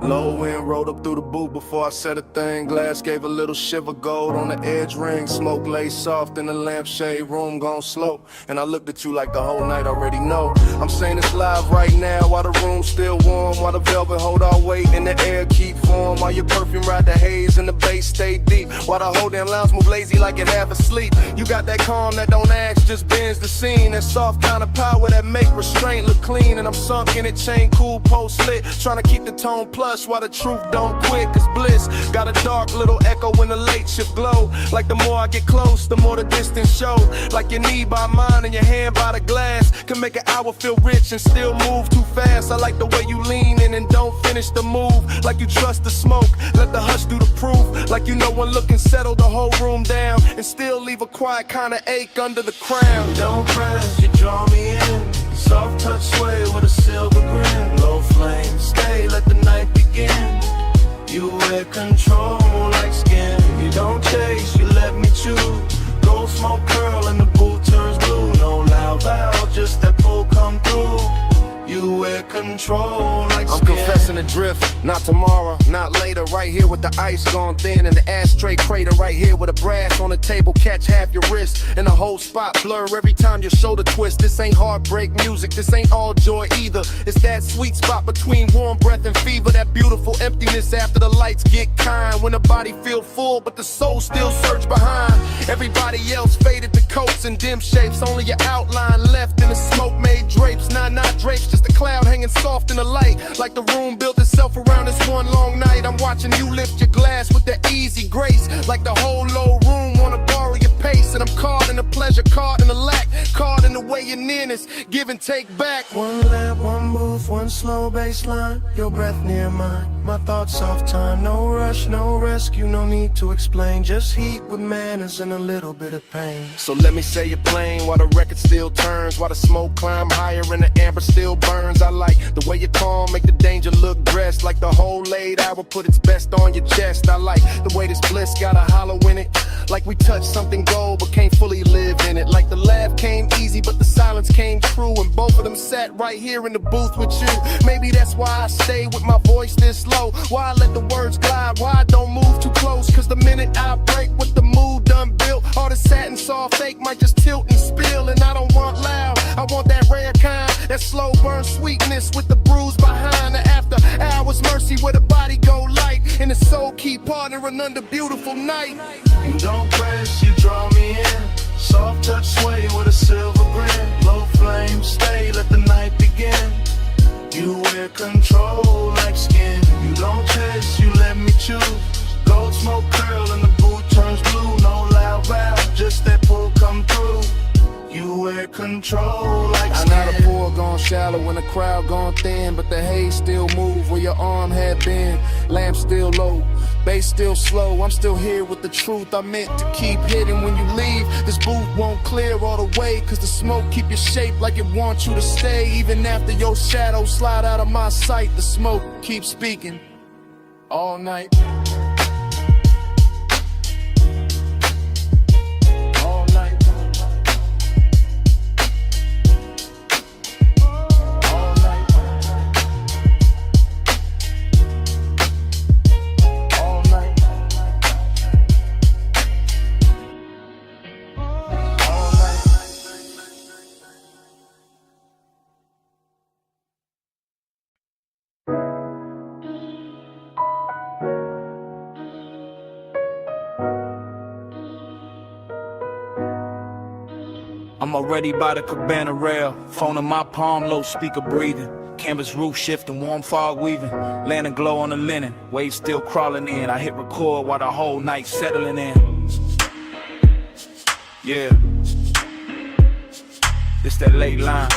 Low wind rolled up through the booth before I said a thing. Glass gave a little shiver, gold on the edge ring. Smoke lay soft in the lampshade room, gone slow. And I looked at you like the whole night already know. I'm saying this live right now while the room's still warm, while the velvet hold our weight and the air keep warm, while your perfume ride the haze and the bass stay deep, while the whole damn lounge move lazy like it half asleep. You got that calm that don't ask, just bends the scene. That soft kind of power that make restraint look clean. And I'm sunk in it, chain cool, post lit, trying to keep the tone plush while the truth don't quit. Cause bliss got a dark little echo when the late shift glow. Like the more I get close, the more the distance show. Like your knee by mine and your hand by the glass can make an hour feel rich and still move too fast. I like the way you lean in and don't finish the move. Like you trust the smoke, let the hush do the proof. Like you know one look and settle the whole room down and still leave a quiet kind of ache under the crown. Don't press, you draw me in. Soft touch sway with a silver grin. Low flame, stay, let the night begin. You wear control like skin. You don't chase, you let me choose. Gold smoke curl and the boot turns blue. No loud loud, just that pull come through. You wear control like I'm skin. confessing the drift, not tomorrow, not later. Right here with the ice gone thin and the ashtray crater. Right here with a brass on the table, catch half your wrist. And the whole spot blur every time your shoulder twist. This ain't heartbreak music, this ain't all joy either. It's that sweet spot between warm breath and fever. That beautiful emptiness after the lights get kind. When the body feel full but the soul still search behind. Everybody else faded to coats and dim shapes. Only your outline left in the smoke made drapes. Not drapes, just a cloud hanging soft in the light. Like the room built itself around this one long night. I'm watching you lift your glass with that easy grace. Like the whole low room wanna borrow your pace. And I'm caught in the pleasure, caught in the lack, caught in the way your nearness, give and take back. One lap, one move, one slow baseline. Your breath near mine, my thoughts off time. No rush, no rescue, no need to explain. Just heat with manners and a little bit of pain. So let me say you're playing while the record still turns, while the smoke climb higher and the amber still burns. I like the way you calm, make the danger look dressed. Like the whole late hour put its best on your chest. I like the way this bliss got a hollow in it. Like we touched something gold but can't fully live in it. Like the laugh came easy but the silence came true. And both of them sat right here in the booth with you. Maybe that's why I stay with my voice this low. Why I let the words glide, why I don't move too close. Cause the minute I break with the mood done built, all the satin soft fake might just tilt and spill. And I don't want loud, I want that rare kind. That slow burn sweetness with the bruise behind. The after hours mercy where the body go light and the soul keep partnering under beautiful night. You don't press, you draw me in. Soft touch sway with a silver grin. Low flame, stay, let the night begin. You wear control like skin. You don't chase, you let me choose. Gold smoke curl and the boot turns blue. No loud valve, just that pull come through. You wear control like skin. I know the pool gone shallow when the crowd gone thin, but the haze still move where your arm had been. Lamp still low, bass still slow. I'm still here with the truth I meant to keep hidden. When you leave, this booth won't clear all the way, cause the smoke keep your shape like it wants you to stay. Even after your shadow slide out of my sight, the smoke keeps speaking all night. I'm already by the cabana rail, phone in my palm, low speaker breathing. Canvas roof shifting, warm fog weaving, lantern glow on the linen, waves still crawling in. I hit record while the whole night settling in. Yeah, this that late line.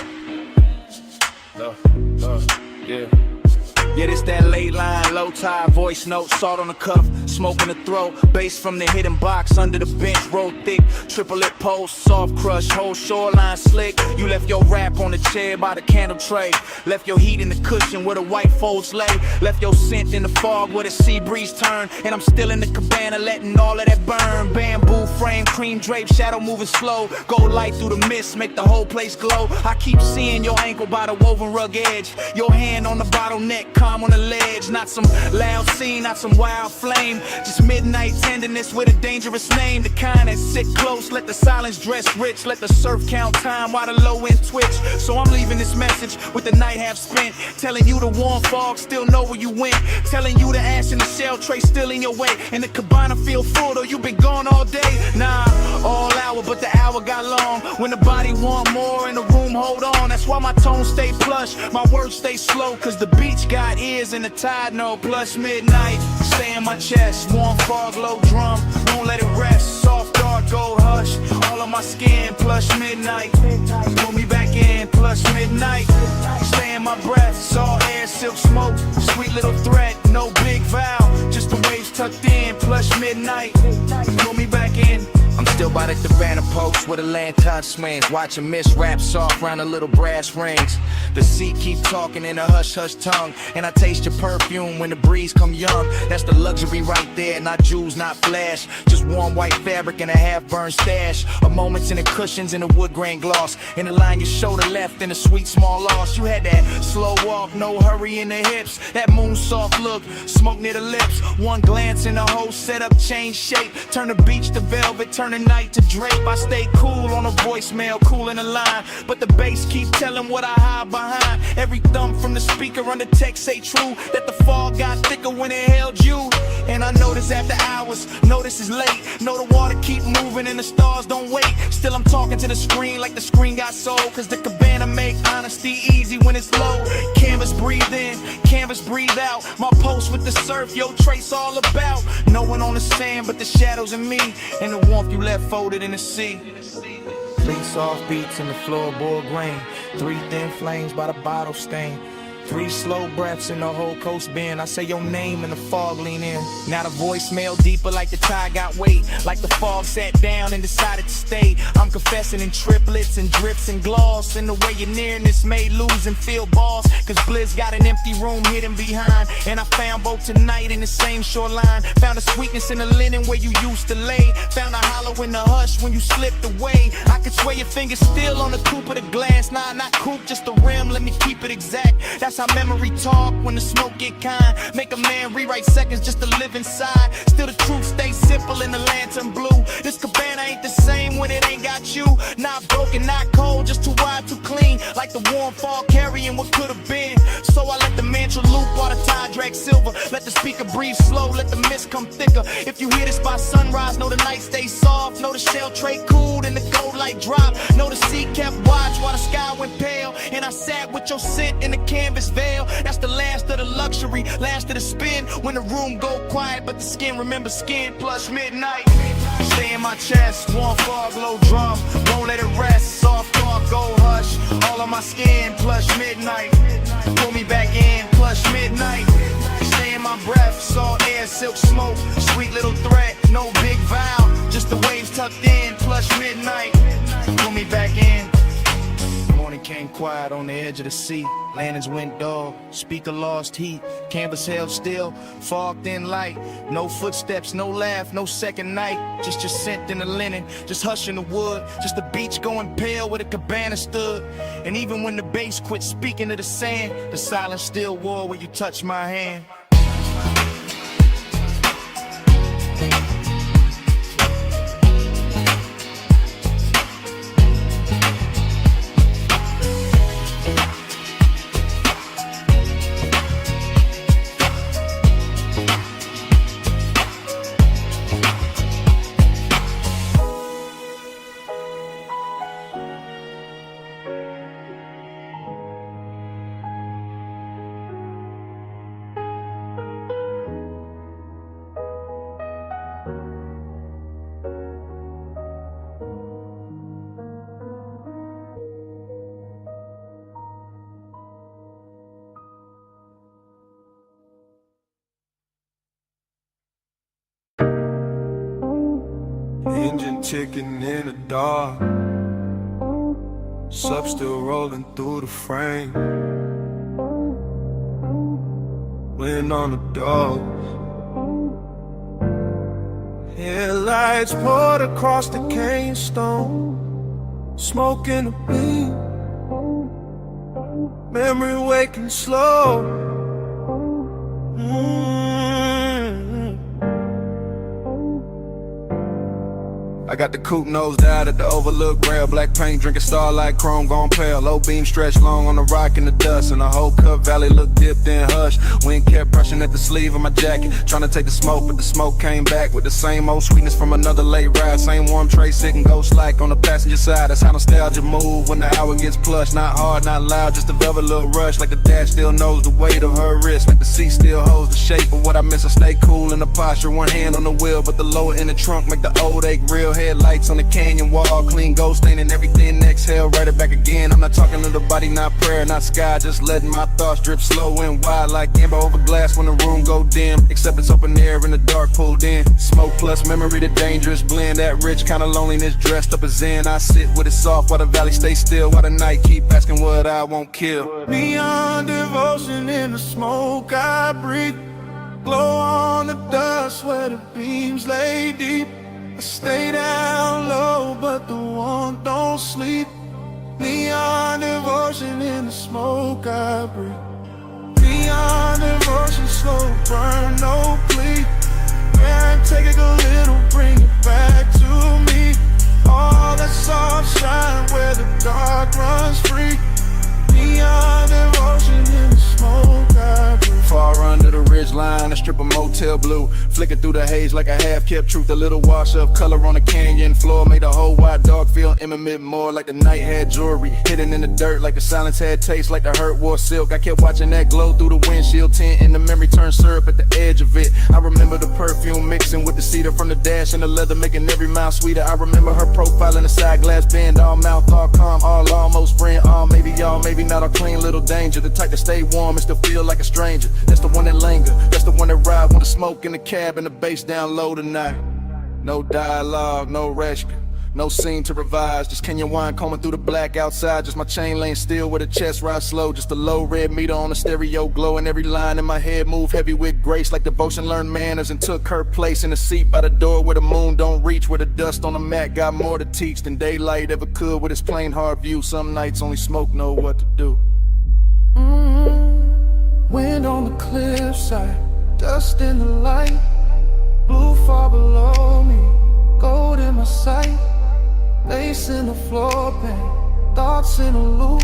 Yeah. Yeah, this that late line, low tide, voice note, salt on the cuff, smoke in the throat, bass from the hidden box, under the bench, roll thick, triple lip post, soft crush, whole shoreline slick. You left your rap on the chair by the candle tray, left your heat in the cushion where the white folds lay, left your scent in the fog where the sea breeze turn, and I'm still in the cabana letting all of that burn. Bamboo frame, cream drape, shadow moving slow. Gold light through the mist, make the whole place glow. I keep seeing your ankle by the woven rug edge. Your hand on the bottleneck, calm on the ledge. Not some loud scene, not some wild flame. Just midnight tenderness with a dangerous name. The kind that sit close, let the silence dress rich. Let the surf count time while the low end twitch. So I'm leaving this message with the night half spent. Telling you the warm fog still know where you went. Telling you the ash in the shell tray still in your way. And the cabana feel full though you been gone all day. Nah, all hour but the hour got long. When the body want more and the room hold on. That's why my tone stay plush, my words stay slow. Cause the beach got ears and the tide know. Plus midnight, stay in my chest. Warm fog, low drum, won't let it rest. Soft dark gold hush, all on my skin. Plus midnight, pull me back in. Plus midnight, stay in my breath. Salt air, silk smoke, sweet little threat. No big vow, just the waves tucked in. Plus midnight, pull me back in. I'm still by the cabana post where the lantern swings. Watching mist wrap soft round the little brass rings. The sea keep talking in a hush-hush tongue. And I taste your perfume when the breeze come young. That's the luxury right there, not jewels, not flash. Just warm white fabric and a half-burned stash. A moment's in the cushions and the wood grain gloss. In the line your shoulder left in a sweet small loss. You had that slow walk, no hurry in the hips. That moon soft look, smoke near the lips. One glance and the whole setup change shape. Turn the beach to velvet, turn the night to drape. I stay cool on a voicemail, cool in the line. But the bass keep telling what I hide behind. Every thump from the speaker on the text say true. That the fog got thicker when it held you. And I notice after hours, notice it's late. Know the water keep moving and the stars don't wait. Still I'm talking to the screen like the screen got soul. Cause the cabana make honesty easy when it's low. Canvas breathe in, canvas breathe out. My post with the surf, yo trace all about. No one on the sand but the shadows and me. And the warmth you left folded in the sea. 3 soft beats in the floorboard grain. 3 thin flames by the bottle stain. 3 slow breaths in the whole coast bend. I say your name and the fog lean in. Now the voicemail deeper like the tide got weight. Like the fog sat down and decided to stay. I'm confessing in triplets and drips and gloss. And the way you're nearness made lose and feel balls. Cause Blizz got an empty room hidden behind. And I found both tonight in the same shoreline. Found a sweetness in the linen where you used to lay. Found a hollow in the hush when you slipped away. I could swear your fingers still on the coupe of the glass. Nah, not coupe, just the rim, let me keep it exact. That's how memory talk when the smoke get kind. Make a man rewrite seconds just to live inside. Still the truth stays simple in the lantern blue. This cabana ain't the same when it ain't got you. Not broken, not cold, just too wide, too clean. Like the warm fog carrying what could have been. So I let the mantra loop while the tide drag silver. Let the speaker breathe slow, let the mist come thicker. If you hear this by sunrise, know the night stays soft. Know the shell tray cooled and the gold light drop. Know the sea kept watch while the sky went pale. And I sat with your scent in the canvas veil. That's the last of the luxury, last of the spin. When the room go quiet, but the skin remember skin. Plus midnight, stay in my chest. Warm fog, low drum, won't let it rest. Soft fog, gold hush, all on my skin. Plus midnight, pull me back in. Plus midnight, stay in my breath. Salt air, silk smoke, sweet little threat. No big vow, just the waves tucked in. Plus midnight, pull me back in. Morning came quiet on the edge of the sea. Lanterns went dull, speaker lost heat. Canvas held still, fog thin light. No footsteps, no laugh, no second night. Just your scent in the linen, just hush in the wood. Just the beach going pale where the cabana stood. And even when the bass quit speaking to the sand, the silence still war where you touch my hand. Engine ticking in the dark, sub still rolling through the frame. Wind on the doors, Headlights poured across the cane stone, smoking a beam, memory waking slow. I got the coupe nosed out at the overlook rail. Black paint, drinking starlight, chrome gone pale. Low beam stretched long on the rock in the dust, and the whole Cup Valley looked dipped in hush. Wind kept brushing at the sleeve of my jacket, trying to take the smoke, but the smoke came back with the same old sweetness from another late ride. Same warm tray sitting ghost like on the passenger side. That's how nostalgia move when the hour gets plush. Not hard, not loud, just a velvet little rush. Like the dash still knows the weight of her wrist, like the seat still holds the shape of what I miss. I stay cool in the posture, one hand on the wheel, but the lower in the trunk make the old ache real. Headlights on the canyon wall, clean ghost staining everything. Exhale, write it back again. I'm not talking to the body, not prayer, not sky, just letting my thoughts drip slow and wide like amber over glass when the room go dim. Except it's open air in the dark pulled in. Smoke plus memory, the dangerous blend. That rich kind of loneliness dressed up as zen. I sit with it soft while the valley stays still, while the night keep asking what I won't kill. Neon devotion in the smoke I breathe, glow on the dust where the beams lay deep. I stay down low, but the warmth don't sleep. Neon devotion in the smoke I breathe. Neon devotion, slow burn, no plea. Yeah, take it a little, bring it back to me. All that soft shine where the dark runs free. Neon devotion in the smoke I breathe. Far under the ridge line, a strip of motel blue, flicker through the haze like a half-kept truth. A little wash of color on the canyon floor made the whole wide dog feel intimate, more like the night had jewelry hidden in the dirt, like the silence had taste, like the hurt wore silk. I kept watching that glow through the windshield tint, and the memory turned syrup at the edge of it. I remember the perfume mixing with the cedar from the dash and the leather, making every mile sweeter. I remember her profile in the side glass bend, all mouth, all calm, all almost friend, all maybe y'all, maybe not, all clean little danger. The type to stay warm and still feel like a stranger. That's the one that linger, that's the one that ride when the smoke in the cab and the bass down low tonight. No dialogue, no rescue, no scene to revise. Just Kenyan wine combing through the black outside. Just my chain lane still with a chest ride slow. Just a low red meter on the stereo glow, and every line in my head move heavy with grace, like devotion learned manners and took her place in the seat by the door where the moon don't reach, where the dust on the mat got more to teach than daylight ever could with its plain hard view. Some nights only smoke know what to do. Wind on the cliffside, dust in the light, blue far below me, gold in my sight, lace in the floor pan, thoughts in a loop,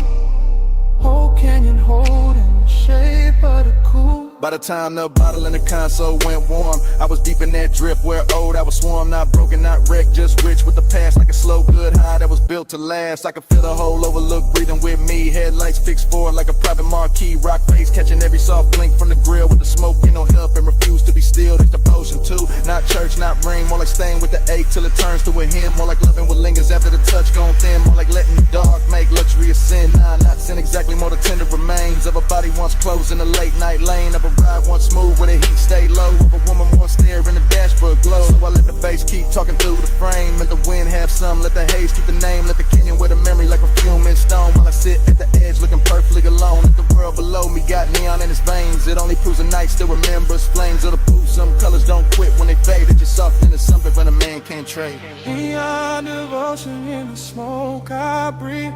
whole canyon holding the shape of the coupe. By the time the bottle in the console went warm, I was deep in that drift where old I was swarm. Not broken, not wrecked, just rich with the past, like a slow good high that was built to last. I could feel the whole overlook breathing with me. Headlights fixed forward like a private marquee. Rock face catching every soft blink from the grill, with the smoke you know help and refuse to be still. It's devotion too, not church, not ring. More like staying with the ache till it turns to a hymn. More like loving what lingers after the touch gone thin. More like letting the dark make luxury a sin. Nah, not sin exactly, more the tender remains of a body once closed in a late night lane. Of a ride once smooth where the heat stay low, of a woman once there in the dashboard glow. So I let the bass keep talking through the frame, and the wind have some. Let the haze keep the name, let the canyon wear the memory like a perfume in stone. While I sit at the edge looking perfectly alone, if the world below me got neon in its veins, it only proves the night still remembers flames of the proof. Some colors don't quit when they fade, it's just something to something when a man can't trade. Neon devotion in the smoke I breathe,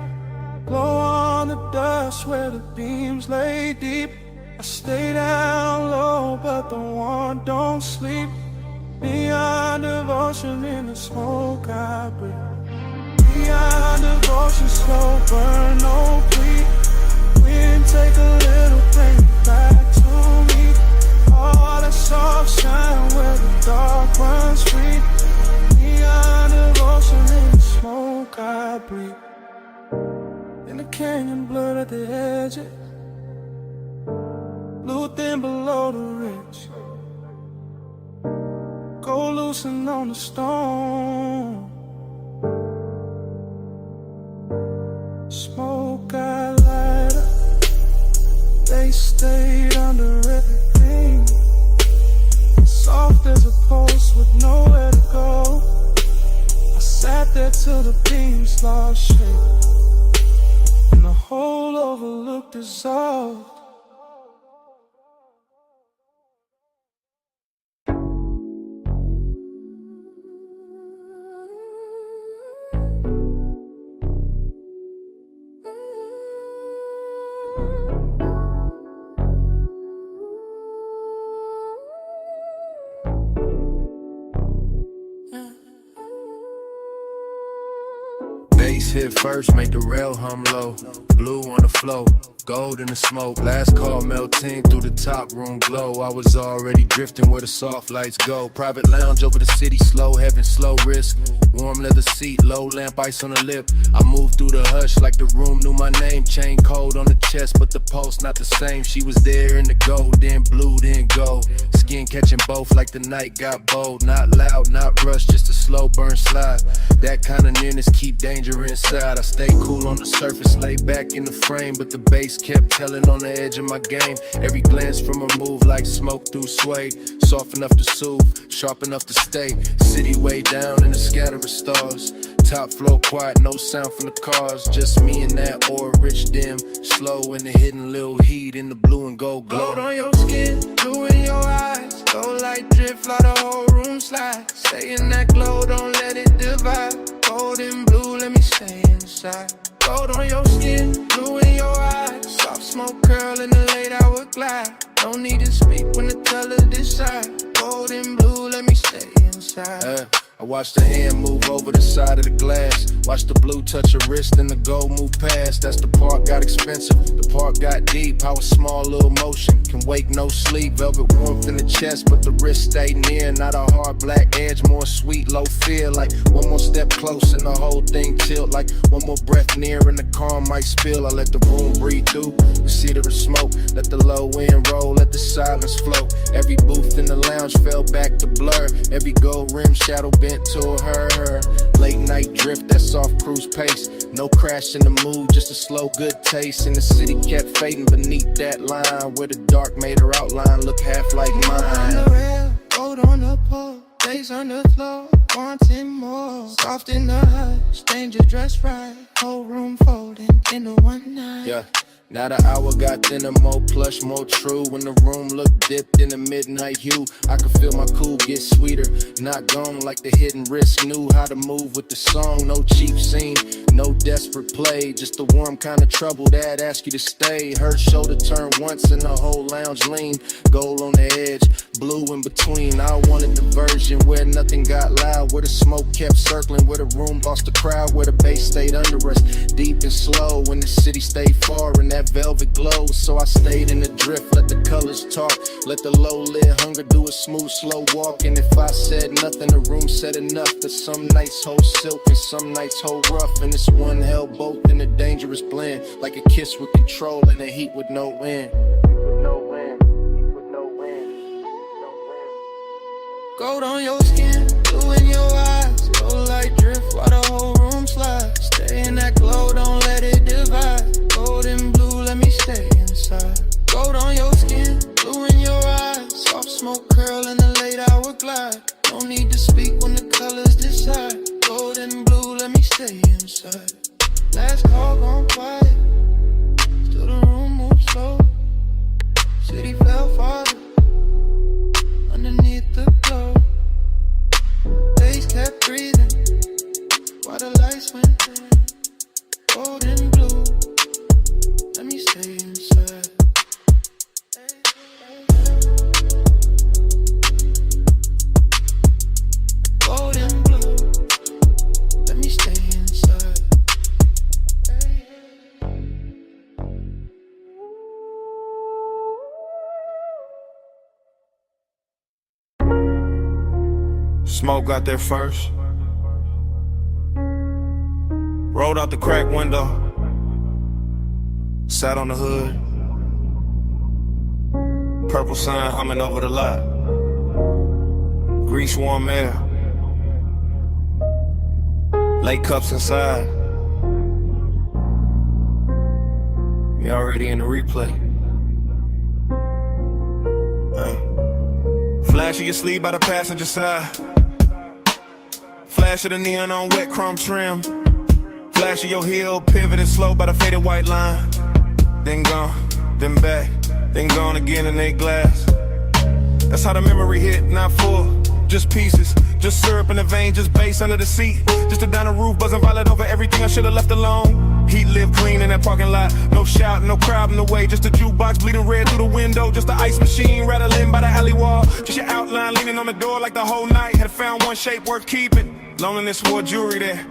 glow on the dust where the beams lay deep. I stay down low, but the warmth don't sleep. Neon devotion in the smoke I breathe. Neon devotion, slow burn, no plea. Wind take a little, bring it back to me. All that soft shine where the dark runs free. Neon devotion in the smoke I breathe. In the canyon blurred at the edges, blue thin below the ridge, go loosen on the stone. Smoke I light up, they stayed under everything. Soft as a post with nowhere to go. I sat there till the beams lost shape, and the whole overlook dissolved. bass hit first, make the rail hum low. Blue on the flow, gold in the smoke. Last call melting through the top room glow. I was already drifting where the soft lights go. Private lounge over the city, slow heaven, slow risk. Warm leather seat, low lamp, ice on the lip. I moved through the hush like the room knew my name. Chain cold on the chest, but the pulse not the same. She was there in the gold, then blue, then gold. Skin catching both like the night got bold. Not loud, not rushed, just a slow burn slide. That kind of nearness keep danger inside. I stay cool on the surface, lay back in the frame, but the bass kept telling on the edge of my game. Every glance from a move like smoke through suede. Soft enough to soothe, sharp enough to stay. City way down in the scatter of stars. Top floor quiet, no sound from the cars. Just me and that oil rich dim. Slow in the hidden little heat in the blue and gold glow. Gold on your skin, blue in your eyes. Gold light drip, fly the whole room slide. Stay in that glow, don't let it divide. Gold and blue, let me stay inside. Gold on your skin, blue in your eyes. Soft smoke curl in the late hour glide. No need to speak when the colors decide. Gold and blue, let me stay inside. I watched the hand move over the side of the glass. Watch the blue touch her wrist and the gold move past. That's the part got expensive, the part got deep. How a small little motion can wake no sleep. Velvet warmth in the chest, but the wrist stay near. Not a hard black edge, more sweet, low fear. Like one more step close and the whole thing tilt. Like one more breath near and the car might spill. I let the room breathe through the cedar of smoke. Let the low end roll, let the silence flow. Every booth in the lounge fell back to blur. Every gold rim shadow bent to her. Late night drift, that soft cruise pace. No crash in the mood, just a slow good taste. And the city kept fading beneath that line, where the dark made her outline look half like mine. On the rail, gold on the pole, days on the floor, wanting more. Soft in the hush, danger dressed right. Whole room folding into one night. Yeah. Now the hour got thinner, more plush, more true. When the room looked dipped in the midnight hue, I could feel my cool get sweeter. Not gone like the hidden risk. Knew how to move with the song. No cheap scene, no desperate play. Just the warm kind of trouble that ask you to stay. Her shoulder turn once and the whole lounge lean. Gold on the edge, blue in between. I wanted the version where nothing got loud, where the smoke kept circling, where the room lost the crowd, where the bass stayed under us, deep and slow. When the city stayed far and that velvet glow, so I stayed in the drift, let the colors talk, let the low lid hunger do a smooth slow walk. And if I said nothing, the room said enough. That some nights hold silk and some nights hold rough, and this one held both in a dangerous blend, like a kiss with control and a heat with no end. Gold on your skin, blue in your eyes. Gold light drift while the whole room slides. Stay in that glow, don't let it divide. Gold and blue, let me stay inside. Gold on your skin, blue in your eyes. Soft smoke curl in the late hour glide. No need to speak when the colors decide. Gold and blue, let me stay inside. Last call gone quiet, still the room moves slow. City fell farther underneath the glow. Days kept breathing while the lights went dim. Gold and blue, let me stay inside. Gold and blue, let me stay inside. Smoke got there first. Rolled out the crack window. Sat on the hood. Purple sun humming over the lot. Grease warm air. Late cups inside. You already in the replay. Flash of your sleeve by the passenger side. Flash of the neon on wet chrome trim. Flash of your heel, pivoting slow by the faded white line. Then gone, then back, then gone again in they glass. That's how the memory hit, not full, just pieces. Just syrup in the vein, just bass under the seat. Just a down the roof, buzzing violet over everything I should've left alone. Heat lived clean in that parking lot. No shout, no crowd in the way. Just a jukebox bleeding red through the window. Just the ice machine rattling by the alley wall. Just your outline leaning on the door like the whole night. Had found one shape worth keeping. Loneliness wore jewelry there.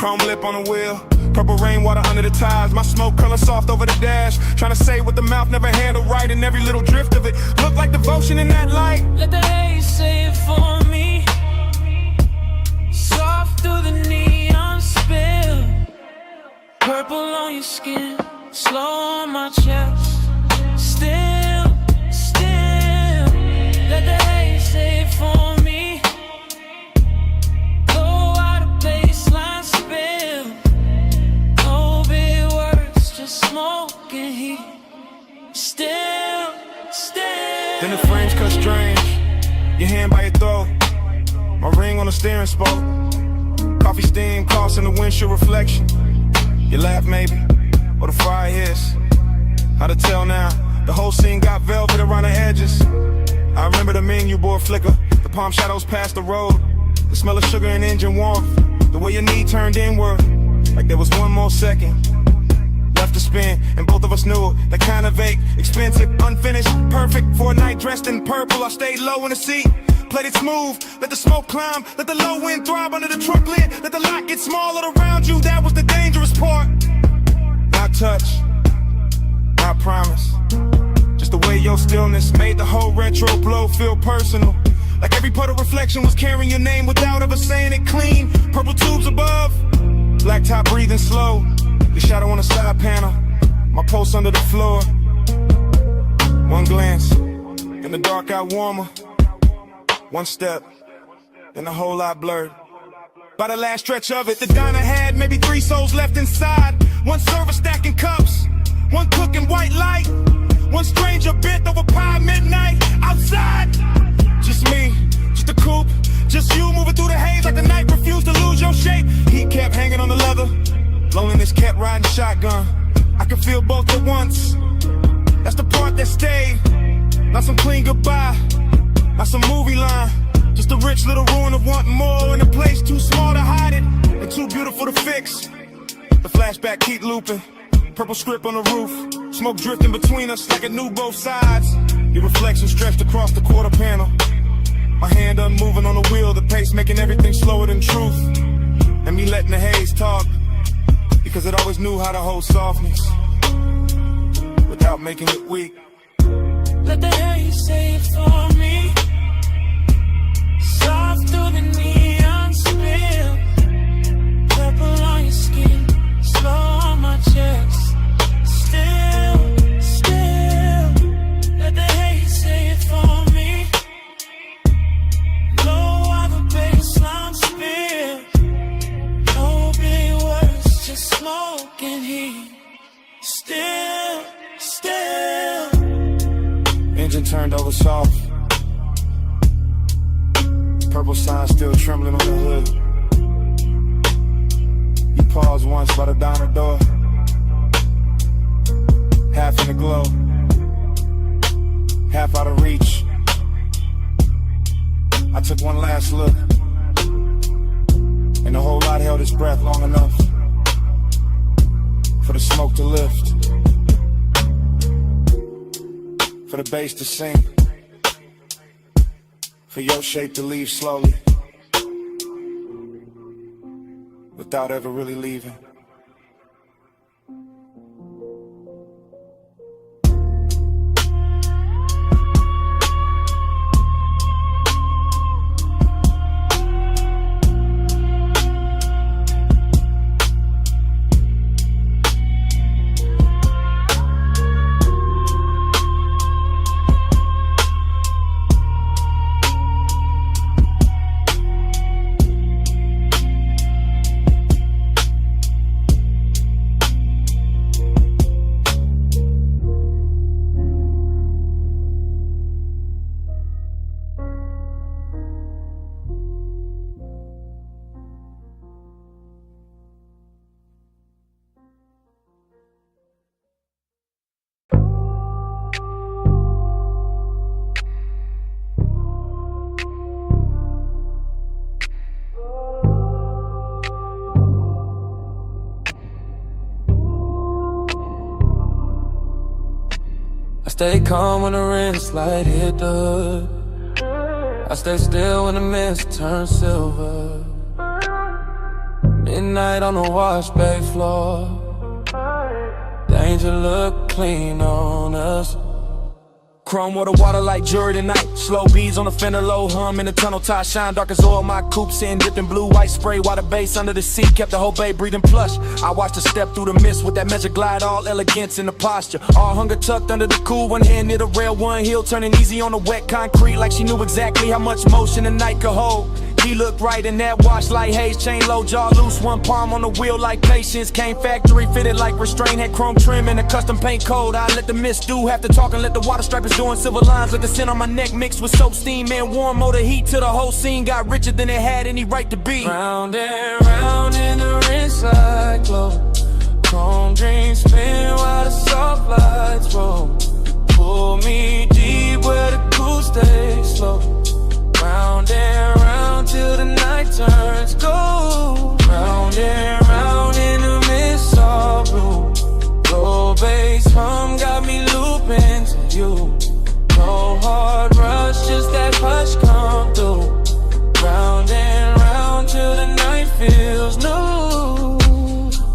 Chrome lip on the wheel, purple rainwater under the tires. My smoke color soft over the dash. Trying to say what the mouth never handled right, and every little drift of it looked like devotion in that light. Let the haze say it for me. Soft through the neon spill. Purple on your skin, slow on my chest. Still, let the haze say it for me. Blow out a baseline spill. No big words, just smoke and heat. Still. Then the frames cut strange, your hand by your throat. My ring on the steering spoke. Coffee steam crossing the windshield reflection. You laugh maybe, or the fire hits. Hard to tell now, the whole scene got velvet around the edges. I remember the menu board flicker, the palm shadows past the road. The smell of sugar and engine warmth, the way your knee turned inward, like there was one more second left to spin, and both of us knew it. That kind of vague, expensive, unfinished, perfect for a night dressed in purple. I stayed low in the seat, played it smooth, let the smoke climb, let the low wind throb under the truck lid, let the lot get smaller around you. That was the dangerous part. Not touch, not promise, just the way your stillness made the whole retro blow feel personal. Like every puddle reflection was carrying your name without ever saying it clean. Purple tubes above, black top breathing slow. The shadow on the side panel, my pulse under the floor. One glance, and the dark got warmer. One step, then a whole lot blurred. By the last stretch of it, the diner had maybe 3 souls left inside. One server stacking cups, one cooking white light. One stranger bent over pie midnight outside. Just me, just a coupe, just you moving through the haze like the night refused to lose your shape. Heat kept hanging on the leather, loneliness kept riding shotgun. I could feel both at once, that's the part that stayed. Not some clean goodbye, not some movie line, just a rich little ruin of wanting more in a place too small to hide it and too beautiful to fix. The flashback keep looping, purple script on the roof, smoke drifting between us like it knew both sides. Your reflection stretched across the quarter panel, my hand unmoving on the wheel, the pace making everything slower than truth. And me letting the haze talk, because it always knew how to hold softness without making it weak. Let the haze say it for me. Soft through the neon spill. Purple on your skin, slow on my chest. Still, let the haze say it for me. Low of a baseline spill. No big words, just smoke and heat. Still. Engine turned over soft, purple sign still trembling on the hood. You paused once by the diner door, half in the glow, half out of reach. I took one last look, and the whole lot held its breath long enough for the smoke to lift, for the bass to sink, for your shape to leave slowly, without ever really leaving. Stay calm when the wrist light hit the hood. I stay still when the mist turns silver. Midnight on the wash bay floor. Danger look clean on us. Chrome water, water like jewelry tonight. Slow beads on the fender, low hum in the tunnel. Tie shine dark as oil. My coupe sitting dipped in blue, white spray. Water base under the seat, kept the whole bay breathing plush. I watched her step through the mist with that measure glide, all elegance in the posture. All hunger tucked under the cool, one hand near the rail, one heel turning easy on the wet concrete, like she knew exactly how much motion the night could hold. He looked right in that wash like Haze, chain low, jaw loose, one palm on the wheel like patience. Came factory fitted like restraint, had chrome trim and a custom paint code. I let the mist do half the talking, let the water stripers doing silver lines. Let the scent on my neck mixed with soap, steam, and warm motor heat till the whole scene got richer than it had any right to be. Round and round in the rinse like glow. Chrome dreams spin while the soft lights roll. Pull me deep where the cool stays slow. Round and round till the night turns gold. Round and round in the mist all blue. Low bass hum got me looping to you. No hard rush, just that hush come through. Round and round till the night feels new.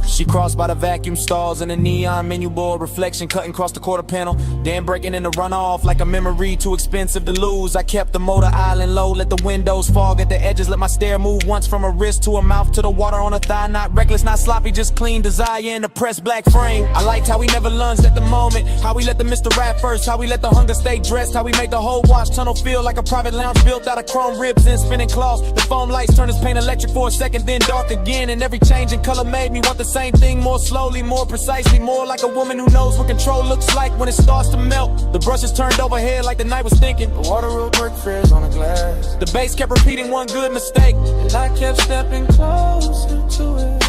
She crossed by the vacuum stalls and the neon menu board, reflection cutting across the quarter panel, then breaking in the runoff like a memory too expensive to lose. I kept the motor island low, let the windows fog at the edges, let my stare move once from her wrist to her mouth to the water on her thigh. Not reckless, not sloppy, just clean desire in the pressed black frame. I liked how we never lunged at the moment, how we let the Mr. Rap first, how we let the hunger stay dressed, how we made the whole wash tunnel feel like a private lounge built out of chrome ribs and spinning cloths. The foam lights turned his paint electric for a second, then dark again, and every change in color made me want the same thing, more slowly, more precisely, more like a woman who knows what control looks like when it starts to melt. The brushes turned overhead like the night was thinking. The water will break frizz on the glass. The bass kept repeating one good mistake, And I kept stepping closer to it.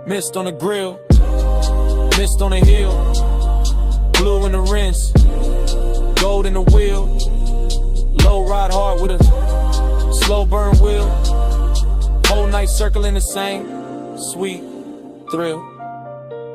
mist on the grill, mist on the hill, blue in the rinse, gold in the wheel, low ride hard with a slow burn wheel. Whole night circling the same sweet thrill.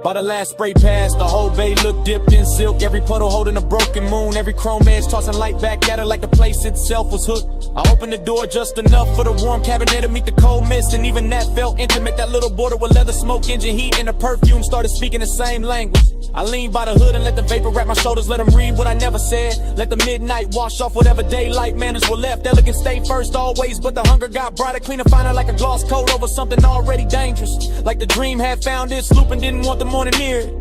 By the last spray pass, the whole bay looked dipped in silk. Every puddle holding a broken moon, every chrome edge tossing light back at her like the place itself was hooked. I opened the door just enough for the warm cabinet to meet the cold mist, and even that felt intimate. That little border with leather smoke, engine heat, and the perfume started speaking the same language. I leaned by the hood and let the vapor wrap my shoulders, let them read what I never said. Let the midnight wash off whatever daylight manners were left. Elegant stay first always, but the hunger got brighter, cleaner, finer, like a gloss coat over something already dangerous. Like the dream had found its loop and didn't want the morning near it.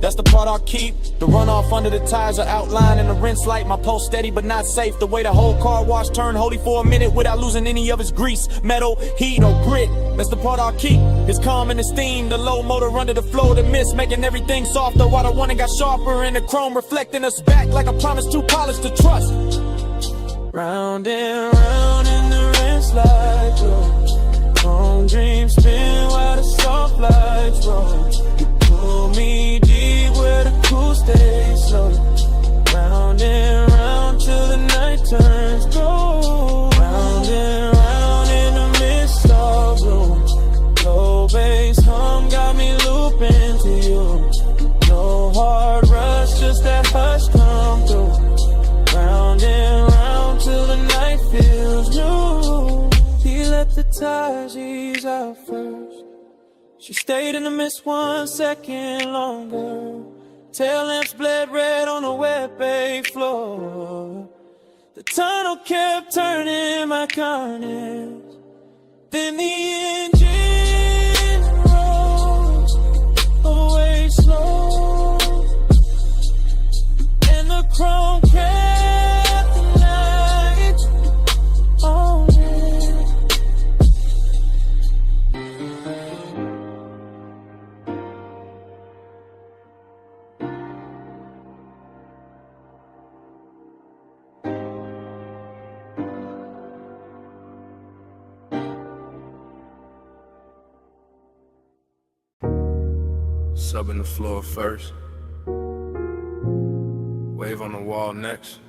That's the part I'll keep. The runoff under the tires are outlined in the rinse light. My pulse steady but not safe. The way the whole car wash turned holy for a minute without losing any of its grease, metal, heat, or grit. That's the part I'll keep. It's calm and esteem. The low motor under the flow of the mist, making everything softer while the one got sharper. And the chrome reflecting us back like a promise too polished to trust. Round and round in the rinse light glow. Chrome dreams spin while the soft lights roll. You pull me deep where the cool stays slow. Round and round till the night turns gold. Round and round in the mist all blue. Low bass hum got me looping to you. No hard rush, just that hush come through. Round and round till the night feels new. He let the tires ease out first. She stayed in the mist 1 second longer. Tail lamps bled red on the wet bay floor. The tunnel kept turning my carnage. Then the engine rose away slow, and the chrome kept the night on it. Subbing the floor first, wave on the wall next,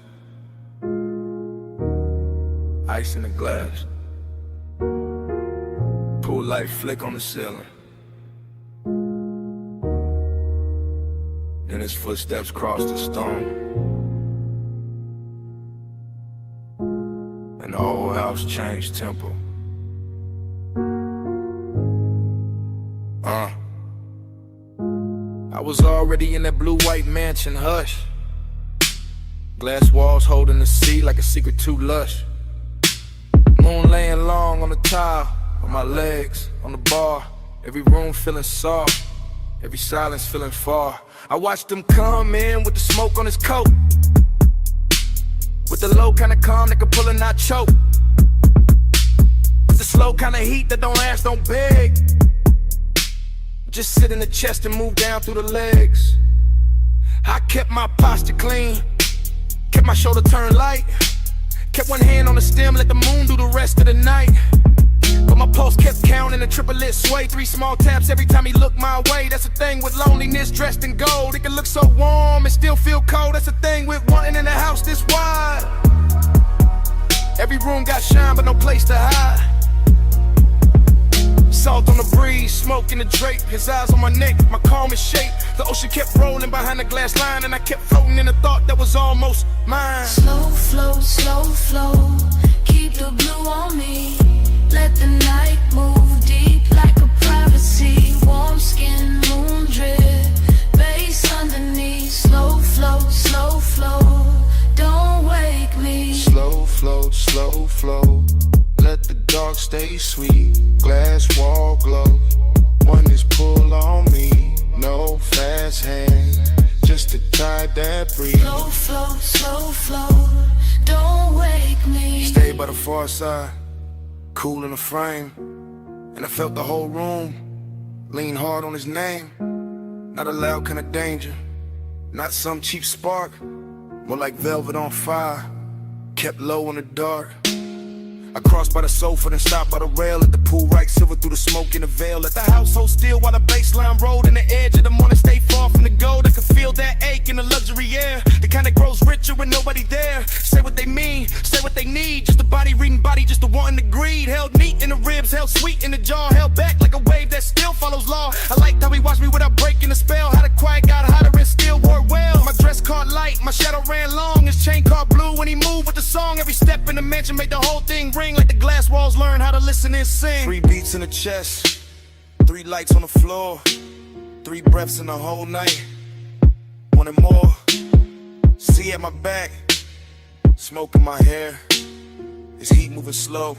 ice in the glass, pool light flick on the ceiling. Then his footsteps cross the stone, and the whole house changed tempo. I was already in that blue-white mansion, hush. Glass walls holding the sea like a secret too lush. Moon laying long on the tile, on my legs, on the bar. Every room feeling soft, every silence feeling far. I watched him come in with the smoke on his coat, with the low kind of calm that could pull and not choke, with the slow kind of heat that don't last, don't beg. Just sit in the chest and move down through the legs. I kept my posture clean, kept my shoulder turned light, kept one hand on the stem, let the moon do the rest of the night. But my pulse kept counting, a triplet sway, 3 small taps every time he looked my way. That's the thing with loneliness dressed in gold. It can look so warm and still feel cold. That's the thing with wanting in a house this wide. Every room got shine but no place to hide. Salt on the breeze, smoke in the drape, his eyes on my neck, my calmest shape. The ocean kept rolling behind the glass line, and I kept floating in a thought that was almost mine. Slow flow, keep the blue on me. Let the night move deep like a privacy. Warm skin, moon drip, bass underneath. Slow flow, don't wake me. Slow flow, let the dark stay sweet. Glass wall glow, one is pull on me. No fast hands, just to tide that breeze. Slow flow, don't wake me. Stay by the far side, cool in the frame, and I felt the whole room lean hard on his name. Not a loud kind of danger, not some cheap spark, more like velvet on fire, kept low in the dark. I crossed by the sofa, then stopped by the rail at the pool, right silver through the smoke in the veil. Let the house hold still while the baseline rolled, and the edge of the morning stay far from the gold. I could feel that ache in the luxury air, the kind that grows richer when nobody there. Say what they mean, say what they need, just a body reading body, just a wanting to greed. Held neat in the ribs, held sweet in the jaw, held back like a wave that still follows law. I liked how he watched me without breaking the spell, how the quiet got hotter and still wore well. My dress caught light, my shadow ran long, his chain caught blue when he moved with the song. Every step in the mansion made the whole thing ring like the glass walls learn how to listen and sing. 3 beats in the chest, 3 lights on the floor, 3 breaths in the whole night. Wanted more, see at my back, smoke in my hair, his heat moving slow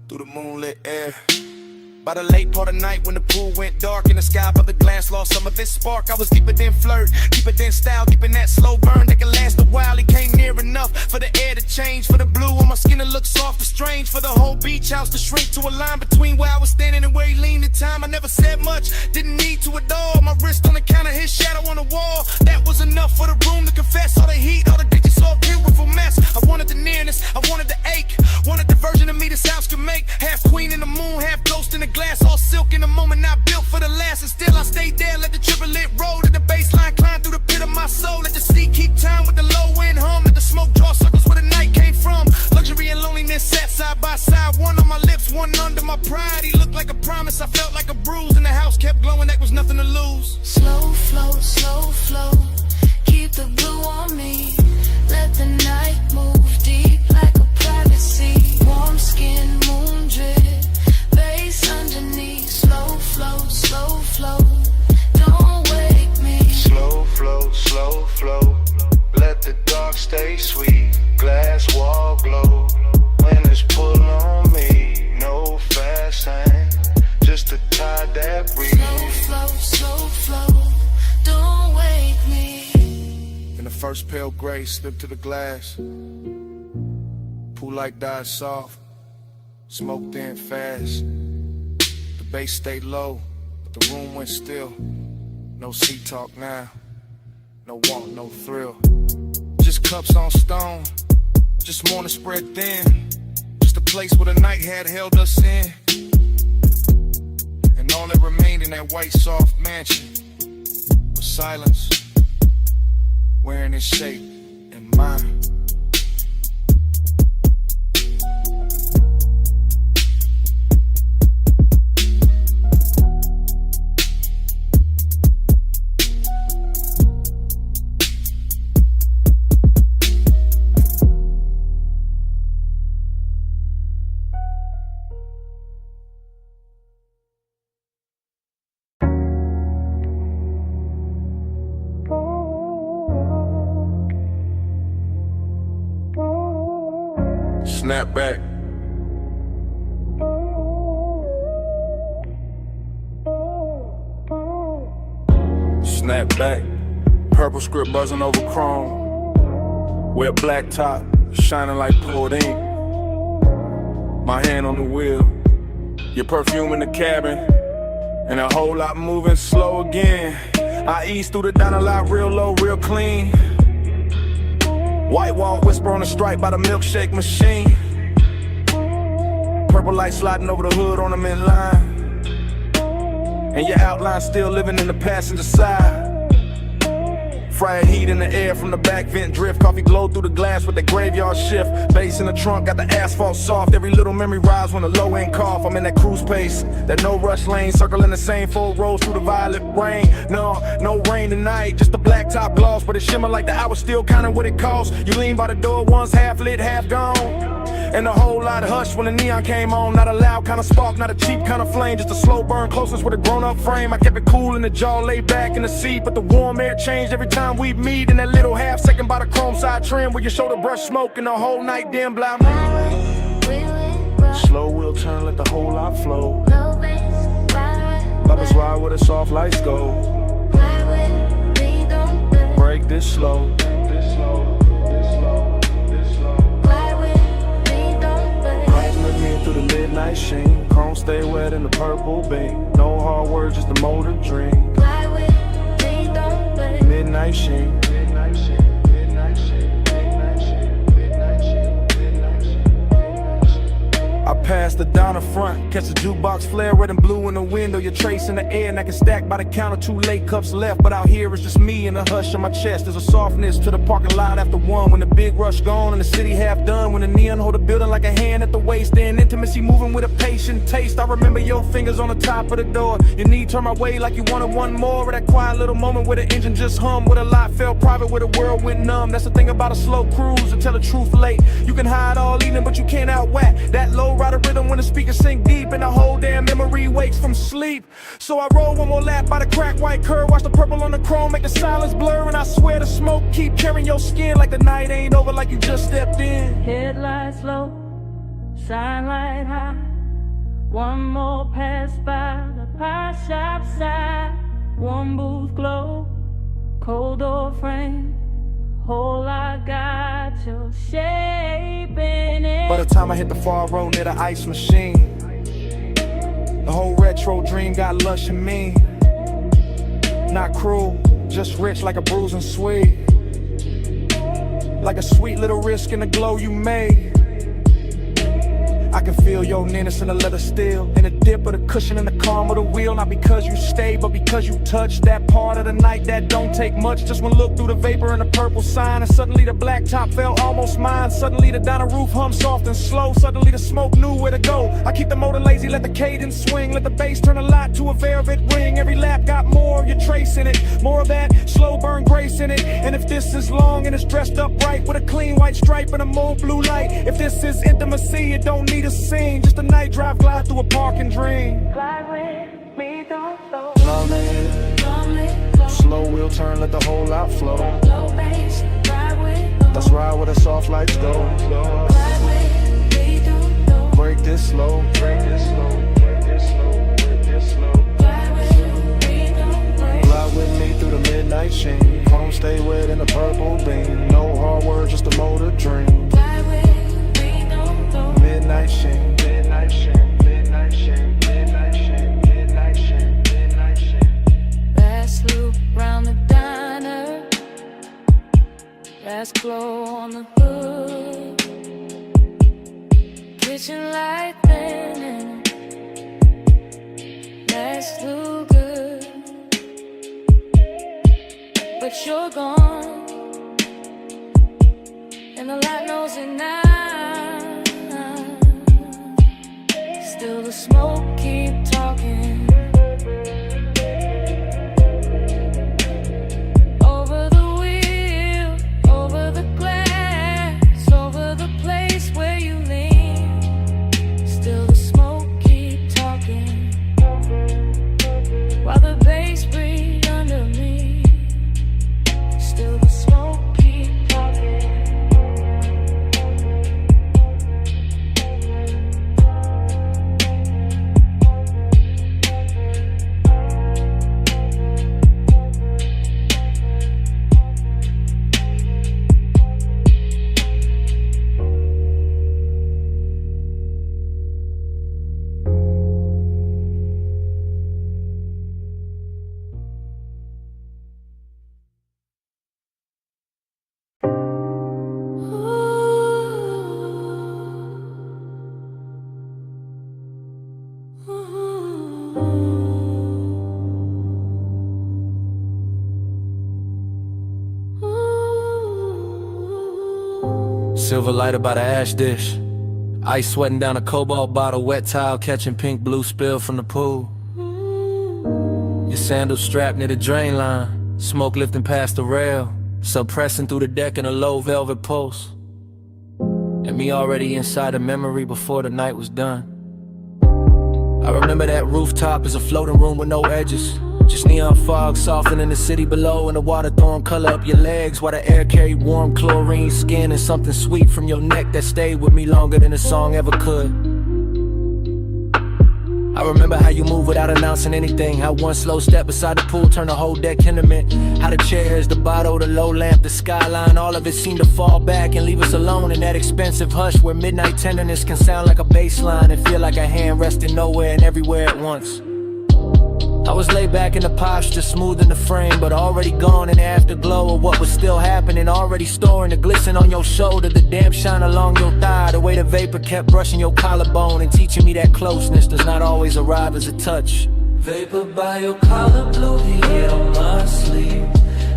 through the moonlit air. By the late part of night when the pool went dark and the sky above the glass lost some of its spark, I was deeper than flirt, deeper than style, deep in that slow burn that could last a while. He came near enough for the air to change, for the blue on my skin to look soft and strange, for the whole beach house to shrink to a line between where I was standing and where he leaned in time. I never said much, didn't need to at all. My wrist on the counter, his shadow on the wall. That was enough for the room to confess. All the heat, all the ditches, all beautiful mess. I wanted the nearness, I wanted the ache, wanted the version of me this house could make. Half queen in the moon, half ghost in the glass, all silk in the moment, not built for the last. And still I stayed there, let the triplet roll, let the baseline climb through the pit of my soul. Let the sea keep time with the low end hum, let the smoke draw circles where the night came from. Luxury and loneliness sat side by side, one on my lips, one under my pride. He looked like a promise, I felt like a bruise, and the house kept glowing, that was nothing to lose. Slow flow, keep the blue on me. Let the night move deep like a privacy. Warm skin, moon drip, bass underneath. Slow flow, don't wake me. Slow flow, let the dark stay sweet. Glass wall glow, when it's pull on me. No fast hand, just to tide that breeze. Slow flow, don't wake me. In the first pale gray, slipped to the glass. Pool light died soft, smoke thin fast. The bass stayed low, but the room went still. No sea talk now, no want, no thrill. Just cups on stone, just morning spread thin. Just a place where the night had held us in. And all that remained in that white soft mansion was silence, wearing its shape in mine. Snap back. Snap back. Purple script buzzing over chrome. Wear black top, shining like poured ink. My hand on the wheel. Your perfume in the cabin. And a whole lot moving slow again. I ease through the diner lot real low, real clean. White wall whisper on the stripe by the milkshake machine. Purple light sliding over the hood on them in line. And your outline still living in the passenger side. Fried heat in the air from the back vent drift. Coffee glow through the glass with the graveyard shift. Bass in the trunk, got the asphalt soft. Every little memory rise when the low end cough. I'm in that cruise pace, that no rush lane. Circling the same 4 rows through the violet rain. No rain tonight, just the black top gloss. But it shimmer like the hour still counting what it costs. You lean by the door, one's half lit, half gone. And a whole lot hushed when the neon came on. Not a loud kind of spark, not a cheap kind of flame. Just a slow burn, closeness with a grown-up frame. I kept it cool in the jaw, laid back in the seat. But the warm air changed every time we meet. In that little half second by the chrome side trim, where your shoulder brush smoke and the whole night dim blind. Slow wheel turn, let the whole lot flow. Bubbles ride where the soft lights go. Break this slow. Through the midnight sheen, chrome stay wet in the purple beam. No hard words, just the motor dream. Midnight sheen. I pass the Donna front, catch the jukebox flare, red and blue in the window. Your trace in the air, and I can stack by the counter. 2 late cups left, but out here it's just me and the hush on my chest. There's a softness to the parking lot after 1. When the big rush gone and the city half done. When the neon hold the building like a hand at the waist. And intimacy moving with a patient taste. I remember your fingers on the top of the door. Your knee turned my way like you wanted one more. Or that quiet little moment where the engine just hummed. Where the lot felt private, where the world went numb. That's the thing about a slow cruise, to tell the truth late. You can hide all evening, but you can't outwhack that low rider rhythm when the speakers sink deep. And the whole damn memory wakes from sleep. So I roll one more lap by the cracked white curve. Watch the purple on the chrome make the silence blur. And I swear the smoke keep carrying your skin like the night ain't over, like you just stepped in. Headlights low, shine light high. One more pass by the pie shop side. One booth glow, cold door frame. Whole lot got your shape in it. By the time I hit the far road near the ice machine, the whole retro dream got lush and mean. Not cruel, just rich like a bruise and sweet. Like a sweet little risk in the glow you made. I can feel your nearness in the leather steel, in the dip of the cushion and the calm of the wheel. Not because you stay, but because you touch that part of the night that don't take much. Just one look through the vapor and the purple sign, and suddenly the black top felt almost mine. Suddenly the diner roof hummed soft and slow. Suddenly the smoke knew where to go. I keep the motor lazy, let the cadence swing. Let the bass turn a lot to a velvet ring. Every lap got more of your trace in it, more of that slow burn grace in it. And if this is long and it's dressed up right, with a clean white stripe and a mauve blue light. If this is intimacy, it don't need a scene, just a night drive, glide through a park and dream. Fly with me, don't slow. Slow wheel turn, let the whole lot flow. Low bass, ride with. Let's ride where the soft lights go. Fly with me, don't slow. Break this slow, break this slow, break this slow, break this slow. Fly with me, don't slow. Fly with me through the midnight sheen. Chrome stay wet in the purple beam. No hard words, just a motor dream. Fly with me, don't slow. Midnight sheen, midnight sheen, midnight sheen, midnight sheen, midnight sheen, midnight sheen. Last loop round the diner. Last glow on the hood. Kitchen light thinning. Last look good, but you're gone, and the light knows it now. Still the smoke keep talking. Over the wheel, over the glass, over the place where you lean. Still the smoke keep talking. While the bass breathe under me. Still the smoke keep talking. Silver lighter by the ash dish. Ice sweating down a cobalt bottle, wet towel catching pink blue spill from the pool. Your sandals strapped near the drain line, smoke lifting past the rail, suppressing through the deck in a low velvet pulse. And me already inside a memory before the night was done. I remember that rooftop as a floating room with no edges, just neon fog softening the city below, and the water throwing color up your legs while the air carried warm chlorine skin and something sweet from your neck that stayed with me longer than a song ever could. I remember how you move without announcing anything, how one slow step beside the pool turned the whole deck intimate, how the chairs, the bottle, the low lamp, the skyline, all of it seemed to fall back and leave us alone in that expensive hush where midnight tenderness can sound like a bass line and feel like a hand resting nowhere and everywhere at once. I was laid back in the posture, smoothing the frame, but already gone in the afterglow of what was still happening, already storing the glisten on your shoulder, the damp shine along your thigh, the way the vapor kept brushing your collarbone and teaching me that closeness does not always arrive as a touch. Vapor by your collar, blue heat on my sleeve.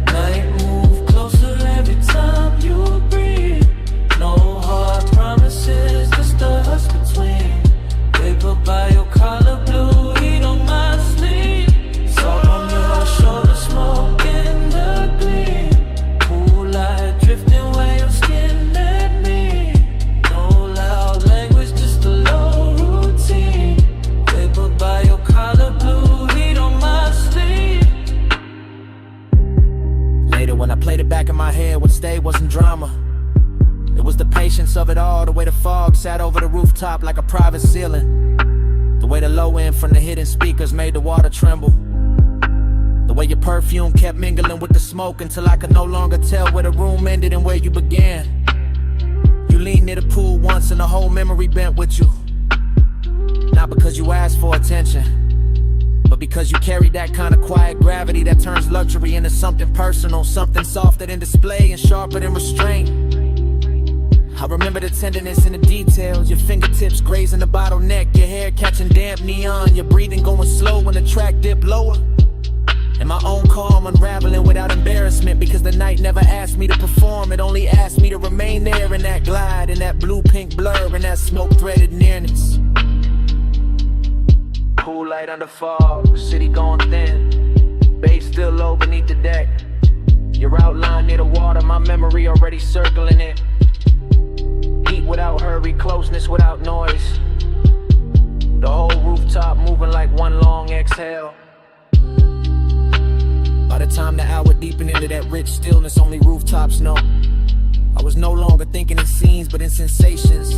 Night move closer every time you breathe. No hard promises, just us between. Vapor by your collar, blue heat on my sleeve. Salt on your shoulder, smoke in the gleam. Cool light drifting where your skin met me. No loud language, just a low routine. Vapor by your collar, blue heat on my sleeve. Later when I played it back in my head, what stayed wasn't drama. It was the patience of it all, the way the fog sat over the rooftop like a private ceiling, the way the low end from the hidden speakers made the water tremble, the way your perfume kept mingling with the smoke until I could no longer tell where the room ended and where you began. You leaned near the pool once and the whole memory bent with you, not because you asked for attention, but because you carried that kind of quiet gravity that turns luxury into something personal, something softer than display and sharper than restraint. I remember the tenderness in the details, your fingertips grazing the bottleneck, your hair catching damp neon, your breathing going slow when the track dipped lower, and my own calm unraveling without embarrassment, because the night never asked me to perform, it only asked me to remain there in that glide, in that blue-pink blur, in that smoke-threaded nearness. Pool light under fog, city going thin, bass still low beneath the deck, your outline near the water, my memory already circling it. Heat without hurry, closeness without noise, the whole rooftop moving like one long exhale. By the time the hour deepened into that rich stillness only rooftops know, I was no longer thinking in scenes but in sensations.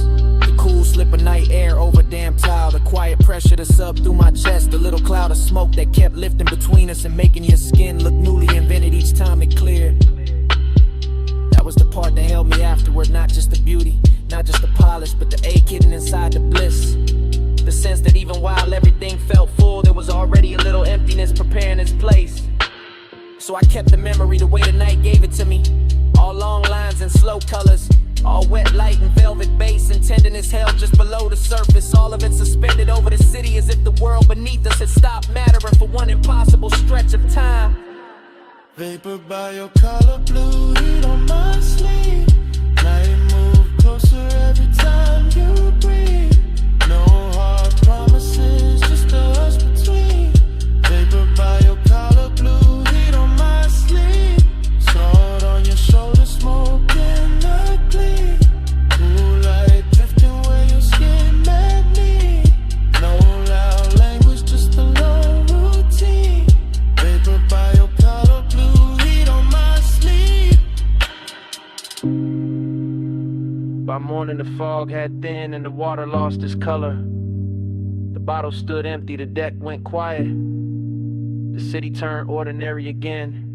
The cool slip of night air over damp tile, the quiet pressure to sub through my chest, the little cloud of smoke that kept lifting between us and making your skin look newly invented each time it cleared. That was the part that held me afterward, not just the beauty, not just the polish, but the ache hidden inside the bliss. The sense that even while everything felt full, there was already a little emptiness preparing its place. So I kept the memory the way the night gave it to me, all long lines and slow colors, all wet light and velvet bass and tenderness held just below the surface, all of it suspended over the city as if the world beneath us had stopped mattering for one impossible stretch of time. Vapor by your collar, blue heat on my sleeve. Night move closer every time you breathe. No hard promises, just us between. Vapor by your collar, blue heat on my sleeve. Sword on your shoulder, smoke in the gleam. Cool light drifting where your skin met me. No loud language, just a low routine. Vapor by your collar, blue heat on my sleeve. By morning the fog had thinned and the water lost its color. The bottle stood empty, the deck went quiet. The city turned ordinary again.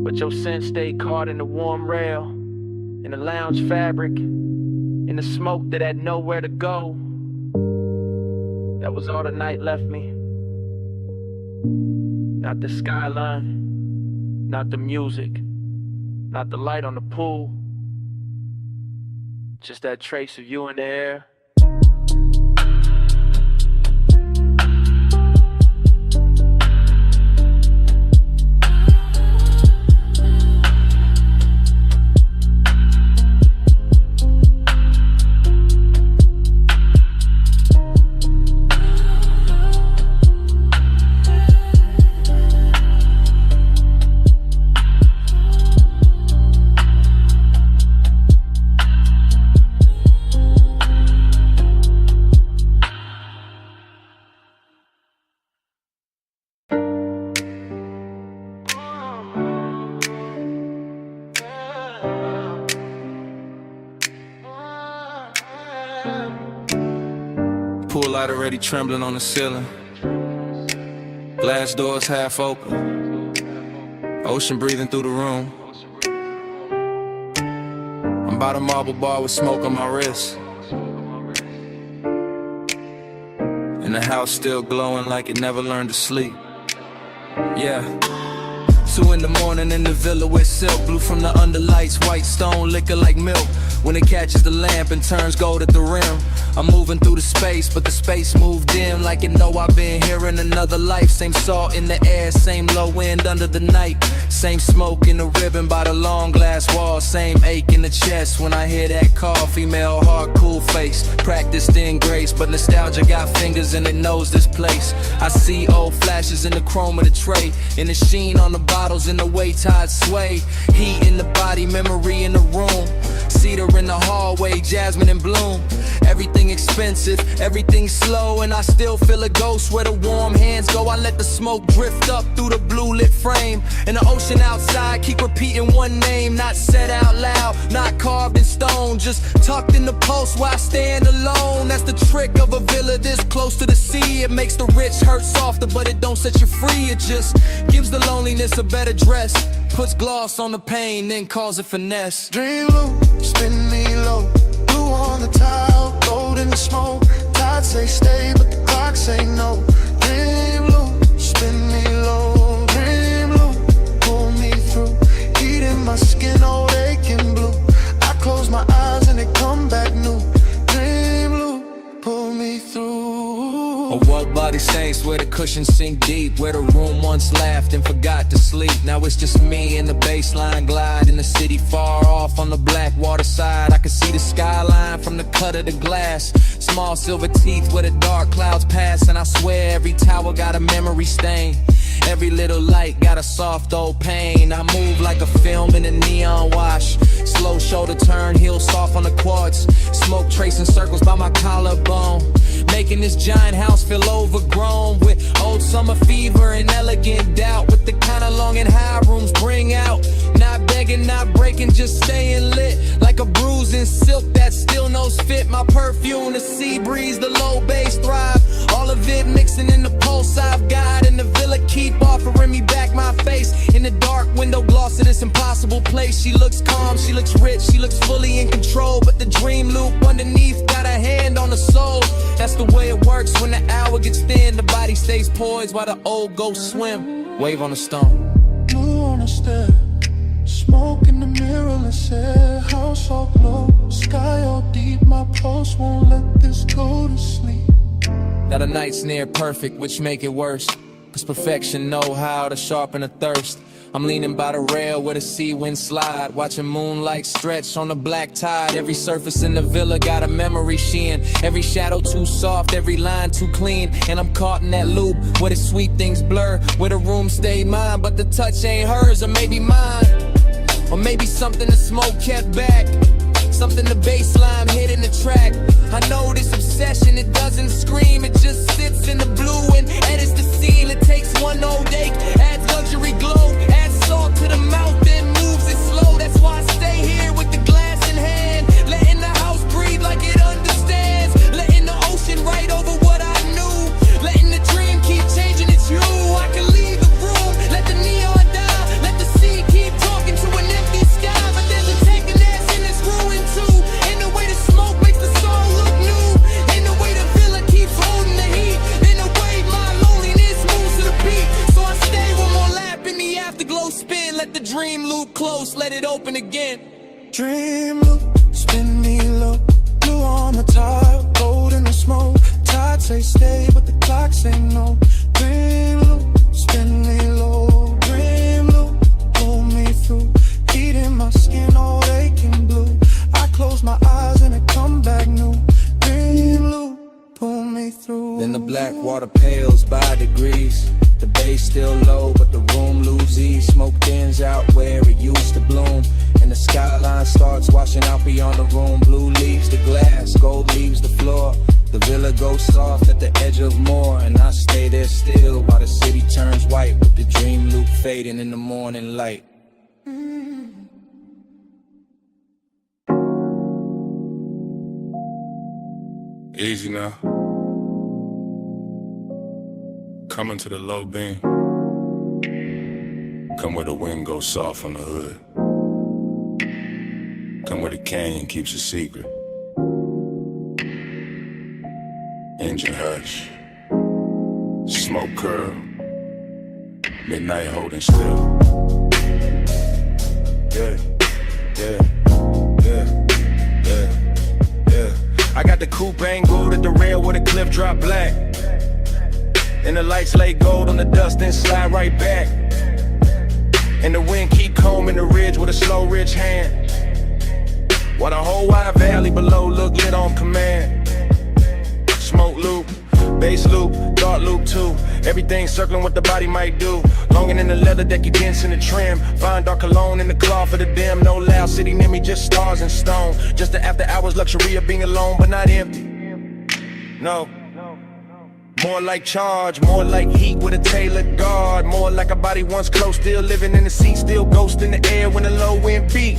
But your scent stayed caught in the warm rail, in the lounge fabric, in the smoke that had nowhere to go. That was all the night left me. Not the skyline, not the music, not the light on the pool. Just that trace of you in the air. Pool light already trembling on the ceiling. Glass doors half open. Ocean breathing through the room. I'm by the marble bar with smoke on my wrist. And the house still glowing like it never learned to sleep. Yeah. 2 in the morning in the villa with silk, blue from the underlights, white stone liquor like milk. When it catches the lamp and turns gold at the rim, I'm moving through the space, but the space moved dim like it know I've been here in another life. Same salt in the air, same low wind under the night, same smoke in the ribbon by the long glass wall, same ache in the chest when I hear that call. Female heart, cool face, practiced in grace, but nostalgia got fingers and it knows this place. I see old flashes in the chrome of the tray, in the sheen on the bottles, in the way tides sway. Heat in the body, memory in the room, cedar in the hallway, jasmine in bloom. Everything expensive, everything slow, and I still feel a ghost where the warm hands go. I let the smoke drift up through the blue lit frame, and the ocean outside keep repeating one name, not said out loud, not carved in stone, just tucked in the pulse while I stand alone. That's the trick of a villa this close to the sea. It makes the rich hurt softer, but it don't set you free. It just gives the loneliness a better dress, puts gloss on the pain, then calls it finesse. Dream low, spin me low, blue on the tile, gold in the smoke. Tide say stay, but the clock say no. Dream low, spin me low, dream low, pull me through. Heat in my skin, old aching blue. I close my eyes and they come back new. Dream low, pull me through. A what body saints where the cushions sink deep, where the room once laughed and forgot to sleep. Now it's just me and the baseline glide in the city far off on the black water side. I can see the skyline from the cut of the glass, small silver teeth where the dark clouds pass. And I swear every tower got a memory stain, every little light got a soft old pain. I move like a film in a neon wash, slow shoulder turn, heel soft on the quartz, smoke tracing circles by my collarbone, making this giant house feel overgrown with old summer fever and elegant doubt, with the kind of long and high rooms bring out. Not begging, not breaking, just staying lit like a bruise in silk that still knows fit. My perfume, the sea breeze, the low bass thrive, all of it mixing in the pulse I've got. And the villa keep offering me back my face in the dark window gloss of this impossible place. She looks calm, she looks rich, she looks fully in control, but the dream loop underneath got a hand on the soul. That's the way it works when the hour gets thin, the body stays poised while the old ghosts swim. Wave on the stone. Blue on the stair, smoke in the mirrorless air, house all glow, sky all deep. My pulse won't let this go to sleep. Now the night's near perfect, which make it worse, cause perfection know how to sharpen a thirst. I'm leaning by the rail where the sea wind slide, watching moonlight stretch on the black tide. Every surface in the villa got a memory sheen, every shadow too soft, every line too clean. And I'm caught in that loop where the sweet things blur, where the room stayed mine, but the touch ain't hers. Or maybe mine, or maybe something the smoke kept back, something the bass line hit in the track. I know this obsession, it doesn't scream, it just sits in the blue and edits the scene. It takes one old ache, adds luxury glow, adds salt to the mouth, then moves it slow. That's why I stay here with the glass in hand, letting the house breathe like it understands, letting the ocean write over what I knew, letting the dream keep changing its hue. I can leave the room, let the neon die, let the sea keep talking to an empty sky. But there's a tenderness in this ruin too, in the way the smoke makes the soul look new, in the way the villa keeps holding the heat, in the way my loneliness moves to the beat. So I stay one more lap in the afterglow spin, let the dream loop close, let it open again. Dream loop, spin me low, blue on the tile, gold in the smoke. Tide say stay, but the clock say no. Dream loop, spin me low, dream loop, pull me through. Heat in my skin, all aching blue. I close my eyes and it come back new. Dream loop, pull me through. Then the black water pales by degrees, the bass still low, but the room loses ease. Smoke thins out where it used to bloom, and the skyline starts washing out beyond the room. Blue leaves the glass, gold leaves the floor. The villa goes soft at the edge of more, and I stay there still while the city turns white, with the dream loop fading in the morning light. Easy now. Coming to the low beam. Come where the wind goes soft on the hood. Come where the canyon keeps a secret. Engine hush. Smoke curl. Midnight holding still. Yeah, yeah, yeah, yeah, yeah. I got the coupe angled at the rail where the cliff drop black. And the lights lay gold on the dust, then slide right back. And the wind keep combing the ridge with a slow rich hand. While the whole wide valley below look lit on command. Smoke loop, bass loop, dark loop too. Everything circling what the body might do. Longing in the leather deck, you dance in the trim. Find dark cologne in the cloth for the dim. No loud city near me, just stars and stone. Just the after hours luxury of being alone, but not empty. No. More like charge, more like heat with a tailored guard. More like a body once close, still living in the seat, still ghost in the air when the low wind beat.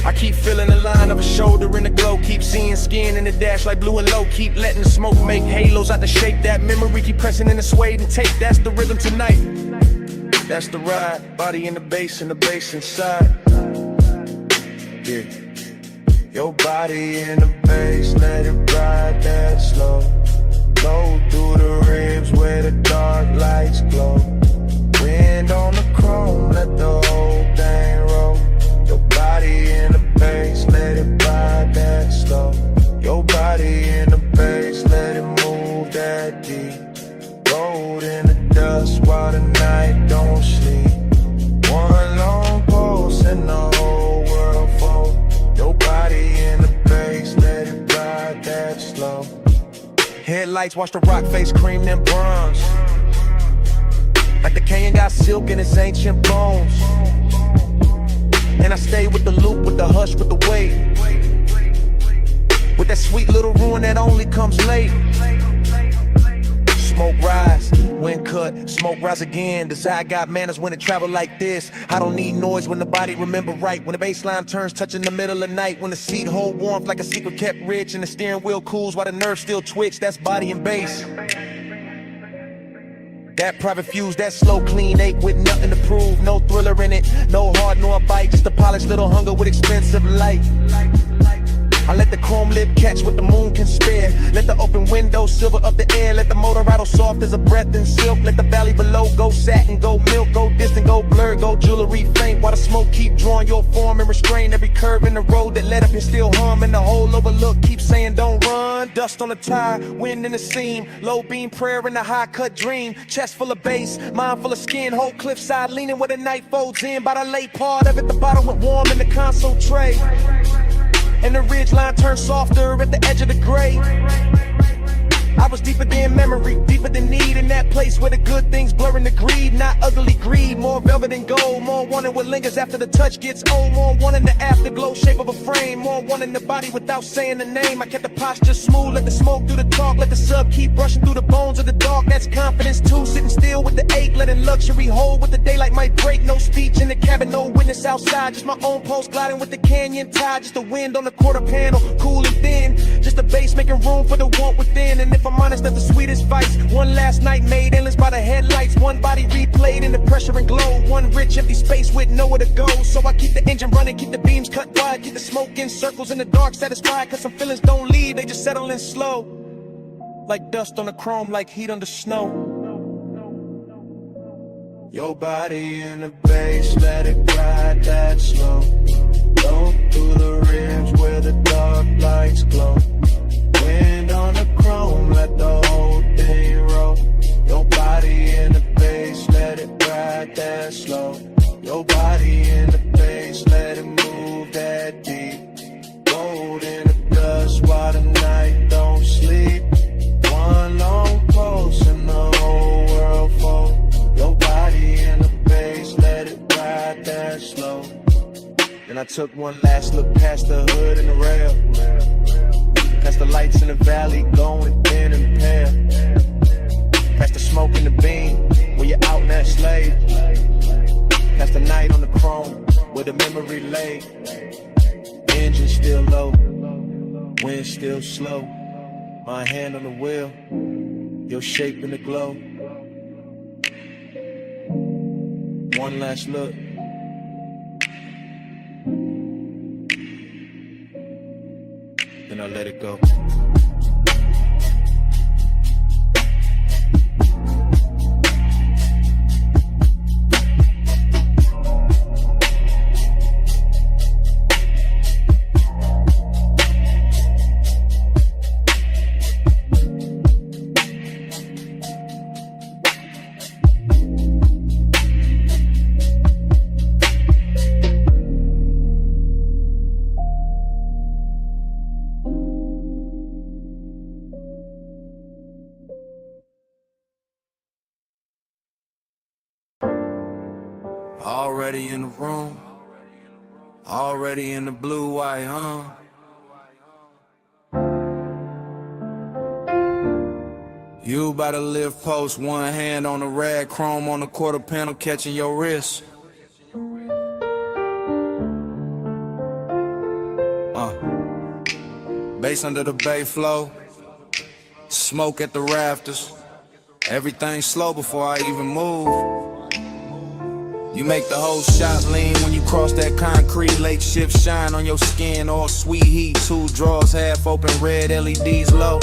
I keep feeling the line of a shoulder in the glow. Keep seeing skin in the dash like blue and low. Keep letting the smoke make halos out the shape. That memory keep pressing in the suede and tape. That's the rhythm tonight. That's the ride. Body in the bass and the bass inside. Yeah. Your body in the bass, let it ride that slow. Go through the ribs where the dark lights glow. Wind on the chrome, let the whole thing roll. Your body in the bass, let it ride that slow. Your body in the bass, let it move that deep. Rolled in the dust while the night don't sleep. One long pulse and the whole world fold. Your body in the bass, let it ride that slow. Headlights watch the rock face cream them bronze. Like the canyon got silk in its ancient bones. And I stay with the loop, with the hush, with the weight. With that sweet little ruin that only comes late. Smoke rise, wind cut, smoke rise again. Desire got manners when it travel like this. I don't need noise when the body remember right. When the baseline turns touching the middle of night. When the seat hold warmth like a secret kept rich. And the steering wheel cools while the nerves still twitch. That's body and bass. That private fuse, that slow clean ache with nothing to prove. No thriller in it, no heart nor a bite. Just a polished little hunger with expensive light. I let the chrome lip catch what the moon can spare. Let the open window silver up the air. Let the motor rattle soft as a breath in silk. Let the valley below go satin, go milk, go distant, go blur, go jewelry faint. While the smoke keep drawing your form and restrain every curve in the road that led up and still hum. And the whole overlook keep saying don't run. Dust on the tire, wind in the seam. Low beam prayer in the high cut dream. Chest full of bass, mind full of skin. Whole cliffside leaning where the night folds in. By the late part of it, the bottle went warm in the console tray. And the ridge line turned softer at the edge of the gray. I was deeper than memory, deeper than need. In that place where the good things blurring the greed. Not ugly greed, more velvet and gold. More wanting what lingers after the touch gets old. More wanting the afterglow shape of a frame. More wanting the body without saying the name. I kept the posture smooth, let the smoke do the talk. Let the sub keep rushing through the bones of the dark. That's confidence too, sitting still with the ache. Letting luxury hold with the daylight might break. No speech in the cabin, no witness outside. Just my own pulse gliding with the canyon tide. Just the wind on the quarter panel, cool and thin. Just the bass making room for the want within. And if I'm honest, that's the sweetest vice. One last night made endless by the headlights. One body replayed in the pressure and glow. One rich empty space with nowhere to go. So I keep the engine running, keep the beams cut wide. Keep the smoke in circles in the dark satisfied. Cause some feelings don't leave, they just settle in slow. Like dust on the chrome, like heat on the snow. Your body in the bass, let it ride that slow. Go through the ribs where the dark lights glow. Wind on the chrome, let the whole thing roll. Your body in the bass, let it ride that slow. Your body in the bass, let it move that deep. Gold in the dust while the night don't sleep. One long pulse and the whole world fold. Your body in the bass, let it ride that slow. Then I took one last look past the hood and the rail. Past the lights in the valley, going thin and pale. Past the smoke in the beam, where you're out in that slave. Past the night on the chrome, where the memory lay. Engine still low, wind still slow. My hand on the wheel, your shape in the glow. One last look. Then I let it go. Already in the room, already in the blue white, You about to live post, one hand on the rag, chrome on the quarter panel, catching your wrist. Bass under the bay flow, smoke at the rafters. Everything slow before I even move. You make the whole shot lean when you cross that concrete. Lake shift shine on your skin, all sweet heat. Two drawers half open, red LEDs low.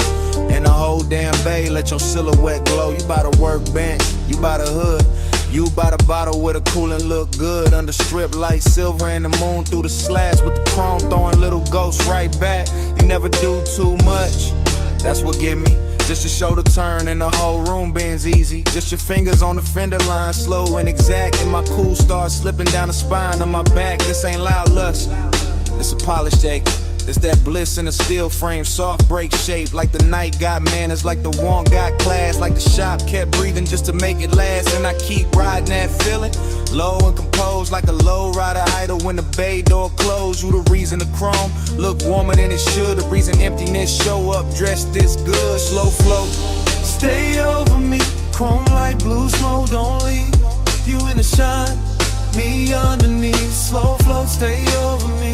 And the whole damn bay let your silhouette glow. You by the workbench, you by the hood, you by the bottle with a coolin' look good. Under strip light, silver and the moon through the slats with the chrome throwing little ghosts right back. You never do too much, that's what get me. Just to show the turn and the whole room bends easy. Just your fingers on the fender line, slow and exact. And my cool starts slipping down the spine of my back. This ain't loud lust, it's a polished ache. It's that bliss in a steel frame, soft break shape. Like the night got manners, like the want got class. Like the shop kept breathing just to make it last. And I keep riding that feeling, low and composed. Like a low rider idle when the bay door closed. You the reason the chrome look warmer than it should. The reason emptiness show up dressed this good. Slow float, Stay over me, chrome light, blue smoke, don't leave. You in the shine, me underneath. Slow flow, stay over me.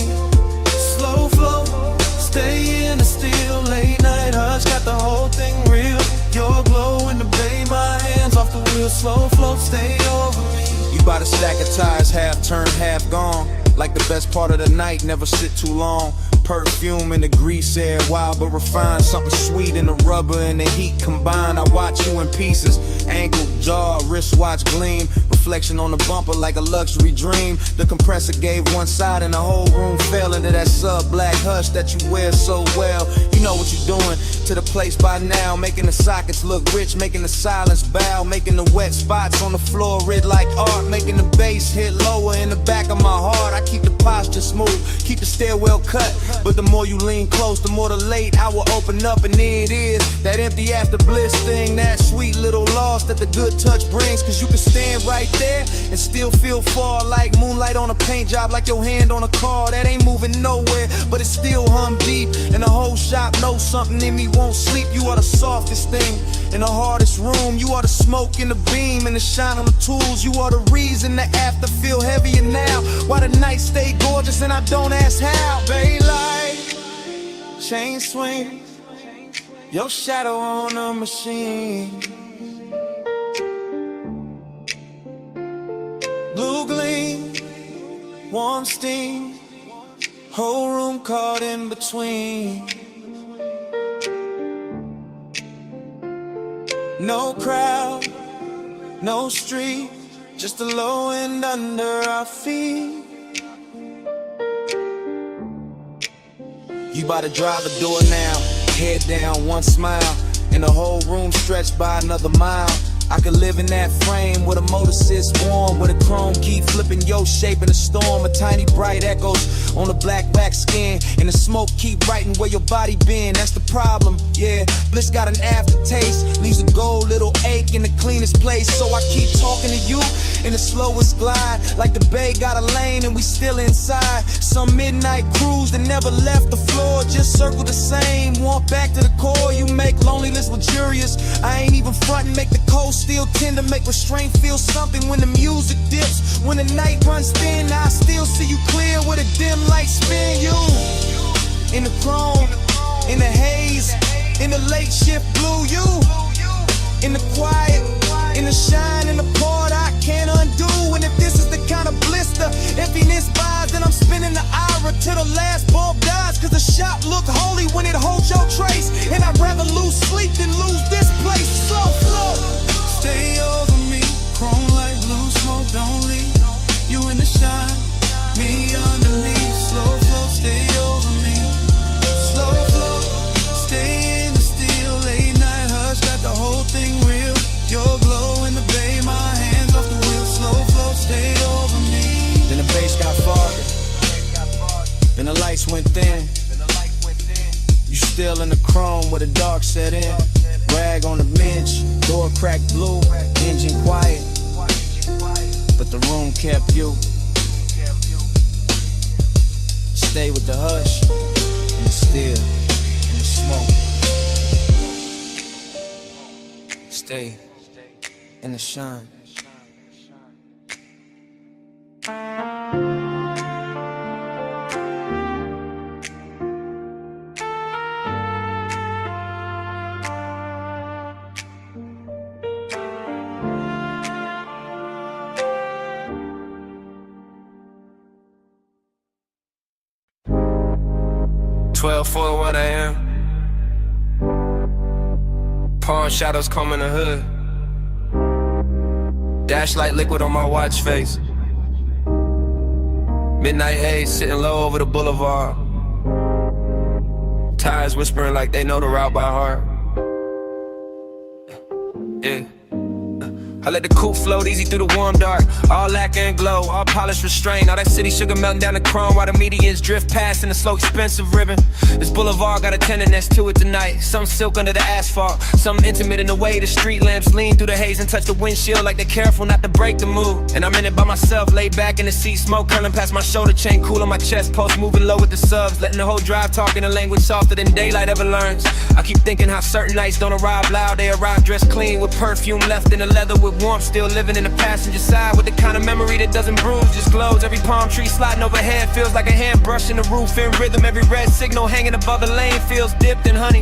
Slow flow, stay in the still. Late night hush, got the whole thing real. Your glow in the bay, my hands off the wheel. Slow flow, stay over me. you by the stack of tires, half turned, half gone. Like the best part of the night, never sit too long. Perfume in the grease air, wild but refined. Something sweet in the rubber and the heat combined. I watch you in pieces, ankle, jaw, wristwatch gleam. Reflection on the bumper like a luxury dream. The compressor gave one side and the whole room fell into that sub-black hush that you wear so well. You know what you're doing to the place by now. Making the sockets look rich, making the silence bow. Making the wet spots on the floor red like art. Making the bass hit lower in the back of my heart. I keep the posture smooth, keep the stairwell cut. But the more you lean close, the more the late hour open up. And there it is, that empty after bliss thing. That sweet little loss that the good touch brings. Cause you can stand right there and still feel far. Like moonlight on a paint job, like your hand on a car. That ain't moving nowhere, but it still hum deep. And the whole shop knows something in me won't sleep. You are the softest thing in the hardest room. You are the smoke in the beam and the shine on the tools. You are the reason the after feel heavier now. Why the night stay gorgeous and I don't ask how. Bay light, chain swing, your shadow on a machine. Blue gleam, warm steam, whole room caught in between. No crowd, no street, just the low end under our feet. You about to drive the door now, head down, one smile, and the whole room stretched by another mile. I could live in that frame where the motor sits warm, where the chrome keep flipping your shape in a storm. A tiny bright echoes on the black wax skin, and the smoke keep writing where your body been. That's the problem, yeah. Bliss got an aftertaste, leaves a gold little ache in the cleanest place. So I keep talking to you in the slowest glide, like the bay got a lane and we still inside. Some midnight cruise that never left the floor, just circle the same, walk back to the core. You make loneliness luxurious, I ain't even frontin', make the cold still tender, make restraint feel something when the music dips. When the night runs thin, I still see you clear with a dim light spin. You in the chrome, in the haze, in the late shift blue. You in the quiet, in the shine, in the part I can't undo. And if this is Emptiness buys, then I'm spinning the IRA till the last bulb dies. Cause the shop look holy when it holds your trace. And I'd rather lose sleep than lose this place. Slow flow. Stay over me, chrome like blue smoke, don't leave. You in the shine, me underneath. Slow flow, stay over me. Slow flow, stay in the steel. Late night hush, got the whole thing real. Your glow in the bay, my hands off the wheel. Slow flow, stay over me. Then the bass got farther, then the lights went thin. You still in the chrome where the dark set in. Rag on the bench, door cracked blue, engine quiet, but the room kept you. Stay with the hush, and the still, and the smoke. Stay in the shine. For 1 a.m. Palm shadows combing the hood. Dash like liquid on my watch face. Midnight haze sitting low over the boulevard. Tires whispering like they know the route by heart. Yeah. I let the coupe float easy through the warm dark. All lacquer and glow, all polished restraint. All that city sugar melting down the chrome while the medians drift past in a slow expensive ribbon. This boulevard got a tenderness to it tonight. Some silk under the asphalt, some intimate in the way the street lamps lean through the haze and touch the windshield like they're careful not to break the mood. And I'm in it by myself, laid back in the seat, smoke curling past my shoulder chain, cool on my chest, pulse moving low with the subs, letting the whole drive talk in a language softer than daylight ever learns. I keep thinking how certain nights don't arrive loud, they arrive dressed clean with perfume left in the leather with warmth, still living in the passenger side with the kind of memory that doesn't bruise, just glows. Every palm tree sliding overhead feels like a hand brushing the roof in rhythm. Every red signal hanging above the lane feels dipped in honey.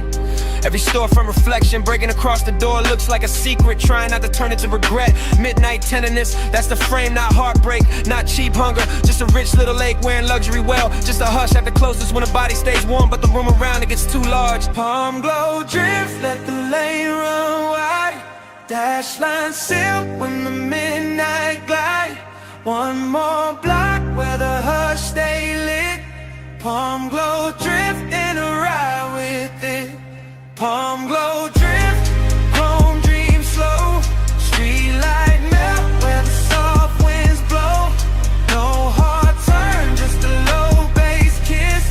Every storefront reflection breaking across the door looks like a secret, trying not to turn it to regret. Midnight tenderness, that's the frame, not heartbreak, not cheap hunger, just a rich little lake wearing luxury well. Just a hush at the closest when the body stays warm, but the room around it gets too large. Palm glow drift, let the lane run wide. Dash line silk when the midnight glide. One more block where the hush stay lit. Palm glow drift in a ride with it. Palm glow drift, home dream slow. Street light melt where the soft winds blow. No hard turn, just a low bass kiss.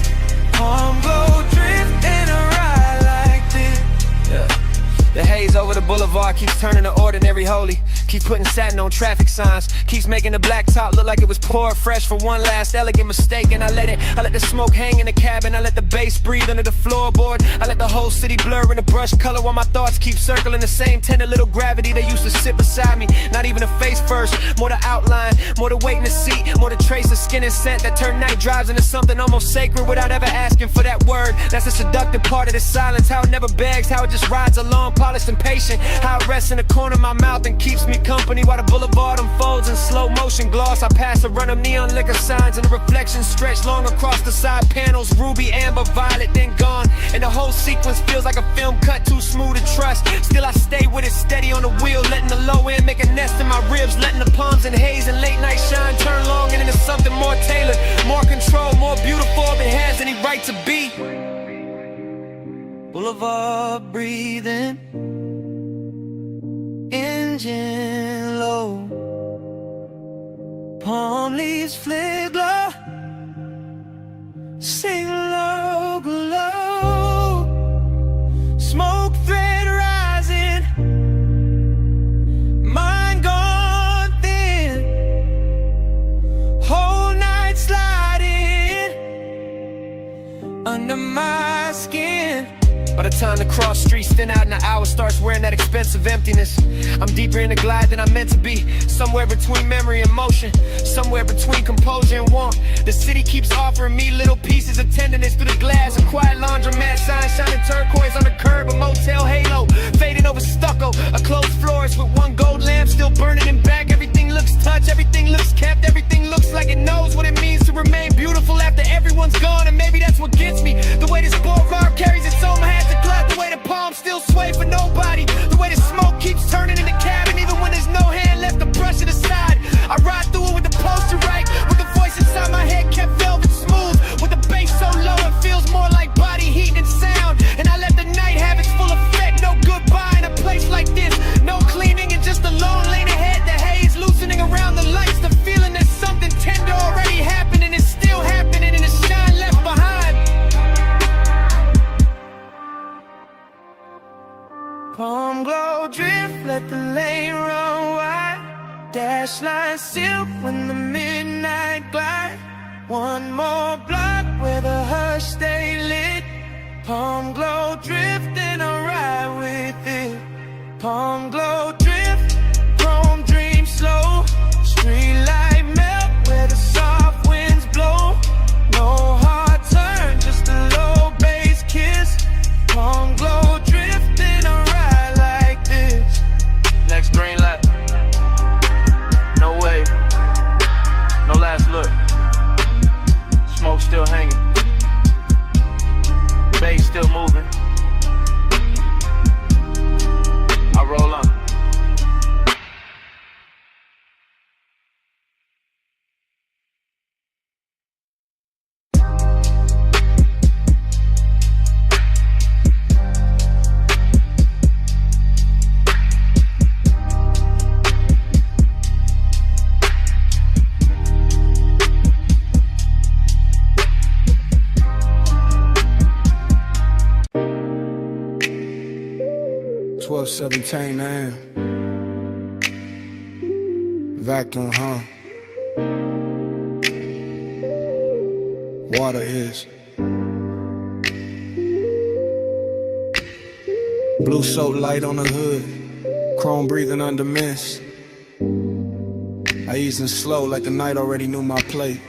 Palm glow drift in a ride like this. Yeah. The haze over the boulevard keeps turning the ordinary holy. Keep putting satin on traffic signs, keeps making the black top look like it was poured fresh for one last elegant mistake. And I let the smoke hang in the cabin, I let the bass breathe under the floorboard. I let the whole city blur in the brush color while my thoughts keep circling the same tender little gravity they used to sit beside me. Not even a face first, more the outline, more the weight in the seat, more the trace of skin and scent that turn night drives into something almost sacred without ever asking for that word. That's the seductive part of the silence, how it never begs, how it just rides along, polished and patient. How it rests in the corner of my mouth and keeps me company while the boulevard unfolds in slow motion gloss. I pass a run of neon liquor signs and the reflections stretch long across the side panels, ruby, amber, violet, then gone. And the whole sequence feels like a film cut too smooth to trust. Still I stay with it steady on the wheel, letting the low end make a nest in my ribs, letting the palms and haze and late night shine turn long and into something more tailored, more control, more beautiful than it has any right to be. Boulevard breathing, engine low, palm leaves flare glow, sing low, glow, smoke thread rising, mind gone thin, whole night sliding under my skin. By the time the cross streets thin out and the hour starts wearing that expensive emptiness, I'm deeper in the glide than I'm meant to be. Somewhere between memory and motion, somewhere between composure and warmth. The city keeps offering me little pieces of tenderness through the glass. A quiet laundromat sign shining turquoise on the curb, a motel halo fading over stucco, a closed florist with one gold lamp still burning in back. Everything looks looks touch, everything looks kept, everything looks like it knows what it means to remain beautiful after everyone's gone. And maybe that's what gets me, the way this boulevard carries its own hands to clap, the way the palms still sway for nobody, the way the smoke keeps turning in the cabin even when there's no hand left to brush it aside. I ride through it with the poster right, with the voice inside my head kept velvet smooth, with the bass so low it feels more like body heat than sound. And I let the night have its full effect, no goodbye in a place like this, no cleaning and just a lone lane ahead. The haze loosening around the lights, the feeling that something tender already happened and it's still happening and it's shine left behind. Palm glow drift, let the lane run wide, dash line silk when the midnight glide. One more block where the hush stay lit. Palm glow drift and I ride with it. Palm glow drift, chrome dream slow. Street light melt where the soft winds blow. No hard turn, just a low bass kiss. Palm glow drift and I ride like this. Next green light. No way. No last look. Smoke still hanging. Bass still moving. I roll on. $12.17 a.m. Vacuum, huh? Water is blue soap light on the hood, chrome breathing under mist. I easing slow like the night already knew my plate.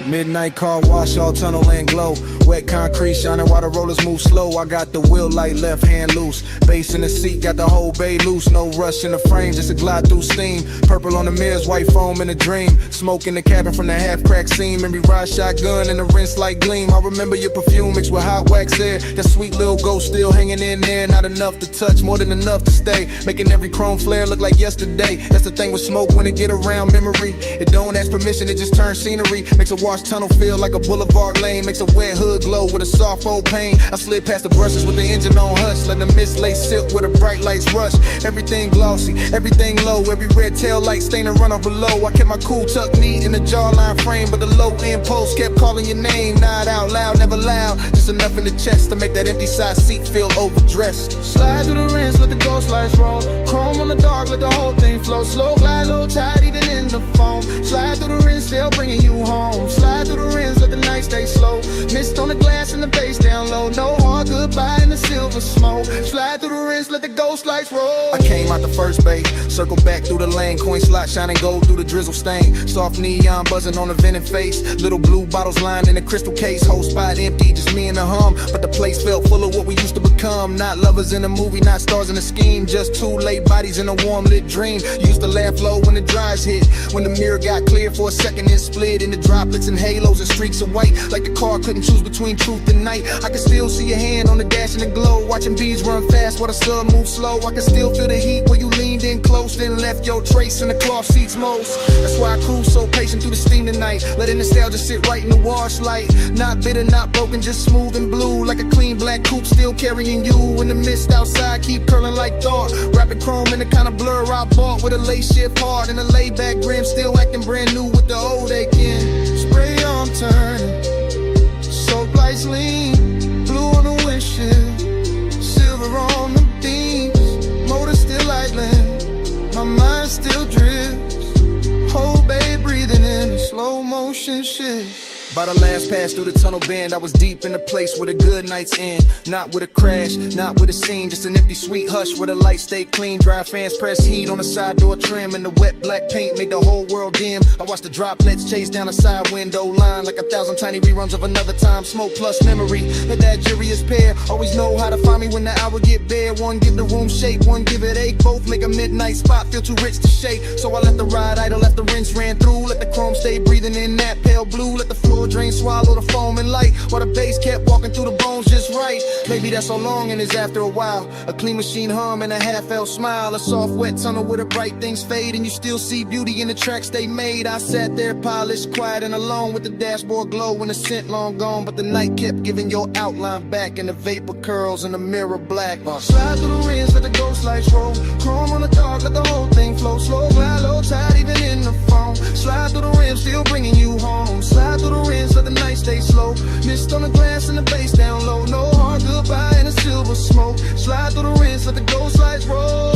Midnight car wash, all tunnel and glow. Wet concrete shining while the rollers move slow. I got the wheel light, left hand loose. Bass in the seat, got the whole bay loose. No rush in the frame, just a glide through steam. Purple on the mirrors, white foam in a dream. Smoke in the cabin from the half-cracked seam. Memory ride shotgun and the rinse light gleam. I remember your perfume mixed with hot wax air. That sweet little ghost still hanging in there. Not enough to touch, more than enough to stay. Making every chrome flare look like yesterday. That's the thing with smoke when it get around memory. It don't ask permission, it just turns scenery. Makes a wash tunnel feel like a boulevard lane. Makes a wet hood glow with a soft old pain. I slid past the brushes with the engine on hush. Let the mist lay silk where the bright lights rush. Everything glossy, everything low. Every red tail light stain and run off below. I kept my cool tucked neat in the jawline frame, but the low impulse kept calling your name. Not out loud, never loud. Just enough in the chest to make that empty side seat feel overdressed. Slide through the rinse, let the ghost lights roll. Chrome on the dark, let the whole thing flow. Slow glide, low tide, even in the foam. Slide through the rinse, still bringing you home. Slide through the rinse, let the night stay slow. Mist on the glass and the bass down low. No hard goodbye in the silver smoke. Slide through the rinse, let the ghost lights roll. I came out the first bay, circle back through the lane. Coin slot shining gold through the drizzle stain. Soft neon buzzing on the vented face. Little blue bottles lined in a crystal case. Whole spot empty, just me and the hum. But the place felt full of what we used to become. Not lovers in a movie, not stars in a scheme. Just two late bodies in a warm lit dream. Used to laugh low when the dries hit. When the mirror got clear for a second, it split into droplets and halos and streaks of white. Like the car couldn't choose between truth and night. I can still see your hand on the dash in the glow. Watching bees run fast while the sun moves slow. I can still feel the heat where you leaned in close, then left your trace in the cloth seats most. That's why I cruise so patient through the steam tonight. Letting nostalgia sit right in the wash light. Not bitter, not broken, just smooth and blue. Like a clean black coupe still carrying you. In the mist outside keep curling like thought. Rapid chrome in the kind of blur I bought. With a lace shift hard and a laid back grin. Still acting brand new with the old aching. Spray on turning, soap lights lean. Blue on the windshield, silver on the beams. Motor still idling, my mind still drifts. Whole bay breathing in a slow motion shift. By the last pass through the tunnel bend, I was deep in a place where the good nights end. Not with a crash, not with a scene, just an empty sweet hush where the lights stay clean. Dry fans press heat on the side door trim, and the wet black paint made the whole world dim. I watched the droplets chase down the side window line like 1,000 tiny reruns of another time. Smoke plus memory, that jury's pair. Always know how to find me when the hour get bare. One give the room shape, one give it ache. Both make a midnight spot feel too rich to shake. So I let the ride idle, let the rinse ran through. Let the chrome stay breathing in that pale blue. Let the floor drain, swallow the foam and light, while the bass kept walking through the bones just right. Maybe that's so long and it's after a while. A clean machine hum and a half-felt smile. A soft wet tunnel where the bright things fade, and you still see beauty in the tracks they made. I sat there polished, quiet and alone, with the dashboard glow and the scent long gone. But the night kept giving your outline back, and the vapor curls in the mirror black. Slide through the rims, let the ghost lights roll. Chrome on the dark, let the whole thing flow. Slow, glide, low tide, even in the phone. Slide through the rims, still bringing you home. Slide through the rims, let the night stay slow. Mist on the glass and the bass down low. No hard goodbye in a silver smoke. Slide through the rims, let the ghost lights roll.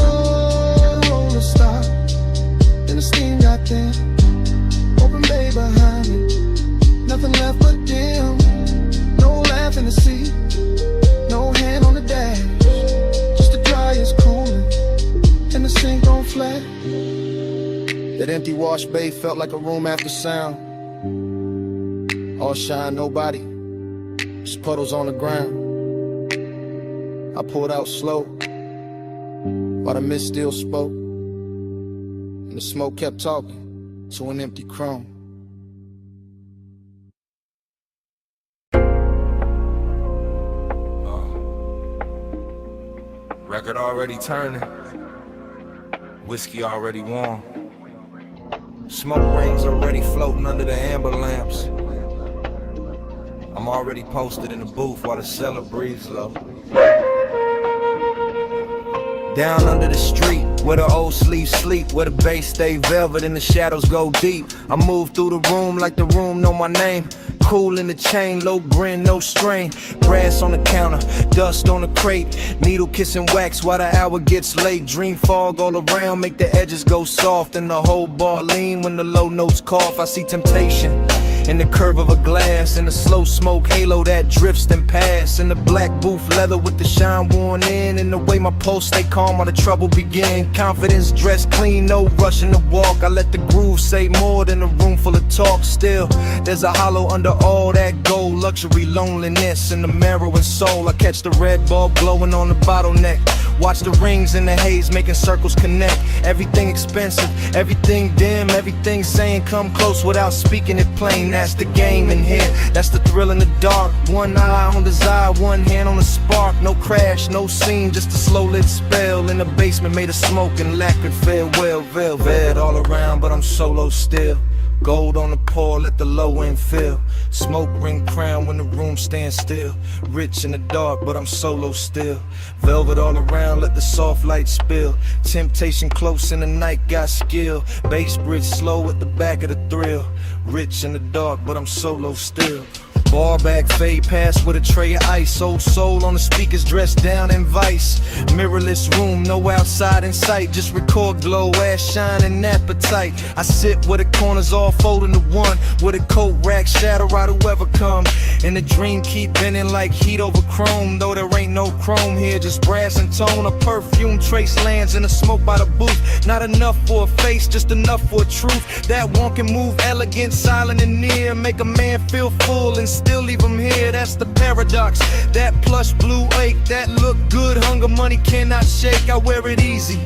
Roll and stop, then the steam got thin. Open bay behind me, nothing left but dim. No laugh in the seat, no hand on the dash. Just the dryer's cooling and the sink on flat. That empty wash bay felt like a room after sound. All shine, nobody, just puddles on the ground. I pulled out slow, while the mist still spoke, and the smoke kept talking to an empty chrome. Record already turning, whiskey already warm, smoke rings already floating under the amber lamps. I'm already posted in the booth while the cellar breathes low. Down under the street, where the old sleeves sleep, where the bass stay velvet and the shadows go deep. I move through the room like the room know my name. Cool in the chain, low grin, no strain. Brass on the counter, dust on the crate. Needle kissing wax while the hour gets late. Dream fog all around, make the edges go soft, and the whole bar lean when the low notes cough. I see temptation in the curve of a glass, and the slow smoke halo that drifts and pass, in the black booth leather with the shine worn in, and the way my pulse stay calm while the trouble begin. Confidence dressed clean, no rushing to walk. I let the groove say more than a room full of talk. Still, there's a hollow under all that gold. Luxury, loneliness, and the marrow and soul. I catch the red bulb glowing on the bottleneck. Watch the rings in the haze making circles connect. Everything expensive, everything dim, everything saying come close without speaking it plain. That's the game in here, that's the thrill in the dark. One eye on desire, one hand on the spark. No crash, no scene, just a slow lit spell in the basement made of smoke and lacquered farewell. Velvet all around, but I'm solo still. Gold on the pour, let the low end fill. Smoke ring crown when the room stands still. Rich in the dark, but I'm solo still. Velvet all around, let the soft light spill. Temptation close in the night, got skill. Bass bridge slow at the back of the thrill. Rich in the dark, but I'm solo still. Bar back fade past with a tray of ice. Old soul on the speakers dressed down in vice. Mirrorless room, no outside in sight. Just record glow, ass shine and appetite. I sit where the corners all fold into one, with a coat rack shadow out whoever come. And the dream keep bending like heat over chrome. Though there ain't no chrome here, just brass and tone. A perfume trace lands in the smoke by the booth. Not enough for a face, just enough for a truth. That one can move elegant, silent and near. Make a man feel full and still leave him here. That's the paradox. That plush blue ache, that look good, hunger money cannot shake. I wear it easy,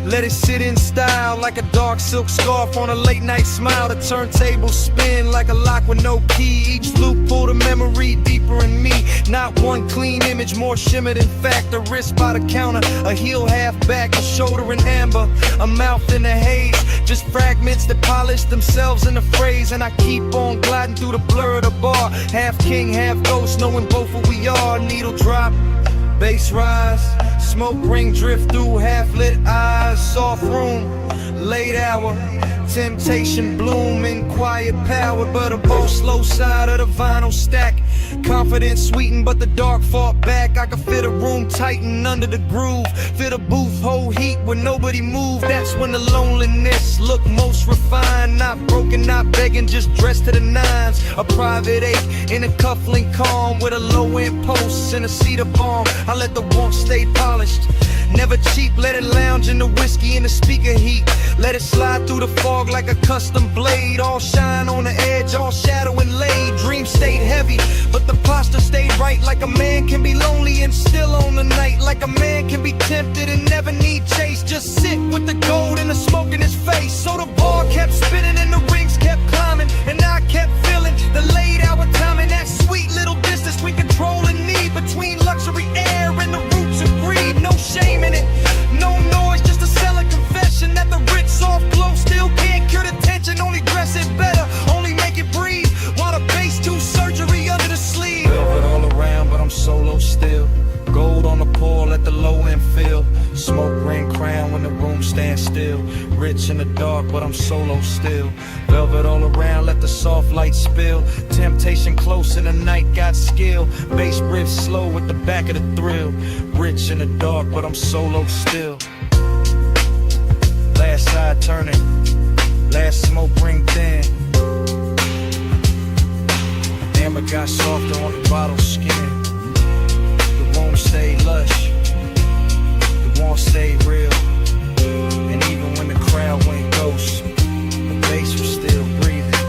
let it sit in style, like a dark silk scarf on a late night smile. The turntable spin like a lock with no key. Each loop pull the memory deeper in me. Not one clean image, more shimmer than fact. A wrist by the counter, a heel half back, a shoulder in amber, a mouth in the haze. Just fragments that polish themselves in the phrase. And I keep on gliding through the blur of the bar. Half king, half ghost, knowing both what we are. Needle drop, bass rise, smoke ring drift through half lit eyes. Soft room, late hour. Temptation blooming, quiet power, but a boss slow side of the vinyl stack. Confidence sweetened, but the dark fought back. I could fit a room tighten under the groove. Fit a booth, hold heat when nobody moved. That's when the loneliness looked most refined. Not broken, not begging, just dressed to the nines. A private ache in a cufflink calm with a low-end post and a cedar bomb. I let the warmth stay polished. Never cheap, let it lounge in the whiskey and the speaker heat. Let it slide through the fog like a custom blade. All shine on the edge, all shadow and laid. Dreams stayed heavy, but the posture stayed right. Like a man can be lonely and still on the night. Like a man can be tempted and never need chase. Just sit with the gold and the smoke in his face. So the ball kept spinning and the rings kept climbing, and I kept feeling the late hour timing. That sweet little distance between control and need, between luxury air and the roots of greed. No shame in it, no noise, just a selling confession that the rich soft glow still can't cure the tension. Only dress it better, only make it breathe, while the bass do surgery under the sleeve. Velvet all around, but I'm solo still. Gold on the pole, let the low end feel. Smoke ring crown when the room stands still. Rich in the dark, but I'm solo still. Velvet all around, let the soft light spill. Temptation close in the night, got skill. Bass riff slow with the back of the thrill. Rich in the dark, but I'm solo still. Last side turning, last smoke ring thin. Amber got softer on the bottle skin. The room stayed lush, the warmth stayed real. And even when the crowd went ghost, the bass was still breathing.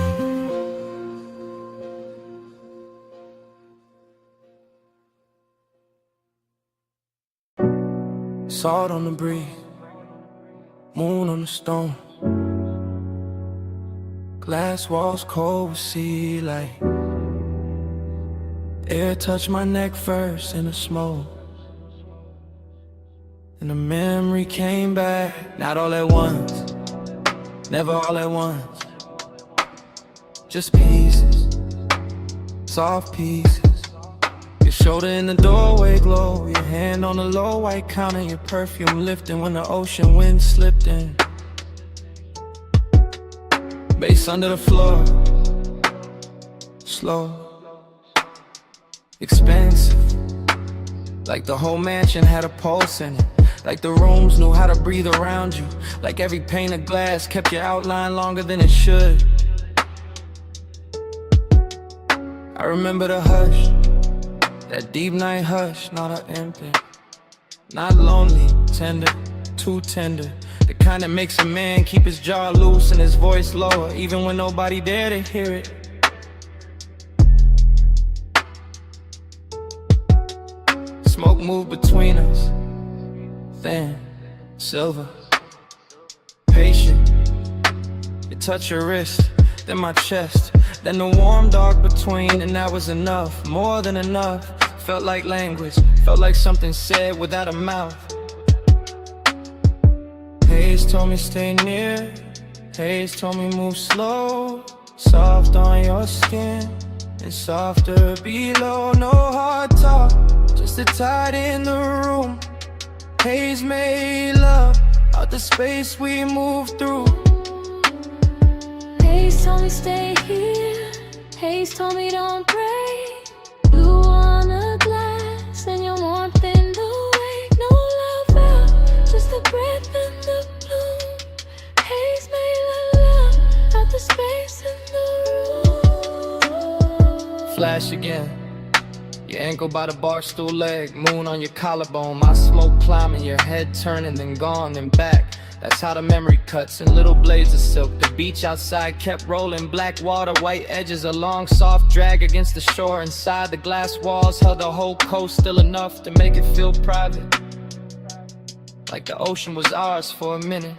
Salt on the breeze, moon on the stone. Glass walls cold with sea light. Air touched my neck first in the smoke, and the memory came back. Not all at once, never all at once. Just pieces, soft pieces. Your shoulder in the doorway glow, your hand on the low white counter, your perfume lifting when the ocean wind slipped in. Bass under the floor, slow, expensive. Like the whole mansion had a pulse in it. Like the rooms knew how to breathe around you. Like every pane of glass kept your outline longer than it should. I remember the hush, that deep night hush, not an empty, not lonely, tender, too tender. The kind that makes a man keep his jaw loose and his voice lower, even when nobody there to hear it. Smoke moved between us, thin, silver, patient. You touch your wrist, then my chest, then the warm dark between, and that was enough, more than enough. Felt like language, felt like something said without a mouth. Haze told me stay near, Haze told me move slow. Soft on your skin, and softer below. No hard talk, just a tide in the room. Haze made love out the space we moved through. Haze told me stay here, Haze told me don't break. Blue on a glass and your warmth in the wake. No love out, just the breath and the bloom. Haze made love out the space in the room. Flash again, your ankle by the bar stool leg, moon on your collarbone, my smoke climbing, your head turning, then gone, then back. That's how the memory cuts in little blades of silk. The beach outside kept rolling, black water, white edges, a long soft drag against the shore. Inside the glass walls held the whole coast, still enough to make it feel private, like the ocean was ours for a minute.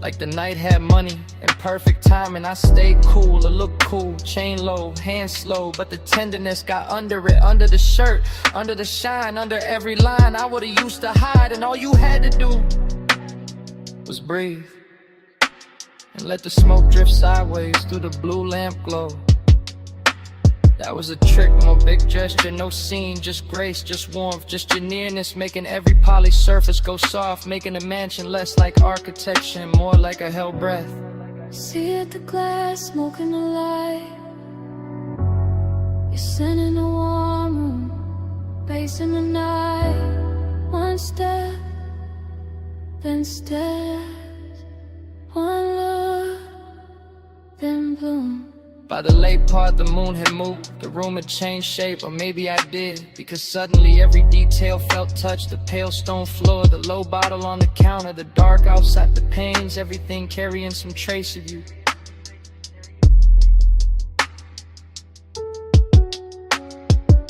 Like the night had money and perfect timing. I stayed cool, or looked cool, chain low, hands slow, but the tenderness got under it, under the shirt, under the shine, under every line. I would've used to hide, and all you had to do was breathe and let the smoke drift sideways through the blue lamp glow. That was a trick, no big gesture, no scene, just grace, just warmth, just your nearness, making every poly surface go soft, making a mansion less like architecture and more like a hell breath. See at the glass, smoking the light. You're sitting in a warm room, facing the night. One step, then steps. One look, then bloom. By the late part, the moon had moved, the room had changed shape, or maybe I did, because suddenly every detail felt touched. The pale stone floor, the low bottle on the counter, the dark outside, the panes, everything carrying some trace of you.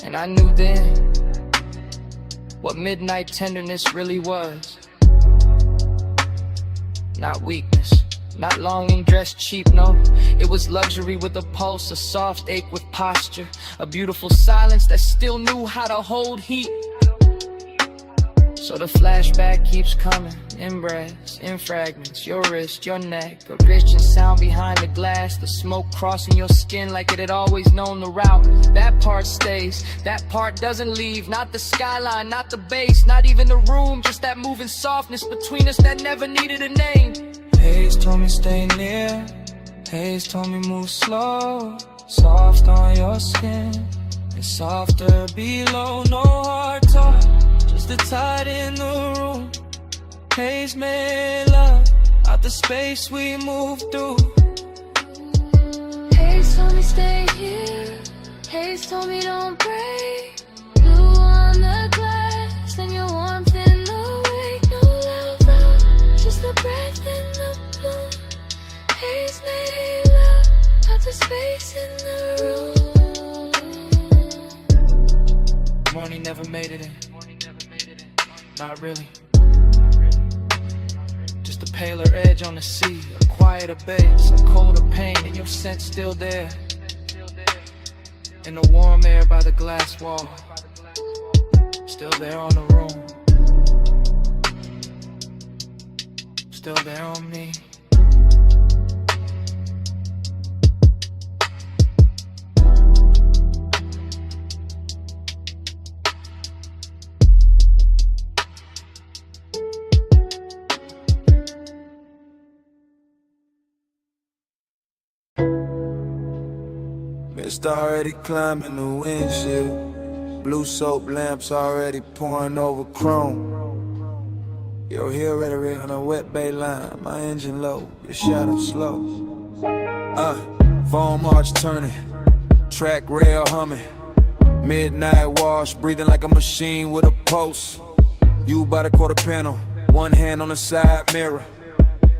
And I knew then what midnight tenderness really was. Not weakness, not longing dressed cheap, no. It was luxury with a pulse, a soft ache with posture, a beautiful silence that still knew how to hold heat. So the flashback keeps coming, in breaths, in fragments, your wrist, your neck, a rich and sound behind the glass, the smoke crossing your skin like it had always known the route. That part stays, that part doesn't leave, not the skyline, not the bass, not even the room, just that moving softness between us that never needed a name. Haze told me stay near, Haze told me move slow, soft on your skin, and softer below. No hard talk, just the tide in the room. Haze made love out the space we moved through. Haze told me stay here. Haze told me don't break. Blue on the glass and your warmth in the wake. No loud round, just the breath in the bloom. Haze made love out the space in the room. Morning never made it in, not really. Just a paler edge on the sea, a quieter base, a colder pain, and your scent still there. In the warm air by the glass wall, still there on the room, still there on me. Mist already climbing the windshield, blue soap lamps already pouring over chrome. Your heel rhetoric on a wet bay line, my engine low, your shadow slow. Foam arch turning, track rail humming, midnight wash, breathing like a machine with a pulse. You by the quarter panel, one hand on the side mirror,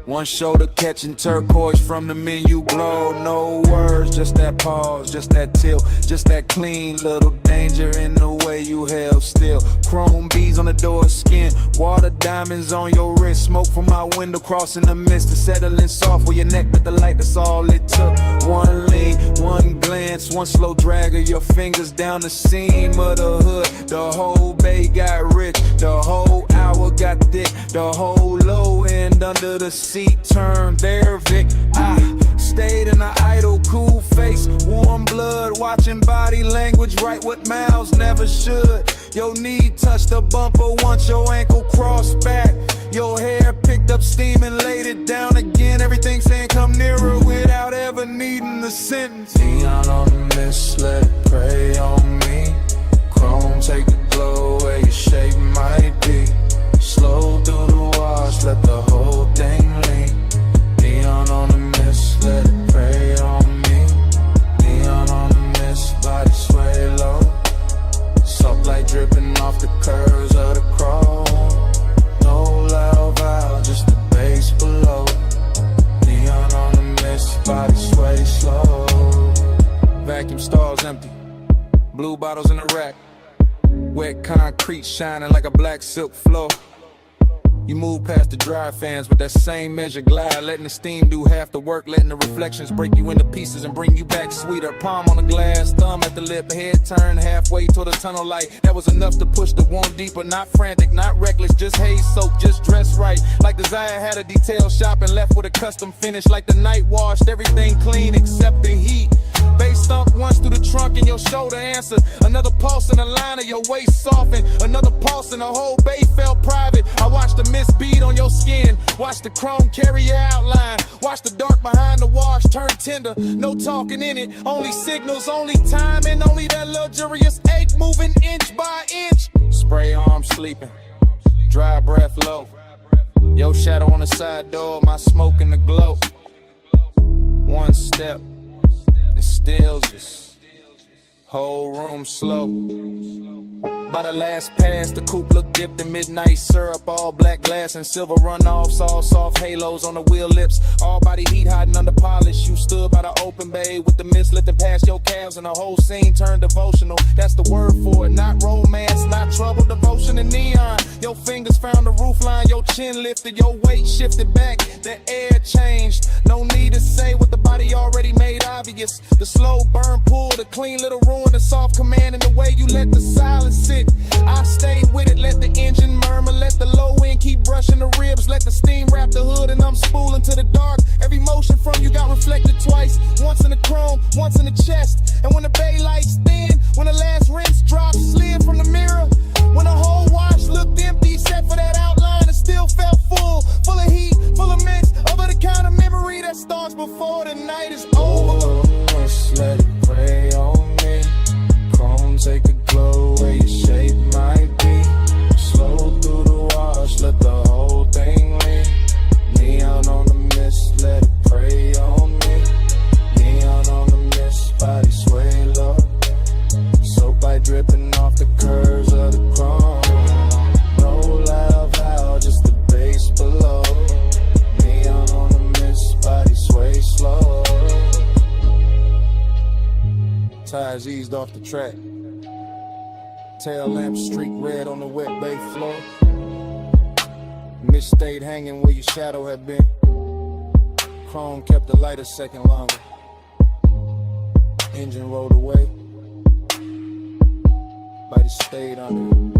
one shoulder catching turquoise from the menu glow. No words, just that pause, just that tilt, just that clean little danger in the way you held still. Chrome beads on the door skin, water diamonds on your wrist, smoke from my window crossing the mist and settling soft where your neck with the light. That's all it took. One lean, one glance, one slow drag of your fingers down the seam of the hood. The whole bay got rich, the whole hour got thick, the whole low end under the seat turned there, Vic. I stayed in an idle, cool face, warm blood, watching body language, write what mouths never should. Your knee touched the bumper once, your ankle crossed back. Your hair picked up steam and laid it down again. Everything saying come nearer without ever needing the sentence. Neon on the mist, let it prey on me. Chrome, take the glow where your shape might be. Slow through the wash, let the whole thing lean. Neon on the mist, let it prey on me. Neon on the mist, body sway low. Soft light dripping off the curves of the chrome. No loud valve, just the bass below. Neon on the mist, body sway slow. Vacuum stalls empty, blue bottles in the rack. Wet concrete shining like a black silk floor. You move past the dry fans with that same measure glide, letting the steam do half the work, letting the reflections break you into pieces and bring you back sweeter. Palm on the glass, thumb at the lip, head turned halfway toward the tunnel light. That was enough to push the wound deeper, not frantic, not reckless, just haze soak, just dressed right. Like desire had a detail shop and left with a custom finish. Like the night washed everything clean except the heat. Bass thump once through the trunk and your shoulder answer. Another pulse in the line of your waist soften. Another pulse and the whole bay felt private. I watched the mist bead on your skin. Watch the chrome carry your outline. Watch the dark behind the wash turn tender. No talking in it. Only signals, only time, and only that luxurious ache moving inch by inch. Spray arm sleeping. Dry breath low. Your shadow on the side door. My smoke in the glow. One step. It stills us. Whole room slow. By the last pass, the coupe looked dipped in midnight syrup. All black glass and silver runoffs. All soft halos on the wheel lips. All body heat hiding under polish. You stood by the open bay with the mist lifting past your calves. And the whole scene turned devotional. That's the word for it. Not romance, not trouble. Devotion and neon. Your fingers found the roof line. Your chin lifted. Your weight shifted back. The air changed. No need to say what the body already made obvious. The slow burn pull. The clean little ruin. The soft command. And the way you let the silence sit. I stayed with it, let the engine murmur, let the low end keep brushing the ribs, let the steam wrap the hood, and I'm spooling to the dark. Every motion from you got reflected twice, once in the chrome, once in the chest. And when the bay lights thin, when the last rinse drops, slid from the mirror, when the whole wash looked empty, except for that outline, it still felt full of heat, full of mix, over the kind of memory that starts before the night is over. Let's let it pray on me. Chrome take a glow where your shape might be. Slow through the wash, let the whole thing lean. Neon on the mist, let it pray on me. Neon on the mist, body sway low. Soap light dripping off the curves of the chrome. No loud vow, just the bass below. Neon on the mist, body sway slow. Tires eased off the track. Tail lamp streak red on the wet bay floor. Mist stayed hanging where your shadow had been. Chrome kept the light a second longer. Engine rolled away. Body stayed under.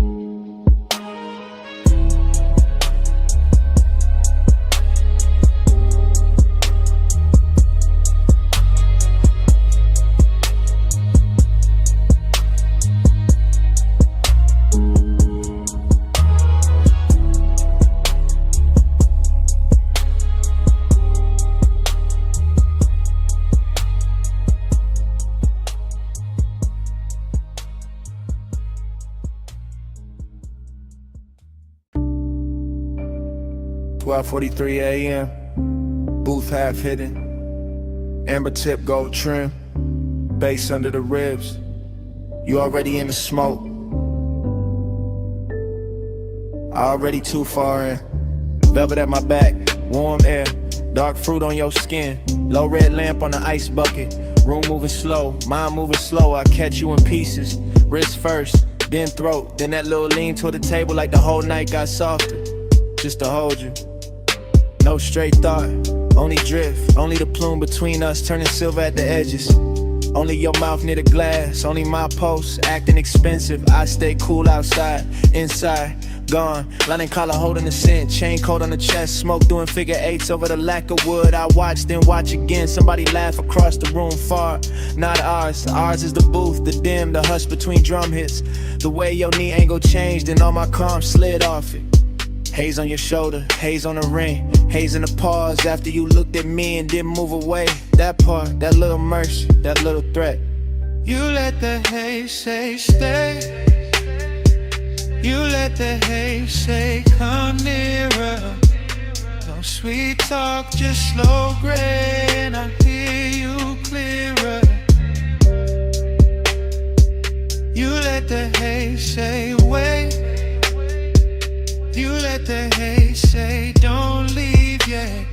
12:43 a.m. Booth half hidden. Amber tip gold trim. Bass under the ribs. You already in the smoke. Already too far in. Velvet at my back. Warm air. Dark fruit on your skin. Low red lamp on the ice bucket. Room moving slow. Mind moving slow. I catch you in pieces. Wrist first. Then throat. Then that little lean toward the table like the whole night got softer. Just to hold you. No straight thought, only drift. Only the plume between us turning silver at the edges. Only your mouth near the glass. Only my pulse acting expensive. I stay cool outside, inside, gone. Line and collar holding the scent. Chain coat on the chest. Smoke doing figure eights over the lack of wood. I watch, then watch again. Somebody laugh across the room far. Not ours. Ours is the booth, the dim, the hush between drum hits. The way your knee angle changed and all my calm slid off it. Haze on your shoulder, haze on the ring. Haze in the pause after you looked at me and didn't move away. That part, that little mercy, that little threat. You let the haze say stay. You let the haze say come nearer. No sweet talk, just slow grin. I hear you clearer. You let the haze say wait. You let the haze say don't leave yet.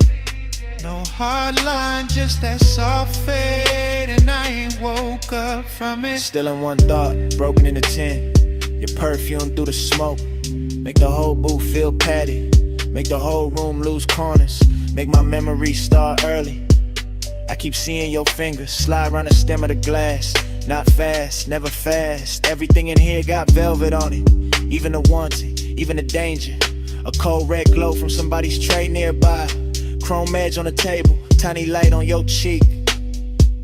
No hard line, just that soft fade. And I ain't woke up from it. Still in one thought, broken into 10. Your perfume through the smoke. Make the whole booth feel padded. Make the whole room lose corners. Make my memories start early. I keep seeing your fingers slide around the stem of the glass. Not fast, never fast. Everything in here got velvet on it. Even the wanting, even the danger. A cold red glow from somebody's tray nearby. Chrome edge on the table, tiny light on your cheek.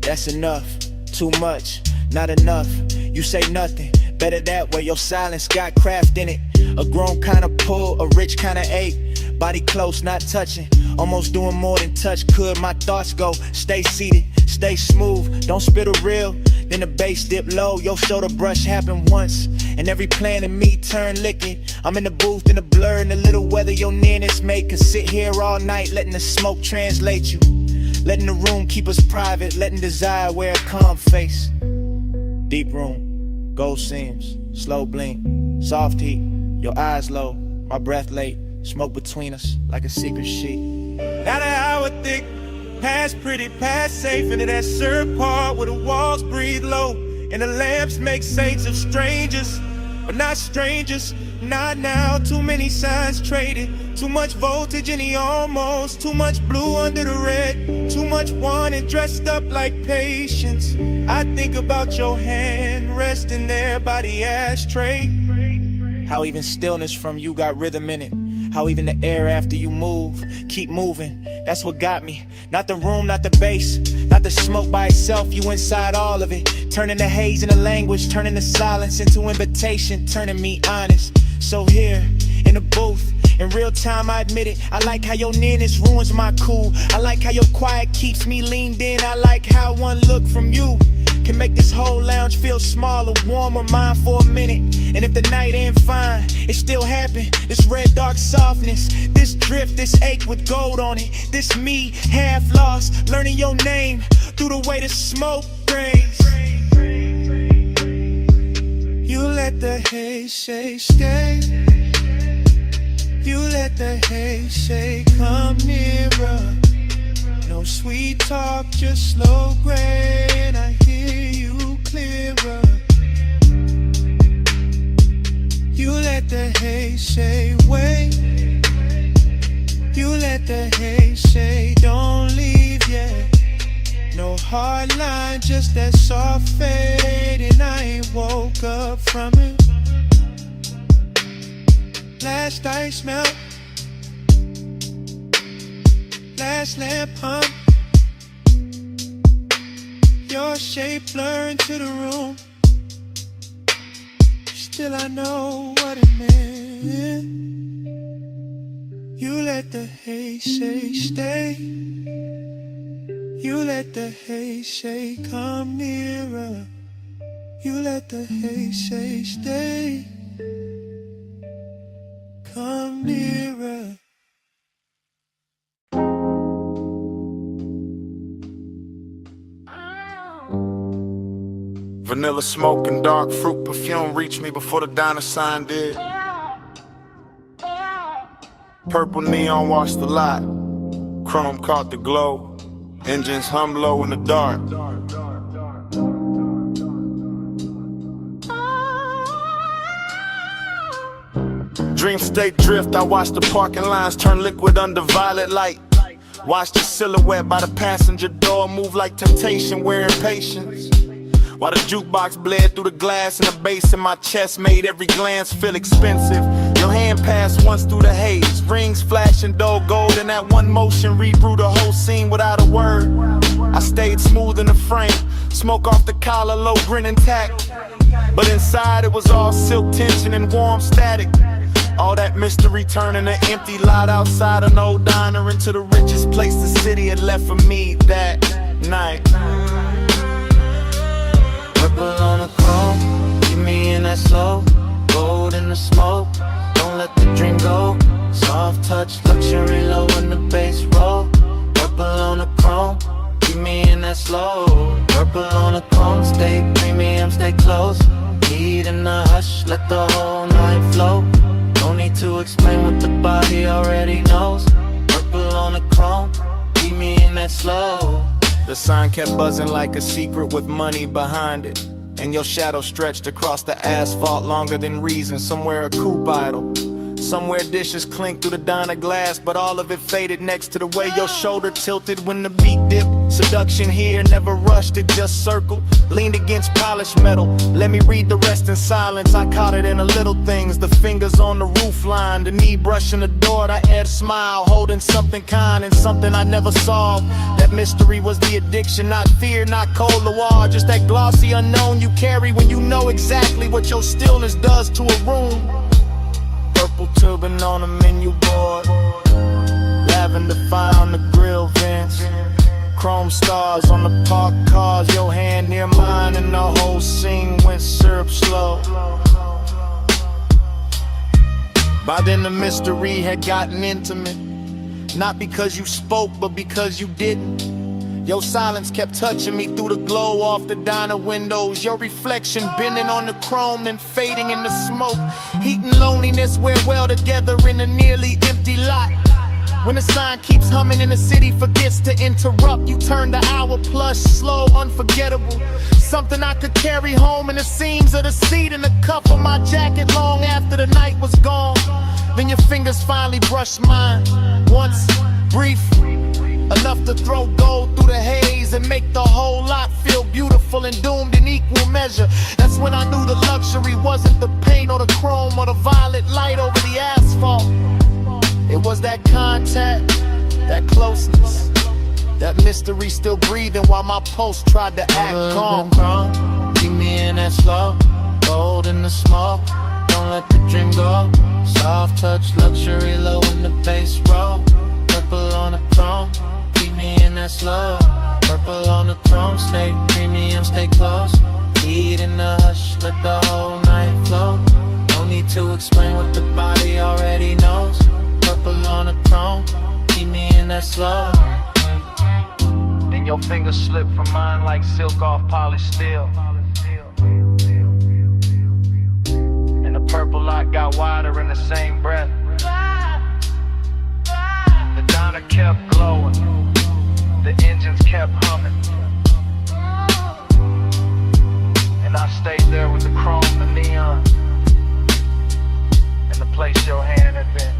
That's enough, too much. not enough. You say nothing, better that way, your silence got craft in it. A grown kind of pull, a rich kind of ache. Body close, not touching, almost doing more than touch could. My thoughts go, stay seated, stay smooth, don't spit a reel. Then the bass dip low, your shoulder brush happened once, and every plan in me turn liquid. I'm in the booth in the blur, and the little weather your nearness make us sit here all night, letting the smoke translate you, letting the room keep us private, letting desire wear a calm face. Deep room, gold seams, slow blink, soft heat, your eyes low, my breath late, smoke between us like a secret sheet. Not an hour thick, past pretty, past safe, into that syrup part where the walls breathe low and the lamps make saints of strangers, but not strangers. Not now, too many signs traded, too much voltage in the almost, too much blue under the red, too much wanted dressed up like patience. I think about your hand resting there by the ashtray. How even stillness from you got rhythm in it, how even the air after you move, keep moving, that's what got me. Not the room, not the bass, not the smoke by itself, you inside all of it. Turning the haze into language, turning the silence into invitation, turning me honest. So here, in the booth, in real time I admit it, I like how your nearness ruins my cool. I like how your quiet keeps me leaned in. I like how one look from you can make this whole lounge feel smaller, warmer, mine for a minute. And if the night ain't fine, it still happened. This red dark softness, this drift, this ache with gold on it. This me, half lost, learning your name through the way the smoke rays. You let the haze say stay. You let the haze say come nearer. No sweet talk, just slow gray, and I hear you clearer. You let the haze say wait. You let the haze say don't leave yet. No hard line, just that soft fade, and I ain't woke up from it. Last ice melt, last lamp hum. Your shape blurred into the room. Still I know what it meant. You let the haze say stay. You let the haze say come nearer. You let the haze say stay. Come nearer. Vanilla smoke and dark fruit perfume reached me before the diner sign did. Purple neon washed the lot. Chrome caught the glow. Engines hum low in the dark. Dream state drift, I watched the parking lines turn liquid under violet light. Watched the silhouette by the passenger door move like temptation, wearing patience. While the jukebox bled through the glass and the bass in my chest made every glance feel expensive. Your hand passed once through the haze, rings flashing dull gold, and that one motion rebrew the whole scene without a word. I stayed smooth in the frame, smoke off the collar, low grin intact. But inside it was all silk tension and warm static. All that mystery turning an empty lot outside an old diner into the richest place the city had left for me that night. Purple on the chrome, keep me in that slow. Gold in the smoke, don't let the dream go. Soft touch, luxury low in the bass roll. Purple on the chrome, keep me in that slow. Purple on the chrome, stay premium, stay close. Heat in the hush, let the whole night flow. No need to explain what the body already knows. Purple on the chrome, keep me in that slow. The sign kept buzzing like a secret with money behind it. And your shadow stretched across the asphalt longer than reason. Somewhere a coupe idle, somewhere dishes clink through the diner glass, but all of it faded next to the way your shoulder tilted when the beat dipped. Seduction here, never rushed it, just circled. Leaned against polished metal. Let me read the rest in silence. I caught it in the little things. The fingers on the roof line, the knee brushing the door. I had a smile, holding something kind and something I never solved. That mystery was the addiction, not fear, not cold war. Just that glossy unknown you carry when you know exactly what your stillness does to a room. Purple turban on the menu board, lavender fire on the grill vents, chrome stars on the parked cars, your hand near mine, and the whole scene went syrup slow. By then the mystery had gotten intimate, not because you spoke, but because you didn't. Your silence kept touching me through the glow off the diner windows. Your reflection bending on the chrome, then fading in the smoke. Heat and loneliness wear well together in a nearly empty lot. When the sign keeps humming and the city forgets to interrupt, you turn the hour plus, slow, unforgettable. Something I could carry home in the seams of the seat and the cuff of my jacket long after the night was gone. Then your fingers finally brushed mine, once, brief, enough to throw gold through the haze and make the whole lot feel beautiful and doomed in equal measure. That's when I knew the luxury wasn't the paint or the chrome or the violet light over the asphalt. It was that contact, that closeness, that mystery still breathing while my pulse tried to act calm. Keep me in that slow, gold in the smoke. Don't let the dream go. Soft touch, luxury low in the bass roll. Purple on the chrome, keep me in that slow. Purple on the throne, stay premium, stay close. Heat in the hush, let the whole night flow. No need to explain what the body already knows. Purple on the chrome, keep me in that slow. Then your fingers slip from mine like silk off polished steel. And the purple light got wider in the same breath. The diner kept glowing, the engines kept humming, and I stayed there with the chrome, the neon, and the place your hand had been.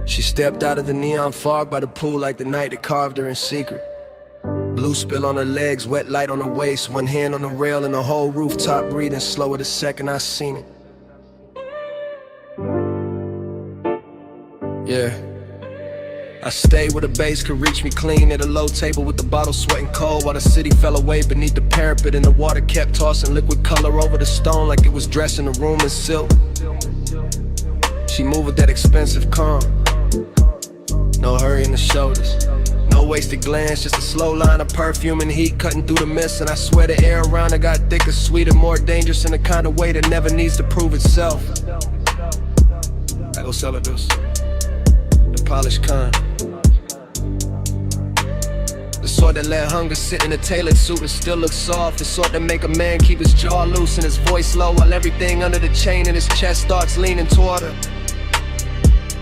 She stepped out of the neon fog by the pool like the night that carved her in secret. Blue spill on her legs, wet light on her waist, one hand on the rail and the whole rooftop breathing slower the second I seen it. Yeah. I stayed where the bass could reach me clean at a low table with the bottle sweating cold while the city fell away beneath the parapet and the water kept tossing liquid color over the stone like it was dressing the room in silk. She moved with that expensive calm. No hurry in the shoulders, no wasted glance, just a slow line of perfume and heat cutting through the mist. And I swear the air around her got thicker, sweeter, more dangerous in the kind of way that never needs to prove itself. I go sell her this, the polished kind, the sort that let hunger sit in a tailored suit and still look soft. The sort that make a man keep his jaw loose and his voice low while everything under the chain in his chest starts leaning toward her.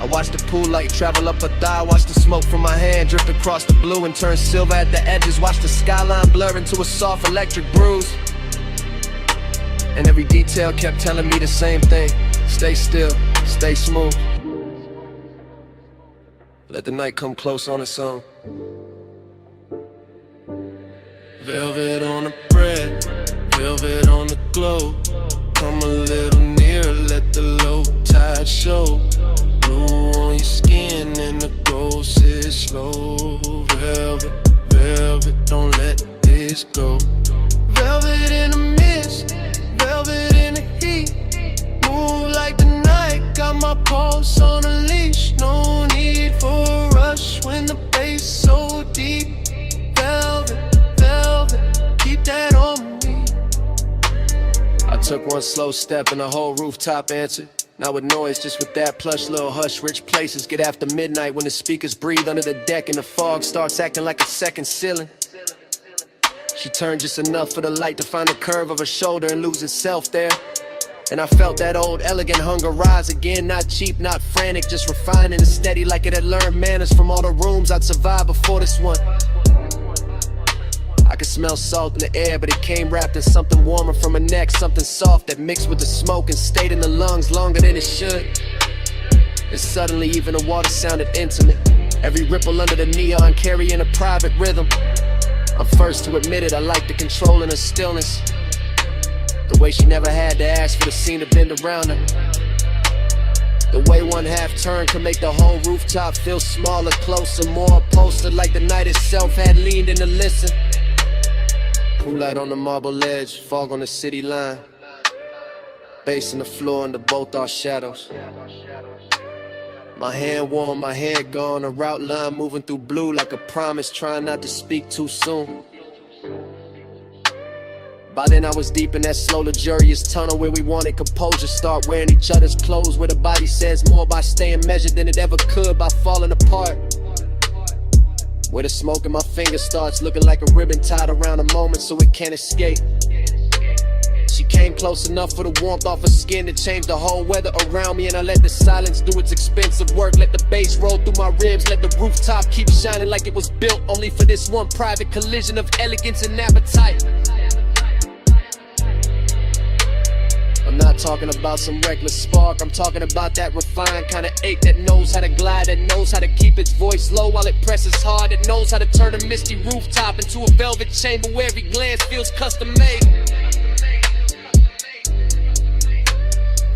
I watch the pool light travel up her thigh, watch the smoke from my hand drift across the blue and turn silver at the edges, watch the skyline blur into a soft electric bruise. And every detail kept telling me the same thing: stay still, stay smooth. Let the night come close on its own. Velvet on the bread, velvet on the glow. Come a little nearer, let the low tide show. Blue on your skin and the gold sits slow. Velvet, velvet, don't let this go. Velvet in the mist, velvet in the heat. Move like the night, got my pulse on a leash. No need for a rush when the bass so deep. Velvet, velvet, keep that on me. I took one slow step and the whole rooftop answered. Not with noise, just with that plush little hush. Rich places get after midnight when the speakers breathe under the deck and the fog starts acting like a second ceiling. She turned just enough for the light to find the curve of her shoulder and lose itself there. And I felt that old elegant hunger rise again. Not cheap, not frantic, just refined and steady, like it had learned manners from all the rooms I'd survived before this one. I could smell salt in the air, but it came wrapped in something warmer from her neck, something soft that mixed with the smoke and stayed in the lungs longer than it should. And suddenly even the water sounded intimate, every ripple under the neon carrying a private rhythm. I'm first to admit it, I like the control in her stillness, the way she never had to ask for the scene to bend around her. The way one half turn could make the whole rooftop feel smaller, closer, more upholstered, like the night itself had leaned in to listen. Moonlight on the marble ledge, fog on the city line, bass in the floor under both our shadows. My hand warm, my head gone, a route line moving through blue like a promise, trying not to speak too soon. By then I was deep in that slow luxurious tunnel where we wanted composure, start wearing each other's clothes, where the body says more by staying measured than it ever could by falling apart. Where the smoke in my fingers starts looking like a ribbon tied around a moment so it can't escape. She came close enough for the warmth off her skin to change the whole weather around me, and I let the silence do its expensive work. Let the bass roll through my ribs, let the rooftop keep shining like it was built only for this one private collision of elegance and appetite. I'm not talking about some reckless spark, I'm talking about that refined kind of ache that knows how to glide, that knows how to keep its voice low while it presses hard, that knows how to turn a misty rooftop into a velvet chamber where every glance feels custom made.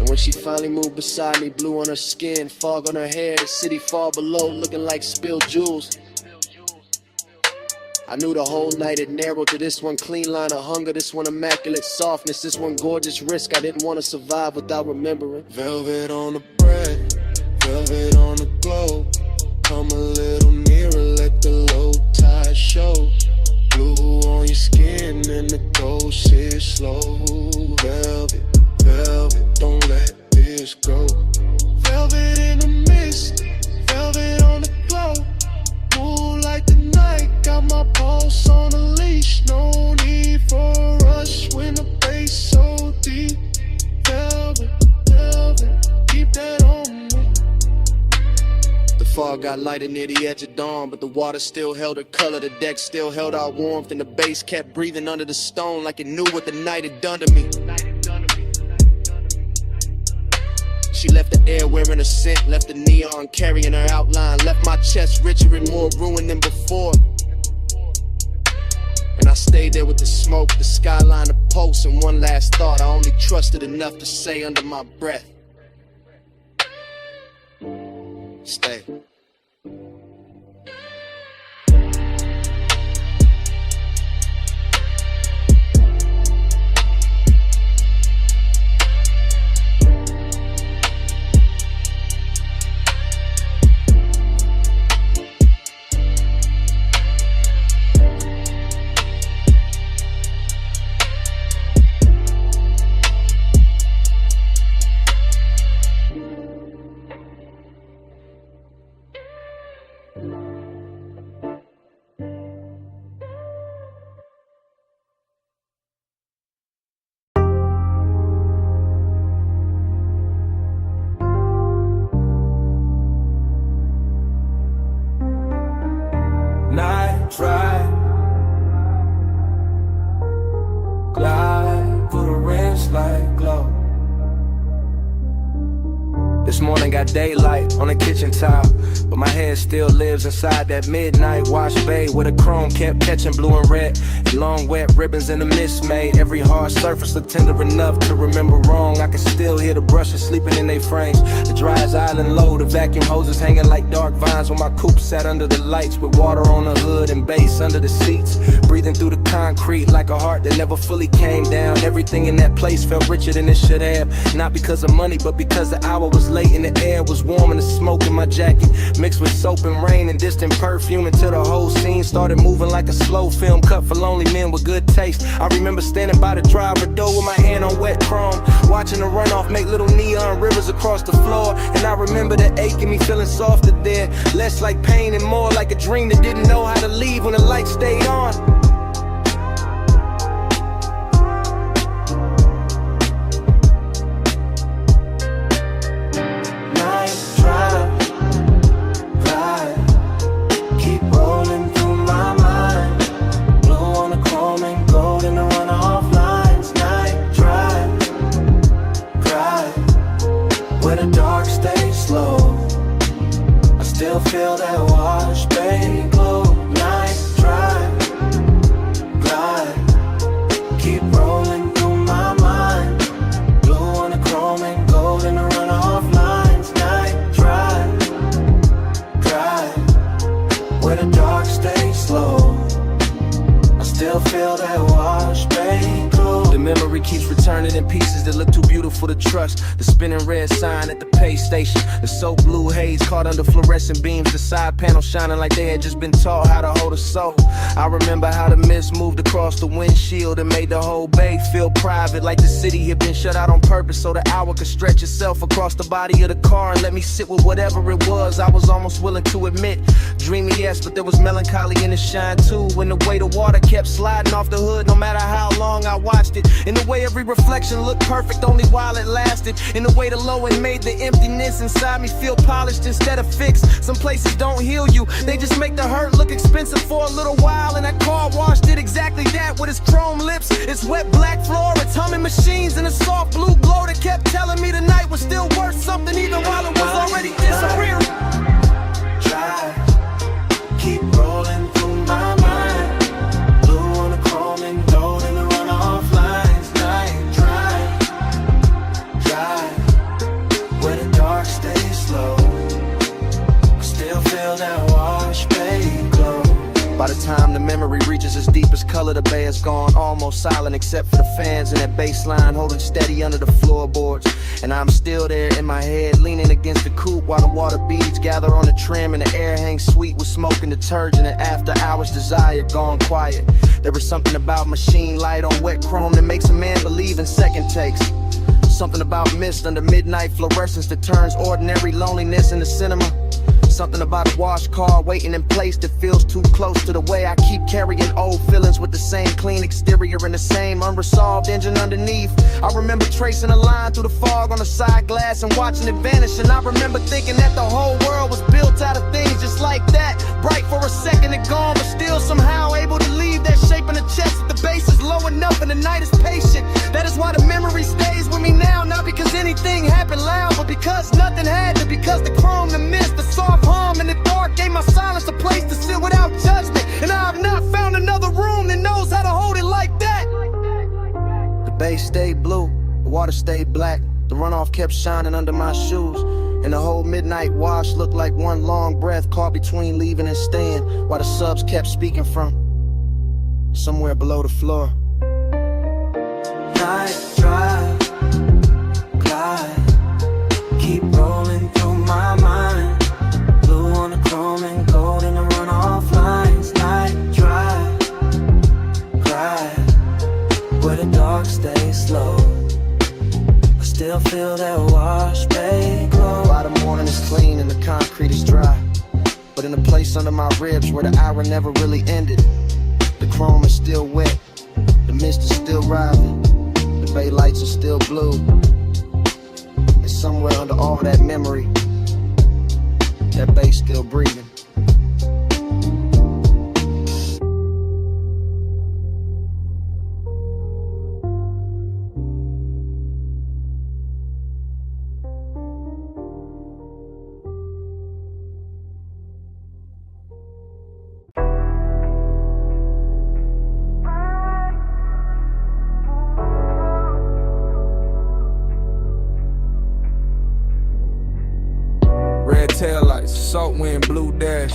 And when she finally moved beside me, blue on her skin, fog on her hair, the city far below looking like spilled jewels, I knew the whole night it narrowed to this one clean line of hunger, this one immaculate softness, this one gorgeous risk I didn't want to survive without remembering. Velvet on the bread, velvet on the glow. Come a little nearer, let the low tide show. Blue on your skin and the ghost is slow. Velvet, velvet, don't let this go. Velvet in the mist, velvet on the glow. Move like the night, got my pulse on a leash. No need for a rush when the bass so deep. Velvet, velvet, keep that on me. The fog got lighter near the edge of dawn, but the water still held her color, the deck still held our warmth, and the bass kept breathing under the stone like it knew what the night had done to me. She left the air wearing a scent, left the neon carrying her outline, left my chest richer and more ruined than before. And I stayed there with the smoke, the skyline, the pulse, and one last thought I only trusted enough to say under my breath. Stay. Night drive, glide through the rinse like glow. This morning got daylight on the kitchen tile, but my head still lives inside that midnight wash bay where the chrome kept catching blue and red, and long wet ribbons in the mist made every hard surface look tender enough to remember wrong. I can still hear the brushes sleeping in their frames, the dry as island low, the vacuum hoses hanging like dark vines when my coupe sat under the lights with water on the hood and bass under the seats, breathing through the concrete like a heart that never fully came down. Everything in that place felt richer than it should have. Not because of money, but because the hour was late and the air was warm and the smoke in my jacket mixed with soap and rain and distant perfume until the whole scene started moving like a slow film cut for lonely men with good taste. I remember standing by the driver door with my hand on wet chrome, watching the runoff make little neon rivers across the floor. And I remember the ache in me feeling softer there, less like pain and more like a dream that didn't know how to leave when the light stayed on. Feel that wash, baby, glow. Night drive, glide, keep rolling through my mind. Blue on the chrome and gold in the runoff lines. Night drive, where the dark stays slow. I still feel that wash, baby, glow. The memory keeps returning in pieces that look too beautiful to trust. The spinning red sign at the pay station, the soap blue haze caught under fluorescent beams, the side panel shining like they had just been taught how to hold a soul. I remember how the mist moved across the windshield and made the whole bay feel private, like the city had been shut out on purpose so the hour could stretch itself across the body of the car and let me sit with whatever it was. I was almost willing to admit, dreamy yes, but there was melancholy in the shine too, when the way the water kept sliding off the hood no matter how long I watched it, in the way every reflection looked perfect only while it lasted, in the way the low end made the emptiness inside me feel polished instead of fixed. Some places don't heal you, they just make the hurt look expensive for a little while, and that car wash did exactly that with its chrome lips, its wet black floor, its humming machines, and a soft blue glow that kept telling me the night was still worth something even while it was already disappearing. Try, keep rolling through my mind. Blue on the chrome and gold in the runoff lines. Night drive, where the dark stays slow. I still feel that wash, baby, glow. By the time the memory reaches its deepest color, the bay is gone, almost silent except for the fans and that bass line holding steady under the floorboards. And I'm still there in my head, leaning against the coupe while the water beads gather on the trim and the air hangs sweet with smoke and detergent and after hours desire gone quiet. There is something about machine light on wet chrome that makes a man believe in second takes. Something about mist under midnight fluorescence that turns ordinary loneliness into cinema. Something about a wash car waiting in place that feels too close to the way I keep carrying old feelings with the same clean exterior and the same unresolved engine underneath. I remember tracing a line through the fog on the side glass and watching it vanish, and I remember thinking that the whole world was built out of things just like that, bright for a second and gone, but still somehow able to leave that shape in the chest that the base is low enough and the night is patient. That is why the memory stays with me now, not because anything happened loud, but because nothing had to, because the chrome, the mist, the soft hum in the dark gave my silence a place to sit without judgment, and I have not found another room that knows how to hold it like that. The bay stayed blue, the water stayed black, the runoff kept shining under my shoes, and the whole midnight wash looked like one long breath caught between leaving and staying, while the subs kept speaking from somewhere below the floor. Night drive, glide, keep rolling through my mind. Blue on the chrome and gold in the runoff lines. Night drive, where the dark stays slow. I still feel that wash, baby, glow. By the morning is clean and the concrete is dry, but in the place under my ribs where the hour never really ended, the chrome is still wet, the mist is still rising, the bay lights are still blue, and somewhere under all that memory, that bass still breathing. Red taillights, salt wind, blue dash,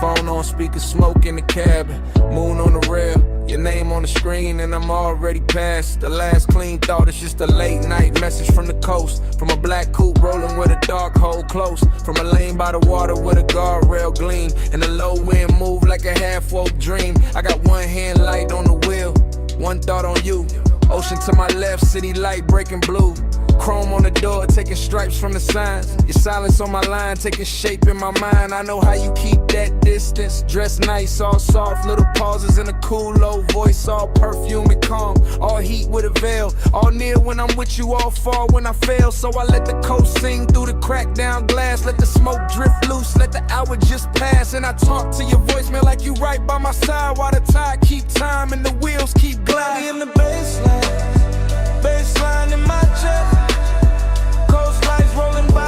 Phone on speaker, smoke in the cabin, moon on the rail. Your name on the screen and I'm already past. The last clean thought is just a late night message from the coast. From a black coupe rolling with a dark hole close. From a lane by the water with a guardrail gleam. And the low wind move like a half-woke dream. I got one hand light on the wheel, one thought on you. Ocean to my left, city light breaking blue. Chrome on the door, taking stripes from the signs. Your silence on my line, taking shape in my mind. I know how you keep that distance. Dress nice, all soft, little pauses in a cool low voice. All perfume and calm, all heat with a veil. All near when I'm with you, all far when I fail. So I let the coast sing through the cracked down glass. Let the smoke drift loose, let the hour just pass. And I talk to your voicemail like you right by my side. While the tide keep time and the wheels keep gliding. In the baseline in my chest. Coastline's rolling by,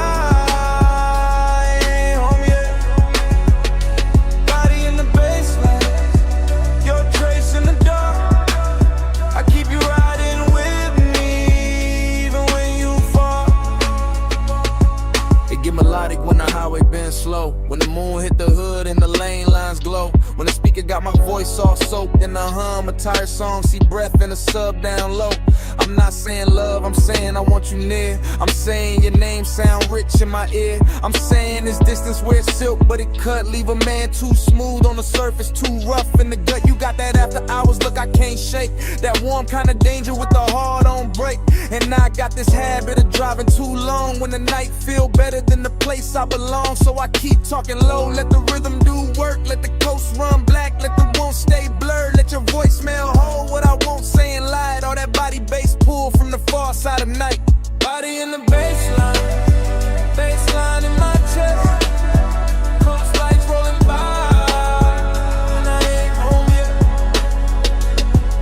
ain't home yet. Body in the baseline, your trace in the dark. I keep you riding with me, even when you fall. It get melodic when the highway been slow. When the moon hit the hood and the lane lines glow. When the speaker got my voice all soaked in a hum, a tired song, see breath in a sub down low. I'm not saying love, I'm saying I want you near. I'm saying your name sound rich in my ear. I'm saying this distance where it's silk, but it cut. Leave a man too smooth on the surface, too rough in the gut. You got that after hours look I can't shake. That warm kind of danger with the heart on break. And now I got this habit of driving too long when the night feel better than the place I belong. So I keep talking low, let the rhythm do work. Let the coast run black, let the won't stay blurred. Let your voicemail hold what I won't say and lie. All that body bass pull from the far side of night. Body in the baseline in my chest. Coast lights rolling by, and I ain't home yet.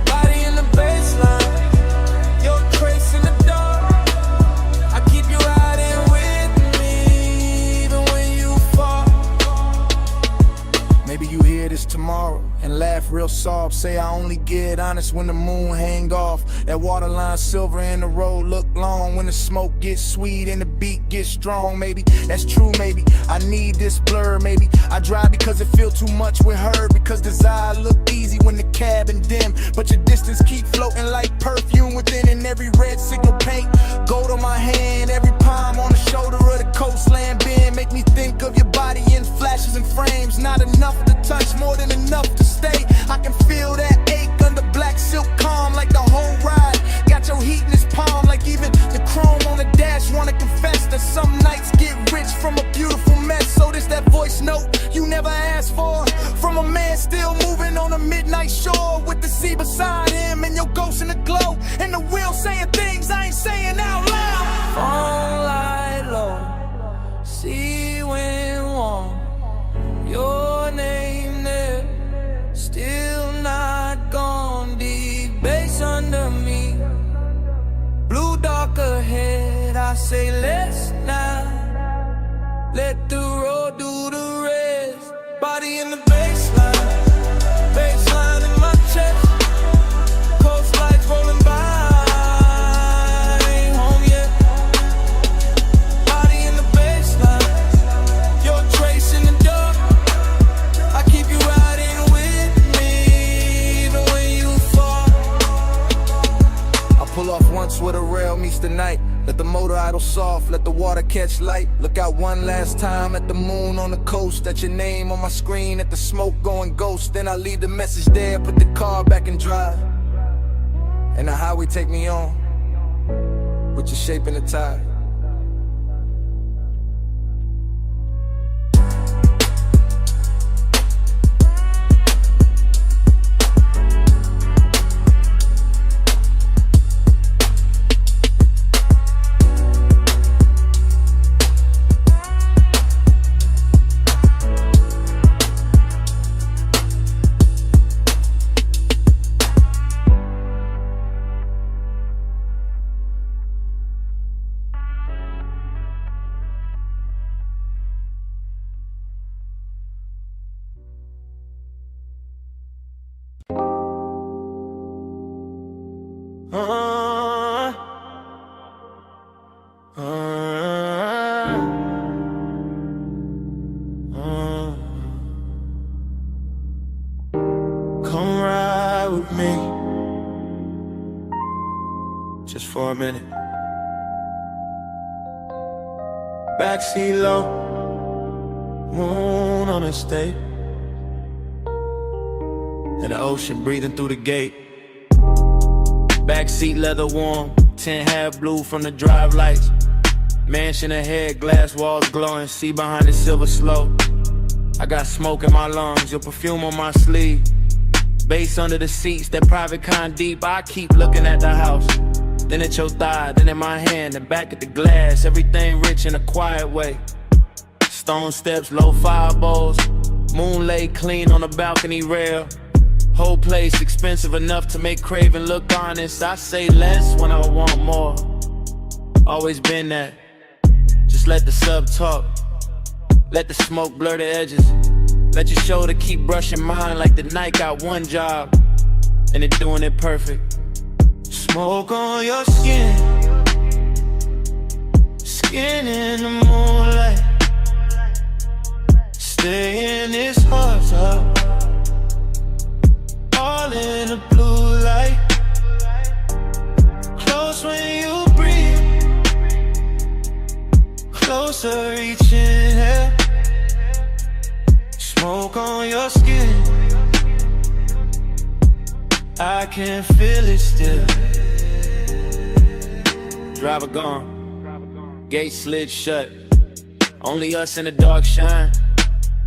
Body in the baseline, your trace in the dark. I keep you riding with me, even when you fall. Maybe you hear this tomorrow and laugh real soft. Say I only get honest when the moon hang off. That waterline silver and the road look long. When the smoke gets sweet and the beat gets strong. Maybe that's true, maybe I need this blur. Maybe I drive because it feel too much with her. Because desire look easy when the cabin dim. But your distance keep floating like perfume within. And every red signal paint gold on my hand. Every palm on the shoulder of the coastland bend. Make me think of your body in flashes and frames. Not enough to touch, more than enough to stay. I can feel that ache under black silk calm, like the whole ride got your heat in his palm. Like even the chrome on the dash wanna confess that some nights get rich from a beautiful mess. So this that voice note you never asked for, from a man still moving on a midnight shore, with the sea beside him and your ghost in the glow, and the wheel saying things I ain't saying out loud. Phone light low, sea wind warm, your name there, still not gone. Deep bass under me, blue dark ahead. I say let's not let the road do the rest. Body in the baseline in my chest. Coast lights rolling by, ain't home yet. Body in the baseline, your trace in the dark. I keep you riding with me, even when you fall. I pull off once where the rail meets the night. Let the motor idle soft, let the water catch light. Look out one last time at the moon on the coast. At your name on my screen, at the smoke going ghost. Then I leave the message there, put the car back in drive. And the highway take me on, with your shape in the tide. with me? Just for a minute. Backseat low, moon on the state, and the ocean breathing through the gate. Backseat leather warm, 10 half blue from the drive lights. Mansion ahead, glass walls glowing, see behind the silver slope. I got smoke in my lungs, your perfume on my sleeve. Bass under the seats, that private kind deep. I keep looking at the house, then at your thigh, then in my hand, then back at the glass. Everything rich in a quiet way. Stone steps, low fire bowls, moon lay clean on the balcony rail. Whole place expensive enough to make craving look honest. I say less when I want more. Always been that. Just let the sub talk. Let the smoke blur the edges. Let your shoulder keep brushing mine like the night got one job, and it doing it perfect. Smoke on your skin, skin in the moonlight. Stay in this hot tub, all in the blue light. Close when you breathe, closer reaching here. Smoke on your skin, I can feel it still. Driver gone, gate slid shut, only us in the dark shine.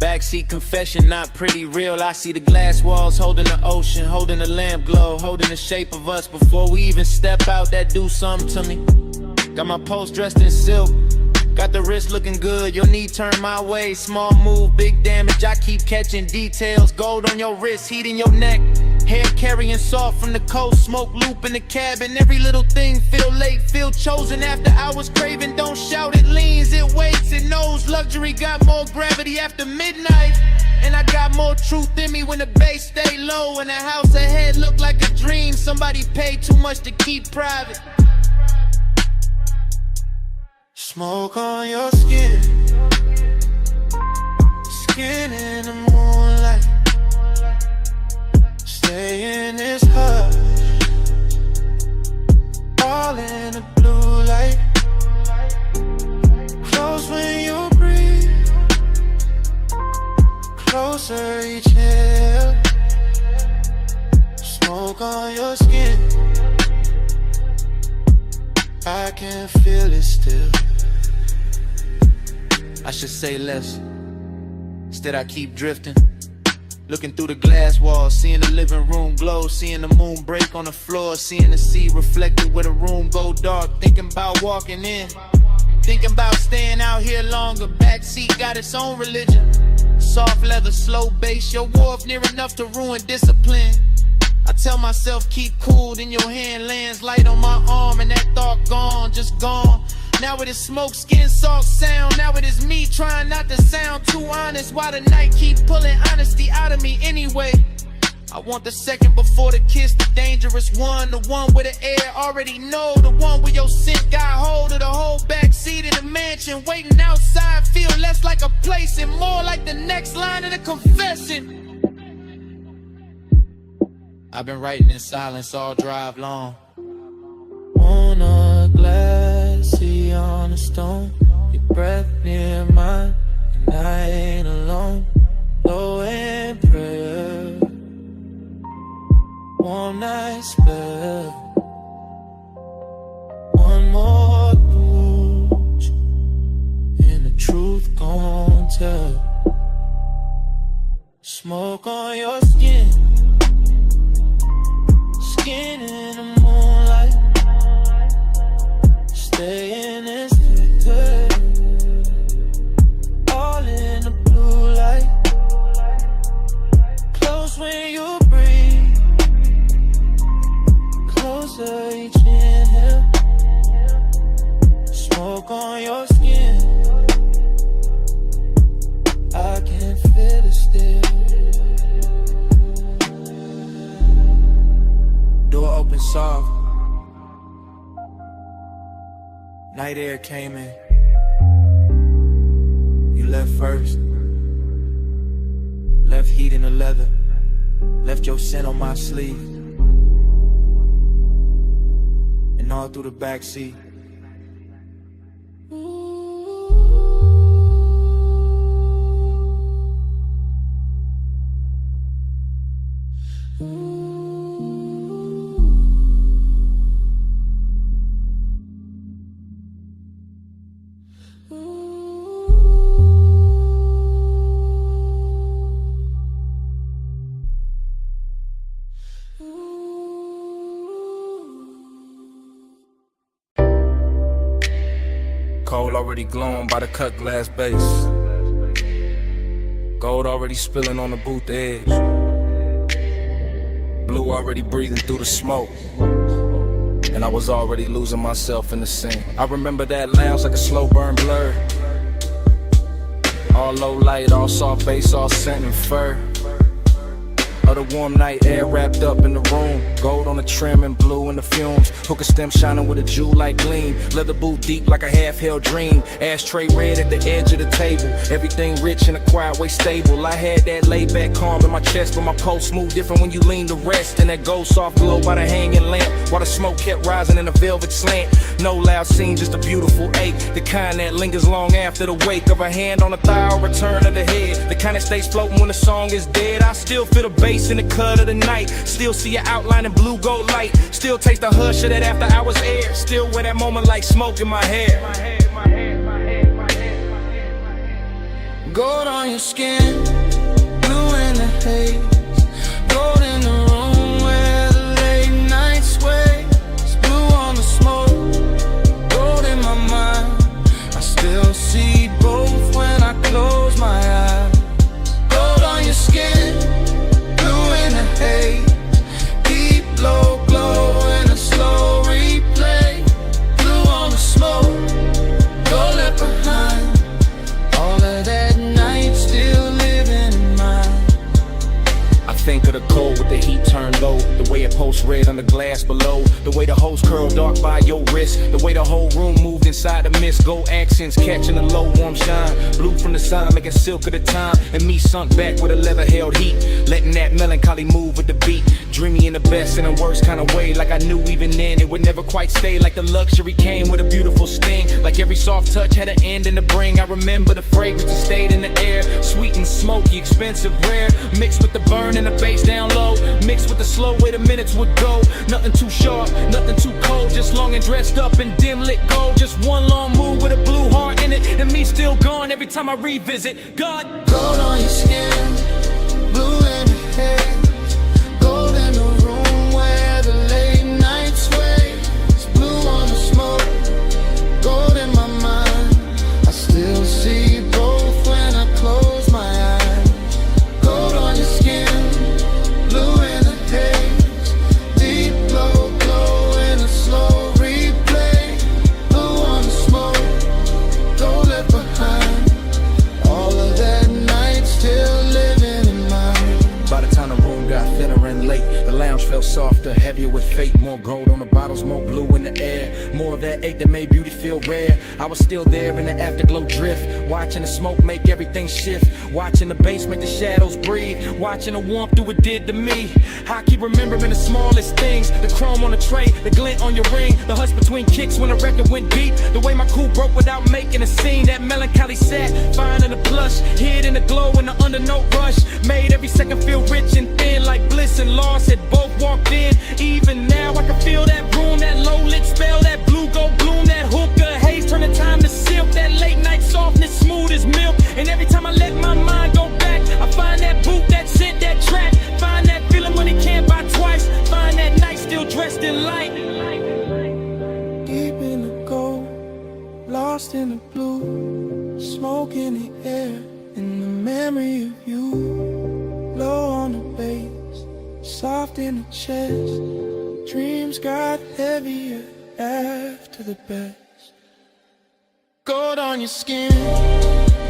Backseat confession, not pretty real. I see the glass walls holding the ocean, holding the lamp glow, holding the shape of us before we even step out. That do something to me. Got my post dressed in silk, got the wrist looking good, your knee turned my way. Small move, big damage, I keep catching details. Gold on your wrist, heat in your neck, hair carrying soft from the coast. Smoke loop in the cabin, every little thing feel late, feel chosen. After hours craving, don't shout, it leans, it waits, it knows. Luxury got more gravity after midnight, and I got more truth in me when the bass stay low. And the house ahead look like a dream somebody paid too much to keep private. Smoke on your skin, skin in the moonlight. Stay in this hush, all in the blue light. Close when you breathe, closer each inhale. Smoke on your skin, I can feel it still. I should say less, instead I keep drifting. Looking through the glass walls, seeing the living room glow, seeing the moon break on the floor, seeing the sea reflected where the room go dark. Thinking about walking in, thinking about staying out here longer. Backseat got its own religion. Soft leather, slow bass, your wharf near enough to ruin discipline. I tell myself keep cool, then your hand lands light on my arm, and that thought gone, just gone. Now it is smoke, skin, soft sound. Now it is me trying not to sound too honest. Why the night keep pulling honesty out of me anyway? I want the second before the kiss, the dangerous one. The one where the air already know. The one where your scent got hold of the whole backseat of the mansion. Waiting outside feel less like a place and more like the next line of the confession. I've been writing in silence all drive long. On a glassy on a stone, your breath near mine, and I ain't alone. Low in prayer, warm night spell. One more push, and the truth gon' tell. Smoke on your skin, skin in the moonlight. Stay in this picture, all in the blue light. Close when you breathe, closer each inhale. Smoke on your skin, I can feel it still. Door open soft, night air came in. You left first, left heat in the leather, left your scent on my sleeve. all through the backseat. Cold already glowing by the cut glass base. Gold already spilling on the booth edge. Blue already breathing through the smoke. And I was already losing myself in the scene. I remember that lounge like a slow burn blur. All low light, all soft bass, all scent and fur. Of the warm night air wrapped up in the room. Gold on the trim and blue in the fumes. Hookah stem shining with a jewel-like gleam. Leather boot deep like a half-held dream. Ashtray red at the edge of the table. Everything rich and a quiet way stable. I had that laid-back calm in my chest, but my pulse moved different when you lean to rest. And that gold soft glow by the hanging lamp, while the smoke kept rising in a velvet slant. No loud scene, just a beautiful ache. The kind that lingers long after the wake of a hand on the thigh or return of the head. The kind that stays floating when the song is dead. I still feel the bass in the cut of the night. Still see your outline in blue gold light. Still taste the hush of that after hours air. Still wear that moment like smoke in my hair. Gold on your skin, blue in the haze. Gold in the room where the late night sways. Blue on the smoke, gold in my mind. I still see both when I close my eyes. Gold on your skin, blue in the haze. Deep low glow in a slow replay. Blue on the smoke, gold left behind. All of that night still living in mine. I think of the cold with the heat turned low. The way it pulsed red on the glass below. The way the hose curled dark by your wrist. The way the whole room moved inside the mist. Gold accents catching the low warm shine. Blue from the sun making silk of the time. And me sunk back with a leather held heat. Letting that melancholy move with the beat. Dreamy in the best and the worst kind of way. Like I knew even then it would never quite stay. Like the luxury came with a beautiful sting. Like every soft touch had an end and a bring. I remember the fragrance that stayed in the air. Sweet and smoky, expensive, rare. Mixed with the burn and the bass down low. Mixed with the slow way the minutes would go. Nothing too sharp, nothing too cold. Just long and dressed up in dim lit gold. Just one long move with a blue heart in it. And me still gone every time I revisit. God. Gold on your skin, blue in the hair. Gold in the room where the late night sways. Blue on the smoke, gold in my mind. I still see both when I close my eyes. Gold on your skin, blue in the haze. Deep low glow in a slow replay. Blue on the smoke, gold left behind. All of that night still living in mine. By the time the room got thinner and late, the lounge felt softer, heavier with fate. More gold on the bottles, more blue in the air. More of that ache that made beauty feel rare. I was still there in the afterglow drift, watching the smoke make everything shift. Watching the bass make the shadows breathe. Watching the warmth do what it did to me. I keep remembering the smallest things. The chrome on the tray, the glint on your ring. The hush between kicks when the record went deep. The way my cool broke without making a scene. That melancholy sat, fine in the plush. Hid in the glow in the undernote rush. Made every second feel rich and thin. Like bliss and loss had both walked in. Even now I can feel that room. That low lit spell, that blue gold bloom. That hookah haze turn the time to silk. That late night softness smooth as milk. And every time I let my mind go back, I find that boot, that scent, that track. Find that feeling when it can't buy twice. Find that night still dressed in light. Deep in the gold, lost in the blue. Smoke in the air, in the memory of you. Low on the bass, soft in the chest. Dreams got heavier after the best. Gold on your skin,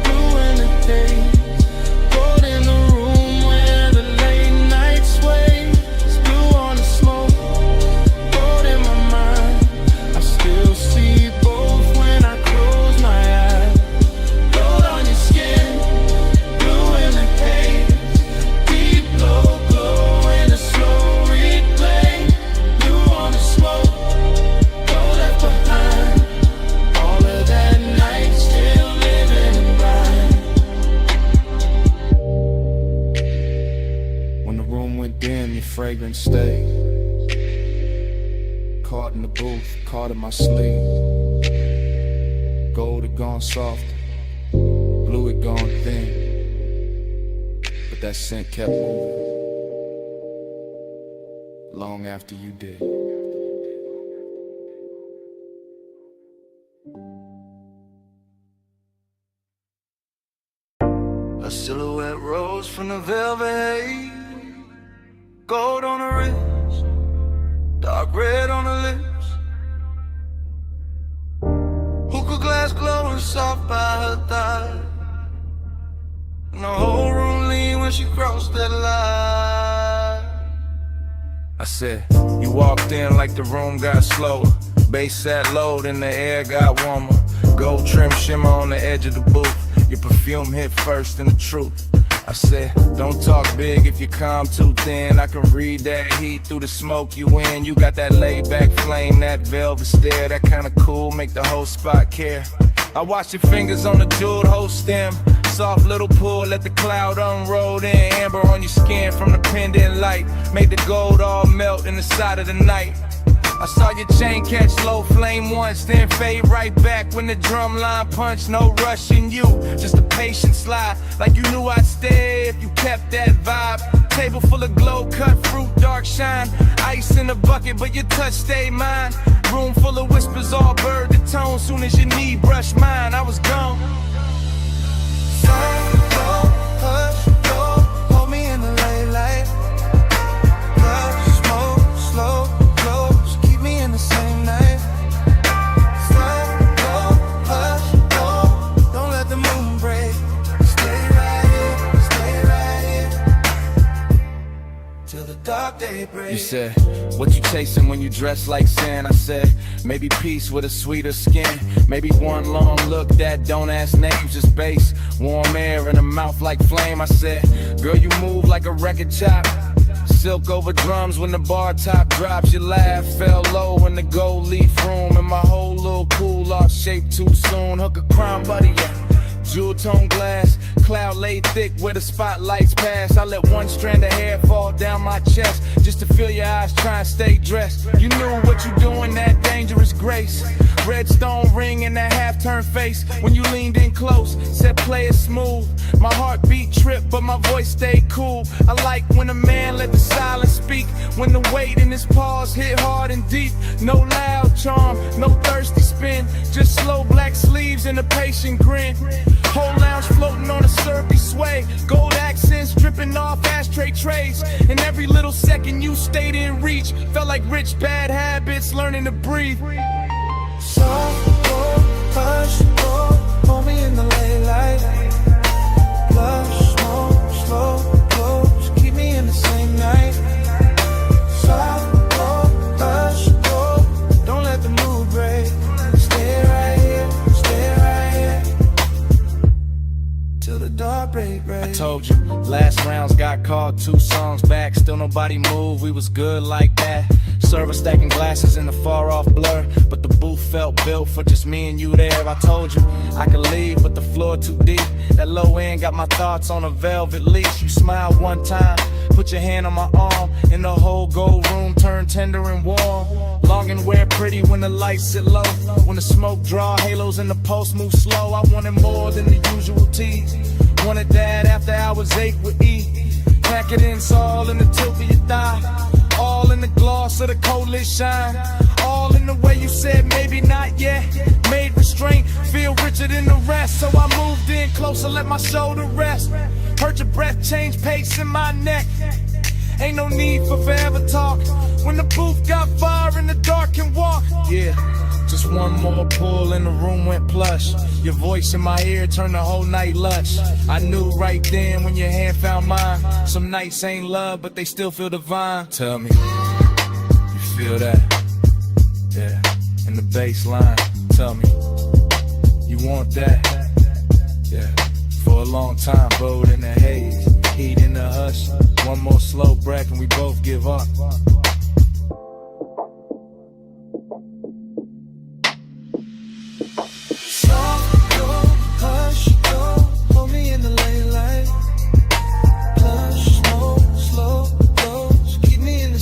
blue in the haze. Gold in the room where the late night sways. Blue on the smoke, gold in my mind. I still see both when I close my eyes. Gold on your skin, blue in the haze. Deep low glow in a slow replay. Blue on the smoke, gold and stay. Caught in the booth, caught in my sleeve. Gold had gone soft, blue had gone thin, but that scent kept moving long after you did. A silhouette rose from the velvet haze, gold on her wrist, dark red on her lips. Hookah glass glowing soft by her thigh, and the whole room leaned when she crossed that line. I said, you walked in like the room got slower. Bass sat low, then the air got warmer. Gold trim shimmer on the edge of the booth. Your perfume hit first and the truth. I said, don't talk big if you calm too thin. I can read that heat through the smoke you in. You got that laid back flame, that velvet stare, that kinda cool, make the whole spot care. I watch your fingers on the jeweled whole stem. Soft little pull, let the cloud unroll in. Amber on your skin from the pendant light, made the gold all melt in the side of the night. I saw your chain catch low flame once, then fade right back when the drum line punched. No rush in you, just a patient slide, like you knew I'd stay if you kept that vibe. Table full of glow, cut fruit, dark shine. Ice in the bucket, but your touch stayed mine. Room full of whispers, all bird to tone. Soon as your knee brushed mine, I was gone. Hush, go, hold me in the late light. Love, smoke, slow, close, keep me in the same night. Stop, go, hush, go, don't let the moon break. Stay right here, till the dark day breaks. You said, what you chasing when you dress like sin? I said, maybe peace with a sweeter skin. Maybe one long look that don't ask names, just bass. Warm air in a mouth like flame. I said, girl, you move like a record chop. Silk over drums when the bar top drops. Your laugh fell low in the gold leaf room, and my whole little pool lost shape too soon. Hook a crime buddy, yeah. Jewel tone glass, cloud laid thick where the spotlights pass. I let one strand of hair fall down my chest just to feel your eyes try and stay dressed. You knew what you doing, that dangerous grace. Red stone ring in that half-turned face when you leaned in close, said play it smooth. My heartbeat tripped, but my voice stayed cool. I like when a man let the silence speak, when the weight in his pause hit hard and deep. No loud charm, no thirsty spin, just slow black sleeves and a patient grin. Whole lounge floating on a syrupy sway, gold accents dripping off ashtray trays. And every little second you stayed in reach felt like rich bad habits learning to breathe. Soft, go, hush, go, hold me in the late light. Blush, smoke, slow, close, keep me in the same night. Soft, go, hush, go, don't let the mood break. Stay right here, till the dark break. I told you, last rounds got called 2 songs back. Still nobody moved, we was good like that. Server stacking glasses in the far off blur, but the booth felt built for just me and you there. I told you I could leave, but the floor too deep. That low end got my thoughts on a velvet leash. You smiled one time, put your hand on my arm, and the whole gold room turned tender and warm. Long and wear pretty when the lights sit low, when the smoke draw halos and the pulse move slow. I wanted more than the usual tease. Wanted that after hours 8 with E. Pack it in, it's all in the tilt of your thigh, all in the gloss of the coldest shine, all in the way you said maybe not yet. Made restraint feel richer than the rest, so I moved in closer, let my shoulder rest. Heard your breath change pace in my neck. Ain't no need for forever talk when the booth got fire and the dark can walk. Yeah, just one more pull and the room went plush. Your voice in my ear turned the whole night lush. I knew right then when your hand found mine. Some nights ain't love, but they still feel divine. Tell me, you feel that? Yeah, in the bass line. Tell me, you want that? Yeah, for a long time, bowed in the haze, heat in the hush. One more slow breath and we both give up. Hold me in the late light. Blush, smoke, slow, close, keep me in the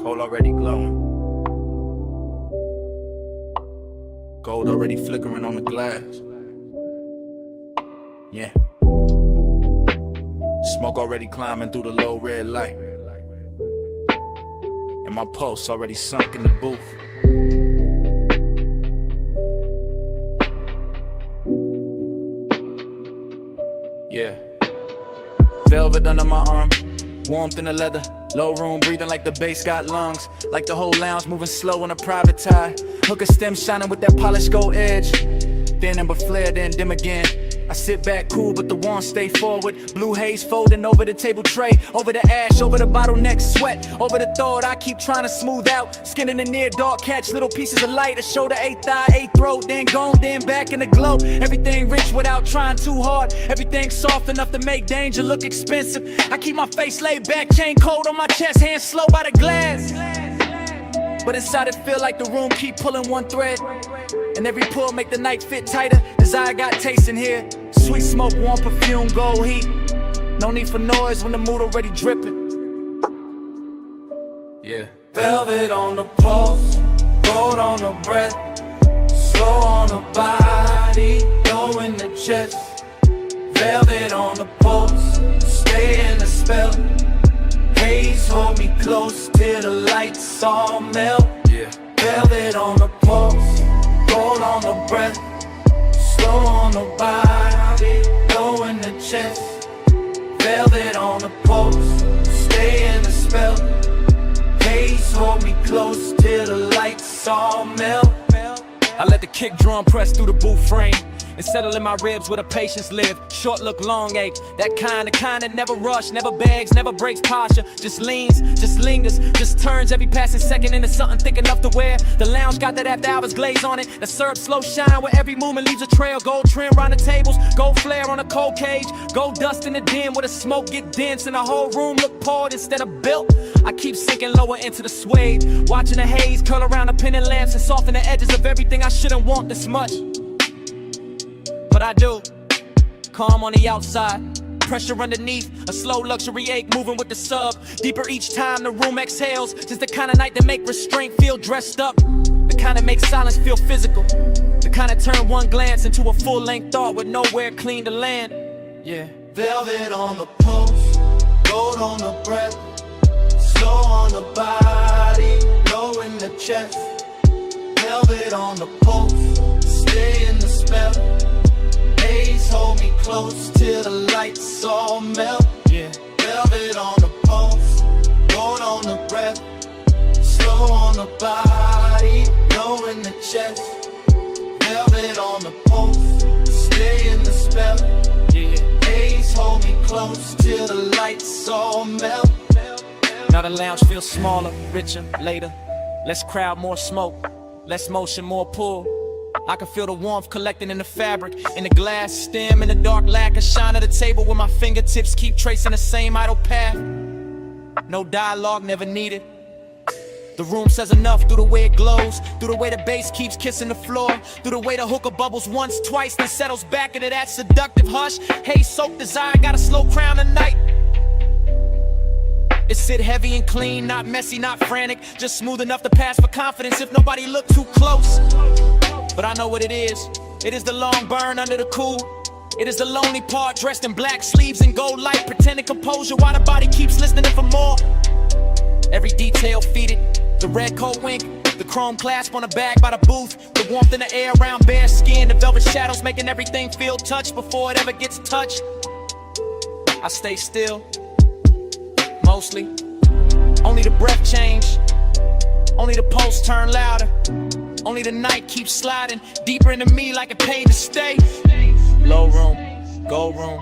Coal already glowing. Gold already flickering on the glass. Yeah. Smoke already climbing through the low red light. And my pulse already sunk in the booth. Yeah. Velvet under my arm, warmth in the leather. Low room breathing like the bass got lungs. Like the whole lounge moving slow on a private tie. Hooker stem shining with that polished gold edge. Thin and but flare, then dim again. I sit back cool, but the warmth stay forward. Blue haze folding over the table tray. Over the ash, over the bottleneck sweat. Over the thought I keep trying to smooth out. Skin in the near dark, catch little pieces of light. A shoulder, eighth thigh, eighth throat. Then gone, then back in the glow. Everything rich without trying too hard. Everything soft enough to make danger look expensive. I keep my face laid back, chain cold on my chest. Hands slow by the glass. But inside it feel like the room keep pulling one thread. And every pull make the night fit tighter. Desire got taste in here. Sweet smoke, warm perfume, gold heat. No need for noise when the mood already dripping. Yeah. Velvet on the pulse, gold on the breath, slow on the body, low in the chest. Velvet on the pulse, stay in the spell. Haze hold me close till the lights all melt. Yeah. Velvet on the pulse, gold on the breath, slow on the body, low in the chest. Velvet on the pulse, stay in the spell. Haze hold me close till the lights all melt. I let the kick drum press through the booth frame and settle in my ribs where the patience live. Short look, long ache. That kind that never rush, never begs, never breaks posture. Just leans, just lingers, just turns every passing second into something thick enough to wear. The lounge got that after hours glaze on it. The syrup slow shine where every movement leaves a trail. Gold trim round the tables, gold flare on a cold cage. Gold dust in the den where the smoke get dense and the whole room look poured instead of built. I keep sinking lower into the suede, watching the haze curl around the pendant lamps and soften the edges of everything I shouldn't want this much. But I do. Calm on the outside, pressure underneath, a slow luxury ache moving with the sub. Deeper each time the room exhales, just the kind of night that make restraint feel dressed up. The kind that makes silence feel physical. The kind that turn one glance into a full-length thought with nowhere clean to land. Yeah. Velvet on the pulse, gold on the breath, slow on the body, low in the chest. Velvet on the pulse, stay in the spell. Haze hold me close till the lights all melt. Yeah. Velvet on the pulse, gold on the breath, slow on the body, low in the chest. Velvet on the pulse, stay in the spell. Yeah. Haze hold me close till the lights all melt. Now the lounge feels smaller, richer, later. Less crowd, more smoke. Less motion, more pull. I can feel the warmth collecting in the fabric, in the glass stem, in the dark lacquer shine at the table where my fingertips keep tracing the same idle path. No dialogue, never needed. The room says enough through the way it glows, through the way the bass keeps kissing the floor, through the way the hookah bubbles once, twice, then settles back into that seductive hush. Haze soaked desire, got a slow crown tonight. It sit heavy and clean, not messy, not frantic, just smooth enough to pass for confidence if nobody look too close. But I know what it is. It is the long burn under the cool. It is the lonely part, dressed in black sleeves and gold light, pretending composure while the body keeps listening for more. Every detail feeded, the red coat wink, the chrome clasp on the bag by the booth, the warmth in the air around bare skin, the velvet shadows making everything feel touched before it ever gets touched. I stay still, mostly. Only the breath change, only the pulse turn louder. Only the night keeps sliding deeper into me like it paid to stay. Low room, gold room,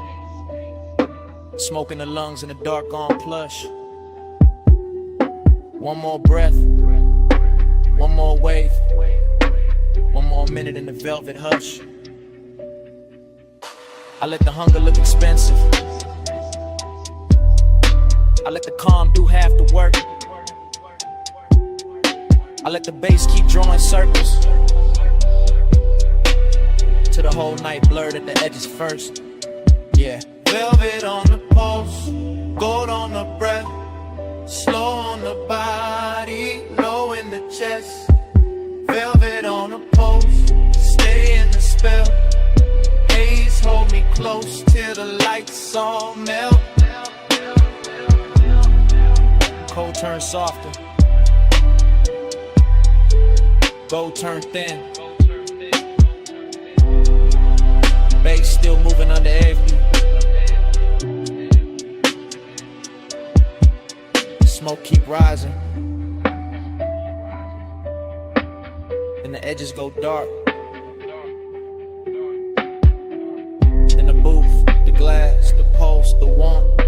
smoke in the lungs in the dark on plush. One more breath, one more wave, one more minute in the velvet hush. I let the hunger look expensive. I let the calm do half the work. I let the bass keep drawing circles till the whole night blurred at the edges first. Yeah. Velvet on the pulse, gold on the breath, slow on the body, chest, velvet on a post, stay in the spell. Haze hold me close till the lights all melt. Cold turn softer, gold turn thin. Bass still moving under every. Smoke keep rising, and the edges go dark. In the booth, the glass, the pulse, the warmth,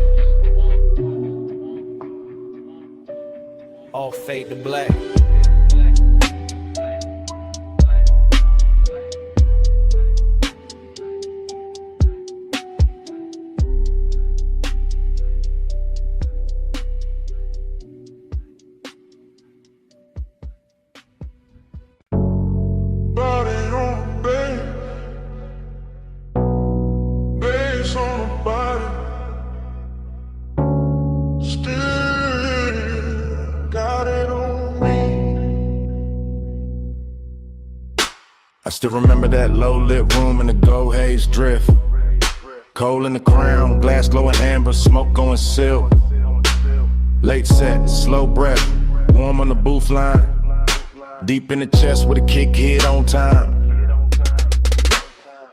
all fade to black. Body on the bed, bass on the body. Still got it on me. I still remember that low lit room in the gold haze drift. Coal in the crown, glass glowing amber, smoke going silk. Late set, slow breath, warm on the booth line. Deep in the chest with a kick hit on time.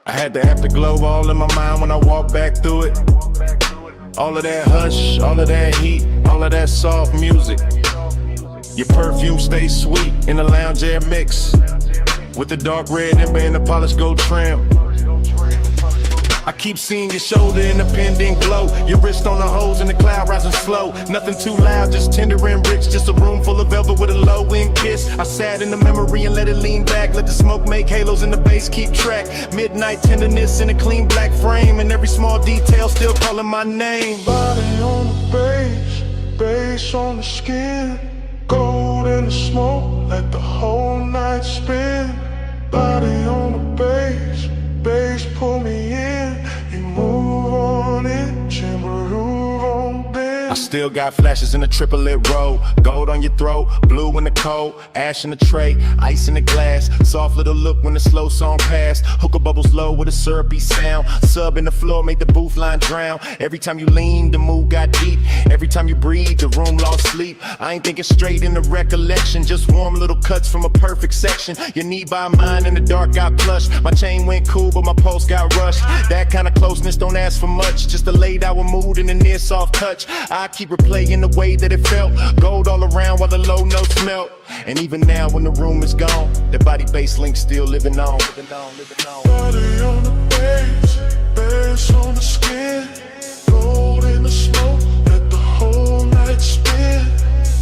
I had the afterglow all in my mind when I walked back through it. All of that hush, all of that heat, all of that soft music. Your perfume stays sweet in the lounge air mix, with the dark red ember and the polished gold trim. I keep seeing your shoulder in the pending glow, your wrist on the hose and the cloud rising slow. Nothing too loud, just tender and rich, just a room full of velvet with a low-end kiss. I sat in the memory and let it lean back, let the smoke make halos and the bass keep track. Midnight tenderness in a clean black frame, and every small detail still calling my name. Body on the bass, bass on the skin. Gold in the smoke, let the whole night spin. Body on the bass, bass pull me in. You move on it, groove on this. I still got flashes in the triplet row. Gold on your throat, blue in the cold, ash in the tray, ice in the glass. Soft little look when the slow song passed. Hookah bubbles low with a syrupy sound. Sub in the floor made the booth line drown. Every time you lean, the mood got deep. Every time you breathe, the room lost sleep. I ain't thinking straight in the recollection, just warm little cuts from a perfect section. Your knee by mine in the dark got plush. My chain went cool, but my pulse got rushed. That kind of closeness don't ask for much, just a laid hour mood and a near soft touch. I keep replaying the way that it felt. Gold all around while the low notes melt. And even now when the room is gone, that body bass link still living on. Body on the bass, bass on the skin. Gold in the smoke, let the whole night spin.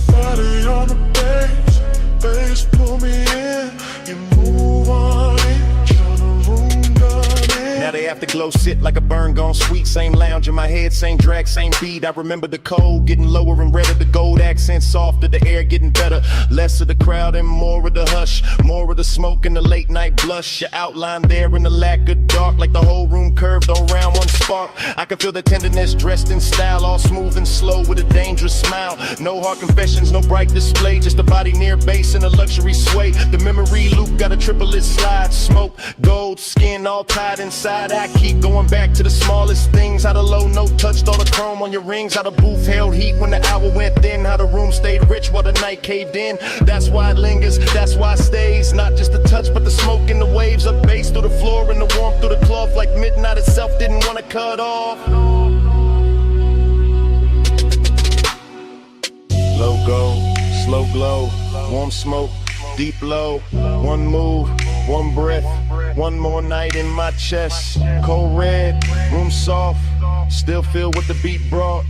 Body on the bass, bass pull me in. You move on it, till the room done in. Now the afterglow sit like a burn gone sweet. Same lounge in my head, same drag, same beat. I remember the cold getting lower and redder, the gold accent softer, the air getting better. Less of the crowd and more of the hush, more of the smoke and the late night blush. Your outline there in the lack of dark, like the whole room curved around one spark. I can feel the tenderness dressed in style, all smooth and slow with a dangerous smile. No hard confessions, no bright display, just a body near base and a luxury sway. The memory loop got a triplet slide, smoke, gold, skin all tied inside. I keep going back to the smallest things, how the low note touched all the chrome on your rings, how the booth held heat when the hour went thin, how the room stayed rich while the night caved in. That's why it lingers, that's why it stays. Not just the touch, but the smoke and the waves of bass through the floor and the warmth through the cloth, like midnight itself didn't want to cut off. Low gold, slow glow, warm smoke, deep low. One move, one breath, one more night in my chest. Cold red, room soft, still feel what the beat brought.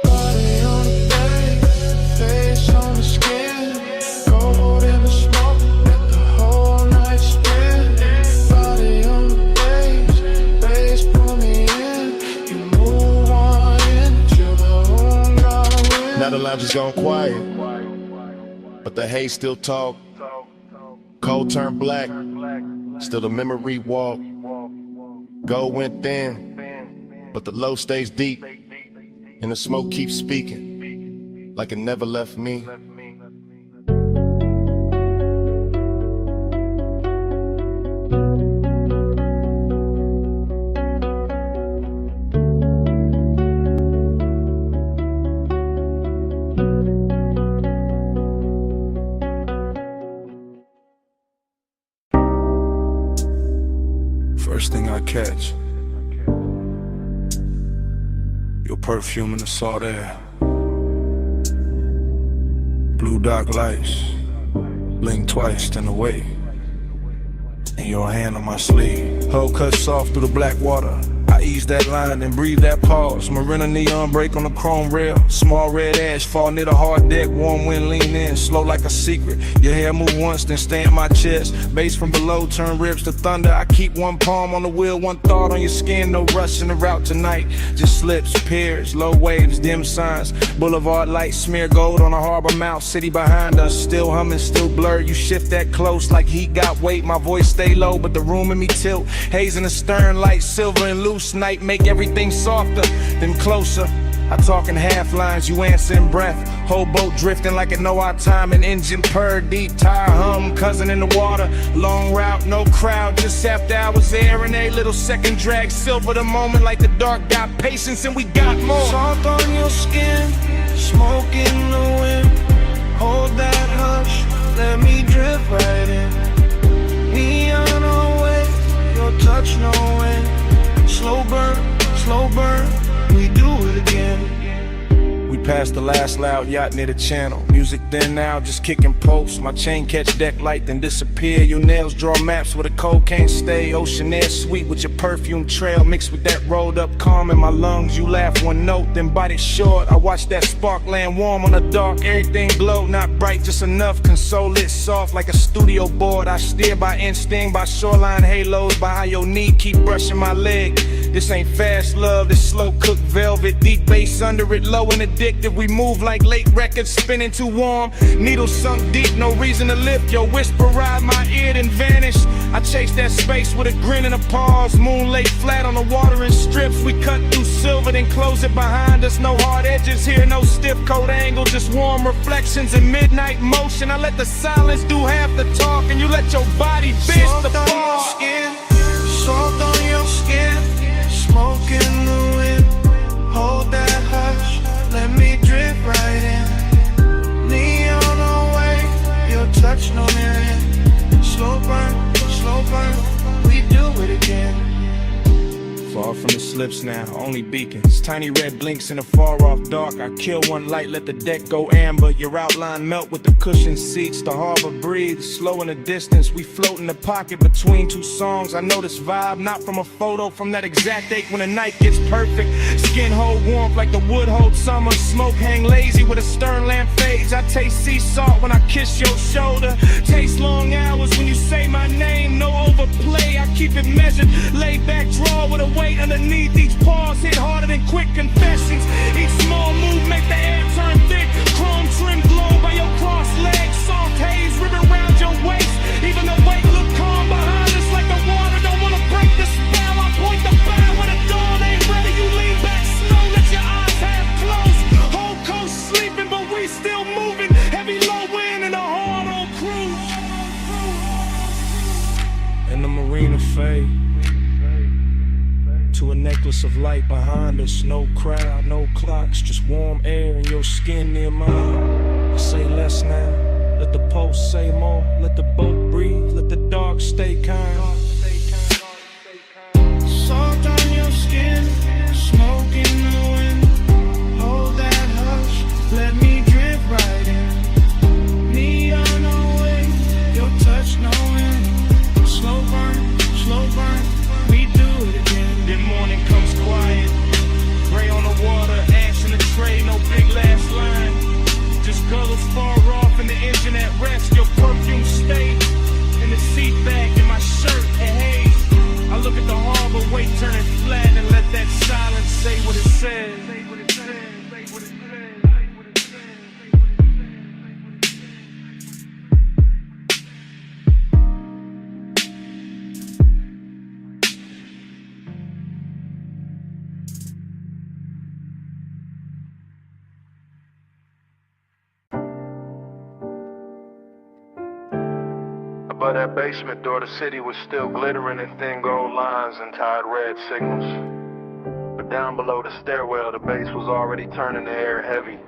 Body on the bass, face on the skin. Gold in the smoke, let the whole night spin. Body on the bass, bass pull me in. You move on in till the room got in. Now the lounge is gone quiet, but the haze still talk. Cold turned black, still the memory walk. Gold went thin, but the low stays deep, and the smoke keeps speaking. like it never left me. First thing I catch, your perfume in the salt air. Blue dark lights, blink twice, then away. And your hand on my sleeve, hull cut soft through the black water. I ease that line and breathe that pause. Marina neon break on the chrome rail. Small red ash fall near the hard deck. Warm wind lean in, slow like a secret. Your hair move once, then stay in my chest. Bass from below turn ribs to thunder. I keep one palm on the wheel, one thought on your skin. No rush in the route tonight. Just slips, piers, low waves, dim signs. Boulevard lights smear gold on a harbor mouth. City behind us, still humming, still blurred. You shift that close like heat got weight. My voice stay low, but the room in me tilt. Haze in the stern, light silver and loose. Night make everything softer, then closer. I talk in half lines, you answer in breath. Whole boat drifting like it know our time. An engine purr, deep tire hum, cousin in the water. Long route, no crowd, just after hours there. And a little second drag, silver the moment like the dark got patience and we got more. Salt on your skin, smoke in the wind. Hold that hush, let me drift right in. Neon away, your touch no end. Slow burn, we do it again. We passed the last loud yacht near the channel. Music then now, just kicking posts. My chain catch deck light, then disappear. Your nails draw maps where the cold can't stay. Ocean air sweet with your perfume trail. Mixed with that rolled up calm in my lungs. You laugh one note, then bite it short. I watch that spark land warm on the dark. Everything glow, not bright, just enough. Console it soft like a studio board. I steer by instinct, by shoreline halos. By how your knee keep brushing my leg. This ain't fast love, this slow cooked velvet. Deep bass under it, low and addictive. We move like late records, spinning too warm. Needles sunk deep, no reason to lift. Your whisper ride my ear, then vanish. I chase that space with a grin and a pause. Moon lay flat on the water in strips. We cut through silver, then close it behind us. No hard edges here, no stiff coat angle. Just warm reflections in midnight motion. I let the silence do half the talk, and you let your body bitch the fall. Salt on your skin, smoke in the wind. Hold that hush, let me drift right in. Neon away, your touch no end. Slow burn, we do it again. Far from the slips now, only beacons. Tiny red blinks in the far off dark. I kill one light, let the deck go amber. Your outline melt with the cushioned seats. The harbor breathes, slow in the distance. We float in the pocket between two songs. I know this vibe, not from a photo, from that exact ache when the night gets perfect. Skin hold warmth like the wood hold summer. Smoke hang lazy with a stern lamp fades. I taste sea salt when I kiss your shoulder. Taste long hours when you say my name. No overplay, I keep it measured. Lay back, draw with a weight underneath. Each pause hit harder than quick confessions. Each small move make the air turn thick. Chrome trim glow by your crossed legs. Soft haze ribbon around your waist. Even the weight look calm behind us like the water don't wanna break the spell. I point the bow when the dawn ain't ready. You lean back slow, let your eyes half closed. Whole coast sleeping, but we still moving. Heavy low wind and a hard on cruise. And the marina fade to a necklace of light behind us. No crowd, no clocks, just warm air in your skin near mine. I say less now, let the pulse say more. Let the boat breathe, let the dark stay kind. Salt on your skin, smoke in the wind. Hold that hush, let me drift right in. Neon away, your touch no end. Slow burn, we do it again. Then morning comes quiet, gray on the water, ash in the tray, no big last line. Just colors far off and the engine at rest. Your perfume stay in the seat back in my shirt. Above that basement door, the city was still glittering in thin gold lines and tied red signals. But down below the stairwell, the bass was already turning the air heavy.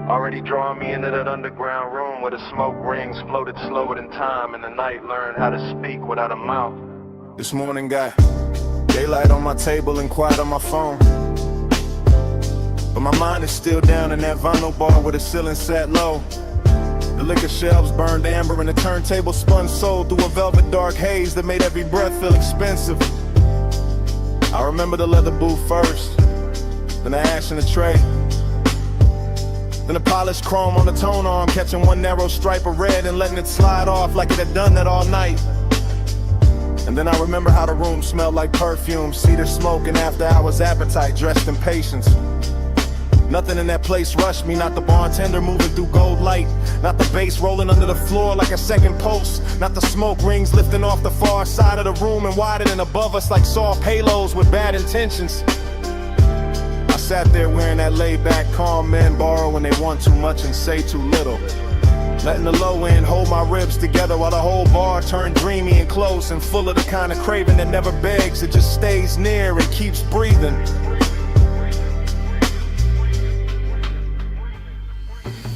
Already drawing me into that underground room where the smoke rings floated slower than time, and the night learned how to speak without a mouth. This morning got daylight on my table and quiet on my phone, but my mind is still down in that vinyl bar where the ceiling sat low. The liquor shelves burned amber and the turntable spun soul through a velvet dark haze that made every breath feel expensive. I remember the leather booth first, then the ash in the tray, then the polished chrome on the tone arm, catching one narrow stripe of red and letting it slide off like it had done that all night. And then I remember how the room smelled like perfume, cedar smoke, and after hours appetite dressed in patience. Nothing in that place rushed me, not the bartender moving through gold light, not the bass rolling under the floor like a second post, not the smoke rings lifting off the far side of the room and widening above us like soft halos with bad intentions. I sat there wearing that laid-back calm men borrow when they want too much and say too little, letting the low end hold my ribs together while the whole bar turned dreamy and close and full of the kind of craving that never begs, it just stays near and keeps breathing.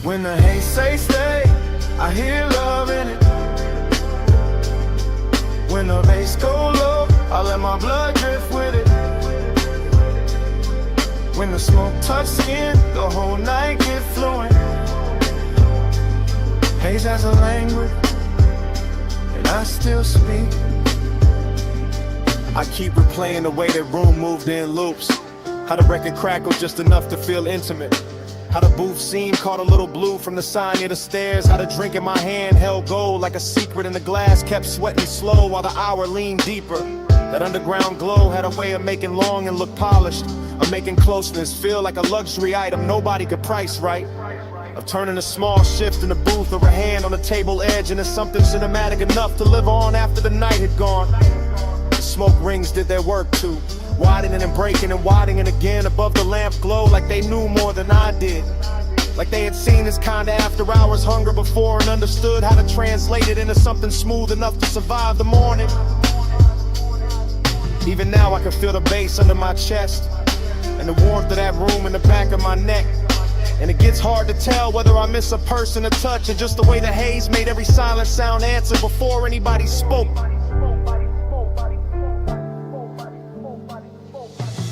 When the haze say stay, I hear love in it. When the bass go low, I let my blood drift with it. When the smoke touch skin, the whole night get fluent. Haze has a language, and I still speak. I keep replaying the way that room moved in loops, how the record crackled just enough to feel intimate, how the booth scene caught a little blue from the sign near the stairs, how the drink in my hand held gold like a secret in the glass kept sweating slow while the hour leaned deeper. That underground glow had a way of making long and look polished, of making closeness feel like a luxury item nobody could price right, of turning a small shift in the booth or a hand on the table edge into something cinematic enough to live on after the night had gone. The smoke rings did their work too, widening and breaking and widening again above the lamp glow like they knew more than I did, like they had seen this kind of after hours hunger before and understood how to translate it into something smooth enough to survive the morning. Even now I can feel the bass under my chest and the warmth of that room in the back of my neck, and it gets hard to tell whether I miss a person, a touch, or just the way the haze made every silent sound answer before anybody spoke.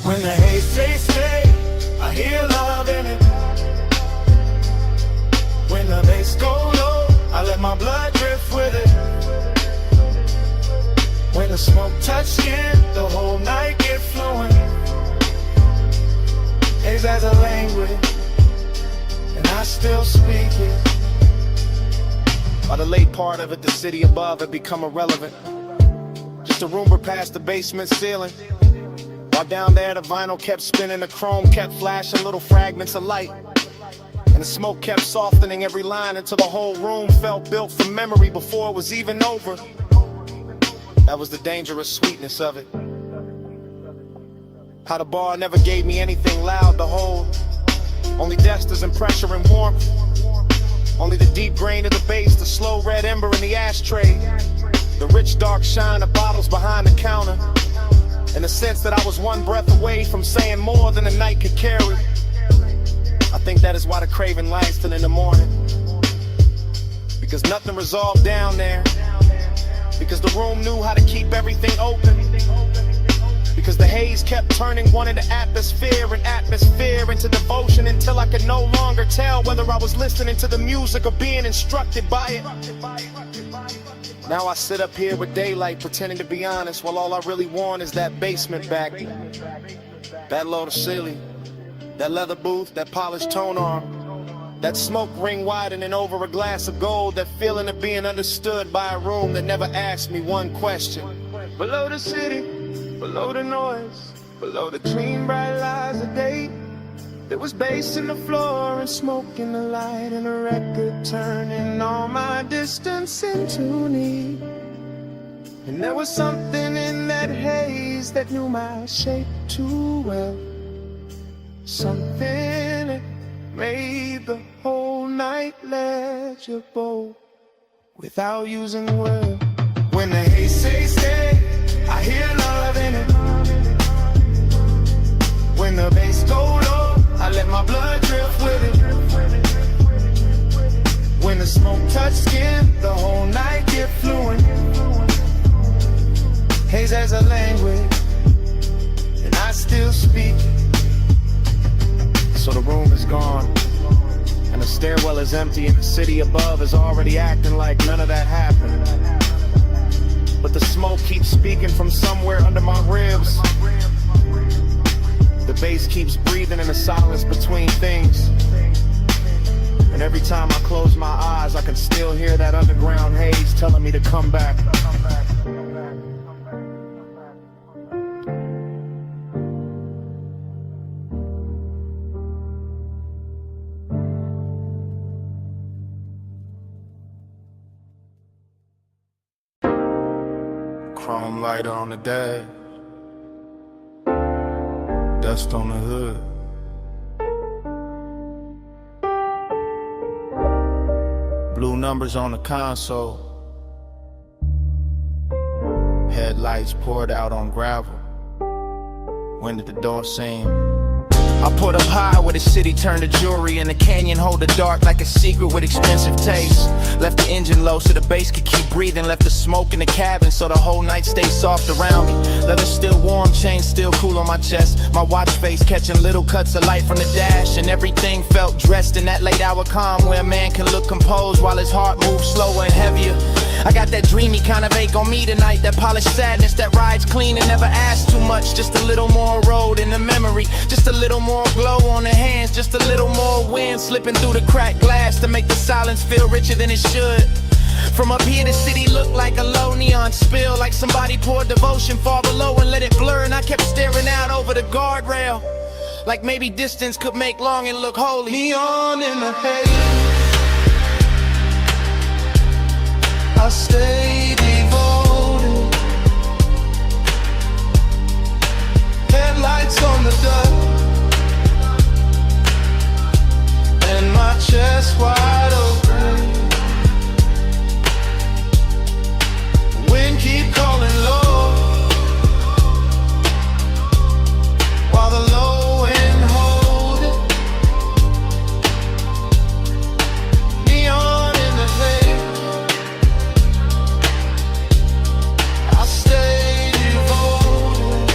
When the haze say stay, I hear love in it. When the bass go low, I let my blood drift with it. When the smoke touch skin, the whole night get fluent. Haze has a language, and I still speak it. By the late part of it, the city above had become irrelevant, just a rumor past the basement ceiling. While down there the vinyl kept spinning, the chrome kept flashing little fragments of light, and the smoke kept softening every line until the whole room felt built from memory before it was even over. That was the dangerous sweetness of it. How the bar never gave me anything loud to hold, only dusters and pressure and warmth, only the deep grain of the bass, the slow red ember in the ashtray, the rich dark shine of bottles behind the counter, and the sense that I was one breath away from saying more than the night could carry. I think that is why the craving lasted in the morning, because nothing resolved down there, because the room knew how to keep everything open, because the haze kept turning one into atmosphere and atmosphere into devotion until I could no longer tell whether I was listening to the music or being instructed by it. Now I sit up here with daylight pretending to be honest, while all I really want is that basement back, that low to ceiling, that leather booth, that polished tone arm, that smoke ring widening over a glass of gold, that feeling of being understood by a room that never asked me one question. Below the city, below the noise, below the clean bright lights of day, there was bass in the floor and smoke in the light and a record turning all my distance into need. And there was something in that haze that knew my shape too well, something that made the whole night legible. without using words. When the haze say stay, I hear love in it. When the bass go low, I let my blood drift with it. When the smoke touch skin, the whole night get fluent. Haze has a language, and I still speak. So the room is gone, and the stairwell is empty, and the city above is already acting like none of that happened. But the smoke keeps speaking from somewhere under my ribs. The bass keeps breathing in the silence between things. And every time I close my eyes, I can still hear that underground haze telling me to come back. Chrome lighter on the dash, dust on the hood. Blue numbers on the console, headlights poured out on gravel. When did the door seem? I put up high where the city turned to jewelry, and the canyon hold the dark like a secret with expensive taste. Left the engine low so the bass could keep breathing. Left the smoke in the cabin so the whole night stayed soft around me. Leather still warm, chain still cool on my chest. My watch face catching little cuts of light from the dash, and everything felt dressed in that late hour calm where a man can look composed while his heart moves slower and heavier. I got that dreamy kind of ache on me tonight, that polished sadness that rides clean and never asks too much. Just a little more road in the memory, just a little more glow on the hands, just a little more wind slipping through the cracked glass to make the silence feel richer than it should. From up here the city looked like a low neon spill, like somebody poured devotion far below and let it blur, and I kept staring out over the guardrail, like maybe distance could make longing look holy. Neon in the haze, I stay devoted. Headlights on the dust, and my chest wide open. Wind keep calling low, while the low end hold it. Neon in the haze, I stay devoted.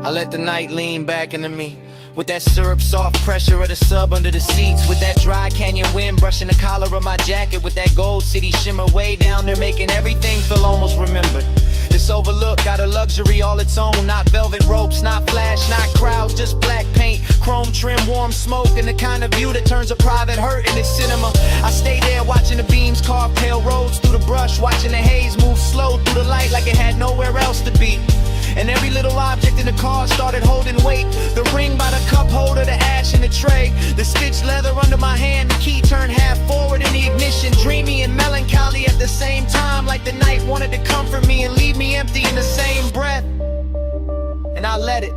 I let the night lean back into me, with that syrup soft pressure of the sub under the seats, with that dry canyon wind brushing the collar of my jacket, with that gold city shimmer way down there making everything feel almost remembered. This overlook got a luxury all its own, not velvet ropes, not flash, not crowds, just black paint, chrome trim, warm smoke, and the kind of view that turns a private hurt into cinema. I stay there watching the beams carve pale roads through the brush, watching the haze move slow through the light like it had nowhere else to be. And every little object in the car started holding weight. The ring by the cup holder, the ash in the tray, the stitched leather under my hand, the key turned half forward in the ignition. Dreamy and melancholy at the same time, like the night wanted to comfort me and leave me empty in the same breath. And I let it,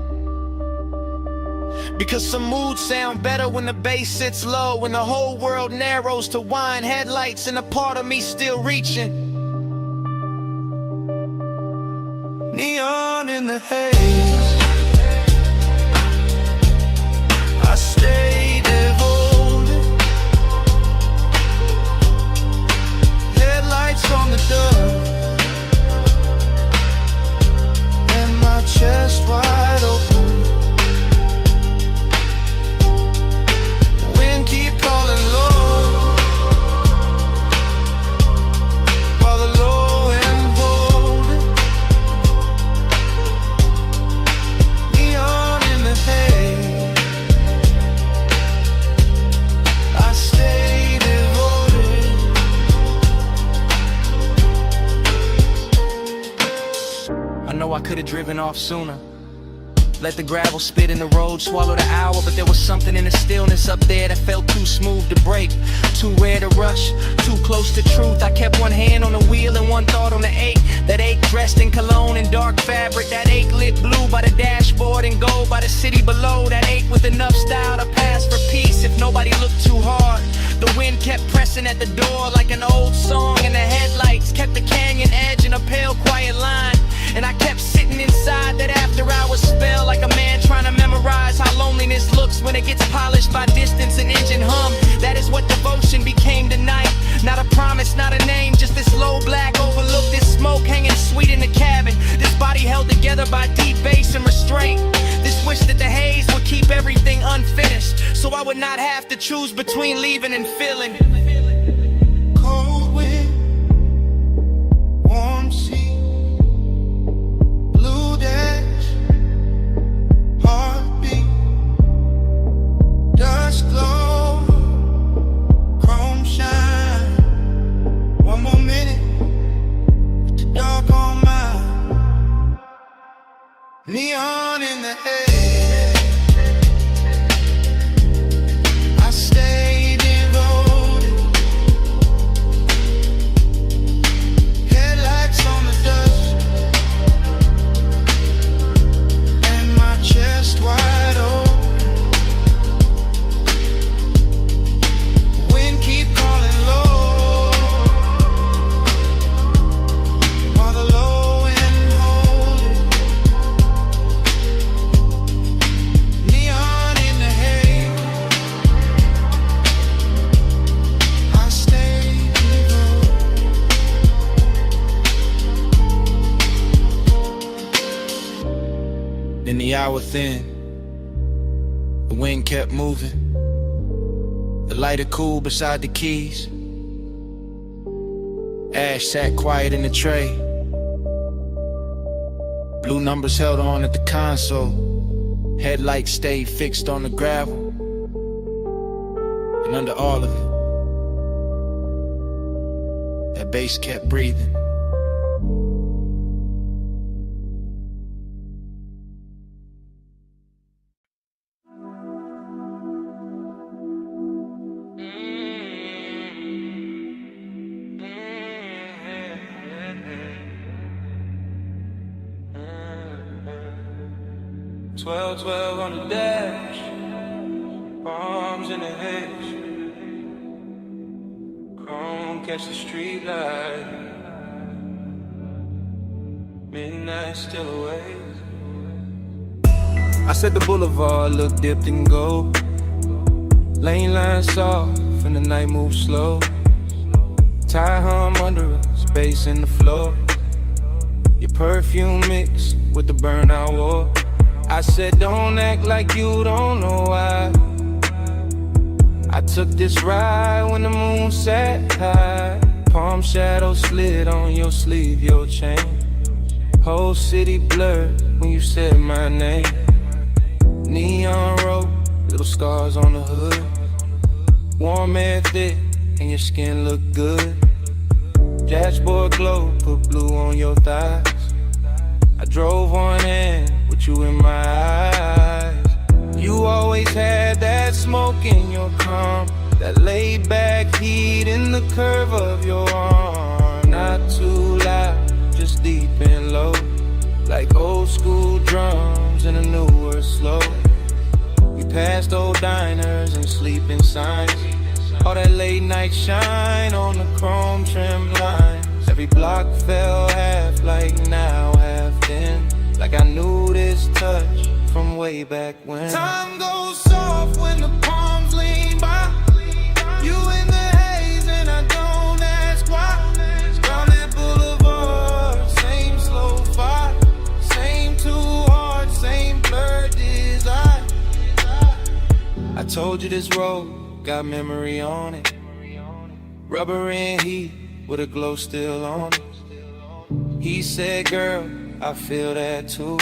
because some moods sound better when the bass sits low, when the whole world narrows to wine headlights and a part of me still reaching. Neon in the haze, I stay devoted. Headlights on the dust, and my chest wide open. Wind keep calling low, while the low end hold it. Neon in the haze, I stay devoted. I know I could've driven off sooner, Let the gravel spit in the road, swallow the hour. But there was something in the stillness up there that felt too smooth to break, too rare to rush, too close to truth. I kept one hand on the wheel and one thought on the ache. That ache dressed in cologne and dark fabric. That ache lit blue by the dashboard and gold by the city below. That ache with enough style to pass for peace if nobody looked too hard. The wind kept pressing at the door like an old song, and the headlights kept the canyon edge in a pale quiet line. And I kept sitting inside that after hours spell, like a man trying to memorize how loneliness looks when it gets polished by distance and engine hum. That is what devotion became tonight. Not a promise, not a name, just this low black overlook, this smoke hanging sweet in the cabin. This body held together by deep bass and restraint. This wish that the haze would keep everything unfinished, so I would not have to choose between leaving and filling. Cold wind, warm sea, blue dash, heartbeat, dust glow, chrome shine. One more minute with the dark on mine, neon in the air. I stay devoted, headlights on the dust, and my chest wide open. Wind keep calling low, while the low end hold it. Neon in the haze, I stay devoted. Then the hour thin, the wind kept moving. The lighter cool beside the keys. Ash sat quiet in the tray. Blue numbers held on at the console. Headlights stayed fixed on the gravel. And under all of it, that bass kept breathing. Twelve, 12 on the dash, bombs in the haze, chrome catch the street light, midnight still away. I said the boulevard looked dipped in gold. Lane lines soft and the night moves slow. Tie hum under us, space in the floor. Your perfume mixed with the burnout war. I said don't act like you don't know why. I took this ride when the moon sat high. Palm shadow slid on your sleeve, your chain. Whole city blurred when you said my name. Neon road, little scars on the hood. Warm air thick and your skin look good. Dashboard glow, put blue on your thighs. I drove on in with you in my eyes. You always had that smoke in your calm, that laid back heat in the curve of your arm. Not too loud, just deep and low, like old school drums in a newer slow. We passed old diners and sleeping signs. All that late night shine on the chrome trim lines. Every block fell half like now, half then. Like I knew this touch from way back when. Time goes soft when the palms lean by. You in the haze and I don't ask why. Down that boulevard, same slow fire, same two hearts, same blurred desire. I told you this road got memory on it. Rubber and heat with a glow still on it. He said, girl, I feel that too.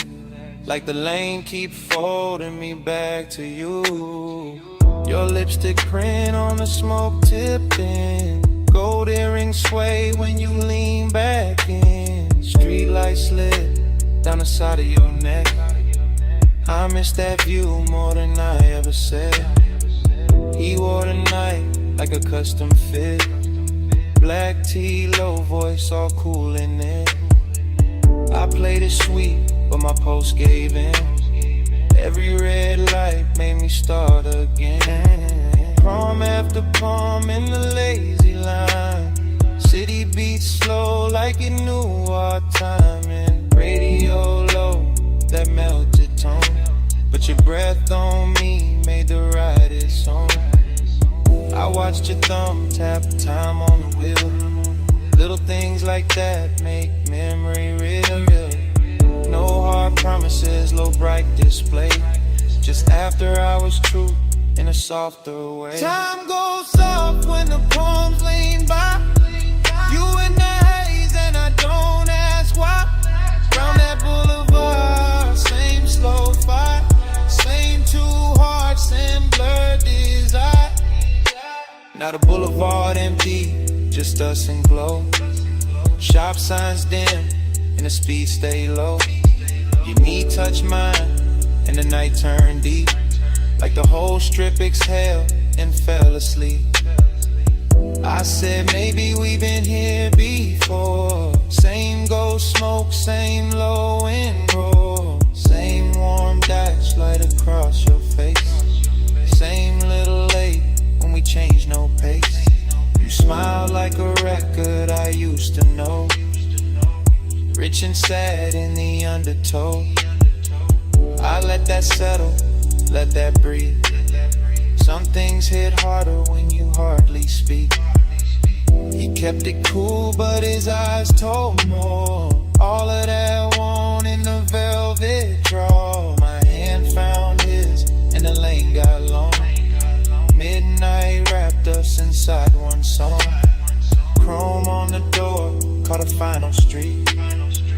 Like the lane keep folding me back to you. Your lipstick print on the smoke tipping. Gold earrings sway when you lean back in. Street light slid down the side of your neck. I miss that view more than I ever said. He wore the night like a custom fit. Black tee, low voice, all cool in it. I played it sweet, but my post gave in. Every red light made me start again. Prom after prom in the lazy line. City beats slow like it knew our time. And radio low, that melted tone. But your breath on me made the ride its own. I watched your thumb tap time on the wheel. Little things like that make memory real. No hard promises, low bright display. Just after hours truth in a softer way. Time goes soft when the palms lean by. You in the haze and I don't ask why. Round that boulevard, same slow fight. Same two hearts and blurred desire. Now the boulevard empty, just us and glow. Shop signs dim and the speed stay low. Your knee touch mine and the night turned deep. Like the whole strip exhaled and fell asleep. I said maybe we've been here before. Same ghost smoke, same low and roll. Same warm dash light across your face. Same little late when we changed no pace. You smile like a record I used to know. Rich and sad in the undertow. I let that settle, let that breathe. Some things hit harder when you hardly speak. He kept it cool, but his eyes told more. All of that want in the velvet draw. My hand found his, and the lane got long. Midnight wrapped us inside one song. Chrome on the door, caught a final street.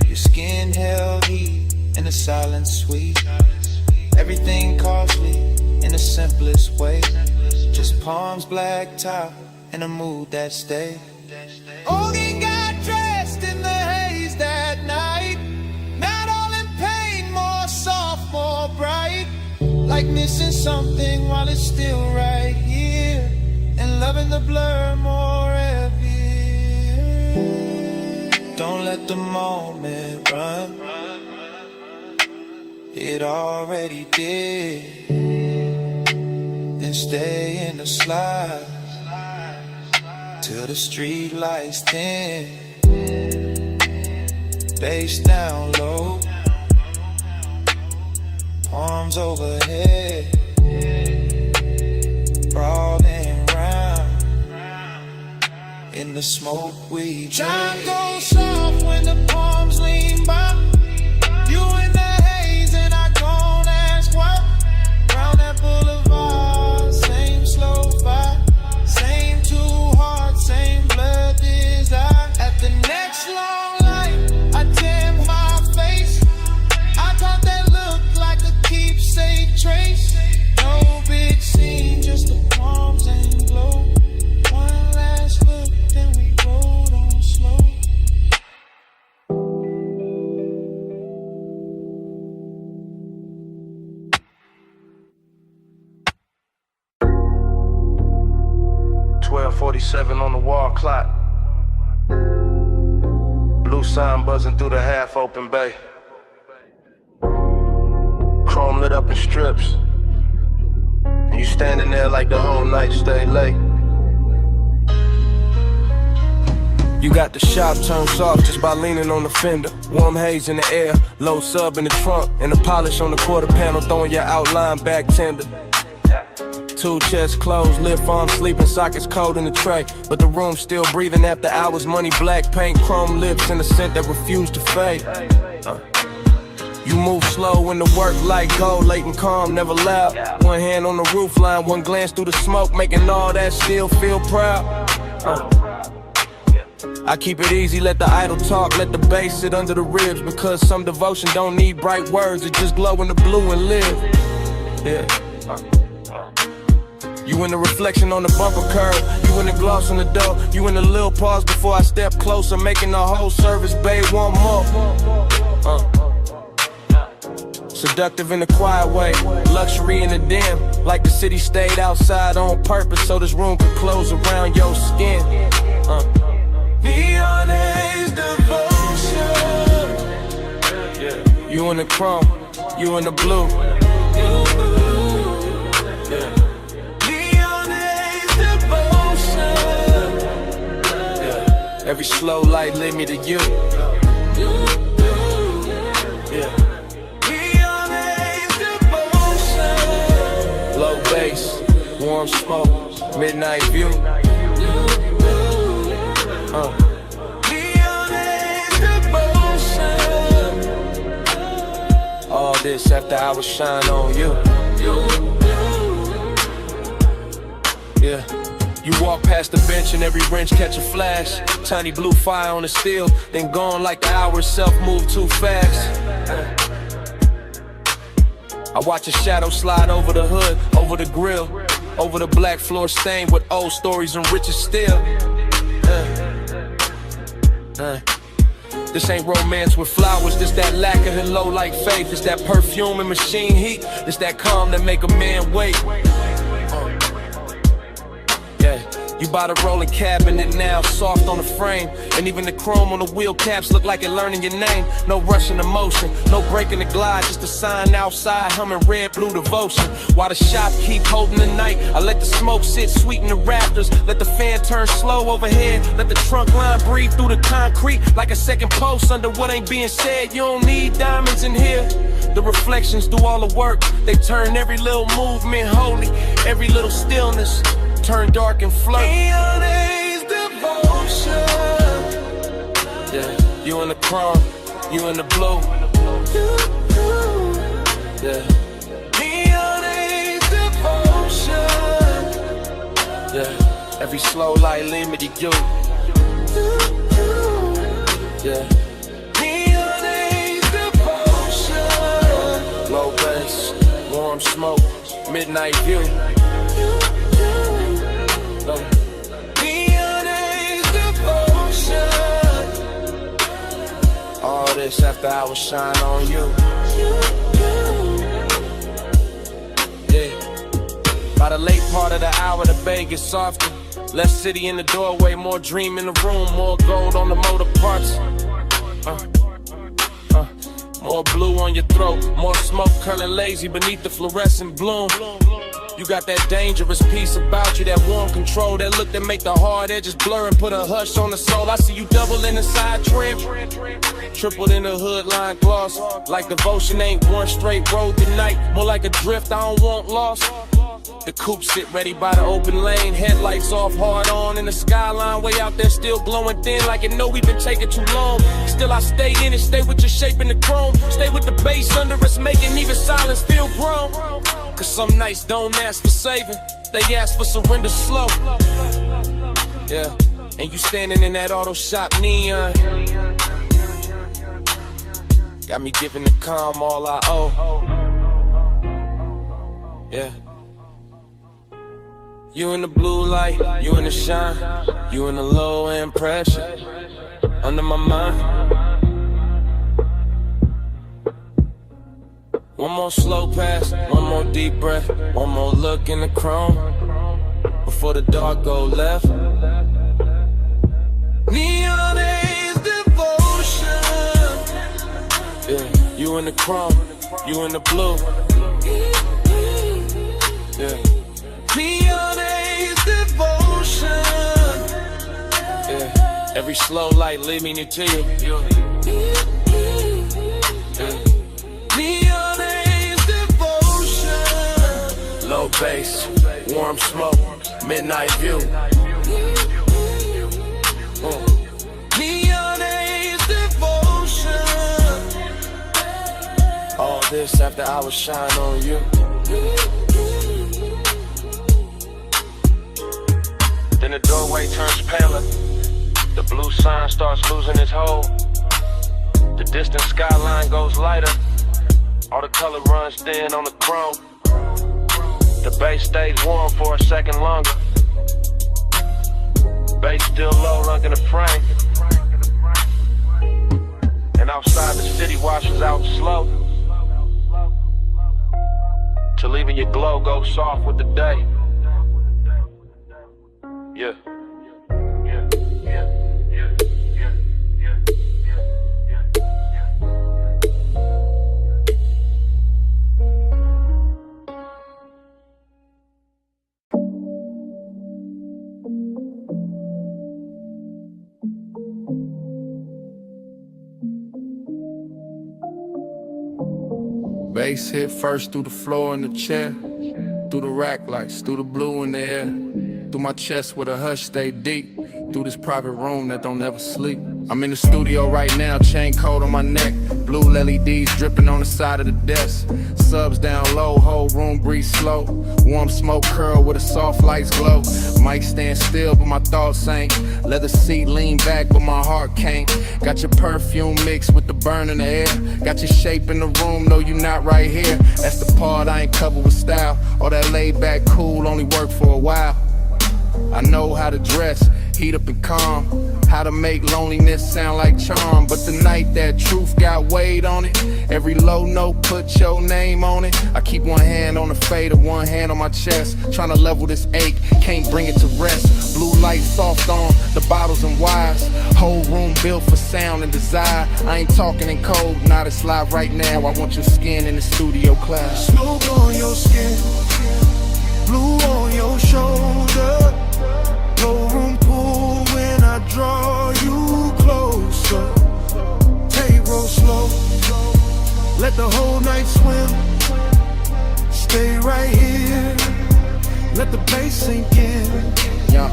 Your skin held heat, and the silence sweet. Everything costly in the simplest way. Just palms, black top, and a mood that stayed. Ogie got dressed in the haze that night. Not all in pain, more soft, more bright. Like missing something while it's still right here. And loving the blur more heavy. Don't let the moment run. It already did. Then stay in the slide till the street lights dim. Bass down low, arms overhead, crawling round in the smoke we drink. Time goes soft when the palms lean by. You in the haze and I don't ask why. Round that boulevard, same slow vibe. Same two hearts, same blood desire. At the next long light, I dim my face. I thought that looked like a keepsake trace. No big scene, just the palms and glow. One last look, then we rode on slow. .47 on the wall clock. Blue sign buzzing through the half-open bay. Chrome lit up in strips. And you standing there like the whole night stay late. You got the shop turned soft just by leaning on the fender. Warm haze in the air, low sub in the trunk, and the polish on the quarter panel throwing your outline back tender. Two chests closed, lip arms sleeping, sockets cold in the tray. But the room still breathing after hours, money black paint, chrome lips, and a scent that refused to fade. You move slow when the work like gold, late and calm, never loud. One hand on the roof line, one glance through the smoke, making all that still feel proud. I keep it easy, let the idle talk, let the bass sit under the ribs. Because some devotion don't need bright words, it just glow in the blue and live. Yeah. You in the reflection on the bumper curb, you in the gloss on the door, you in the little pause before I step closer, making the whole service bay one more. Seductive in a quiet way, luxury in the dim. Like the city stayed outside on purpose so this room could close around your skin. Neon Haze devotion. Yeah. You in the chrome, you in the blue. Yeah. Neon Haze devotion. Yeah. Every slow light led me to you. Yeah. Neon Haze devotion. Low bass, warm smoke, midnight view. Neon Haze devotion. All this after I was shine on you. Yeah. You walk past the bench and every wrench catch a flash. Tiny blue fire on the steel, then gone like the hour itself moved too fast. I watch a shadow slide over the hood, over the grill, over the black floor stained with old stories and riches still. This ain't romance with flowers, this that lack of hello like faith. This that perfume and machine heat, this that calm that make a man wait. Yeah, you bought a rolling cabinet now, soft on the frame. And even the chrome on the wheel caps look like it learning your name. No rushing emotion, no breaking the glide, just a sign outside humming red blue devotion. While the shop keep holding the night, I let the smoke sit sweet in the rafters. Let the fan turn slow overhead, let the trunk line breathe through the concrete like a second post under what ain't being said. You don't need diamonds in here. The reflections do all the work. They turn every little movement holy, every little stillness turn dark and flirt. Neon Haze devotion. Yeah, you in the chrome, you in the blue. Yeah. Neon Haze devotion. Yeah, every slow light lead me to you. Yeah. Neon Haze devotion. Low bass, warm smoke, midnight view. Neon Haze devotion. All this after I was shine on you. Yeah. By the late part of the hour, the bay gets softer. Less city in the doorway, more dream in the room, more gold on the motor parts. More blue on your throat, more smoke curling lazy beneath the fluorescent bloom. You got that dangerous piece about you, that warm control, that look that make the hard edges blur and put a hush on the soul. I see you double in the side trim, tripled in the hood line gloss. Like devotion ain't one straight road tonight, more like a drift I don't want lost. The coupe sit ready by the open lane, headlights off, hard on in the skyline, way out there still glowing thin like it know we've been taking too long. Still I stay in it, stay with your shape in the chrome, stay with the bass under us, making even silence feel grown. Cause some nights don't ask for saving, they ask for surrender slow. Yeah, and you standing in that auto shop neon, got me giving the calm all I owe. Yeah. You in the blue light, you in the shine, you in the low end pressure, under my mind. One more slow pass, one more deep breath, one more look in the chrome, before the dark go left. Neon Haze devotion. Yeah, you in the chrome, you in the blue. Yeah. Neon Haze devotion. Yeah, every slow light lead me to you. Yeah. Neon Haze devotion. Low bass, warm smoke, midnight view. Neon Haze devotion. All this after I was shine on you. Then the doorway turns paler, the blue sign starts losing its hold. The distant skyline goes lighter, all the color runs thin on the chrome. The bass stays warm for a second longer. Bass still low, lunk in the frame. And outside the city washes out slow. Even your glow goes soft with the day. Yeah. Bass hit first through the floor in the chair, through the rack lights, through the blue in the air, through my chest where the hush stay deep, through this private room that don't ever sleep. I'm in the studio right now, chain coat on my neck, blue LEDs dripping on the side of the desk, subs down low, whole room breathe slow, warm smoke curl with the soft lights glow. Mic stand still but my thoughts ain't, leather seat lean back but my heart can't. Got your perfume mixed with the burn in the air, got your shape in the room, no you not right here. That's the part I ain't covered with style, all that laid back cool only work for a while. I know how to dress, heat up and calm, how to make loneliness sound like charm. But tonight that truth got weight on it, every low note put your name on it. I keep one hand on the fader, one hand on my chest, trying to level this ache, can't bring it to rest. Blue light soft on the bottles and wires, whole room built for sound and desire. I ain't talking in code, not it's live right now. I want your skin in the studio class. Smoke on your skin, blue on your shoulder, no room pull when I draw you closer. Take roll slow, let the whole night swim. Stay right here, let the bass sink in. Yeah.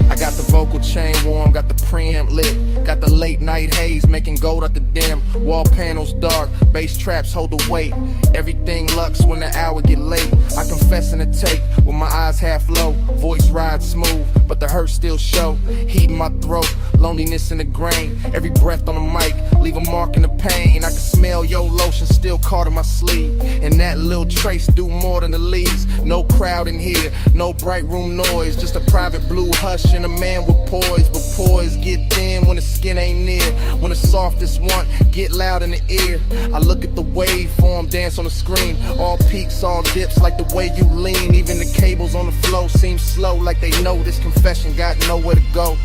I got the vocal chain warm, got the preamp lit, got the late night haze making gold out the dim. Wall panels dark, bass traps hold the weight. Everything lux when the hour get late. I confess in the tape with my eyes half low, voice rides smooth, but the hurt still show. Heat in my throat, loneliness in the grain. Every breath on the mic, leave a mark in the pain. I can smell your lotion still caught in my sleeve, and that little trace do more than the leaves. No crowd in here, no bright room noise, just a private blue hush and a man with poise. But poise get thin when the skin ain't near, when the softest one get loud in the ear. I look at the waveform dance on the screen, all peaks, all dips like the way you lean. Even the cables on the flow seem slow, like they know this confession got nowhere to go.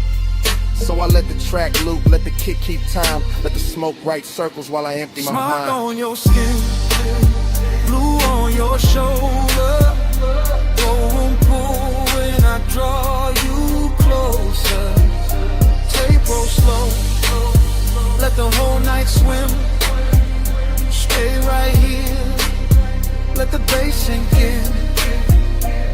So I let the track loop, let the kick keep time, let the smoke write circles while I empty my mind. Smoke on your skin, blue on your shoulder, no room pull when I draw you closer. Take roll slow, let the whole night swim. Stay right here, let the bass sink in.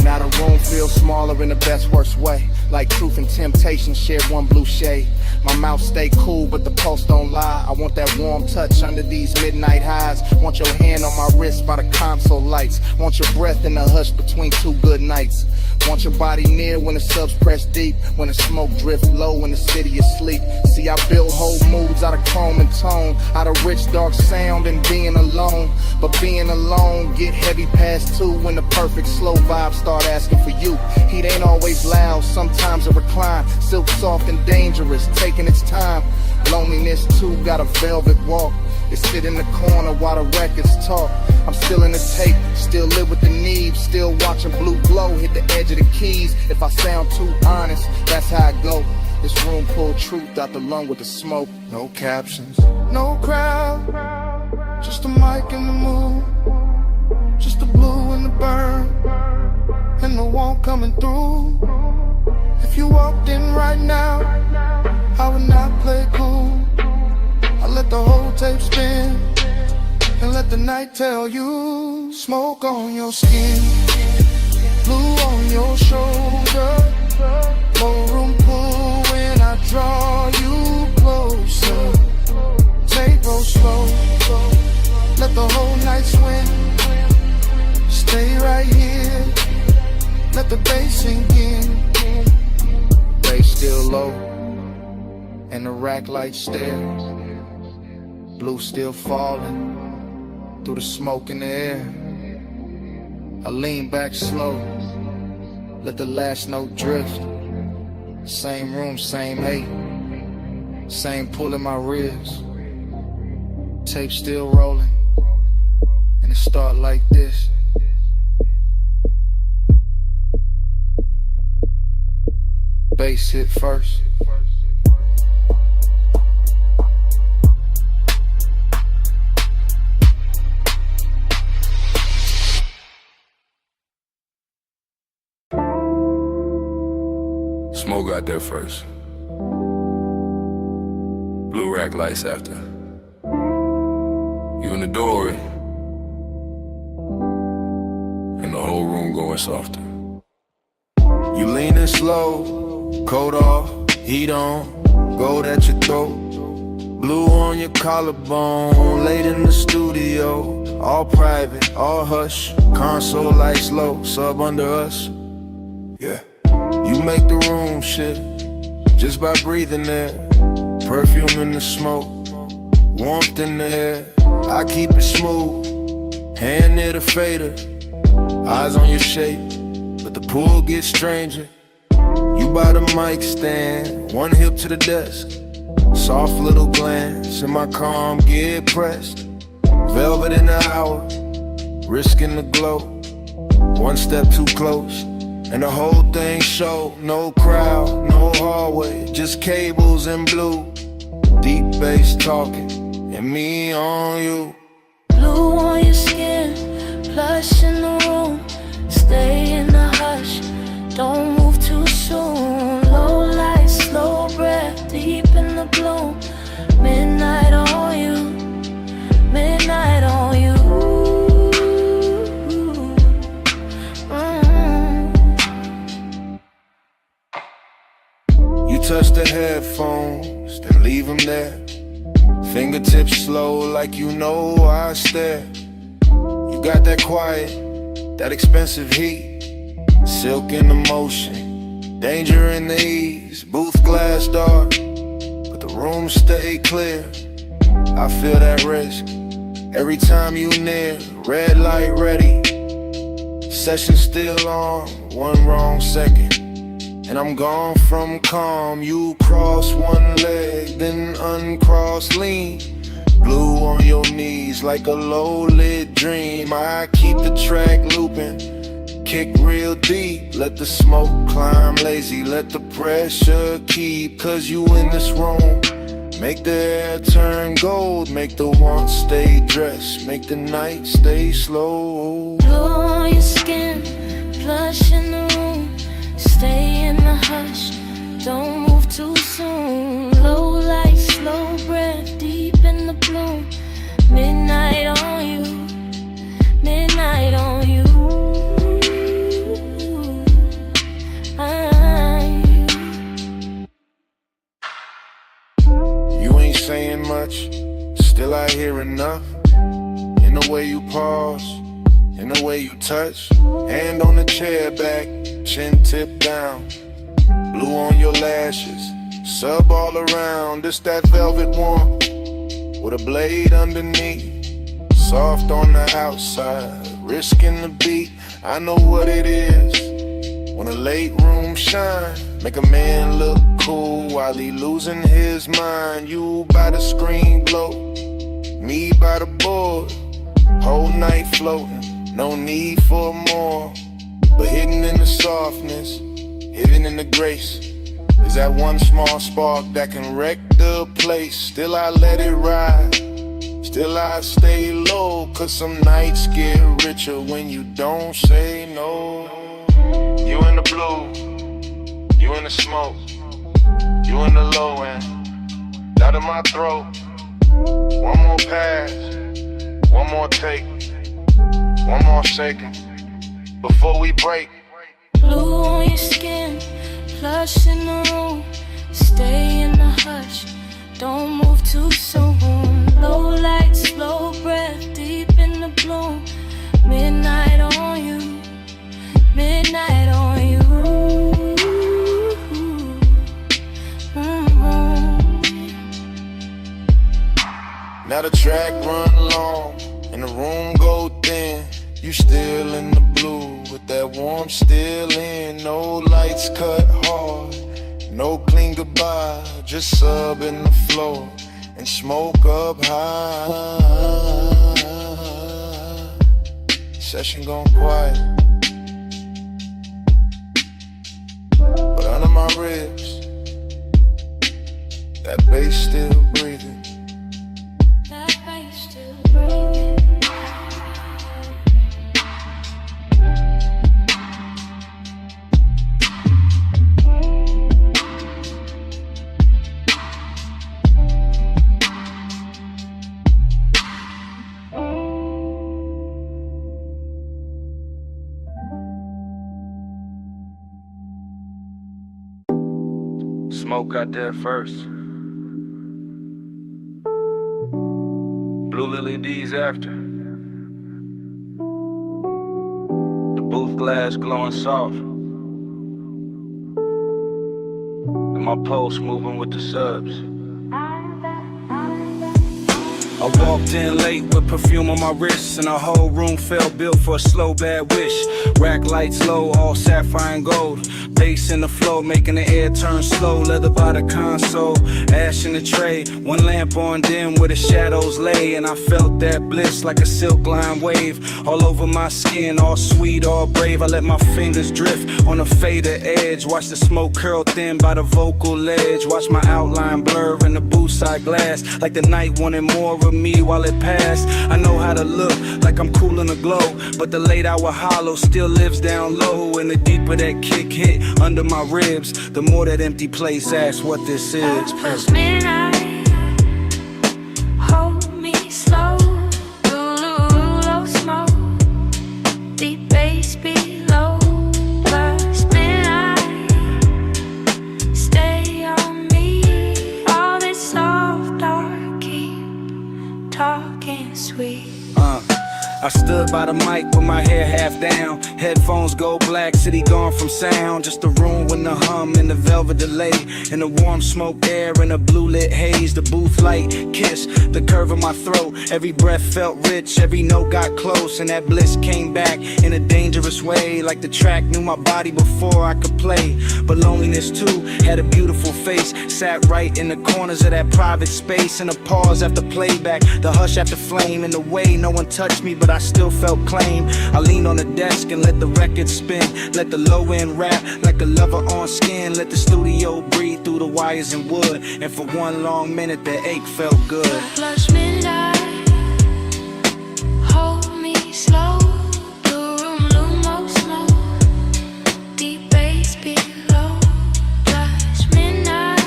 Now the room feels smaller in the best worst way, like truth and temptation share one blue shade. My mouth stay cool but the pulse don't lie. I want that warm touch under these midnight highs. Want your hand on my wrist by the console lights. Want your breath in the hush between two good nights. Want your body near when the subs press deep, when the smoke drift low when the city is asleep. See, I build whole moods out of chrome and tone, out of rich dark sound and being alone. But being alone get heavy past 2 when the perfect slow vibes start asking for you. Heat ain't always loud, sometimes it recline, silk soft and dangerous, taking its time. Loneliness too got a velvet walk, it sit in the corner while the records talk. I'm still in the tape, still live with the need, still watching blue glow hit the edge of the keys. If I sound too honest, that's how I go. This room pull truth out the lung with the smoke. No captions, no crowd, just a mic in the mood, just the blue and the burn, and the warmth coming through. If you walked in right now, I would not play cool. I let the whole tape spin and let the night tell you. Smoke on your skin, blue on your shoulder, no room pull when I draw you closer. Take roll slow, let the whole night swim. Stay right here, let the bass sink in. bass still low, and the rack lights stare. Blue still falling through the smoke in the air. I lean back slow, let the last note drift. Same room, same hate, same pull in my ribs. Tape still rolling, and it start like this. bass hit first. Smoke got there first. Blue rack lights after. You in the doorway, and the whole room going softer. You leaning slow, coat off, heat on, gold at your throat. Blue on your collarbone, late in the studio. All private, all hush, console lights low, sub under us. Yeah. You make the room shift just by breathing there. Perfume in the smoke, warmth in the air. I keep it smooth, hand near the fader. Eyes on your shape, but the pool gets stranger. You by the mic stand, one hip to the desk. Soft little glance, in my calm get pressed. Velvet in the hour, risking the glow. One step too close, and the whole thing show. No crowd, no hallway, just cables and blue. Deep bass talking, and me on you. Blue on your skin, plush in the room. Stay in the hush, don't move too soon. Low light, slow breath, deep in the bloom. Midnight on you, midnight on you. You touch the headphones, then leave them there. Fingertips slow like you know I stare. You got that quiet, that expensive heat. Silk in the motion, danger in the ease. Booth glass dark, but the room stay clear. I feel that risk every time you near. Red light ready, session still on. One wrong second, and I'm gone from calm. You cross one leg, then uncross lean. Blue on your knees like a low-lit dream. I keep the track looping, kick real deep. Let the smoke climb lazy, let the pressure keep. Cause you in this room, make the air turn gold. Make the want stay dressed, make the night stay slow. Blue on your skin, plush in the room. Stay in the hush, don't move too soon. Low light, slow breath, deep in the bloom. Midnight on you, midnight on you. You ain't saying much, still I hear enough. In the way you pause, in the way you touch. Hand on the chair back, chin tip down. Blue on your lashes, sub all around. It's that velvet warmth with a blade underneath. Soft on the outside, risking the beat. I know what it is when a late room shine. Make a man look cool while he losing his mind. You by the screen glow, me by the board. Whole night floating, no need for more. But hidden in the softness, hidden in the grace, is that one small spark that can wreck the place. Still I let it ride, still I stay low. Cause some nights get richer when you don't say no. You in the blue, you in the smoke, you in the low end, out of my throat. One more pass, one more take, one more second before we break. Blue on your skin, plush in the room. Stay in the hush, don't move too soon. Low light, slow breath, deep in the bloom. Midnight on you, midnight on you. Now the track run long and the room go thin. You still in the blue with that warmth still in. No lights cut hard, no clean goodbye. Just sub in the floor and smoke up high. Session gone quiet, but under my ribs. That bass still breathing. That bass still breathing. Smoke got there first. Blue Lily D's after. The booth glass glowing soft. And my pulse moving with the subs. I walked in late with perfume on my wrists, and the whole room felt built for a slow bad wish. Rack lights low, all sapphire and gold. Bass in the flow, making the air turn slow. Leather by the console, ash in the tray. One lamp on dim where the shadows lay, and I felt that bliss like a silk line wave. All over my skin, all sweet, all brave. I let my fingers drift on a fader edge. Watch the smoke curl thin by the vocal ledge. Watch my outline blur in the booth side glass, like the night wanted more of me while it passed. I know how to look like I'm cool in the glow, but the late hour hollow still lives down low. And the deeper that kick hit under my ribs, the more that empty place asks what this is. Past midnight, hold me slow. Low smoke, deep bass below. Past midnight, stay on me. All this soft dark, keep talking sweet. I stood by the mic with my hair half down. Headphones go black, city gone from sound. Just a room with the hum and the velvet delay, and the warm smoke air and a blue lit haze. The booth light kiss the curve of my throat. Every breath felt rich, every note got close, and that bliss came back in a dangerous way. Like the track knew my body before I could play. But loneliness too had a beautiful face. Sat right in the corners of that private space. And a pause after playback, the hush after flame. In the way no one touched me, but I still felt claim. I leaned on the desk and let the record spin. Let the low end rap like a lover on skin. Let the studio breathe through the wires and wood. And for one long minute the ache felt good. Plus midnight, hold me slow. The room low smoke, deep bass below. Plus midnight,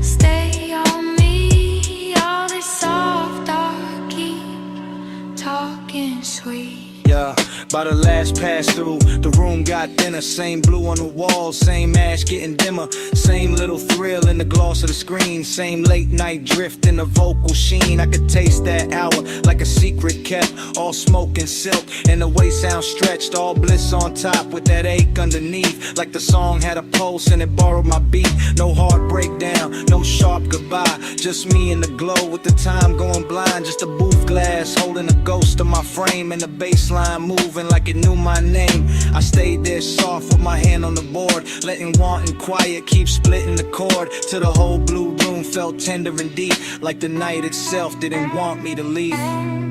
stay on me. All this soft dark, keep talking sweet. Yeah, by the last pass through, the room got thinner. Same blue on the walls, same ash getting dimmer. Same little thrill in the gloss of the screen. Same late night drift in the vocal sheen. I could taste that hour like a secret kept. All smoke and silk, and the way sound stretched. All bliss on top with that ache underneath. Like the song had a pulse and it borrowed my beat. No heartbreak down, no sharp goodbye. Just me in the glow with the time going blind. Just a booth glass holding a ghost of my frame. And the baseline moving like it knew my name. I stayed there soft with my hand on the board, letting want and quiet keep splitting the chord. Till the whole blue room felt tender and deep, like the night itself didn't want me to leave.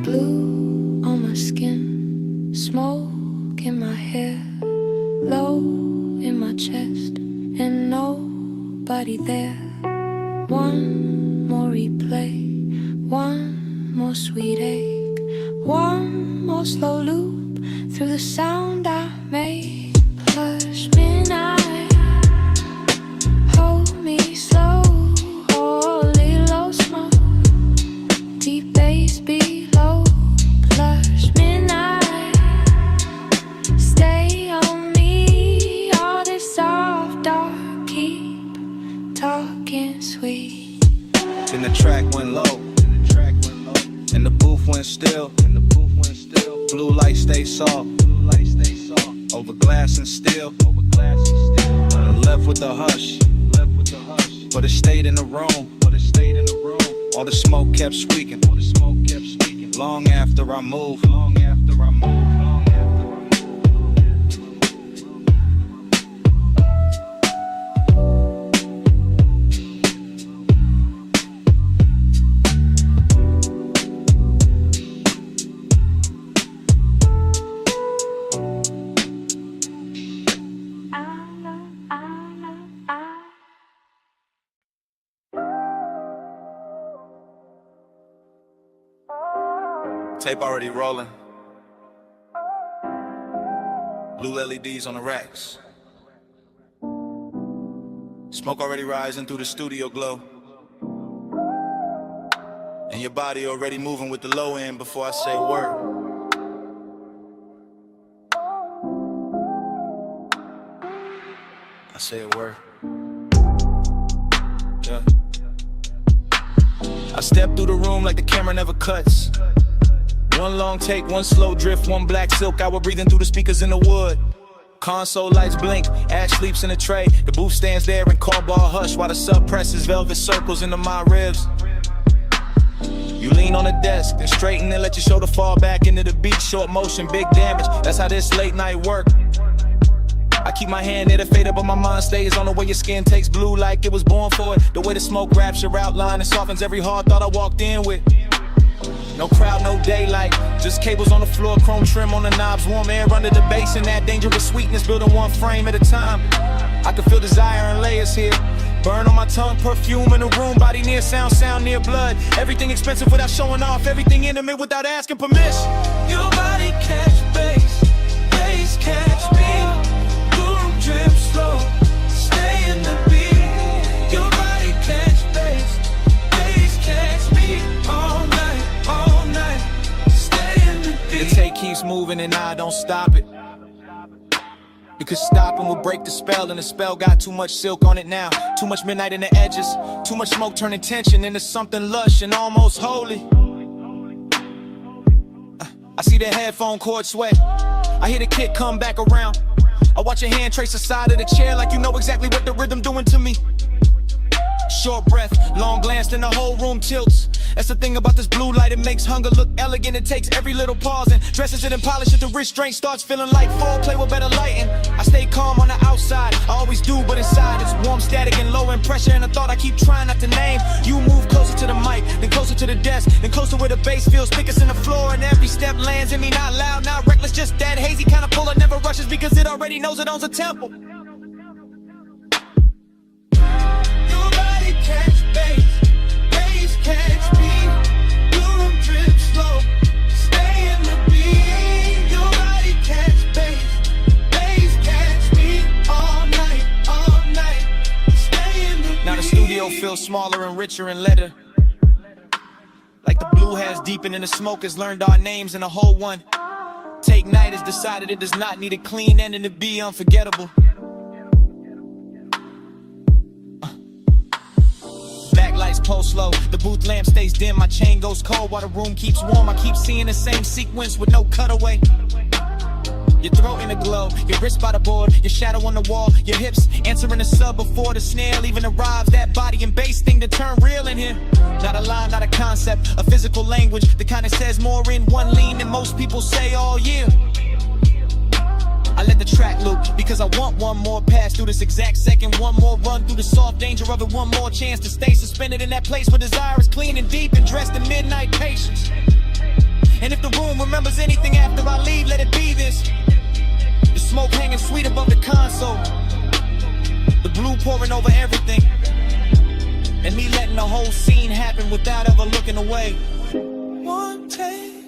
Blue on my skin, smoke in my hair, low in my chest, and nobody there. One more replay, one more sweet ache, one more slow loop through the sound I made. Plus midnight, hold me slow. Holy low smoke, deep bass below. Plus midnight, stay on me. All this soft dark, keep talking sweet. Then the track went low, and the booth went still. Blue light stay soft, over glass and steel. Left with the hush, but it stayed in the room. All the smoke kept speaking, long after I moved. I Tape already rolling. Blue LEDs on the racks. Smoke already rising through the studio glow. And your body already moving with the low end before I say a word. I say a word. Yeah. I step through the room like the camera never cuts. One long take, one slow drift, one black silk hour breathing through the speakers in the wood. Console lights blink, Ash sleeps in a tray. The booth stands there in cardboard hush while the sub presses velvet circles into my ribs. You lean on the desk, then straighten and let your shoulder fall back into the beat. Short motion, big damage, that's how this late night work. I keep my hand near the fader, but my mind stays on the way your skin takes blue like it was born for it. The way the smoke wraps your outline and softens every hard thought I walked in with. No crowd, no daylight, just cables on the floor, chrome trim on the knobs, warm air under the bass, and that dangerous sweetness building one frame at a time. I can feel desire in layers here. Burn on my tongue, perfume in the room, body near sound, sound near blood. Everything expensive without showing off, everything intimate without asking permission. Your body catch bass, bass catch beat. Boom drip slow, stay in the beat. Your body catch bass, bass catch beat. All night, stay in the beat. The tape keeps moving and I don't stop it. Because stopping will break the spell, and the spell got too much silk on it now. Too much midnight in the edges, too much smoke turning tension into something lush and almost holy. I see the headphone cord sway, I hear the kick come back around. I watch your hand trace the side of the chair like you know exactly what the rhythm doing to me. Short breath, long glance, then the whole room tilts. That's the thing about this blue light, it makes hunger look elegant. It takes every little pause and dresses it and polishes the restraint. Starts feeling like foreplay with better lighting. I stay calm on the outside, I always do, but inside it's warm, static, and low in pressure. And a thought I keep trying not to name. You move closer to the mic, then closer to the desk, then closer where the bass feels thickest in the floor. And every step lands in me, not loud, not reckless, just that hazy kind of pull that never rushes because it already knows it owns a temple. Catch bass, bass catch beat. Boom drip slow, stay in the beat. Your body catch bass, bass catch beat. All night, stay in the beat. Now the studio feels smaller and richer in letter. Like the blue has deepened and the smoke has learned our names in a whole one. Take Night has decided it does not need a clean ending to be unforgettable. Backlights pulse slow, the booth lamp stays dim, my chain goes cold while the room keeps warm. I keep seeing the same sequence with no cutaway. Your throat in a glow, your wrist by the board, your shadow on the wall, your hips answering the sub before the snare even arrives. That body and bass thing to turn real in here. Not a line, not a concept, a physical language that kind of says more in one lean than most people say all year. I let the track loop because I want one more pass through this exact second, one more run through the soft danger of it, one more chance to stay suspended in that place where desire is clean and deep and dressed in midnight patience. And if the room remembers anything after I leave, let it be this. The smoke hanging sweet above the console, the blue pouring over everything, and me letting the whole scene happen without ever looking away. One take,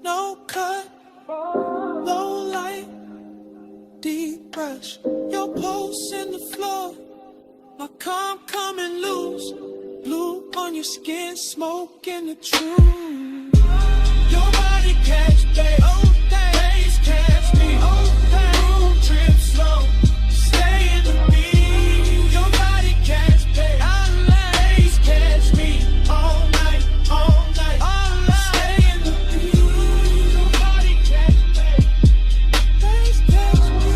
no cut, low light, deep brush. Your pulse in the floor, my calm coming loose. Blue on your skin, smoke in the truth. Your body catch bass, bass catch me. Boom trip slow, stay in the beat. Your body catch bass, catch me. All night, stay in the beat. Your body catch bass, catch me.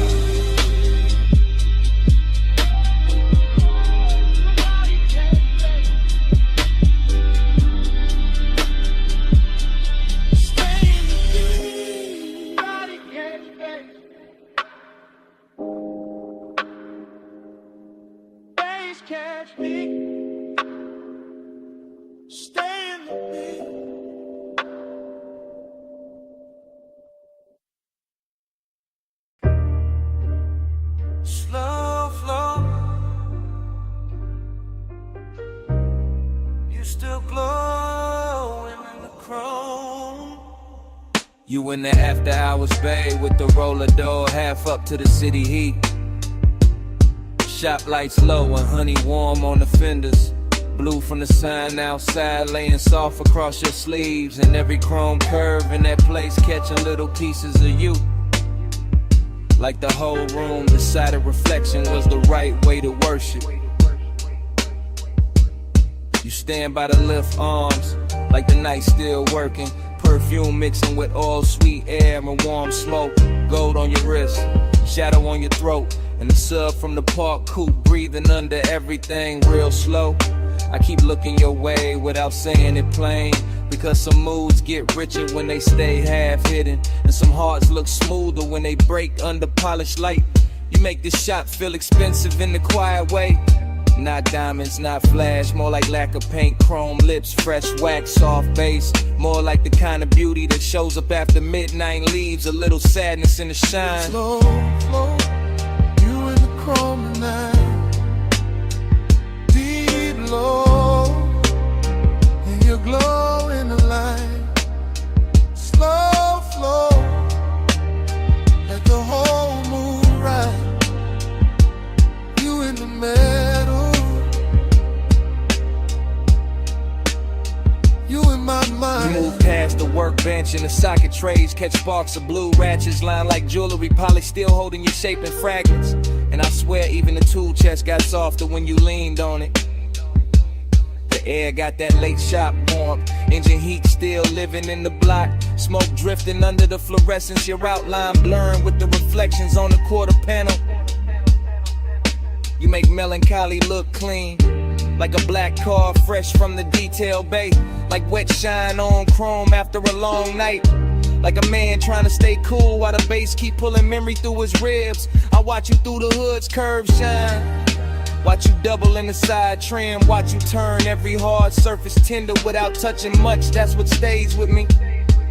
Your body catch bass, stay in the beat. Body catch bass, bass catch me. Stay in the beat. Slow flow, you still glowing in the chrome. You in the after hours bay with the roller door half up to the city heat. Shop lights low and honey warm on the fenders. Blue from the sign outside laying soft across your sleeves. And every chrome curve in that place catching little pieces of you. Like the whole room decided reflection was the right way to worship. You stand by the lift arms like the night's still working. Perfume mixing with all sweet air and warm smoke. Gold on your wrist, shadow on your throat. And the sub from the park coupe breathing under everything real slow. I keep looking your way without saying it plain, because some moods get richer when they stay half hidden, and some hearts look smoother when they break under polished light. You make this shop feel expensive in the quiet way. Not diamonds, not flash, more like lack of paint, chrome lips, fresh wax, soft bass. More like the kind of beauty that shows up after midnight and leaves a little sadness in the shine. Slow, slow, you in the chrome tonight. Deep low, and you glow in the light. Slow flow, let the whole moon ride. You in the middle, you in my mind. You move past the workbench and the socket trays, catch sparks of blue ratchets lined like jewelry, polished still holding your shape in fragments. And I swear even the tool chest got softer when you leaned on it. The air got that late shop warmth, engine heat still living in the block. Smoke drifting under the fluorescence, your outline blurring with the reflections on the quarter panel. You make melancholy look clean, like a black car fresh from the detail bay. Like wet shine on chrome after a long night. Like a man trying to stay cool while the bass keep pulling memory through his ribs. I watch you through the hood's curve shine. Watch you double in the side trim. Watch you turn every hard surface tender without touching much. That's what stays with me.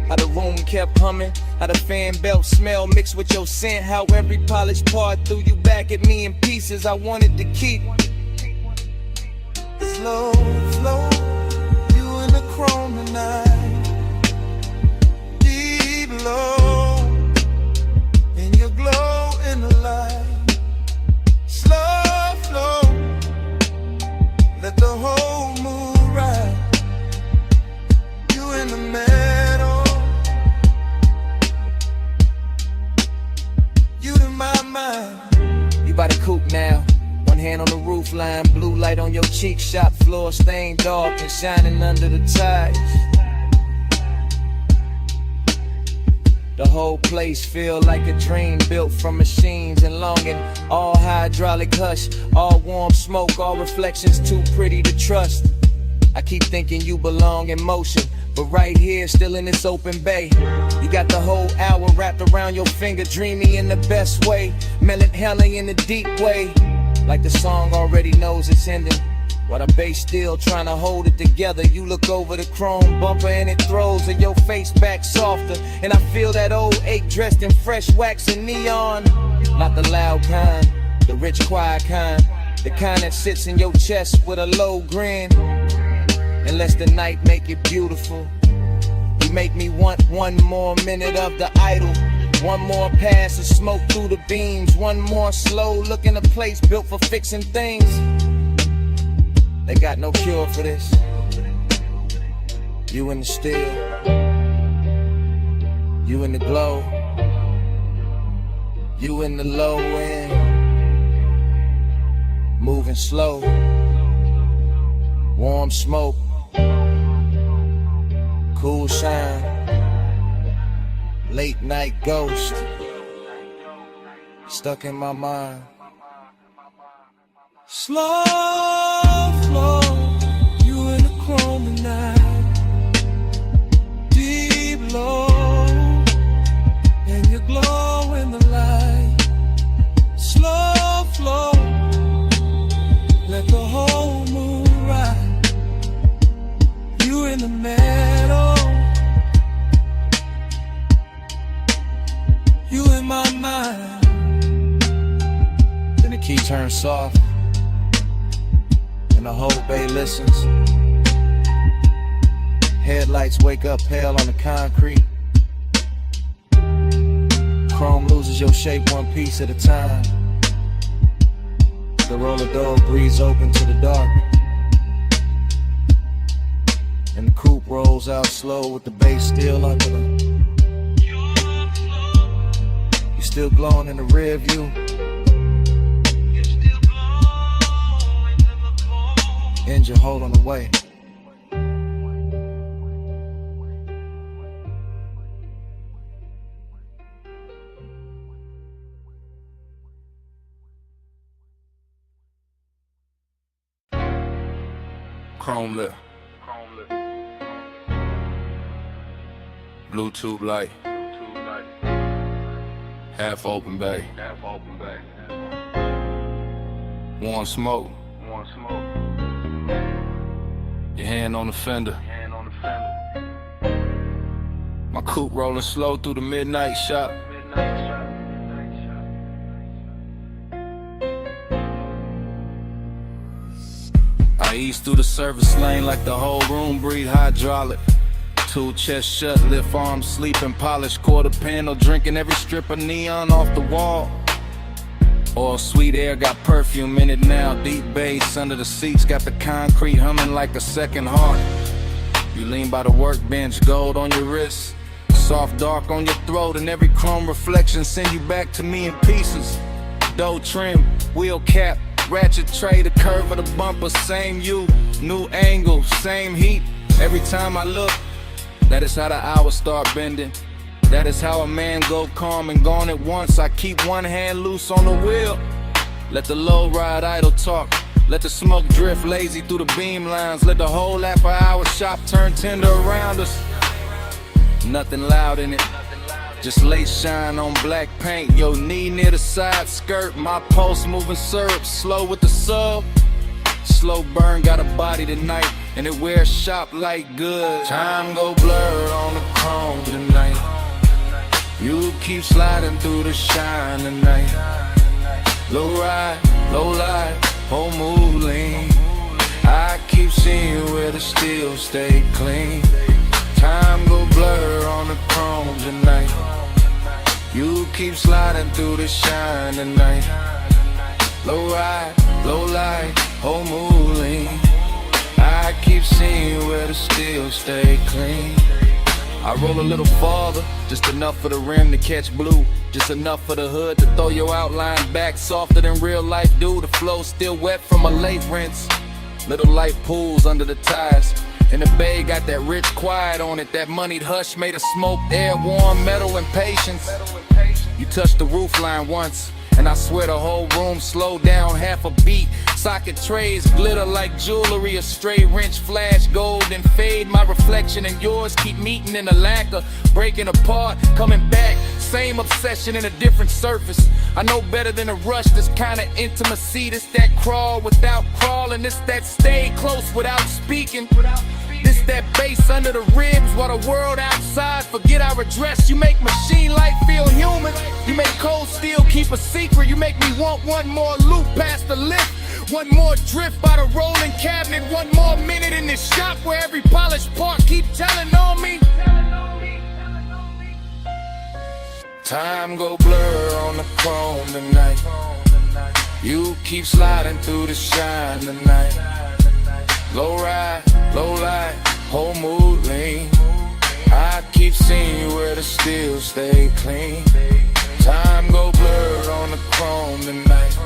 How the room kept humming, how the fan belt smell mixed with your scent. How every polished part threw you back at me in pieces I wanted to keep. Slow, slow, you in the chrome tonight. Deep low, and you glow in the light. Slow flow, let the whole moon ride. You in the middle, you in my mind. You by the coupe now, one hand on the roof line, blue light on your cheek, shop floor stained dark and shining under the ties. The whole place feel like a dream built from machines and longing. All hydraulic hush, all warm smoke, all reflections too pretty to trust. I keep thinking you belong in motion, but right here, still in this open bay. You got the whole hour wrapped around your finger, dreamy in the best way, melancholy in the deep way. Like the song already knows it's ending, while the bass still trying to hold it together. You look over the chrome bumper and it throws your face back softer. And I feel that old ache dressed in fresh wax and neon. Not the loud kind, the rich quiet kind, the kind that sits in your chest with a low grin. And lets the night make it beautiful. You make me want one more minute of the idol. One more pass of smoke through the beams. One more slow look in a place built for fixing things. They got no cure for this. You in the still, you in the glow, you in the low end, moving slow, warm smoke, cool shine, late night ghost, stuck in my mind. Slow flow, you in the chrome tonight. Deep low, and you glow in the light. Slow flow, let the whole moon ride. You in the middle, you in my mind. Then the key turns soft, and the whole bay listens. Headlights wake up pale on the concrete. chrome loses your shape one piece at a time. The roller door breathes open to the dark, and the coupe rolls out slow with the bass still under them. You still glowing in the rear view. Engine holding away. Chrome lip. Bluetooth light. Half open bay. Warm smoke. Your hand on the fender. My coupe rolling slow through the midnight shop. I ease through the service lane like the whole room breathe hydraulic. Two chest shut, lift arms, sleeping, polished quarter panel, drinking every strip of neon off the wall. All sweet air got perfume in it now, deep bass under the seats, got the concrete humming like a second heart. You lean by the workbench, gold on your wrist, soft dark on your throat, and every chrome reflection send you back to me in pieces. Dough trim, wheel cap, ratchet tray, the curve of the bumper, same you, new angle, same heat. Every time I look, that is how the hours start bending. That is how a man go calm and gone at once. I keep one hand loose on the wheel. Let the low ride idle talk. Let the smoke drift lazy through the beam lines. Let the whole after-hour shop turn tender around us. Nothing loud in it, just lace shine on black paint. Your knee near the side skirt. My pulse moving syrup, slow with the sub. Slow burn, got a body tonight, and it wears shop like good. Time go blur on the chrome tonight. You keep sliding through the shine tonight. Low ride, low light, whole mood lean. I keep seeing where the steel stay clean. Time go blur on the chrome tonight. You keep sliding through the shine tonight. Low ride, low light, whole mood lean. I keep seeing where the steel stay clean. I roll a little farther, just enough for the rim to catch blue. Just enough for the hood to throw your outline back softer than real life do. The flow still wet from a late rinse. Little light pools under the tires. And the bay got that rich quiet on it. That moneyed hush made of smoked air, warm metal and patience. You touched the roof line once, and I swear the whole room slowed down half a beat. Socket trays glitter like jewelry, a stray wrench flash gold and fade. My reflection and yours keep meeting in a lacquer, breaking apart, coming back. Same obsession in a different surface. I know better than a rush, this kind of intimacy. This that crawl without crawling, this that stay close without speaking. This that bass under the ribs while the world outside forget our address. You make machine life feel human. You make cold steel keep a secret. You make me want one more loop past the lift. One more drift by the rolling cabinet. One more minute in this shop where every polished part keep telling on me. Time go blur on the chrome tonight. You keep sliding through the shine tonight. Low ride, low light, whole mood lean. I keep seeing where the steel stay clean. Time go blur on the chrome tonight.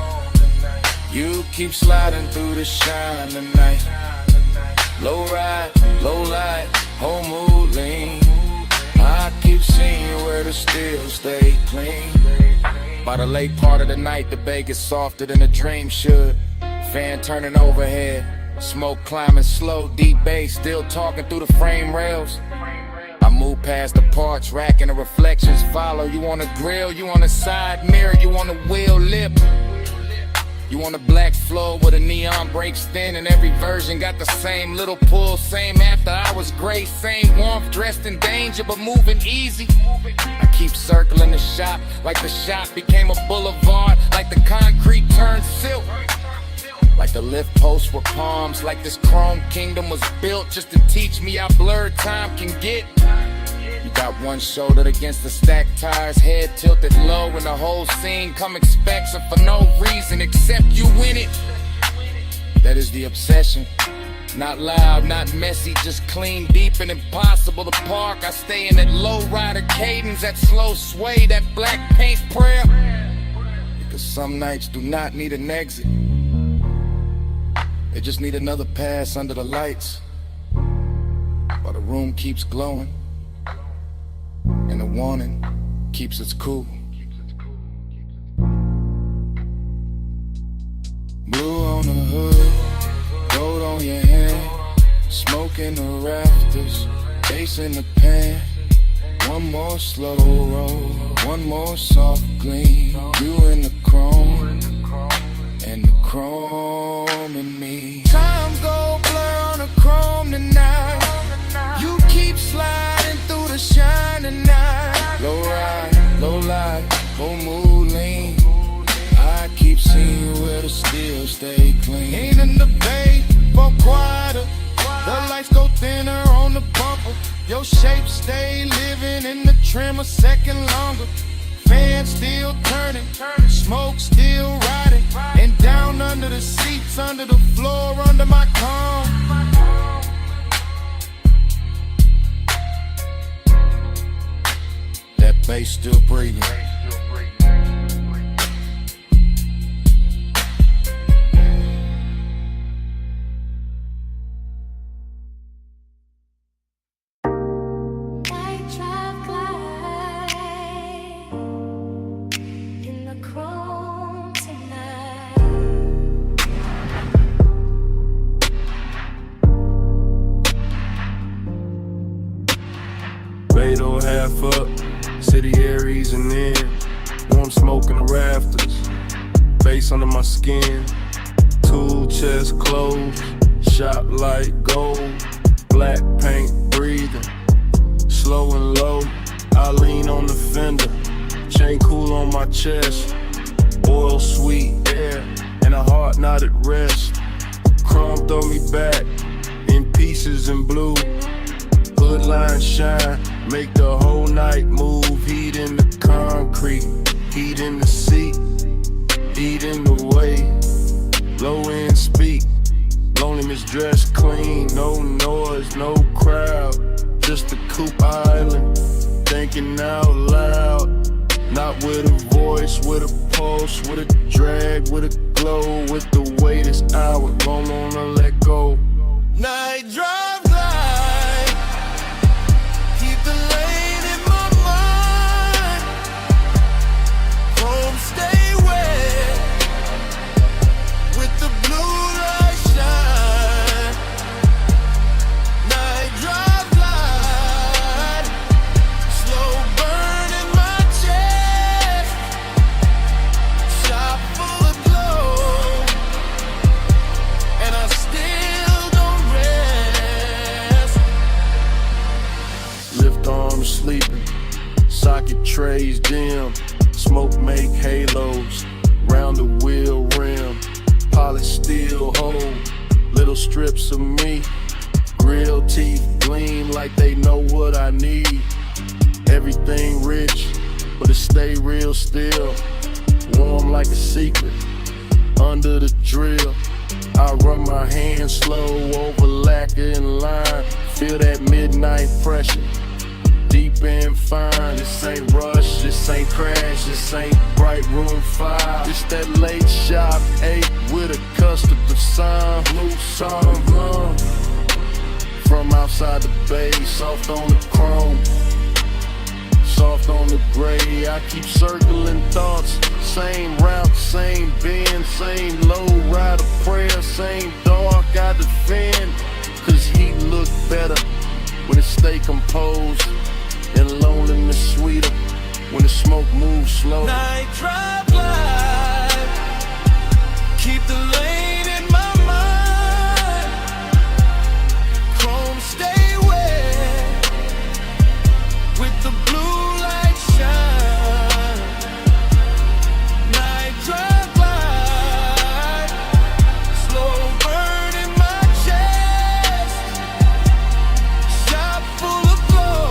You keep sliding through the shine tonight. Low ride, low light, whole mood lean. I keep seeing where the steel stay clean. By the late part of the night, the bay gets softer than a dream should. Fan turning overhead, smoke climbing slow, deep bass still talking through the frame rails. I move past the parts rack and the reflections follow. You on the grill, you on the side mirror, you on the wheel lip. You on the black floor where the neon breaks thin, and every version got the same little pull, same after hours grace, same warmth, dressed in danger but moving easy. I keep circling the shop like the shop became a boulevard, like the concrete turned silk, like the lift posts were palms, like this chrome kingdom was built just to teach me how blurred time can get. You got one shoulder against the stacked tires, head tilted low, and the whole scene come expects for no reason except you win it. That is the obsession. Not loud, not messy, just clean, deep, and impossible to park. I stay in that low rider cadence, that slow sway, that black paint prayer. Because some nights do not need an exit. They just need another pass under the lights, while the room keeps glowing, and the warning keeps its cool. Blue on the hood, gold on your hand, smoke in the rafters, bass in the pan. One more slow roll, one more soft gleam. You in the chrome, and the chrome in me. Time go blur on the chrome tonight. You keep sliding through the shine tonight. Low ride, low light, whole mood lean. I keep seeing where the steel stay clean. Ain't in the bay, but quieter. The lights go thinner on the bumper. Your shape stay living in the trim a second longer. Fans still turning, smoke still riding, and down under the seats, under the floor, under my comb. That bass still breathing. Beto half up, city air easing in. Warm smoke in the rafters, face under my skin. Tool chest closed, shop light gold. Black paint breathing, slow and low. I lean on the fender, chain cool on my chest. Oil sweet air, and a heart not at rest. Chrome throw me back, in pieces in blue. Hood line shine, make the whole night move. Heat in the concrete, heat in the seat, heat in the way. Low end speak, loneliness dressed clean. No noise, no crowd, just a coupe island. Thinking out loud, not with a voice, with a pulse, with a drag, with a glow. With the weight this hour, don't wanna let go. Night drive light, keep the lane in my mind. Home stay wet, with the blue light shine. Night drive light, slow burn in my chest. Shop full of glow, and I still don't rest. Lift arms sleeping, socket trays dim. Smoke make halos, round the wheel rim. Polished steel hold, little strips of me. Grill teeth gleam like they know what I need. Everything rich, but it stay real still. Warm like a secret, under the drill. I run my hands slow over lacquer and line. Feel that midnight pressure, deep and fine. This ain't rush, this ain't crash, this ain't bright room 5. It's that late shop 8 with a customer sign. Blue song, from outside the bay, soft on the chrome, soft on the gray. I keep circling thoughts, same route, same bend, same low rider prayer, same dark I defend. Cause he look better when it stay composed, and loneliness sweeter when the smoke moves slow. Night drive light, keep the lane in my mind. Chrome stay wet, with the blue light shine. Night drive light, slow burn in my chest. Shop full of glow,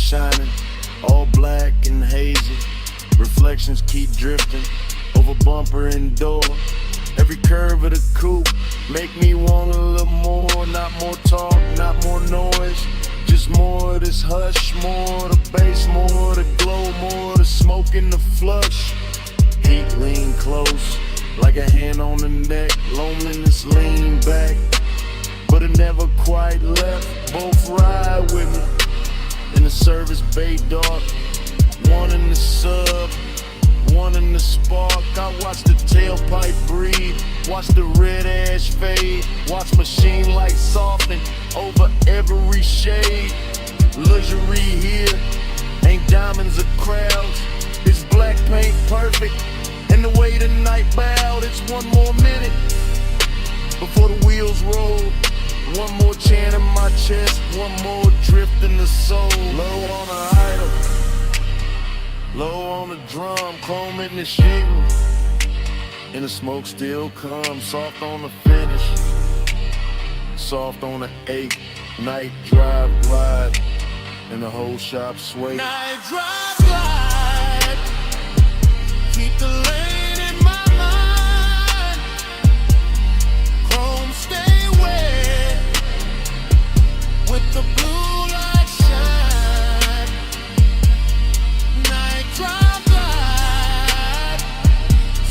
shining, all black and hazy. Reflections keep drifting over bumper and door. Every curve of the coupe make me want a little more. Not more talk, not more noise, just more of this hush. More of the bass, more of the glow, more of the smoke in the flush. Heat lean close, like a hand on the neck. Loneliness lean back, but it never quite left. Both ride with me in the service bay dark. One in the sub, one in the spark. I watch the tailpipe breathe, watch the red ash fade, watch machine lights soften over every shade. Luxury here, ain't diamonds or crowds. It's black paint perfect, and the way the night bowed. It's one more minute before the wheels roll. One more chant in my chest, one more drift in the soul. Low on the idol, low on the drum, chrome in the shingle, and the smoke still comes. Soft on the finish, soft on the 8. Night drive glide, and the whole shop sway. Night drive glide, keep the lane in my mind. Chrome stay wet, with the blue light shine. Night drive glide,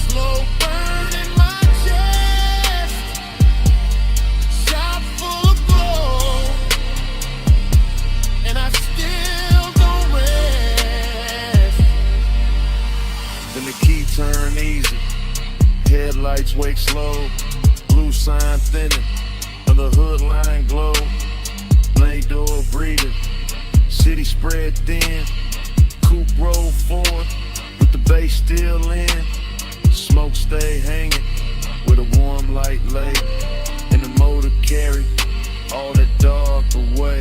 slow burn in my chest. Shop full of glow, and I still don't rest. Then the key turn easy, headlights wake slow. Blue sign thinning, and the hood line glow. Blade door breathing, city spread thin. Coupe roll forward, with the bass still in. Smoke stay hanging, with a warm light lay. And the motor carry all that dark away.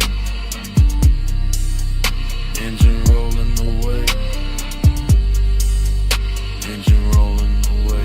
Engine rolling away, engine rolling away.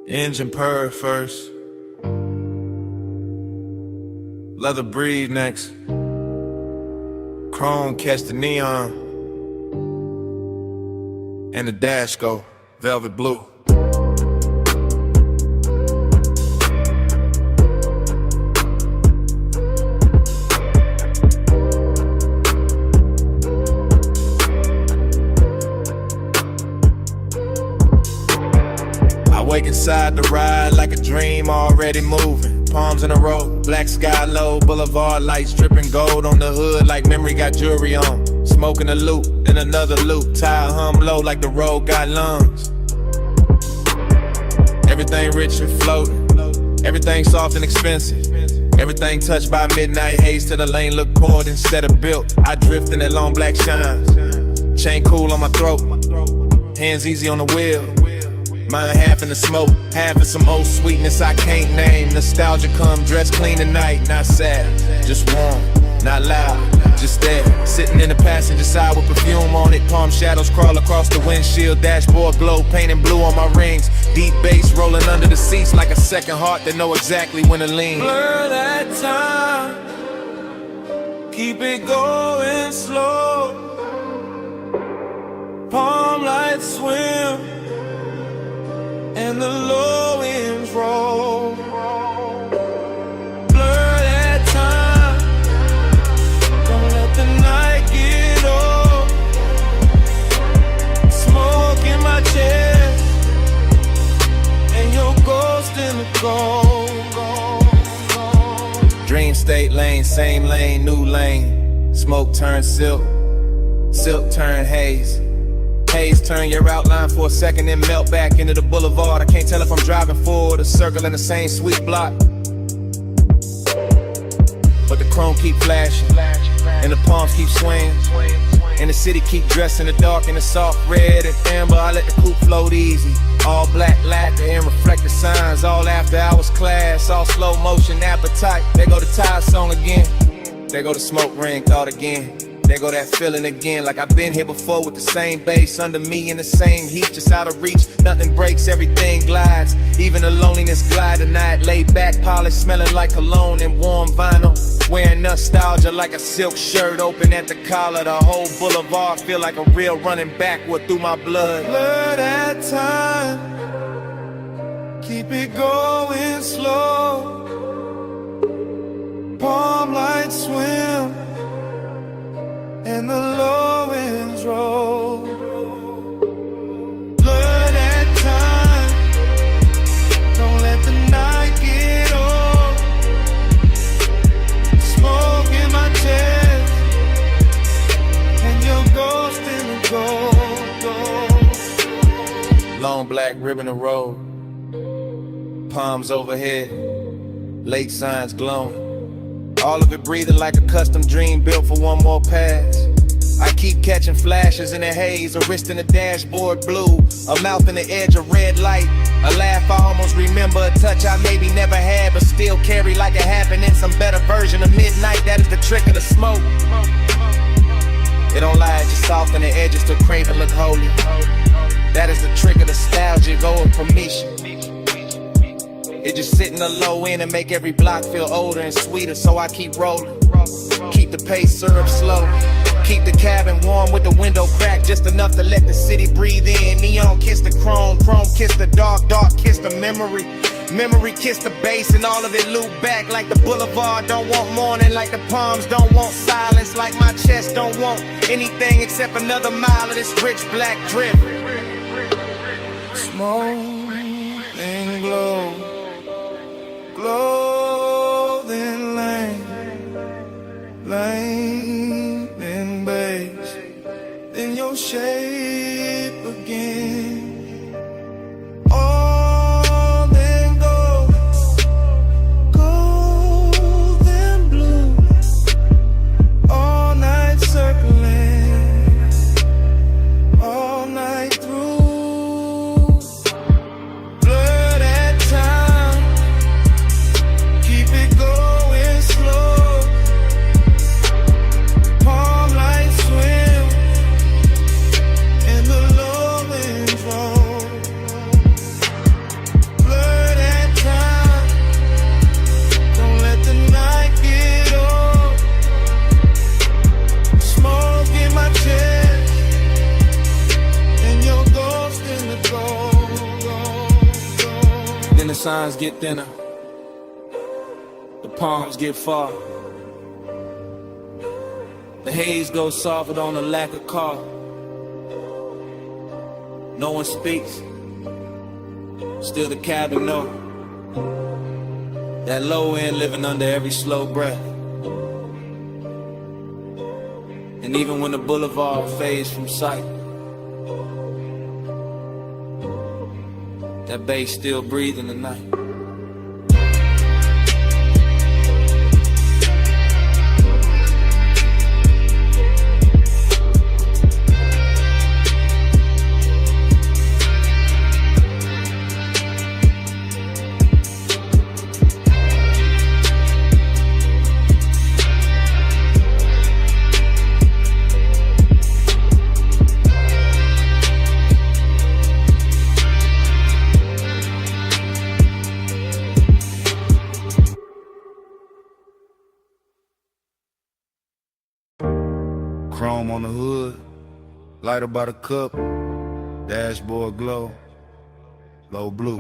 Engine purr first, leather breathe next, chrome catch the neon, and the dash go velvet blue. Wake inside the ride like a dream already moving. Palms in a row, black sky low, boulevard lights dripping gold on the hood like memory got jewelry on. Smoking a loop, then another loop, tire hum low like the road got lungs. Everything rich and floating, everything soft and expensive. Everything touched by midnight haze till the lane look poured instead of built. I drift in that long black shine, chain cool on my throat, hands easy on the wheel. Mine half in the smoke, half in some old sweetness I can't name. Nostalgia come dressed clean tonight, not sad, just warm, not loud, just there. Sitting in the passenger side with perfume on it. Palm shadows crawl across the windshield. Dashboard glow, painting blue on my rings. Deep bass rolling under the seats like a second heart that know exactly when to lean. Blur that time, keep it going slow. lights swim and the low winds roll. Blur that time, don't let the night get old. Smoke in my chest and your ghost in the cold. Dream state lane, same lane, new lane. Smoke turn silk, silk turn haze. Haze turn your outline for a second and melt back into the boulevard. I can't tell if I'm driving forward or circling the same sweet block. But the chrome keep flashing and the palms keep swaying, and the city keep dressed in the dark in the soft red and amber. I let the coupe float easy. All black lacquer and reflective signs. All after hours class, all slow motion appetite. There go the tire song again. There go the smoke ring thought again. There go that feeling again, like I've been here before with the same bass under me in the same heat, just out of reach. Nothing breaks, everything glides. Even the loneliness glide tonight. Laid back, polished, smelling like cologne and warm vinyl. Wearing nostalgia like a silk shirt open at the collar. The whole boulevard feel like a real running backward through my blood. Blur that time, keep it going slow. Palm lights swim and the low winds roll. Blur that time, don't let the night get old. Smoke in my chest and your ghost in the gold. Long black ribbon of road, palms overhead, lake signs glowing. All of it breathing like a custom dream built for one more pass. I keep catching flashes in the haze, a wrist in the dashboard blue, a mouth in the edge of red light, a laugh I almost remember, a touch I maybe never had but still carry like it happened in some better version of midnight. That is the trick of the smoke. It don't lie, it just soften the edges to crave and look holy. That is the trick of nostalgia, go with permission. It just sit in the low end and make every block feel older and sweeter, so I keep rolling. Keep the pace syrup slow. Keep the cabin warm with the window cracked just enough to let the city breathe in. Neon kiss the chrome, chrome kiss the dark, dark kiss the memory. Memory kiss the bass and all of it loop back like the boulevard don't want morning, like the palms don't want silence, like my chest don't want anything except another mile of this rich black drip. Smoke and glow, clothing lane, lane and base, then your shape again. All then gold, gold and blue, all night circling, all night through. Blur that time, keep it going slow. Palm lights swim and the low winds roll. Blur that time, don't let the night get old. Smoke in my chest and your ghost in the gold. Then the signs get thinner, the palms get far. The haze goes soft on the lack of car. No one speaks, still the cabin know. That low end living under every slow breath. And even when the boulevard fades from sight, that bass still breathing the night. Chrome on the hood, lighter by the cup. Dashboard glow, low blue.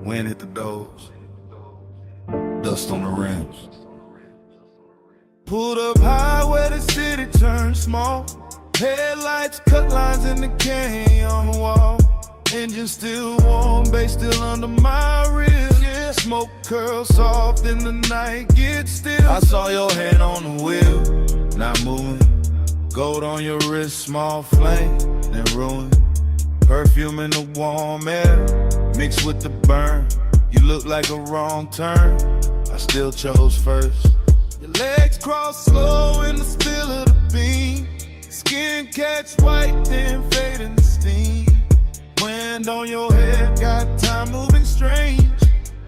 Wind hit the doors, dust on the rims. Pulled up high where the city turned small. Headlights cut lines in the canyon on the wall. Engine still warm, bass still under my ribs. Yeah, smoke curls soft in the night, get still. I saw your hand on the wheel, not moving. Gold on your wrist, small flame, then ruin. Perfume in the warm air, mixed with the burn. You look like a wrong turn, I still chose first. Your legs cross slow in the spill of the beam. Skin catch white, then fade in the steam. Wind on your head, got time moving strange.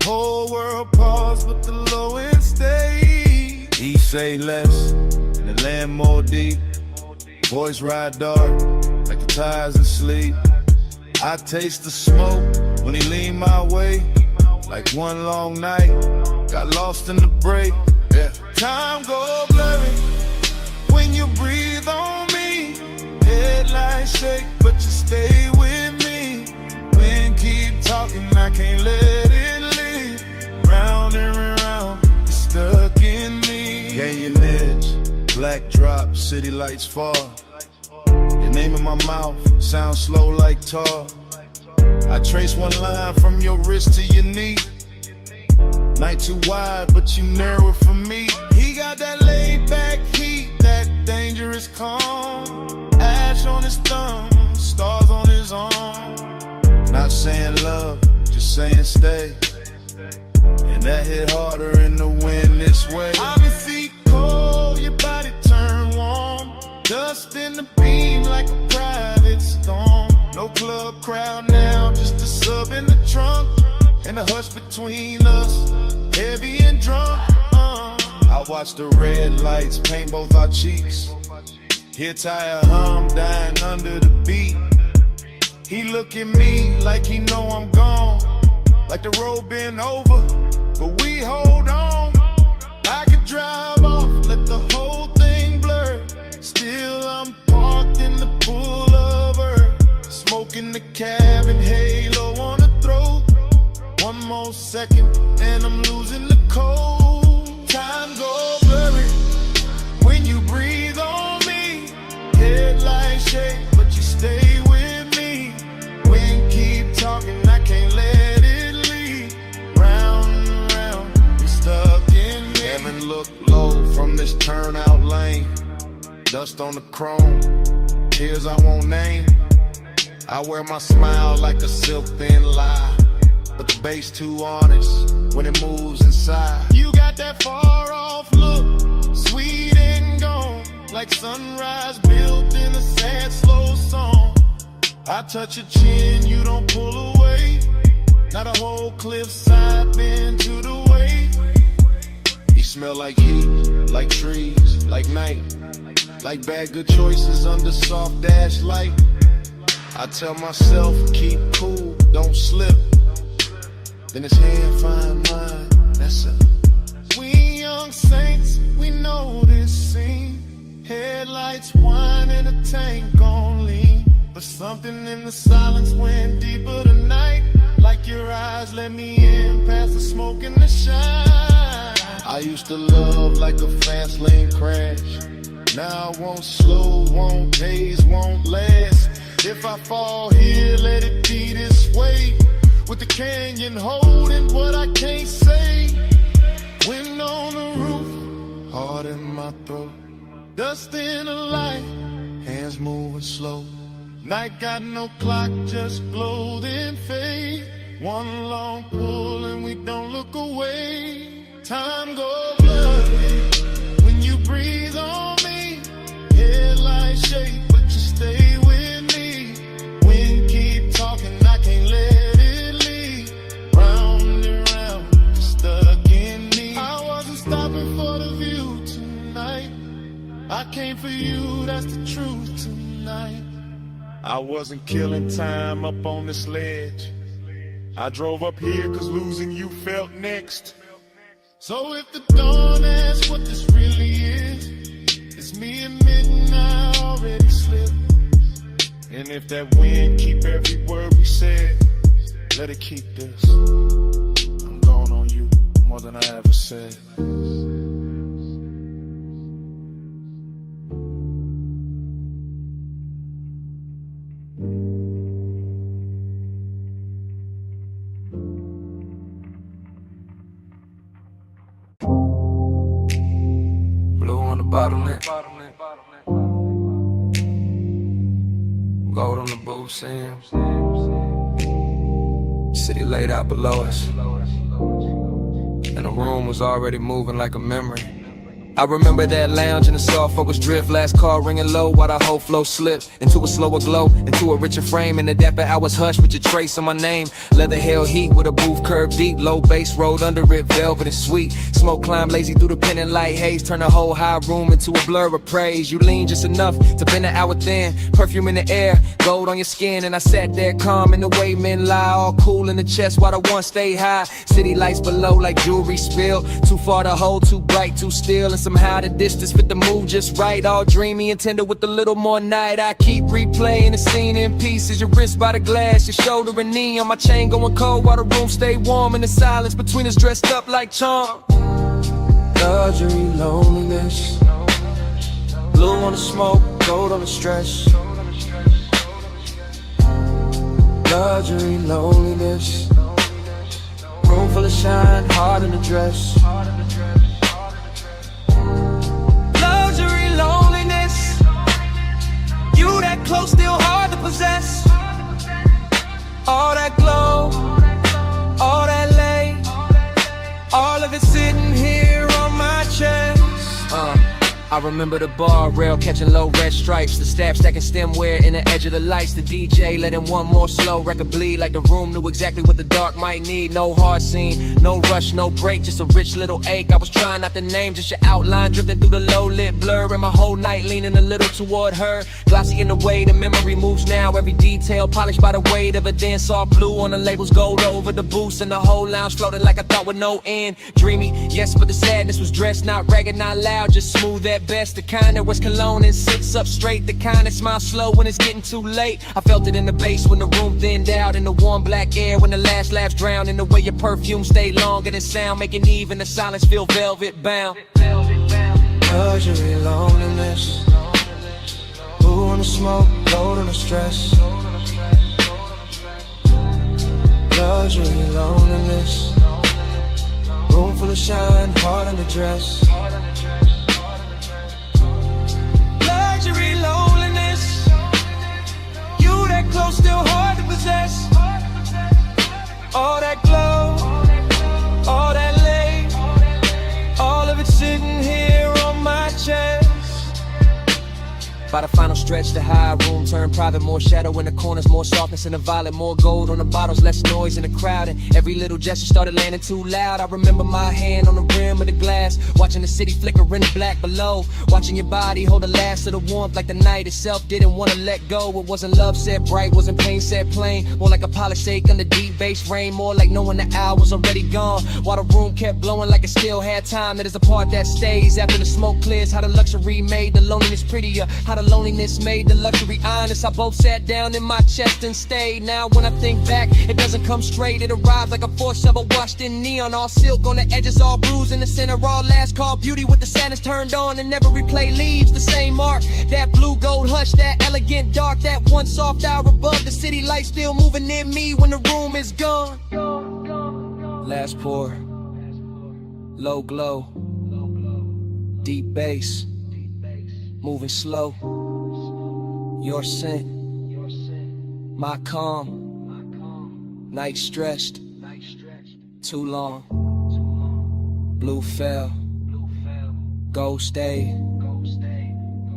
Whole world pause, but the low end stays. He say less, and the land more deep. Voice ride dark, like the tires in sleep. I taste the smoke when he lean my way. Like one long night, got lost in the break. Yeah. Time go blurry when you breathe on me. Headlights shake, but you stay with me. Wind keep talking, I can't let it leave. Round and round, you're stuck in me. Canyon edge, black drop, city lights fall. Your name in my mouth, sound slow like tar. I trace one line from your wrist to your knee. Night too wide, but you narrow it for me. He got that laid back heat, that dangerous calm. Ash on his thumb, stars on his arm. Not saying love, just saying stay. And that hit harder in the wind this way. I've been feet cold, your body turn warm. Dust in the beam like a private storm. No club crowd now, just a sub in the trunk. And the hush between us, heavy and drunk. I watch the red lights paint both our cheeks. Hear tire hum dying under the beat. He look at me like he know I'm gone. Like the road been over, but we hold on. I could drive off, let the whole thing blur. Still I'm parked in the pool of earth. Smoking the cabin, halo on the throat. One more second and I'm losing the cold. Time go blurry when you breathe on me. Headlights shake, but you stay with me. Wind keep talking, I can't let it leave. Round and round, you're stuck in me. Heaven look low from this turnout lane. Dust on the chrome, tears I won't name. I wear my smile like a silk thin lie. But the bass too honest when it moves inside. You got that far off look, sweet and gone. Like sunrise built in a sad slow song. I touch your chin, you don't pull away. Not a whole cliffside bend to the way. You smell like heat, like trees, like night. Like bad good choices under soft dash light. I tell myself, keep cool, don't slip. Then his hand find mine, that's it. We young saints, we know this scene. Headlights whine and a tank on lean. But something in the silence went deeper tonight. Like your eyes let me in past the smoke and the shine. I used to love like a fast lane crash. Now I won't slow, won't haze, won't last. If I fall here, let it be this way. With the canyon holding what I can't say. Wind on the roof, heart in my throat. Dust in the light, hands moving slow. Night got no clock, just glow then fade. One long pull and we don't look away. Time go blurry when you breathe on me. Headlights shake, but you stay with me. Wind keep talking, I can't let it leave. Round and round, you're stuck in me. I wasn't stopping for the view tonight. I came for you, that's the truth tonight. I wasn't killing time up on this ledge. I drove up here cause losing you felt next. So if the dawn asks what this really is, it's me admitting I already slipped. And if that wind keep every word we said, let it keep this. I'm going on you more than I ever said. Blue on the bottleneck. Gold on the booth seams. City laid out below us, and the room was already moving like a memory. I remember that lounge in the soft focus drift, last call ringing low while the whole flow slipped into a slower glow, into a richer frame. In the dapper hours hushed with your trace on my name. Leather held heat with a booth curved deep, low bass rolled under it, velvet and sweet. Smoke climbed lazy through the pendant light haze, turn the whole high room into a blur of praise. You leaned just enough to bend an hour thin, perfume in the air, gold on your skin. And I sat there calm in the way men lie, all cool in the chest while the one stay high. City lights below like jewelry spilled, too far to hold, too bright, too still. And somehow the distance fit the move just right, all dreamy and tender with a little more night. I keep replaying the scene in pieces, your wrist by the glass, your shoulder and knee on my chain going cold while the room stay warm. In the silence between us dressed up like charm. Luxury, loneliness, blue on the smoke, gold on the stress. Luxury, loneliness, room full of shine, heart in the dress. Luxury, loneliness, you that close, still hard to possess. All that glow, all that lay, all of it sitting here on my chest. I remember the bar rail catching low red stripes, the staff stacking stemware in the edge of the lights, the DJ letting one more slow record bleed like the room knew exactly what the dark might need. No hard scene, no rush, no break, just a rich little ache. I was trying not to name, just your outline drifting through the low lit blur, and my whole night leaning a little toward her. Glossy in the way the memory moves now, every detail polished by the weight of a dance soft blue on the labels, gold over the boost, and the whole lounge floating like I thought with no end. Dreamy, yes, but the sadness was dressed, not ragged, not loud, just smooth at best. The kind that was cologne and sits up straight, the kind that smiles slow when it's getting too late. I felt it in the bass when the room thinned out, in the warm black air when the last laughs drowned, in the way your perfume stayed longer than sound, making even the silence feel velvet bound. Luxury, loneliness, blue on the smoke, gold on the stress. Luxury, loneliness, room full of shine, heart in the dress. Luxury, loneliness, you that close, still hard to possess. All that glow, all that lay, all of it sitting here on my chest. By the final stretch, the high room turned private, more shadow in the corners, more softness in the violet, more gold on the bottles, less noise in the crowd, and every little gesture started landing too loud. I remember my hand on the rim of the glass, watching the city flicker in the black below, watching your body hold the last of the warmth like the night itself didn't want to let go. It wasn't love set bright, wasn't pain set plain, more like a polished ache under deep bass rain, more like knowing the hour was already gone, while the room kept blowing like it still had time. That is the part that stays after the smoke clears, how the luxury made the loneliness prettier, how the loneliness made the luxury honest. I both sat down in my chest and stayed. Now when I think back, it doesn't come straight. It arrives like a force shovel washed in neon, all silk on the edges, all bruised in the center, all last call beauty with the sadness turned on, and never replay leaves the same mark. That blue gold hush, that elegant dark, that one soft hour above the city light still moving near me when the room is gone. Last pour, low glow, deep bass, moving slow. Your scent, my calm, night stressed, too long. Blue fell, gold stayed,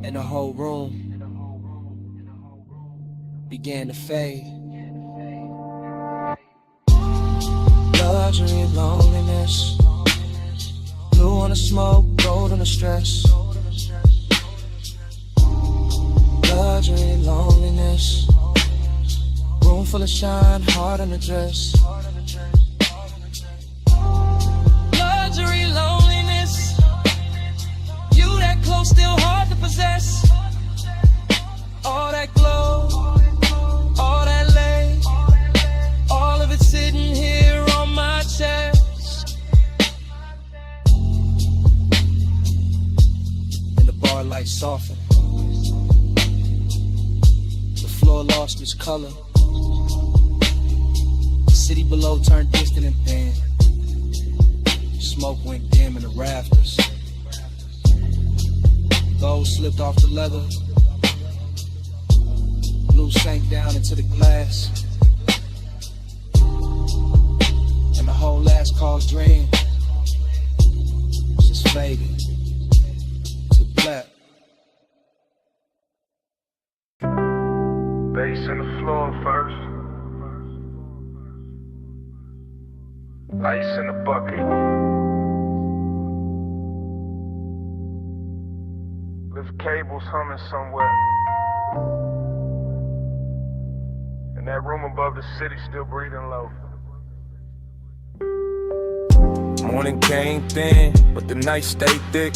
and the whole room began to fade. Luxury, loneliness, blue on the smoke, gold on the stress. Luxury, loneliness, room full of shine, heart in the dress. Luxury, loneliness, you that close, still hard to possess. All that glow, lost its color. The city below turned distant and thin. Smoke went dim in the rafters. Gold slipped off the leather. Blue sank down into the glass. And the whole last call's dream just faded to black. Bass in the floor first. Ice in the bucket. Lift cables humming somewhere. And that room above the city still breathing low. Morning came thin, but the night stayed thick.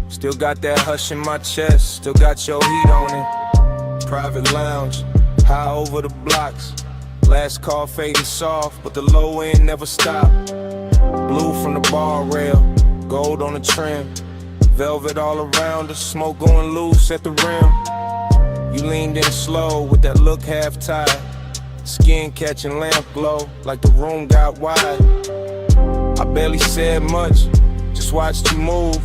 Still got that hush in my chest, still got your heat on it. Private lounge, high over the blocks. Last call fading soft, but the low end never stopped. Blue from the bar rail, gold on the trim. Velvet all around us, smoke going loose at the rim. You leaned in slow with that look half tied. Skin catching lamp glow, like the room got wide. I barely said much, just watched you move.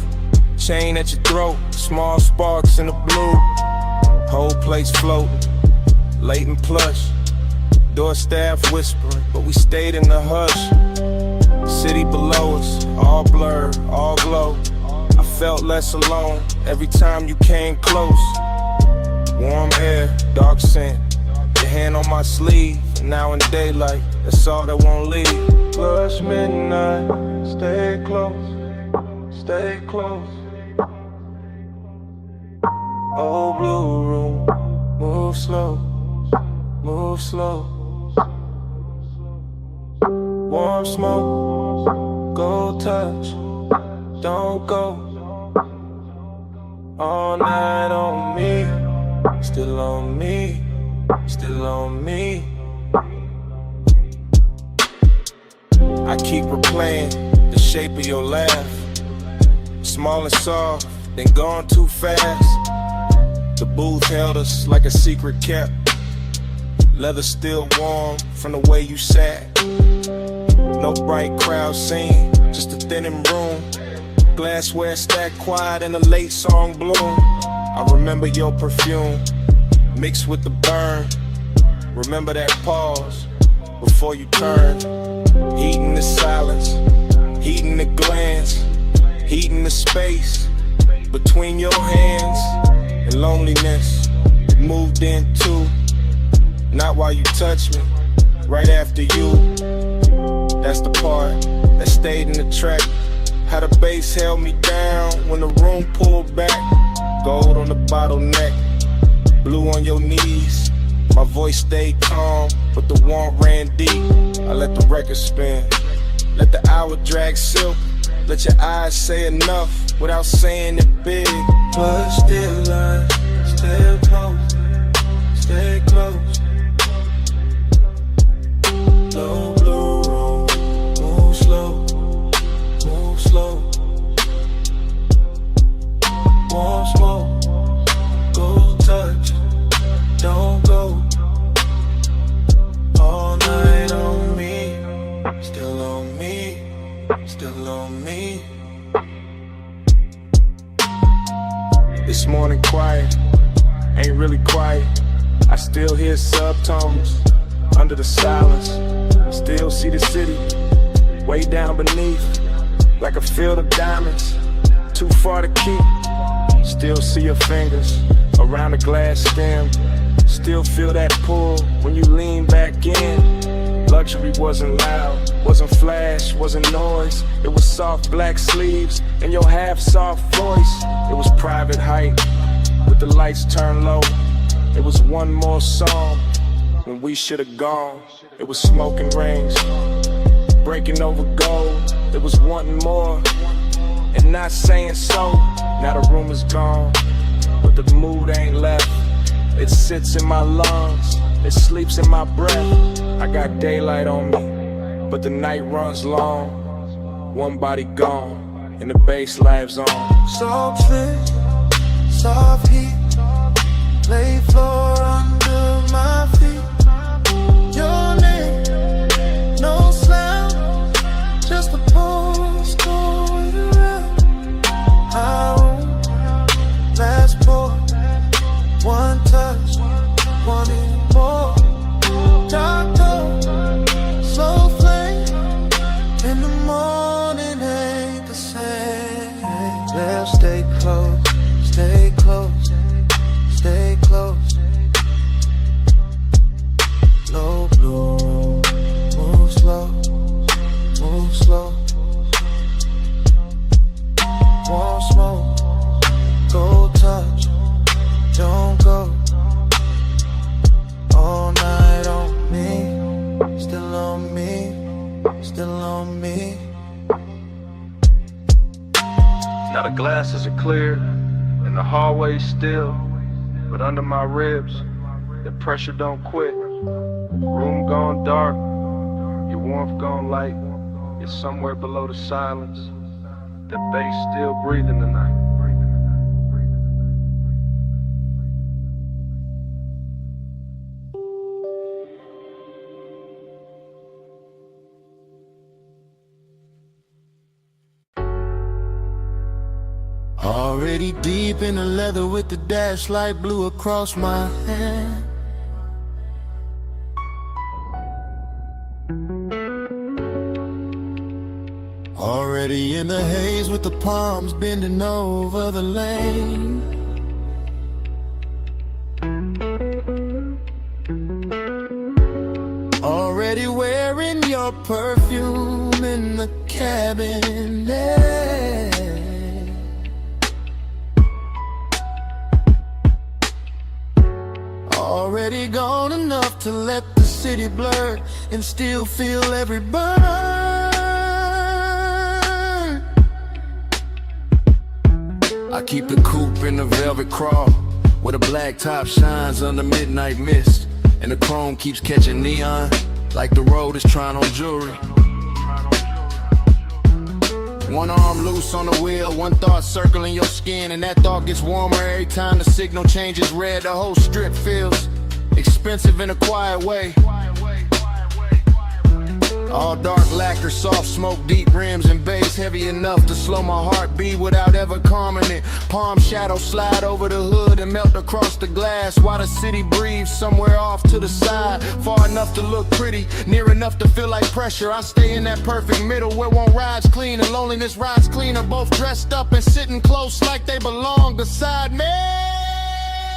Chain at your throat, small sparks in the blue. Whole place floating, late and plush. Door staff whispering, but we stayed in the hush. City below us, all blurred, all glow. I felt less alone every time you came close. Warm air, dark scent, your hand on my sleeve. Now in daylight, that's all that won't leave. Plus midnight, stay close, stay close. Old blue room, move slow, move slow. Warm smoke, gold touch, don't go. All night on me, still on me, still on me. I keep replaying the shape of your laugh. Small and soft, then gone too fast. The booth held us like a secret kept. Leather still warm from the way you sat. No bright crowd scene, just a thinning room. Glassware stacked quiet in a late song bloom. I remember your perfume mixed with the burn. Remember that pause before you turned. Heating the silence, heating the glance, heating the space between your hands. And loneliness moved in too. Not while you touched me, right after you. That's the part that stayed in the track. How the bass held me down when the room pulled back. Gold on the bottleneck, blue on your knees. My voice stayed calm, but the warmth ran deep. I let the record spin, let the hour drag silk. Let your eyes say enough without saying it big. But still I stay close, stay close. Low blue room, move slow, move slow. Warm smoke, gold touch, don't go. All night on me, still on me, still on me. This morning quiet, ain't really quiet. I still hear subtones under the silence. Still see the city way down beneath, like a field of diamonds, too far to keep. Still see your fingers around the glass stem. Still feel that pull when you lean back in. Luxury wasn't loud, wasn't flash, wasn't noise. It was soft black sleeves and your half-soft voice. It was private height with the lights turned low. It was one more song when we should have gone. It was smoking rings, breaking over gold. It was wanting more and not saying so. Now the room is gone, but the mood ain't left. It sits in my lungs, it sleeps in my breath. I got daylight on me, but the night runs long. One body gone, and the bass lives on. Soft fit, soft heat, lay floor under my feet. clear and the hallway still, but under my ribs, the pressure don't quit. Room gone dark, your warmth gone light. You're somewhere below the silence. The bass still breathing tonight. Already deep in the leather with the dash light blue across my hand. Already in the haze with the palms bending over the lane. Already wearing your perfume in the cabinet. Already gone enough to let the city blur and still feel every burn. I keep the coupe in the velvet crawl, where the black top shines under midnight mist, and the chrome keeps catching neon like the road is trying on jewelry. One arm loose on the wheel, one thought circling your skin, and that thought gets warmer every time the signal changes red. The whole strip feels expensive in a quiet way. All dark lacquer, soft smoke, deep rims and bass, heavy enough to slow my heartbeat without ever calming it. Palm shadows slide over the hood and melt across the glass, while the city breathes somewhere off to the side, far enough to look pretty, near enough to feel like pressure. I stay in that perfect middle where one ride's clean and loneliness rides cleaner, both dressed up and sitting close like they belong beside me.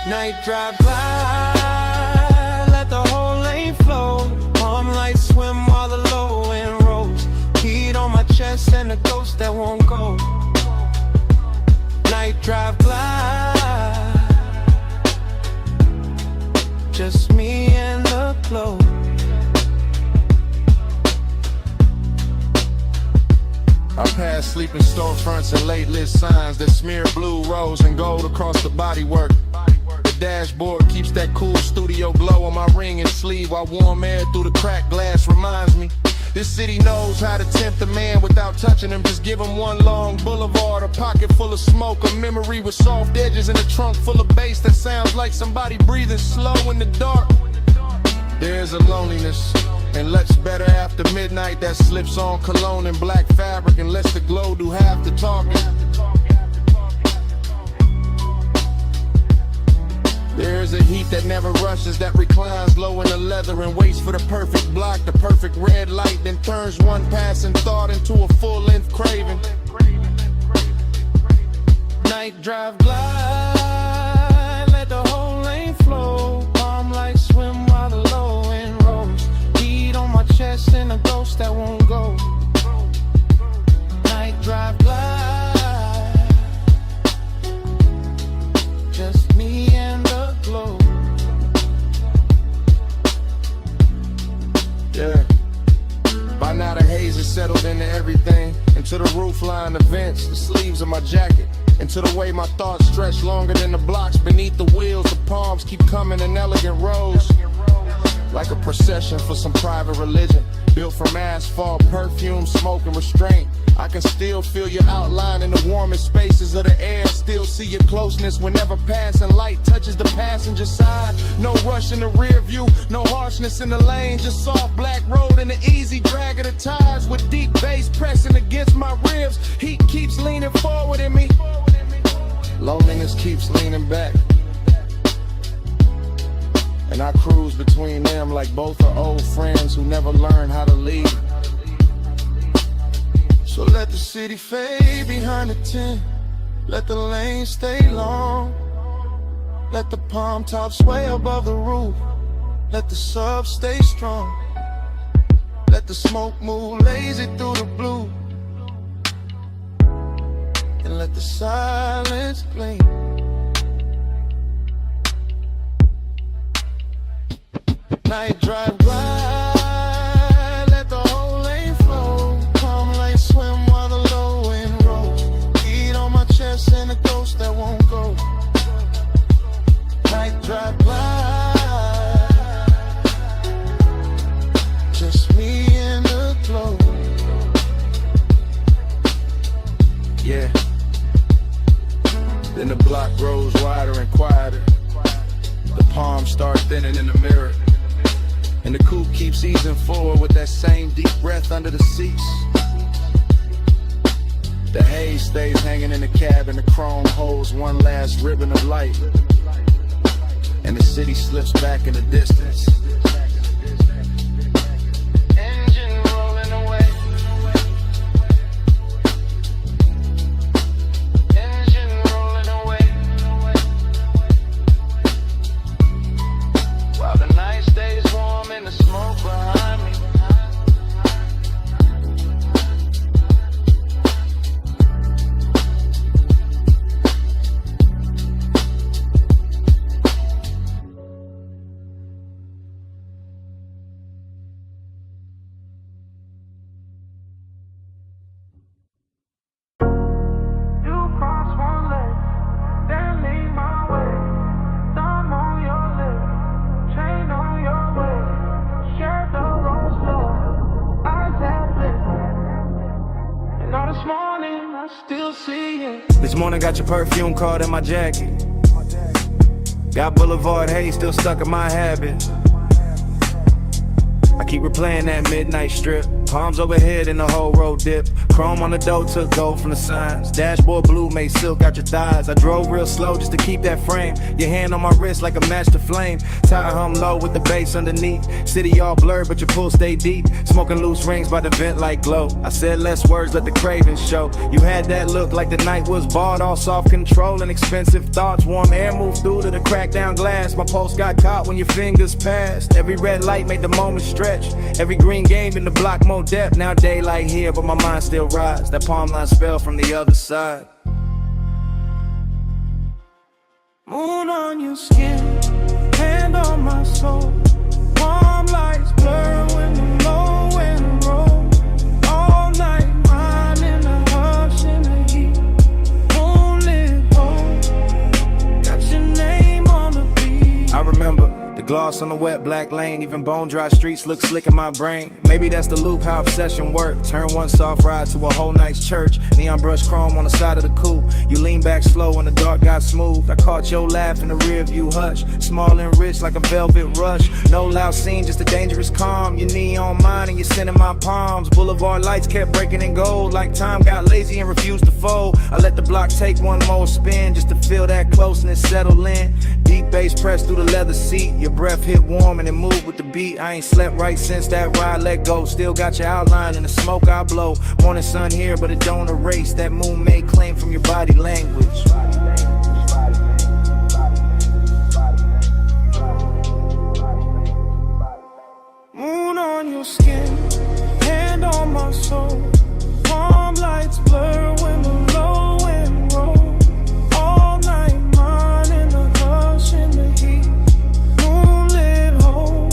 Night drive by, let the whole lane flow. Palm lights swim while the low end rolls. Heat on my chest and a ghost that won't go. Night drive glide, just me and the glow. I pass sleeping storefronts and late lit signs that smear blue, rose, and gold across the bodywork. The dashboard keeps that cool studio glow on my ring and sleeve, while warm air through the cracked glass reminds me this city knows how to tempt a man without touching him. Just give him one long boulevard, a pocket full of smoke, a memory with soft edges, and a trunk full of bass that sounds like somebody breathing slow in the dark. There's a loneliness and looks better after midnight that slips on cologne and black fabric and lets the glow do half the talking. There's a heat that never rushes, that reclines low in the leather and waits for the perfect block, the perfect red light, then turns one passing thought into a full-length craving. Night drive glide, let the whole lane flow. Palm lights swim while the low end rolls. Heat on my chest and a ghost that won't go. Night drive glide, just me and the glow. Yeah. By now the haze is settled into everything, into the roofline, the vents, the sleeves of my jacket, into the way my thoughts stretch longer than the blocks beneath the wheels. The palms keep coming in elegant rows, like a procession for some private religion, built from asphalt, perfume, smoke, and restraint. I can still feel your outline in the warmest spaces of the air, still see your closeness whenever passing light touches the passenger side. No rush in the rear view, no harshness in the lane, just soft black road and the easy drag of the tires with deep bass pressing against my ribs. Heat keeps leaning forward in me, loneliness keeps leaning back, and I cruise between them like both are old friends who never learned how to lead. So let the city fade behind the tent, let the lane stay long, let the palm tops sway above the roof, let the sub stay strong, let the smoke move lazy through the blue, and let the silence gleam. Night drive glide, let the whole lane flow. Calm lights swim while the low wind rolls. Heat on my chest and a ghost in the mirror. And the coupe keeps easing forward with that same deep breath under the seats. The haze stays hanging in the cab and the chrome holds one last ribbon of light. And the city slips back in the distance. Engine rolling away. Engine rolling away. While the night stays warm and the smoke behind me. This morning got your perfume card in my jacket. Got Boulevard Haze still stuck in my habit. I keep replaying that midnight strip. Palms overhead and the whole road dip. Chrome on the door took gold from the signs. Dashboard blue made silk out your thighs. I drove real slow just to keep that frame. Your hand on my wrist like a match to flame. Tire hum low with the bass underneath. City all blurred but your pool stay deep. Smoking loose rings by the vent like glow. I said less words, let the cravings show. You had that look like the night was barred. All soft control and expensive thoughts. Warm air moved through to the cracked down glass. My pulse got caught when your fingers passed. Every red light made the moment stretch. Every green game in the block more depth. Now daylight here but my mind still rides. That palm line spell from the other side. Moon on your skin, hand on my soul. Warm lights blur when the low wind roll. All night, mine in the hush in the heat. Moonlit hole, got your name on the beat. I remember the gloss on the wet black lane. Even bone dry streets look slick in my brain. Maybe that's the loop, how obsession work. Turn one soft ride to a whole night's church. Neon brush chrome on the side of the coupe. You lean back slow when the dark got smooth. I caught your laugh in the rear view hush. Small and rich like a velvet rush. No loud scene, just a dangerous calm. Your knee on mine and you're sending my palms. Boulevard lights kept breaking in gold. Like time got lazy and refused to fold. I let the block take one more spin just to feel that closeness settle in. Deep bass pressed through the leather seat. Your breath hit warm and it moved with the beat. I ain't slept right since that ride let go. Still got your outline in the smoke I blow. Morning sun here but it don't erase that moon made claim from your body language. Moon on your skin, hand on my soul. Warm lights blur when the low wind roll. All night, mine in the hush in the heat. Moonlit hole,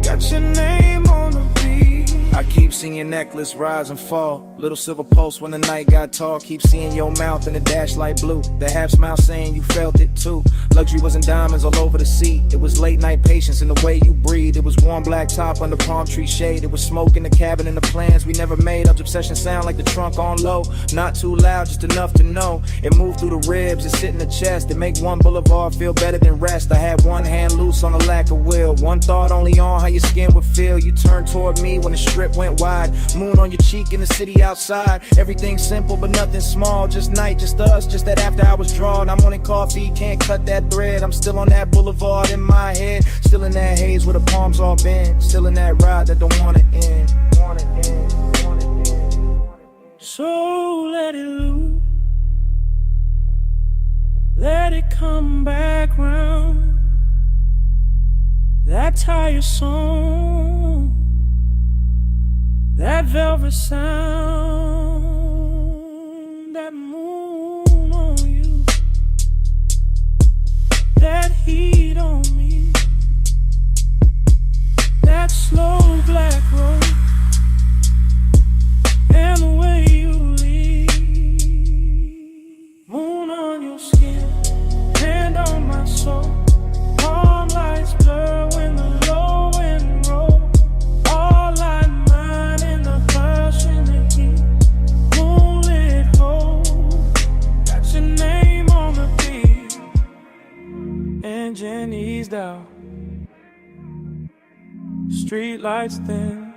got your name on the beat. I keep seeing your necklace rise and fall. Little silver pulse when the night got tall. Keep seeing your mouth in the dash light blue. The half smile saying you felt it too. Luxury was in diamonds all over the seat. It was late night patience in the way you breathe. It was warm black top under palm tree shade. It was smoke in the cabin and the plans we never made. Up obsession sound like the trunk on low. Not too loud, just enough to know. It moved through the ribs, it sit in the chest. It make one boulevard feel better than rest. I had one hand loose on the lack of will. One thought only on how your skin would feel. You turned toward me when the strip went wide. Moon on your cheek in the city outside. Everything simple but nothing small. Just night, just us, just that after I was drawn. I'm wanting coffee, can't cut that thread. I'm still on that boulevard in my head. Still in that haze where the palms all bend. Still in that ride that don't wanna end. So let it loose, let it come back round. That tire song, that velvet sound, that moon on you, that heat on me, that slow black road, and the way you leave. Moon on your skin, hand on my soul. Palm lights blur when the low wind roll. All like mine in the hush in the heat. Moonlit hole, got your name on the beat. Engine Street lights thin,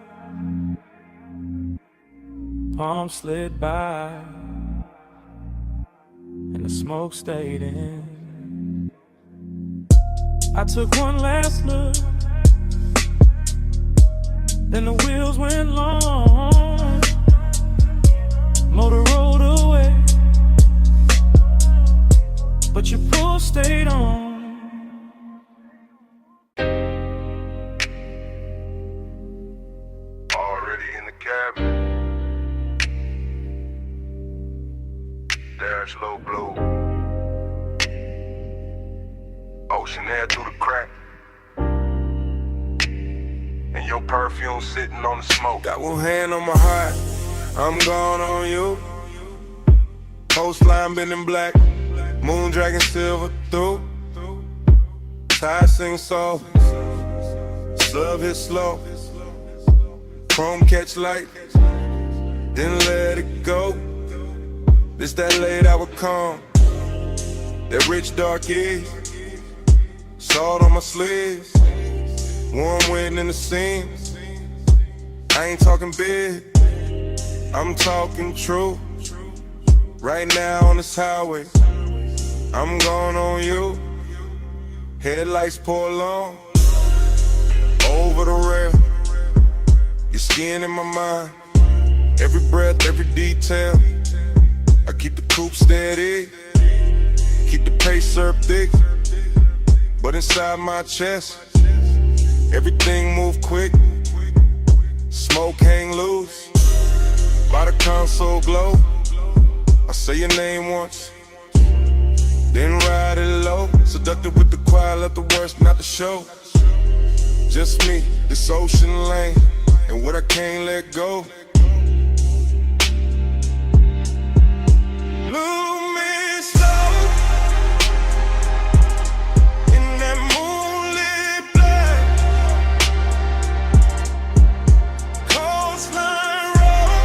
palms slid by, and the smoke stayed in. I took one last look, then the wheels went long. Motor rolled away, but your pull stayed on. Already in the cabin. Dash low blue. Ocean air through the crack. And your perfume sitting on the smoke. Got one hand on my heart, I'm gone on you. Coastline bending black, moon dragging silver through. Tide sing soft, slug hit slow. Chrome catch light, then let it go. This that late hour calm, that rich dark is. Salt on my sleeves, warm wind in the seams. I ain't talking big, I'm talking true. Right now on this highway, I'm going on you. Headlights pour long, over the rail. Your skin in my mind, every breath, every detail. I keep the coupe steady, keep the pace served thick. But inside my chest, everything move quick. Smoke hang loose, by the console glow. I say your name once, then ride it low. Seductive with the quiet, let the worst not the show. Just me, this ocean lane, and what I can't let go. Move me slow in that moonlit black. Coastline road,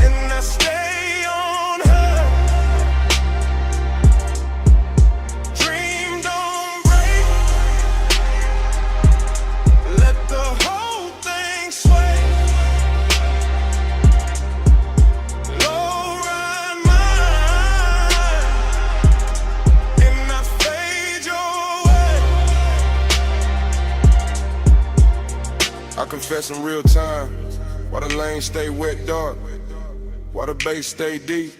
and I stay on her. Dream don't break, let the whole thing sway. Low ride mine, and I fade your way. I confess in real time, why the lanes stay wet dark, why the bass stay deep,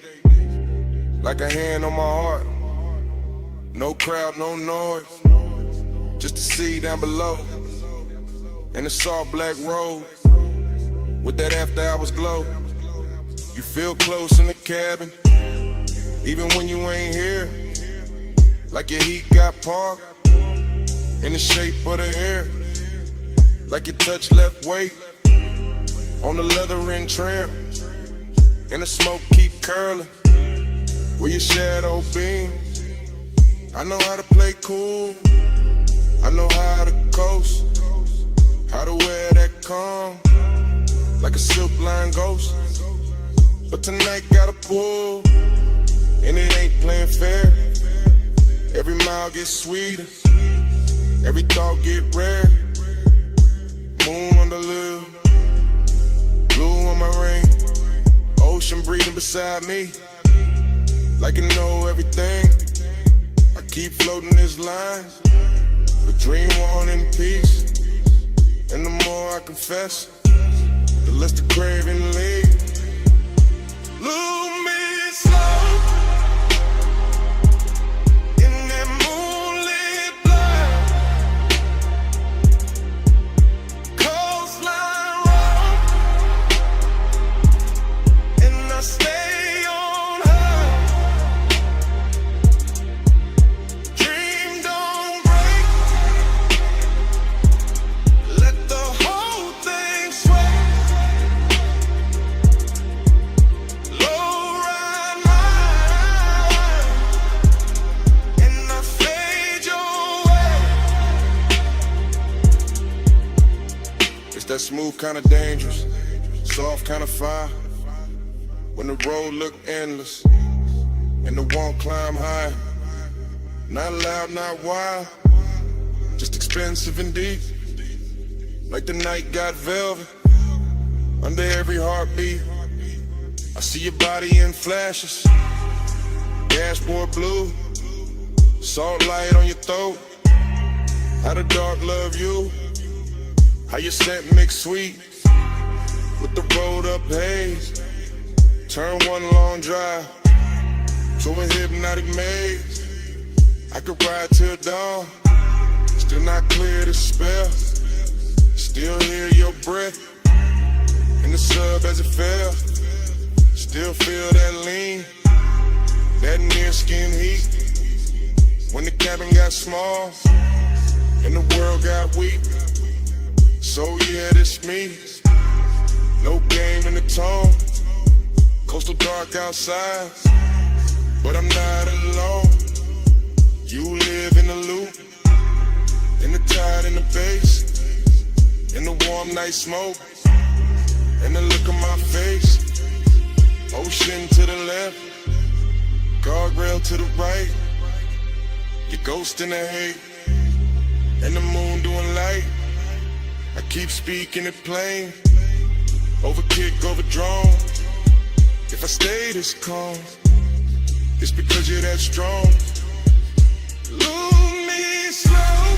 like a hand on my heart. No crowd, no noise, just the sea down below, and the soft black road, with that after hours glow. You feel close in the cabin, even when you ain't here, like your heat got parked, in the shape of the air, like your touch left weight, on the leather and trim, and the smoke keep curling, where your shadow beams. I know how to play cool, I know how to coast, how to wear that calm, like a silk line ghost. But tonight gotta pull, and it ain't playing fair. Every mile gets sweeter, every thought get rare. Moon on the lip, blue on my ring, ocean breathing beside me, like you know everything. I keep floating this line, but dream on in peace. And the more I confess, the less the craving leaves. Lose me slow in that moonlit black. Coastline road, and I stay on her. Dream don't break, let the whole thing sway. Low ride mine, and I fade your way. It's that smooth kind of dangerous, soft kind of fire. When the road look endless, and the won't climb high. Not loud, not wild, just expensive and deep, like the night got velvet under every heartbeat. I see your body in flashes, dashboard blue, salt light on your throat. How the dark love you, how your scent mix sweet with the rolled up haze. Turn one long drive to a hypnotic maze. I could ride till dawn, still not clear the spell. Still hear your breath in the sub as it fell. Still feel that lean, that near skin heat. When the cabin got small and the world got weak. So yeah, this me. No game in the tone. Coastal dark outside, but I'm not alone. You live in the loop, in the tide, in the bass, in the warm night smoke, and the look on my face. Ocean to the left, guardrail to the right. Your ghost in the hate, and the moon doing light. I keep speaking it plain, over kick, over drone. If I stay this calm, it's because you're that strong. Lose me slow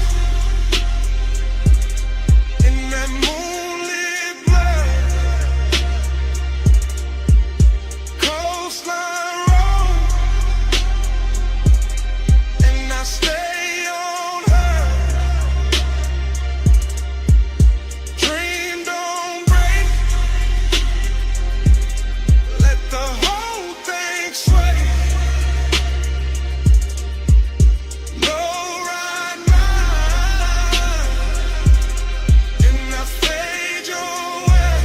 in that moonlit light. Coastline road, and I stay on her. Dream don't break, let the whole thing sway. Low ride mine, and I fade your way.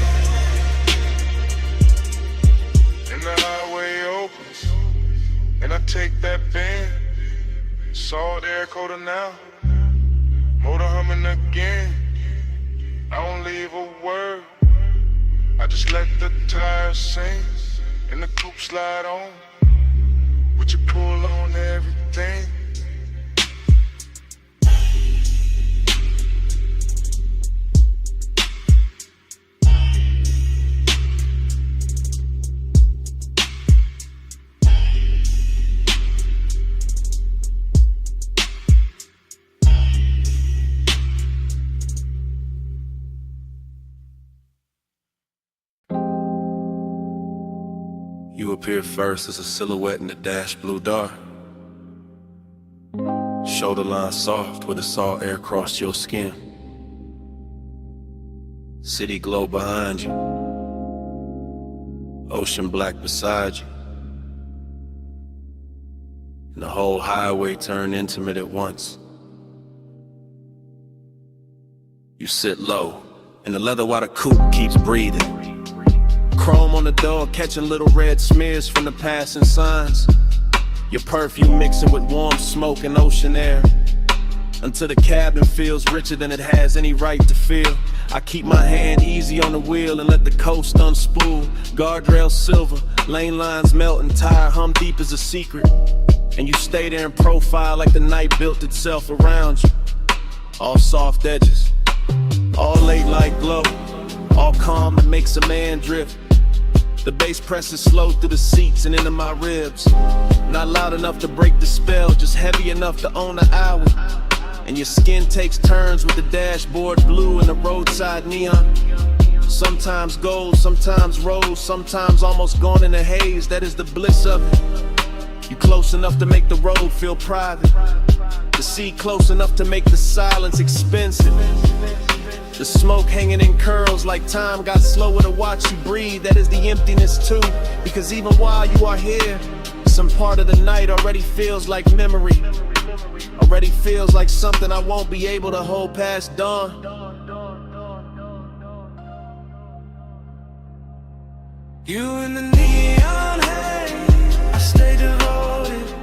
And the highway opens, and I take that bend. Salt air coda now, motor humming again. I don't leave a word, I just let the tires sing, and the coupe slide on, with you pull on everything. You appear first as a silhouette in the dash blue dark. Shoulder line soft where the salt air crossed your skin. City glow behind you, ocean black beside you, and the whole highway turned intimate at once. You sit low in the leather while the coupe keeps breathing. Chrome on the door, catching little red smears from the passing signs. Your perfume mixing with warm smoke and ocean air, until the cabin feels richer than it has any right to feel. I keep my hand easy on the wheel and let the coast unspool. Guardrail silver, lane lines melt and tire hum deep as a secret. And you stay there in profile like the night built itself around you. All soft edges, all late light glow, all calm that makes a man drift. The bass presses slow through the seats and into my ribs. Not loud enough to break the spell, just heavy enough to own the hour. And your skin takes turns with the dashboard blue and the roadside neon. Sometimes gold, sometimes rose, sometimes almost gone in a haze. That is the bliss of it. You close enough to make the road feel private, the sea close enough to make the silence expensive. The smoke hanging in curls like time got slower to watch you breathe. That is the emptiness too, because even while you are here, some part of the night already feels like memory. Already feels like something I won't be able to hold past dawn. You in the neon haze, I stay devoted.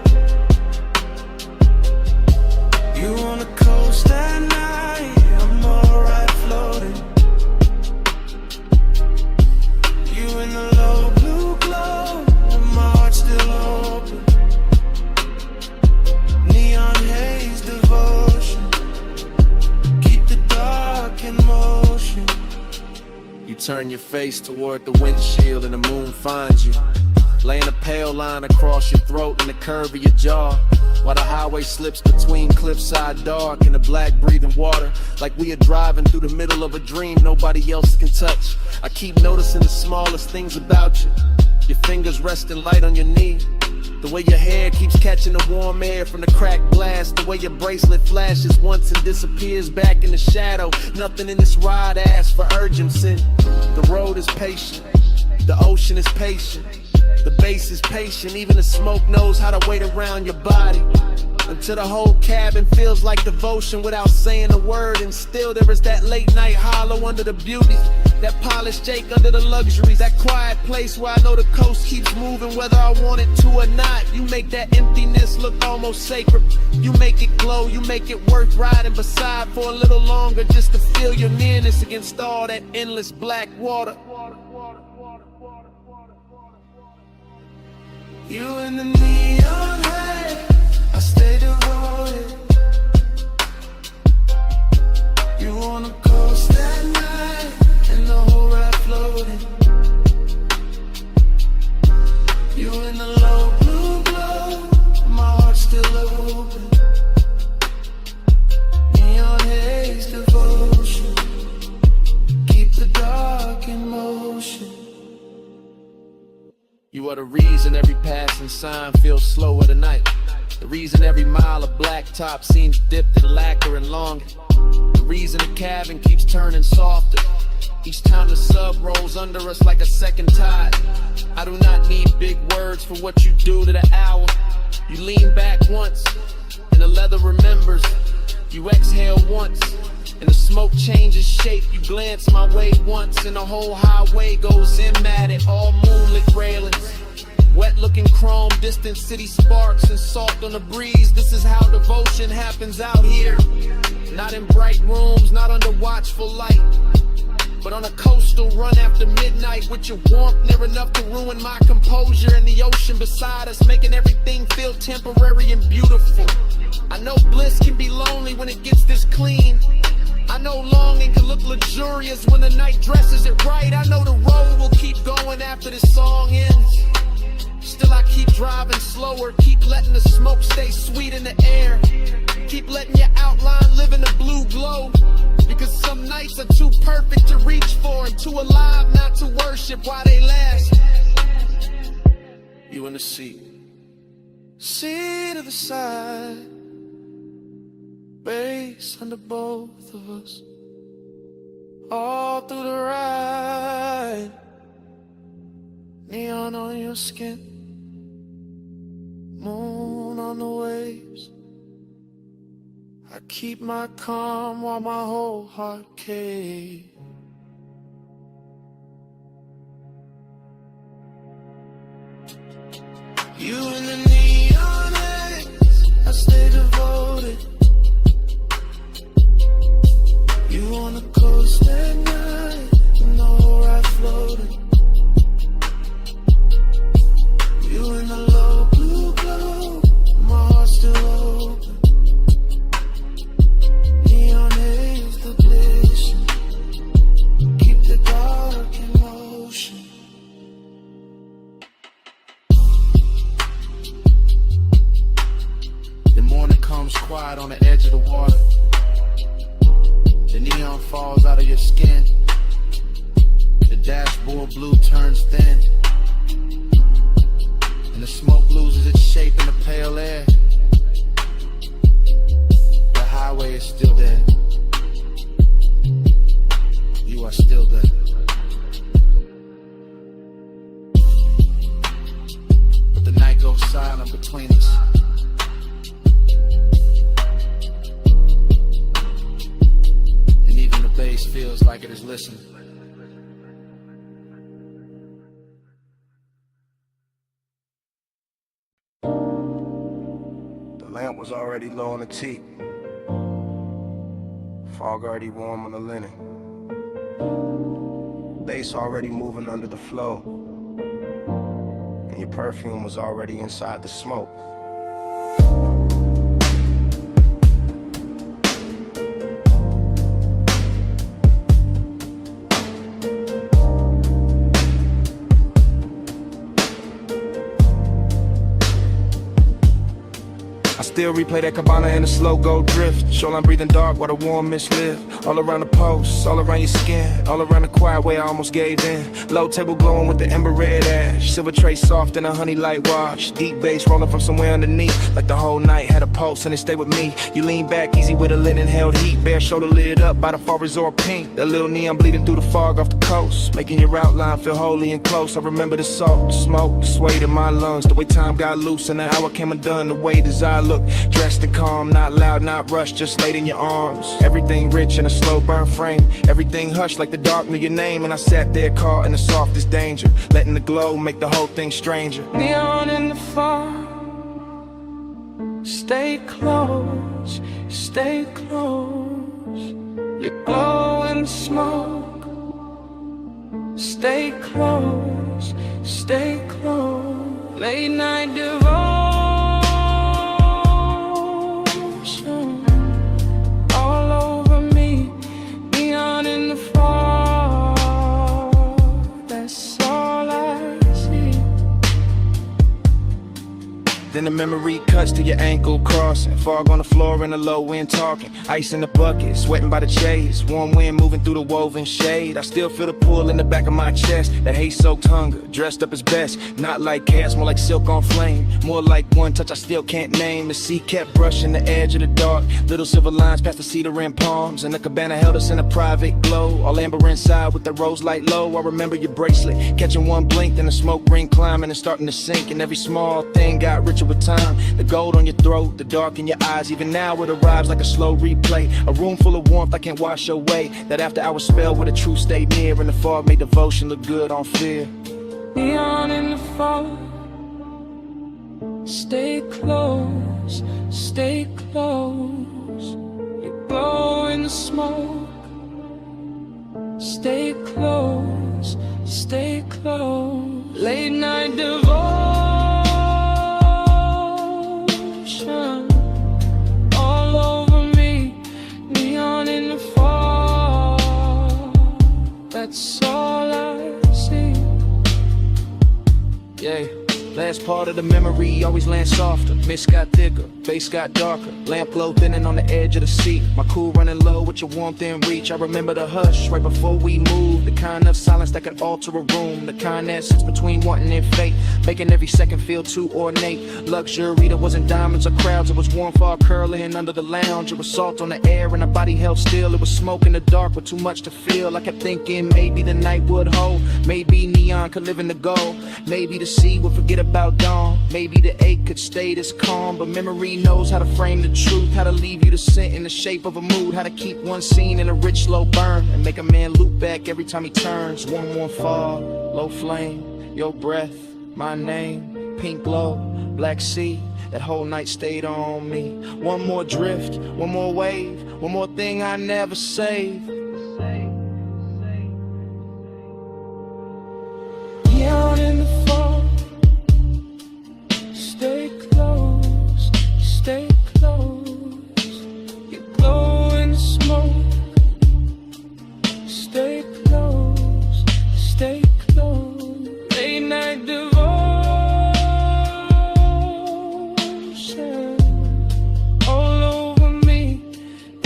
You on the coast at night, I'm alright floating. You in the low blue glow, and my heart's still open. Neon haze devotion, turn your face toward the windshield and the moon finds you. Laying a pale line across your throat and the curve of your jaw, while the highway slips between cliffside dark and the black breathing water, like we are driving through the middle of a dream nobody else can touch. I keep noticing the smallest things about you. Your fingers resting light on your knee, the way your hair keeps catching the warm air from the cracked glass, the way your bracelet flashes once and disappears back in the shadow. Nothing in this ride asks for urgency. The road is patient, the ocean is patient, the bass is patient, even the smoke knows how to wait around your body, until the whole cabin feels like devotion without saying a word. And still there is that late night hollow under the beauty, that polished Jake under the luxuries, that quiet place where I know the coast keeps moving whether I want it to or not. You make that emptiness look almost sacred. You make it glow, you make it worth riding beside for a little longer, just to feel your nearness against all that endless black water. You in the neon light, I stay devoted. You on the coast at night, and the whole ride floating. You in the low blue glow, my heart's still open. Neon haze devotion, keep the dark in motion. You are the reason every passing sign feels slower tonight. The reason every mile of blacktop seems dipped in lacquer and longing. The reason the cabin keeps turning softer each time the sub rolls under us like a second tide. I do not need big words for what you do to the hour. You lean back once, and the leather remembers. You exhale once, and the smoke changes shape. You glance my way once, and the whole highway goes in at it. All moonlit railings, wet looking chrome, distant city sparks and salt on the breeze. This is how devotion happens out here. Not in bright rooms, not under watchful light, but on a coastal run after midnight, with your warmth near enough to ruin my composure, and the ocean beside us making everything feel temporary and beautiful. I know bliss can be lonely when it gets this clean. I know longing can look luxurious when the night dresses it right. I know the road will keep going after this song ends. Still I keep driving slower, keep letting the smoke stay sweet in the air, keep letting your outline live in the blue glow, because some nights are too perfect to reach for and too alive not to worship while they last. You in the seat of the side, bass under both of us, all through the ride, neon on your skin, moon on the waves. I keep my calm while my whole heart caves. You in the neon lights, I stay devoted. You on the coast at night, and the whole ride floating. You in the low blue glow, my heart's still open. Neon haze the blazing, keep the dark in motion. The morning comes quiet on the edge of the water. The neon falls out of your skin. The dashboard blue turns thin, and the smoke loses its shape in the pale air. The highway is still there. You are still there. But the night goes silent between us. And even the bass feels like it is listening. The lamp was already low on the teak. Fog already warm on the linen. Bass already moving under the flow. And your perfume was already inside the smoke. still replay that cabana in a slow go drift. Shoreline breathing dark while the warm mist live. All around the post, all around your skin, all around the quiet way I almost gave in. Low table glowing with the ember red ash. Silver tray soft in a honey light wash. Deep bass rolling from somewhere underneath. Like the whole night had a pulse and it stayed with me. You lean back easy with a linen held heat. Bare shoulder lit up by the far resort pink. That little neon bleeding through the fog off the coast, making your outline feel holy and close. I remember the salt, the smoke, the sway in my lungs. The way time got loose and the hour came undone. The way desire looked, dressed and calm. Not loud, not rushed, just laid in your arms. Everything rich in a slow burn frame. Everything hushed like the dark knew your name. And I sat there caught in the softest danger, letting the glow make the whole thing stranger. Neon in the fog. Stay close, stay close. You glow in the smoke. Stay close, stay close. Late night devotion all over me. Neon in the fog. That's all I see. Then the memory cuts to your ankle crossing. Fog on the floor in the low wind talking. Ice in the bucket, sweating by the chase. Warm wind moving through the woven shade. I still feel the pull in the back of my chest. That haze-soaked hunger, dressed up as best. Not like chaos, more like silk on flame. More like one touch I still can't name. The sea kept brushing the edge of the dark. Little silver lines past the cedar and palms. And the cabana held us in a private glow. All amber inside with the rose light low. I remember your bracelet, catching one blink. Then the smoke ring climbing and starting to sink. And every small thing got richer with time. The gold on your throat, the dark in your eyes. Even now it arrives like a slow replay. A room full of warmth I can't wash away. That after hour spell where the truth stayed near. And the fog made devotion look good on fear. Neon in the fog. Stay close, stay close. You glow in the smoke. Stay close, stay close. Late night devotion all over me. Neon in the fog. That's all I see. Yeah. Last part of the memory always lands softer. Mist got thicker, face got darker. Lamp glow thinning on the edge of the seat. My cool running low with your warmth in reach. I remember the hush right before we moved. The kind of silence that could alter a room. The kind that sits between wanting and fate, making every second feel too ornate. Luxury that wasn't diamonds or crowds. It was warm fog curling under the lounge. It was salt on the air and our body held still. It was smoke in the dark with too much to feel. I kept thinking maybe the night would hold. Maybe neon could live in the gold. Maybe the sea would forget about dawn. Maybe the ache could stay this calm. But memory knows how to frame the truth, how to leave you to sit in the shape of a mood, how to keep one scene in a rich slow burn and make a man loop back every time he turns. One more fog, low flame, your breath, my name, pink glow, black sea. That whole night stayed on me. One more drift, one more wave, one more thing I never saved. Neon in the fog. Stay close, stay close. You glow in the smoke. Stay close, stay close. Late night devotion all over me.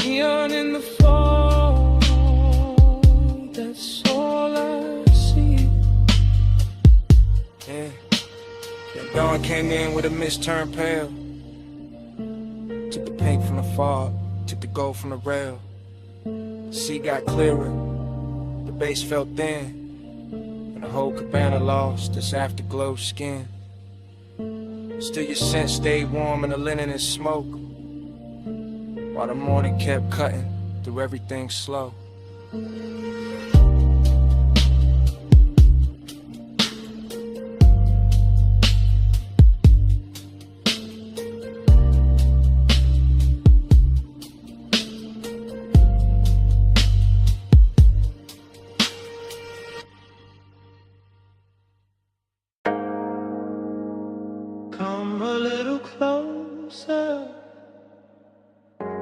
Neon in the fog. That's all I see. Yeah. Dawn came in with a mist turned pale. Took the pink from the fog, took the gold from the rail. The sea got clearer, the base felt thin, and the whole cabana lost its afterglow skin. Still your scent stayed warm in the linen and smoke, while the morning kept cutting through everything slow. Come a little closer,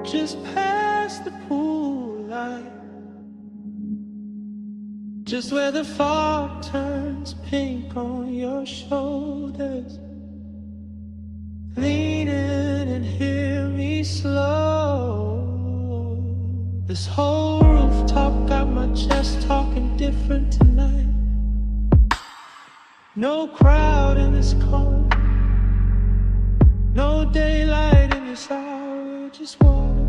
just past the pool light, just where the fog turns pink on your shoulders. Leaning in here slow. This whole rooftop got my chest talking different tonight. No crowd in this corner, no daylight in this hour, just water,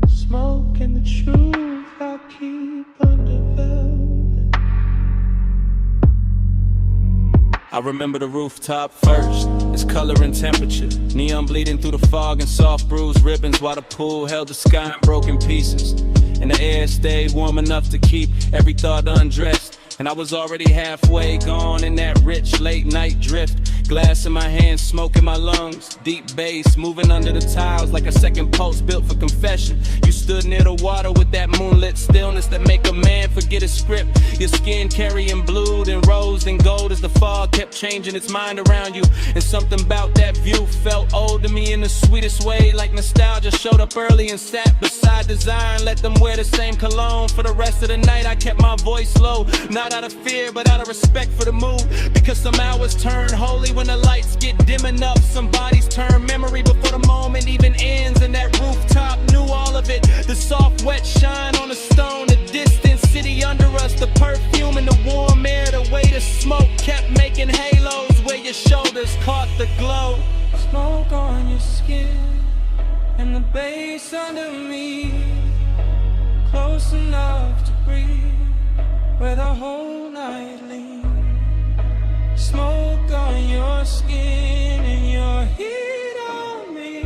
smoke, and the truth I keep under velvet. I remember the rooftop first, its color and temperature, neon bleeding through the fog and soft bruised ribbons, while the pool held the sky in broken pieces, and the air stayed warm enough to keep every thought undressed. And I was already halfway gone in that rich late night drift. Glass in my hand, smoke in my lungs, deep bass moving under the tiles like a second pulse built for confession. You stood near the water with that moonlit stillness that make a man forget his script. Your skin carrying blue and rose and gold as the fog kept changing its mind around you. And something about that view felt old to me in the sweetest way, like nostalgia showed up early and sat beside desire. Let them wear the same cologne for the rest of the night. I kept my voice low, not out of fear but out of respect for the mood, because some hours turn holy when the lights get dim enough. Some bodies turn memory before the moment even ends, and that rooftop knew all of it. The soft wet shine on the stone, the distant city under us, the perfume and the warm air, the way the smoke kept making halos where your shoulders caught the glow. Smoke on your skin and the bass under me, close enough to breathe where the whole night leans. Smoke on your skin and your heat on me.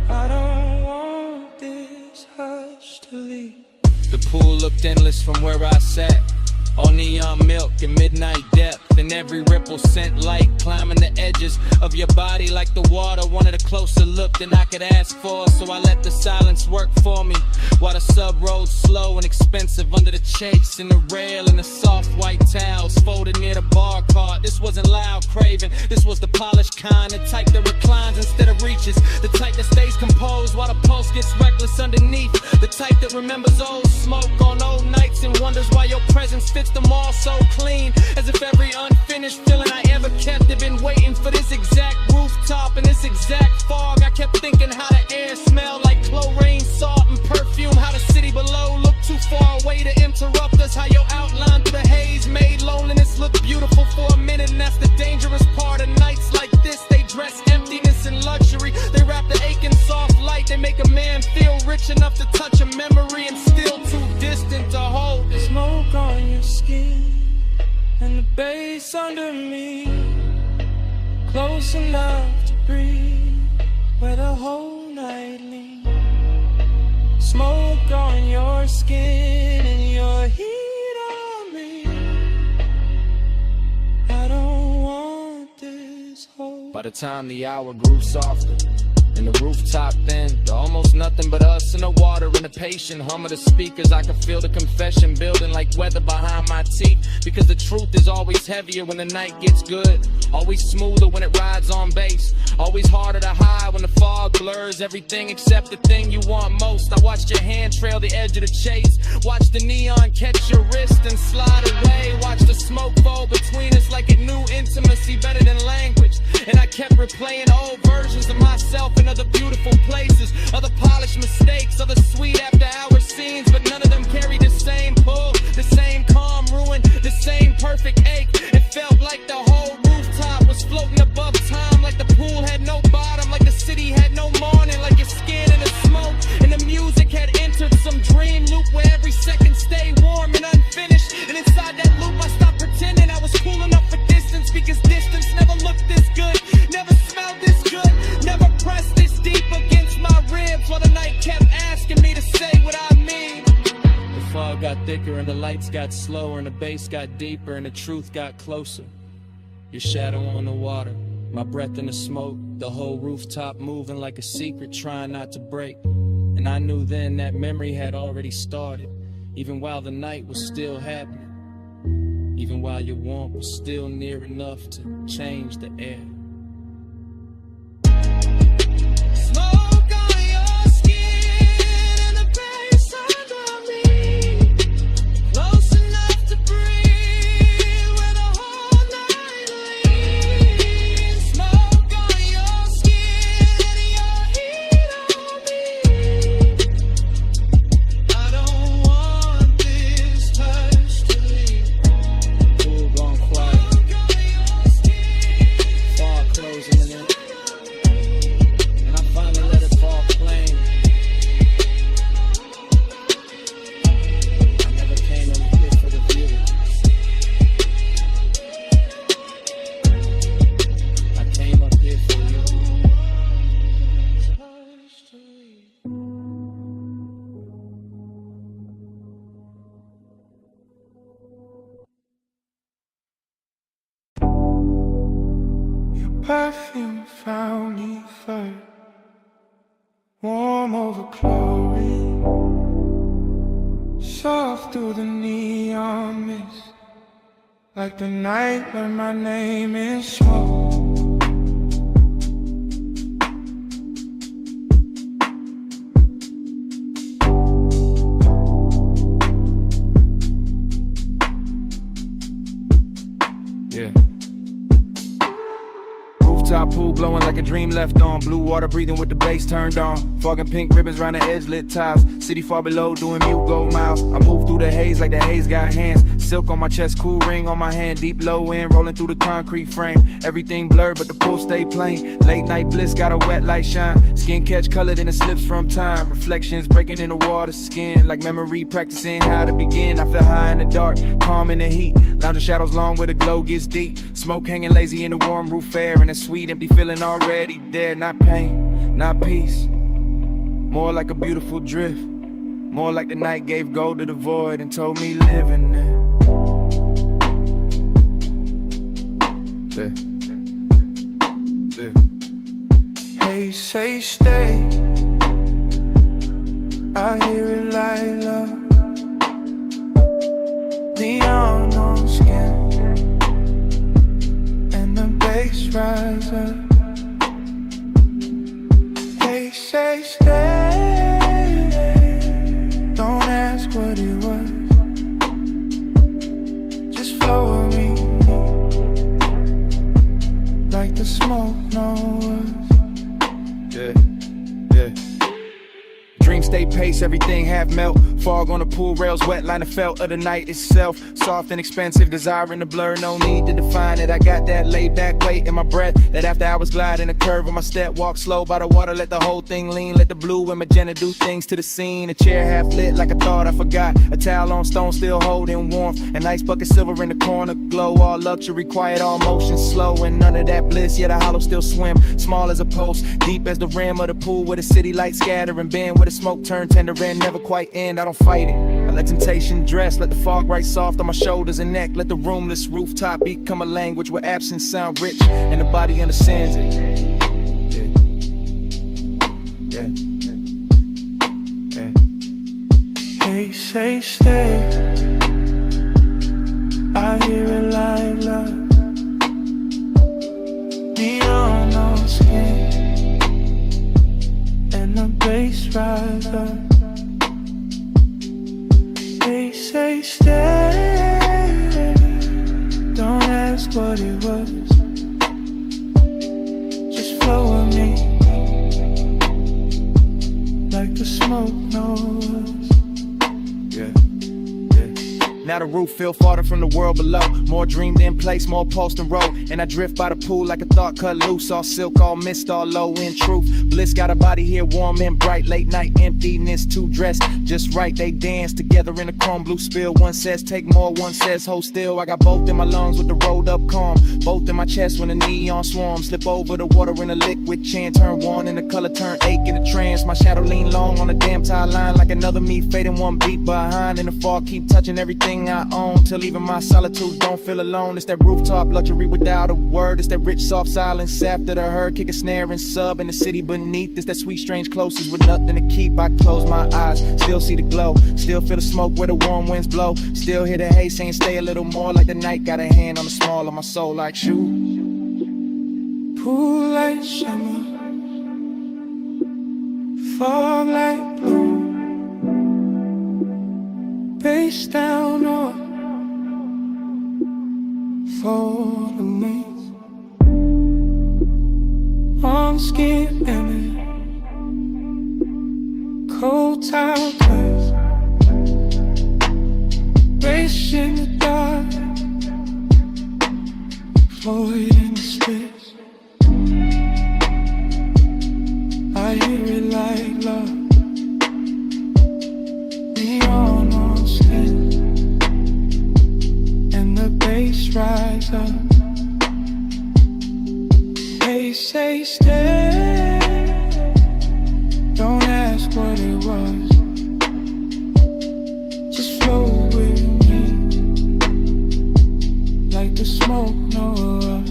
I don't want this hush to leave. The pool looked endless from where I sat, all neon milk and midnight depth, and every ripple sent light climbing the edges of your body like the water wanted a closer look than I could ask for. So I let the silence work for me while the sub rode slow and expensive under the chase and the rail and the soft white towels folded near the bar cart. This wasn't loud craving, this was the polished kind, the type that reclines instead of reaches, the type that stays composed while the pulse gets reckless underneath, the type that remembers old smoke on old nights and wonders why your presence fits them all so clean, as if every unfinished feeling I ever kept had been waiting for this exact rooftop and this exact fog. I kept thinking how the air smelled like chlorine, salt, and perfume, how the city below looked too far away to interrupt us, how your outline through the haze made loneliness look beautiful for a minute. And that's the dangerous part of nights like this, they dress emptiness and luxury, they wrap the aching soft light, they make a man feel rich enough to touch a memory and still too distant to hold it. Smoke on your skin and the bass under me, close enough to breathe where the whole night leans. Smoke on your skin and your heat on me. I don't want this whole. By the time the hour grew softer and the rooftop thin, to almost nothing but us and the water and the patient hum of the speakers, I could feel the confession building like weather behind my teeth. Because the truth is always heavier when the night gets good, always smoother when it rides on bass, always harder to hide when the fog blurs everything except the thing you want most. I watched your hand trail the edge of the chase, watch the neon catch your wrist and slide away, watch the smoke fall between us like it knew intimacy better than language. And I kept replaying old versions of myself in other beautiful places, other polished mistakes, other sweet after hour scenes, but none of them carried the same pull, the same calm ruin, the same perfect ache. It felt like the whole rooftop was floating above time, like the pool had no bottom, like the city had no morning, like your skin in the smoke and the music had entered some dream loop where every second stayed warm and unfinished. And inside that loop I stopped pretending I was cool enough for distance, because distance never looked this good, never smelled this good, never pressed this deep against my ribs, while the night kept asking me to say what I mean. The fog got thicker and the lights got slower and the bass got deeper and the truth got closer. Your shadow on the water, my breath in the smoke, the whole rooftop moving like a secret trying not to break. And I knew then that memory had already started, even while the night was still happening, even while your warmth was still near enough to change the air. Smoke on your skin and the bass under me, close enough to breathe where the whole night leans. Smoke on perfume found me first, warm over chlorine, soft through the neon mist, like the night when my name is smoke. Yeah. Rooftop pool glowing like a dream left on. Blue water breathing with the bass turned on. Fog and pink ribbons round the edge, lit tiles. City far below doing mute gold miles. I move through the haze like the haze got hands. Silk on my chest, cool ring on my hand. Deep low end, rolling through the concrete frame. Everything blurred but the pool stay plain. Late night bliss got a wet light shine. Skin catch colored in the slips from time. Reflections breaking in the water skin. Like memory practicing how to begin. I feel high in the dark, calm in the heat. Lounging shadows long where the glow gets deep. Smoke hanging lazy in the warm roof air. And a sweet empty feeling already there. Not pain, not peace. More like a beautiful drift. More like the night gave gold to the void and told me live in it. Hey, say stay. I hear it like love. Neon on skin, and the bass rise up. Hey, say stay. Don't ask what it was. Just flow with me, like the smoke knows. Yeah, yeah. Dream stay pace, everything half melt. Fog on the pool rails, wet line of felt of the night itself. Soft and expensive, desire in the blur, no need to define it. I got that laid back weight in my breath, that after hours glide in a curve of my step. Walk slow by the water, let the whole thing lean. Let the blue and magenta do things to the scene. A chair half lit like I thought I forgot. A towel on stone still holding warmth. An ice bucket silver in the corner glow. All luxury, quiet, all motion slow. And none of that bliss, yet a hollow still swim. Small as a post, deep as the rim of the pool. Where the city lights scatter and bend. Where the smoke turn tender and never quite end. I don't fight it, I let temptation dress. Let the fog right soft on my shoulders and neck. Let the roomless rooftop become a language where absence sound rich and the body understands it. Yeah, yeah, yeah. Hey, say stay. I hear it like love. Neon on skin, and the bass rise up. They say stay. Don't ask what it was. Just flow with me, like the smoke knows. Yeah. Now the roof feel farther from the world below. More dreamed in place, more post and roll. And I drift by the pool like a thought cut loose. All silk, all mist, all low in truth. Bliss got a body here warm and bright. Late night emptiness, two dressed just right. They dance together in a chrome blue spill. One says take more, one says hold still. I got both in my lungs with the rolled up calm. Both in my chest when the neon swarm. Slip over the water in a liquid chant. Turn one and the color turn ache in a trance. My shadow lean long on the damn tie line. Like another me fading one beat behind. And the fog keep touching everything I own, till even my solitude don't feel alone. It's that rooftop luxury without a word. It's that rich soft silence after the herd. Kick a snare and sub in the city beneath. It's that sweet strange closeness with nothing to keep. I close my eyes, still see the glow. Still feel the smoke where the warm winds blow. Still hear the haze saying stay a little more. Like the night got a hand on the small of my soul like shoe. Pool light shimmer, fog light blue, bass down or for the wings, on skin and cold towel glass, race in the dark, Floyd in the space. I hear it like love. Neon on skin, and the bass rise up. They say stay. Don't ask what it was. Just flow with me, like the smoke knows us.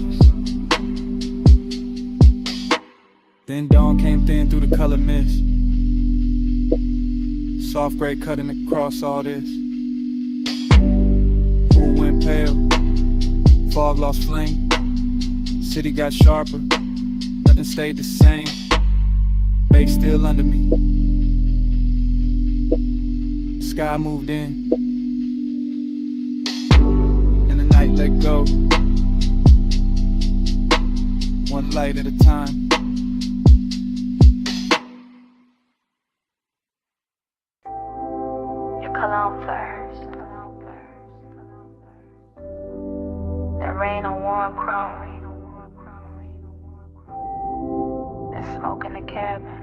miss. Soft gray cutting across all this. Pool went pale, fog lost flame. City got sharper, nothing stayed the same. Babe still under me. Sky moved in, and the night let go. One light at a time. Your cologne first. That rain on warm chrome. That smoke in the cabin.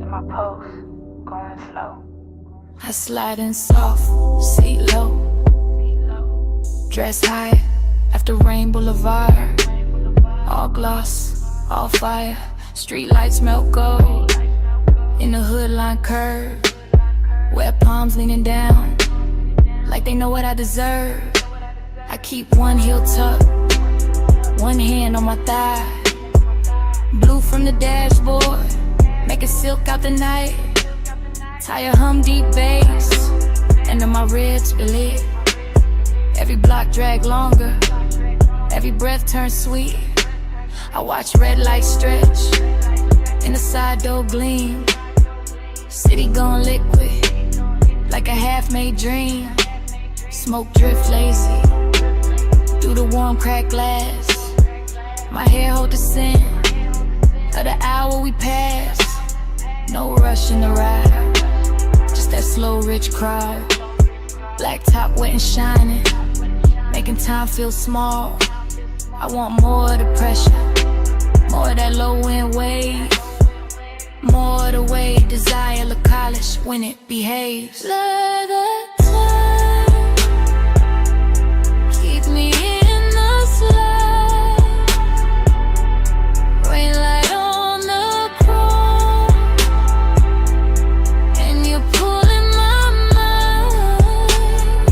And my pulse going slow. I slide in soft, seat low. Dress high after Rain Boulevard. All gloss, all fire. Street lights melt gold. In the hood line curve. Wet palms leaning down, like they know what I deserve. I keep one heel tucked, one hand on my thigh. Blue from the dashboard, making silk out the night. Tire hum deep bass, and then my ribs belit. Every block drag longer, every breath turns sweet. I watch red lights stretch, in the side door gleam. City gone liquid, like a half-made dream. Smoke drift lazy, through the warm cracked glass. My hair hold the scent of the hour we pass. No rush in the ride, just that slow rich crowd. Black top wet and shining, making time feel small. I want more of the pressure, more of that low end wave. More of the way desire look college when it behaves. Let the time keep me in the slide. Rain light on the chrome, and you're pulling my mind.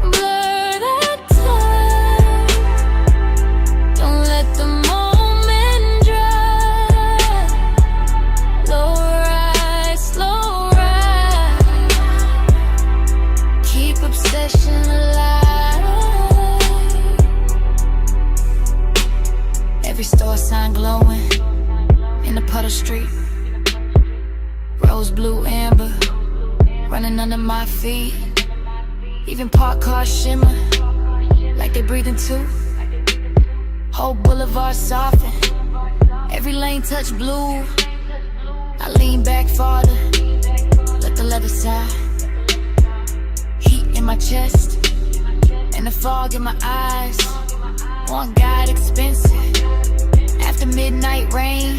Blur that time, don't let the moment dry. Slow ride, slow ride. Keep obsession alive. Every store sign glowing in the puddle street. Rose, blue, amber, running under my feet. Even parked cars shimmer like they breathing too. Whole boulevard soften, every lane touch blue. I lean back farther, let the leather side. Heat in my chest, and the fog in my eyes. One guide expensive, after midnight rain.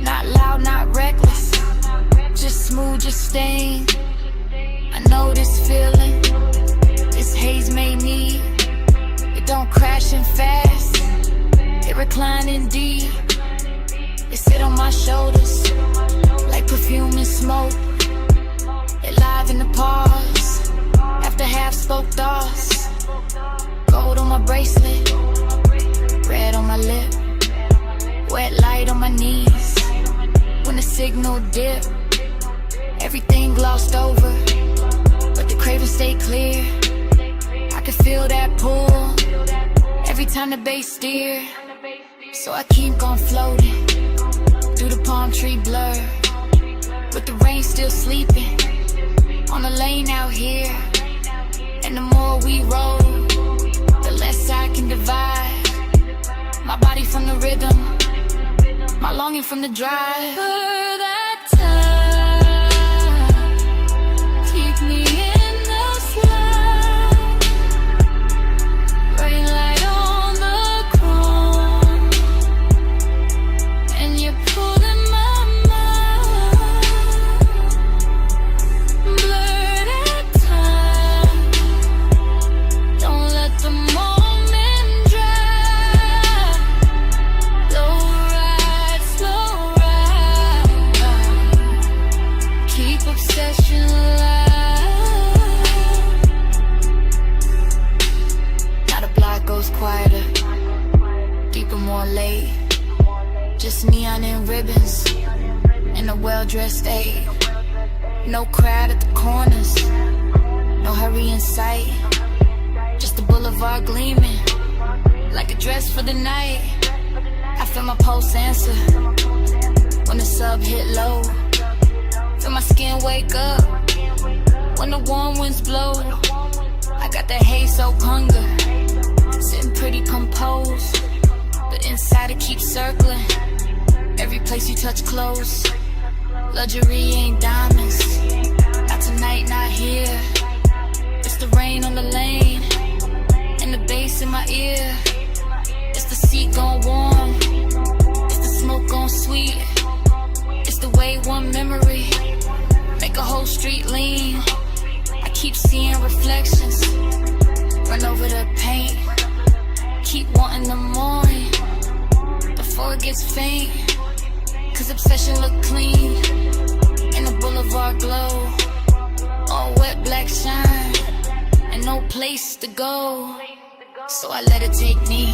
Not loud, not reckless, just smooth, just staying. I know this feeling, this haze made me. It don't crash in fast, it reclining deep. It sit on my shoulders, like perfume and smoke. It live in the pause, after half spoke thoughts. Gold on my bracelet, red on my lip. Wet light on my knees, when the signal dip. Everything glossed over, but the craving stay clear. I can feel that pull, every time the bass steer. So I keep on floating, through the palm tree blur, with the rain still sleeping, on the lane out here. And the more we roll, the less I can divide my body from the rhythm, my longing from the drive. For that time, keep me in the slide. Rain light on the chrome, and you're pulling my mind. Blur that time, don't let the moment dry. Slow ride, slow ride. Just neon and ribbons and a well-dressed aide. No crowd at the corners, no hurry in sight. Just the boulevard gleaming like a dress for the night. I feel my pulse answer when the sub hit low. Feel my skin wake up when the warm winds blow. I got that haze soaked hunger, sitting pretty composed, but inside it keeps circling. Every place you touch close. Luxury ain't diamonds, not tonight, not here. It's the rain on the lane and the bass in my ear. It's the seat gone warm, it's the smoke gone sweet. It's the way one memory make a whole street lean. I keep seeing reflections, run over the paint. Keep wanting the morning before it gets faint. Cause obsession look clean in the boulevard glow. All wet black shine and no place to go. So I let it take me,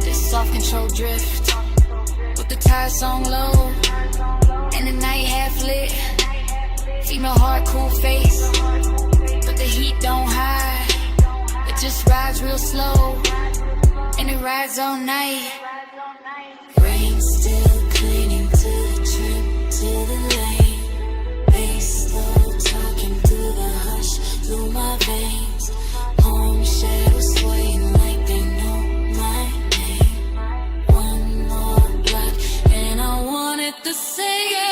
this soft control drift, with the tires on low and the night half lit. Female heart, cool face, but the heat don't hide. It just rides real slow and it rides all night. Rain still clinging to the trip, to the lane. Bass slow talking through the hush, through my veins. Home shadows swaying like they know my name. One more block and I wanted to say it.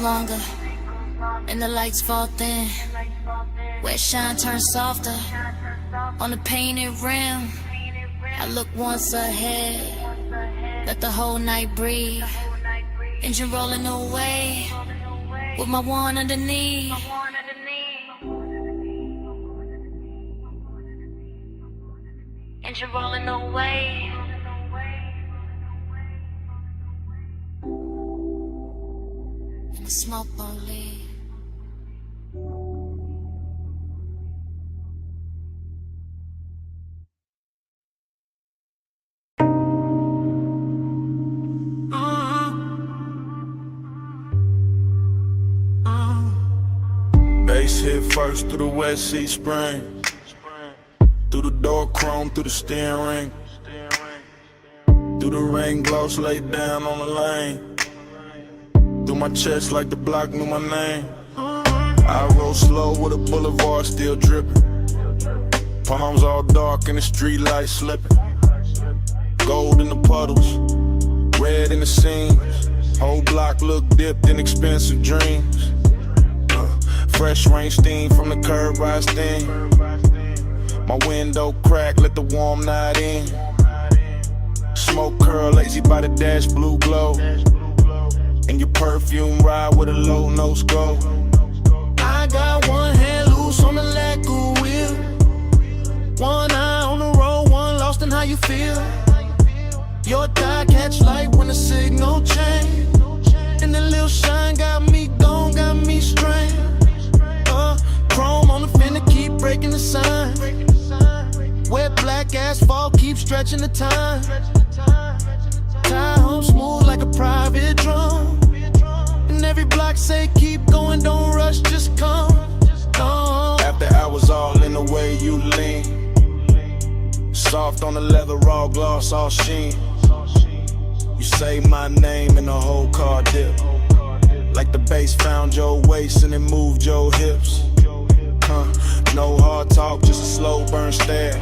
Longer and the lights fall thin, where shine turns softer on the painted rim. I look once ahead, let the whole night breathe. Engine rolling away with my one underneath. Engine rolling away. And the smoke won't leave. Bass hit first through the West Sea Spring, through the door chrome, through the steering ring, through the rain gloss laid down on the lane. Through my chest like the block knew my name. I roll slow with a boulevard still dripping. Palms all dark and the street lights slipping. Gold in the puddles, red in the seams. Whole block look dipped in expensive dreams. Fresh rain steam from the curb rise steam. My window crack, let the warm night in. Smoke curl, lazy by the dash, blue glow. And your perfume ride with a low nose go. I got one hand loose on the lacquer wheel, one eye on the road, one lost in how you feel. Your tie catch light when the signal change, and the little shine got me gone, got me strained. Chrome on the fender keep breaking the sign. Wet black asphalt keep stretching the time. Tie home smooth like a private drum. And every block say keep going, don't rush, just come. After hours all in the way you lean. Soft on the leather, raw gloss, all sheen. You say my name and the whole car dip. Like the bass found your waist and it moved your hips. No hard talk, just a slow burn stare.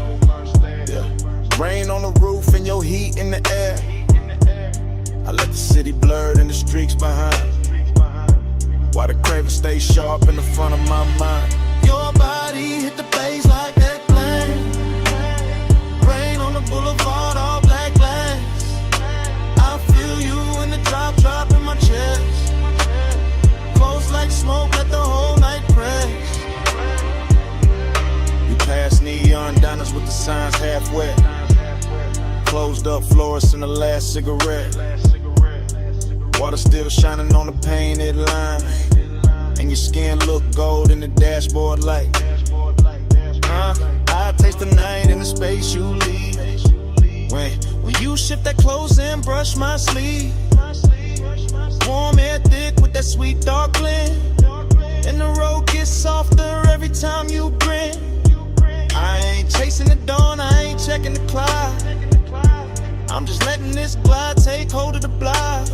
Yeah. Rain on the roof and your heat in the air. I let the city blurred and the streaks behind, while the craven stay sharp in the front of my mind. the signs half wet. Closed up florist in the last cigarette. Water still shining on the painted line. And your skin look gold in the dashboard light. I taste the night in the space you leave. When you shift that clothes and brush my sleeve. Warm air thick with that sweet dark blend. And the road gets softer every time you grin. I ain't chasing the dawn, I ain't checking the clock. I'm just letting this glide take hold of the block.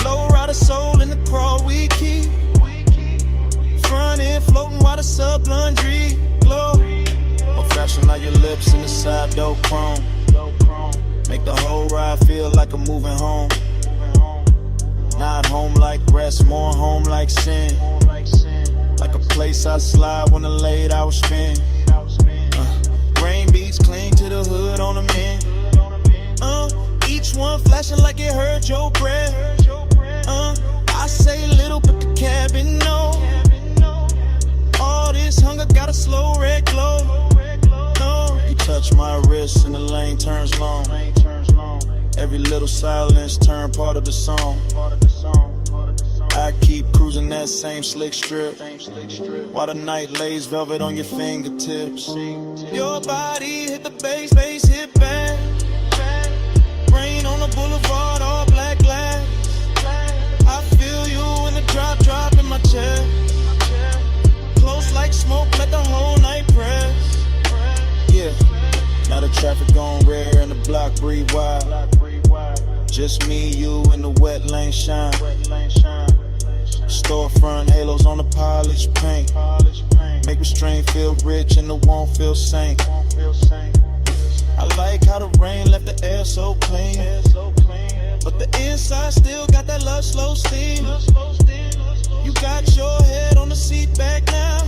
Low rider soul in the crawl we keep. Front end floating while the sub laundry glow. More fashion like your lips in the side door chrome. Make the whole ride feel like I'm moving home. Not home like rest, more home like sin. Like a place I slide when the late hours spend. Rain beats cling to the hood on the men. Each one flashing like it hurt your breath. I say little but the cabin know. All this hunger got a slow red glow. No. You touch my wrist and the lane turns long. Every little silence turn part of the song. I keep cruising that same slick strip while the night lays velvet on your fingertips. Your body hit the bass hit back. Rain on the boulevard, all black glass. I feel you in the drop in my chest. Close like smoke, let the whole night press. Yeah, now the traffic on red and the block breathe wide. Just me, you, and the wet lane shine. Storefront halos on the polished paint. Make restraint feel rich and the won't feel sank. I like how the rain left the air so clean. But the inside still got that love slow steam. You got your head on the seat back now.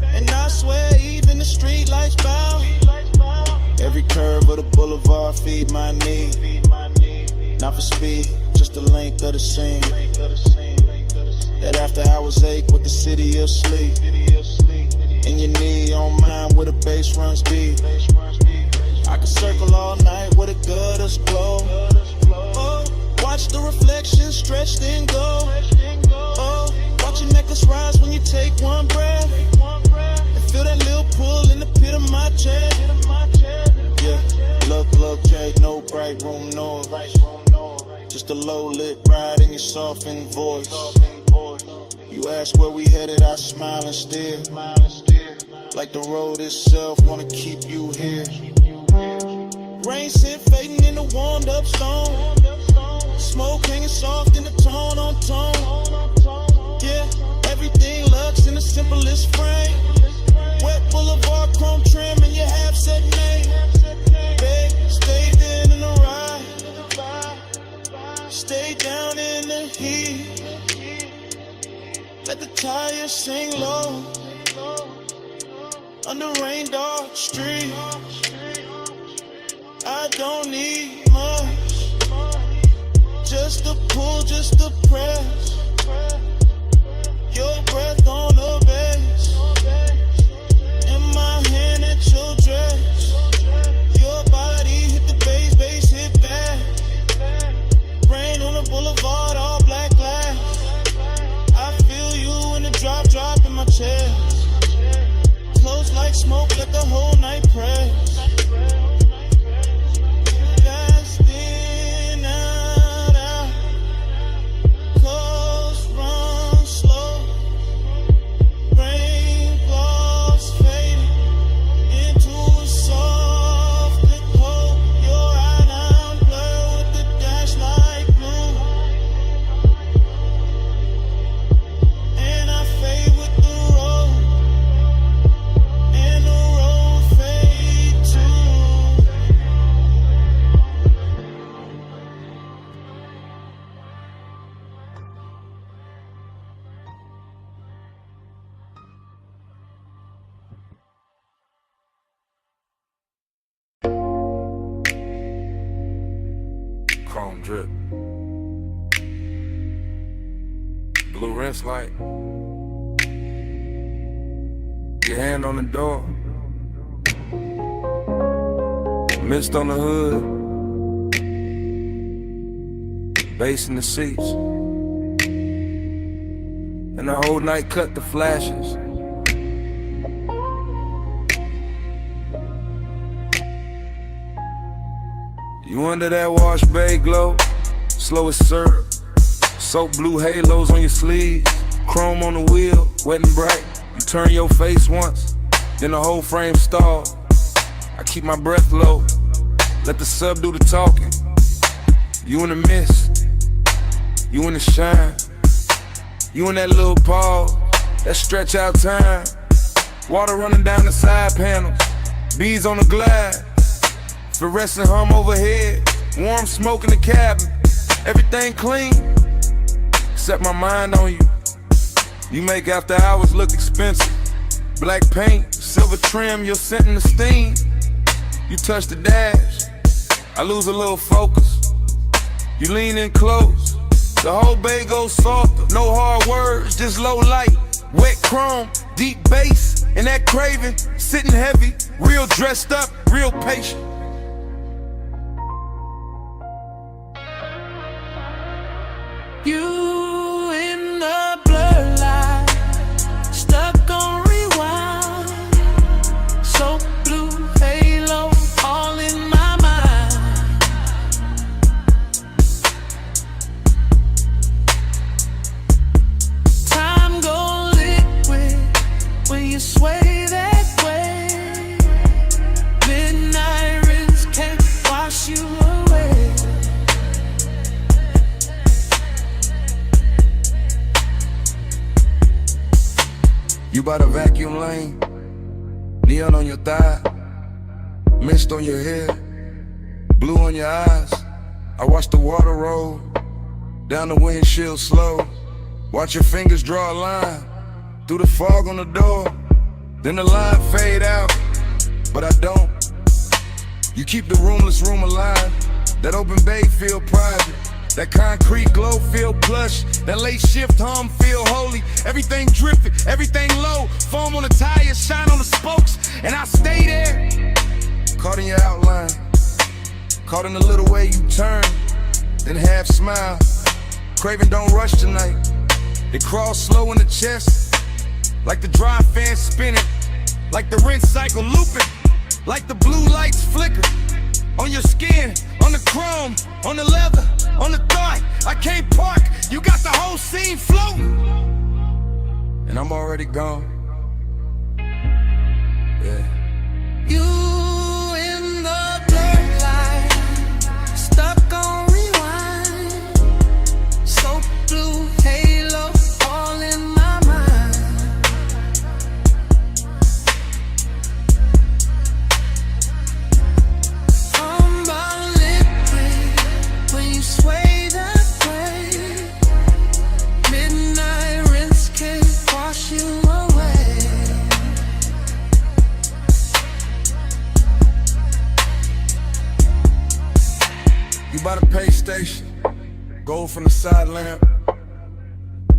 And I swear even the street lights bow. Every curve of the boulevard feed my need. Not for speed, just the length of the scene. That after hours ache with the city of sleep. And your knee on mine where the bass runs deep. I can circle all night with a gutters glow. Oh, watch the reflection stretch then go. Oh, watch your necklace rise when you take one breath. And feel that little pull in the pit of my chest. Yeah, look, Jake, no bright room noise. Just a low lit ride in your softened voice. You ask where we headed, I smile and stare. Like the road itself wanna keep you here. Rain scent fading in the warmed up stone. Smoke hanging soft in the tone on tone. Yeah, everything looks in the simplest frame. Wet boulevard chrome trim and your half set name. Babe, stay there in the ride. Stay down in the heat. Let the tires sing low. Under rain dark street. I don't need much. Just a pull, just a press. Your breath on the bass. In my hand at your dress. Your body hit the bass hit back. Rain on the boulevard, all black glass. I feel you in the drop in my chest. Close like smoke, let the whole night press. Fast in, out. Close, run slow. Rain gloss fading into a soft cold. Your eye now blur with the dash like blue. And I fade with the road. And the road fade too. Chrome drip. Blue rinse light. Your hand on the door. Mist on the hood, bass in the seats, and the whole night cut the flashes. You under that wash bay glow, slow as syrup, soap blue halos on your sleeves, chrome on the wheel, wet and bright. You turn your face once, then the whole frame stall. I keep my breath low, let the sub do the talking. You in the mist, you in the shine, you in that little pause, that stretch out time. Water running down the side panels, bees on the glass, fluorescent hum overhead, warm smoke in the cabin. Everything clean, set my mind on you. You make after hours look expensive. Black paint, silver trim, you're scenting the steam. You touch the dash, I lose a little focus. You lean in close, the whole bay goes softer. No hard words, just low light. Wet chrome, deep bass, and that craving, sitting heavy. Real dressed up, real patient. You in the blur light, stuck on rewind. So blue halo, all in my mind. Time go liquid when you sway that way. Midnight rinse can't wash you away. You by the vacuum lane, neon on your thigh, mist on your hair, blue on your eyes. I watch the water roll down the windshield slow. Watch your fingers draw a line through the fog on the door. Then the line fade out, but I don't. You keep the roomless room alive. That open bay feel private. That concrete glow feel plush. That late shift hum feel holy. Everything drifting, everything low. Foam on the tires, shine on the spokes, and I stay there. Caught in your outline, caught in the little way you turn, then half smile. Craving don't rush tonight. It crawls slow in the chest, like the dry fan spinning, like the rinse cycle looping, like the blue lights flicker. On your skin, on the chrome, on the leather, on the thigh. I can't park, you got the whole scene floating, and I'm already gone. Yeah. You in the blur light, stuck on rewind. So blue halo, all in my mind. I'm about liquid when you sway that way. Midnight rinse can't wash you away. You by the pay station, gold from the side lamp,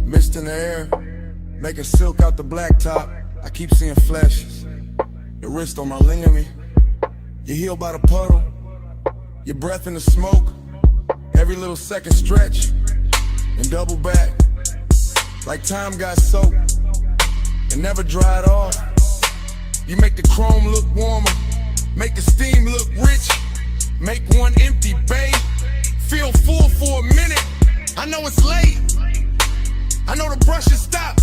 mist in the air, making silk out the blacktop. I keep seeing flashes, your wrist on my ligament, your heel by the puddle, your breath in the smoke, every little second stretch, and double back, like time got soaked, and never dried off. You make the chrome look warmer, make the steam look rich, make one empty bay feel full for a minute. I know it's late, I know the brushes stop,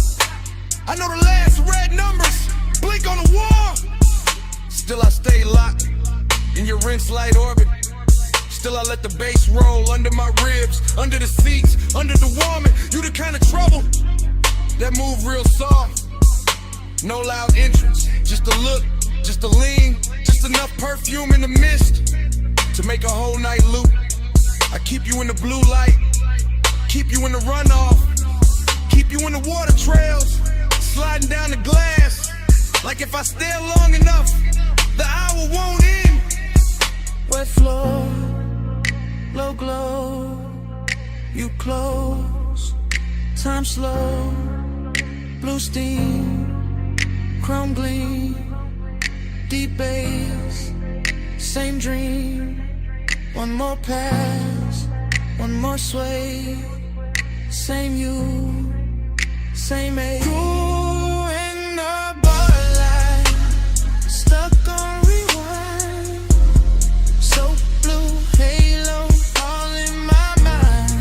I know the last red numbers blink on the wall. Still I stay locked in your rinse light orbit. Still I let the bass roll under my ribs, under the seats, under the warming. You the kind of trouble that move real soft. No loud entrance, just a look, just a lean, just enough perfume in the mist to make a whole night loop. I keep you in the blue light, keep you in the runoff, keep you in the water trails, sliding down the glass. Like if I stare long enough, the hour won't end. Wet floor, low glow, you close, time slow, blue steam, chrome gleam, deep bass, Same dream, one more pass, one more sway. Same you, same age. You in the borderline, stuck on rewind. So blue, halo, all in my mind.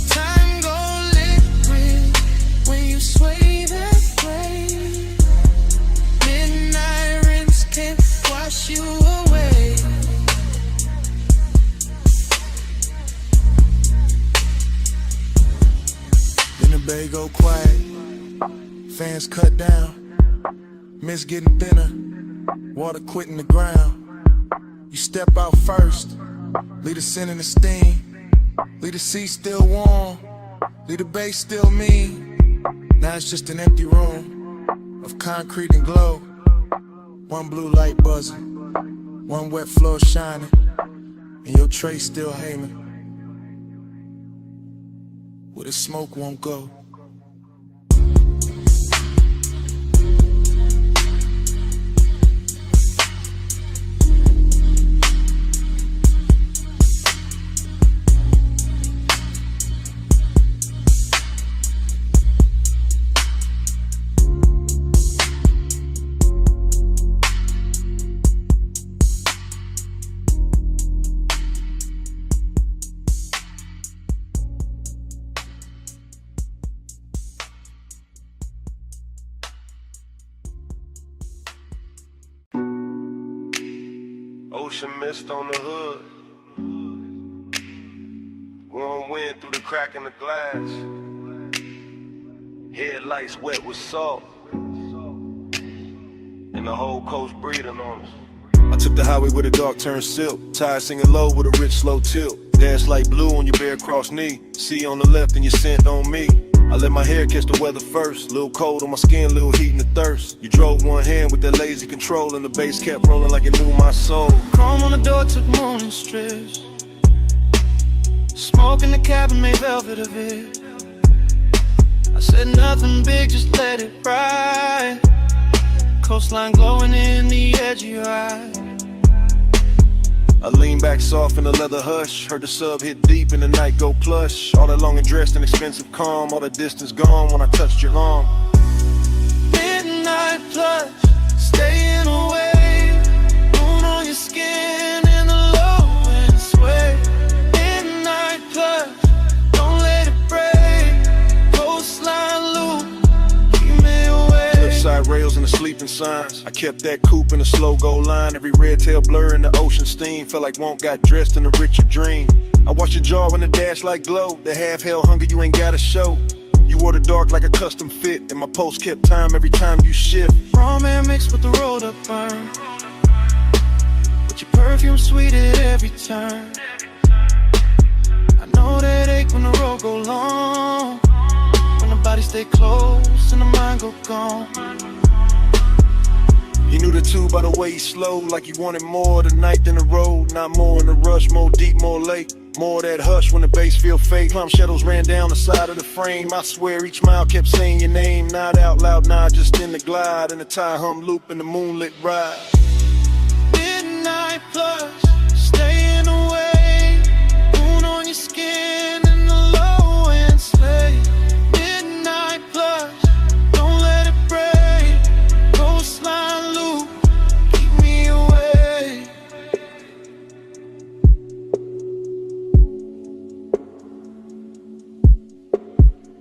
Time go liquid when you sway that way. Midnight rinse can't wash you away. Then the bay go quiet, fans cut down, mist getting thinner, water quitting the ground. You step out first, leave the scent and the steam, leave the seat still warm, leave the bay still mean. Now it's just an empty room of concrete and glow. One blue light buzzing, one wet floor shining, and your tray still hanging where the smoke won't go. Ocean mist on the hood. Warm wind through the crack in the glass. Headlights wet with salt. And the whole coast breathing on us. I took the highway where the dark turned silk. Tires singing low with a rich slow tilt. Dance like blue on your bare cross knee. See on the left and your scent on me. I let my hair catch the weather first. Little cold on my skin, little heat and the thirst. You drove one hand with that lazy control, and the bass kept rolling like it knew my soul. Chrome on the door took morning strips. Smoke in the cabin made velvet of it. I said nothing big, just let it ride. Coastline glowing in the edge of your eye. I lean back soft in the leather hush. Heard the sub hit deep and the night go plush. All that long and dressed in expensive calm. All the distance gone when I touched your arm. Midnight plush, staying away. Moon on your skin in the low and sway. Midnight plush, don't let it break. Coastline loop, keep me away. Cliffside rails and the sleeping signs. I kept that coupe in a slow go line. Every red tail blur in the ocean steam. Felt like Won't got dressed in a richer dream. I watched your jaw in the dash like glow. The half hell hunger you ain't gotta show. You wore the dark like a custom fit, and my post kept time every time you shift. Raw man mixed with the rolled up burn, but your perfume sweet at every turn. I know that ache when the road go long, when the body stay close and the mind go gone. He knew the two by the way he slowed, like he wanted more tonight than the road. Not more in the rush, more deep, more late. More of that hush when the bass feel fake. Plum shadows ran down the side of the frame. I swear each mile kept saying your name. Not out loud, nah, just in the glide. In the tie hum loop in the moonlit ride. Midnight plush, staying away. Moon on your skin in the low and sleigh. Midnight plush, don't let it break. Coastline loop, keep me away.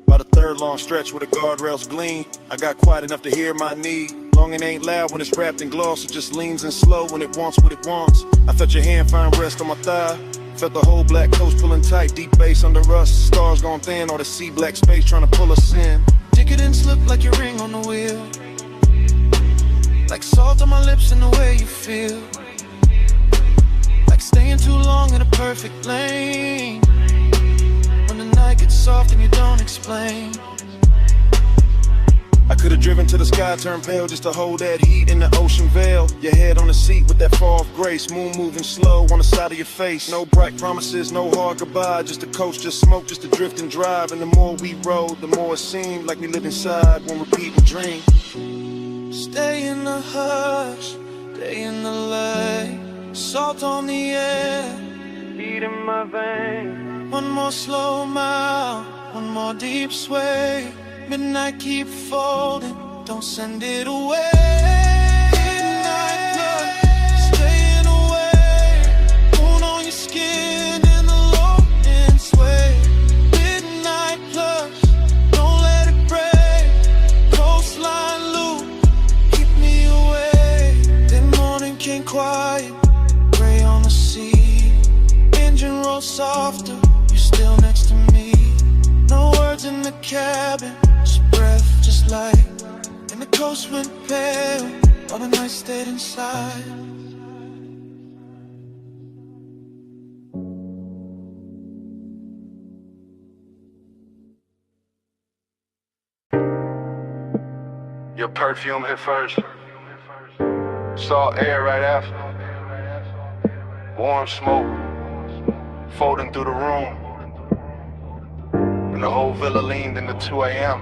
About a third long stretch where the guardrails gleam. I got quiet enough to hear my need. Long and ain't loud when it's wrapped in gloss. It just leans in slow when it wants what it wants. I felt your hand find rest on my thigh. Felt the whole black coast pulling tight. Deep bass under us. Stars gone thin. All the sea black space trying to pull us in. Decadent slip like your ring on the wheel. Like salt on my lips and the way you feel. Like staying too long in a perfect lane. When the night gets soft and you don't explain. I could've driven to the sky, turned pale just to hold that heat in the ocean veil. Your head on the seat with that fall of grace, moon moving slow on the side of your face. No bright promises, no hard goodbye, just a coast, just smoke, just to drift and drive. And the more we rode, the more it seemed like we lived inside one repeating dream. Stay in the hush, day in the light, salt on the air, beat in my veins. One more slow mile, one more deep sway. Midnight keep folding, don't send it away. Midnight blood, staying away. Moon on your skin and the low end sway. Midnight plus, don't let it break. Coastline loop, keep me away. Then morning came quiet, gray on the sea. Engine roll softer, you're still next to me. No words in the cabin, breath just light, and the coast went pale while the night stayed inside. Your perfume hit first. Saw air right after. Warm smoke folding through the room. And the whole villa leaned into 2 a.m.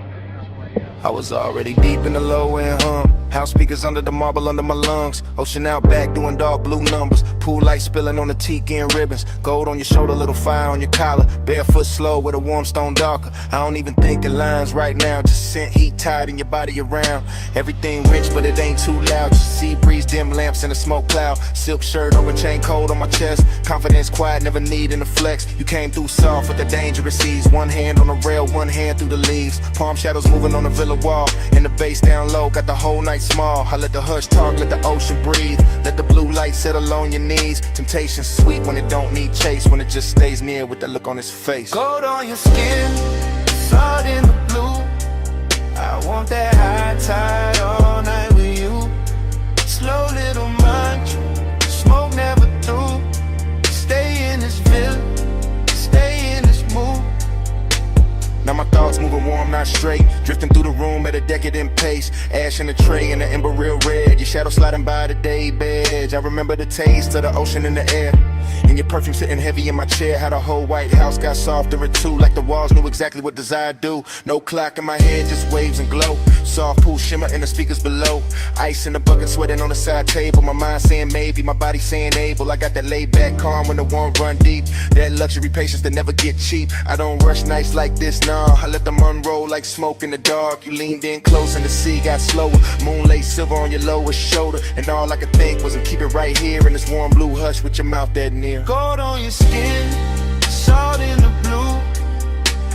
I was already deep in the low end hum. House speakers under the marble under my lungs. Ocean out back doing dark blue numbers. Pool light spilling on the tiki and ribbons. Gold on your shoulder, little fire on your collar. Barefoot slow with a warm stone darker. I don't even think in lines right now. Just scent heat tied in your body around. Everything rich but it ain't too loud. Just sea breeze, dim lamps in a smoke cloud. Silk shirt over chain cold on my chest. Confidence quiet, never needing to flex. You came through soft with the dangerous ease. One hand on the rail, one hand through the leaves. Palm shadows moving on the villa wall. And the bass down low, got the whole night small. I let the hush talk, let the ocean breathe. Let the blue light settle on your knees. Temptation sweet when it don't need chase. When it just stays near with that look on his face. Gold on your skin, salt in the blue. I want that high tide all night with you. Slow little mantra, smoke never through. Stay in this villa, stay in this mood. Now my thoughts moving warm, not straight. Drifting through the room at a decadent pace. Ash in the tray and the ember real red. Your shadow sliding by the day bed. I remember the taste of the ocean in the air. And your perfume sitting heavy in my chair. How the whole White House got softer at 2. Like the walls knew exactly what desire do. No clock in my head, just waves and glow. Soft pool shimmer in the speakers below. Ice in the bucket sweating on the side table. My mind saying maybe, my body saying able. I got that laid back calm when the warm run deep. That luxury patience that never get cheap. I don't rush nights like this, nah. I let them unroll like smoke in the dark. You leaned in close and the sea got slower. Moonlight silver on your lowest shoulder. And all I could think was to keep it right here in this warm blue hush with your mouth that near. Gold on your skin, salt in the blue.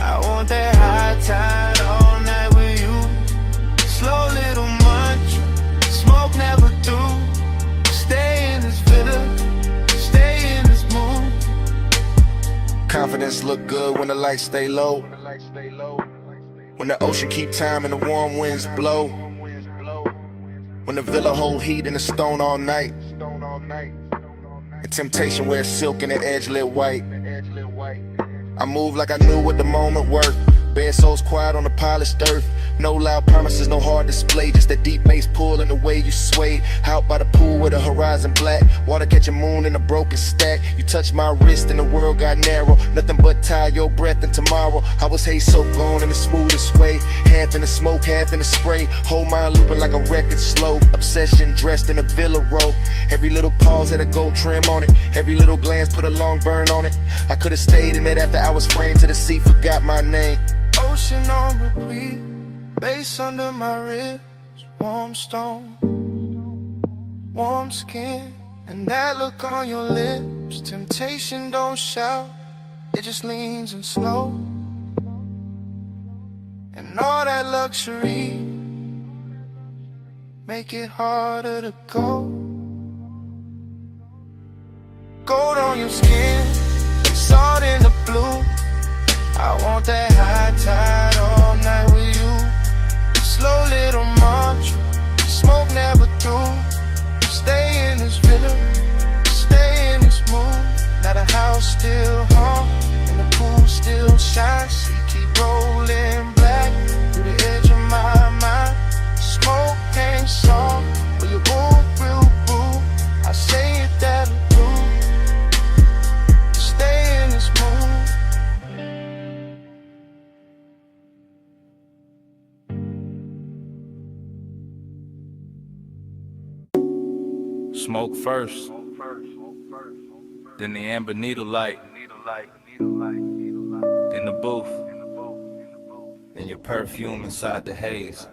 I want that high tide all night with you. Slow little mantra, smoke never through. Stay in this villa, stay in this mood. Confidence look good when the lights stay low. When the ocean keep time and the warm winds blow. When the villa hold heat in the stone all night. And temptation wears silk and the edge lit white. I move like I knew what the moment worth. Bare souls quiet on the polished earth. No loud promises, no hard display. Just that deep bass pull and the way you sway. Out by the pool with the horizon black. Water catching moon in a broken stack. You touch my wrist and the world got narrow. Nothing but tie your breath and tomorrow. I was Haze so gone in the smoothest way. Half in the smoke, half in the spray. Whole mind looping like a record slow. Obsession dressed in a villa robe. Every little pause had a gold trim on it. Every little glance put a long burn on it. I could've stayed in it after I was framed to the sea. Forgot my name. Ocean on repeat, bass under my ribs, warm stone, warm skin, and that look on your lips. Temptation don't shout, it just leans and slow. And all that luxury make it harder to go. Gold on your skin, salt in the blue. I want that high tide all night with you. Slow little mantra, smoke never through. Stay in this villa, stay in this mood. Now the house still hum, and the pool still shines. She keep rolling black through the edge of my mind. Smoke first, then the amber needle light, then the booth, then your perfume inside the haze.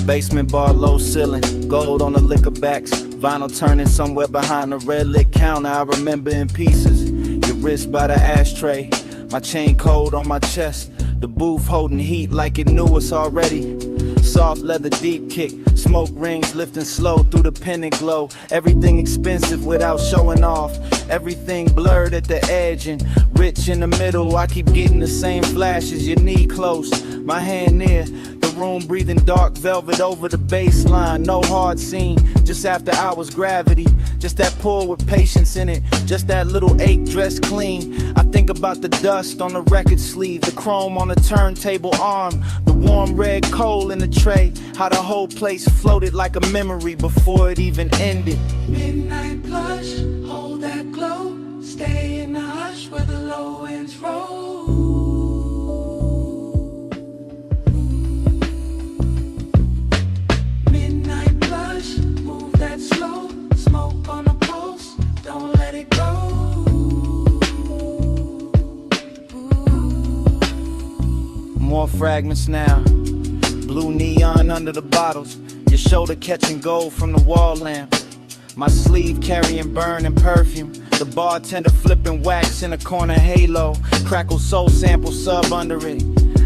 Basement bar, low ceiling, gold on the liquor backs, vinyl turning somewhere behind the red lit counter. I remember in pieces, your wrist by the ashtray, my chain cold on my chest, the booth holding heat like it knew us already. Soft leather deep kick, smoke rings lifting slow through the pendant glow. Everything expensive without showing off, everything blurred at the edge and rich in the middle. I keep getting the same flashes, your knee close, my hand near the room, breathing dark velvet over the baseline. No hard scene, just after hours gravity, just that pull with patience in it, just that little ache dressed clean. I think about the dust on the record sleeve, the chrome on the turntable arm, the warm red coal in the tray, how the whole place floated like a memory before it even ended. Midnight blush, hold that glow, stay in the hush where the low winds roll. Midnight blush, move that slow, smoke on the pulse, don't let it go. More fragments now, blue neon under the bottles, your shoulder catching gold from the wall lamp, my sleeve carrying burn and perfume, the bartender flipping wax in a corner halo, crackle soul sample sub under it.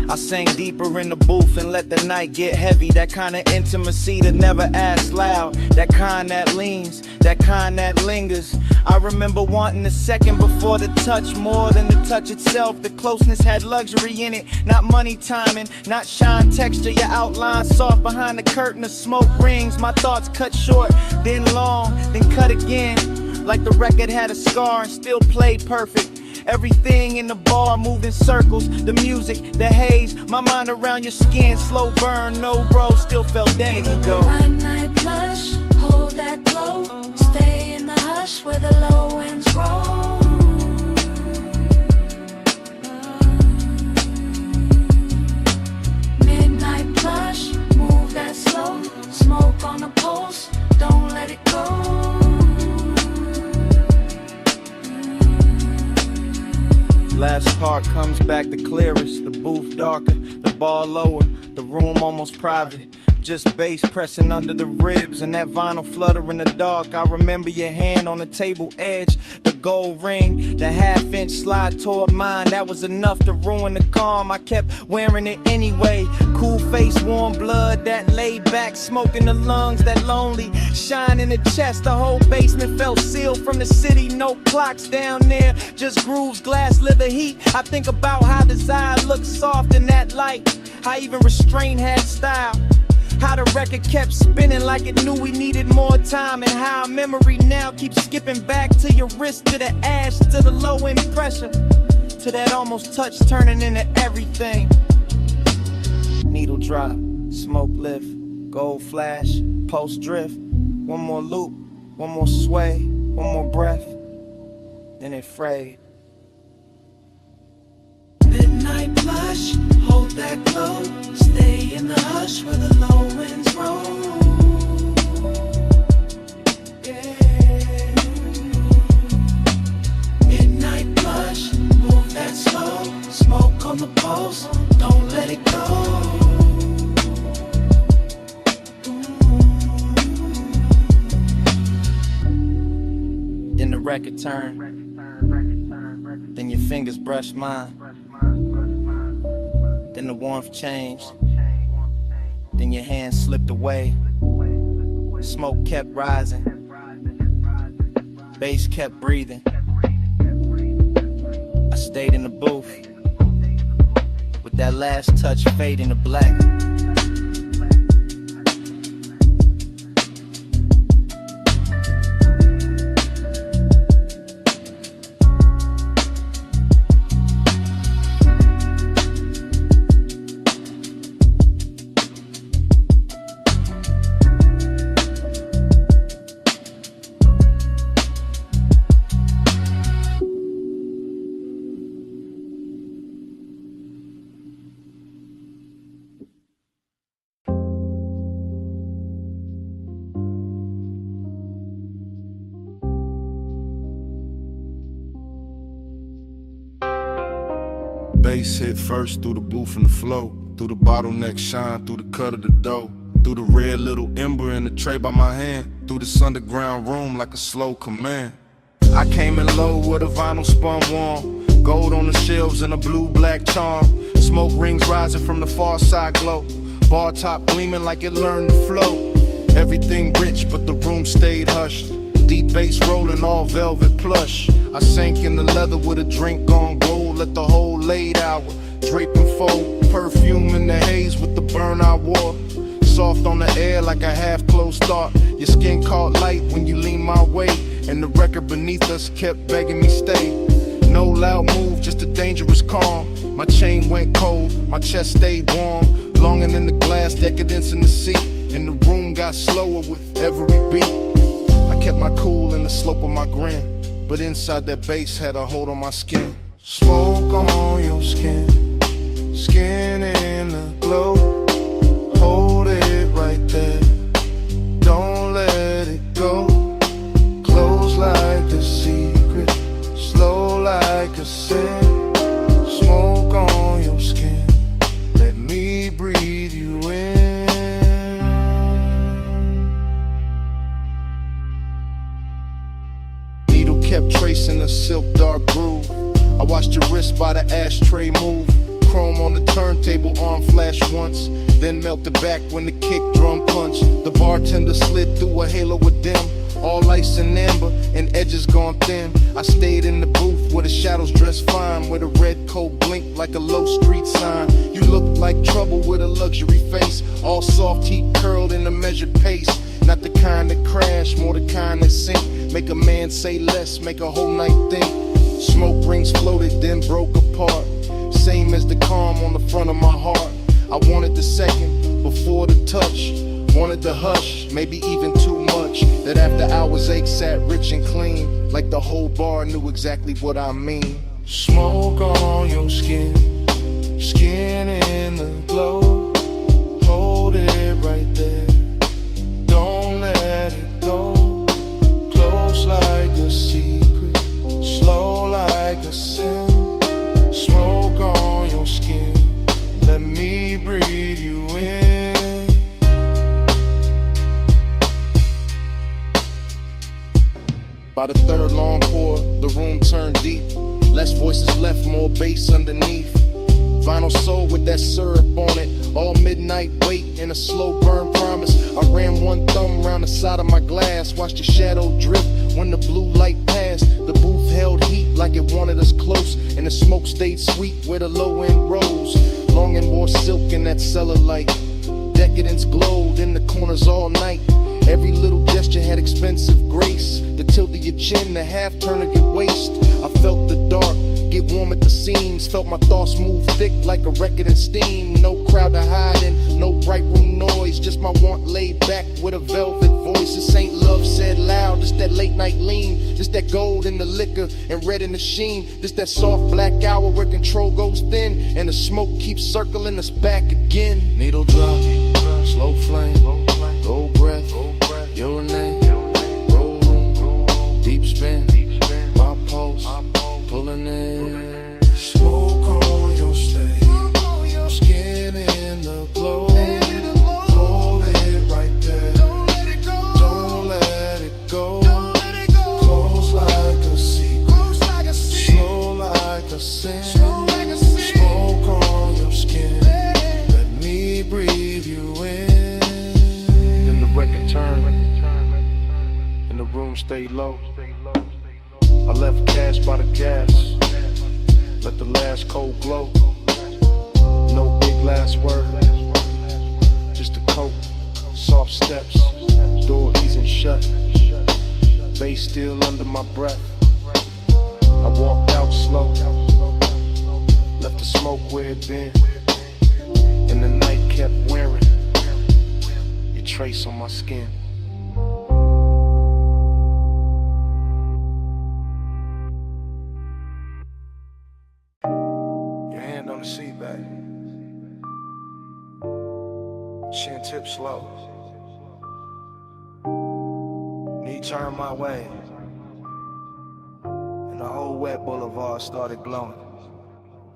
I sang deeper in the booth and let the night get heavy. That kind of intimacy that never asks loud, that kind that leans, that kind that lingers. I remember wanting the second before the touch more than the touch itself. The closeness had luxury in it, not money timing, not shine texture. Your outline soft behind the curtain of smoke rings. My thoughts cut short, then long, then cut again, like the record had a scar and still played perfect. Everything in the bar moved in circles, the music, the haze, my mind around your skin, slow burn, no bro, still felt then go. Midnight blush, hold that glow, stay in the hush where the low winds roll. Midnight blush, move that slow, smoke on the pulse, don't let it go. Last part comes back the clearest, the booth darker, the bar lower, the room almost private. Just bass pressing under the ribs and that vinyl flutter in the dark. I remember your hand on the table edge, the gold ring, the half-inch slide toward mine. That was enough to ruin the calm. I kept wearing it anyway. Cool face, warm blood, that laid back, smoke in the lungs, that lonely shine in the chest. The whole basement felt sealed from the city. No clocks down there, just grooves, glass, leather heat. I think about how desire looked soft in that light, how even restraint had style, how the record kept spinning like it knew we needed more time, and how memory now keeps skipping back to your wrist, to the ash, to the low end pressure, to that almost touch turning into everything. Needle drop, smoke lift, gold flash, pulse drift. One more loop, one more sway, one more breath, then it frayed. Midnight blush, hold that glow, stay in the hush where the low winds roll. Yeah. Midnight blush, move that slow, smoke on the pulse, don't let it go. Then the record turned, then your fingers brushed mine, then the warmth changed, then your hand slipped away. Smoke kept rising, bass kept breathing. I stayed in the booth with that last touch fading to black. bass hit first through the booth and the flow, through the bottleneck shine, through the cut of the dough, through the red little ember in the tray by my hand, through this underground room like a slow command. I came in low with a vinyl spun warm, gold on the shelves and a blue-black charm. Smoke rings rising from the far side glow, bar top gleaming like it learned to flow. Everything rich but the room stayed hushed, deep bass rolling all velvet plush. I sank in the leather with a drink on gold, let the whole late hour drape and fold. Perfume in the haze with the burn I wore, soft on the air like a half-closed thought. Your skin caught light when you leaned my way, and the record beneath us kept begging me stay. No loud move, just a dangerous calm. My chain went cold, my chest stayed warm, longing in the glass, decadence in the seat, and the room got slower with every beat. I kept my cool in the slope of my grin, but inside that bass had a hold on my skin. Smoke on your skin, skin in the glow. Hold it right there, don't let it go. Close like a secret, slow like a sin. Smoke on your skin, let me breathe you in. Needle kept tracing a silk dark groove. I watched your wrist by the ashtray move. Chrome on the turntable, arm flash once, then melted back when the kick drum punched. The bartender slid through a halo of dim, all ice and amber, and edges gone thin. I stayed in the booth where the shadows dressed fine, where the red coat blinked like a low street sign. You looked like trouble with a luxury face, all soft heat curled in a measured pace. Not the kind that crash, more the kind that sink. Make a man say less, make a whole night think. Smoke rings floated, then broke apart, same as the calm on the front of my heart. I wanted the second before the touch, wanted the hush, maybe even too much. That after hours ache sat rich and clean, like the whole bar knew exactly what I mean. Smoke on your skin, skin in the glow. Hold it right there, don't let it go. Close like a secret, slow like a sin. Smoke on your skin, let me breathe you in. By the third long pour, the room turned deep. Less voices left, more bass underneath. Vinyl soul with that syrup on it, all midnight wait and a slow burn promise. I ran one thumb around the side of my glass, watched the shadow drift when the blue light passed. The booth held heat like it wanted us close, and the smoke stayed sweet where the low end rose. Long and more silk in that cellar light, decadence glowed in the corners all night. Every little gesture had expensive grace, the tilt of your chin, the half turn of your waist. I felt the dark get warm at the seams, felt my thoughts move thick like a record in steam. No crowd to hide in, no bright room noise, just my want laid back with a velvet voice. This ain't love said loud, just that late night lean, just that gold in the liquor and red in the sheen, just that soft black hour where control goes thin and the smoke keeps circling us back again. Needle drop, slow flame, gold breath, your name, roll room, deep spin, my pulse, pulling in. Smoke on your stage, skin in the glow. Hold it right there, don't let it go. Close like a secret, slow like a sin. Smoke on your skin, let me breathe you in. Then the record turned, and the room stayed low. I left cash by the gas, let the last cold glow. No big last word, just a coat, soft steps, door easing shut, bass still under my breath. I walked out slow, left the smoke where it been, and the night kept wearing your trace on my skin. On the seat back, chin tip slow, knee turned my way, and the whole wet boulevard started glowing.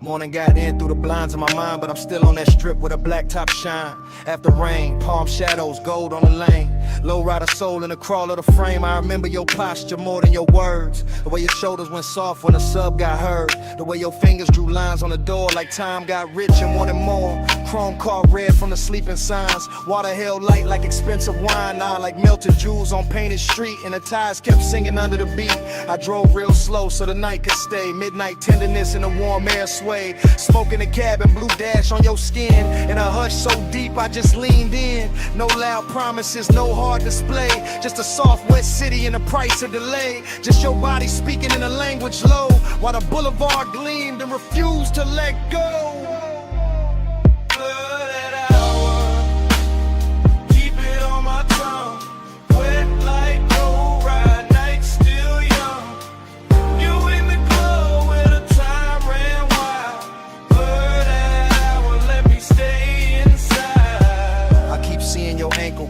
Morning got in through the blinds of my mind, but I'm still on that strip with a black top shine. After rain, palm shadows, gold on the lane. Low rider soul in the crawl of the frame. I remember your posture more than your words. The way your shoulders went soft when a sub got heard. The way your fingers drew lines on the door like time got rich and wanted more. Chrome car red from the sleeping signs. Water held light like expensive wine. Now like melted jewels on painted street. And the tires kept singing under the beat. I drove real slow so the night could stay. Midnight tenderness in the warm air sway. Smoke in the cabin, blue dash on your skin. In a hush so deep I just leaned in. No loud promises, no hard display. Just a soft wet city and the price of delay. Just your body speaking in a language low. While the boulevard gleamed and refused to let go.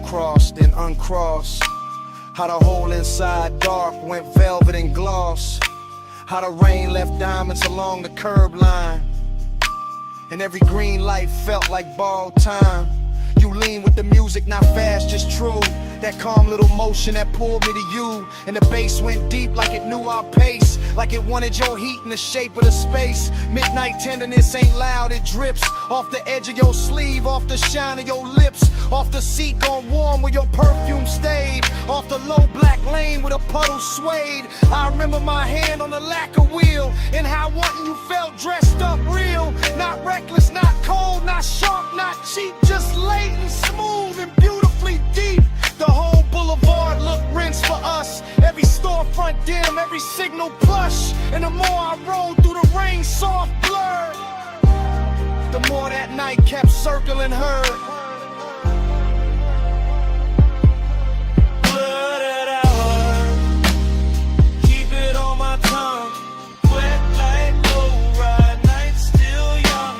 Crossed and uncrossed. How the whole inside dark went velvet and gloss. How the rain left diamonds along the curb line. And every green light felt like borrowed time. You lean with the music, not fast, just true. That calm little motion that pulled me to you. And the bass went deep like it knew our pace. Like it wanted your heat in the shape of the space. Midnight tenderness ain't loud, it drips. Off the edge of your sleeve, off the shine of your lips. Off the seat gone warm where your perfume stayed. Off the low black lane with a puddle swayed. I remember my hand on the lacquer wheel. And how wanting you felt dressed up real. Not reckless, not cold, not sharp, not cheap. Just latent, smooth, and beautifully deep. The whole boulevard looked rinsed for us. Every storefront dim, every signal plush. And the more I rode through the rain, soft blur, the more that night kept circling her. Blurred out, keep it on my tongue. Wet like low ride, night still young.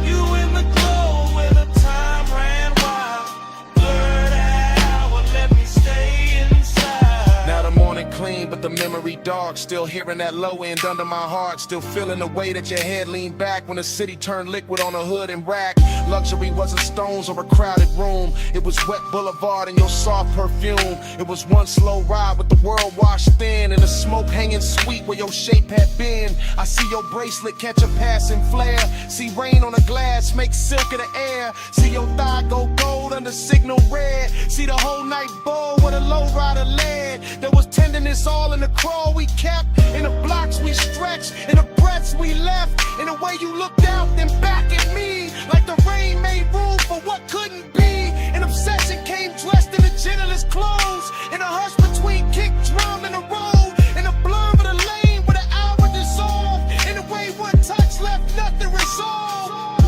You in the glow where the time ran wild. Blurred out, let me stay inside. Now the morning clean, but the memory dark. Still hearing that low end under my heart. Still feeling the way that your head leaned back when the city turned liquid on a hood and rack. Luxury wasn't stones or a crowded room. It was wet boulevard and your soft perfume. It was one slow ride with the world washed thin and the smoke hanging sweet where your shape had been. I see your bracelet catch a passing flare. See rain on the glass make silk of the air. See your thigh go gold under signal red. See the whole night bowl where the low rider led. There was tenderness all in the crawl we kept, in the blocks we stretched, in the breaths we left, in the way you looked out then back at me. Like the rain made room for what couldn't be. An obsession came dressed in the gentlest clothes. In a hush between kick, drum, and the road. In a blur of the lane where the hour dissolved. In the way one touch left nothing resolved.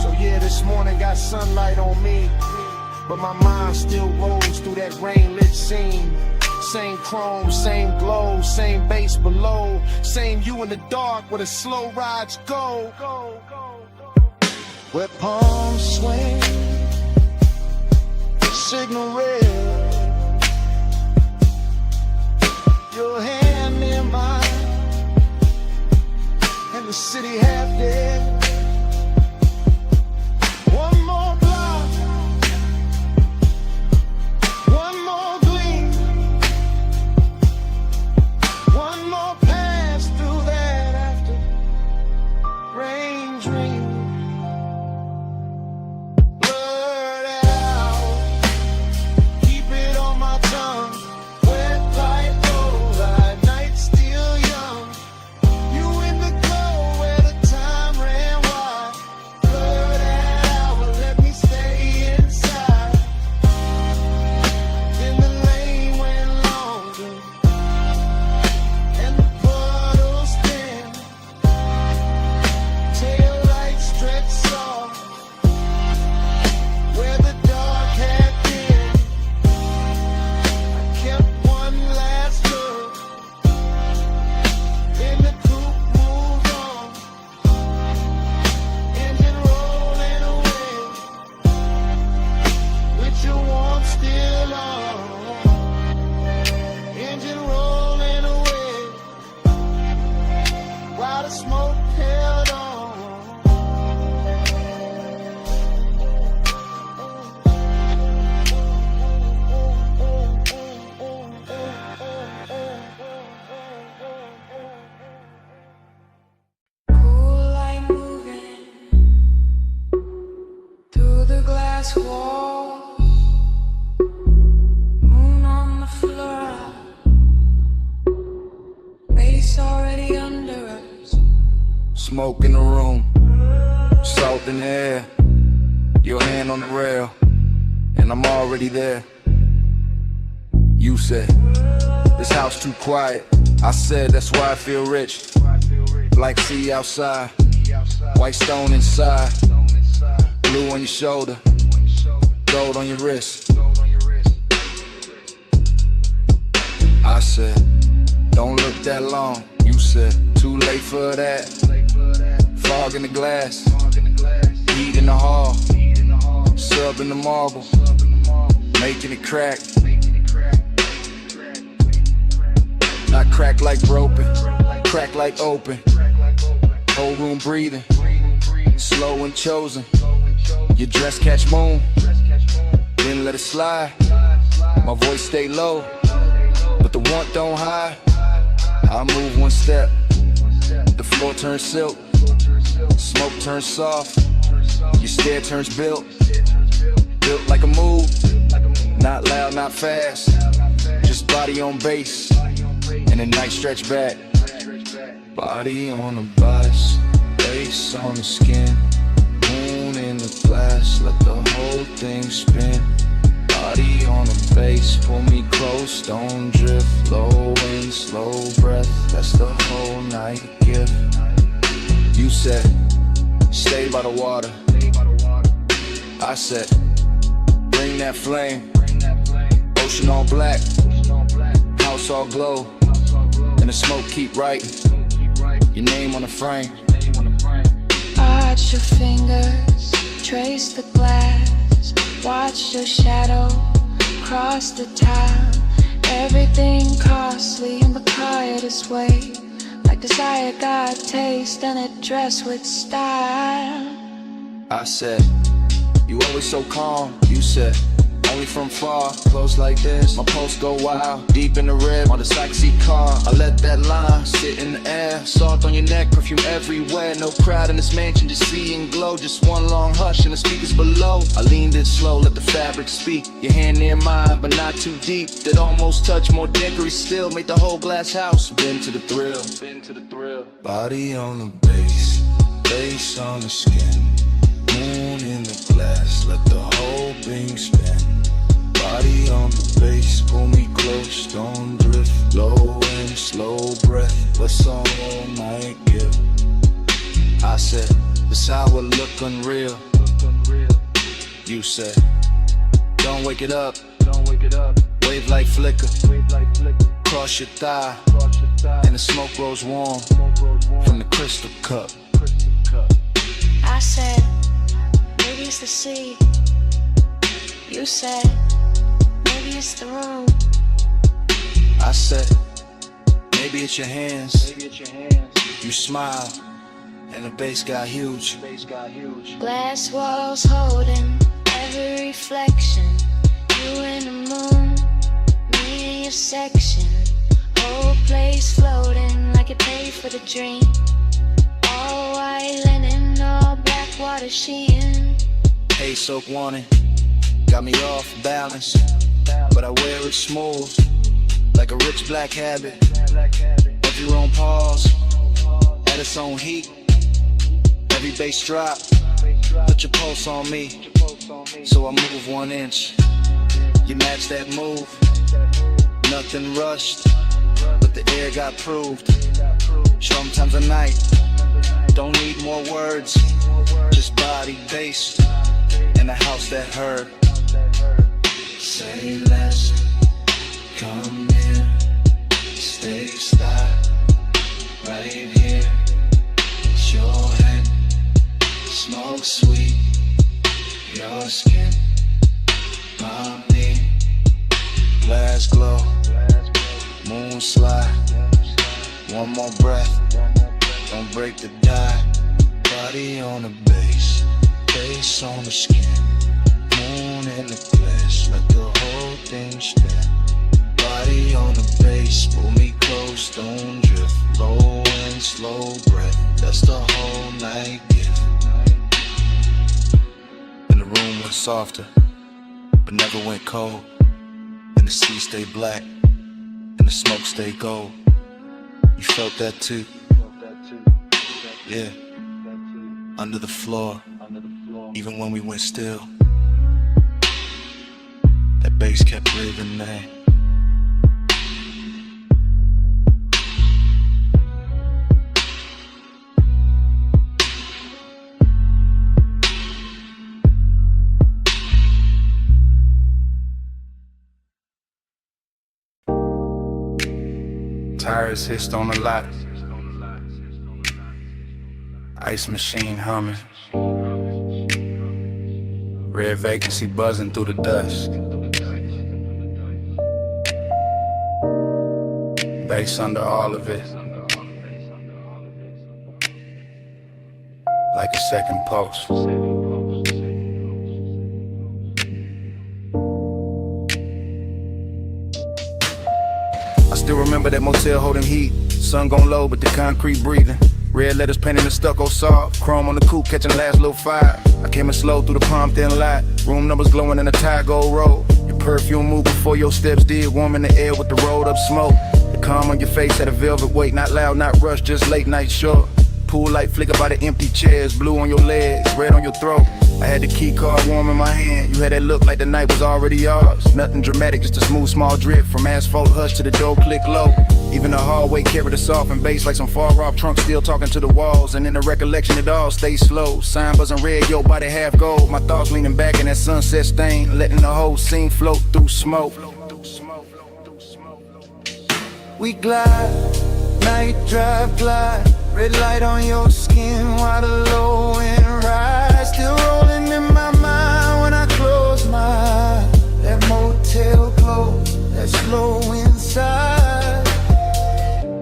So yeah, this morning got sunlight on me, but my mind still rolls through that rain-lit scene. Same chrome, same glow, same bass below. Same you in the dark where the slow rides go. Where palms swing, signal red. Your hand in mine, and the city half dead. One more block, one more gleam, one more pass through that after rain dream. Ran smoke in the room, salt in the air, your hand on the rail, and I'm already there. You said, this house too quiet. I said, that's why I feel rich. Like sea outside, white stone inside, blue on your shoulder, gold on your wrist. I said, don't look that long. You said, too late for that. Fog in the glass, heat in the hall, sub in the marble, making it crack. Not crack like broken, crack like open. Whole room breathing, slow and chosen. Your dress catch moon, then let it slide. My voice stay low, but the want don't hide. I move one step, the floor turns silk, smoke turns soft, your stare turns built like a move. Not loud, not fast, just body on base, and a nice stretch back. Body on the bus, face on the skin, moon in the glass, let the whole thing spin. Body on the base, pull me close, don't drift. Low wind, slow breath, that's the whole night gift. You said, stay by the water. I said, bring that flame. Ocean all black, house all glow, and the smoke keep writing your name on the frame. Arch your fingers, trace the glass, watch your shadow cross the town. Everything costly in the quietest way, like desire got taste and it dressed with style. I said, you always so calm. You said, only from far, close like this. My pulse go wild, deep in the red on the sexy car. I let that line sit in the air, salt on your neck, perfume everywhere. No crowd in this mansion, just see and glow. Just one long hush and the speakers below. I leaned in slow, let the fabric speak. Your hand near mine, but not too deep. That almost touch, more decory still. Made the whole glass house bend to the thrill. Body on the base, face on the skin, moon in the glass, let the whole thing spin. Body on the base, pull me close, don't drift. Low and slow breath, what's all night give? I said, this hour look unreal. You said, don't wake it up, wave like flicker, cross your thigh, and the smoke rolls warm from the crystal cup. I said, maybe it's the sea. You said, maybe it's the room. I said, maybe it's your hands. You smile, and the bass got huge. Glass walls holding every reflection. You and the moon, me in your section. Whole place floating like it paid for the dream. All white linen, all black water sheen. Haze soak warning, got me off balance, but I wear it smooth, like a rich black habit. Every room pause, at its own heat. Every bass drop, put your pulse on me, so I move 1 inch. You match that move, nothing rushed, but the air got proved. Sometimes a night, don't need more words, just body, bass, and a house that heard. Say less, come here, stay style, right here. It's your hand, smoke sweet, your skin, my knee. Glass glow, moon slide, one more breath, don't break the die. Body on the base, face on the skin, moon in the glass, let the whole thing spin. Body on the base, pull me close, don't drift. Low and slow breath, that's the whole night gift. And the room went softer, but never went cold. And the sea stayed black, and the smoke stayed gold. You felt that too? Yeah. under the floor, even when we went still. That bass kept breathing, man. Tires hissed on the lot. Ice machine humming. Red vacancy buzzing through the dust. Bass under all of it. Like a second pulse. I still remember that motel holding heat. Sun gon' low, but the concrete breathing. Red letters painted in stucco soft. Chrome on the coupe, catching the last little fire. I came in slow through the palm thin light. Room numbers glowing in the tire gold road. Your perfume moved before your steps did. Warm in the air with the rolled up smoke. The calm on your face had a velvet weight. Not loud, not rushed, just late night short. Pool light flicker by the empty chairs. Blue on your legs, red on your throat. I had the key card warm in my hand. You had that look like the night was already yours. Nothing dramatic, just a smooth small drip. From asphalt hush to the door click low. Even the hallway carried a soft and bass like some far off trunk still talking to the walls. And in the recollection it all stays slow. Sign buzzing red, your body half gold. My thoughts leaning back in that sunset stain. Letting the whole scene float through smoke. We glide, night drive glide. Red light on your skin while the low end rise. Still rolling in my mind when I close my eyes. That motel glow, that slow inside.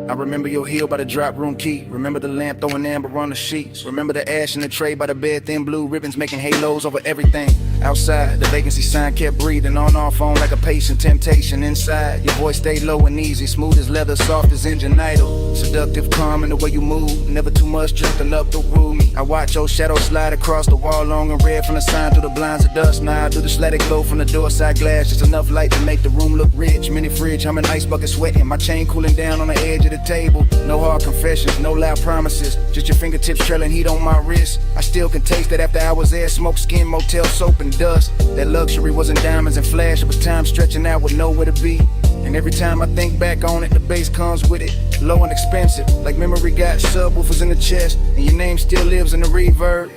I remember your heel by the drop room key. Remember the lamp throwing amber on the sheets. Remember the ash in the tray by the bed, thin blue ribbons making halos over everything. Outside, the vacancy sign kept breathing. On our phone like a patient, temptation inside. Your voice stayed low and easy, smooth as leather, soft as engine idle. Seductive, calm in the way you move. Never too much, just enough to rule me. I watch your shadow slide across the wall, long and red from the sign through the blinds of dust. Now I do the static glow from the door side glass. Just enough light to make the room look rich. Mini fridge, I'm an ice bucket sweating. My chain cooling down on the edge of the table. No hard confessions, no loud promises. Just your fingertips trailing heat on my wrist. I still can taste it after hours there. Smoke, skin, motel, soap, and dust. That luxury wasn't diamonds and flash. It was time stretching out with nowhere to be. And every time I think back on it, the bass comes with it. Low and expensive, like memory got subwoofers in the chest. And your name still lives in the reverb.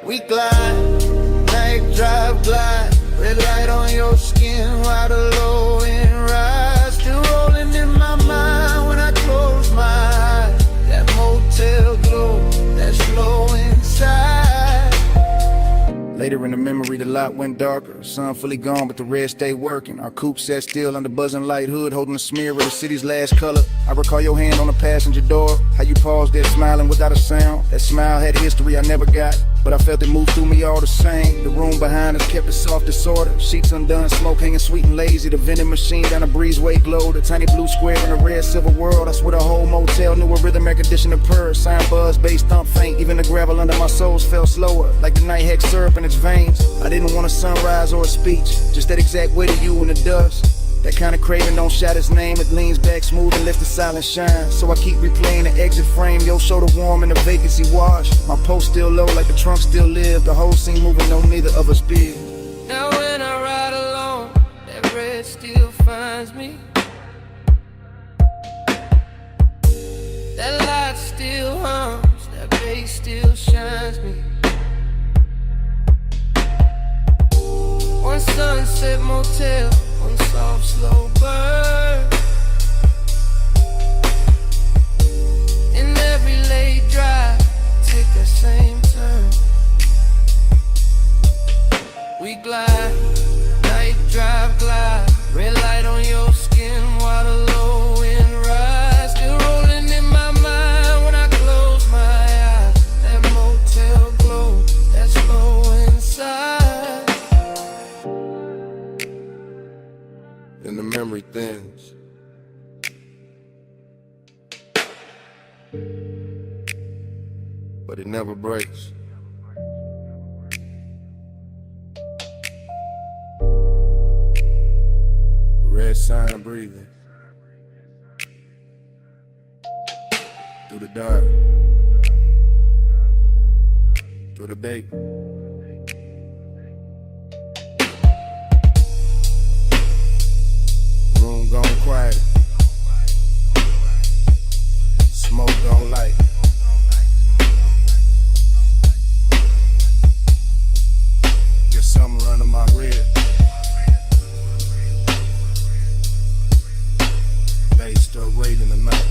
We glide, night drive glide. Red light on your skin while the low end rise. Still rolling in my mind when I close my eyes. That motel glow, that slow inside. Later in the memory, the lot went darker. Sun fully gone, but the red stayed working. Our coupe sat still under buzzing light hood, holding a smear of the city's last color. I recall your hand on the passenger door, how you paused there smiling without a sound. That smile had history I never got, but I felt it move through me all the same. The room behind us kept it soft disorder. Sheets undone, smoke hanging sweet and lazy. The vending machine down the breezeway glowed. A tiny blue square in a red silver world. I swear the whole motel knew a rhythm air conditioner purr. Sign buzz, bass thump faint. Even the gravel under my soles fell slower, like the night had syrup in its veins. I didn't want a sunrise or a speech, just that exact weight of you in the dust. That kind of craving don't shout its name. It leans back smooth and lets the silence shine. So I keep replaying the exit frame. Your shoulder warm and the vacancy wash. My post still low like the trunk still live. The whole scene moving, no neither of us did. Now when I ride alone, that red still finds me. That light still hums, that bass still shines me. One sunset motel, one soft slow burn. In every late drive, take that same turn. We glide, night drive glide. Red light on your skin while the low end rise. Still rolling in my mind when I close my eyes. That motel glow, that slow inside. And the memory thins. But it never breaks. Red sign breathing through the dark. through the baby. Room gone quiet. Smoke gone light. Get something running my rib. Bass still raiding the night.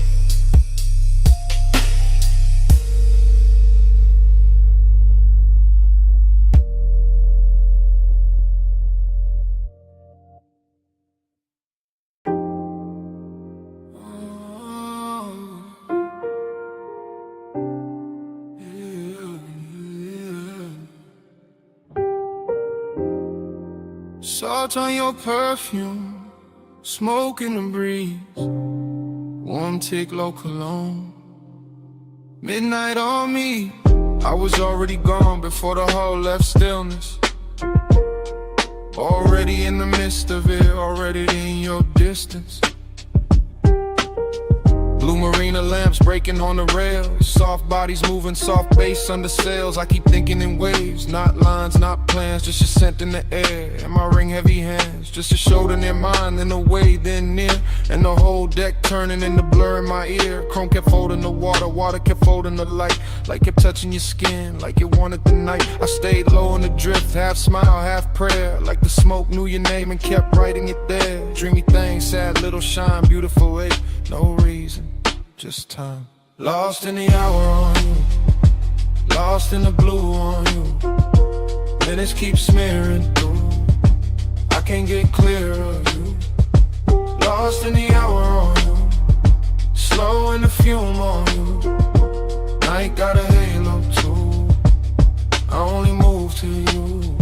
Salt on your perfume, smoke in the breeze, warm tick low cologne. Midnight on me, I was already gone before the hall left stillness. Already in the midst of it, already in your distance. Blue marina lamps breaking on the rails, soft bodies moving, soft bass under sails. I keep thinking in waves, not lines, not plans, just your scent in the air. And my ring heavy hands, just a shoulder near mine, then away, then near. And the whole deck turning into blur in my ear. Chrome kept folding the water, water kept folding the light. Like kept touching your skin, like it wanted the night. I stayed low in the drift, half smile, half prayer. Like the smoke knew your name and kept writing it there. Dreamy thing, sad little shine, beautiful ache. No reason, just time. Lost in the hour on you, lost in the blue on you. Minutes keep smearing through, I can't get clear of you. Lost in the hour on you, slow in the fume on you. Night got a halo too, I only move to you.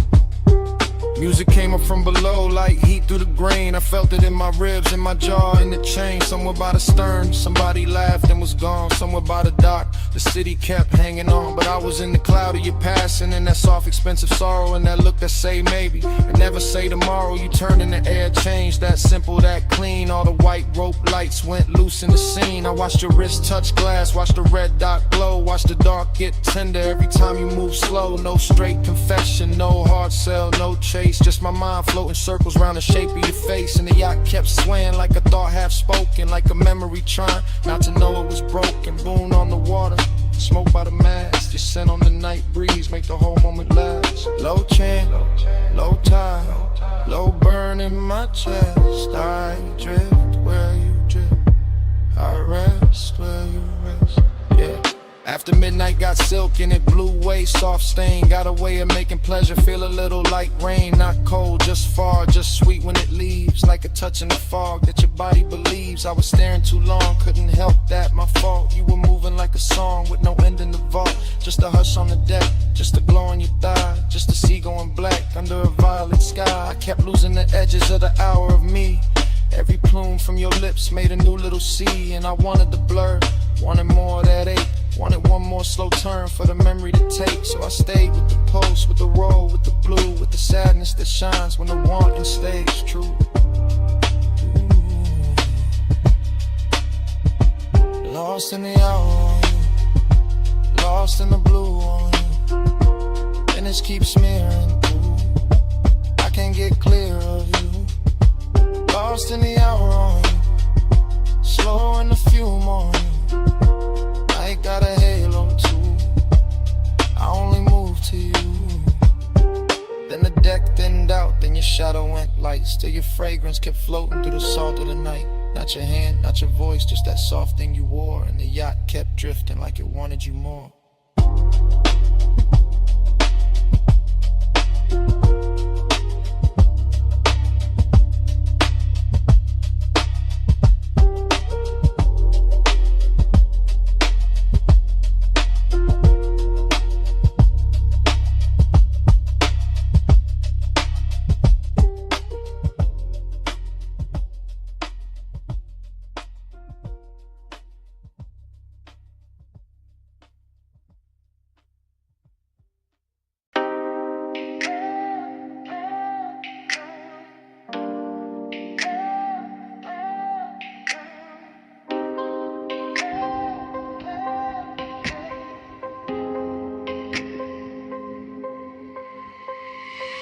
Music came up from below like heat through the grain. I felt it in my ribs, in my jaw, in the chain. Somewhere by the stern, somebody laughed and was gone. Somewhere by the dock, the city kept hanging on. But I was in the cloud of your passing, and that soft, expensive sorrow, and that look that say maybe, and never say tomorrow. You turned in the air, changed, that simple, that clean. All the white rope lights went loose in the scene. I watched your wrist touch glass, watched the red dot glow, watched the dark get tender every time you move slow. No straight confession, no hard sell, no chase. Just my mind floating circles round the shape of your face. And the yacht kept swaying like a thought half spoken, like a memory trying not to know it was broken. Boon on the water, smoke by the mast, your scent on the night breeze make the whole moment last. Low chant, low tide, low burn in my chest. I drift where you drift, I rest where you rest. Yeah. After midnight got silk and it blew away, soft stain. Got a way of making pleasure feel a little like rain. Not cold, just far, just sweet when it leaves. Like a touch in the fog that your body believes. I was staring too long, couldn't help that, my fault. You were moving like a song with no end in the vault. Just a hush on the deck, just a glow on your thigh. Just a sea going black under a violet sky. I kept losing the edges of the hour of me. Every plume from your lips made a new little sea. And I wanted the blur, wanted more of that ache. Wanted one more slow turn for the memory to take. So I stayed with the post, with the roll, with the blue, with the sadness that shines when the wanting stays true. Ooh. Lost in the hour on you, lost in the blue on you. Minutes keep smearing through, I can't get clear of you. Lost in the hour on you, slow in the fume on you. I got a halo too, I only move to you. Then the deck thinned out, then your shadow went light. Still your fragrance kept floating through the salt of the night. Not your hand, not your voice, just that soft thing you wore. And the yacht kept drifting like it wanted you more.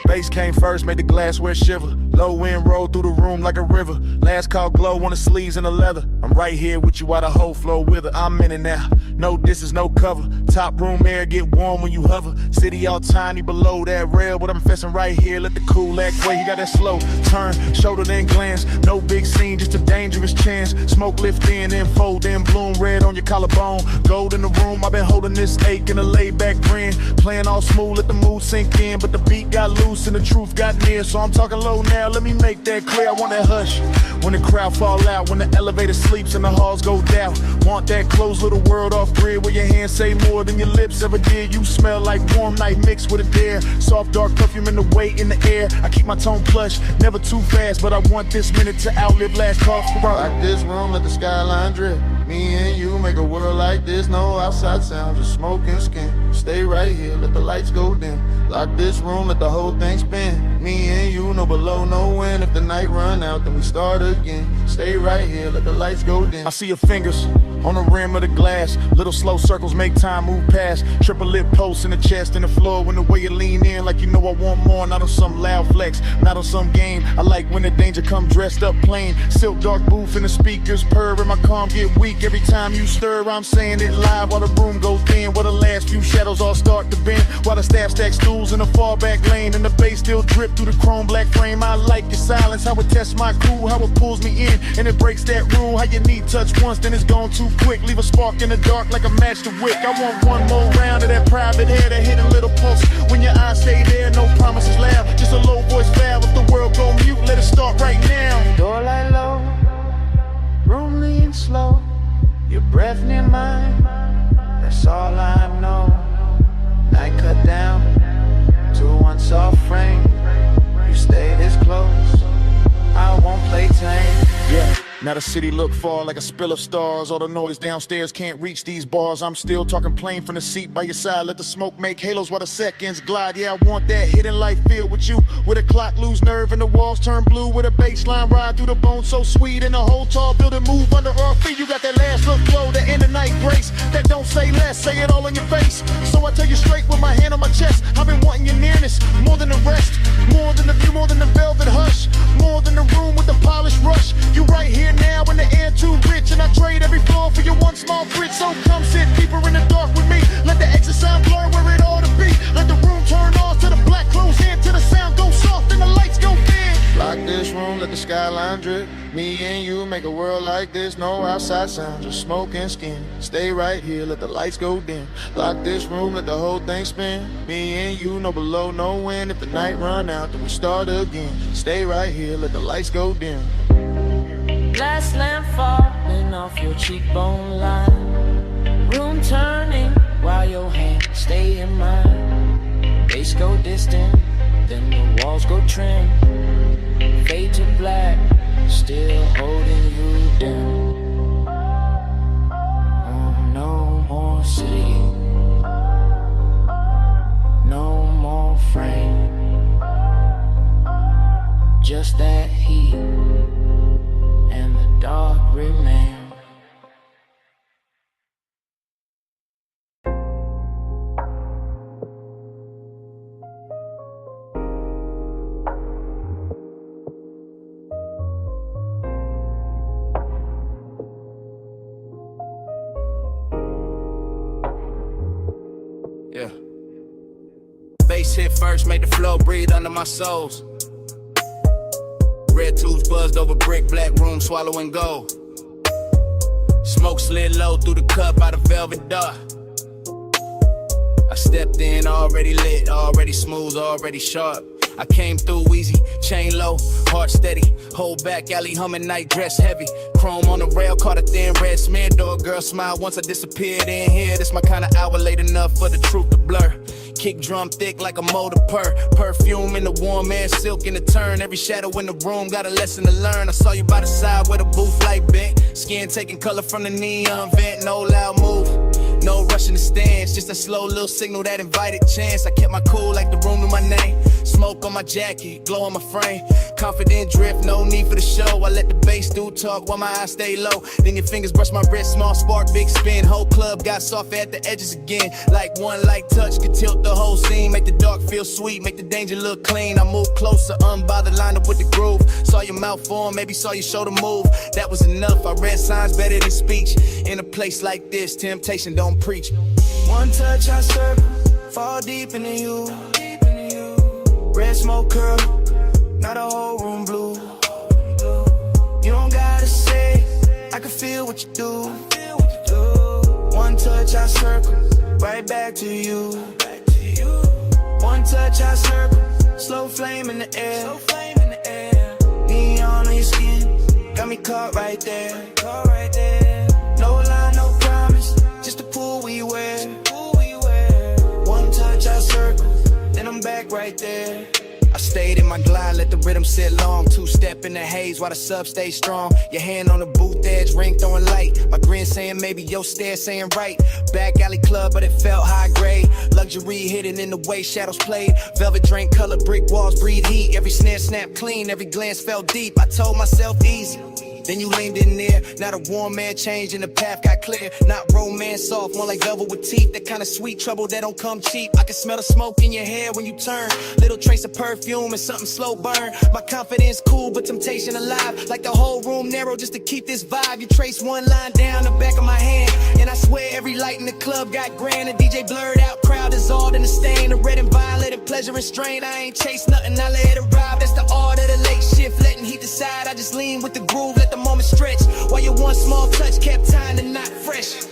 Bass came first, made the glassware shiver. Low wind rolled through the room like a river. Last call glow on the sleeves and the leather. I'm right here with you while the whole flow with her. I'm in it now. No distance, no cover. Top room air get warm when you hover. City all tiny below that rail, but I'm fessing right here. Let the cool act way. You got that slow turn, shoulder then glance. No big scene, just a dangerous chance. Smoke lift in, then fold in, bloom red on your collarbone. Gold in the room, I've been holding this ache in a laid back grin. Playing all smooth, let the mood sink in, but the beat got loose and the truth got near. So I'm talking low now, let me make that clear. I want that hush when the crowd fall out, when the elevator sleeps and the halls go down. Want that closed little world off grid where your hands say more than your lips ever did. You smell like warm night mixed with a dare. Soft dark perfume in the weight in the air. I keep my tone plush, never too fast, but I want this minute to outlive last call for rock. Like this room, let the skyline drip. Me and you make a world like this. No outside sound, just smoke and skin. Stay right here, let the lights go dim. Lock this room, let the whole thing spin. Me and you, no below, no wind. If the night run out, then we start again. Stay right here, let the lights go dim. I see your fingers on the rim of the glass. Little slow circles make time move past. Triple lip posts in the chest and the floor. When the way you lean in like you know I want more. Not on some loud flex, not on some game. I like when the danger come dressed up plain. Silk dark booth and the speakers purr and my calm get weak. Every time you stir, I'm saying it live while the room goes thin. While the last few shadows all start to bend. While the staff stack stools in the far back lane. And the bass still drip through the chrome black frame. I like your silence, how it tests my crew. How it pulls me in and it breaks that rule. How you need touch once, then it's gone too quick. Leave a spark in the dark like a match to wick. I want one more round of that private air, that hidden little pulse. When your eyes stay there, no promises loud. Just a low voice valve. If the world go mute, let it start right now. Door light low, room lean slow. Your breath near mine, that's all I know. Night cut down to one soft frame. You stay this close, I won't play tame. Yeah. Now the city look far like a spill of stars. All the noise downstairs can't reach these bars. I'm still talking plain from the seat by your side. Let the smoke make halos while the seconds glide. Yeah, I want that hidden light filled with you. Where the clock lose nerve and the walls turn blue. With a baseline ride through the bone so sweet. And the whole tall building move under our feet. You got that last look flow, that in the night grace. That don't say less, say it all in your face. So I tell you straight with my hand on my chest. I've been wanting your nearness, more than the rest. More than the view, more than the velvet hush. More than the room with the polished rush. You right here now in the air too rich, and I trade every floor for your one small bridge. So come sit deeper in the dark with me. Let the exit sound blur where it ought to be. Let the room turn off to the black close in, till the sound go soft and the lights go dim. Lock this room, let the skyline drip. Me and you make a world like this. No outside sound, just smoke and skin. Stay right here, let the lights go dim. Lock this room, let the whole thing spin. Me and you, no below, no wind. If the night run out, then we start again. Stay right here, let the lights go dim. Glass lamp falling off your cheekbone line. Room turning while your hands stay in mine. Bass go distant, then the walls go trim. Fade to black, still holding you down. Oh, no more city, no more frame. Just that heat and the dark remain. Yeah. Bass hit first, made the flow breathe under my soles. Red tubes buzzed over brick, black room swallowing gold. Smoke slid low through the cup out of velvet dark. I stepped in already lit, already smooth, already sharp. I came through easy, chain low, heart steady. Hold back, alley humming, night dress heavy. Chrome on the rail, caught a thin red smear. Door girl smile once I disappeared in here. This my kind of hour, late enough for the truth to blur. Kick drum thick like a motor purr. Perfume in the warm air, silk in the turn. Every shadow in the room got a lesson to learn. I saw you by the side where the booth light bent. Skin taking color from the neon vent. No loud move, no rush in the stands. Just a slow little signal that invited chance. I kept my cool like the room in my name. Smoke on my jacket, glow on my frame. Confident drift, no need for the show. I let the bass do talk while my eyes stay low. Then your fingers brush my wrist, small spark, big spin. Whole club got soft at the edges again. Like one light touch could tilt the whole scene. Make the dark feel sweet, make the danger look clean. I move closer, unbothered, line up with the groove. Saw your mouth form, maybe saw your shoulder move. That was enough, I read signs better than speech. In a place like this, temptation don't preach. One touch, I circle, fall deep into you. Red smoke curl, now the whole room blue. You don't gotta say, I can feel what you do. One touch, I circle, right back to you. One touch, I circle, slow flame in the air. Neon on your skin, got me caught right there. No lie, no promise, just a pool we wear. One touch, I circle, then I'm back right there. I stayed in my glide, let the rhythm sit long. Two-step in the haze while the sub stay strong. Your hand on the booth edge, ring throwing light. My grin saying maybe, your stare saying right. Back alley club, but it felt high grade. Luxury hidden in the way shadows played. Velvet drink color, brick walls breathe heat. Every snare snapped clean, every glance felt deep. I told myself easy. Then you leaned in there, now the warm man changed and the path got clear. Not romance soft, more like velvet with teeth. That kind of sweet trouble that don't come cheap. I can smell the smoke in your hair when you turn. Little trace of perfume and something slow burn. My confidence cool, but temptation alive. Like the whole room narrow just to keep this vibe. You trace one line down the back of my hand, and I swear every light in the club got grand. The DJ blurred out, crowd dissolved in the stain. The red and violet and pleasure and strain. I ain't chase nothing, I let it arrive. That's the art of the late shift, letting heat decide. I just lean with the groove, let the moment stretch. While your one small touch kept time to not fresh.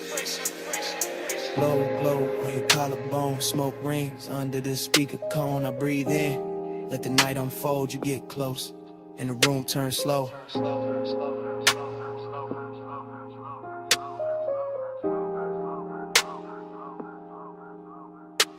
Low glow on your collarbone, smoke rings under the speaker cone. I breathe in, let the night unfold. You get close, and the room turns slow.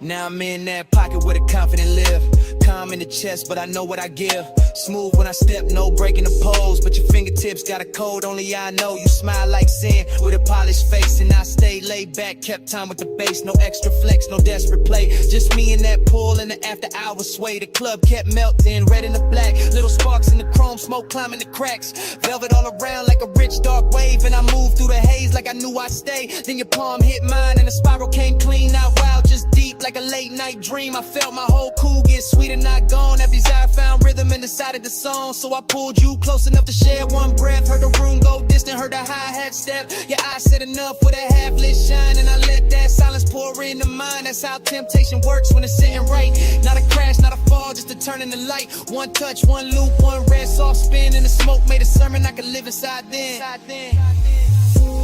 Now I'm in that pocket where the confident live. Calm in the chest, but I know what I give. Smooth when I step, no breaking the pose. But your fingertips got a code, only I know. You smile like sin with a polished face, and I stay laid back, kept time with the bass. No extra flex, no desperate play. Just me and that pool in the after hours sway. The club kept melting, red and the black. Little sparks in the chrome, smoke climbing the cracks. Velvet all around like a rich dark wave, and I moved through the haze like I knew I'd stay. Then your palm hit mine, and the spiral came clean. Not wild, just deep like a late night dream. I felt my whole cool get sweet and not gone. Every desire found rhythm and decided the song. So I pulled you close enough to share one breath. Heard the room go distant, heard the hi-hat step. Your eyes said enough with a half-lit shine, and I let that silence pour into mine. That's how temptation works when it's sitting right. Not a crash, not a fall, just a turn in the light. One touch, one loop, one red soft spin, and the smoke made a sermon I could live inside then.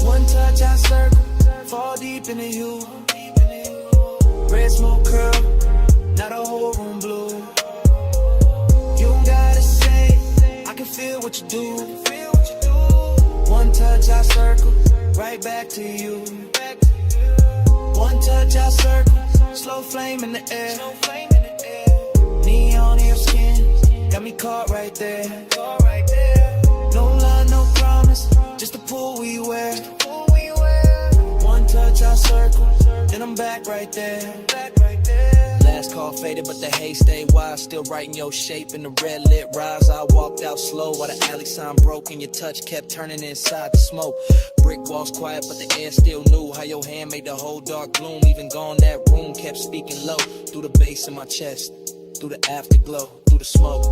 One touch, I circle, fall deep into you. Red smoke curl, now the whole room blue. You don't gotta say, I can feel what you do. One touch, I circle, right back to you. One touch, I circle, slow flame in the air. Neon in your skin, got me caught right there. No lie, no promise, just a pool we wear. One touch, I circle, then I'm back right there. Last call faded, but the haze stayed wide. Still writing your shape in the red lit rise. I walked out slow while the alley sign broke, and your touch kept turning inside the smoke. Brick walls quiet, but the air still knew how your hand made the whole dark gloom. Even gone, that room kept speaking low. Through the bass in my chest, through the afterglow, through the smoke.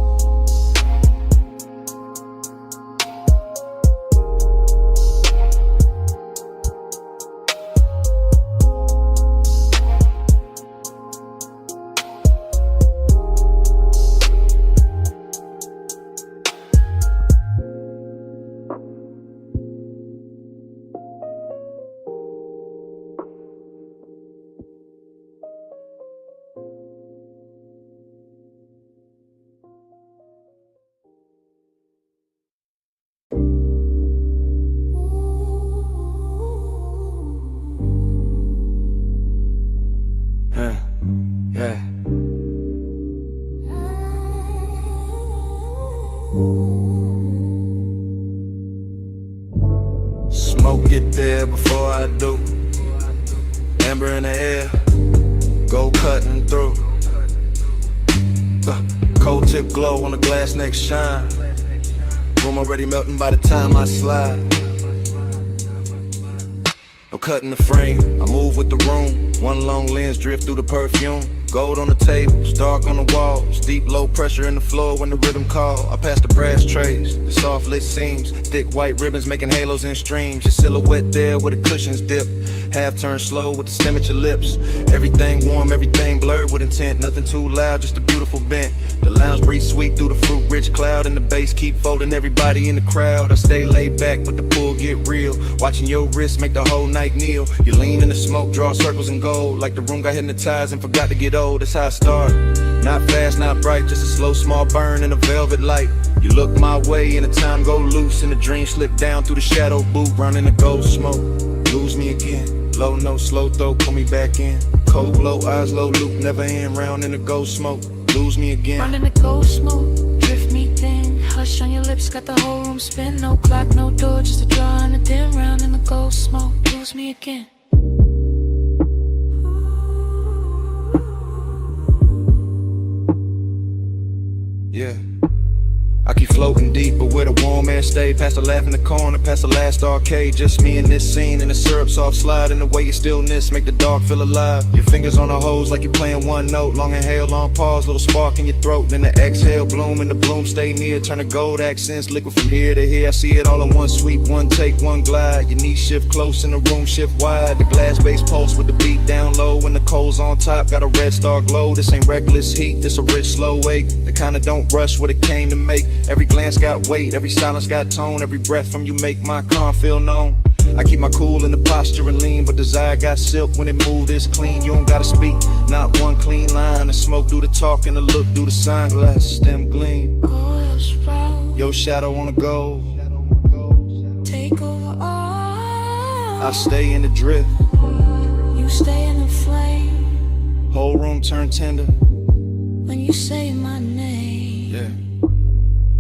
Smoke get there before I do. Amber in the air, go cutting through. Cold tip glow on the glass neck shine. Room already melting by the time I slide. No cutting the frame, I move with the room. One long lens drift through the perfume. Gold on the tables, dark on the walls. Deep low pressure in the floor when the rhythm call. I pass the brass trays, the soft lit seams. Thick white ribbons making halos and streams. Your silhouette there where the cushions dip. Half turn slow with the stem at your lips. Everything warm, everything blurred with intent. Nothing too loud, just a beautiful bent. The lounge breeze sweet through the fruit rich cloud. And the bass keep folding everybody in the crowd. I stay laid back but the pull get real. Watching your wrist make the whole night kneel. You lean in the smoke, draw circles in gold. Like the room got hypnotized and forgot to get old. That's how I start. Not fast, not bright, just a slow small burn in a velvet light. You look my way and the time go loose. And the dream slip down through the shadow booth. Running the gold smoke, lose me again. Low note, slow throw, pull me back in. Cold glow, eyes low, loop, never end. Round in the ghost smoke, lose me again. Run in the ghost smoke, drift me thin. Hush on your lips, got the whole room spin. No clock, no door, just a draw and a dim. Round in the ghost smoke, lose me again. Yeah. I keep floating deep, but where the warm air stay. Past the laugh in the corner, past the last arcade. Just me and this scene, and the syrup soft slide. And the way your stillness make the dark feel alive. Your fingers on the hose like you're playing one note. Long inhale, long pause, little spark in your throat. Then the exhale, bloom, and the bloom stay near. Turn the gold accents, liquid from here to here. I see it all in one sweep, one take, one glide. Your knees shift close and the room shift wide. The glass base pulse with the beat down low. And the coals on top, got a red star glow. This ain't reckless heat, this a rich slow wake. The kind of don't rush what it came to make. Every glance got weight, every silence got tone. Every breath from you make my calm feel known. I keep my cool in the posture and lean, but desire got silk when it move this clean. You don't gotta speak, not one clean line. The smoke do the talk and the look do the sunglass stem gleam. Your shadow on the gold, Take over all. I stay in the drift. You stay in the flame Whole room turn tender. when you say my name. Yeah.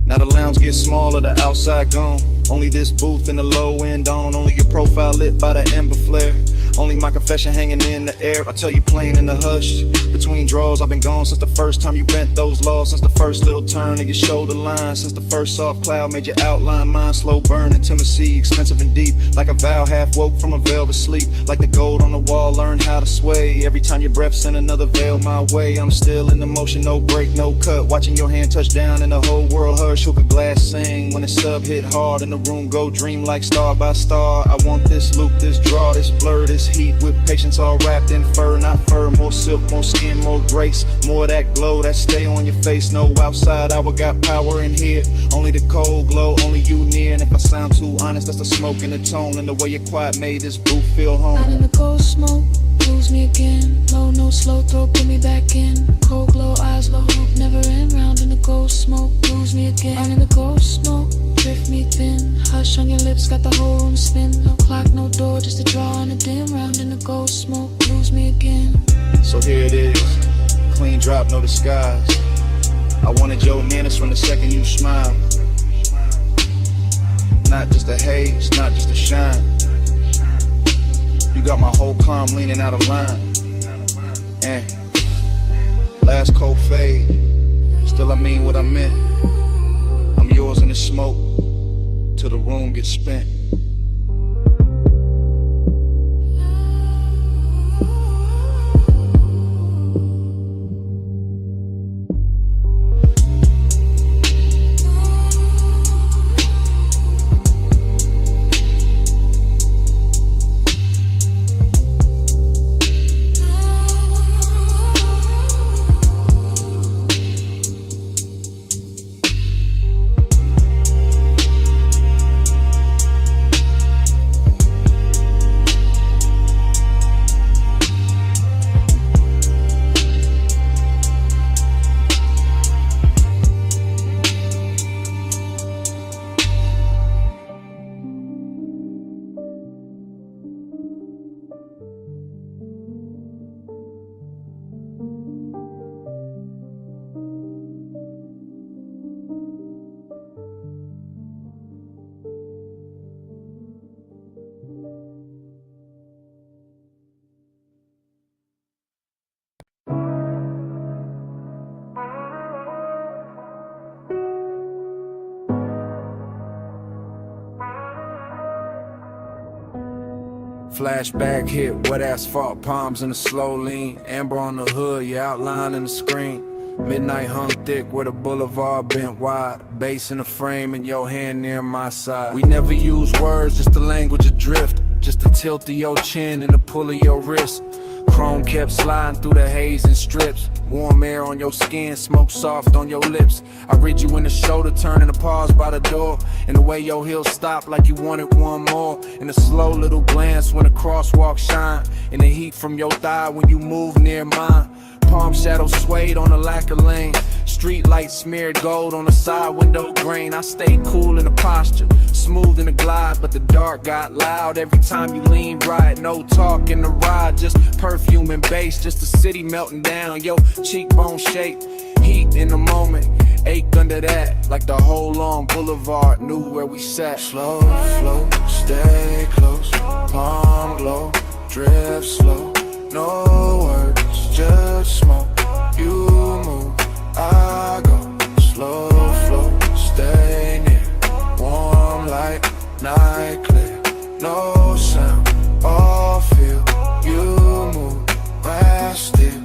Now the lounge gets smaller, the outside gone. Only this booth and the low end on. Only your profile lit by the ember flare. Only my confession hanging in the air. I tell you plain in the hush. Between draws, I've been gone since the first time you bent those laws. Since the first little turn of your shoulder line. Since the first soft cloud made your outline mine. Slow burn, intimacy, expensive and deep. Like a vow half woke from a velvet sleep. Like the gold on the wall, learn how to sway. Every time your breath send another veil my way. I'm still in the motion, no break, no cut. Watching your hand touch down and the whole world hush. Hook a glass sing when the sub hit hard. And the room go dream like star by star. I want this loop, this draw, this blur, this heat. With patience all wrapped in fur, not fur. More silk, more skin, more grace. More of that glow that stay on your face. No outside hour, got power in here. Only the cold glow, only you near. And if I sound too honest, that's the smoke and the tone. And the way your quiet made this booth feel home. Out in the cold smoke, lose me again. Low, no slow throw, put me back in. Cold glow, eyes low, hope never end. Round in the cold smoke, lose me again. Out in the cold smoke, drift me thin. Hush on your lips, got the whole room spin. No clock, no door, just a draw and a dim. Round in the cold smoke, lose me again. So here it is, clean drop, no disguise. I wanted your manners from the second you smiled. Not just a haze, not just a shine. You got my whole calm leaning out of line. And last cold fade, still I mean what I meant. I'm yours in the smoke, till the room gets spent. Flashback hit, wet asphalt, palms in a slow lean. Amber on the hood, you outlining the screen. Midnight hung thick where the boulevard bent wide. Bass in the frame and your hand near my side. We never use words, just the language adrift. Just the tilt of your chin and the pull of your wrist. Chrome kept sliding through the haze and strips. Warm air on your skin, smoke soft on your lips. I read you in the shoulder, turning to pause by the door. And the way your heels stop like you wanted one more. And a slow little glance when the crosswalk shine. And the heat from your thigh when you move near mine. Palm shadows swayed on the lacquer lane. Street lights smeared gold on the side window grain. I stayed cool in the posture, smooth in the glide, but the dark got loud every time you leaned right. No talk in the ride, just perfume and bass, just the city melting down. Your cheekbone shape, heat in the moment, ache under that, like the whole long boulevard knew where we sat. Slow flow, stay close, palm glow, drift slow. No words, just smoke. You move, I go. Slow flow, stay near. Warm light, night clear. No sound, all feel. You move, I still.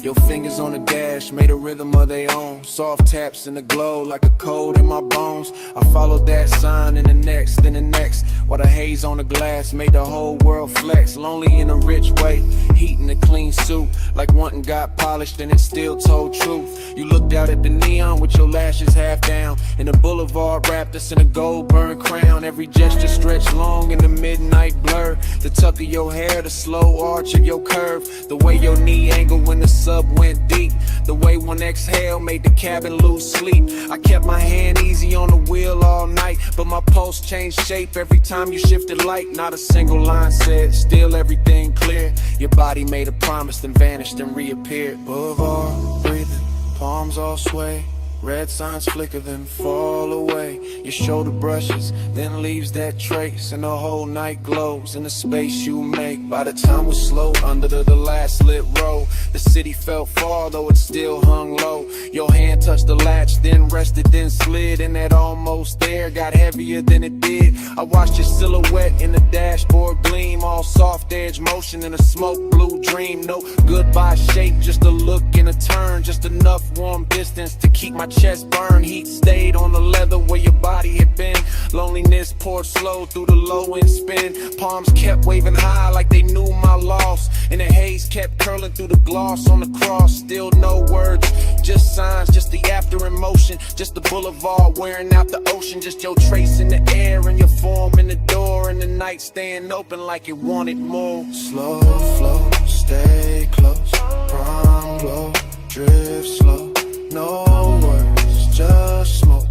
Your fingers on the dash made a rhythm of their own. Soft taps in the glow like a cold in my bones. I followed that sign in the next, then the next. While the haze on the glass made the whole world flex. Lonely in a rich way, heat in a clean suit. Like one got polished and it still told truth. You looked out at the neon with your lashes half down. And the boulevard wrapped us in a gold burn crown. Every gesture stretched long in the midnight blur. The tuck of your hair, the slow arch of your curve. The way your knee angled when the sub went deep. The way one exhale made the cabin lose sleep. I kept my hand easy on the wheel all night, but my pulse changed shape every time you shifted light. Not a single line said, still everything clear. Your body made a promise, then vanished and reappeared. Boulevard breathing, palms all sway. Red signs flicker, then fall away. Your shoulder brushes, then leaves that trace. And the whole night glows in the space you make. By the time we're slow under the last lit row, the city felt far, though it still hung low. Your hand touched the latch, then rested, then slid. And that almost there got heavier than it did. I watched your silhouette in the dashboard gleam. All soft edge motion in a smoke blue dream. No goodbye shape, just a look and a turn. Just enough warm distance to keep my chest burn. Heat stayed on the leather where your body had been. Loneliness poured slow through the low end spin. Palms kept waving high like they knew my loss. And the haze kept curling through the gloss on the cross. Still no words, just signs, just the after emotion. Just the boulevard wearing out the ocean. Just your trace in the air and your form in the door. And the night staying open like it wanted more. Slow flow, stay close, prom glow, drift slow. No words, just smoke.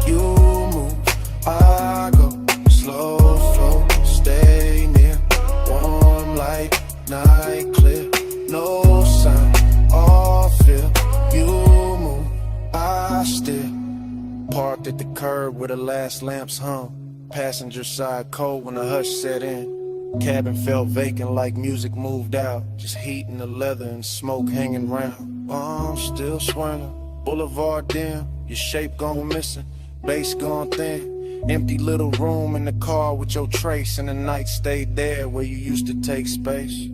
You move, I go. Slow flow, stay near. Warm light, night clear. No sound, all feel. You move, I still. Parked at the curb where the last lamps hung. Passenger side cold when the hush set in. Cabin felt vacant like music moved out. Just heat in the leather and smoke hanging round. Palms still swirling. Boulevard dim, your shape gone missing, bass gone thin. Empty little room in the car with your trace, and the night stayed there where you used to take space.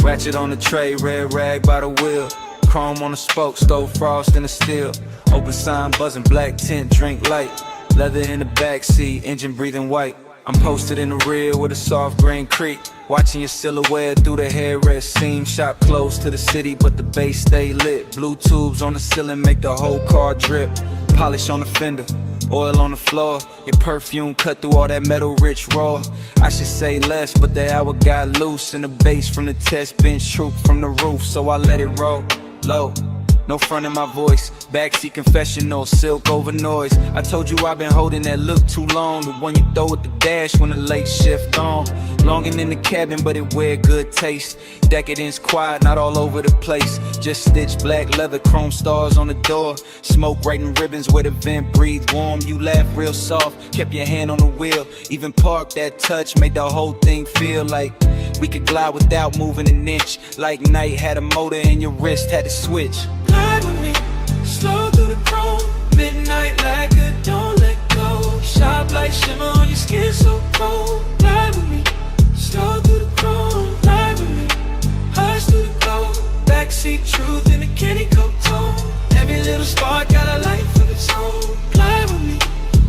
Ratchet on the tray, red rag by the wheel. Chrome on the spoke, stove frost in the steel. Open sign buzzing, black tint, drink light. Leather in the backseat, engine breathing white. I'm posted in the rear with a soft green creek. Watching your silhouette through the headrest seam. Shop close to the city, but the base stay lit. Blue tubes on the ceiling make the whole car drip. Polish on the fender, oil on the floor. Your perfume cut through all that metal rich raw. I should say less, but the hour got loose. And the bass from the test bench troop from the roof, so I let it roll low. no front in my voice. Backseat confessional, silk over noise. I told you I've been holding that look too long. The one you throw at the dash when the late shift on. Longing in the cabin, but it wear good taste. Decadence quiet, not all over the place. Just stitched black leather, chrome stars on the door. Smoke writing ribbons where the vent breathed warm. You laugh real soft, kept your hand on the wheel. Even parked that touch, made the whole thing feel like we could glide without moving an inch. Like night had a motor and your wrist had to switch. Glide with me, slow through the chrome. Midnight like a don't let go. Sharp light shimmer on your skin so cold. Glide with me, slow through the chrome. Glide with me, hush through the glow. Backseat truth in the candy coat tone. Every little spark got a life of its own. Glide with me,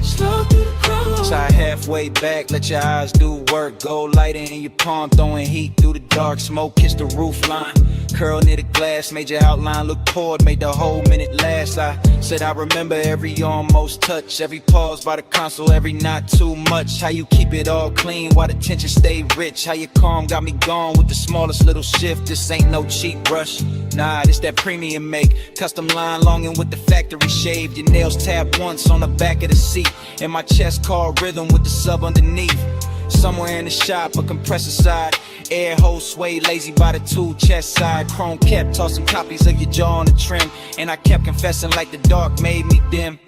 slow through the chrome. Side halfway back, let your eyes do work. Gold lighter in your palm, throwing heat through the dark. Smoke kissed the roof line. Curl near the glass, made your outline look poured, made the whole minute last. I said I remember every almost touch, every pause by the console, every not too much. How you keep it all clean while the tension stay rich. How you calm got me gone with the smallest little shift. This ain't no cheap rush, nah, this that premium make. Custom line longing with the factory shaved. Your nails tapped once on the back of the seat, and my chest called rhythm with the sub underneath. Somewhere in the shop, a compressor side. Air hose sway lazy by the tool chest side. Chrome kept tossing copies of your jaw on the trim, and I kept confessing like the dark made me dim.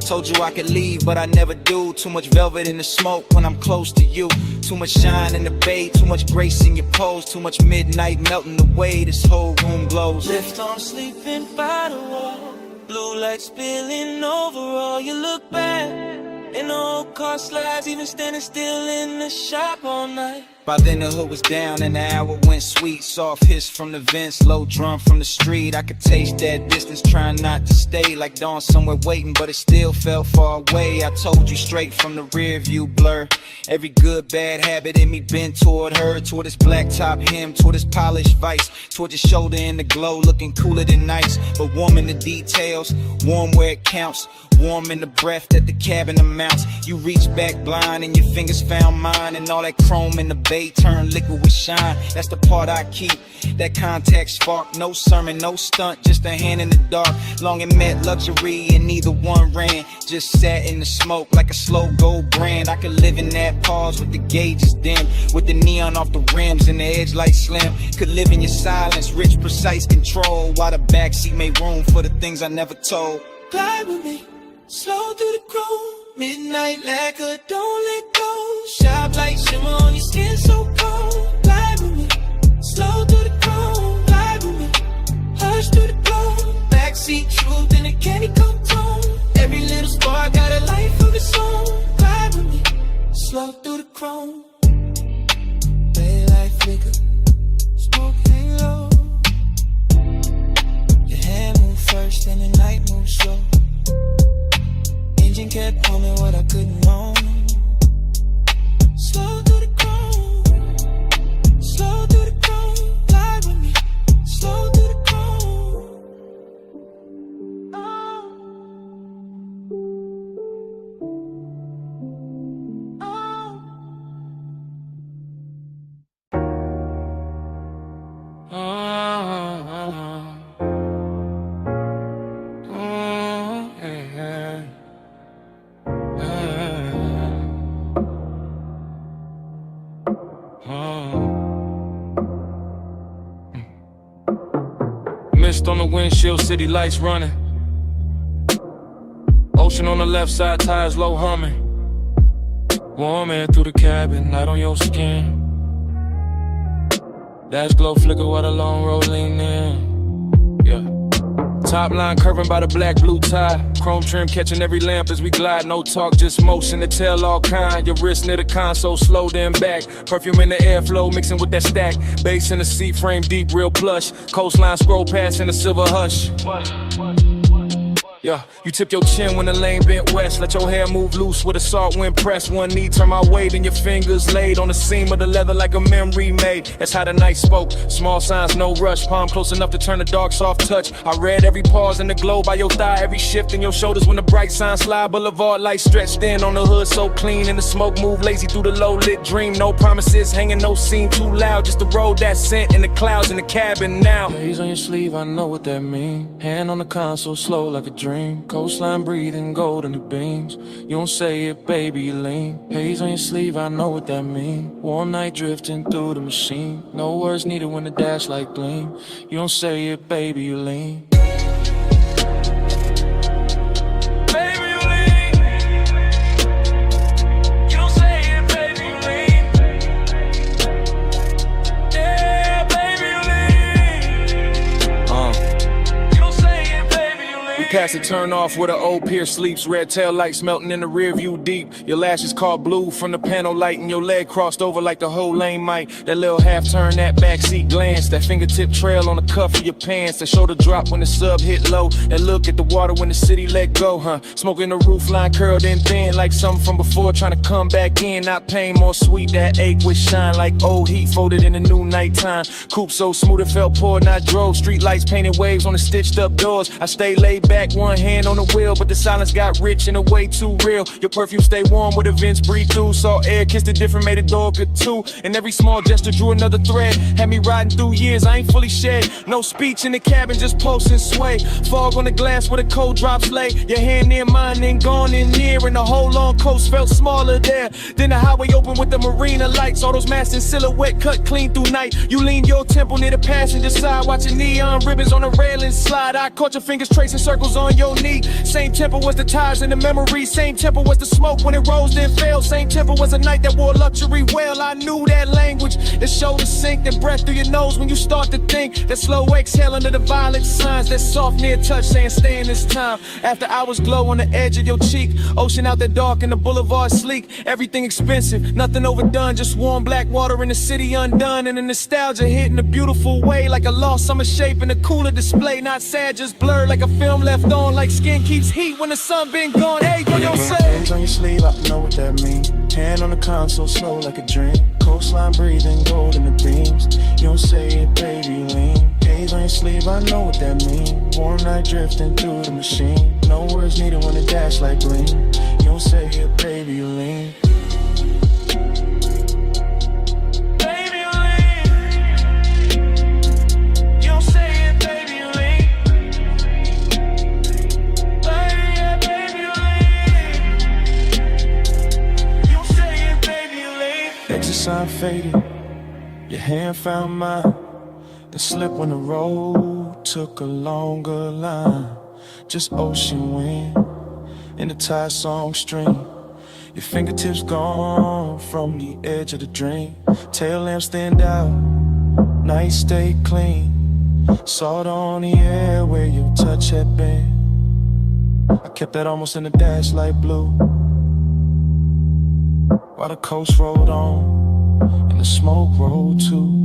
Told you I could leave, but I never do. Too much velvet in the smoke when I'm close to you. Too much shine in the bay, too much grace in your pose. Too much midnight melting away, this whole room glows. Lift on sleeping by the wall. Blue light spilling over all. You look back in the old car slides, even standing still in the shop all night. By then the hood was down and the hour went sweet. Soft hiss from the vents, low drum from the street. I could taste that distance, trying not to stay. Like dawn somewhere waiting, but it still felt far away. I told you straight from the rear view blur. Every good, bad habit in me bent toward her. Toward his black top hem, toward his polished vice. Toward your shoulder in the glow, looking cooler than ice. But warm in the details, warm where it counts. Warm in the breath that the cabin amounts. You reach back blind and your fingers found mine. And all that chrome in the bay turned liquid with shine. That's the part I keep, that contact spark. No sermon, no stunt, just a hand in the dark. Long and met luxury and neither one ran. Just sat in the smoke like a slow gold brand. I could live in that pause with the gauges dim, with the neon off the rims and the edge light slim. Could live in your silence, rich, precise control, while the backseat made room for the things I never told. Glide with me, slow through the chrome. Midnight lacquer, don't let go. Sharp light shimmer on your skin so cold. Glide with me, slow through the chrome. Glide with me, hush through the glow. Backseat truth in a candy coat tone. Every little spark got a life of its own. Glide with me, slow through the chrome. Daylight flicker, smoke hang low. Your hand move first and the night move slow. Engine kept humming what I couldn't own. Slow through the chrome, slow through the chrome. Glide with me, slow through the chrome. Mist on the windshield, city lights running. Ocean on the left side, tires low humming. Warm air through the cabin, light on your skin. Dash glow flicker while the long road lean in. Yeah. Top line curving by the black blue tie. Chrome trim catching every lamp as we glide. No talk, just motion to tell all kind. Your wrist near the console, slow then back. Perfume in the airflow, mixing with that stack. Bass in the seat, frame deep, real plush. Coastline scroll past in a silver hush. Yeah, you tip your chin when the lane bent west. Let your hair move loose with a salt wind press. One knee turn my way, then your fingers laid on the seam of the leather like a memory made. That's how the night spoke. Small signs, no rush. Palm close enough to turn the dark soft touch. I read every pause in the glow by your thigh. Every shift in your shoulders when the bright signs slide. Boulevard lights stretched in on the hood so clean. And the smoke move lazy through the low lit dream. No promises hanging, no scene too loud. Just the road that sent in the clouds in the cabin now. Haze on your sleeve, I know what that mean. Hand on the console, slow like a dream. Coastline breathing, gold in the beams. You don't say it, baby, you lean. Haze on your sleeve, I know what that mean. Warm night drifting through the machine. No words needed when the dash light gleam. You don't say it, baby, you lean. Past the turn off where the old pier sleeps. Red tail lights melting in the rear view deep. Your lashes caught blue from the panel light, and your leg crossed over like the whole lane might. That little half turn, that backseat glance, that fingertip trail on the cuff of your pants, that shoulder drop when the sub hit low, that look at the water when the city let go, huh? Smoking the roof line curled in thin like something from before, trying to come back in. Not pain, more sweet, that ache with shine like old heat folded in the new nighttime. Coupe so smooth it felt poor, not drove. Street lights painted waves on the stitched up doors. I stay laid back, one hand on the wheel, but the silence got rich in a way too real. Your perfume stay warm with the vents breathe through. Saw air, kissed it different, made a door good too. And every small gesture drew another thread. Had me riding through years, I ain't fully shed. No speech in the cabin, just pulse and sway. Fog on the glass where the cold drops lay. Your hand near mine, then gone in near. And the whole long coast felt smaller there. Then the highway open with the marina lights. All those masts in silhouette cut clean through night. You lean your temple near the passenger side, watching neon ribbons on the railing slide. I caught your fingers tracing circles on your knee. Same tempo was the ties and the memories. Same tempo was the smoke when it rose then fell. Same tempo was a night that wore luxury well. I knew that language. The shoulder sink, then breath through your nose when you start to think. That slow exhale under the violent signs. That soft near touch saying stay in this time. After hours glow on the edge of your cheek. Ocean out there dark and the boulevard sleek. Everything expensive, nothing overdone. Just warm black water in the city undone. And the nostalgia hit in a beautiful way. Like a lost summer shape in a cooler display. Not sad, just blurred like a film left on. Like skin keeps heat when the sun been gone. Hey, what you say? Hands on your sleeve, I know what that mean. Hand on the console, slow like a dream. Coastline breathing, gold in the beams. You don't say it, baby, lean. Haze on your sleeve, I know what that mean. Warm night drifting through the machine. No words needed when the dash light gleam. You don't say it, baby, you lean. Sign faded, your hand found mine. The slip when the road took a longer line. Just ocean wind in the tide song stream. Your fingertips gone from the edge of the dream. Tail lamps stand out, night stay clean. Salt on the air where your touch had been. I kept that almost in the dash light blue. While the coast rolled on and the smoke rolled too.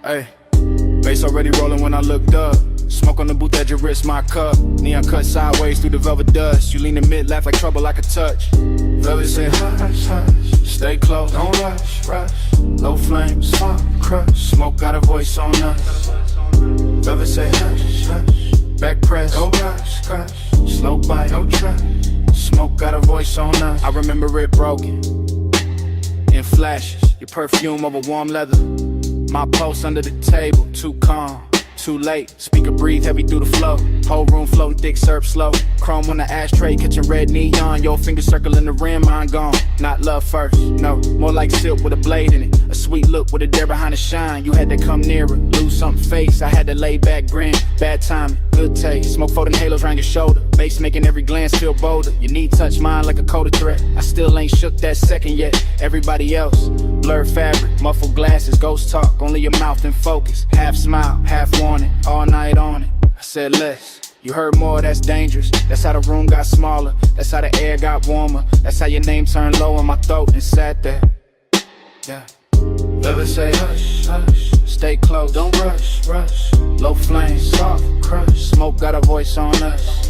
Hey, bass already rolling when I looked up. Smoke on the booth at your wrist, my cup. Neon cut sideways through the velvet dust. You lean in mid, laugh like trouble I could touch. Velvet said, hush, hush, stay close, don't rush, rush. Low flames, smoke, crush. Smoke got a voice on us. Velvet said, hush, hush, back press, don't rush, crush. Slow bite, don't trust. Smoke got a voice on us. I remember it broken in flashes. Your perfume over warm leather. My pulse under the table, too calm. Too late, speaker breathe heavy through the flow. Whole room floating thick, serve slow. Chrome on the ashtray, catching red neon. Your finger circling the rim, mine gone. Not love first, no, more like silk with a blade in it. A sweet look with a dare behind the shine. You had to come nearer, lose something face. I had to lay back grin, bad timing, good taste. Smoke folding halos around your shoulder. Face making every glance feel bolder. Your knee touch mine like a coded threat. I still ain't shook that second yet. Everybody else, blurred fabric, muffled glasses, ghost talk, only your mouth in focus. Half smile, half warning, all night on it. I said less. You heard more, that's dangerous. That's how the room got smaller. That's how the air got warmer. That's how your name turned low in my throat and sat there. Yeah. Never say hush, hush. Stay close, don't rush, rush. Low flame, soft crush. Smoke got a voice on us.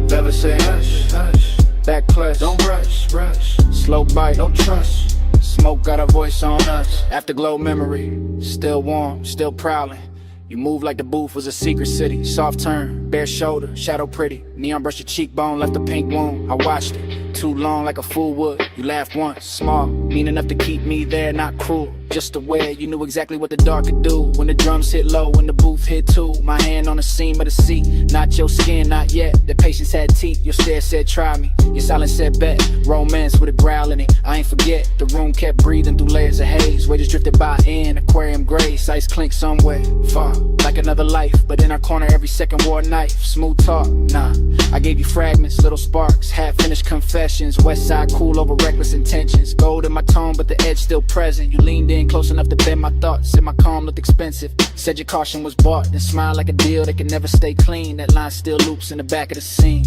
Never say hush, hush. Back clutch, don't rush, rush. Slow bite, don't trust. Smoke got a voice on us. Afterglow memory, still warm, still prowling. You move like the booth was a secret city. Soft turn, bare shoulder, shadow pretty. Neon brush your cheekbone, left a pink wound. I watched it, too long like a fool would. You laughed once, small, mean enough to keep me there, not cruel. Just aware, you knew exactly what the dark could do. When the drums hit low, when the booth hit too. My hand on the seam of the seat, not your skin, not yet. The patience had teeth, your stare said try me. Your silence said bet, romance with a growl in it. I ain't forget, the room kept breathing through layers of haze. Waves drifted by in, aquarium grace, ice clink somewhere far. Like another life, but in our corner every second wore a knife. Smooth talk, nah, I gave you fragments, little sparks, half-finished confessions. West side cool over reckless intentions. Gold in my tone, but the edge still present. You leaned in close enough to bend my thoughts. Said my calm looked expensive. Said your caution was bought. Then smiled like a deal that could never stay clean. That line still loops in the back of the scene.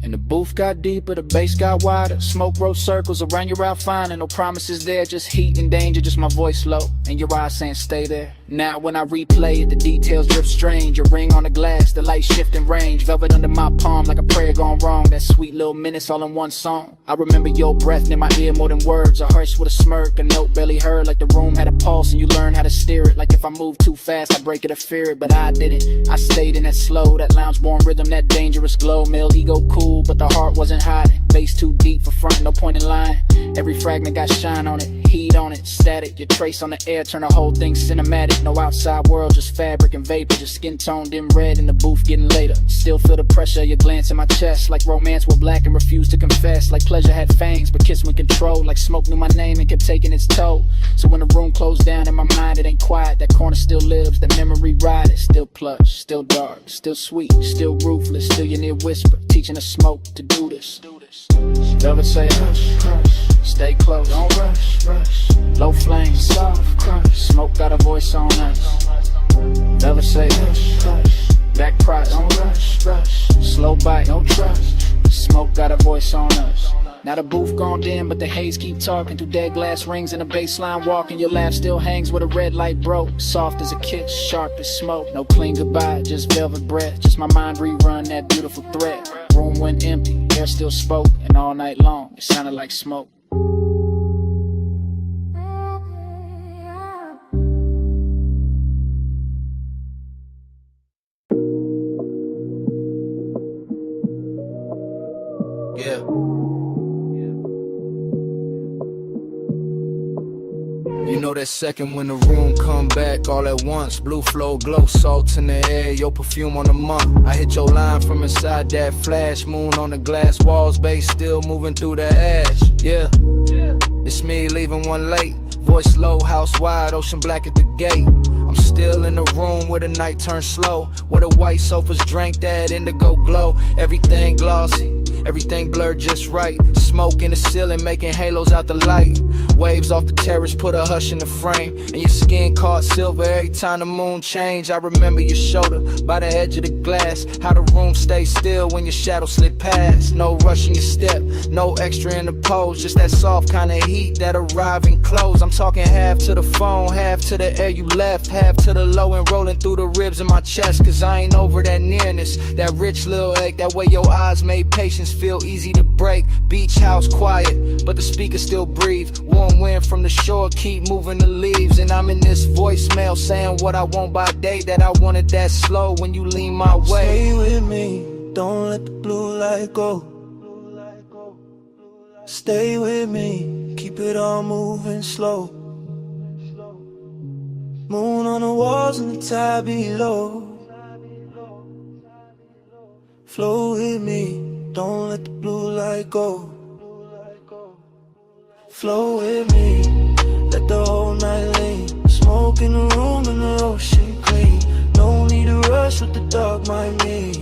And the booth got deeper, the bass got wider. Smoke wrote circles around your outfinding. No promises there, just heat and danger. Just my voice low, and your eyes saying stay there. Now when I replay it, the details drift strange. A ring on the glass, the light shifting range. Velvet under my palm like a prayer gone wrong. That sweet little minutes all in one song. I remember your breath near my ear more than words. A hush with a smirk, a note barely heard. Like the room had a pulse and you learned how to steer it. Like if I move too fast, I break it or fear it. But I didn't, I stayed in that slow, that lounge-born rhythm, that dangerous glow. Male ego cool, but the heart wasn't hiding. Bass too deep for front, no point in lying. Every fragment got shine on it, heat on it, static. Your trace on the air, turn the whole thing cinematic. No outside world, just fabric and vapor. Just skin toned in red in the booth getting later. Still feel the pressure of your glance in my chest. Like romance were black and refused to confess. Like pleasure had fangs, but kiss when control. Like smoke knew my name and kept taking its toll. So when the room closed down in my mind, it ain't quiet. That corner still lives, that memory ride. It's still plush, still dark, still sweet, still ruthless. Still your near whisper, teaching the smoke to do this. Never say hush, hush. Stay close, don't rush, rush. Low flame, soft crush. Smoke got a voice on us. Never say hush, hush. Back price, don't rush, rush. Slow bite, don't trust. Smoke got a voice on us. Now the booth gone dim, but the haze keep talking through dead glass rings and a baseline walking. Your laugh still hangs where the red light broke. Soft as a kiss, sharp as smoke. No clean goodbye, just velvet breath. Just my mind rerun that beautiful thread. Room went empty, air still spoke, and all night long it sounded like smoke. Yeah. You know that second when the room come back all at once. Blue flow, glow, salt in the air, your perfume on the month. I hit your line from inside that flash. Moon on the glass walls, bass still moving through the ash. Yeah, it's me leaving one late. Voice low, house wide, ocean black at the gate. I'm still in the room where the night turns slow, where the white sofas drank that indigo glow. Everything glossy, everything blurred just right. Smoke in the ceiling making halos out the light. Waves off the terrace put a hush in the frame, and your skin caught silver every time the moon changed. I remember your shoulder by the edge of the glass, how the room stayed still when your shadow slid past. No rush in your step, no extra in the pose, just that soft kind of heat that arrive and close. I'm talking half to the phone, half to the air you left, half to the low and rolling through the ribs in my chest. Cause I ain't over that nearness, that rich little ache. That way your eyes made patience feel easy to break. Beach house quiet, but the speakers still breathe. Warm wind from the shore keep moving the leaves. And I'm in this voicemail saying what I want by day, that I wanted that slow when you lean my way. Stay with me, don't let the blue light go. Stay with me, keep it all moving slow. Moon on the walls and the tide below. Flow with me, don't let the blue light go. Flow with me, let the whole night lean. Smoke in the room and the ocean clean. No need to rush what the dark might mean.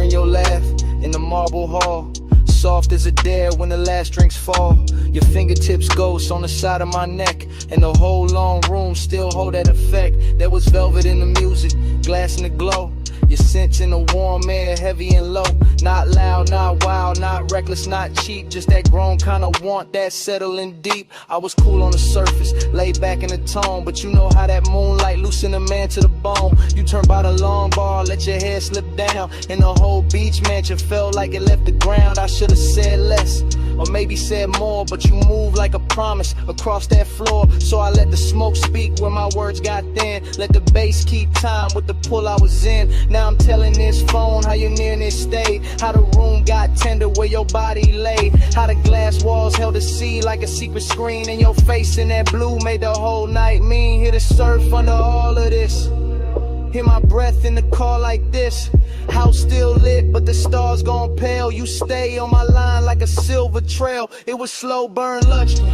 hearing your laugh in the marble hall. Soft as a dare when the last drinks fall. Your fingertips ghost on the side of my neck, and the whole long room still hold that effect. There was velvet in the music, glass in the glow. Your scent in the warm air, heavy and low. Not loud, not wild, not reckless, not cheap. Just that grown kind of want that settling deep. I was cool on the surface, laid back in the tone, but you know how that moonlight loosen a man to the bone. You turn by the long bar, let your hair slip down, and the whole beach mansion felt like it left the ground. I should've said less, or maybe said more, but you move like a promise across that floor. So I let the smoke speak where my words got thin. Let the bass keep time with the pull I was in. Now I'm telling this phone how your nearness stayed, how the room got tender where your body lay, how the glass walls held the sea like a secret screen, and your face in that blue made the whole night mean. Hear the surf under all of this, hear my breath in the car like this. House still lit, but the stars gone pale. You stay on my line like a silver trail. It was slow burn luxury,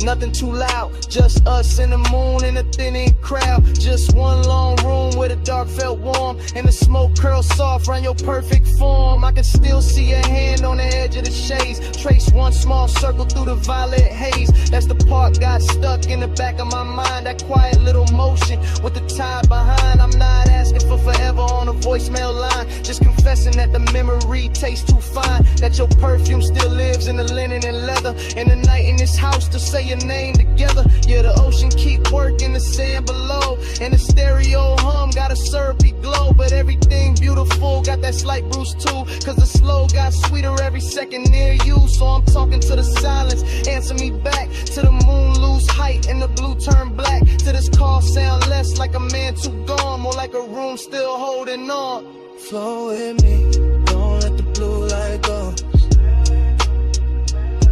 nothing too loud, just us and the moon and a thinning crowd. Just one long room where the dark felt warm, and the smoke curled soft around your perfect form. I can still see your hand on the edge of the shades, trace one small circle through the violet haze. That's the part got stuck in the back of my mind, that quiet little motion with the tide behind. I'm not asking for forever on a voicemail line, just confessing that the memory tastes too fine, that your perfume still lives in the linen and leather, and the night in this house to say your name together. Yeah, the ocean keep working the sand below, and the stereo hum got a syrupy glow. But everything beautiful got that slight bruise too, cause the slow got sweeter every second near you. So I'm talking to the silence, answer me back, to the moon lose height and the blue turn black, to this call sound less like a man too gone, more like a room still holding on. Flow with me, don't let the blue light go.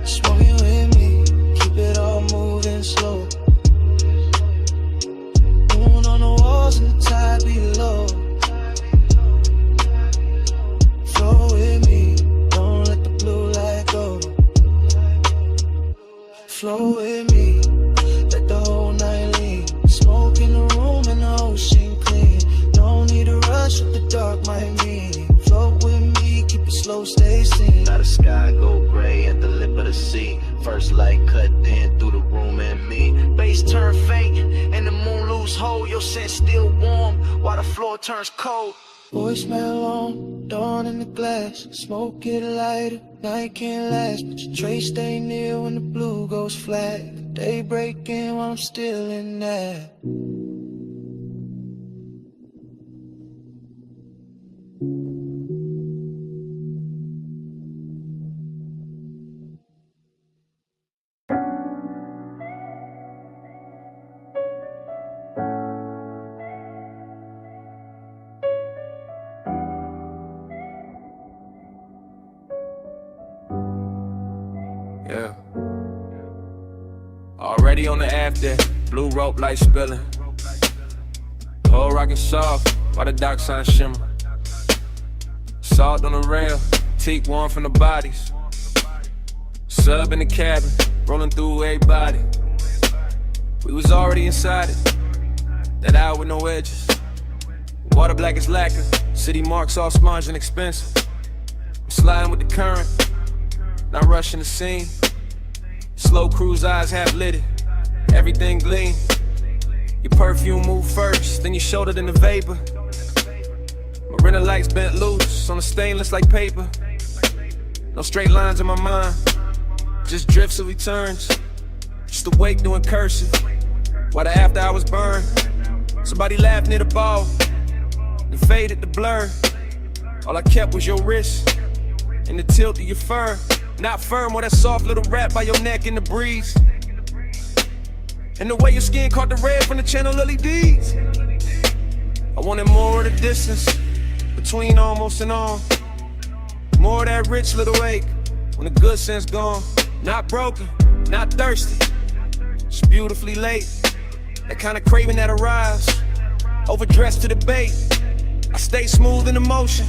Smoking with me, keep it all moving slow. Moon on the walls and the tide below. Flow with me, don't let the blue light go. Flow with me, let the whole night lean. Smoke in the room and the ocean clean. No need to rush what the dark might mean. Float with me, keep it slow, stay seen. Now the sky go gray at the lip of the sea. First light cut in through the room and me. Bass turn faint and the moon lose hold. Your scent still warm while the floor turns cold. Voicemail on, dawn in the glass. Smoke get lighter, night can't last, but your trace stay near when the blue goes flat. Day breaking while I'm still in that. Yeah. Already on the after, blue rope light spilling. Whole rockin' soft while the dock sign shimmer. Salt on the rail, teak warm from the bodies. Sub in the cabin, rolling through everybody. We was already inside it, that hour with no edges. Water black as lacquer, city marks all smudged and expensive. I'm sliding with the current, not rushing the scene. Slow cruise eyes half lit, everything gleam. Your perfume move first, then your shoulder, then the vapor. Marina lights bent loose on the stainless like paper. No straight lines in my mind, just drifts of returns. Just awake doing cursive, while the after hours burn. Somebody laughed near the ball, then faded the blur. All I kept was your wrist and the tilt of your fur. Not firm or that soft little wrap by your neck in the breeze. And the way your skin caught the red from the channel LEDs. I wanted more of the distance between almost and on. More of that rich little ache when the good sense gone. Not broken, not thirsty, just beautifully late. That kind of craving that arrives, overdressed to the bait. I stay smooth in the motion,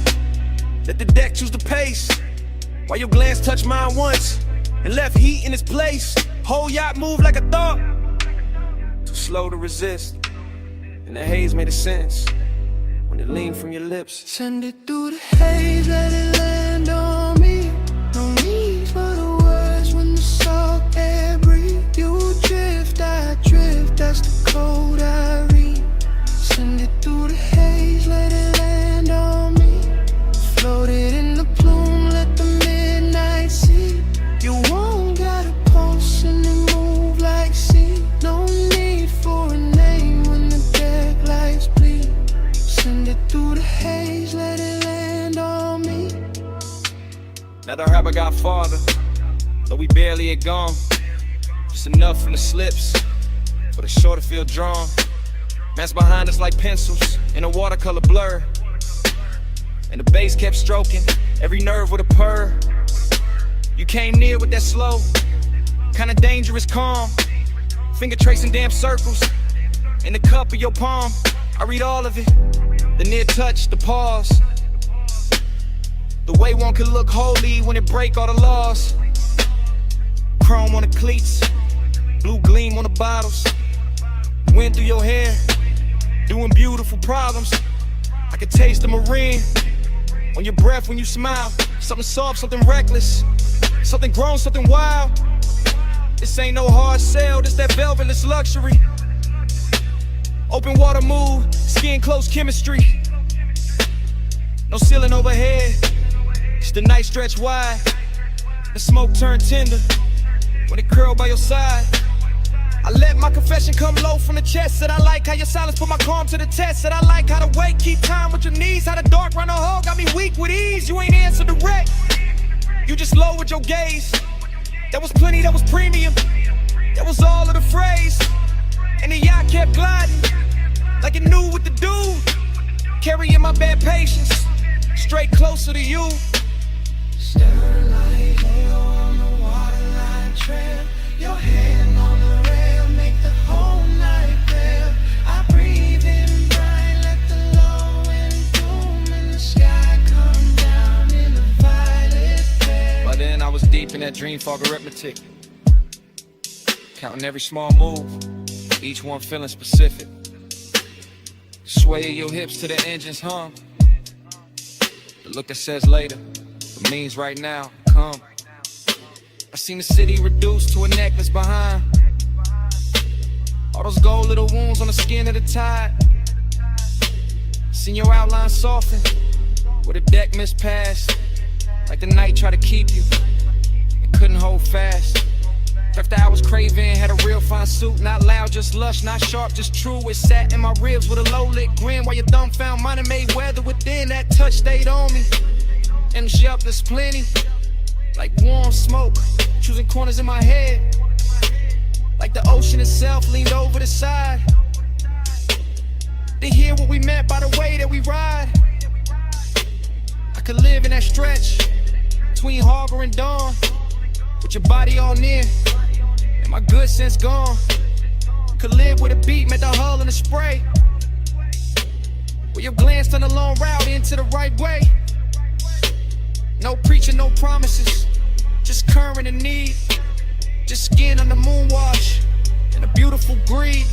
let the deck choose the pace. While your glance touched mine once and left heat in its place. Whole yacht moved like a thought, too slow to resist. And the haze made a sense when when it lean from your lips. Send it through the haze, let it land on me. No need for the words when the salt air breathe. You drift, I drift, that's the code I read. Send it through the haze, let it land on me. Floated in the plume, let the midnight see. You won't got a pulse and it move like sea. No need for a name when the deck lights bleed. Send it through the haze, let it land on me. Now the rapper got farther, though we barely had gone. Just enough from the slips for the shore to feel drawn. Man's behind us like pencils in a watercolor blur. And the bass kept stroking every nerve with a purr. You came near with that slow, kinda dangerous calm. Finger tracing damn circles in the cup of your palm. I read all of it, the near touch, the pause. The way one could look holy when it break all the laws. Chrome on the cleats, blue gleam on the bottles. Wind through your hair, doing beautiful problems. I could taste the marine on your breath when you smile. Something soft, something reckless, something grown, something wild. This ain't no hard sell, this that velvetless luxury. Open water move, skin close chemistry. No ceiling overhead, it's the night stretch wide. The smoke turn tender when it curl by your side. I let my confession come low from the chest. Said I like how your silence put my calm to the test. Said I like how the weight keep time with your knees. How the dark run a hole got me weak with ease. You ain't answer direct, you just lowered your gaze. That was plenty, that was premium, that was all of the phrase. And the yacht kept gliding like it knew what to do. Carrying my bad patience straight closer to you. Starlight halo on the waterline trail. Your hand on the rail, make the whole night clear. I breathe in bright, let the low end boom in the sky come down in a violet flare. By then I was deep in that dream fog arithmetic, counting every small move, each one feeling specific. Sway your hips to the engine's hum. The look that says later, but means right now, come. I seen the city reduced to a necklace behind. All those gold little wounds on the skin of the tide. Seen your outline soften with a deck mispassed. Like the night tried to keep you and couldn't hold fast. After I was craving, had a real fine suit. Not loud, just lush, not sharp, just true. It sat in my ribs with a low-lit grin while your thumb found mine and made weather within. That touch stayed on me. And yup, there's plenty. Like warm smoke, choosing corners in my head. Like the ocean itself leaned over the side to hear what we meant by the way that we ride. I could live in that stretch between harbor and dawn, with your body all near and my good sense gone. Could live with a beat, met the hull and the spray, where your glance turned a long route into the right way. No preaching, no promises, just current and need. Just skin on the moon wash and a beautiful greed.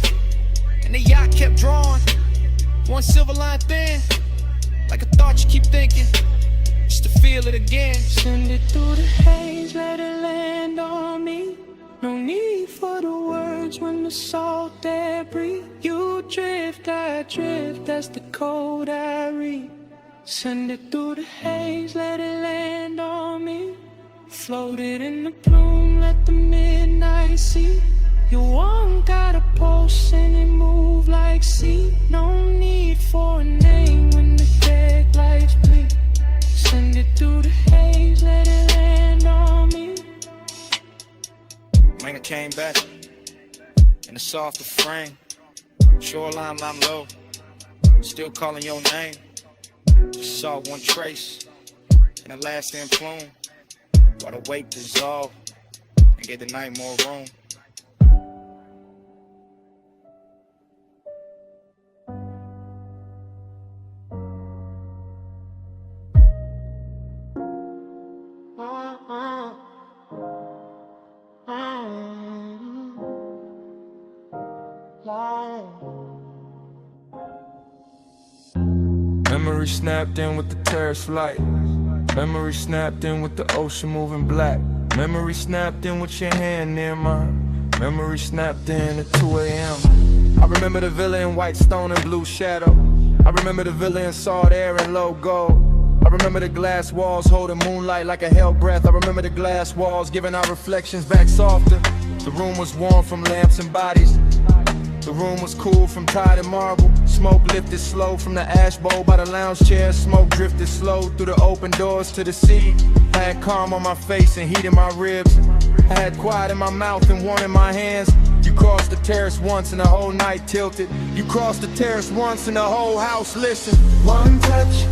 And the yacht kept drawing, one silver line thin, like a thought you keep thinking, just to feel it again. Send it through the haze, let it land on me. No need for the words when the salt air breathe. You drift, I drift, that's the code I read. Send it through the haze, let it land on me. Floated in the plume, let the midnight see. You won't got a pulse and it move like sea. No need for a name when the deck lights bleed. Send it through the haze, let it land on me. Man, I came back in a softer frame. Shoreline, I'm low, still calling your name. Just saw one trace in the lasting plume, while the weight dissolved and gave the night more room. Memory snapped in with the terrace flight. Memory snapped in with the ocean moving black. Memory snapped in with your hand near mine. Memory snapped in at 2 a.m. I remember the villa in white stone and blue shadow. I remember the villa in salt air and low gold. I remember the glass walls holding moonlight like a hell breath. I remember the glass walls giving our reflections back softer. The room was warm from lamps and bodies. The room was cool from tide and marble. Smoke lifted slow from the ash bowl by the lounge chair. Smoke drifted slow through the open doors to the sea. I had calm on my face and heat in my ribs. I had quiet in my mouth and warm in my hands. You crossed the terrace once and the whole night tilted. You crossed the terrace once and the whole house listened. One touch,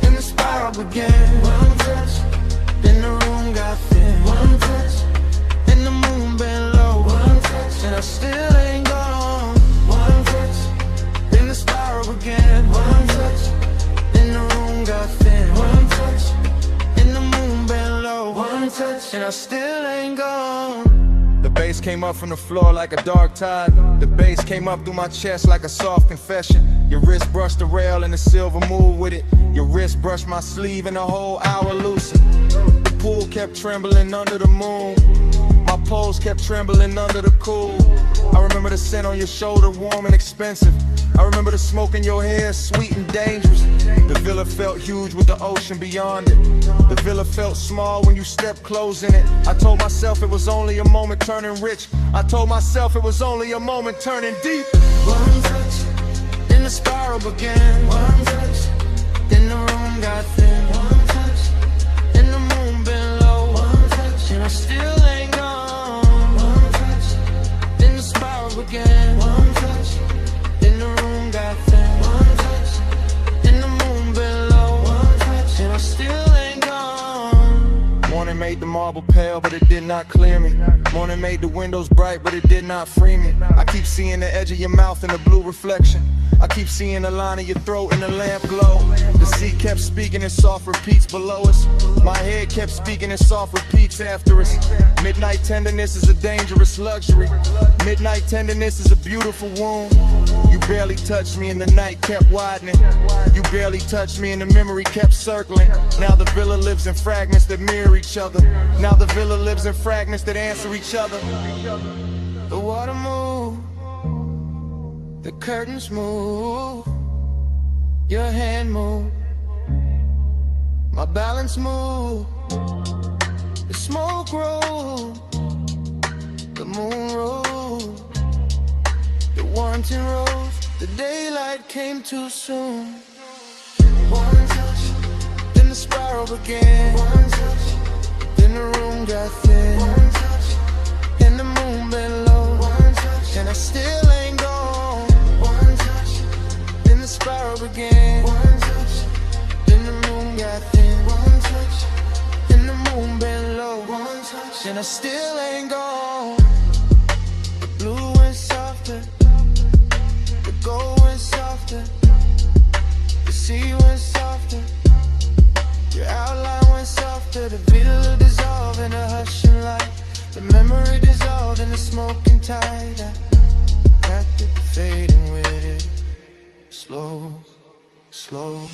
and the spiral began. One touch, then the room got thin. One touch, and the moon bent low. One touch, and I still ain't gone. One touch, then the spiral began. One touch, then the room got thin. One touch, and the moon bent low. One touch, and I still ain't gone. The bass came up from the floor like a dark tide. The bass came up through my chest like a soft confession. Your wrist brushed the rail and the silver moved with it. Your wrist brushed my sleeve and the whole hour loosened. The pool kept trembling under the moon. My pose kept trembling under the cool. I remember the scent on your shoulder, warm and expensive. I remember the smoke in your hair, sweet and dangerous. The villa felt huge with the ocean beyond it. The villa felt small when you stepped close in it. I told myself it was only a moment turning rich. I told myself it was only a moment turning deep. One touch, then the spiral began. One touch, then the room got thin. One touch, then the moon bent low. One touch, and I still ain't gone. One touch, then the spiral began. One touch, then the room got thin. One touch, then the moon bent low. One touch, and I still ain't gone. Morning made the marble pale, but it did not clear me. Morning made the windows bright, but it did not free me. I keep seeing the edge of your mouth in the blue reflection. I keep seeing the line of your throat in the lamp glow. The sea kept speaking in soft repeats below us. My head kept speaking in soft repeats after us. Midnight tenderness is a dangerous luxury. Midnight tenderness is a beautiful wound. You barely touched me and the night kept widening. You barely touched me and the memory kept circling. Now the villa lives in fragments that mirror each other. Now the villa lives in fragments that answer each other. The water moved, the curtains moved, your hand moved, my balance moved, the smoke rolled, the moon rose, the wanting rose, the daylight came too soon. One touch, then the spiral began. One touch, then the room got thin. One touch, and the moon bent low. One touch, and I still ain't gone. One touch, then the spiral began. One touch, then the moon got thin. One touch, and the moon bent low. One touch, and I still ain't gone. The blue went softer, the gold went softer, the sea went softer, your outline went softer. The villa dissolved in a hushing light. The memory dissolved in the smoking tide. I wrapped it, fading with it. Slow, slow.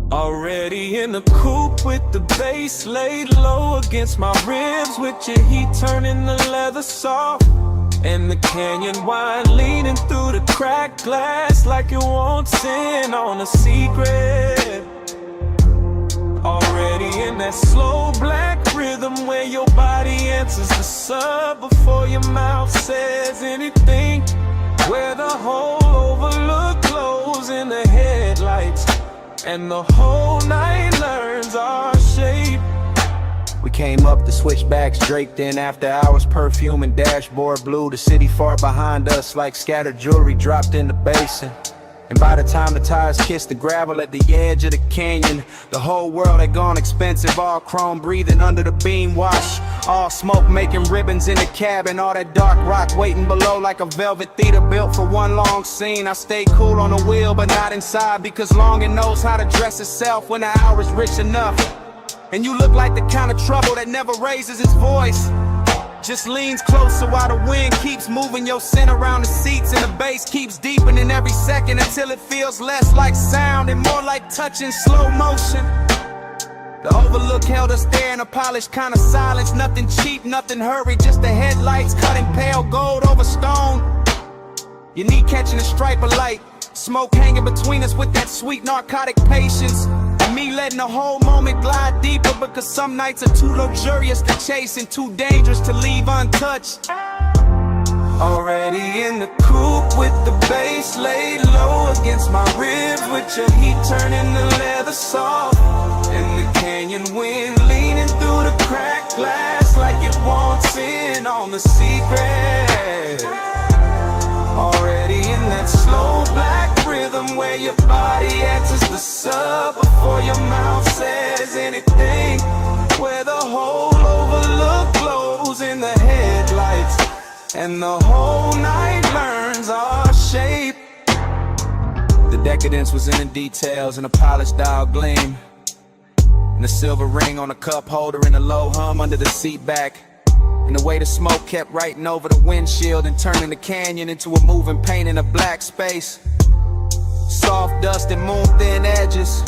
Already in the coupe with the bass laid low against my ribs, with your heat turning the leather soft, and the canyon wine leaning through the cracked glass like it wants in on a secret. Already in that slow black rhythm where your body answers the sub before your mouth says anything, where the whole overlook glows in the headlights, and the whole night learns our shape. We came up the switchbacks draped in after hours perfume and dashboard blue. The city far behind us like scattered jewelry dropped in the basin. And by the time the tires kissed the gravel at the edge of the canyon, the whole world had gone expensive, all chrome breathing under the beam wash. All smoke making ribbons in the cabin, all that dark rock waiting below like a velvet theater built for one long scene. I stayed cool on the wheel but not inside, because longing knows how to dress itself when the hour is rich enough. And you look like the kind of trouble that never raises its voice, just leans closer while the wind keeps moving your scent around the seats, and the bass keeps deepening every second until it feels less like sound and more like touch in slow motion. The overlook held us there in a polished kind of silence. Nothing cheap, nothing hurried, just the headlights cutting pale gold over stone. Your knee catching a stripe of light, smoke hanging between us with that sweet narcotic patience. And me letting the whole moment glide deeper, because some nights are too luxurious to chase and too dangerous to leave untouched. Already in the coupe with the bass laid low against my ribs, with your heat turning the leather soft. And the canyon wind leaning through the cracked glass like it wants in on the secret. Already in that slow black rhythm where your body answers the sub before your mouth says anything, where the whole overlook glows in the headlights and the whole night learns our shape. The decadence was in the details and a polished dial gleam, and the silver ring on the cup holder and a low hum under the seat back. And the way the smoke kept writing over the windshield and turning the canyon into a moving paint in a black space. Soft dust and moon-thin edges,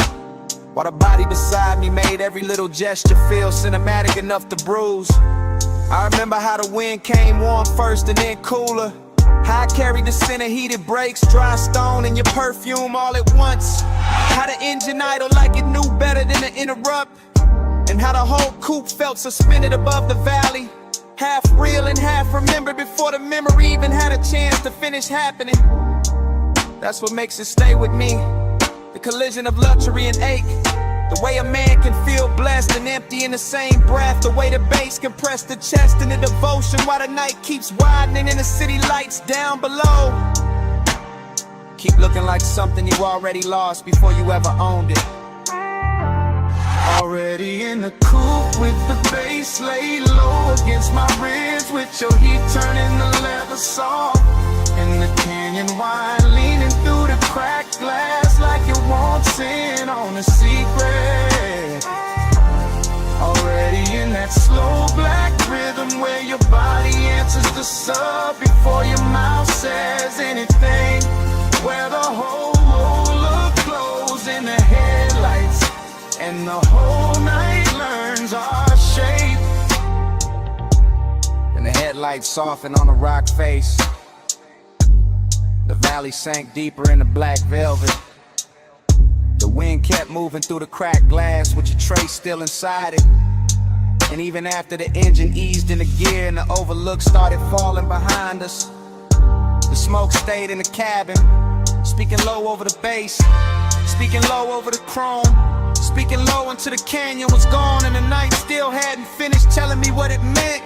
while the body beside me made every little gesture feel cinematic enough to bruise. I remember how the wind came warm first and then cooler, how I carried the scent of heated brakes, dry stone, and your perfume all at once. How the engine idled like it knew better than to interrupt, and how the whole coupe felt suspended above the valley, half real and half remembered before the memory even had a chance to finish happening. That's what makes it stay with me, the collision of luxury and ache. The way a man can feel blessed and empty in the same breath. The way the bass can press the chest in the devotion while the night keeps widening and the city lights down below. Keep looking like something you already lost before you ever owned it. Already in the coupe with the bass laid low against my ribs, with your heat turning the leather soft, and the canyon wine leaning through the cracked glass like it wants in on a secret. Already in that slow black rhythm where your body answers the sub before your mouth says anything, where the whole look glows in the headlights and the whole night learns our shape. And the headlights soften on the rock face. The valley sank deeper in the black velvet. The wind kept moving through the cracked glass with your tray still inside it. And even after the engine eased into gear and the overlook started falling behind us, the smoke stayed in the cabin, speaking low over the bass, speaking low over the chrome, speaking low until the canyon was gone and the night still hadn't finished telling me what it meant.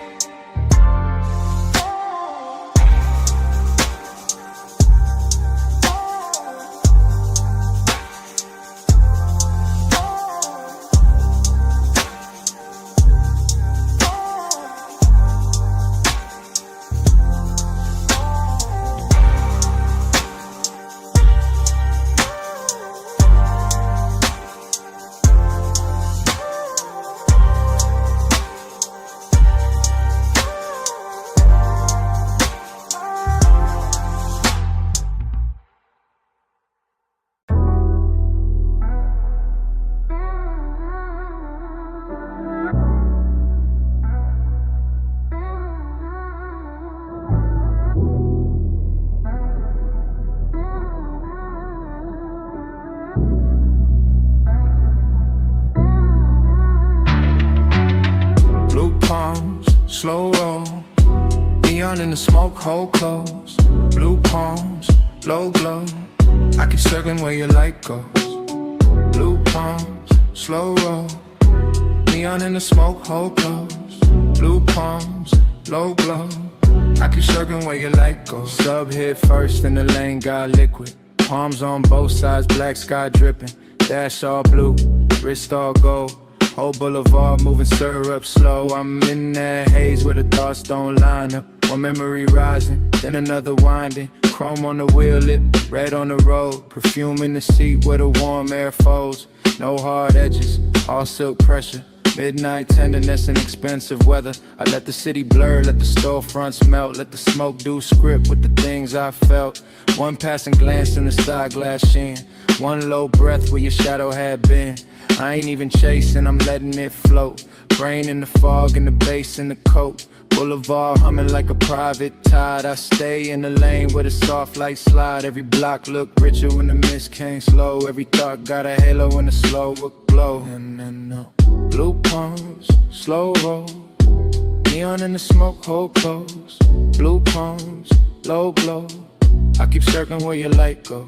Slow roll, neon in the smoke hole close. Blue palms, low glow, I keep circling where your light goes. Blue palms, slow roll, Neon in the smoke, hold close. Blue palms, low glow. I keep circling where your light goes. Sub hit first and the lane got liquid. Palms on both sides, black sky dripping. Dash all blue, wrist all gold. Whole boulevard moving syrup slow. I'm in that haze where the thoughts don't line up. One memory rising, then another winding. Chrome on the wheel lip, red on the road. Perfume in the seat where the warm air folds. No hard edges, all silk pressure. Midnight tenderness and expensive weather. I let the city blur, let the storefronts melt. Let the smoke do script with the things I felt. One passing glance in the side glass sheen. One low breath where your shadow had been. I ain't even chasing, I'm letting it float. Brain in the fog and the bass in the coat. Boulevard humming like a private tide. I stay in the lane where the soft light slide. Every block look richer when the mist came slow. Every thought got a halo when the slow would glow. Blue palms, slow roll. Neon in the smoke, hold close. Blue palms, low glow. I keep circling where your light goes.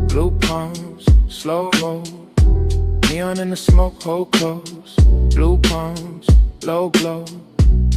Blue palms, slow roll. Neon in the smoke, hold close. Blue palms, low glow.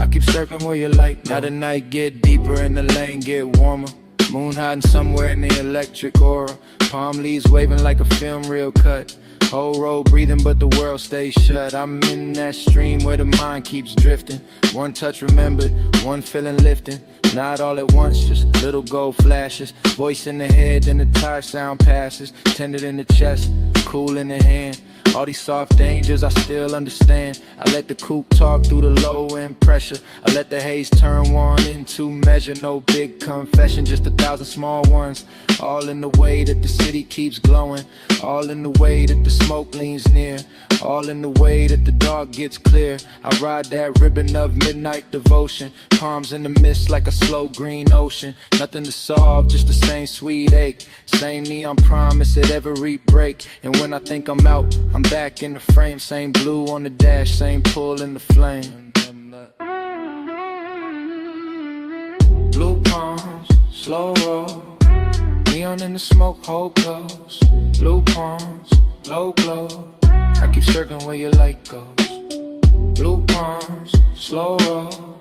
I keep circling where your light goes. Now the night get deeper and the lane get warmer. Moon hiding somewhere in the electric aura. Palm leaves waving like a film reel cut. Whole road breathing but the world stays shut. I'm in that stream where the mind keeps drifting. One touch remembered, one feeling lifting. Not all at once, just little gold flashes. Voice in the head, then the tire sound passes. Tended in the chest, cool in the hand. All these soft dangers I still understand. I let the coupe talk through the low end pressure. I let the haze turn one into measure. No big confession, just 1,000 small ones. All in the way that the city keeps glowing. All in the way that the smoke leans near. All in the way that the dark gets clear. I ride that ribbon of midnight devotion. Palms in the mist like a slow green ocean. Nothing to solve, just the same sweet ache. Same neon promise at every break. And when I think I'm out, I'm back in the frame. Same blue on the dash, same pull in the flame. Blue palms, slow roll. Neon in the smoke, hold close. Blue palms, low glow. I keep circling where your light goes. Blue palms, slow roll.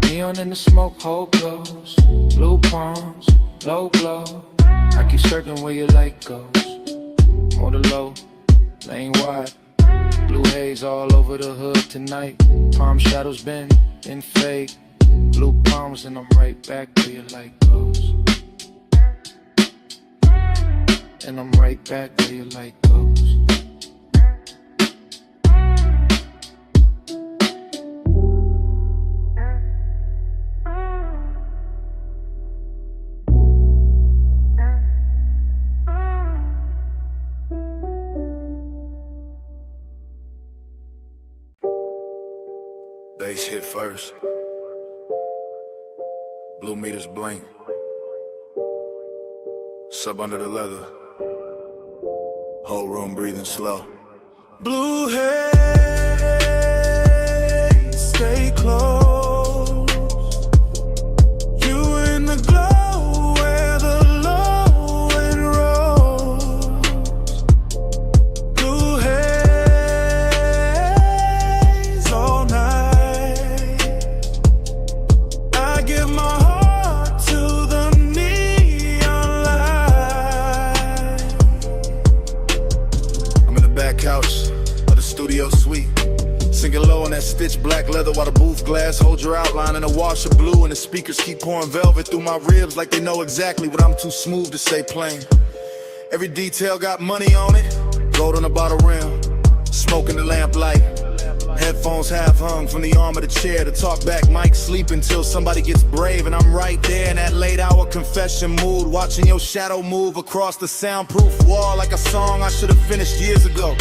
Neon in the smoke, hold close. Blue palms, low glow. I keep circling where your light goes. More the low, lane wide. Blue haze all over the hood tonight. Palm shadows bend and fade. Blue palms and I'm right back where your light goes. And I'm right back where your light goes. Bass hit first. Blue meters blink. Sub under the leather. Whole room breathing slow. Blue haze, stay close. You in the glow where the low end rolls. Blue haze all night. I give my heart to the neon light. I'm in the back couch of the studio suite, sinking low on that stitched black leather while the booth glass holds your outline in a wash of blue, and the speakers keep pouring velvet through my ribs like they know exactly what I'm too smooth to say plain. Every detail got money on it, gold on the bottle rim, smoke in the lamplight. Headphones half hung from the arm of the chair. The talk back mic sleep until somebody gets brave, and I'm right there in that late hour confession mood, watching your shadow move across the soundproof wall like a song I should have finished years ago.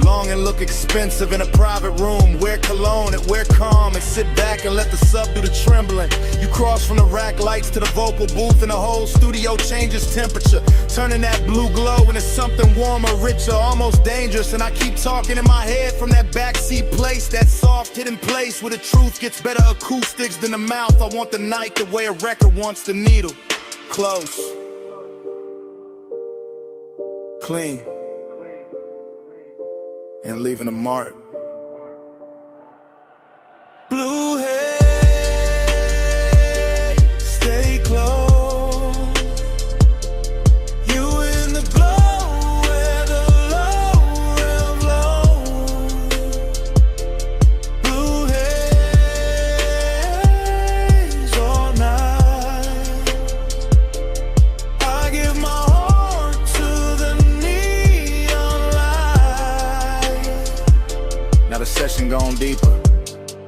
Long and look expensive in a private room. Wear cologne and wear calm and sit back and let the sub do the trembling. You cross from the rack lights to the vocal booth and the whole studio changes temperature, turning that blue glow into something warmer, richer, almost dangerous. And I keep talking in my head from that backseat place, that soft hidden place where the truth gets better acoustics than the mouth. I want the night the way a record wants the needle. Close, clean, and leaving a mark. then gone deeper.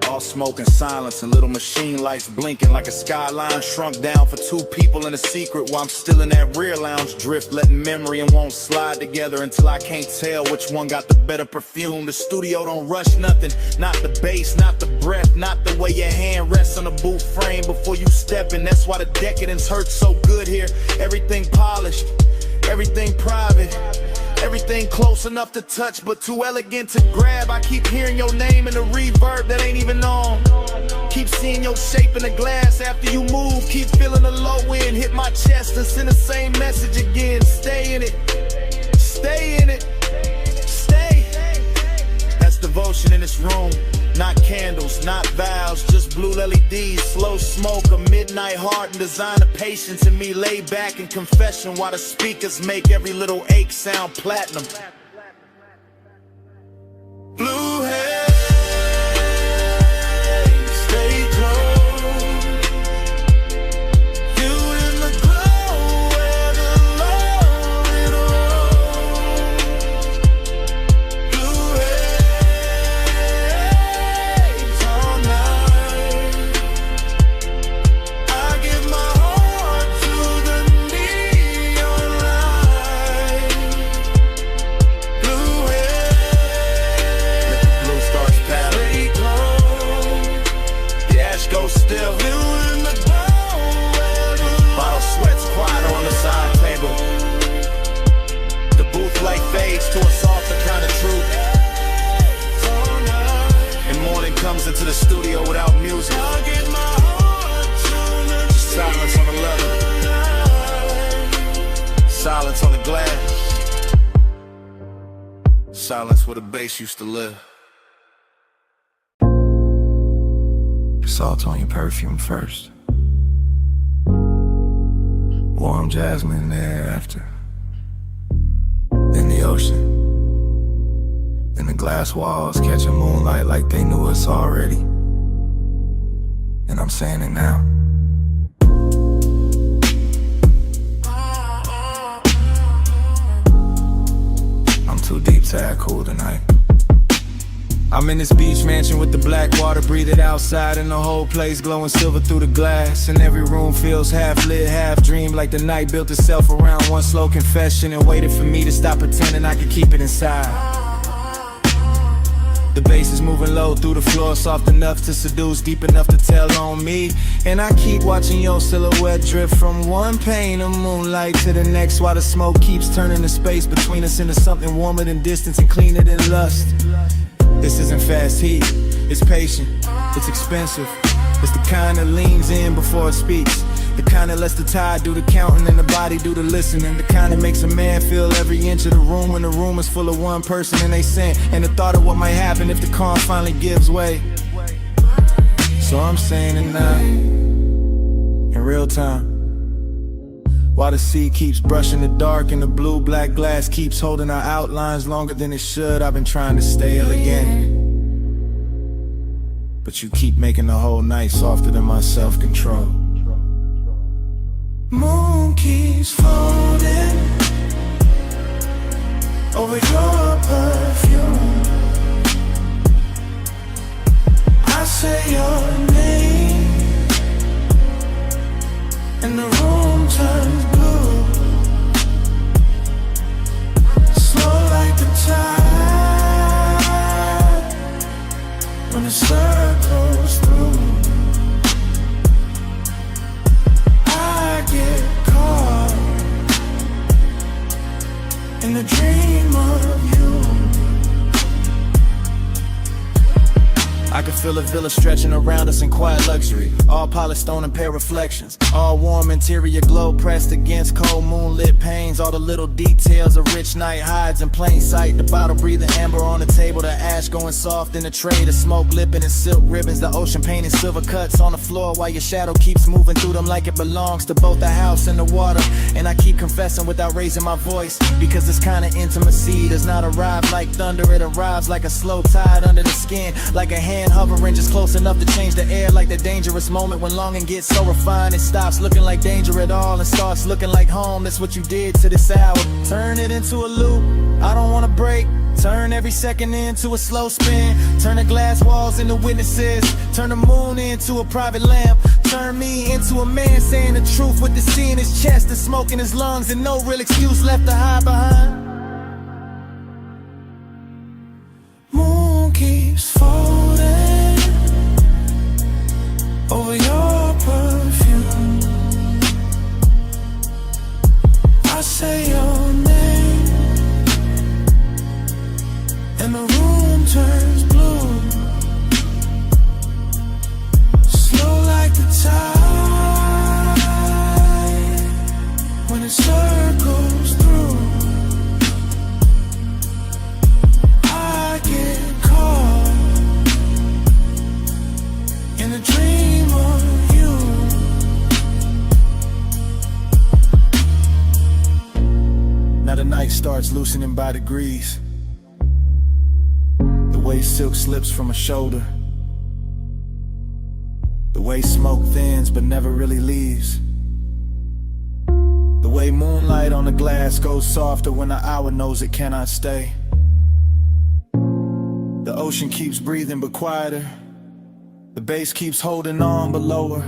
All smoke and silence and little machine lights blinking like a skyline shrunk down for two people in a secret while I'm still in that rear lounge drift, letting memory and won't slide together until I can't tell which one got the better perfume. The studio don't rush nothing, not the bass, not the breath, not the way your hand rests on the boot frame before you step in. That's why the decadence hurts so good here. Everything polished, everything private, everything close enough to touch but too elegant to grab. I keep hearing your name in the reverb that ain't even on. Keep seeing your shape in the glass after you move. Keep feeling the low end hit my chest and send the same message again. Stay in it, stay in it, stay. That's devotion in this room. Not candles, not vows, just blue LEDs, slow smoke, a midnight heart, and design of patience in me. Lay back in confession while the speakers make every little ache sound platinum. Blue haze, stay close. You in the glow where the lonely roam. Blue haze all night. I give my heart to the neon light. Blue haze, Blue stars pattern, stay close. the ash goes still. You in the glow where the Bottle sweats quiet on the side table. The booth light fades to a softer kind of truth. all night. And morning comes into the studio without music. I give my heart to the Silence on the leather, silence on the glass, silence where the bass used to live. Salt on your perfume first, warm jasmine in the air after, then the ocean, then the glass walls catching moonlight like they knew us already. And I'm saying it now. I'm too deep to act cool tonight. I'm in this beach mansion with the black water, breathe it outside, and the whole place glowing silver through the glass. And every room feels half lit, half dream, like the night built itself around one slow confession and waited for me to stop pretending I could keep it inside. The bass is moving low through the floor, soft enough to seduce, deep enough to tell on me. And I keep watching your silhouette drift from one pane of moonlight to the next, while the smoke keeps turning the space between us into something warmer than distance and cleaner than lust. This isn't fast heat, it's patient, it's expensive. It's the kind that leans in before it speaks, the kind that lets the tide do the counting and the body do the listening, the kind that makes a man feel every inch of the room when the room is full of one person and they sin, and the thought of what might happen if the calm finally gives way. So I'm saying it now, in real time, while the sea keeps brushing the dark and the blue-black glass keeps holding our outlines longer than it should. I've been trying to stay elegant, but you keep making the whole night softer than my self-control. moon keeps floating over your perfume. I say your name and the room turns blue, slow like the tide when the circles through. I get caught in the dream of you. I can feel a villa stretching around us in quiet luxury. All polished stone and pale reflections. All warm interior glow pressed against cold moonlit panes. All the little details a rich night hides in plain sight. The bottle breathing amber on the table. The ash going soft in the tray. The smoke lipping in silk ribbons. The ocean painting silver cuts on the floor while your shadow keeps moving through them like it belongs to both the house and the water. And I keep confessing without raising my voice, because this kind of intimacy does not arrive like thunder. It arrives like a slow tide under the skin, like a hand hovering just close enough to change the air, like that dangerous moment when longing gets so refined it stops looking like danger at all and starts looking like home. That's what you did to this hour. Turn it into a loop, I don't wanna break. Turn every second into a slow spin. Turn the glass walls into witnesses. Turn the moon into a private lamp. Turn me into a man saying the truth with the sea in his chest and smoke in his lungs and no real excuse left to hide behind. Moon keeps folding over your perfume. I say your name and the room turns blue, slow like the tide when it circles through. I get caught in a dream of you. Now the night starts loosening by degrees. The way silk slips from a shoulder. The way smoke thins but never really leaves. The way moonlight on the glass goes softer when the hour knows it cannot stay. The ocean keeps breathing but quieter. The bass keeps holding on but lower.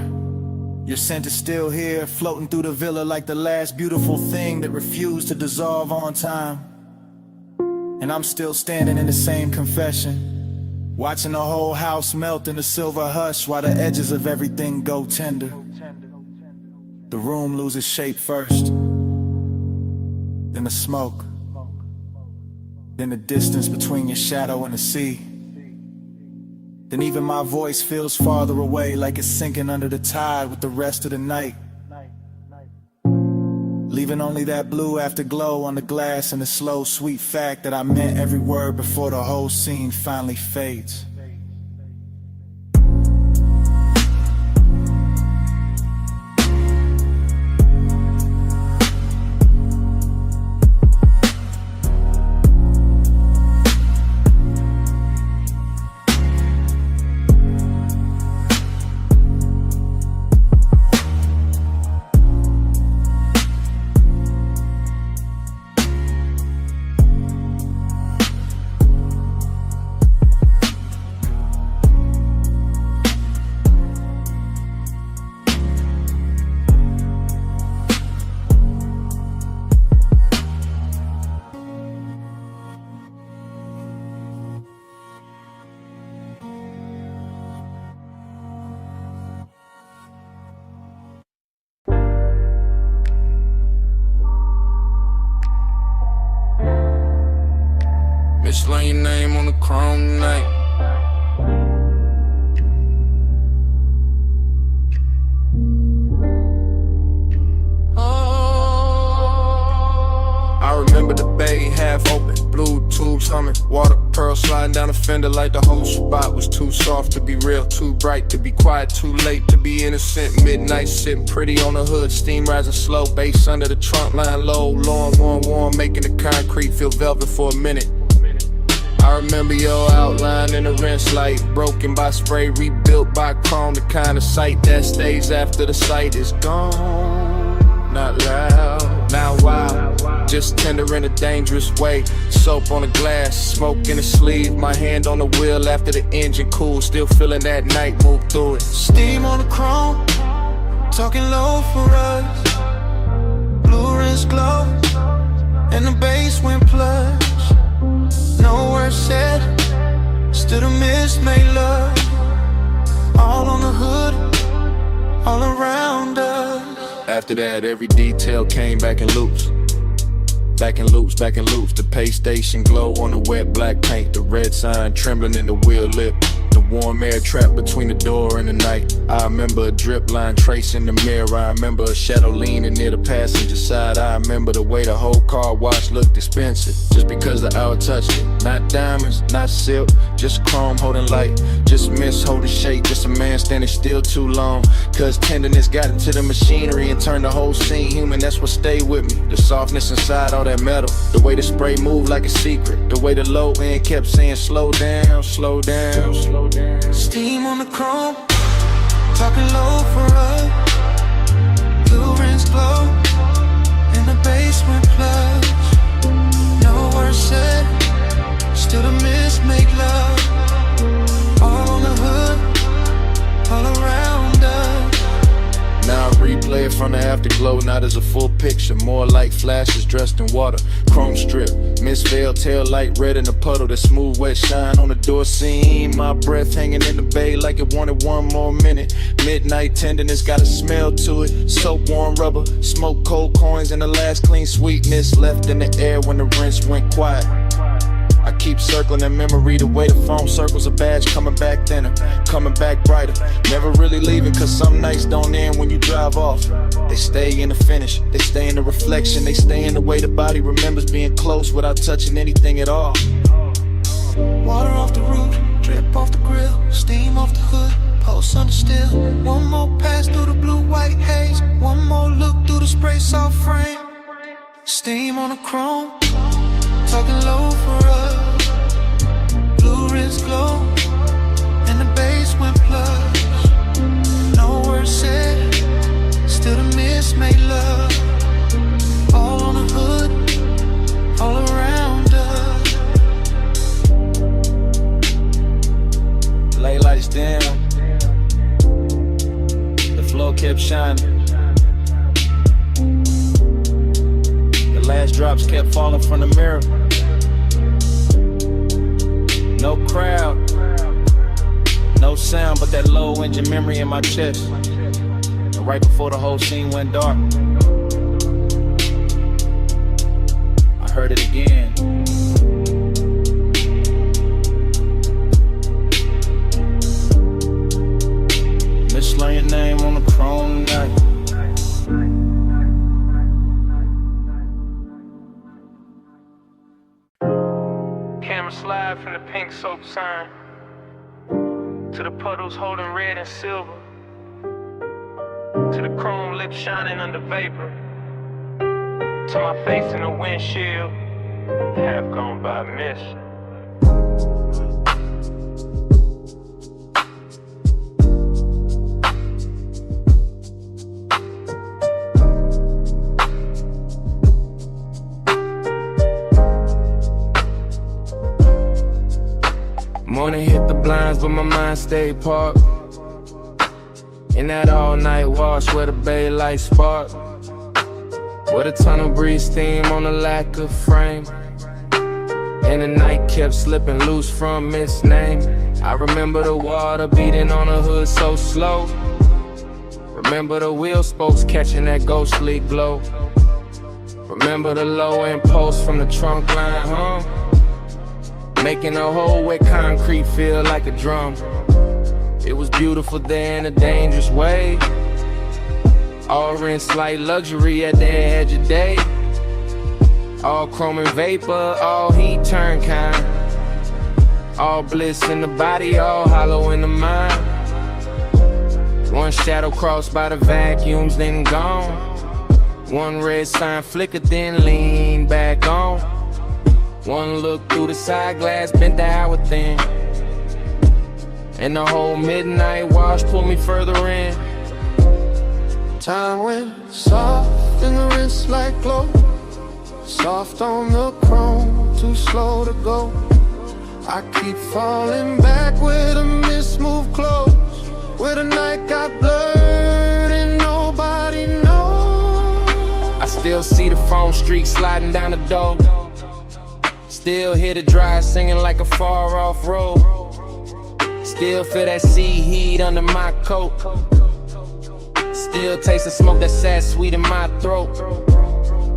Your scent is still here, floating through the villa like the last beautiful thing that refused to dissolve on time. And I'm still standing in the same confession, watching the whole house melt in the silver hush while the edges of everything go tender. The room loses shape first, then the smoke, then the distance between your shadow and the sea. Then even my voice feels farther away, like it's sinking under the tide with the rest of the night, leaving only that blue afterglow on the glass and the slow, sweet fact that I meant every word before the whole scene finally fades. Slang your name on the chrome tonight. I remember the bay half open, blue tubes humming, water pearls sliding down the fender like the whole spot was too soft to be real, too bright to be quiet, too late to be innocent. Midnight sitting pretty on the hood, steam rising slow, bass under the trunk line low, warm, making the concrete feel velvet for a minute. I remember your outline in the rinse light, broken by spray, rebuilt by chrome, the kind of sight that stays after the sight is gone. Not loud, now wild, just tender in a dangerous way. Soap on the glass, smoke in the sleeve, my hand on the wheel after the engine cools, still feeling that night move through it. Steam on the chrome, talking low for us. Blue rinse glow, and the bass went plush. No words said, still the mist made love. All on the hood, all around us. After that, every detail came back in loops. Back in loops, back in loops. The pay station glow on the wet black paint. The red sign trembling in the wheel lip. The warm air trapped between the door and the night. I remember a drip line tracing the mirror. I remember a shadow leaning near the passenger side. I remember the way the whole car wash looked expensive, just because the hour touched it. Not diamonds, not silk, just chrome holding light, just mist holding shade, just a man standing still too long. Cause tenderness got into the machinery and turned the whole scene human. That's what stayed with me. The softness inside all that metal, the way the spray moved like a secret, the way the low end kept saying slow down, slow down, slow down. Steam on the chrome, talking low for us. Blue rims glow in the basement plush. No words said, still the miss make love. All on the hood, all around us. Now I replay it from the afterglow, not as a full picture, more like flashes dressed in water. Chrome strip, misveiled tail light red in the puddle, that smooth wet shine on the door seam. My breath hanging in the bay like it wanted one more minute. Midnight tenderness got a smell to it, soap warm rubber, smoke cold coins, and the last clean sweetness left in the air when the rinse went quiet. I keep circling that memory, the way the phone circles a badge, coming back thinner, coming back brighter. Never really leaving, cause some nights don't end when you drive off. They stay in the finish, they stay in the reflection, they stay in the way the body remembers being close without touching anything at all. Water off the roof, drip off the grill, steam off the hood, post under still. One more pass through the blue-white haze, one more look through the spray soft frame. Steam on the chrome, talking low for us. Blue rims glow in the basement plush. No words said, still the miss made love. All on the hood, all around us. Late lights dim, the floor kept shining. The last drops kept falling from the mirror. No crowd, no sound, but that low engine memory in my chest. And right before the whole scene went dark, I heard it again. Mislaying your name on the chrome night. Camera slide from the pink soap sign to the puddles holding red and silver, to the chrome lips shining under vapor, to my face in the windshield, half gone by miss. Morning hit the blinds, but my mind stayed parked in that all-night wash where the bay lights spark, where the tunnel breeze steam on the lack of frame, and the night kept slipping loose from its name. I remember the water beating on the hood so slow. Remember the wheel spokes catching that ghostly glow. Remember the low impulse from the trunk line hum, making a hole where concrete feel like a drum. It was beautiful there in a dangerous way, all rinsed like luxury at the edge of day. All chrome and vapor, all heat turn kind, all bliss in the body, all hollow in the mind. One shadow crossed by the vacuums, then gone. One red sign flickered, then leaned back on. One look through the side glass, bent the hour thin, and the whole midnight wash pulled me further in. Time went soft in the wrist like glow, soft on the chrome, too slow to go. I keep falling back where the mist moved close, where the night got blurred and nobody knows. I still see the foam streak sliding down the door, still hear the drive singing like a far off road, still feel that sea heat under my coat, still taste the smoke that sat sweet in my throat.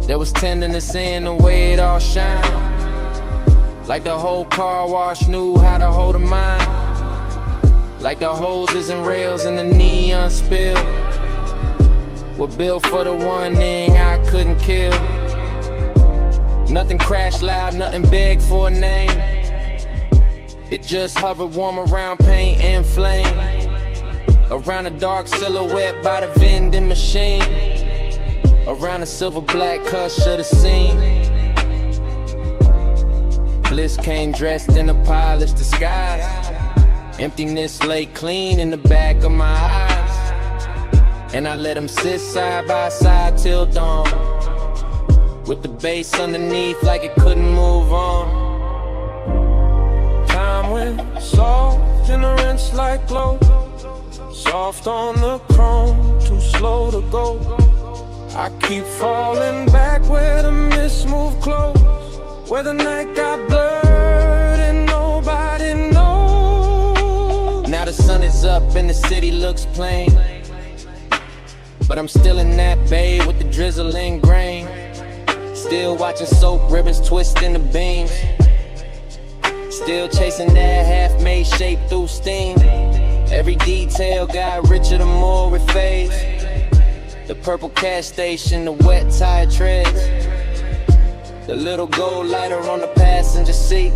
There was tenderness in the way it all shined, like the whole car wash knew how to hold a mind, like the hoses and rails and the neon spill were built for the one thing I couldn't kill. Nothing crashed loud, nothing begged for a name. It just hovered warm around paint and flame, around a dark silhouette by the vending machine, around the silver black hush of the scene. Bliss came dressed in a polished disguise, Emptiness lay clean in the back of my eyes, and I let them sit side by side till dawn, with the bass underneath like it couldn't move on. Time went soft in the rinse like glow, soft on the chrome, too slow to go. I keep falling back where the mist moved close, where the night got blurred and nobody knows. Now the sun is up and the city looks plain, but I'm still in that bay with the drizzling grain, still watching soap ribbons twist in the beams, still chasing that half-made shape through steam. Every detail got richer the more it fades. The purple cash station, the wet tire treads, the little gold lighter on the passenger seat,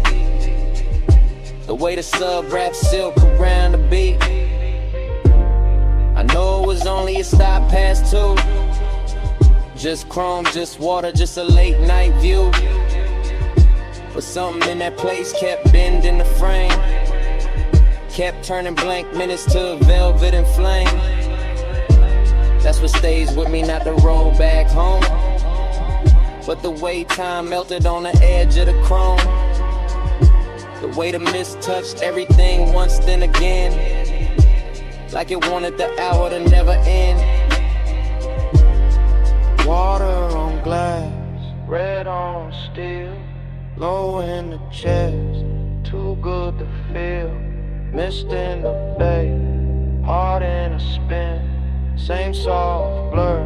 the way the sub wraps silk around the beat. I know it was only a stop past 2, just chrome, just water, just a late night view, but something in that place kept bending the frame, kept turning blank minutes to velvet and flame. That's what stays with me, not the road back home, but the way time melted on the edge of the chrome, the way the mist touched everything once then again, like it wanted the hour to never end. Water on glass, red on steel, low in the chest, too good to feel. Mist in the bay, heart in a spin, same soft blur,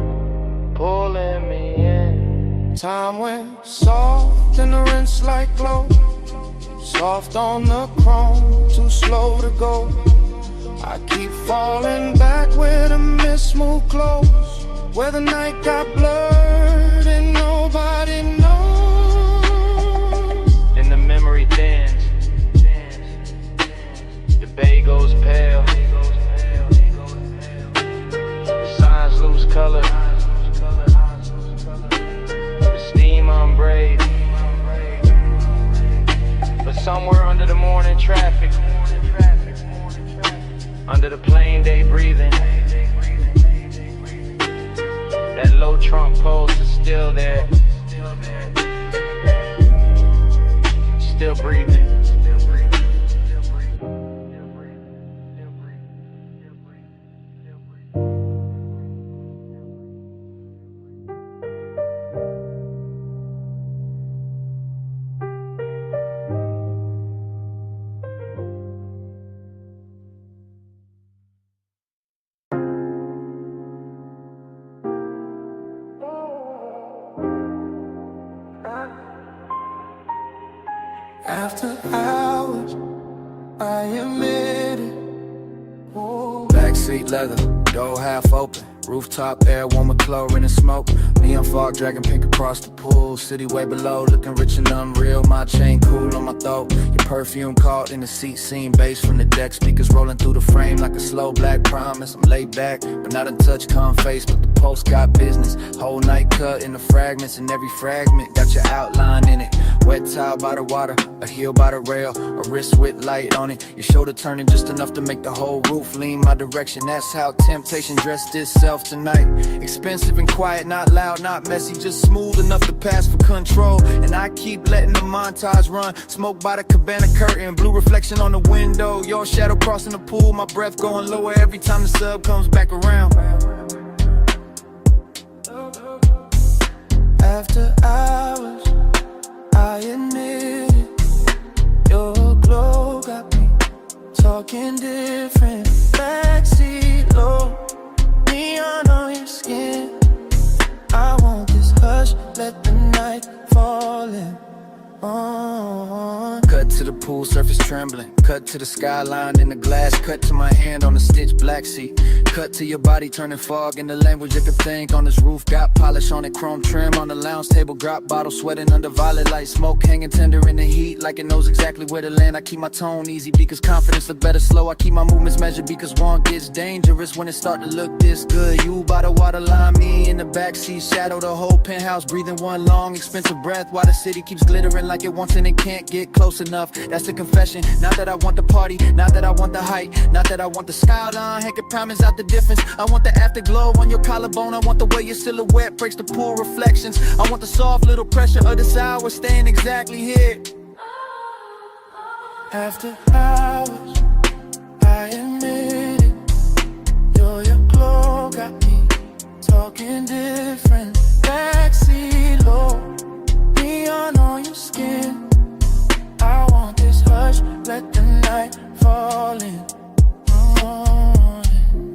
pulling me in. Time went soft in the rinse like glow, soft on the chrome, too slow to go. I keep falling back where the mist moved close, where the night got blurred and nobody knows. And the memory thins, the bay goes pale, the signs lose color, the steam unbraid. But somewhere under the morning traffic, under the plain day breathing, that low trunk post is still there, still breathing. After hours, I admit it. Oh. Backseat leather, door half open, rooftop air, warm with chlorine and smoke. Neon fog dragging pink across the pool. City way below, looking rich and unreal. My chain cool on my throat. Your perfume caught in the seat, seeing bass from the deck. Speakers rolling through the frame like a slow black promise. I'm laid back, but not in touch, calm face. But the post got business. Whole night cut into fragments, and every fragment got your outline in it. Wet towel by the water, a heel by the rail, a wrist with light on it. Your shoulder turning just enough to make the whole roof lean my direction. That's how temptation dressed itself tonight. Expensive and quiet, not loud, not messy, just smooth enough to pass for control. And I keep letting the montage run. Smoke by the cabana curtain, blue reflection on the window. Your shadow crossing the pool, my breath going lower every time the sub comes back around. After hours, I admit it. Your glow got me talking different. Backseat low, neon on your skin. I want this hush, let the night fall in. Cut to the pool surface trembling, cut to the skyline in the glass, cut to my hand on the stitched black seat, cut to your body turning fog in the language it could think. On this roof got polish on it, chrome trim on the lounge table, drop bottle sweating under violet light, smoke hanging tender in the heat like it knows exactly where to land. I keep my tone easy because confidence look better slow. I keep my movements measured because one gets dangerous when it start to look this good. You by the waterline, me in the backseat, shadow the whole penthouse, breathing one long expensive breath while the city keeps glittering like it wants and it can't get close enough. enough, that's the confession. Not that I want the party, not that I want the hype, not that I want the skyline hanging promise out the difference. I want the afterglow on your collarbone, I want the way your silhouette breaks the pool reflections. I want the soft little pressure of this hour staying exactly here. After hours, I admit it. Your glow got me talking different. Backseat low, neon on your skin. I want this hush, let the night fall in.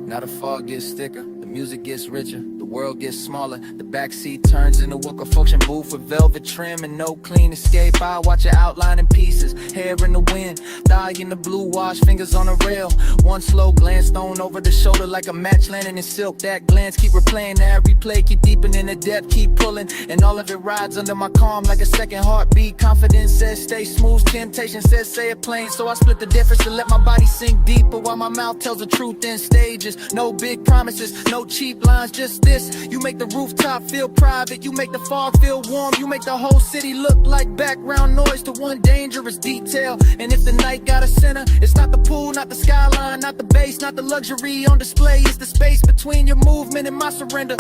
Now the fog gets thicker, the music gets richer, the world gets smaller. The backseat turns into a function booth with velvet trim and no clean escape. I watch it outline in pieces, hair in the wind, thigh in the blue wash, fingers on a rail. One slow glance thrown over the shoulder like a match landing in silk. That glance keep replaying, that replay keep deepening the depth, keep pulling. And all of it rides under my calm like a second heartbeat. Confidence says stay smooth, temptation says say it plain. So I split the difference to let my body sink deeper while my mouth tells the truth in stages. No big promises, no cheap lines, just this. You make the rooftop feel private, you make the fog feel warm, you make the whole city look like background noise to one dangerous detail. And if the night got a center, it's not the pool, not the skyline, not the bass, not the luxury on display. It's the space between your movement and my surrender.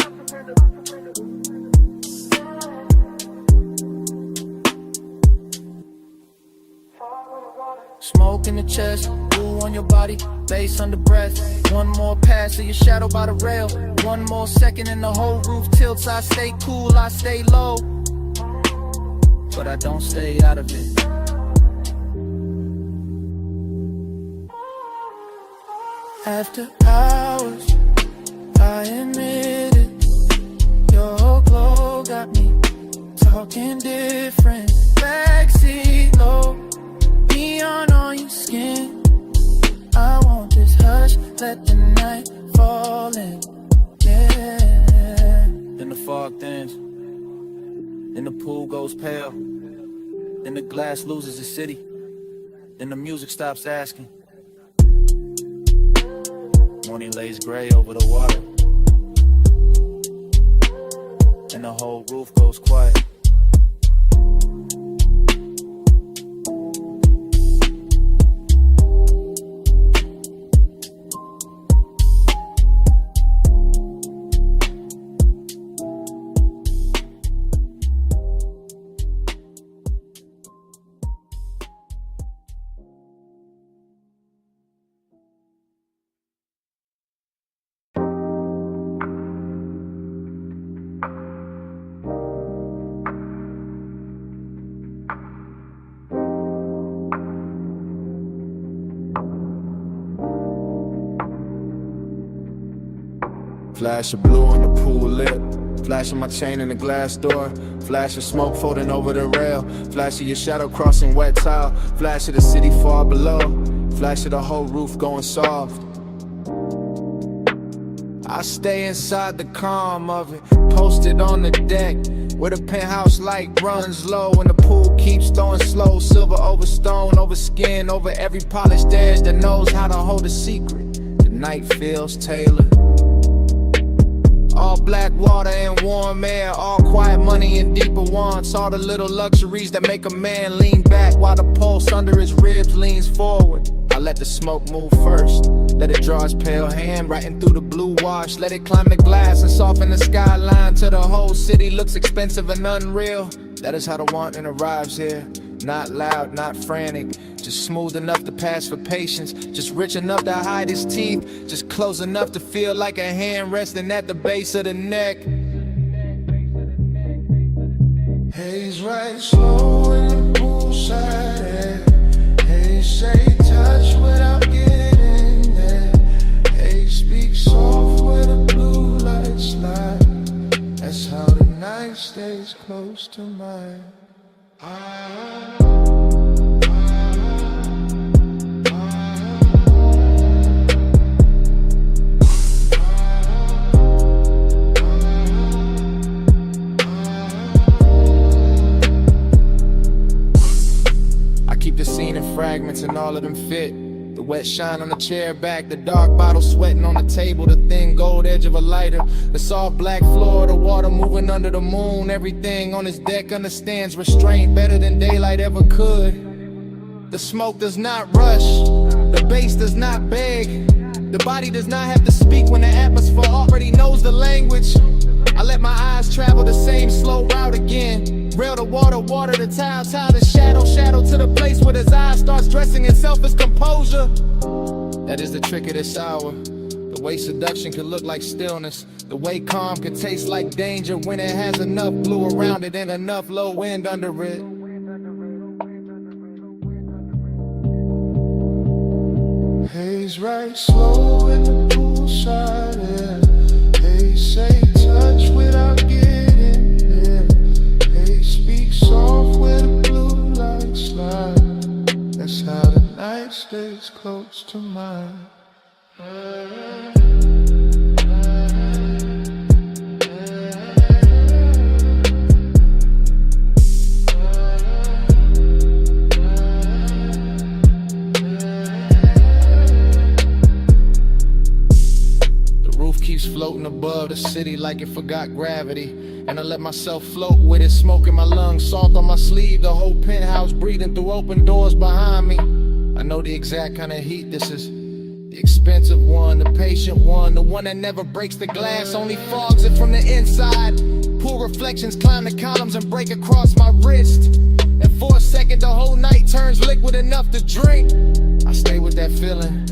Smoke in the chest, blue on your body, bass under breath. One more pass of your shadow by the rail. One more second and the whole roof tilts. I stay cool, I stay low, but I don't stay out of it. After hours, I admit it. Your glow got me talking different. Backseat low, neon on your skin. I want this hush, let the night fall in. Yeah. Then the fog thins, then the pool goes pale, then the glass loses its city, then the music stops asking. Morning lays gray over the water, and the whole roof goes quiet. Flash of blue on the pool lip, flash of my chain in the glass door, flash of smoke floating over the rail, flash of your shadow crossing wet tile, flash of the city far below, flash of the whole roof going soft. I stay inside the calm of it, posted on the deck, where the penthouse light runs low and the pool keeps throwing slow. Silver over stone, over skin, over every polished edge that knows how to hold a secret. The night feels tailored. All black water and warm air, all quiet money and deeper wants. All the little luxuries that make a man lean back while the pulse under his ribs leans forward. I let the smoke move first, let it draw its pale hand writing through the blue wash. Let it climb the glass and soften the skyline till the whole city looks expensive and unreal. That is how the wanting arrives here. Not loud, not frantic, just smooth enough to pass for patience, just rich enough to hide his teeth, just close enough to feel like a hand resting at the base of the neck. Haze right slow in the poolside air. Haze say touch without getting there. Haze speak soft where the blue lights lie. That's how the night stays close to mine. I keep the scene in fragments and all of them fit. The wet shine on the chair back, the dark bottle sweating on the table, the thin gold edge of a lighter, the soft black floor, the water moving under the moon. Everything on this deck understands restraint better than daylight ever could. The smoke does not rush, the bass does not beg. The body does not have to speak when the atmosphere already knows the language. I let my eyes travel the same slow route again. Rail to water, water to tile, tile to shadow, shadow to the place where his eyes starts dressing itself as composure. That is the trick of this hour. The way seduction can look like stillness. The way calm can taste like danger when it has enough blue around it and enough low wind under it. Haze right slow in the poolside, yeah. Haze say touch without getting there. Haze speak soft where the blue lights slide. That's how the night stays close to mine. Keeps floating above the city like it forgot gravity. And I let myself float with it, smoke in my lungs, salt on my sleeve, the whole penthouse breathing through open doors behind me. I know the exact kind of heat this is. The expensive one, the patient one, the one that never breaks the glass, only fogs it from the inside. Pool reflections climb the columns and break across my wrist. And for a second the whole night turns liquid enough to drink. I stay with that feeling,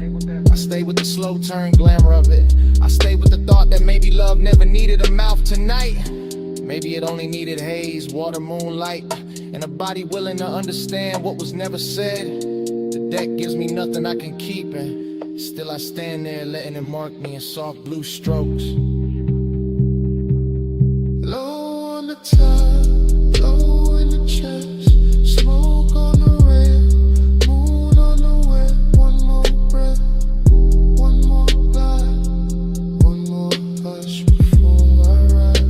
I stay with the slow turn glamour of it. I stay with the thought that maybe love never needed a mouth tonight. Maybe it only needed haze, water, moonlight, and a body willing to understand what was never said. The deck gives me nothing I can keep, and still I stand there letting it mark me in soft blue strokes. Low on the top, low in the chest, smoke on the rail, moon on the way. One more breath, one more glide, one more hush before I ride.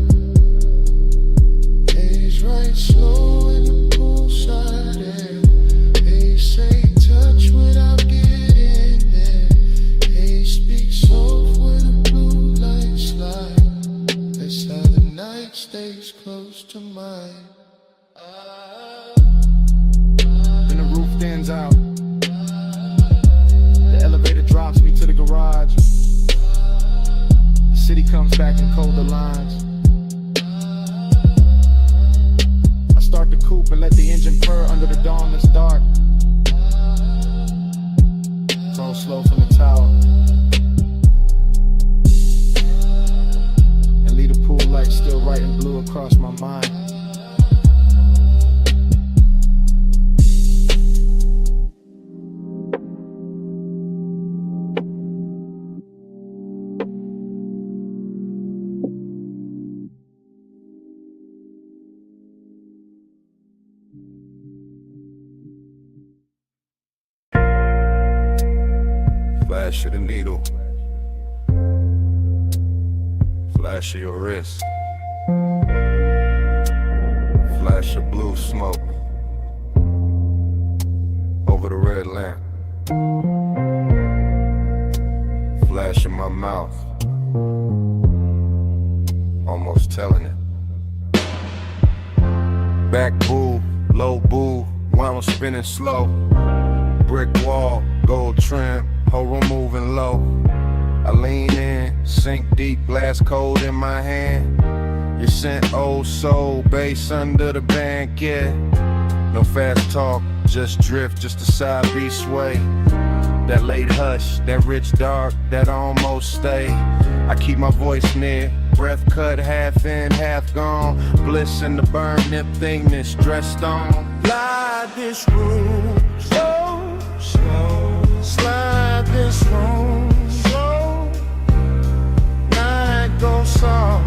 Haze right slow in the poolside, yeah. Haze say touch without getting there. Haze speak soft where the blue lights slide. That's how the night stays close to mine. Then the roof thins out. The elevator drops me to the garage. The city comes back in colder lines. I start the coupe and let the engine purr under the dawn that's dark. Throw slow from the tower. And leave the pool light still bright and blue across my mind. Flash of the needle, flash of your wrist, flash of blue smoke over the red lamp, flash in my mouth, almost telling it. Back boo, low boo, while I'm spinning slow. Brick wall, gold trim, whole room moving low. I lean in, sink deep, glass cold in my hand. You sent old soul, bass under the band, yeah. No fast talk, just drift, just a side beat sway. That late hush, that rich dark, that almost stay. I keep my voice near, breath cut half in, half gone. Bliss in the burn, nip thing that's dressed on. Glide this room slow, slow. Slide this room slow. Night goes soft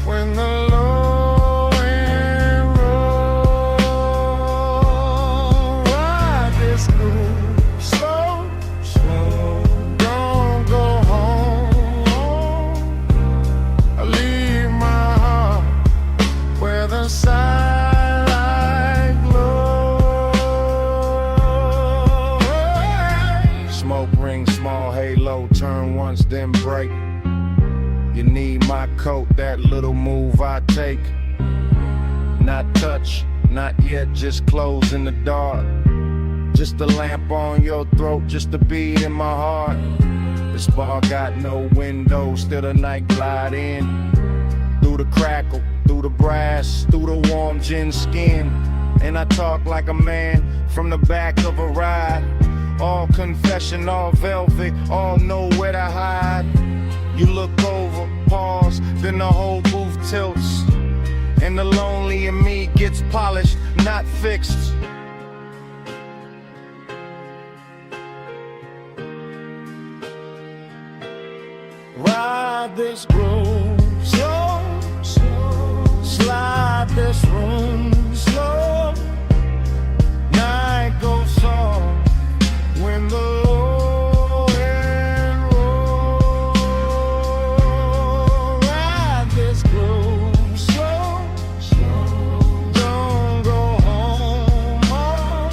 when the low end roll. Ride this room slow, slow. Don't go home. I leave my heart where the side glow. Smoke ring, small halo, turn once then break. You need my coat, that little move I take. Not touch, not yet, just close in the dark. Just a lamp on your throat, just a beat in my heart. This bar got no windows, still the night glide in. Through the crackle, through the brass, through the warm gin skin. And I talk like a man from the back of a ride. All confession, all velvet, all know where to hide. You look over, pause, then the whole booth tilts. And the lonely in me gets polished, not fixed. Ride this groove slow, slow. Slide this room slow. Night goes soft when the low end roll. Ride this groove slow, slow. Don't go home, home.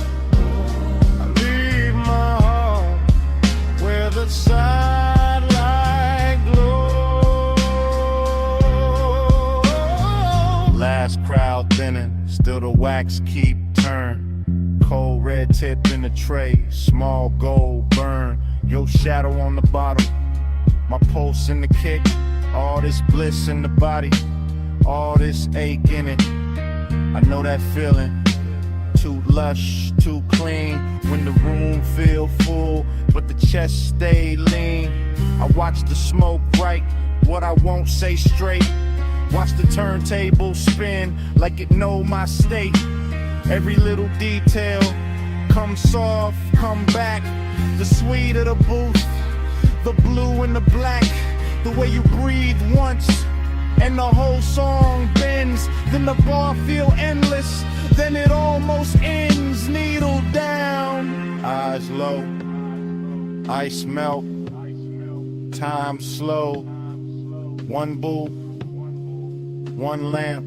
I leave my heart where the side. Crowd thinning, still the wax keep turn. Cold red tip in the tray, small gold burn. Your shadow on the bottle, my pulse in the kick. All this bliss in the body, all this ache in it. I know that feeling, too lush, too clean. When the room feel full, but the chest stay lean. I watch the smoke bright, what I won't say straight. Watch the turntable spin like it know my state. Every little detail, come soft, come back. The sweet of the booth, the blue and the black. The way you breathe once, and the whole song bends. Then the bar feel endless, then it almost ends. Needle down, eyes low, ice melt, time slow. One booth, one lamp,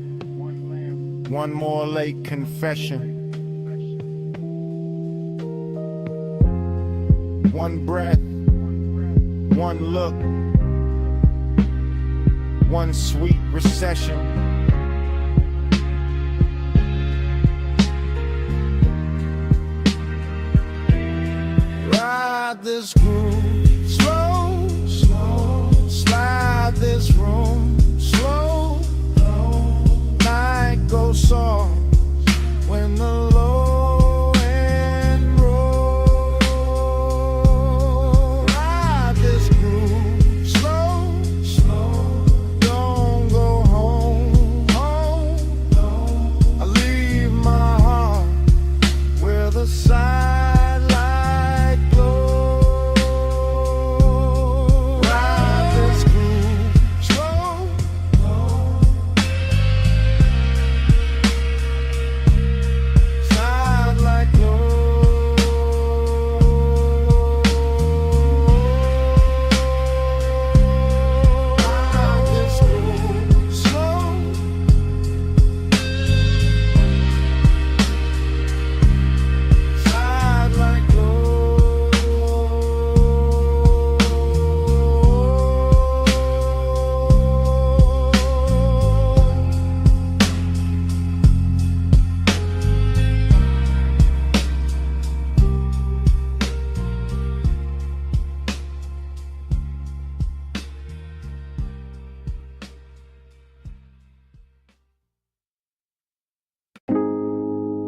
one more late confession. One breath, one look, one sweet recession. Ride this groove slow, slow. Slide this room slow. Night goes soft when the low end roll. Ride this groove slow, slow. Don't go home, home. I leave my heart where the sidelight glow. Ride this groove slow.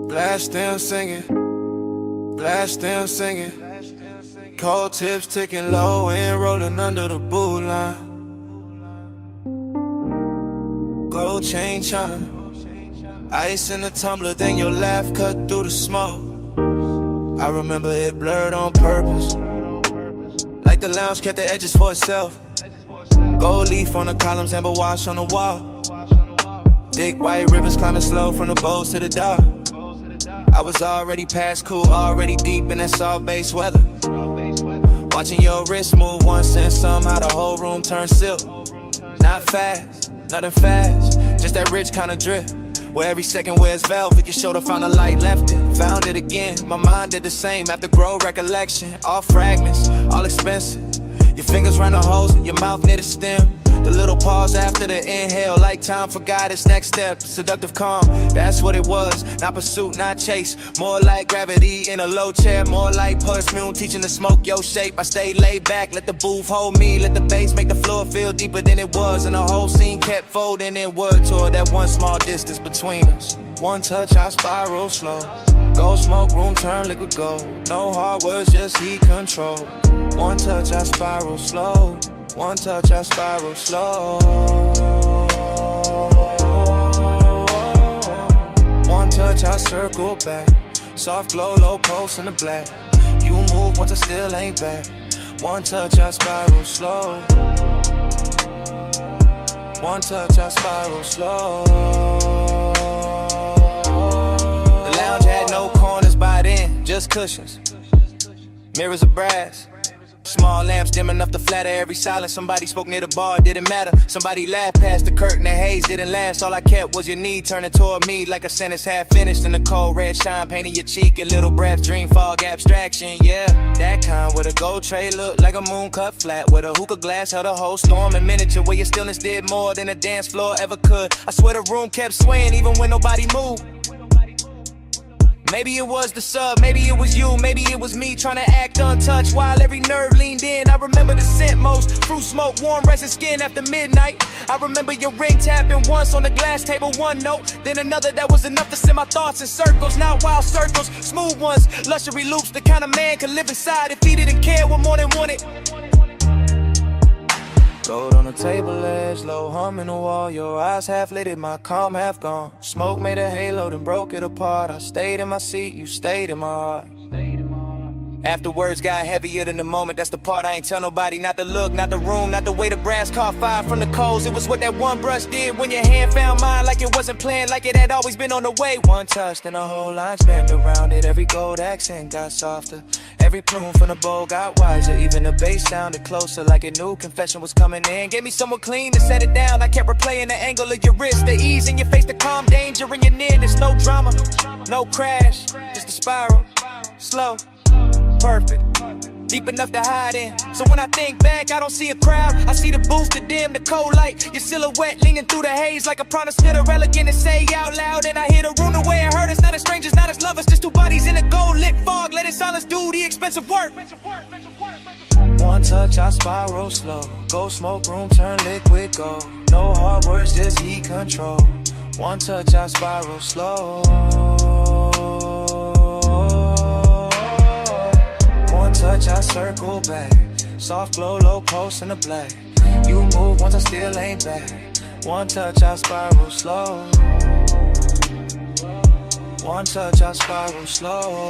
Blast them singing, blast them singing. Cold tips ticking low and rolling under the boot line. Gold chain chime, ice in the tumbler, then your laugh cut through the smoke. I remember it blurred on purpose, like the lounge kept the edges for itself. Gold leaf on the columns, amber wash on the wall. Thick white rivers climbing slow from the bows to the dock. I was already past cool, already deep in that soft base weather. Watching your wrist move once and somehow the whole room turned silk. Not fast, nothing fast, just that rich kind of drip. Where every second wears velvet, your shoulder found a light, left it, found it again. My mind did the same after grow recollection. All fragments, all expensive. Your fingers round the holes, your mouth near the stem. The little pause after the inhale, like time forgot its next step. Seductive calm, that's what it was. Not pursuit, not chase. More like gravity in a low chair. More like perfume, teaching to smoke your shape. I stay laid back, let the booth hold me. Let the bass make the floor feel deeper than it was. And the whole scene kept folding inward toward that one small distance between us. One touch, I spiral slow. Go smoke room, turn liquid gold. No hard words, just heat control. One touch, I spiral slow. One touch, I spiral slow. One touch, I circle back. Soft glow, low pulse in the black. You move once I still ain't back. One touch, I spiral slow. One touch, I spiral slow. The lounge had no corners by then, just cushions. Mirrors of brass. Small lamps dim enough to flatter every silence. Somebody spoke near the bar, didn't matter. Somebody laughed past the curtain, the haze didn't last. All I kept was your knee turning toward me like a sentence half finished. In the cold red shine painting your cheek. A little breath, dream fog abstraction, yeah. That kind with a gold tray looked like a moon cut flat. With a hookah glass held a whole storm in miniature. Where your stillness did more than a dance floor ever could. I swear the room kept swaying even when nobody moved. Maybe it was the sub, maybe it was you, maybe it was me trying to act untouched while every nerve leaned in. I remember the scent most, fruit smoke, warm resin skin after midnight. I remember your ring tapping once on the glass table, one note, then another that was enough to send my thoughts in circles. Not wild circles, smooth ones, luxury loops. The kind of man could live inside if he didn't care what more than wanted. Gold on the table edge, low hum in the wall. Your eyes half lit, my calm half gone. Smoke made a halo, then broke it apart. I stayed in my seat, you stayed in my heart. After words got heavier than the moment, that's the part I ain't tell nobody. Not the look, not the room, not the way the brass caught fire from the coals. It was what that one brush did when your hand found mine. Like it wasn't planned, like it had always been on the way. One touch, then a whole line spanned around it. Every gold accent got softer. Every plume from the bowl got wiser. Even the bass sounded closer, like a new confession was coming in. Gave me somewhere clean to set it down. I kept replaying the angle of your wrist, the ease in your face, the calm danger in your nearness. No drama, no crash, just a spiral, slow, perfect, deep enough to hide in. So when I think back, I don't see a crowd. I see the booth, the dim, the cold light. Your silhouette leaning through the haze like a promise to the elegant and say out loud. And I hear the room the way it hurt us. Not as strangers, not as lovers, just two bodies in a gold lit fog. Let it silence do the expensive work. One touch, I spiral slow. Go smoke room, turn liquid gold. No hard words, just heat control. One touch, I spiral slow. One touch, I circle back. Soft glow, low pulse in the black. You move once I still ain't back. One touch, I spiral slow. One touch, I spiral slow.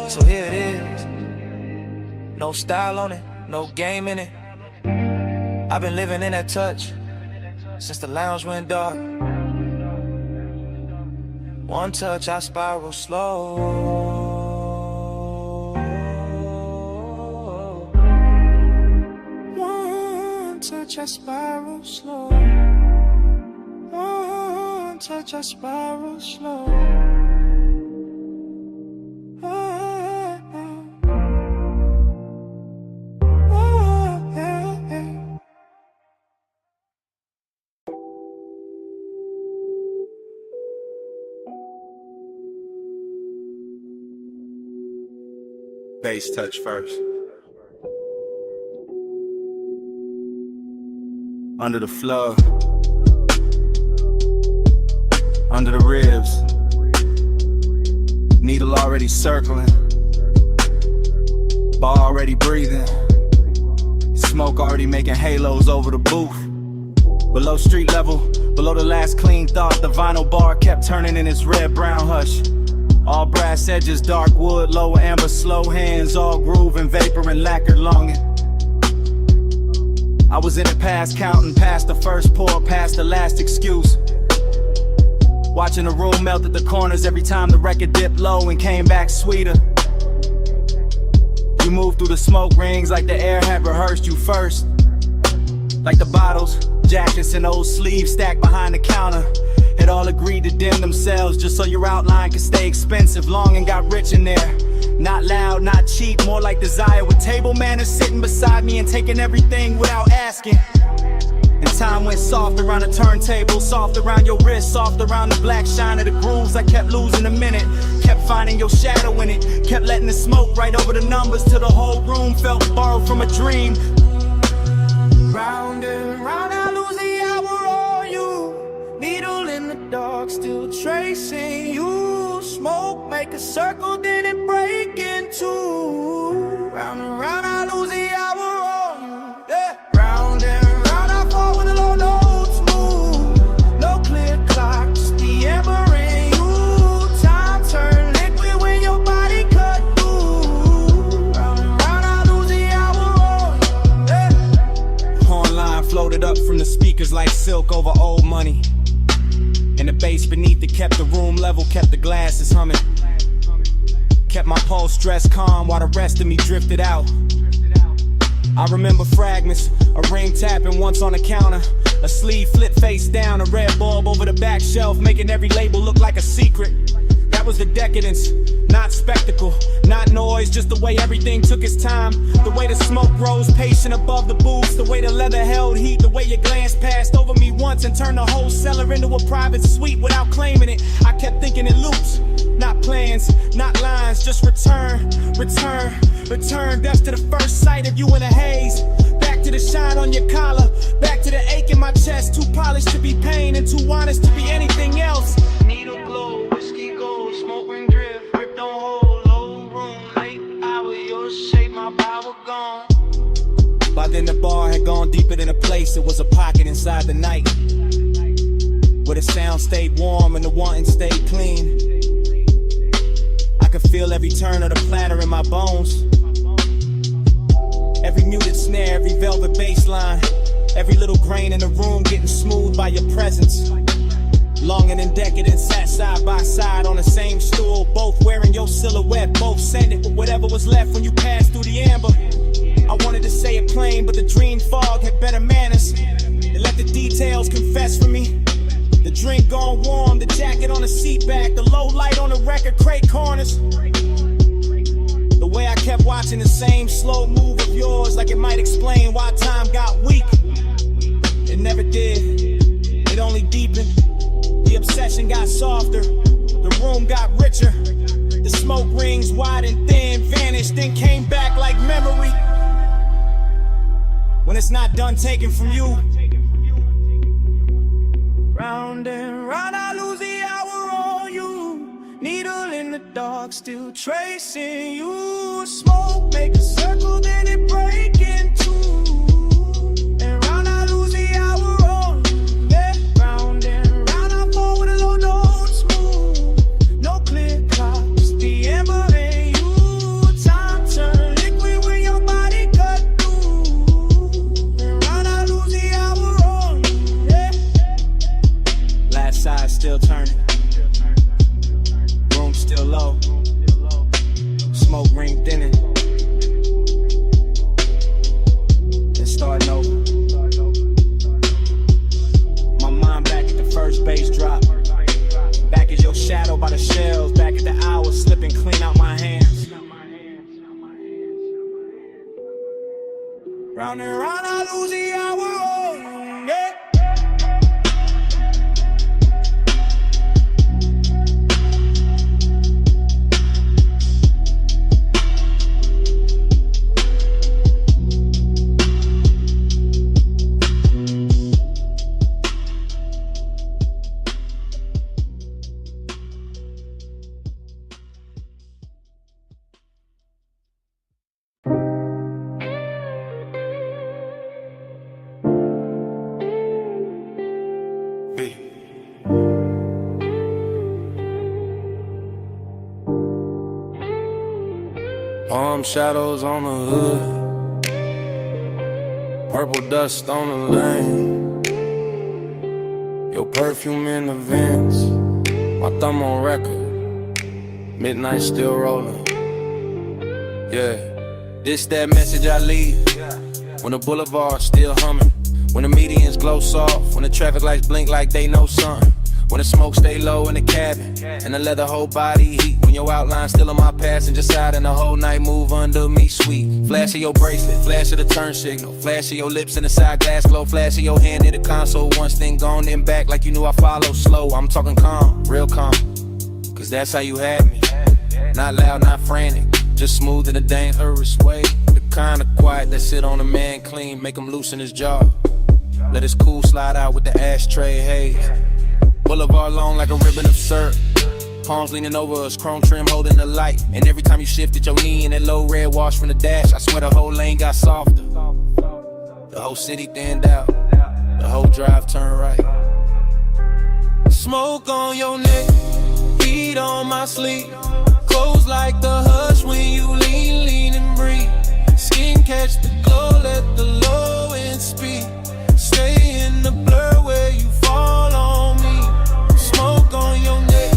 So here it is. No style on it, no game in it. I've been living in that touch since the lounge went dark. One touch, I spiral slow. One touch, I spiral slow. One touch, I spiral slow. Bass touch first. Under the floor, under the ribs, needle already circling, bar already breathing, smoke already making halos over the booth. Below street level, below the last clean thought, the vinyl bar kept turning in its red-brown hush. All brass edges, dark wood, lower amber, slow hands, all groove and vapor and lacquered longing. I was in it past counting, past the first pour, past the last excuse. Watching the room melt at the corners every time the record dipped low and came back sweeter. You moved through the smoke rings like the air had rehearsed you first. Like the bottles, jackets and old sleeves stacked behind the counter had all agreed to dim themselves just so your outline could stay expensive. Long and got rich in there. Not loud, not cheap, more like desire. With table manners sitting beside me and taking everything without asking. And time went soft around the turntable, soft around your wrist, soft around the black shine of the grooves. I kept losing a minute, kept finding your shadow in it, kept letting the smoke right over the numbers till the whole room felt borrowed from a dream. Round and round, I lose the hour on you. Needle in the dark, still tracing you. Smoke, make a circle, then it break in two. Round and round, I lose the hour on you. Yeah. Round and round, I fall with a low notes move. No clear clock, just the ember in you. Time turn liquid when your body cut through. Round and round, I lose the hour on you. Yeah. Horn line floated up from the speakers like silk over old money. And the bass beneath it kept the room level, kept the glasses humming. Kept my pulse stressed calm while the rest of me drifted out. I remember fragments, a ring tapping once on the counter, a sleeve flipped face down, a red bulb over the back shelf, making every label look like a secret. That was the decadence, not spectacle, not noise, just the way everything took its time. The way the smoke rose patient above the booths, the way the leather held heat, the way your glance passed over me once and turned the whole cellar into a private suite without claiming it. I kept thinking in loops, not plans, not lines, just return, return, return. That's to the first sight of you in a haze. Back to the shine on your collar, back to the ache in my chest. Too polished to be pain and too honest to be anything else. Needle glow, whiskey gold, smoke ring drift, grip don't hold, low room, late hour, your shape, my power gone. By then the bar had gone deeper than a place, it was a pocket inside the night, where the sound stayed warm and the wanting stayed clean. I could feel every turn of the platter in my bones, every muted snare, every velvet bass line, every little grain in the room getting smooth by your presence. Longing and decadent sat side by side on the same stool, both wearing your silhouette, both scented with whatever was left when you passed through the amber. I wanted to say it plain, but the dream fog had better manners. It let the details confess for me. The drink gone warm, the jacket on the seat back, the low light on the record crate corners. The way I kept watching the same slow move of yours, like it might explain why time got weak. It never did, it only deepened. The obsession got softer, the room got richer. The smoke rings wide and thin vanished, then came back like memory. When it's not done taken from you. Round and round, I lose the hour on you. Needle in the dark, still tracing you. Smoke, make a circle, then it break in two. And round, I lose the hour on you. Yeah. Round and round, I fall with a low notes move. No clear clock, just the ember in you. Time turn liquid when your body cut through. And round, I lose the hour on you. Yeah. Last side still turning, room still low, smoke ring thinning, and starting over. My mind back at the first bass drop, back as your shadow by the shelves, back at the hours slipping clean out my hands. Round and round, I lose the hour on you. Yeah. Palm shadows on the hood, purple dust on the lane, your perfume in the vents, my thumb on record, midnight still rolling. Yeah, this that message I leave, when the boulevard still humming, when the medians glow soft, when the traffic lights blink like they know something. When the smoke stay low in the cabin, and the leather whole body heat. When your outline still on my passenger side, and the whole night move under me sweet. Flash of your bracelet, flash of the turn signal, flash of your lips in the side glass glow, flash of your hand in the console. Once then gone then back like you knew I follow slow. I'm talking calm, real calm, cause that's how you had me. Not loud, not frantic, just smooth in a dangerous way. The kind of quiet that sit on a man clean, make him loosen his jaw. Let his cool slide out with the ashtray haze. Boulevard long like a ribbon of syrup. Palms leaning over us, chrome trim holding the light. And every time you shifted your knee in that low red wash from the dash, I swear the whole lane got softer. The whole city thinned out, the whole drive turned right. Smoke on your neck, heat on my sleeve. Close like the hush when you lean, lean and breathe. Skin catch the glow, let the low end speed. Stay in the blur where you fall on me. Smoke on your neck,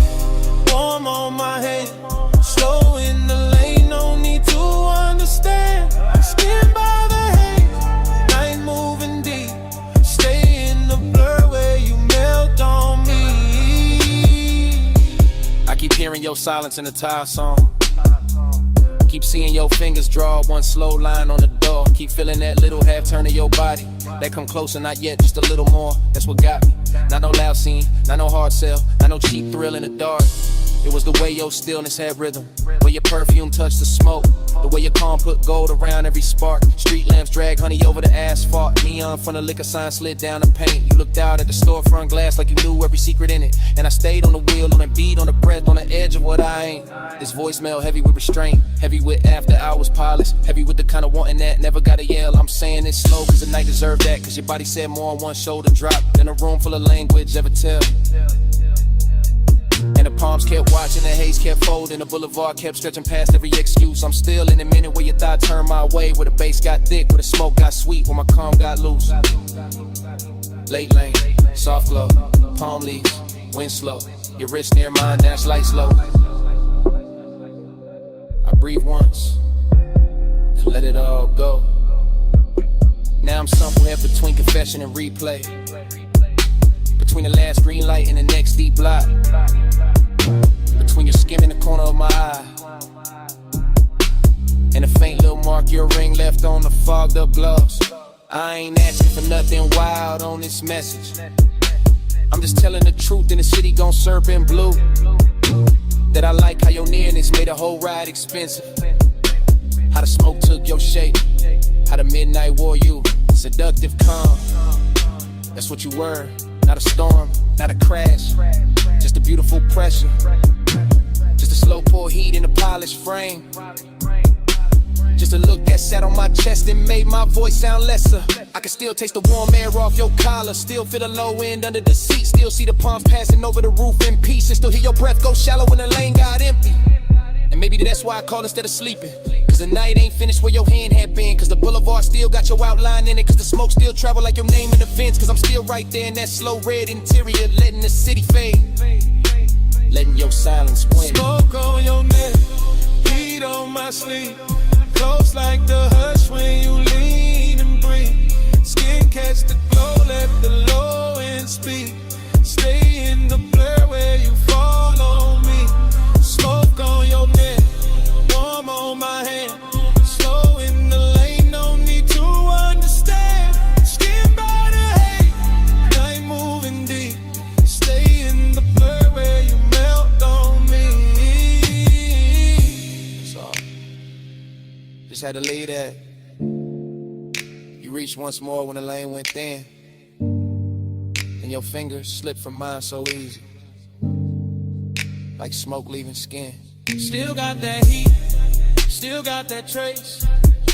warm on my head. Slow in the lane, no need to understand. Skin by the haze, night moving deep. Stay in the blur where you melt on me. I keep hearing your silence in the tire song. Keep seeing your fingers draw one slow line on the door. Keep feeling that little half turn of your body. That come closer, not yet, just a little more. That's what got me. Not no loud scene, not no hard sell, not no cheap thrill in the dark. It was the way your stillness had rhythm, where your perfume touched the smoke, the way your calm put gold around every spark. Street lamps drag honey over the asphalt. Neon from the liquor sign slid down the paint. You looked out at the storefront glass like you knew every secret in it. And I stayed on the wheel, on the beat, on the breath, on the edge of what I ain't. This voicemail heavy with restraint, heavy with after hours pilots, heavy with the kind of wanting that never gotta yell. I'm saying it slow cause the night deserved that, cause your body said more on one shoulder drop than a room full of language ever tell. And the palms kept watching, the haze kept folding, the boulevard kept stretching past every excuse. I'm still in the minute where your thought turned my way, where the bass got thick, where the smoke got sweet, where my calm got loose. Late lane, soft glow, palm leaves, wind slow. Your wrist near mine, dash light slow. I breathe once, and let it all go. Now I'm somewhere between confession and replay, between the last green light and the next deep block, between your skin and the corner of my eye, and a faint little mark your ring left on the fogged up gloss. I ain't asking for nothing wild on this message. I'm just telling the truth and the city gon' serve in blue. That I like how your nearness made the whole ride expensive. How the smoke took your shape, how the midnight wore you. Seductive calm, that's what you were. Not a storm, not a crash, just a beautiful pressure. Just a slow pour heat in a polished frame. Just a look that sat on my chest and made my voice sound lesser. I can still taste the warm air off your collar, still feel the low end under the seat, still see the palms passing over the roof in peace, and still hear your breath go shallow when the lane got empty. And maybe that's why I call instead of sleeping, cause the night ain't finished where your hand had been, cause the boulevard still got your outline in it, cause the smoke still travel like your name in the vents, cause I'm still right there in that slow red interior, letting the city fade, letting your silence win. Smoke on your neck, heat on my sleeve. Close like the hush when you lean and breathe. Skin catch the glow, let the low end speak. Stay in the blur where you fall on me. Smoke on your neck, warm on my hand. Slow in the lane, no need to understand. Skin by the haze, night moving deep. Stay in the blur where you melt on me. So, just had to leave that. You reached once more when the lane went thin, and your fingers slipped from mine so easy, like smoke leaving skin. Still got that heat, still got that trace.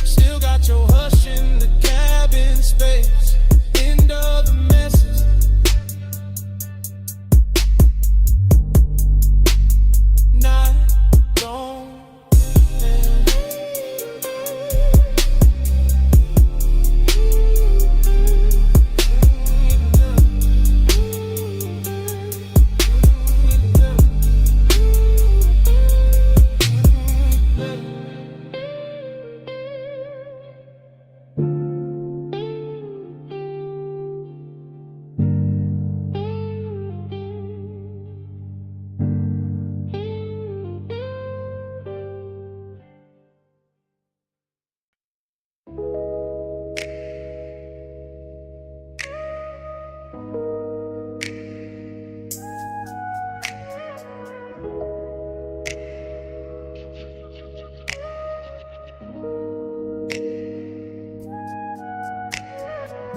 Still got your hush in the cabin space. End of the message. Not long.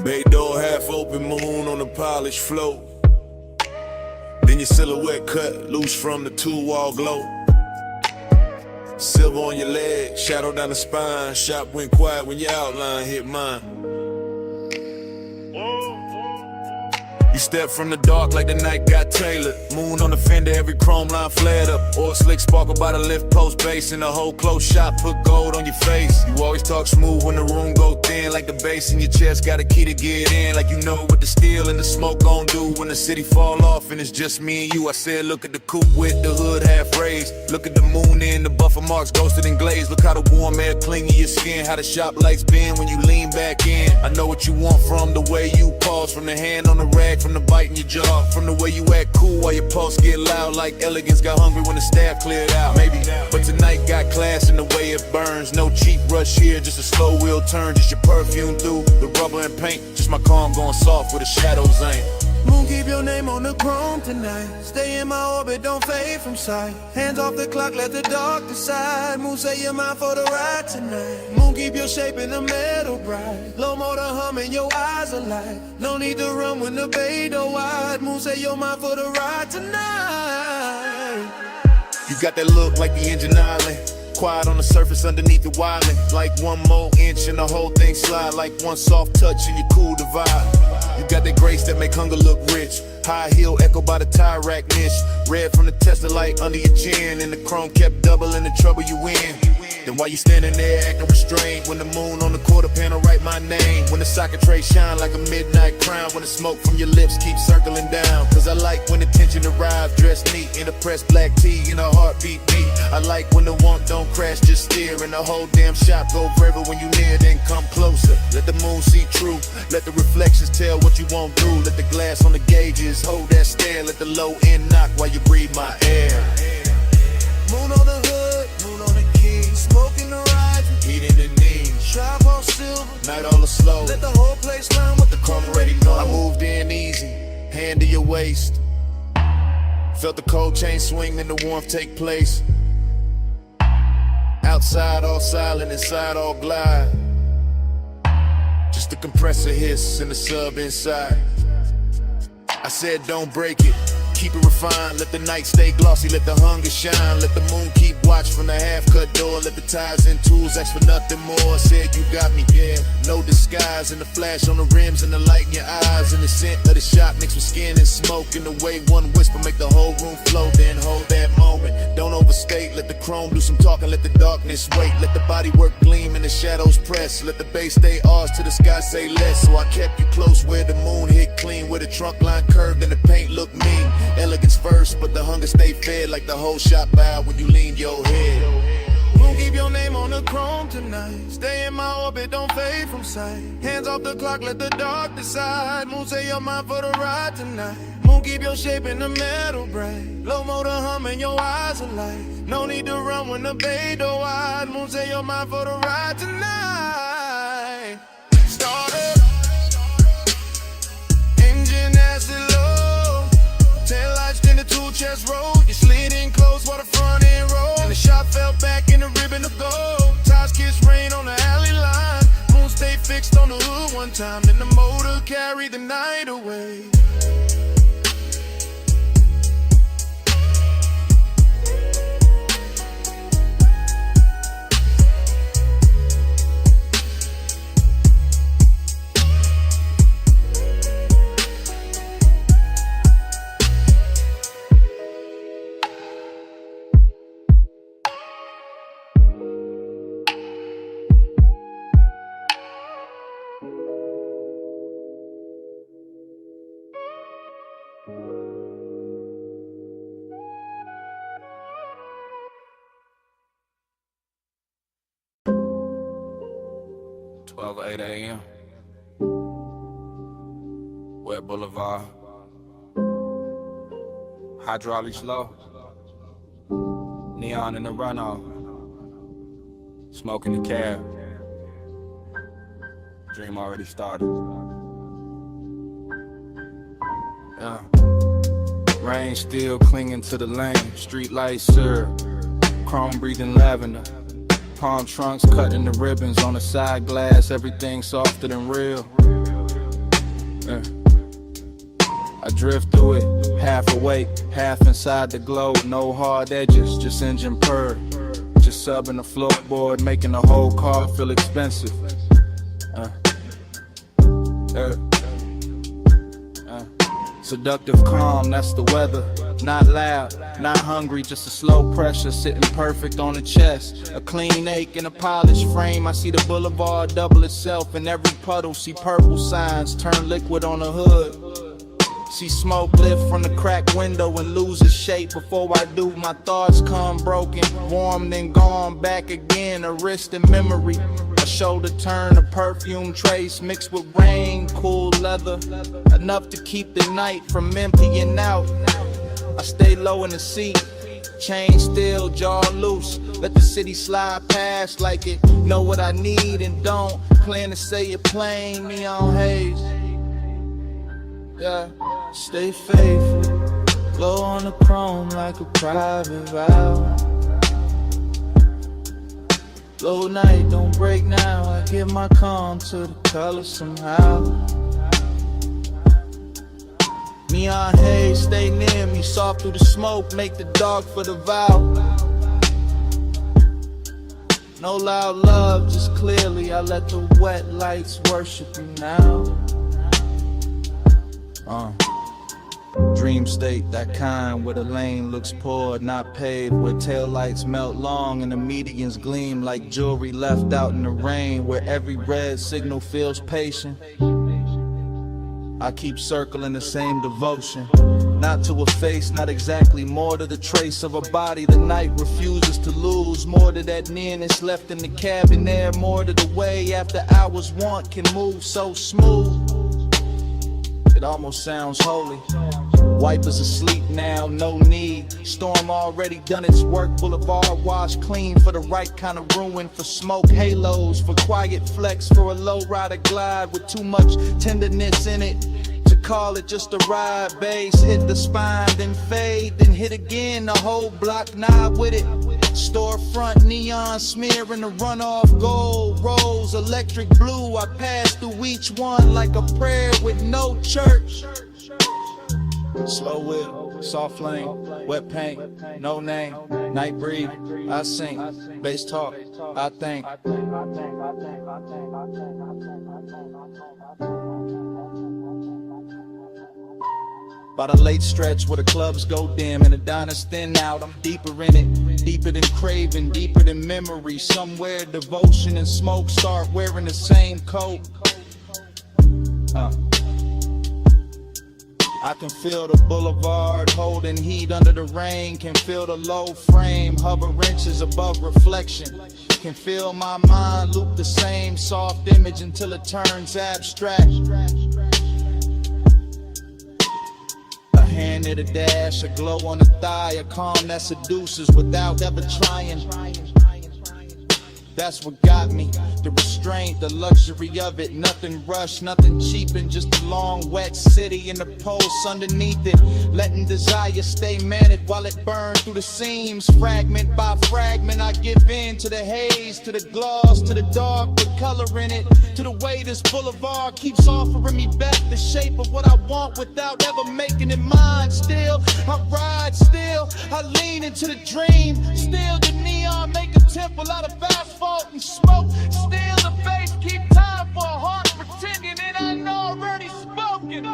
Bay door, half open, moon on the polished floor. Then your silhouette cut loose from the two-wall glow. Silver on your leg, shadow down the spine. Shop went quiet when your outline hit mine. You step from the dark like the night got tailored. Moon on the fender, every chrome line flared up. Oil slick sparkle by the lift post base. In the whole close shot, put gold on your face. You always talk smooth when the room go thin. Like the bass in your chest got a key to get in. Like you know what the steel and the smoke gon' do when the city fall off and it's just me and you. I said look at the coupe with the hood half raised. Look at the moon in the buffer marks ghosted and glazed. Look how the warm air cling to your skin. How the shop lights bend when you lean back in. I know what you want from the way you pause. From the hand on the rag, from the bite in your jaw. From the way you act cool while your pulse get loud. Like elegance got hungry when the staff cleared out. Maybe, but tonight got class in the way it burns. No cheap rush here, just a slow wheel turn. Just your perfume through the rubber and paint. Just my calm going soft where the shadows ain't. Moon, keep your name on the chrome tonight. Stay in my orbit, don't fade from sight. Hands off the clock, let the dark decide. Moon, say you're mine for the ride tonight. Moon, keep your shape in the metal bright. Low motor humming, your eyes alight. No need to run when the bay door wide. Moon, say you're mine for the ride tonight. You got that look like the engine island. Quiet on the surface underneath the wildin'. Like one more inch and the whole thing slide. Like one soft touch and you cool the vibe. You got that grace that make hunger look rich. High heel echo by the tire rack niche. Red from the Tesla light under your chin. And the chrome kept doubling the trouble you in. Then why you standing there acting restrained? When the moon on the quarter panel write my name. When the socket tray shine like a midnight crown. When the smoke from your lips keeps circling down. Cause I like when the tension arrives dressed neat. In a pressed black tee and a heartbeat beat. I like when the want don't crash, just steer. And the whole damn shop go forever when you near. Then come closer, let the moon see true. Let the reflections tell what you won't do. Let the glass on the gauges hold that stare. Let the low end knock while you breathe my air. Moon on the hood, moon on the key. Smoking the ride, Eating the knees, trap all silver. night all slow. Let the whole place learn what the chrome already know. I moved in easy, hand to your waist. Felt the cold chain swing and the warmth take place. Outside all silent, inside all glide. Just the compressor hiss and the sub inside. I said don't break it, keep it refined. Let the night stay glossy, let the hunger shine. Let the moon keep watch from the half-cut door. Let the ties and tools ask for nothing more. I said you got me, yeah, no disguise. And the flash on the rims and the light in your eyes. And the scent of the shop mixed with skin and smoke. And the way one whisper make the whole room flow. Then hold that moment, don't overstate. Let the chrome do some talking, let the darkness wait. Let the body work gleam and the shadows press. Let the bass stay ours till the sky say less. So I kept you close where the moon hit clean. Where the trunk line curved and the paint looked mean. Elegance first, but the hunger stay fed. Like the whole shop bowed when you leaned your head. Moon, keep your name on the chrome tonight. Stay in my orbit, don't fade from sight. Hands off the clock, let the dark decide. Moon, say you're mine for the ride tonight. Moon, keep your shape in the metal bright. Low motor humming, your eyes alight. No need to run when the bay door wide. Moon, say you're mine for the ride tonight. Start up, engine acid low. Tail lights in the two chest roll. You slid in close while the front end roll. And the shot fell back in the ribbon of gold. Ties kiss rain on the alley line. Moon stay fixed on the hood one time. Then the motor carried the night away. Twelve 8 a.m. Wet Boulevard. Hydraulics low. Neon in the runoff. Smoking the cab. Dream already started. Yeah. Rain still clinging to the lane. Street lights syrup. Chrome breathing lavender. Palm trunks cutting the ribbons on the side glass. Everything softer than real. I drift through it, half awake, half inside the glow. No hard edges, just engine purr. Just subbing the floorboard, making the whole car feel expensive. Seductive calm, that's the weather. Not loud, not hungry, just a slow pressure sitting perfect on the chest. A clean ache in a polished frame. I see the boulevard double itself in every puddle. See purple signs turn liquid on the hood. See smoke lift from the cracked window and lose its shape. Before I do, my thoughts come broken, warm then gone back again. A wrist in memory, a shoulder turn, a perfume trace mixed with rain, cool leather, enough to keep the night from emptying out. I stay low in the seat, chain still, jaw loose. Let the city slide past like it know what I need and don't. Plan to say it plain, neon haze. Yeah, stay faithful, glow on the chrome like a private vow. Low night, don't break now. I give my calm to the color somehow. Neon haze, stay near me, soft through the smoke, make the dark for the vow. No loud love, just clearly I let the wet lights worship you now. Dream state, that kind where the lane looks poured, not paved, where taillights melt long and the medians gleam like jewelry left out in the rain, where every red signal feels patient. I keep circling the same devotion, not to a face, not exactly, more to the trace of a body the night refuses to lose, more to that nearness left in the cabin air, more to the way after hours want can move so smooth. It almost sounds holy. Wipers asleep now, no need. Storm already done its work. Boulevard washed clean for the right kind of ruin. For smoke halos, for quiet flex, for a low rider glide with too much tenderness in it. To call it just a ride, bass hit the spine, then fade, then hit again. The whole block knob with it. Storefront neon smearing the runoff gold. Rose, electric blue, I pass through each one like a prayer with no church. Slow whip, soft flame, wet paint, no name, night breathe, I sing, bass talk, I think. By the late stretch where the clubs go dim and the diners thin out, I'm deeper in it, deeper than craving, deeper than memory. Somewhere devotion and smoke start wearing the same coat. I can feel the boulevard holding heat under the rain. Can feel the low frame hover inches above reflection. Can feel my mind loop the same soft image until it turns abstract. A hand at a dash, a glow on the thigh, a calm that seduces without ever trying. That's what got me, the restraint, the luxury of it. Nothing rushed, nothing cheaping, just a long wet city and the pulse underneath it. Letting desire stay managed while it burns through the seams. Fragment by fragment I give in to the haze, to the gloss, to the dark with color in it. To the way this boulevard keeps offering me back the shape of what I want without ever making it mine. Still, I ride, still, I lean into the dream. Still the neon make a temple out of asphalt and smoke. Still the bass keep time for a heart pretending it ain't already spoken.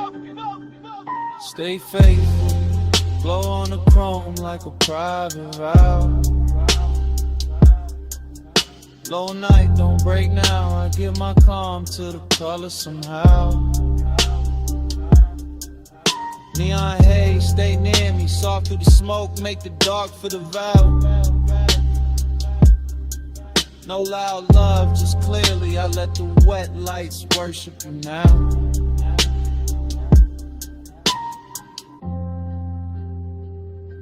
Stay faithful, glow on the chrome like a private vow. Low night, don't break now. I give my calm to the color somehow. Neon haze, stay near me. Soft through the smoke, make the dark for the vow. No loud love, just clearly I let the wet lights worship you now.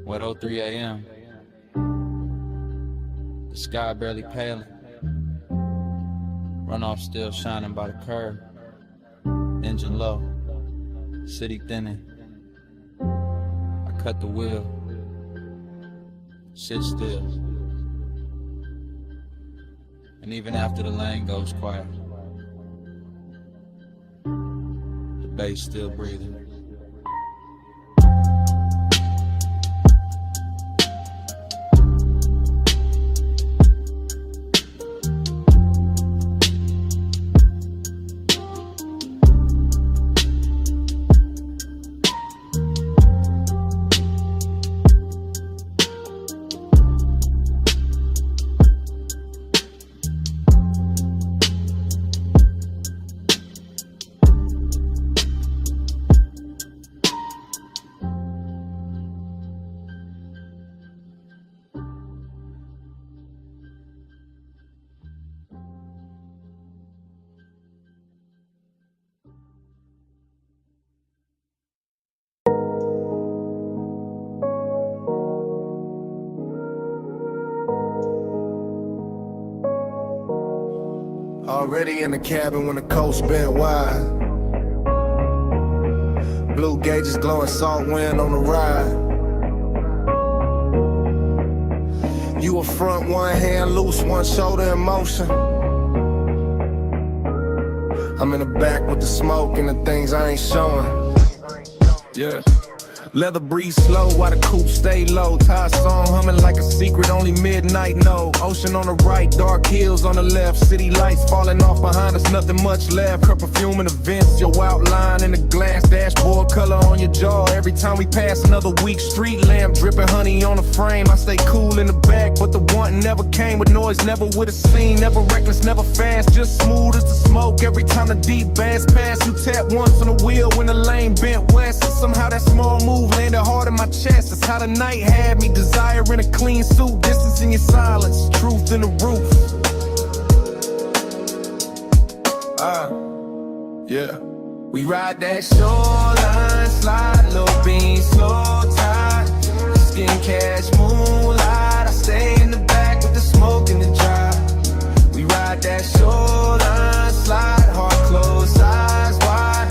Wet 03 a.m. The sky barely paling. Runoff still shining by the curb. Engine low, city thinning. I cut the wheel, shit still. And even after the lane goes quiet, the Hey, still breathing. Already in the cabin when the coast bent wide. Blue gauges glowing, salt wind on the ride. You a front, one hand loose, one shoulder in motion. I'm in the back with the smoke and the things I ain't showing. Yeah. Leather breeze slow while the coupe stay low. Ty song humming like a secret, only midnight know. Ocean on the right, dark hills on the left. City lights falling off behind us, nothing much left. Her perfume in the vents, your outline in the glass. Dashboard color on your jaw. Every time we pass another week, street lamp dripping honey on the frame. I stay cool in the back, but the wanting never came with noise, never with a scene. Never reckless, never fast, just smooth as the smoke. Every time the deep bass pass, you tap once on the wheel when the lane bent west. And somehow that small move landed hard in my chest. That's how the night had me, desiring a clean suit. Distance in your silence, truth in the roof. Yeah. We ride that shoreline, slide, low beam, slow tide. Skin cash, moonlight. I stay in the back with the smoke and the drive. We ride that shoreline, slide, heart closed, eyes wide.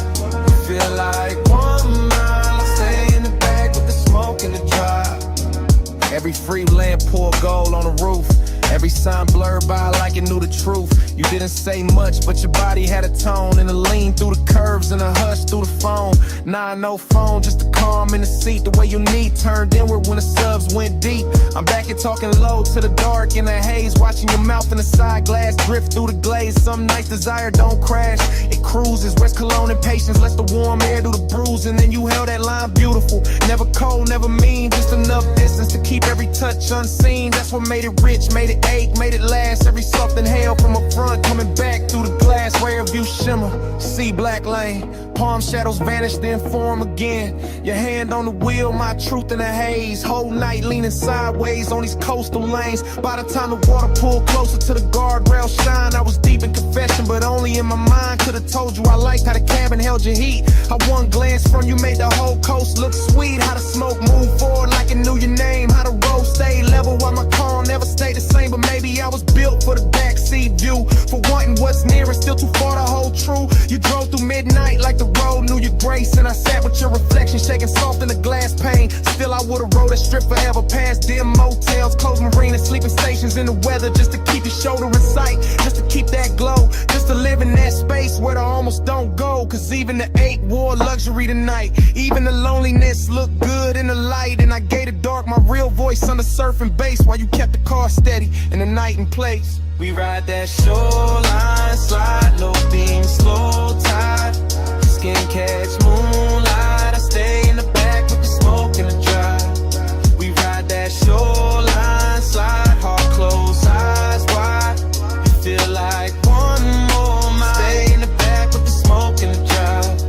Feel like 1 mile. I stay in the back with the smoke and the drive. Every free lamp pour gold on the roof. Every sign blurred by like it knew the truth. You didn't say much, but your body had a tone. And a lean through the curves and a hush through the phone. Nah, no phone, just a calm in the seat. The way you need turned inward when the subs went deep. I'm back here talking low to the dark in the haze. Watching your mouth in the side glass drift through the glaze. Some nights desire don't crash, it cruises. West cologne and patience, lets the warm air do the bruise. And then you held that line beautiful. Never cold, never mean, just enough distance to keep every touch unseen. That's what made it rich, made it ache, made it last. Every something held from a front, coming back through the glass. Rare view shimmer, see black lane. Palm shadows vanish, then form again. Your hand on the wheel, my truth in the haze. Whole night leaning sideways on these coastal lanes. By the time the water pulled closer to the guardrail shine, I was deep in confession, but only in my mind. Could've told you I liked how the cabin held your heat. How one glance from you made the whole coast look sweet. How the smoke moved forward like it knew your name. How the road stayed level while my car never stayed the same. But maybe I was built for the backseat view. For wanting what's near and still too far to hold true. You drove through midnight like the road knew your grace. And I sat with your reflection shaking soft in the glass pane. Still I would've rode that strip forever past dim motels, closed marinas, sleeping stations in the weather. Just to keep your shoulder in sight, just to keep that glow. Just to live in that space where the almost don't go. Cause even the ache wore luxury tonight. Even the loneliness looked good in the light. And I gave the dark my real voice under surfing bass. While you kept the car steady in the night and place. We ride that shoreline, slide, low beam, slow tide. Skin catch moonlight. I stay in the back with the smoke and the drive. We ride that shoreline, slide, heart closed, eyes wide. You feel like 1 more mile. Stay in the back with the smoke and the drive.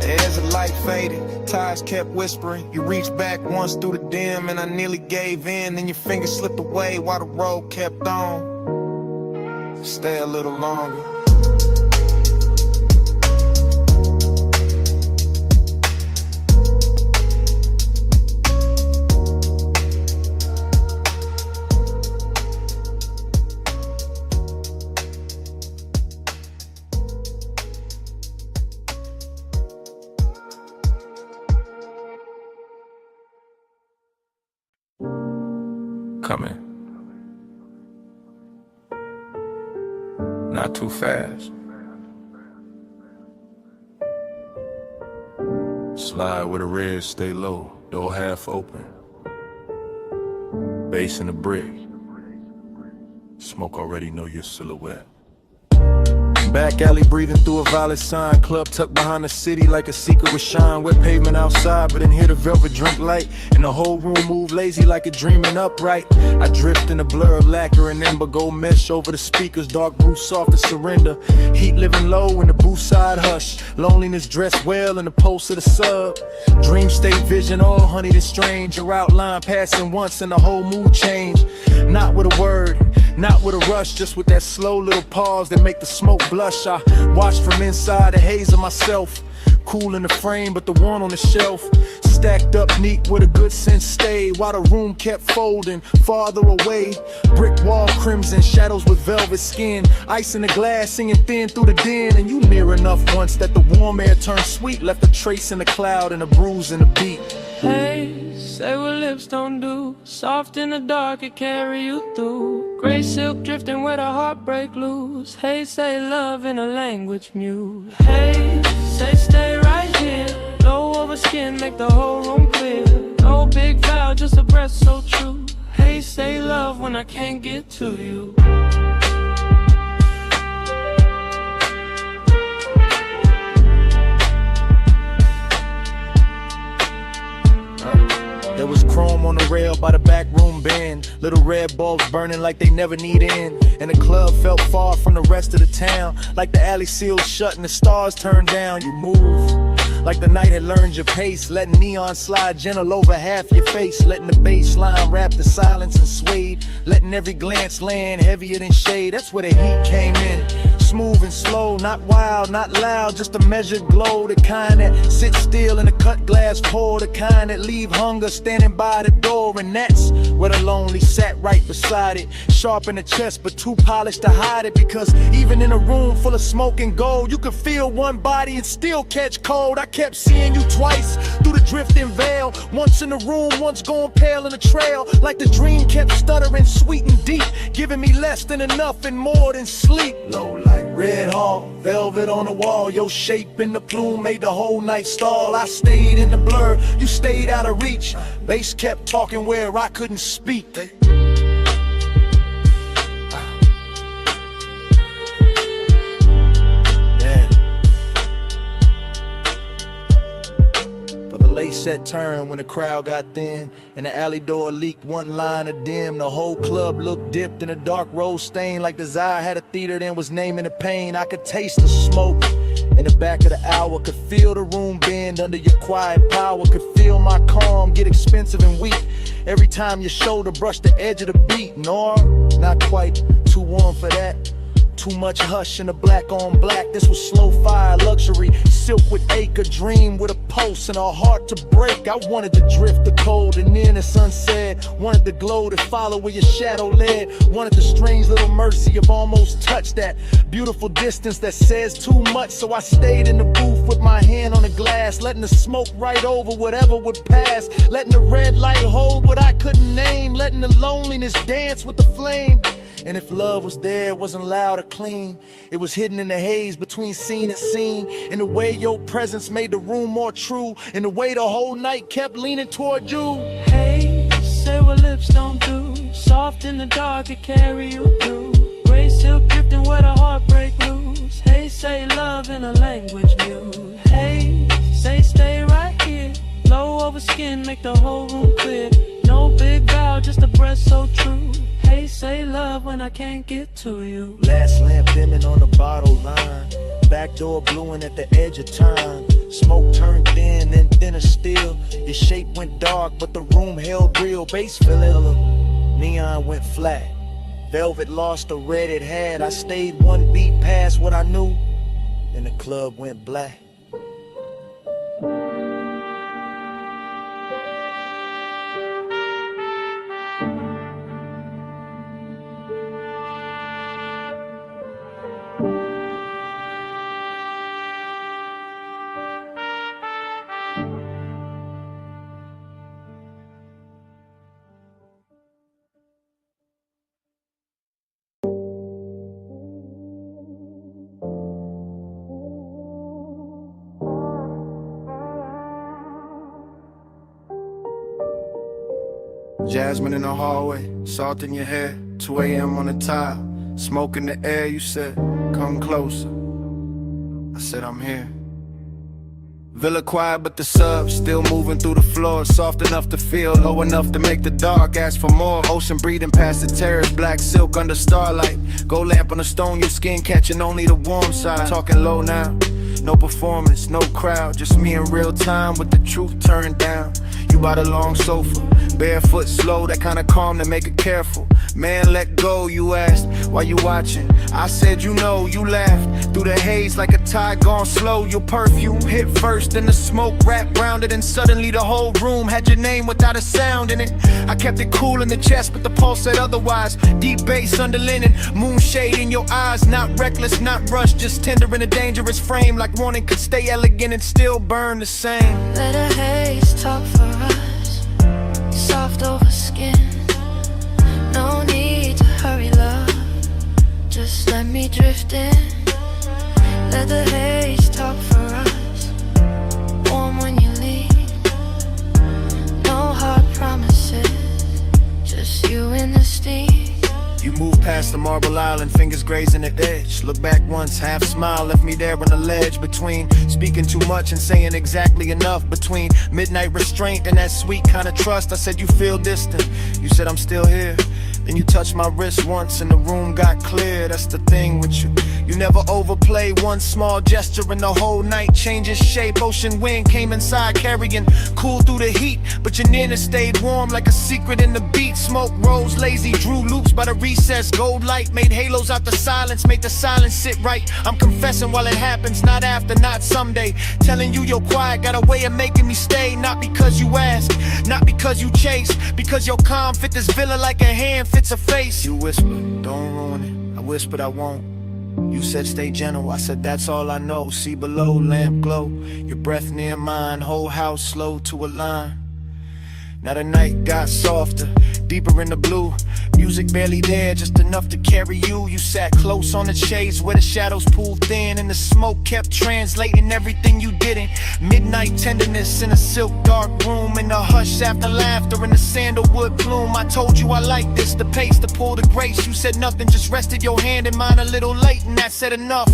As the light faded, ties kept whispering. You reached back once through the dim and I nearly gave in. Then your fingers slipped away while the road kept on. Stay a little longer. Come in. Not too fast. Slide with a red, stay low, door half open. Bass in the brick. Smoke already know your silhouette. Back alley breathing through a violet sign. Club tucked behind the city like a secret with shine. Wet pavement outside, but in here the velvet drink light. And the whole room move lazy like a dreaming upright. I drift in a blur of lacquer and ember. Gold mesh over the speakers, dark blue soft to surrender. Heat living low in the booth side hush. Loneliness dressed well in the pulse of the sub. Dream state vision, all honeyed and strange. Your outline passing once and the whole mood change. Not with a word, not with a rush, just with that slow little pause that make the smoke blush. I watch from inside the haze of myself. Cool in the frame, but the one on the shelf stacked up neat with a good sense stayed. While the room kept folding farther away. Brick wall crimson, shadows with velvet skin. Ice in the glass singing thin through the den. And you near enough once that the warm air turned sweet. Left a trace in the cloud and a bruise in the beat. Hey, say what lips don't do. Soft in the dark, it carry you through. Gray silk drifting where the heartbreak loose. Hey, say love in a language mute. Hey, say stay right here. Low over skin, make the whole room clear. No big vow, just a breath so true. Hey, say love when I can't get to you. There was chrome on the rail by the back room bend. Little red bulbs burning like they never need end. And the club felt far from the rest of the town. Like the alley sealed shut and the stars turned down. You moved like the night had learned your pace. Letting neon slide gentle over half your face. Letting the bass line wrap the silence and swayed. Letting every glance land heavier than shade. That's where the heat came in. Smooth and slow, not wild, not loud, just a measured glow. The kind that sits still in a cut glass pour. The kind that leave hunger standing by the door. And that's where the lonely sat right beside it. Sharp in the chest, but too polished to hide it. Because even in a room full of smoke and gold, you could feel one body and still catch cold. I kept seeing you twice through the drifting veil. Once in the room, once going pale in the trail. Like the dream kept stuttering sweet and deep, giving me less than enough and more than sleep. Low like red hall, velvet on the wall. Your shape in the plume made the whole night stall. I stayed in the blur, you stayed out of reach. Bass kept talking where I couldn't speak. Late set turn when the crowd got thin and the alley door leaked one line of dim. The whole club looked dipped in a dark rose stain, like desire had a theater then was naming the pain. I could taste the smoke in the back of the hour, could feel the room bend under your quiet power, could feel my calm get expensive and weak every time your shoulder brushed the edge of the beat. No, not quite too warm for that. Too much hush in the black on black. This was slow fire luxury, silk with ache, a dream with a pulse and a heart to break. I wanted to drift the cold and then the sunset. Wanted the glow to follow where your shadow led. Wanted the strange little mercy of almost touch, that beautiful distance that says too much. So I stayed in the booth with my hand on the glass, letting the smoke right over whatever would pass. Letting the red light hold what I couldn't name. Letting the loneliness dance with the flame. And if love was there, it wasn't loud or clean. It was hidden in the haze between scene and scene. In the way your presence made the room more true. In the way the whole night kept leaning toward you. Hey, say what lips don't do. Soft in the dark, it carry you through. Gray silk drifting where the heartbreak loose. Hey, say love in a language mute. Hey, say stay right here. Low over skin, make the whole room clear. No big vow, just a breath so true. Hey, say love when I can't get to you. Last lamp dimming on the bottle line. Back door bluing at the edge of time. Smoke turned thin and thinner still. Your shape went dark, but the room held real. Bass fell ill. Neon went flat. Velvet lost the red it had. I stayed one beat past what I knew, and the club went black. Jasmine in the hallway, salt in your hair, 2 a.m. on the tile, smoke in the air. You said, come closer. I said, I'm here. Villa quiet, but the subs still moving through the floor. Soft enough to feel, low enough to make the dark ask for more. Ocean breathing past the terrace, black silk under starlight. Gold lamp on the stone, your skin catching only the warm side. Talking low now, no performance, no crowd, just me in real time with the truth turned down. You by the long sofa, barefoot slow, that kind of calm to make it careful. Man, let go, you asked, why you watching? I said, you know, you laughed through the haze like a tide gone slow. Your perfume hit first, then the smoke wrapped round it, and suddenly the whole room had your name without a sound in it. I kept it cool in the chest, but the pulse said otherwise. Deep bass under linen, moonshade in your eyes, not reckless, not rushed, just tender in a dangerous frame, like wanting could stay elegant and still burn the same. Let a haze talk for us, soft over skin. No need to hurry, love, just let me drift in. Let the haze talk for us, warm when you leave. No hard promises, just you and the steam. You moved past the marble island, fingers grazing the edge. Look back once, half smile, left me there on the ledge. Between speaking too much and saying exactly enough. Between midnight restraint and that sweet kind of trust. I said you feel distant, you said I'm still here. Then you touched my wrist once and the room got clear. That's the thing with you, you never overplay. One small gesture and the whole night changes shape. Ocean wind came inside carrying cool through the heat, but your nearness stayed warm like a secret in the beat. Smoke rose lazy, drew loops by the recess. Gold light made halos out the silence, made the silence sit right. I'm confessing while it happens, not after, not someday. Telling you you're quiet got a way of making me stay. Not because you ask, not because you chase, because your calm fit this villa like a hand fits a face. You whispered, don't ruin it. I whispered I won't. You said stay gentle, I said that's all I know. See below, lamp glow, your breath near mine. Whole house slow to a line. Now the night got softer, deeper in the blue. Music barely there, just enough to carry you. You sat close on the shades where the shadows pulled thin, and the smoke kept translating everything you didn't. Midnight tenderness in a silk dark room, in the hush after laughter in the sandalwood plume. I told you I like this, the pace, the pull, the grace. You said nothing, just rested your hand in mine a little late, and that said enough.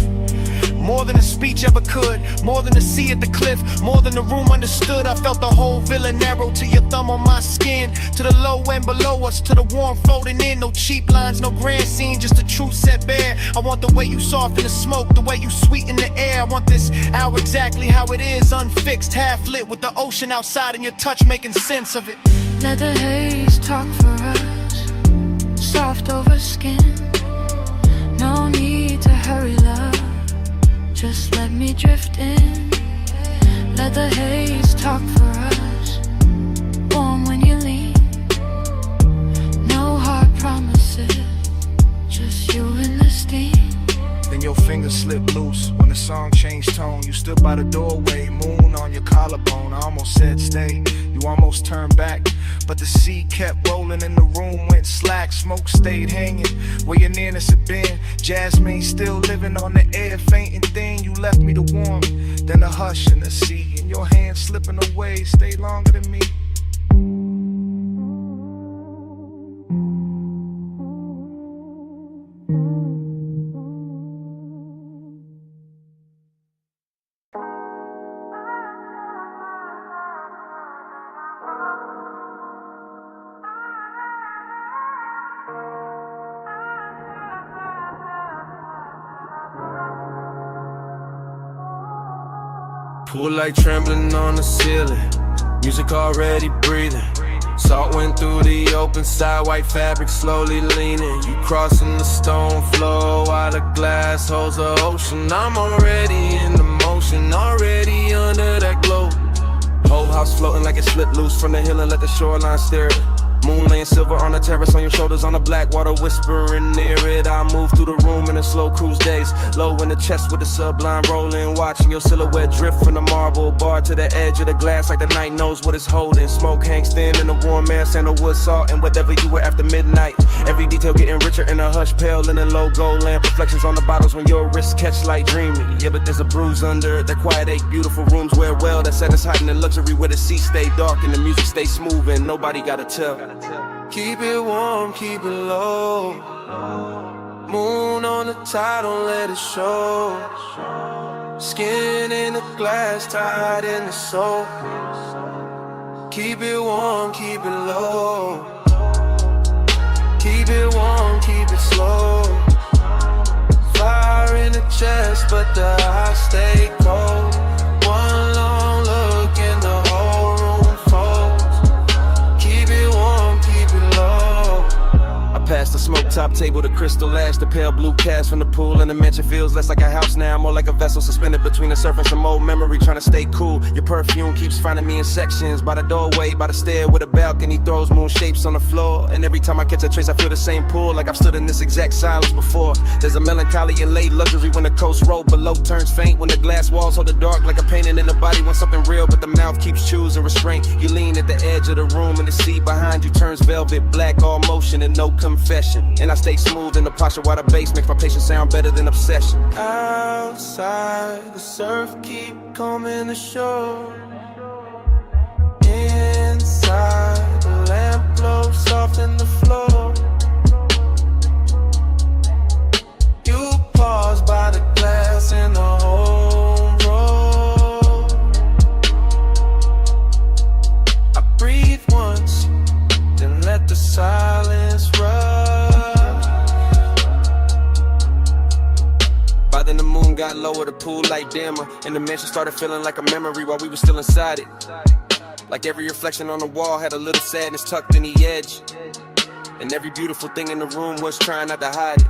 More than a speech ever could, more than a sea at the cliff, more than the room understood. I felt the whole villa narrow to your thumb on my skin, to the low end below us, to the warm folding in. No cheap lines, no grand scene, just the truth set bare. I want the way you soften the smoke, the way you sweeten the air. I want this hour exactly how it is, unfixed, half lit, with the ocean outside and your touch making sense of it. Let the haze talk for us, soft over skin. No need to hurry, love, just let me drift in. Let the haze talk for us, warm when you leave. No hard promises, just you and the steam. Then your fingers slipped loose when the song changed tone. You stood by the doorway, moon on your collarbone. I almost said stay, you almost turned back, but the sea kept rolling and the room went slack. Smoke stayed hanging where your nearness had been. Jasmine still living on the air, fainting thin. You left me the warm, then the hush in the sea, and your hand slipping away stayed longer than me. Pool light trembling on the ceiling, music already breathing. Salt went through the open side, white fabric slowly leaning. You crossing the stone floor while the glass holds the ocean. I'm already in the motion, already under that glow. Whole house floating like it slipped loose from the hill and let the shoreline stare it. Moon laying silver on the terrace, on your shoulders, on the black water whispering near it. I move through the room in a slow cruise days, low in the chest with the sublime rolling, watching your silhouette drift from the marble bar to the edge of the glass like the night knows what it's holding. Smoke hangs thin in the warm air, sandalwood salt and whatever you were after midnight. Every detail getting richer in a hush, pale in a low gold lamp, reflections on the bottles when your wrists catch light dreaming. Yeah, but there's a bruise under that quiet ache, beautiful rooms wear well, that set us hot in the luxury where the sea stay dark and the music stay smooth and nobody gotta tell. Keep it warm, keep it low. Moon on the tide, don't let it show. Skin in the glass, tied in the soul. Keep it warm, keep it low. Keep it warm, keep it slow. Fire in the chest, but the eyes stay cold. One long look and the whole room folds. Keep it warm, keep it low. I passed the smoke top table, the crystal ash, the pale blue cast from the pool, and the mansion feels less like a house now, more like a vessel suspended between the surf and some old memory, trying to stay cool. Your perfume keeps finding me in sections, by the doorway, by the stair with a balcony, throws moon shapes on the floor, and every time I catch a trace I feel the same pull, like I've stood in this exact silence before. There's a melancholy and late luxury when the coast road below turns faint, when the glass walls hold the dark like a painting in the body wants something real, but the mouth keeps choosing restraint. You lean at the edge of the room and the sea behind you turns velvet black, all motion and no confession, and I stay smooth in the posture while the bass makes my patience sound better than obsession. Outside, the surf keep coming ashore. Inside, the lamp glow soft in the floor. You pause by the glass in the home road. I breathe once, then let the silence rush. By then the moon got lower, the pool light dimmer, and the mansion started feeling like a memory while we were still inside it. Like every reflection on the wall had a little sadness tucked in the edge, and every beautiful thing in the room was trying not to hide it.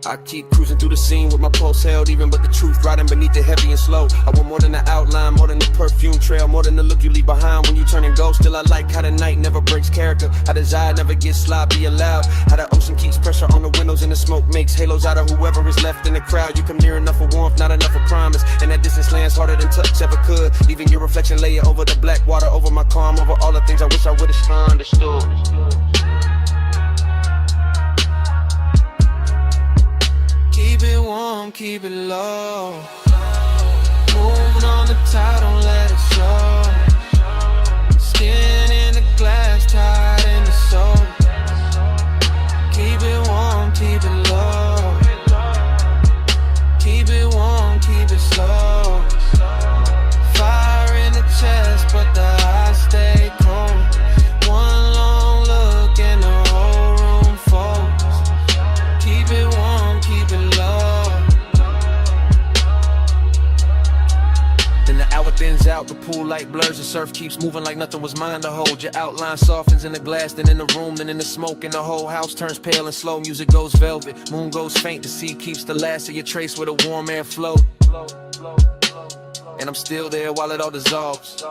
I keep cruising through the scene with my pulse held even, but the truth riding beneath it heavy and slow. I want more than the outline, more than the perfume trail, more than the look you leave behind when you turn and go. Still I like how the night never breaks character, how desire never gets sloppy allowed, how the ocean keeps pressure on the windows and the smoke makes halos out of whoever is left in the crowd. You come near enough for warmth, not enough for promise, and that distance lands harder than touch ever could. Leaving your reflection layer over the black water, over my calm, over all the things I wish I would've understood. Keep it warm, keep it low. Moving on the tide, don't let it show. Skin in the glass, tied in the soul. Keep it warm, keep it low. Keep it warm, keep it slow. Fire in the chest, but the eyes stay cold. One long look and the whole room folds. Keep it warm, keep it low. Then the hour thins out, the pool light blurs, the surf keeps moving like nothing was mine to hold. Your outline softens in the glass, then in the room, then in the smoke, and the whole house turns pale and slow. Music goes velvet, moon goes faint, the sea keeps the last of your trace with a warm air flow. And I'm still there while it all dissolves.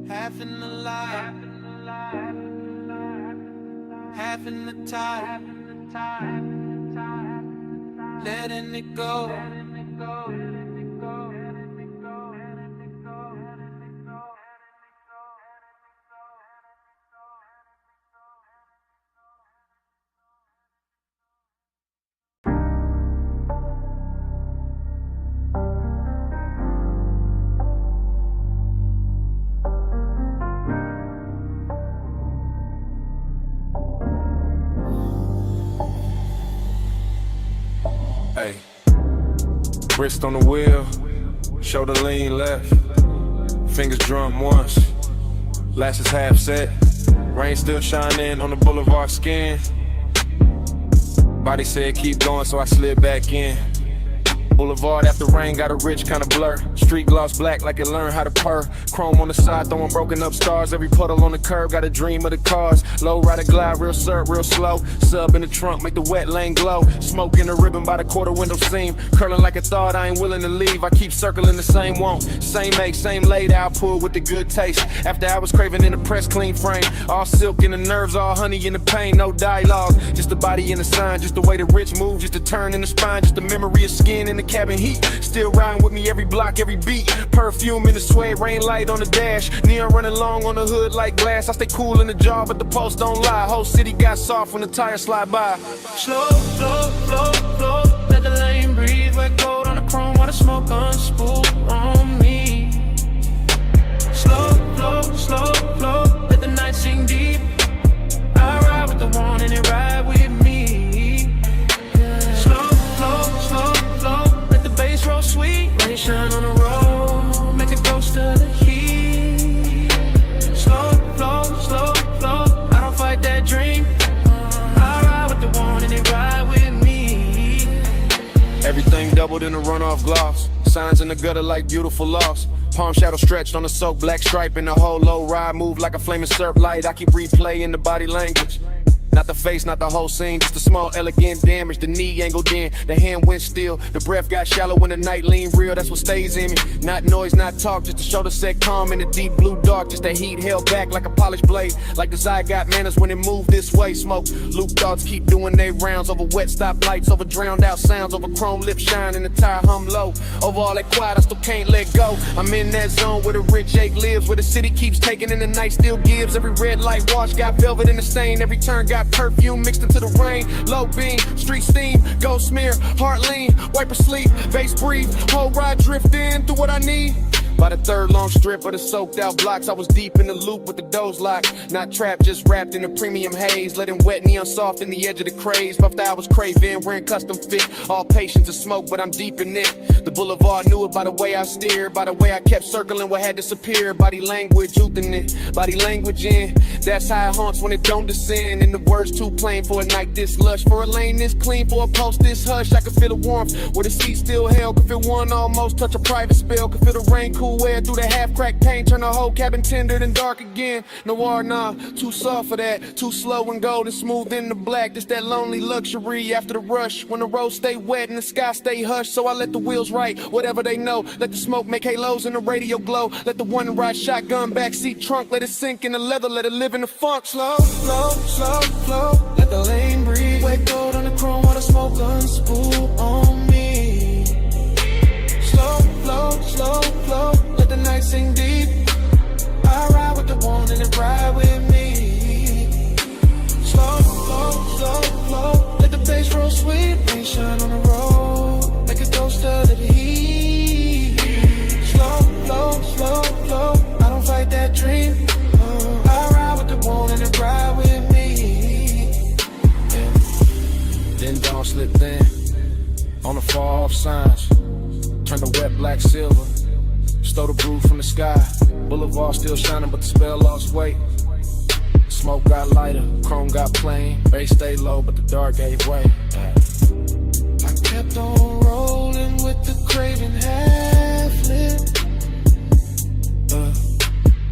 Half in the light, half in the tide, letting it go. Hey, wrist on the wheel, shoulder lean left, fingers drum once, lashes half set, rain still shining on the boulevard skin. Body said keep going, so I slid back in. Boulevard after rain got a rich kind of blur. Street gloss black like it learned how to purr. Chrome on the side throwing broken up stars. Every puddle on the curb got a dream of the cars. Low rider glide real syrup real slow. Sub in the trunk make the wet lane glow. Smoke in the ribbon by the quarter window seam. Curling like a thought I ain't willing to leave. I keep circling the same want. Same make, same laid out pull with the good taste. After I was craving in the press clean frame. All silk in the nerves, all honey in the pain. No dialogue, just the body and the sign. Just the way the rich move, just the turn in the spine. Just the memory of skin in the cabin heat. Still riding with me every block, every beat. Perfume in the suede, rain light on the dash. Neon running long on the hood like glass. I stay cool in the jar, but the post don't lie. Whole city got soft when the tires slide by. Slow, flow, flow, flow. Let the lane breathe. Wet gold on the chrome while the smoke unspool on me. doubled in the runoff gloss. Signs in the gutter like beautiful loss. Palm shadow stretched on the soaked black stripe, and the whole low ride move like a flaming syrup light. I keep replaying the body language. Not the face, not the whole scene, just a small elegant damage. The knee angled in, the hand went still. The breath got shallow when the night leaned real, that's what stays in me. Not noise, not talk, just to show the set calm in the deep blue dark. Just that heat held back like a polished blade. Like the eye got manners when it moved this way. Smoke, loop thoughts keep doing their rounds. Over wet stop lights, over drowned out sounds. Over chrome lip shine and the tire hum low. Over all that quiet, I still can't let go. I'm in that zone where the rich ache lives, where the city keeps taking and the night still gives. Every red light wash got velvet in the stain. Every turn got perfume mixed into the rain. Low beam, street steam, go smear, heart lean, wipe or sleep, bass breathe, whole ride drift in through what I need. By the third long strip of the soaked out blocks, I was deep in the loop with the doors locked. Not trapped, just wrapped in a premium haze. Letting wet neon soft in the edge of the craze. Puffed I was craving, wearing custom fit. All patience to smoke, but I'm deep in it. The boulevard knew it by the way I steered. By the way I kept circling what had disappeared. Body language, youthing it. Body language in. That's how it haunts when it don't descend. And the words too plain for a night this lush. For a lane this clean, for a post this hush. I could feel the warmth where the seat still held. Could feel one almost touch a private spell. Could feel the rain cool air through the half-cracked paint, turn the whole cabin tender and dark again. Noir, nah, too soft for that. Too slow and gold and smooth in the black. It's that lonely luxury after the rush. When the roads stay wet and the sky stay hushed. So I let the wheels write whatever they know. Let the smoke make halos and the radio glow. Let the one ride shotgun backseat trunk. Let it sink in the leather, let it live in the funk. Slow, slow, slow, slow. Let the lane breathe. Wet gold on the chrome while the smoke unspool on me. Slow, slow, slow, slow. Let the night sing deep. I ride with the one and it ride with me. Slow, slow, slow, slow. Let the bass roll sweet. Rain shine on the road. Make a ghost of the heat. Slow, slow, slow, slow. I don't fight that dream. I ride with the one and it ride with me. Yeah. Then dawn slipped in on the far off signs. Turned the wet black silver. Stole the brew from the sky. Boulevard still shining, but the spell lost weight. Smoke got lighter, chrome got plain. Bass stayed low, but the dark gave way. I kept on rolling with the craving half lit.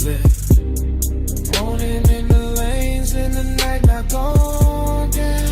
Lit. Morning in the lanes, in the night not gone down.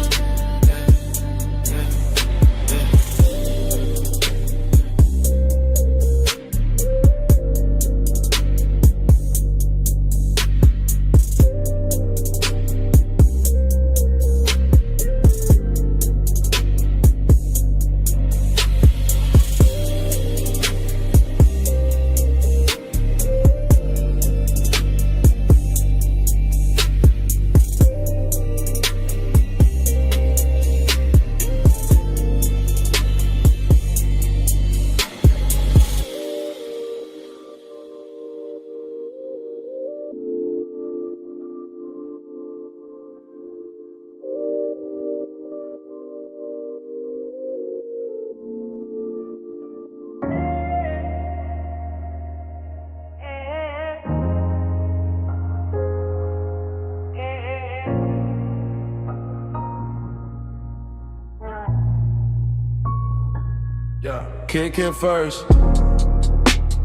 Kick it first.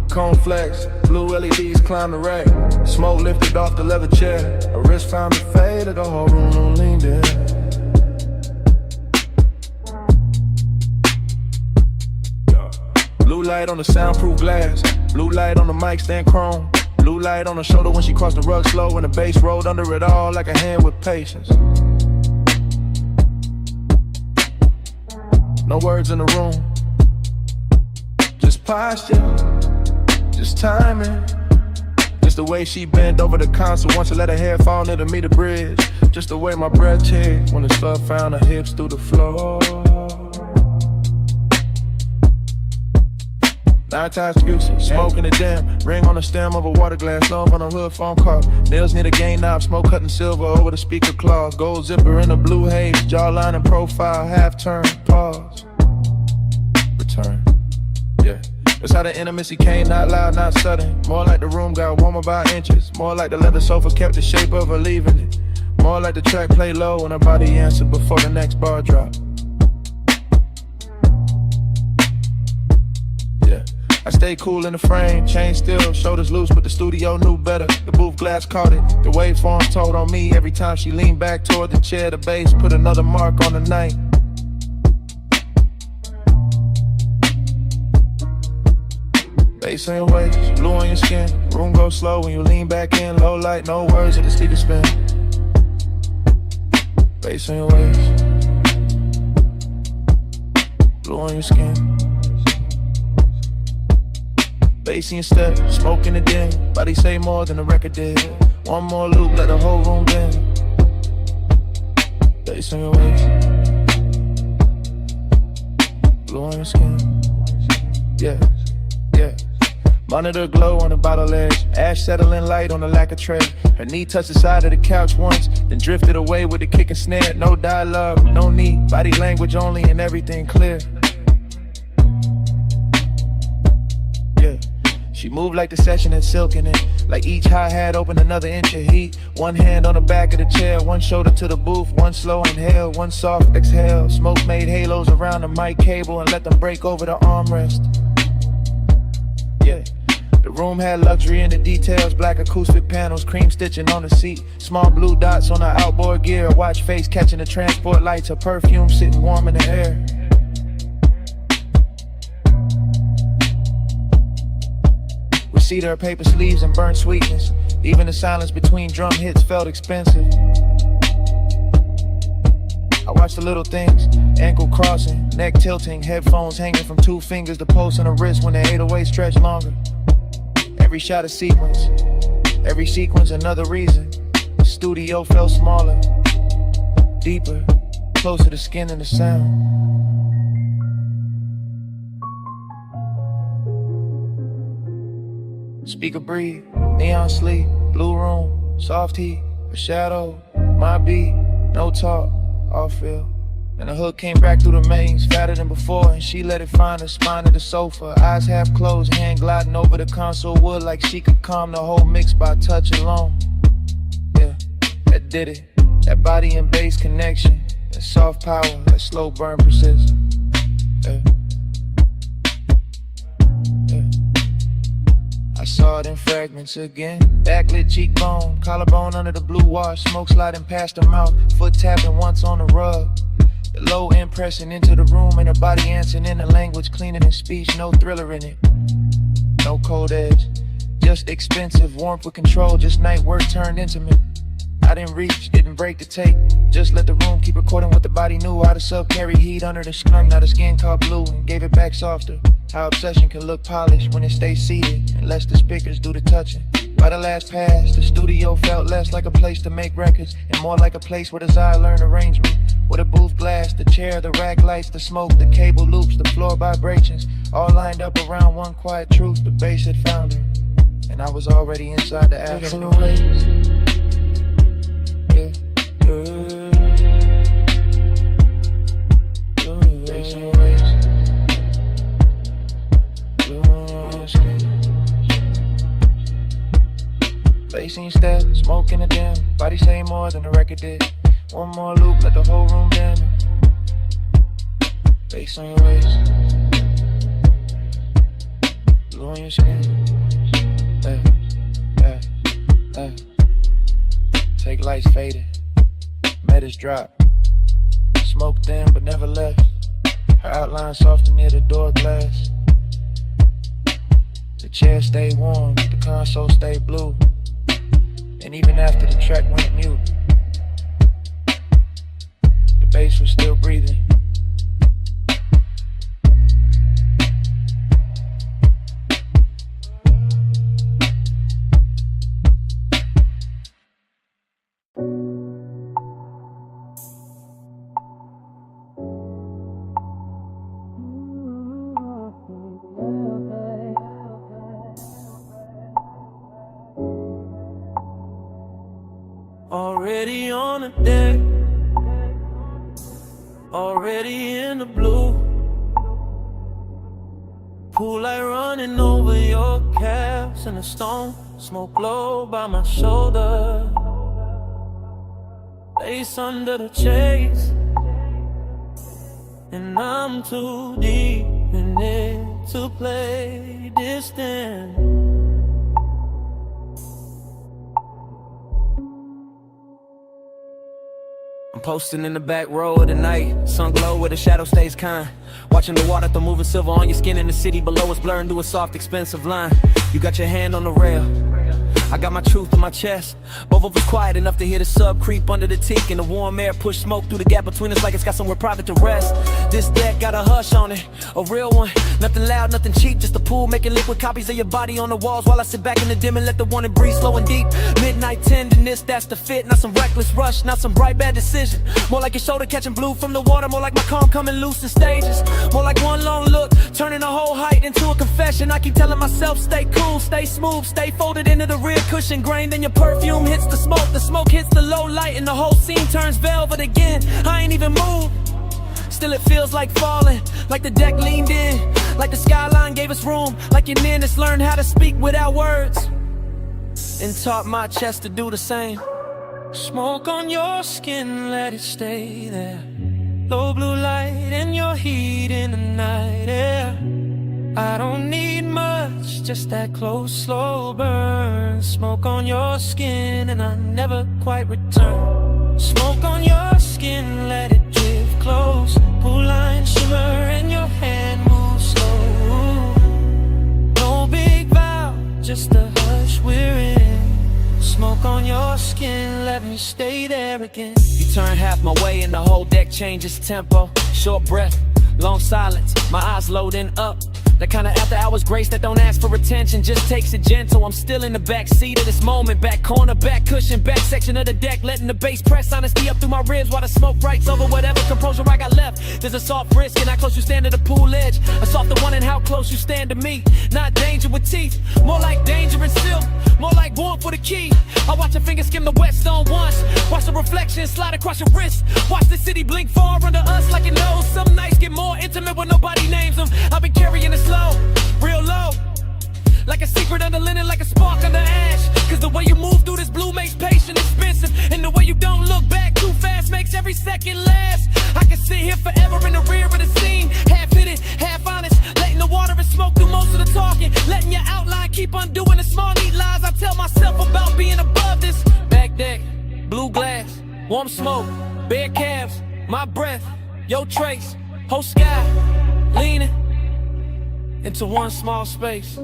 Cone flex, blue LEDs climb the rack. Smoke lifted off the leather chair. A wrist found me faded, the whole room leaned in. Blue light on the soundproof glass. Blue light on the mic stand chrome. Blue light on the shoulder when she crossed the rug slow. And the bass rolled under it all like a hand with patience. No words in the room. Just posture, just timing. Just the way she bent over the console once I let her hair fall near to meet the bridge. Just the way my breath checked when the slug found her hips through the floor. 9 times Gucci, smoking the jam. Ring on the stem of a water glass, love on a hood phone car. Nails near the gain knob, smoke cutting silver over the speaker claws. Gold zipper in a blue haze, jawline and profile, half turn, pause. Return, yeah. That's how the intimacy came, not loud, not sudden. More like the room got warmer by inches. More like the leather sofa kept the shape of her leaving it. More like the track play low and her body answered before the next bar drop. I stay cool in the frame, chain still, shoulders loose, but the studio knew better. The booth glass caught it, the waveform told on me. Every time she leaned back toward the chair, the bass put another mark on the night. Bass on your waist, blue on your skin. Room goes slow when you lean back in. Low light, no words, just leave it spin. Bass on your waist, blue on your skin. Bass in your step, smoke in the den. Body say more than the record did. One more loop, let the whole room bend. Bass on your waist, blue on your skin. Yeah, yeah. Monitor glow on the bottle edge. Ash settling light on the lacquer tray. Her knee touched the side of the couch once, then drifted away with the kick and snare. No dialogue, no need, body language only and everything clear. Yeah, she moved like the session had silk in it. Like each hi-hat opened another inch of heat. One hand on the back of the chair, one shoulder to the booth. One slow inhale, one soft exhale. Smoke made halos around the mic cable and let them break over the armrest. Yeah. The room had luxury in the details, black acoustic panels, cream stitching on the seat, small blue dots on the outboard gear, a watch face catching the transport lights, a perfume sitting warm in the air. We see her paper sleeves and burnt sweetness, even the silence between drum hits felt expensive. I watch the little things, ankle crossing, neck tilting, headphones hanging from 2 fingers, the pulse on the wrist when the 808 stretch longer. Every shot a sequence, every sequence another reason. The studio felt smaller, deeper, closer to skin and the sound. Speaker breathe, neon sleep, blue room, soft heat, a shadow, my beat, no talk, all feel. And the hook came back through the mains, fatter than before, and she let it find the spine of the sofa. Eyes half closed, hand gliding over the console wood like she could calm the whole mix by touch alone. Yeah, that did it. That body and bass connection, that soft power, that slow burn persists. Yeah. Yeah. I saw it in fragments again. Backlit cheekbone, collarbone under the blue wash, smoke sliding past her mouth, foot tapping once on the rug. The low end pressing into the room and her body answering in a language cleaner than speech, no thriller in it. No cold edge, just expensive warmth with control, just night work turned intimate. I didn't reach, didn't break the tape, just let the room keep recording what the body knew. How the sub carry heat under the skin, now the skin caught blue and gave it back softer. How obsession can look polished when it stays seated and lets the speakers do the touching. By the last pass, the studio felt less like a place to make records and more like a place where desire learned arrangement. With a booth glass, the chair, the rack lights, the smoke, the cable loops, the floor vibrations, all lined up around one quiet truth. The bass had found her, and I was already inside the afternoon. Yeah, bass on the waves. Bass in step, smoke in the dim, body say more than the record did. One more loop, let the whole room bend. Bass on your waist, blue on your skin. Hey, hey, hey. Take lights faded, metas drop. Smoke thin but never left. Her outline softer near the door glass. The chair stayed warm, the console stayed blue. And even after the track went mute, the bass was still breathing. Already on the deck, already in the blue. Pool light running over your calves and the stone. Smoke low by my shoulder. Lace under the chase, and I'm too deep in it to play distant. I'm posting in the back row of the night, sunk low where the shadow stays kind. Watching the water throw moving silver on your skin in the city below us, blurring through a soft, expensive line. You got your hand on the rail, I got my truth in my chest. Both of us quiet enough to hear the sub creep under the teak, and the warm air push smoke through the gap between us like it's got somewhere private to rest. This deck got a hush on it, a real one. Nothing loud, nothing cheap, just a pool making liquid copies of your body on the walls while I sit back in the dim and let the wanted breathe slow and deep. Midnight tenderness, that's the fit. Not some reckless rush, not some bright bad decision. More like your shoulder catching blue from the water, more like my calm coming loose in stages. More like one long look, turning a whole height into a confession. I keep telling myself, stay cool, stay smooth, stay folded into the rear cushion grain. Then your perfume hits the smoke hits the low light, and the whole scene turns velvet again. I ain't even moved, still it feels like falling, like the deck leaned in, like the skyline gave us room, like your nearness learned how to speak without words, and taught my chest to do the same. Smoke on your skin, let it stay there. Low blue light and your heat in the night air. I don't need much, just that close, slow burn. Smoke on your skin and I never quite return. Smoke on your skin, let it drift close. Pool line shimmer and your hand moves slow. No big vow, just a hush we're in. Smoke on your skin, let me stay there again. You turn half my way and the whole deck changes tempo. Short breath, long silence, my eyes loading up. That kind of after hours grace that don't ask for attention, just takes it gentle. I'm still in the back seat of this moment, back corner, back cushion, back section of the deck, letting the bass press honesty up through my ribs while the smoke writes over whatever composure I got left. There's a soft risk in how close you stand to the pool edge, a softer one in how close you stand to me. Not danger with teeth, more like danger and silk, more like warmth for the key. I watch your fingers skim the wet stone once, watch the reflection slide across your wrist, watch the city blink far under us like it knows. Some nights get more intimate when nobody names them. I've been carrying it slow, real low, like a secret under linen, like a spark under ash. Cause the way you move through this blue makes patience expensive, and the way you don't look back too fast makes every second last. I can sit here forever in the rear of the scene, half hidden, half honest, letting the water and smoke do most of the talking, letting your outline keep undoing the small neat lies I tell myself about being above this. Back deck, blue glass, warm smoke, bare calves, my breath, your trace, whole sky, leaning into one small space.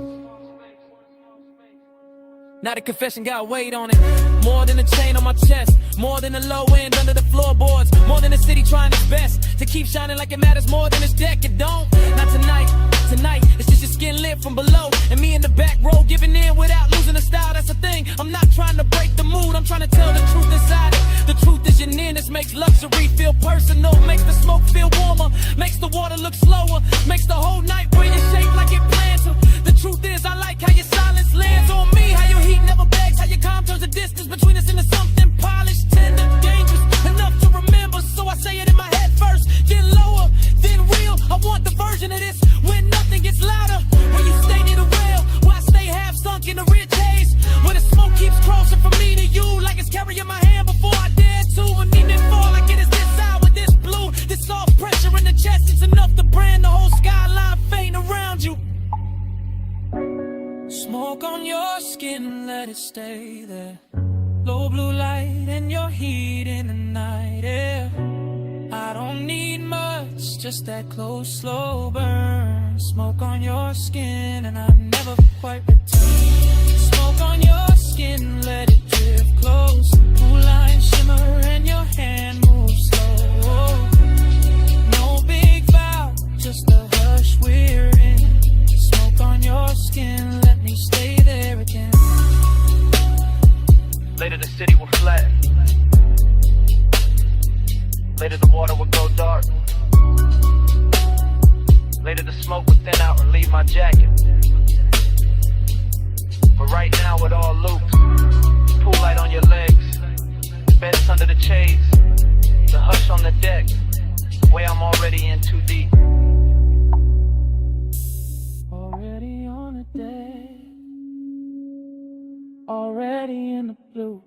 Now the confession got weight on it, more than a chain on my chest, more than a low end under the floorboards, more than the city trying its best to keep shining like it matters more than this deck. It don't, not tonight, tonight it's just your skin lit from below, and me in the back row giving in without losing the style. That's the thing, I'm not trying to break the mood, I'm trying to tell the truth inside it. The truth is your nearness makes luxury feel personal, makes the smoke feel warmer, makes the water look slower, makes the whole night bring your shape like it plans to. The truth is I like how your silence lands on me, how your heat never begs, how your calm turns the distance between us into something polished, tender, dangerous, enough to remember. So I say it in my head first, then lower, then real. I want the version of this when nothing gets louder, when you stay near the rail, where I stay half sunk in the rich haze, where the smoke keeps crossing from me to you like it's carrying my hand before I dare to. And even fall like it is this hour, this blue, this soft pressure in the chest, it's enough to brand the whole skyline faint around you. Smoke on your skin, let it stay there. Low blue light and your heat in the night air. I don't need much, just that close, slow burn. Smoke on your skin and I never quite return. Smoke on your skin, let it drift close. Blue line shimmer and your hand moves slow. No big vow, just a hush we're in. Smoke on your skin, let me stay there again. Later the city will flat, later the water will go dark, later the smoke will thin out and leave my jacket. But right now it all loops, pool light on your legs, beds under the shades, the hush on the deck, way I'm already in too deep. Already on a day, already in the blue.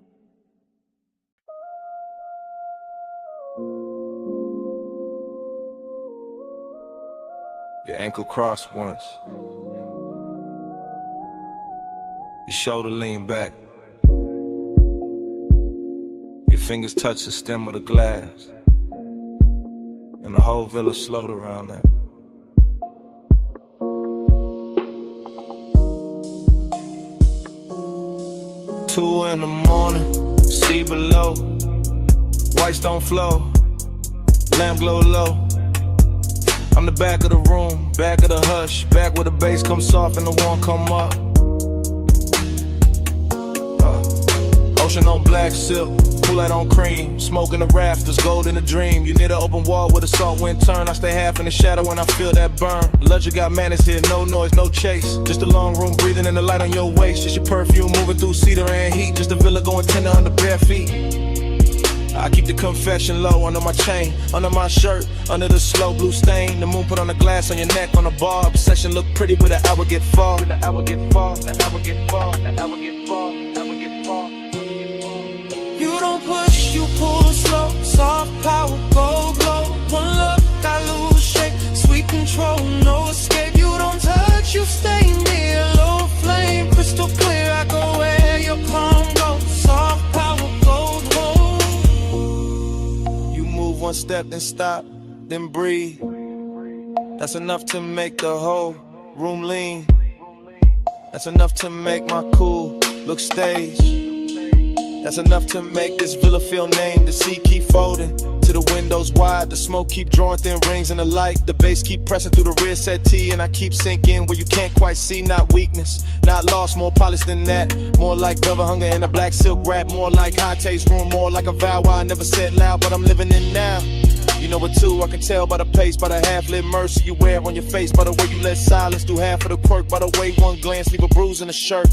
Your ankle crossed once. Your shoulder lean back. Your fingers touch the stem of the glass. And the whole village slowed around that. Two in the morning, see below. Whites don't flow, lamp glow low. I'm the back of the room, back of the hush, back where the bass comes soft and the warm come up. Ocean on black silk, Kool-Aid on cream, smoke in the rafters, gold in a dream. You near the open wall where the salt wind turn. I stay half in the shadow when I feel that burn. Luxury got manners here, no noise, no chase. Just a long room breathing and the light on your waist. Just your perfume moving through cedar and heat. Just a villa going tender under bare feet. I keep the confession low under my chain, under my shirt, under the slow blue stain. The moon put on the glass on your neck on the bar. Obsession look pretty, but the hour get far. The hour get far, the hour get far, the hour get far, the hour get far. You don't push, you pull slow. Soft power, go glow. One look, I lose shape. Sweet control, no escape. You don't touch, you stay near. Low flame, crystal clear. I go where your palm goes. Soft power, go glow. You move one step, then stop, then breathe. That's enough to make the whole room lean. That's enough to make my cool look staged. That's enough to make this villa feel named. The sea keep folding to the windows wide. The smoke keep drawing thin rings in the light. The bass keep pressing through the rear settee. And I keep sinking where you can't quite see. Not weakness, not lost, more polished than that. More like velvet hunger and a black silk wrap. More like high taste room, more like a vow I never said loud, but I'm living in now. You know what too, I can tell by the pace, by the half-lit mercy you wear on your face, by the way you let silence do half of the quirk, by the way one glance leave a bruise in the shirt.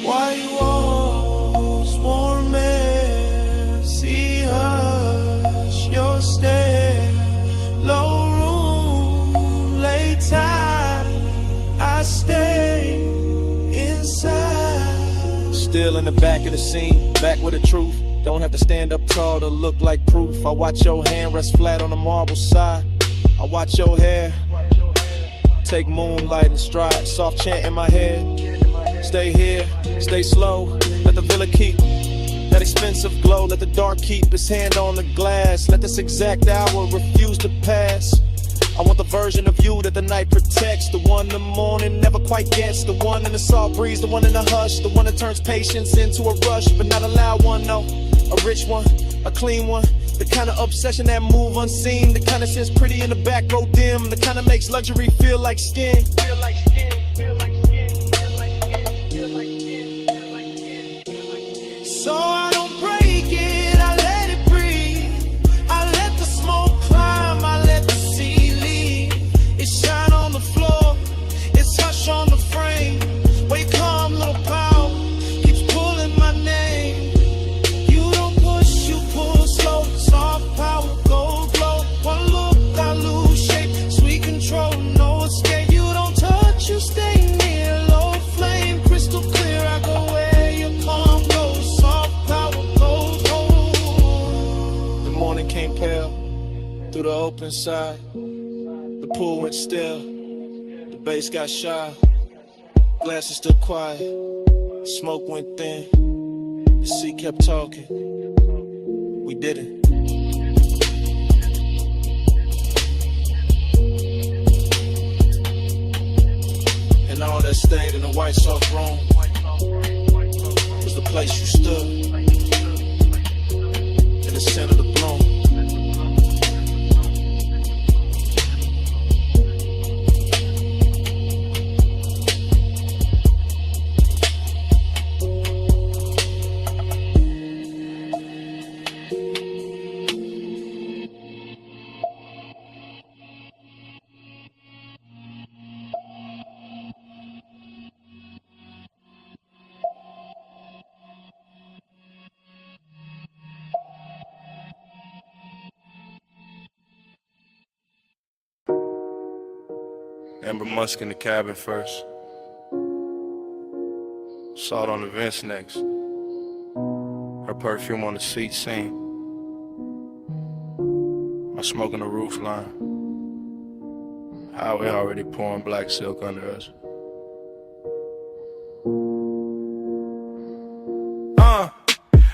Why you walls warm air? See hush your stare. Low room, late time. I stay inside. Still in the back of the scene, back with the truth. Don't have to stand up tall to look like proof. I watch your hand rest flat on the marble side. I watch your hair take moonlight and stride. Soft chant in my head. Stay here, stay slow. Let the villa keep that expensive glow. Let the dark keep its hand on the glass. Let this exact hour refuse to pass. I want the version of you that the night protects. The one the morning never quite gets. The one in the soft breeze, the one in the hush. The one that turns patience into a rush. But not a loud one, no. A rich one, a clean one. The kind of obsession that move unseen. The kind of sits pretty in the back row dim. The kind of makes luxury feel like skin. Feel like skin, feel like skin, feel like skin, feel like skin, feel like skin. So I don't break it, I let it breathe. I let the smoke climb, I let the sea leave. It shine on the floor, it's hush on the frame. Wake come, little power, keeps pulling my name. You don't push, you pull slow. Soft power, gold glow. One look, I lose shape. Sweet control, no escape. You don't touch, you stay near. Low flame, crystal clear. I go where your palm goes. Soft power, gold glow. The morning came pale through the open side. The pool went still. The bass got shy. Glasses stood quiet. Smoke went thin. The sea kept talking. We did it. And all that stayed in the white soft room was the place you stood in the center of the bloom. Amber Musk in the cabin first. Salt on the vents next. Her perfume on the seat seen. I'm smoking the roof line. Highway already pouring black silk under us.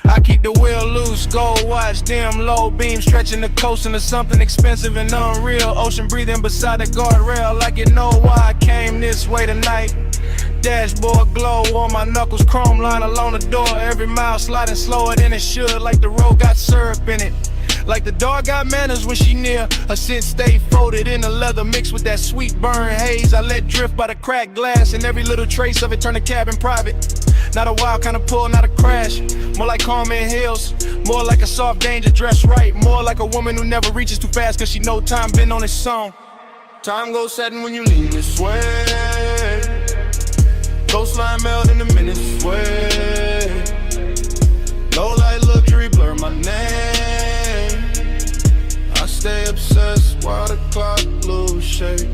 I keep the wheel loose, gold watch, dim low beam, stretching the coast into something expensive and unreal. Ocean breathing beside the guardrail, like you know why I came this way tonight. Dashboard glow on my knuckles, chrome line along the door. Every mile sliding slower than it should, like the road got syrup in it. Like the dog got manners when she near. Her scent stay folded in the leather, mixed with that sweet burn haze I let drift by the cracked glass, and every little trace of it turn the cabin private. Not a wild kind of pull, not a crash. More like Carmen Hills, more like a soft danger dressed right. More like a woman who never reaches too fast, cause she know time been on its song. Time goes setting when you lean this way. Coastline melt in a minute sway. Low light luxury blur my name. I stay obsessed while the clock lose shape.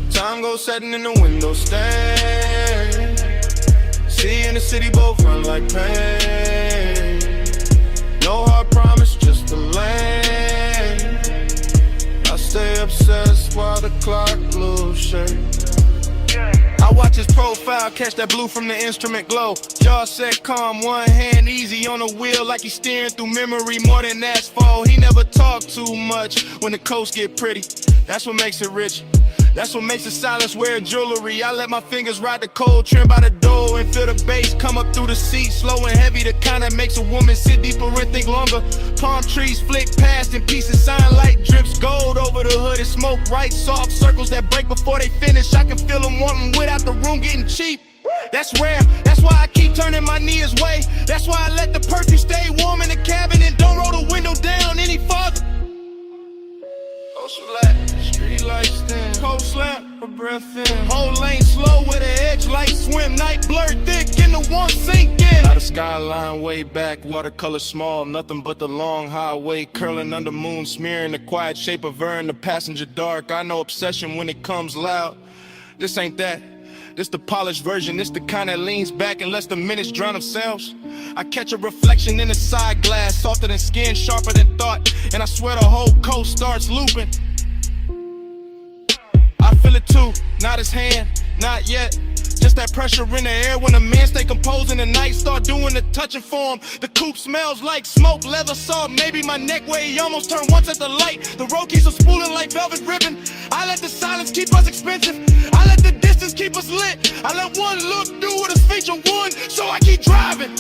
Time goes setting in the window stain. See in the city both run like pain. No hard promise, just a lane. I stay obsessed while the clock lose shape. I watch his profile, catch that blue from the instrument glow. Jaw set calm, one hand easy on the wheel, like he's steering through memory more than asphalt. He never talk too much when the coast get pretty. That's what makes it rich. That's what makes the silence wear jewelry. I let my fingers ride the cold trim by the door and feel the bass come up through the seat, slow and heavy. The kind that makes a woman sit deeper and think longer. Palm trees flick past and pieces, sign light drips gold over the hood and smoke right. Soft circles that break before they finish. I can feel them wanting without the room getting cheap. That's rare, that's why I keep turning my knee his way. That's why I let the perfume stay warm in the cabin and don't roll the window down any farther. Coast flat, street lights dim, cold slap, a breath in. Whole lane slow with an edge light swim. Night blurred thick in the one sink in. Out of skyline way back, watercolor small. Nothing but the long highway curling under moon, smearing the quiet shape of her in the passenger dark. I know obsession when it comes loud. This ain't that. This the polished version, this the kind that leans back and lets the minutes drown themselves. I catch a reflection in the side glass, softer than skin, sharper than thought, and I swear the whole coast starts looping. I feel it too, not his hand, not yet. Just that pressure in the air when a man stay composed in the night, start doing the touching for him. The coupe smells like smoke, leather salt, maybe my neck where he almost turned once at the light. The road keeps us spooling like velvet ribbon. I let the silence keep us expensive. I let the distance keep us lit. I let one look do what is feature one, so I keep driving.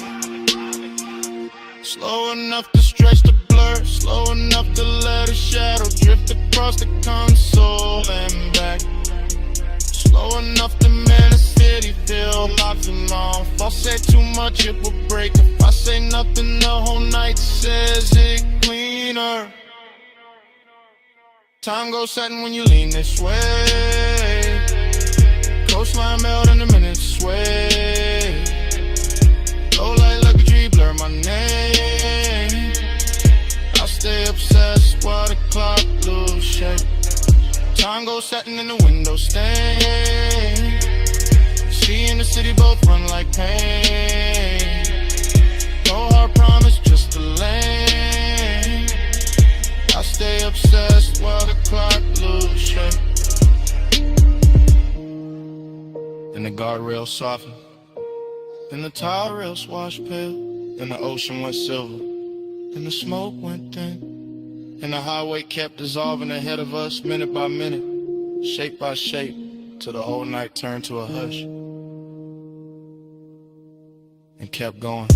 Slow enough to stretch the blur, slow enough to let a shadow drift across the console and back. Slow enough to make the city feel nothing off. If I say too much, it will break. If I say nothing, the whole night says it cleaner. Time goes setting when you lean this way. Coastline melt in a minute sway. Low light luxury blur my name. I stay obsessed while the clock lose shape. Time goes setting in the window stain. See in the city both run like pain. No hard promise, just a lane. I stay obsessed while the clock lose shape. Then the guardrail softened. Then the tire rails washed pale. Then the ocean went silver. Then the smoke went thin. And the highway kept dissolving ahead of us, minute by minute, shape by shape, till the whole night turned to a hush. And kept going.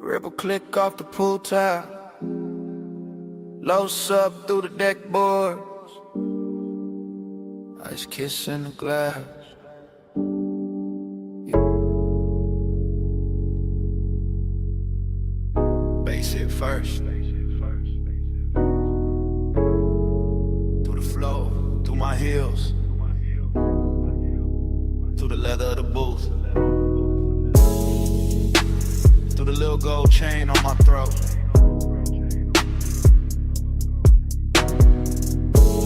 Ripple click off the pool tile. Low sub through the deck boards. Ice kiss in the glass. Bass hit first. Through the flow, through my heels. Through the leather of the booth. Through Put a little gold chain on my throat.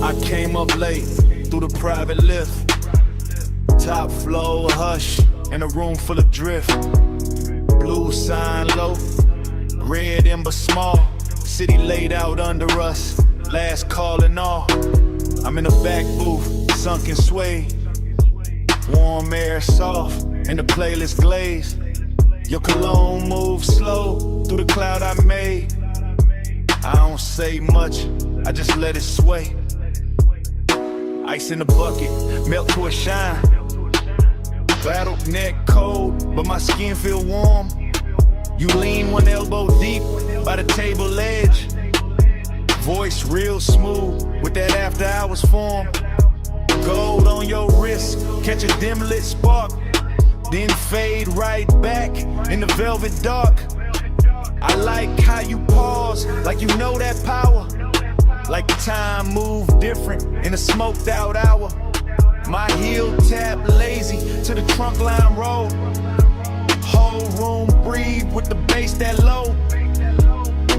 I came up late through the private lift. Top floor, hush, in a room full of drift. Blue sign low, red ember small. City laid out under us, last call and all. I'm in the back booth, sunken sway. Warm air soft, and the playlist glazed. Your cologne moves slow through the cloud I made. I don't say much, I just let it sway. Ice in the bucket, melt to a shine. Battle neck cold, but my skin feel warm. You lean one elbow deep by the table edge. Voice real smooth with that after hours form. Gold on your wrist, catch a dim lit spark. Then fade right back in the velvet dark. I like how you pause, like you know that power. Like time moved different in a smoked out hour. My heel tap lazy to the trunk line roll. Whole room breathe with the bass that low.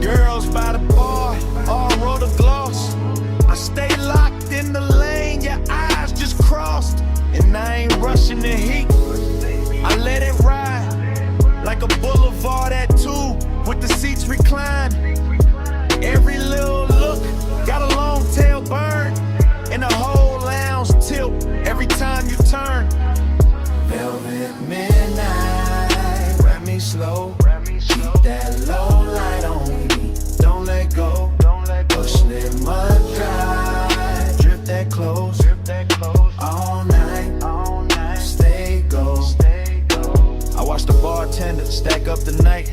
Girls by the bar, all roll the gloss. I stay locked in the lane, your eyes just crossed. And I ain't rushing the heat, I let it ride. Like a boulevard at 2 with the seats reclined. Every little look got a long tail burn. And the whole lounge tilt every time you turn. Velvet midnight, wrap me slow. Keep that low light on me, don't let go. Push it mud dry, drip that close. All night, stay gold. I watch the bartender stack up the night.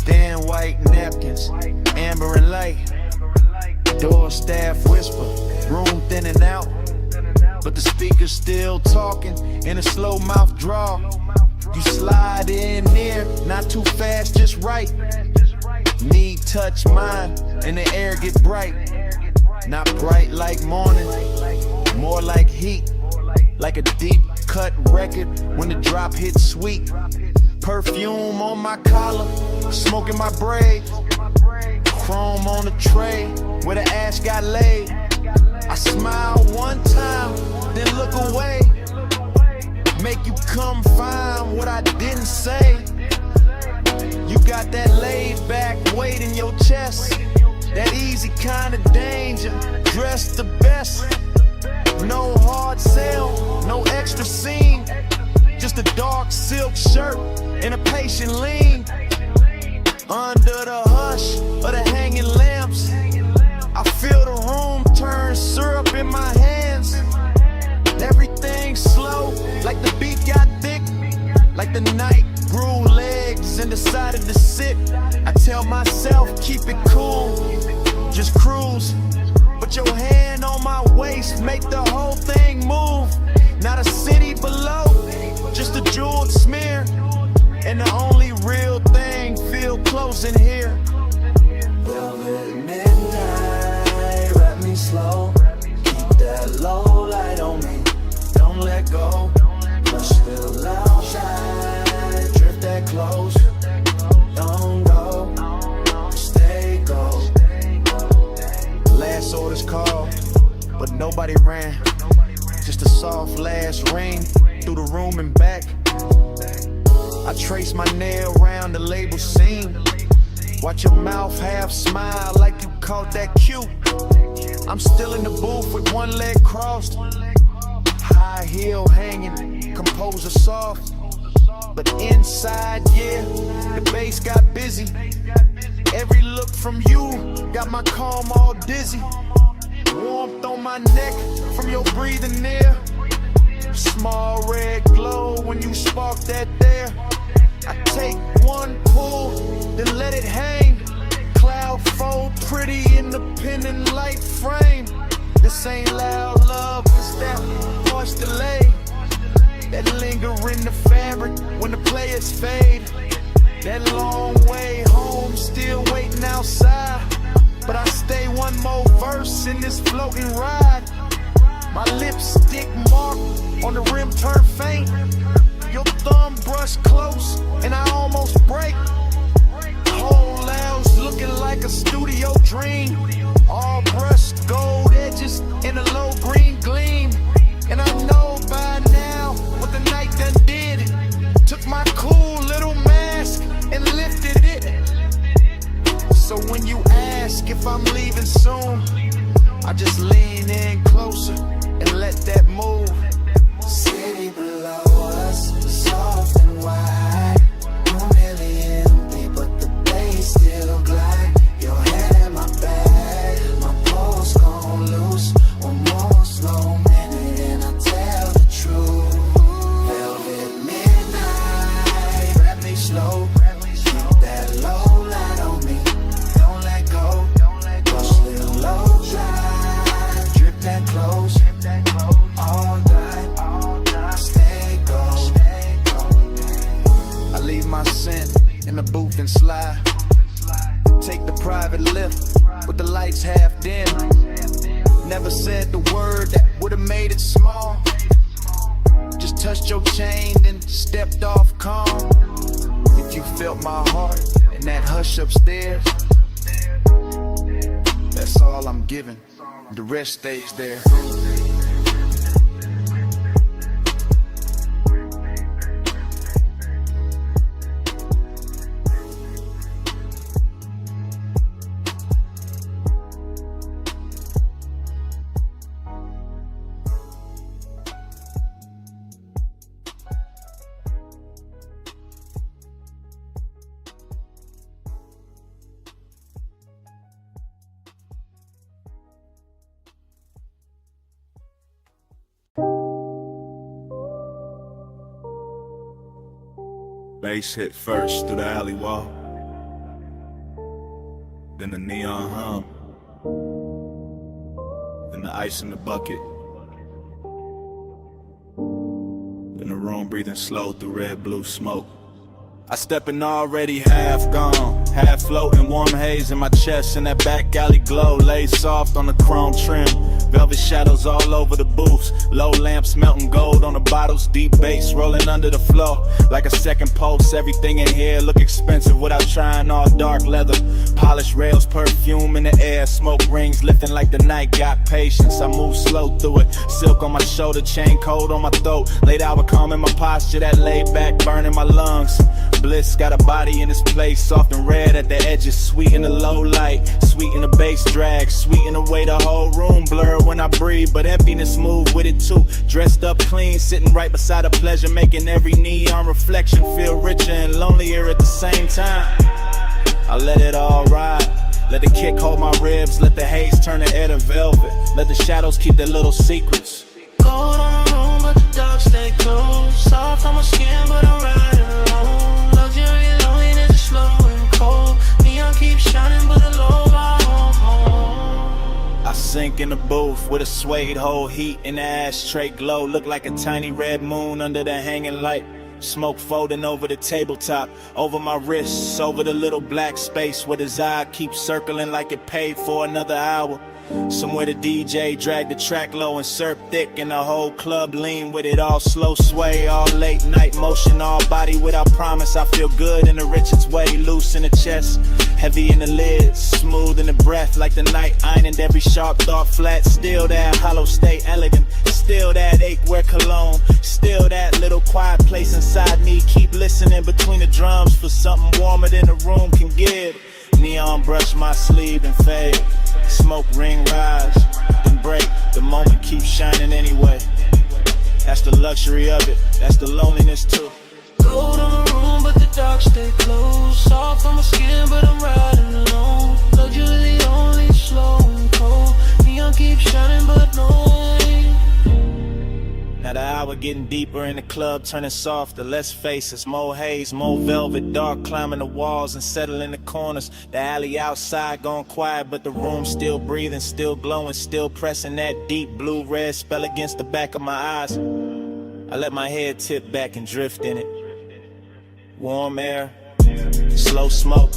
Thin white napkins, amber and light. Door staff whisper, room thinning out. But the speaker's still talking in a slow mouth draw. You slide in near, not too fast, just right. Knee touch mine, and the air get bright. Not bright like morning, more like heat. Like a deep cut record when the drop hits sweet. Perfume on my collar, smoking my braid. Chrome on the tray where the ash got laid. I smile one time, then look away. Make you come find what I didn't say. You got that laid back weight in your chest. That easy kind of danger, dressed the best. No hard sell, no extra scene. Just a dark silk shirt and a patient lean. Under the hush of the hanging lamps, I feel the room turn syrup in my hands. Everything slow, like the beat got thick. Like the night grew legs and decided to sit. I tell myself, keep it cool, just cruise. Put your hand on my waist, make the whole thing move. Not a city below, just a jeweled smear. And the only real thing feel close in here. Velvet midnight, wrap me slow. Keep that low light on me, don't let go. Push the loud shine, drift that close. Don't go, stay gold. Last orders called, but nobody ran. Just a soft last ring through the room and back. I trace my nail around the label seam. Watch your mouth half smile like you caught that cue. I'm still in the booth with one leg crossed. High heel hanging, composer soft. But inside, yeah, the bass got busy. Every look from you got my calm all dizzy. Warmth on my neck from your breathing near. Small red glow when you spark that there. I take one pull, then let it hang. Cloud fold pretty in the pendant light frame. This ain't loud love, it's that harsh delay. That linger in the fabric when the players fade. That long way home, still waiting outside. But I stay one more verse in this floating ride. My lipstick mark on the rim turn faint. Your thumb brush close, and I almost break. Whole lounge looking like a studio dream. All brushed gold edges in a low green gleam. And I know by now what the night done did. Took my cool little mask and lifted it. So when you ask if I'm leaving soon, I just lean in closer and let that move. City below us, soft and wide. Room nearly empty, but the bass still glide. Your head in my bag, my pulse gon' loose. One more slow minute and I tell the truth. Velvet midnight, grab me slow. Keep that low light on me, don't let go. Push little low drive, drip that close. All night, stay gold. I leave my scent in the booth and slide. Take the private lift with the lights half dim. Never said the word that would've made it small. Just touched your chain and stepped off calm. If you felt my heart in that hush upstairs, that's all I'm giving. The rest stays there. Bass hit first through the alley wall, then the neon hum, then the ice in the bucket, then the room breathing slow through red blue smoke. I step in already half gone, half floating, warm haze in my chest, and that back alley glow lays soft on the chrome trim. Velvet shadows all over the booths, low lamps melting gold on the bottles, deep bass rolling under the floor like a second pulse. Everything in here look expensive without trying, all dark leather, polished rails, perfume in the air, smoke rings lifting like the night got patience. I move slow through it, silk on my shoulder, chain cold on my throat, laid out with calm in my posture, that laid back burning my lungs. Bliss got a body in this place, soft and red at the edges, sweet in the low light, sweet in the bass drag, sweet in the way the whole room blur when I breathe, but emptiness move with it too. Dressed up clean, sitting right beside a pleasure, making every neon reflection feel richer and lonelier at the same time. I let it all ride, let the kick hold my ribs, let the haze turn the air to velvet, let the shadows keep their little secrets. Cold on the room, but the dark stay close. Soft on my skin, but I'm riding alone. Luxury loneliness is slow and cold. Neon keeps shining, but the low bar home. I sink in the booth with a suede hole, heat in the ashtray glow, look like a tiny red moon under the hanging light. Smoke folding over the tabletop, over my wrists, over the little black space where the eye keeps circling like it paid for another hour. Somewhere the DJ dragged the track low and surf thick, and the whole club lean with it, all slow sway, all late night motion, all body without promise. I feel good in the richest way, loose in the chest, heavy in the lids, smooth in the breath, like the night ironed every sharp thought flat. Still that hollow stay elegant, still that ache wear cologne, still that little quiet place inside me. Keep listening between the drums for something warmer than the room can give. Neon brush my sleeve and fade, smoke ring rise, then break, the moment keeps shining anyway. That's the luxury of it, that's the loneliness too. Cold on the room, but the dark stay close. Soft on my skin, but I'm riding alone. Luxury only slow and cold. Neon keeps shining, but no rain. Now the hour getting deeper in the club, turning softer, less faces, more haze, more velvet, dark climbing the walls and settling the corners. The alley outside gone quiet, but the room still breathing, still glowing, still pressing that deep blue-red spell against the back of my eyes. I let my head tip back and drift in it. Warm air, slow smoke,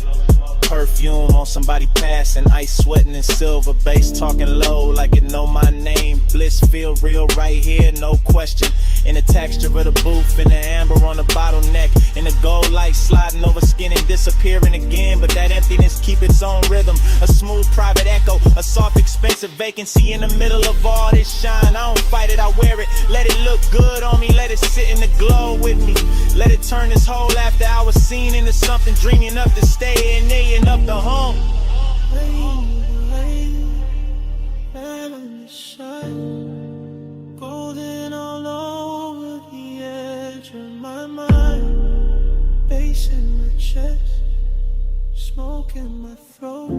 perfume on somebody passing, ice sweating in silver, bass talking low like it know my name. Bliss feel real right here, no question. In the texture of the booth, in the amber on the bottleneck, in the gold light sliding over skin and disappearing again. But that emptiness keep its own rhythm, a smooth private echo, a soft expensive vacancy in the middle of all this shine. I don't fight it, I wear it, let it look good on me, let it sit in the glow with me. Let it turn this whole after I was seen into something, dreamy enough to stay in there and up the home. Golden all over the edge of my mind, bass in my chest, smoke in my throat.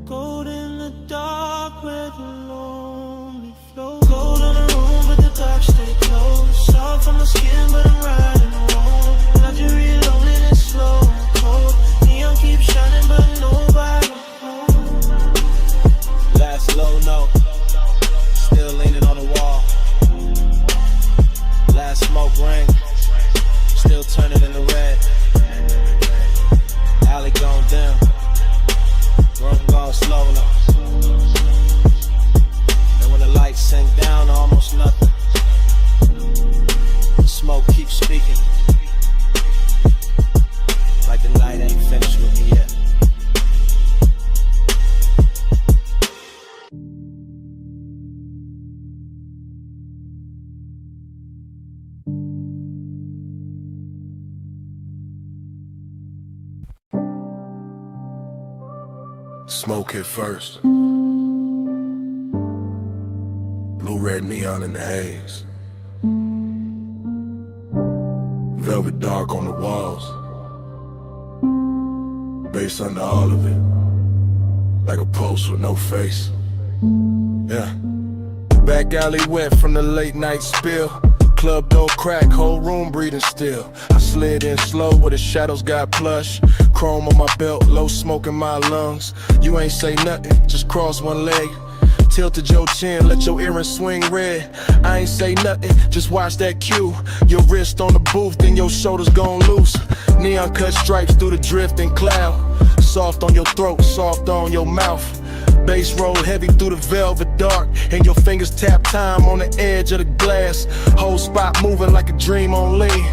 Gold in the dark where the lonely flow. Gold on the room but the dark stay close. Soft on my skin but I'm riding alone. Luxury loneliness slow and cold. Neon keeps shining but nobody home. Last low note, still leaning on the wall. Last smoke ring, still turning in the red. Alley gone dim, room gone slow now. And when the lights sink down, almost nothing. The smoke keeps speaking, like the night ain't finished with me yet. Smoke hit first. Blue red neon in the haze. Velvet dark on the walls. Bass under all of it. Like a post with no face. Yeah. Back alley wet from the late night spill. Club door crack, whole room breathing still. I slid in slow where the shadows got plush. Chrome on my belt, low smoke in my lungs. You ain't say nothing, just cross one leg. Tilted your chin, let your earrings swing red. I ain't say nothing, just watch that cue. Your wrist on the booth, then your shoulders gon' loose. Neon cut stripes through the drifting cloud. Soft on your throat, soft on your mouth. Bass roll heavy through the velvet dark, and your fingers tap time on the edge of the glass. Whole spot moving like a dream on lean.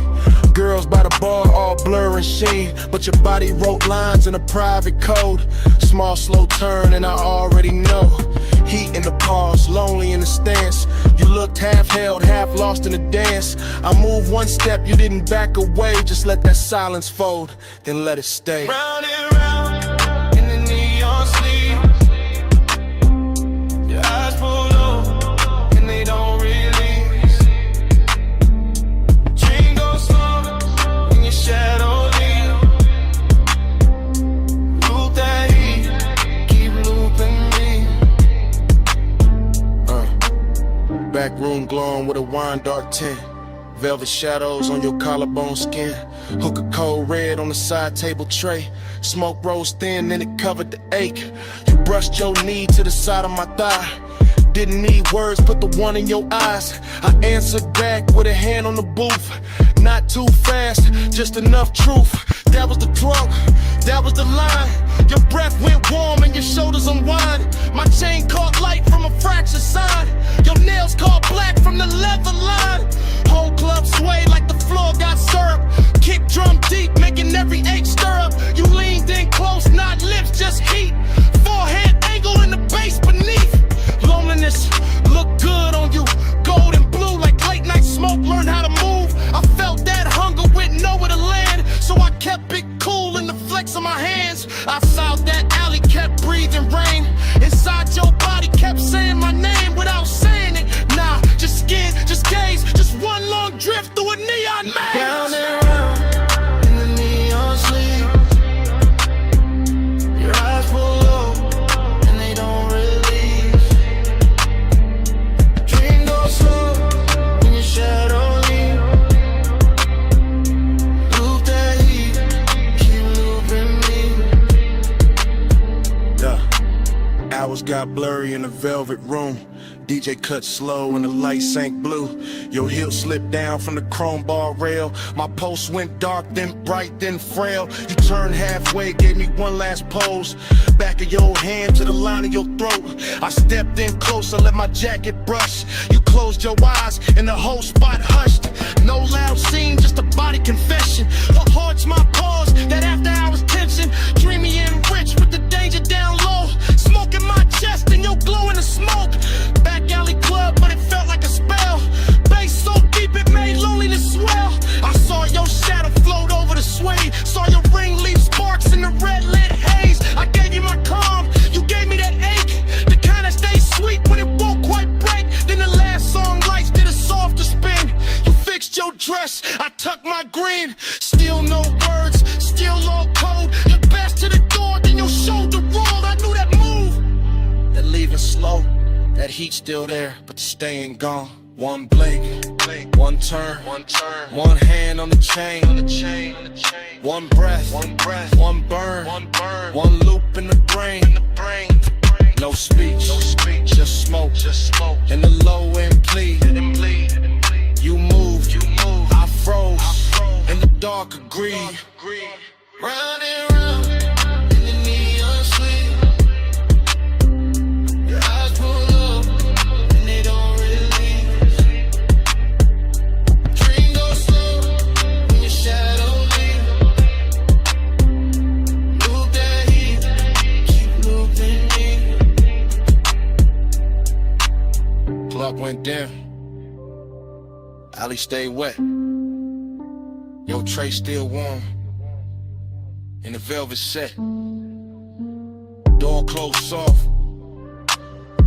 Girls by the bar all blur and sheen, but your body wrote lines in a private code. Small slow turn and I already know. Heat in the pause, lonely in the stance. You looked half held, half lost in the dance. I moved one step, you didn't back away. Just let that silence fold, then let it stay. Round and round in the neon sleep. Your eyes pull low and they don't release. Dream goes slow in your shadow lead. Loop that heat, keep looping me. Back room glowing with a wine dark tint. Velvet shadows on your collarbone skin. Hook of cold red on the side table tray. Smoke rose thin, then it covered the ache. You brushed your knee to the side of my thigh. Didn't need words, put the one in your eyes. I answered back with a hand on the booth. Not too fast, just enough truth. That was the drunk, that was the line. Your breath went warm and your shoulders unwind. My chain caught light from a fractured sign. Your nails caught black from the leather line. Whole club swayed like the floor got syrup. Kick drum deep, making every ache stir up. You leaned in close, not lips, just heat. Forehead angle in the base beneath. Loneliness looked good on you. Gold and blue like late night smoke. Learned how to move. I felt that hunger with nowhere to land, so I kept it cool in the flex of my hands. I saw that alley, kept breathing rain. Inside your body kept saying my name without saying it. Nah, just skin, just gaze, just one long drift through a neon maze. Round and round in the neon sleep. Your eyes pull low and they don't release. Dream goes slow in your shadow leave. Loop that heat, keep looping me. Yeah. Hours got blurry in the velvet room. DJ cut slow and the light sank blue. Your heel slipped down from the chrome bar rail. My pulse went dark, then bright, then frail. You turned halfway, gave me one last pose. Back of your hand to the line of your throat. I stepped in closer, let my jacket brush. You closed your eyes and the whole spot hushed. No loud scene, just a body confession. Her heart's my cause, that after hours tension. Dreamy and rich with the danger down low. Smoke in my chest and your glow in the smoke. Back alley club, but it felt like a spell. Bass so deep it made loneliness swell. I saw your shadow float over the sway. Saw your ring leave sparks in the red lit haze. I gave you my calm, you gave me that ache. The kind that stays sweet when it won't quite break. Then the last song lights did a softer spin. You fixed your dress, I tucked my green. Still no words, still all cold. Your best to the door, then your shoulder rolled. I knew that move, that leaving slow. That heat still there, but the staying gone. One blink, one turn, one hand on the chain, one breath, one burn, one loop in the brain. No speech, just smoke, and the low end plead. You moved, I froze, and the dark agreed. Round and round in the neon sleep. Your eyes pull up and they don't release. Dream goes slow when your shadow leaves. Loop that heat, keep looping me. Clock went dim, alley stayed wet. Your tray still warm in the velvet set. Door closed soft,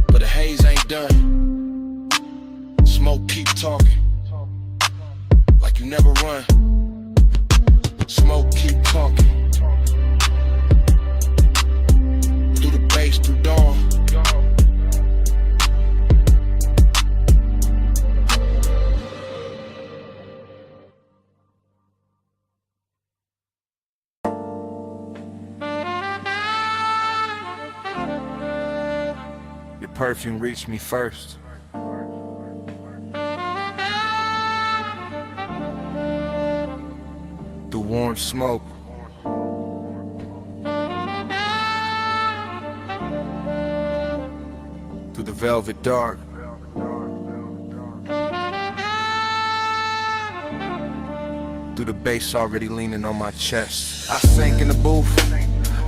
but the haze ain't done. Smoke keep talking, like you never run. Smoke keep talking, through the bass, through dawn. Perfume reached me first. Through warm smoke. Through the velvet dark. Through the bass already leaning on my chest. I sank in the booth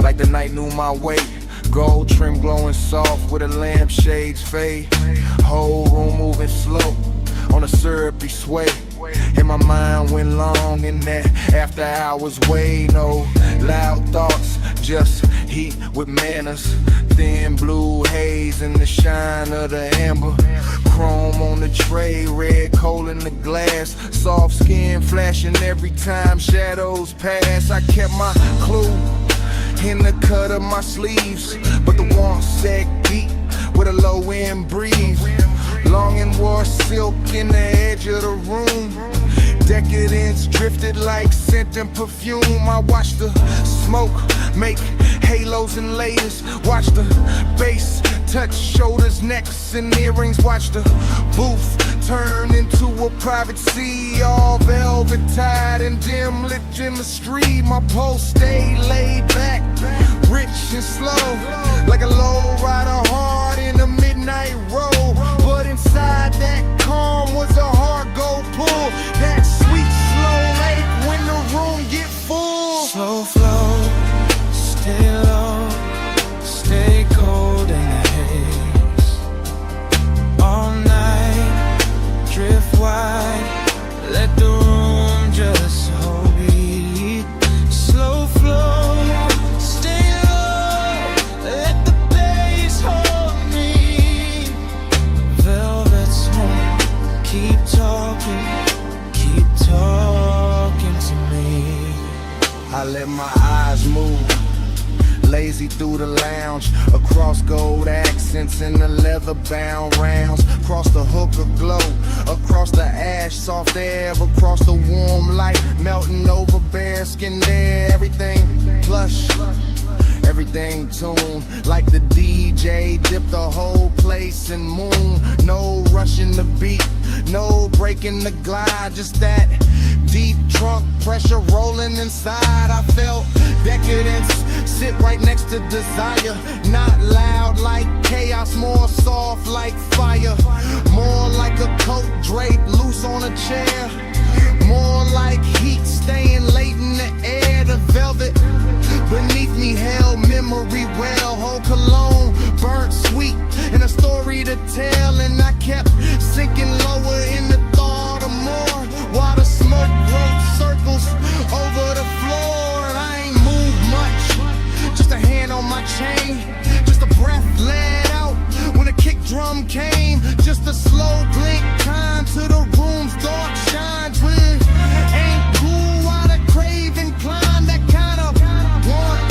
like the night knew my weight. Gold trim glowing soft with a lampshade's fade. Whole room moving slow on a syrupy sway. And my mind went long in that after hours way. No loud thoughts, just heat with manners. Thin blue haze in the shine of the amber. Chrome on the tray, red coal in the glass. Soft skin flashing every time shadows pass. I kept my clue in the cut of my sleeves, but the warmth set deep with a low end breeze. Long and wore silk in the edge of the room. Decadence drifted like scent and perfume. I watched the smoke make halos and layers. Watch the bass touch shoulders, necks, and earrings. Watch the booth turn into a private sea. All velvet tied and dim lit in the street. My pulse stayed laid back, rich and slow, like a low rider hard in a midnight road. But inside that calm was a hard gold pull. That sweet slow lake when the room get full. Slow flow, stay low, stay cold in the haze. All night, drift wide, let the room just hold me. Slow flow, stay low, let the bass hold me. Velvet smoke, keep talking to me. I let my eyes move, lazy through the lounge, across gold accents in the leather bound rounds, across the hookah glow, across the ash soft air, across the warm light, melting over bare skin there. Everything plush, everything tuned. Like the DJ dipped the whole place in moon. No rushing the beat, no breaking the glide, just that deep trunk pressure rolling inside. I felt decadence sit right next to desire. Not loud like chaos, more soft like fire. More like a coat draped loose on a chair. More like heat staying late in the air. The velvet beneath me held memory well. Whole cologne burnt sweet and a story to tell. And I kept sinking lower in the thought of more, while the smoke wrote circles over the floor. And I ain't moved much, just a hand on my chain, just a breath let out when a kick drum came. Just a slow blink time to the room's dark shines. With ain't cool while the craving climb. That kind of want,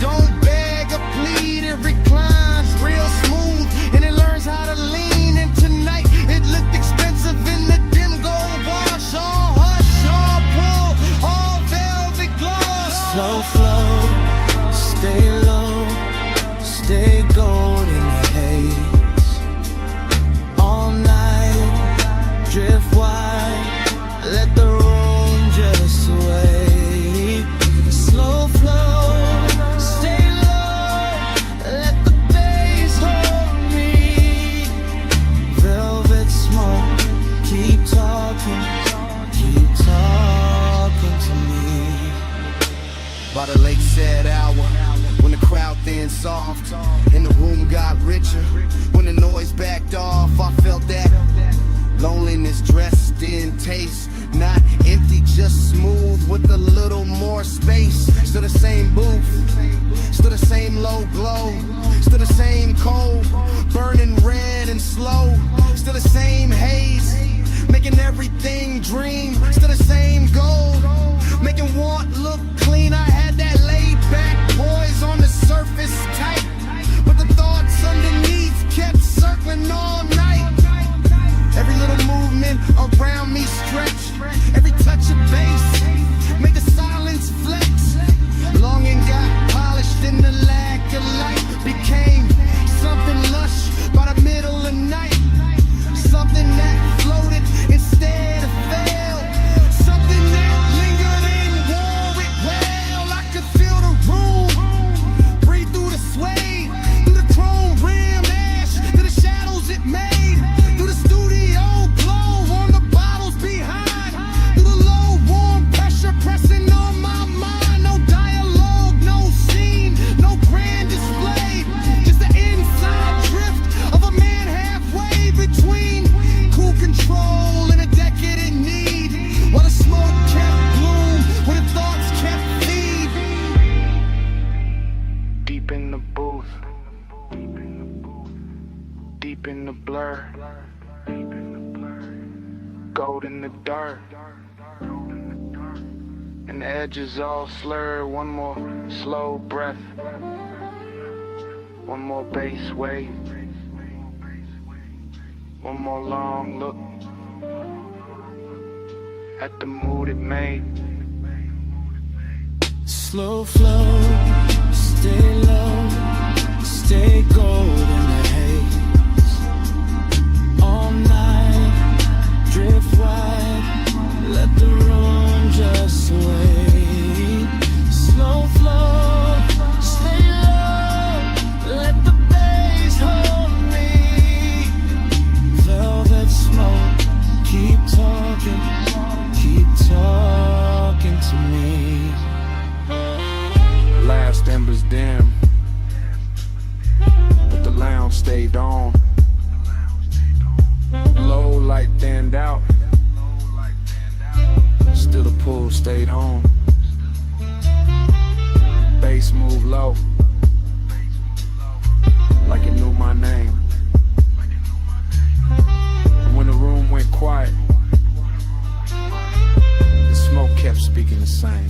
don't beg or plead, it reclines real smooth and it learns how to lean. And tonight it looked expensive in the dim gold wash. All hush, all pull, all velvet gloss. Slow flow, stay low, stay gold in the haze. All night, drift wide, let the room just wait. Slow flow, stay low, let the bass hold me. Velvet smoke, keep talking to me. By the late sad hour, when the crowd thinned soft and the room got richer, when the noise backed off, I felt that loneliness dressed in taste. Not empty, just smooth with a little more space. Still the same booth, still the same low glow, still the same cold, burning red and slow. Still the same haze, making everything dream. Still the same gold, making want look clean. I had that laid back poise on the surface tight, but the thoughts underneath kept circling all night. Every little movement around me stretch, every touch of bass made the silence flex. Longing got polished in the lack of light, became something lush by the middle of night. Something that floated instead of fell, something that lingered and wore it well. I could feel the room breathe through the sway, through the chrome rim ash, to the shadows it made, through the studio glow on the bottles behind, through the low warm pressure pressing on my mind. No dialogue, no scene, no grand display, just the inside drift of a man halfway between cool control and a decadent need, while the smoke kept bloom, when the thoughts kept feed. Deep in the booth, deep in the blur, gold in the dirt, and the edges all slurred. One more slow breath, one more bass wave, one more long look at the mood it made. Slow flow, stay low, stay gold in the haze. All night, drift wide, let the room just wait. Slow flow, stay low, let the bass hold me. Velvet smoke, keep talking to me. Last embers dim, but the lounge stayed on. Low light thinned out, still the pool stayed home. Bass moved low, like it knew my name. And when the room went quiet, the smoke kept speaking the same.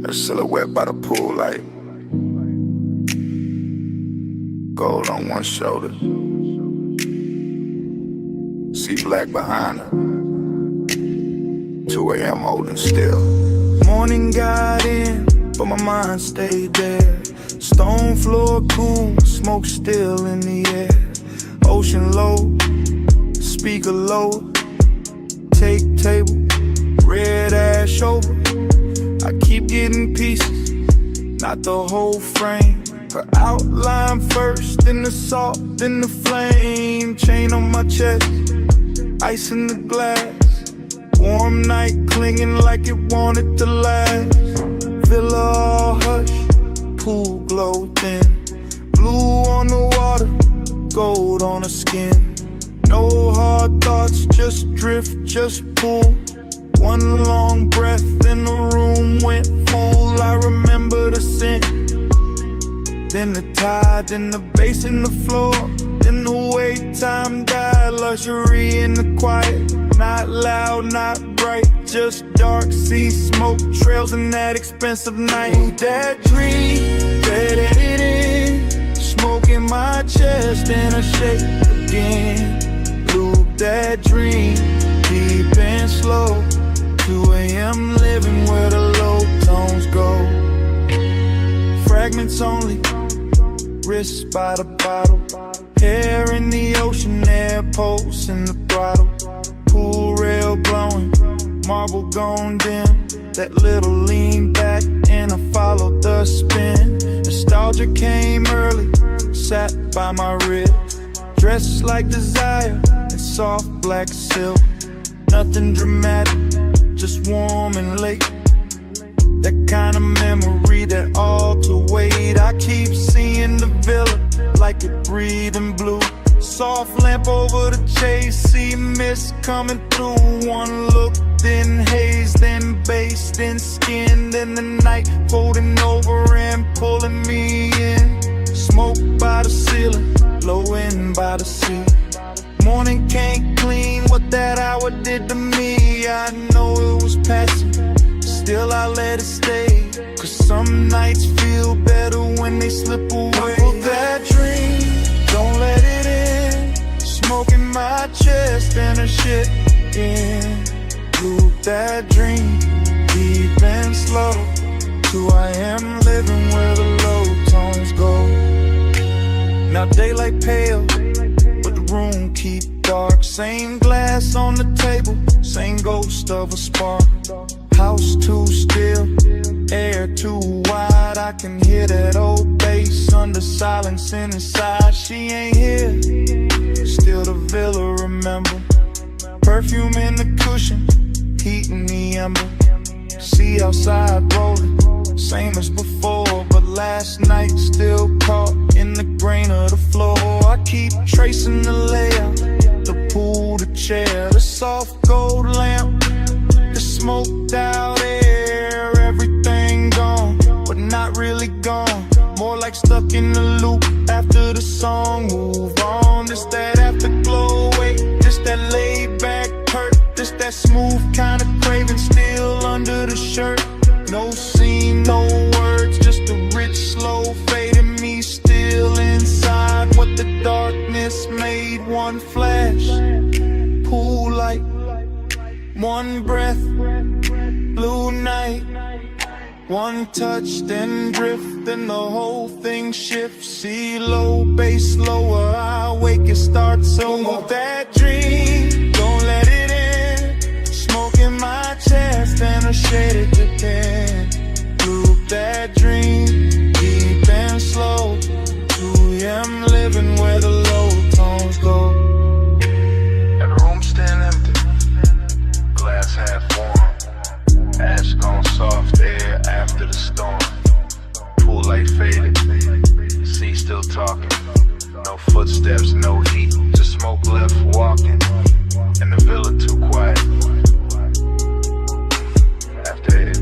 Her silhouette by the pool light. Gold on one shoulder. See black behind her. 2 a.m. holding still. Morning got in, but my mind stayed there. Stone floor cool, smoke still in the air. Ocean low, speaker low. Take table, red ash over. I keep getting pieces, not the whole frame. Her outline first, then the salt, then the flame. Chain on my chest, ice in the glass. Warm night clinging like it wanted to last. Villa all hush, pool glow thin. Blue on the water, gold on the skin. No hard thoughts, just drift, just pull. One long breath and the room went full. I remember the scent, then the tide, then the bass in the floor, then the way time died. Luxury in the quiet, not loud, not bright, just dark sea smoke trails in that expensive night. That dream, faded it in, smoke in my chest and I shake again. Loop that dream, deep and slow. 2 a.m. living where the low tones go. Fragments only, wrists by the bottle. Hair in the ocean, air pulse in the throttle. Pool rail glowing, marble gone dim. That little lean back and I followed the spin. Nostalgia came early, sat by my ribs. Dressed like desire in soft black silk. Nothing dramatic, just warm and late. That kind of memory that all to wait. I keep seeing the villa like it breathing blue. Soft lamp over the chase, see mist coming through. One look, then haze, then bass, then skin. Then the night folding over and pulling me in. Smoke by the ceiling, low end by the sea. Morning can't clean what that hour did to me. I know it was passing, still I let it stay. Cause some nights feel better when they slip away. That dream, don't let it in. Smoke in my chest and a shit in. Loop that dream, deep and slow. 2 a.m. living where the low tones go. Now daylight pale, but the room keep dark. Same glass on the table, same ghost of a spark. House too still, air too wide. I can hear that old bass under silence and inside. She ain't here, still the villa remember. Perfume in the cushion, heat in the ember. See outside rolling, same as before. But last night still caught in the grain of the floor. I keep tracing the layout, the pool, the chair, the soft gold lamp, the smoked out air. Everything gone, but not really gone. More like stuck in the loop after the song. Move on, this that afterglow. Wait, this that laid back hurt. This that smooth kind of craving still under the shirt. No scene, no words, just a rich slow fade in me still inside. What the darkness made, one flash, pool light, one breath, blue night. One touch, then drift, then the whole thing shifts. See low, bass lower, I wake, it starts over. That dream, don't let it in. Smoke in my chest and a shaded to 10. Loop that dream, deep and slow. 2 a.m. living where the low tones go. And the room still empty, glass half warm. Ash gone soft, air after the storm. Pool light faded, sea still talking. No footsteps, no heat, just smoke left walking. And the villa too quiet. After 8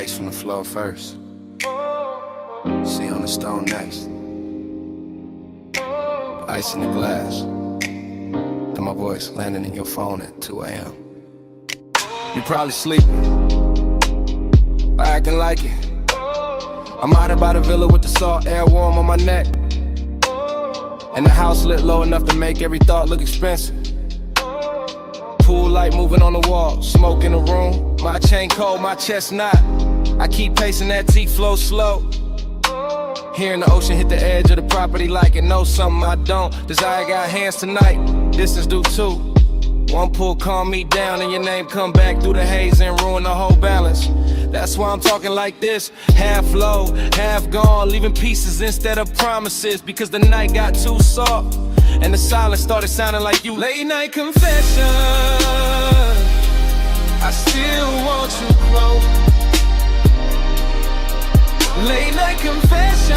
ice from the floor first. See on the stone next. Ice in the glass. Then my voice landing in your phone at 2 a.m. You probably sleeping, but acting like it. I'm out by the villa with the salt air warm on my neck, and the house lit low enough to make every thought look expensive. Pool light moving on the wall, smoke in the room. My chain cold, my chest not. I keep pacing, that T flow slow. Hearing the ocean hit the edge of the property like it knows something I don't. Desire got hands tonight, distance do too. One pull calm me down and your name come back through the haze and ruin the whole balance. That's why I'm talking like this, half low, half gone, leaving pieces instead of promises, because the night got too soft and the silence started sounding like you. Late night confession, I still want you close. Late night confession,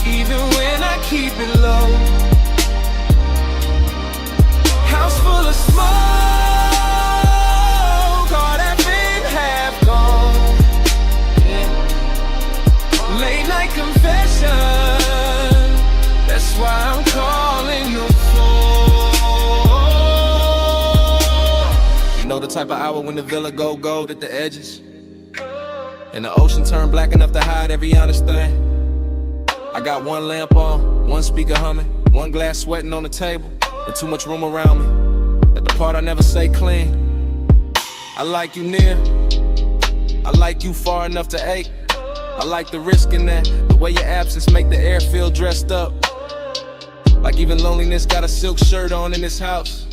even when I keep it low. House full of smoke, all that been half gone. Yeah. Late night confession, that's why I'm calling your phone. You know the type of hour when the villa go gold at the edges, and the ocean turn black enough to hide every honest thing. I got one lamp on, one speaker humming, one glass sweating on the table, and too much room around me. At the part I never say clean. I like you near, I like you far enough to ache. I like the risk in that, the way your absence make the air feel dressed up. Like even loneliness got a silk shirt on in this house.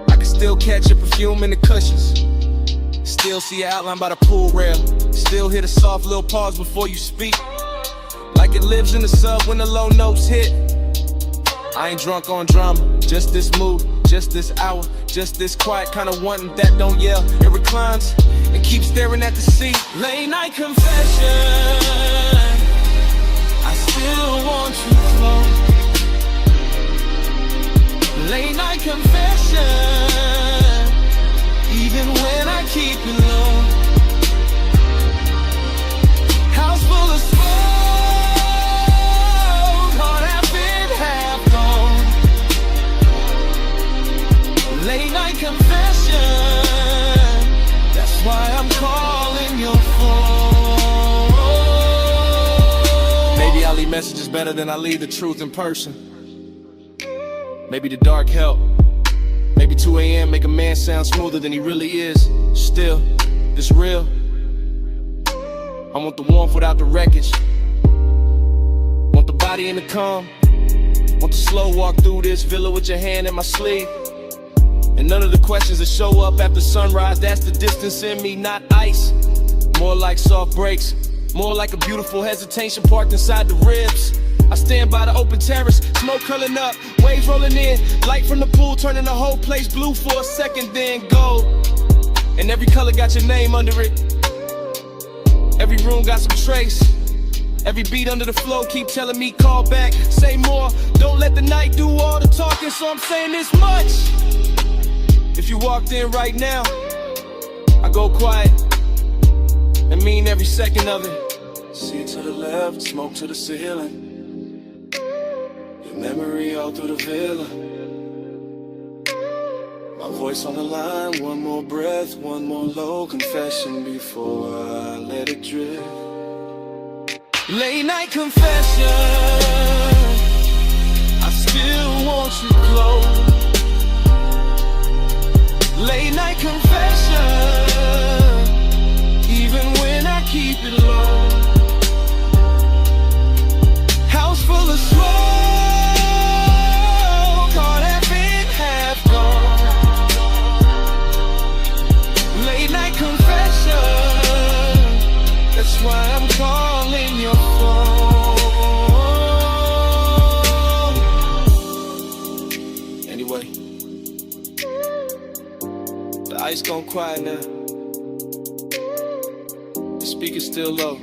I can still catch your perfume in the cushions. Still see your outline by the pool rail. Still hear the soft little pause before you speak. Like it lives in the sub when the low notes hit. I ain't drunk on drama, just this mood, just this hour, just this quiet kind of wanting that don't yell. It reclines and keeps staring at the sea. Late night confession, I still want you close. Late night confession, even when I keep it low. House full of smoke, all that been half gone. Late night confession, that's why I'm calling your phone. Maybe I leave messages better than I leave the truth in person. Maybe the dark help. Maybe 2 a.m. make a man sound smoother than he really is. Still, it's real. I want the warmth without the wreckage. Want the body in the calm. Want the slow walk through this villa with your hand in my sleeve. And none of the questions that show up after sunrise, that's the distance in me, not ice. More like soft breaks, more like a beautiful hesitation parked inside the ribs. I stand by the open terrace, smoke curling up, waves rolling in, light from the pool turning the whole place blue for a second, then gold. And every color got your name under it. Every room got some trace. Every beat under the flow keep telling me call back, say more. Don't let the night do all the talking, so I'm saying this much. If you walked in right now, I go quiet and mean every second of it. See to the left, smoke to the ceiling. Memory all through the villa. My voice on the line, one more breath, one more low confession before I let it drift. Late night confession, I still want you close. Late night confession, even when I keep it low. House full of smoke, that's why I'm calling your phone. Anyway, the ice gone quiet now. The speaker's still low.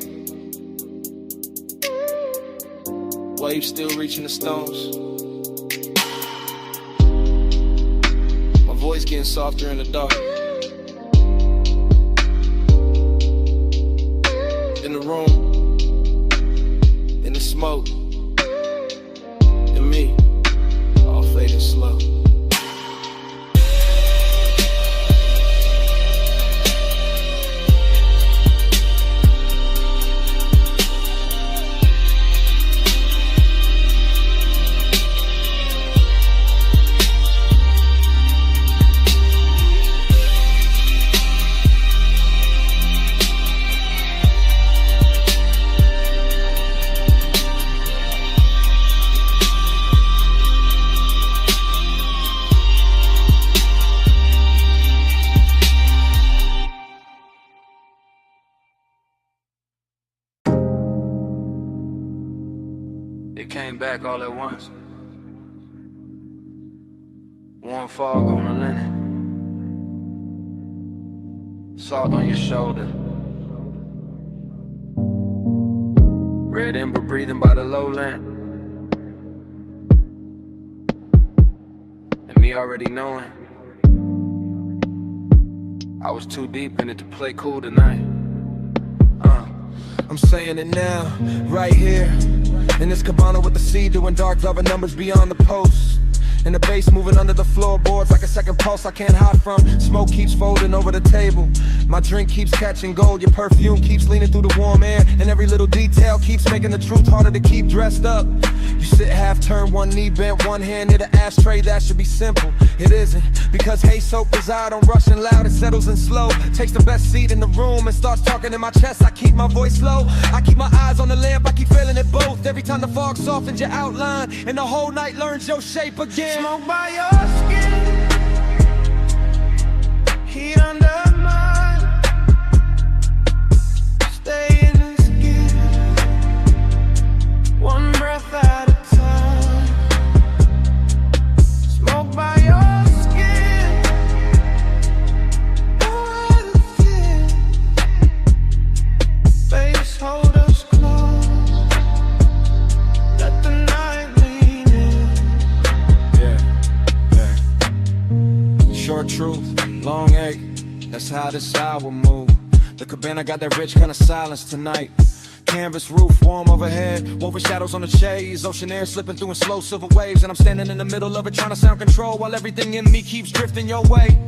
Waves still reaching the stones. My voice getting softer in the dark. the room, then the smoke, and me, all fading slow. It came back all at once. Warm fog on the linen, salt on your shoulder, red ember breathing by the lowland, and me already knowing I was too deep in it to play cool tonight. I'm saying it now, right here in this cabana with the sea, doing dark loving numbers beyond the post. And the bass moving under the floorboards like a second pulse I can't hide from. Smoke keeps folding over the table. My drink keeps catching gold. Your perfume keeps leaning through the warm air. And every little detail keeps making the truth harder to keep dressed up. You sit half turned, one knee bent, one hand near the ashtray. That should be simple. It isn't, because Haze soap is out on rushing loud. It settles in slow, takes the best seat in the room and starts talking in my chest. I keep my voice low, I keep my eyes on the lamp. I keep feeling it both. Every time the fog softens your outline and the whole night learns your shape again. Smoke by your skin, heat under mine. Stay in the skin, one breath at a time. Smoke by your skin, no other fear. Face hold us close, let the night lean in. Short truth, long ache, that's how this hour move. The cabana got that rich kind of silence tonight. Canvas roof, warm overhead, woven shadows on the shades, ocean air slipping through in slow silver waves. And I'm standing in the middle of it trying to sound control while everything in me keeps drifting your way.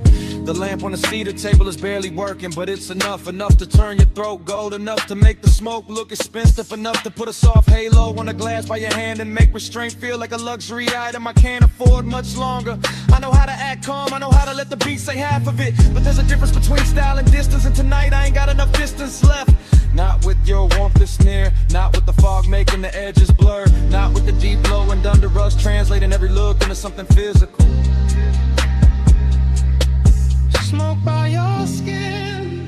The lamp on the cedar table is barely working, but it's enough to turn your throat gold, enough to make the smoke look expensive, enough to put a soft halo on a glass by your hand and make restraint feel like a luxury item I can't afford much longer. I know how to act calm, I know how to let the beat say half of it, but there's a difference between style and distance, and tonight I ain't got enough distance left. Not with your warmth that's near, not with the fog making the edges blur, not with the deep glow and under us translating every look into something physical. Smoke by your skin,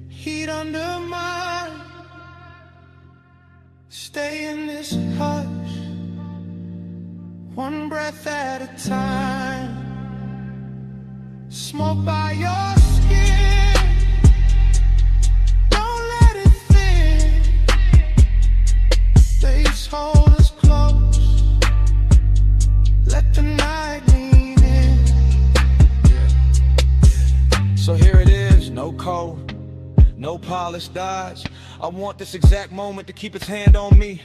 heat under mine. Stay in this hush, one breath at a time. Smoke by your skin, don't let it thin. Face hold us close, let the night lean in. So here it is, no code, no polished dodge. I want this exact moment to keep its hand on me.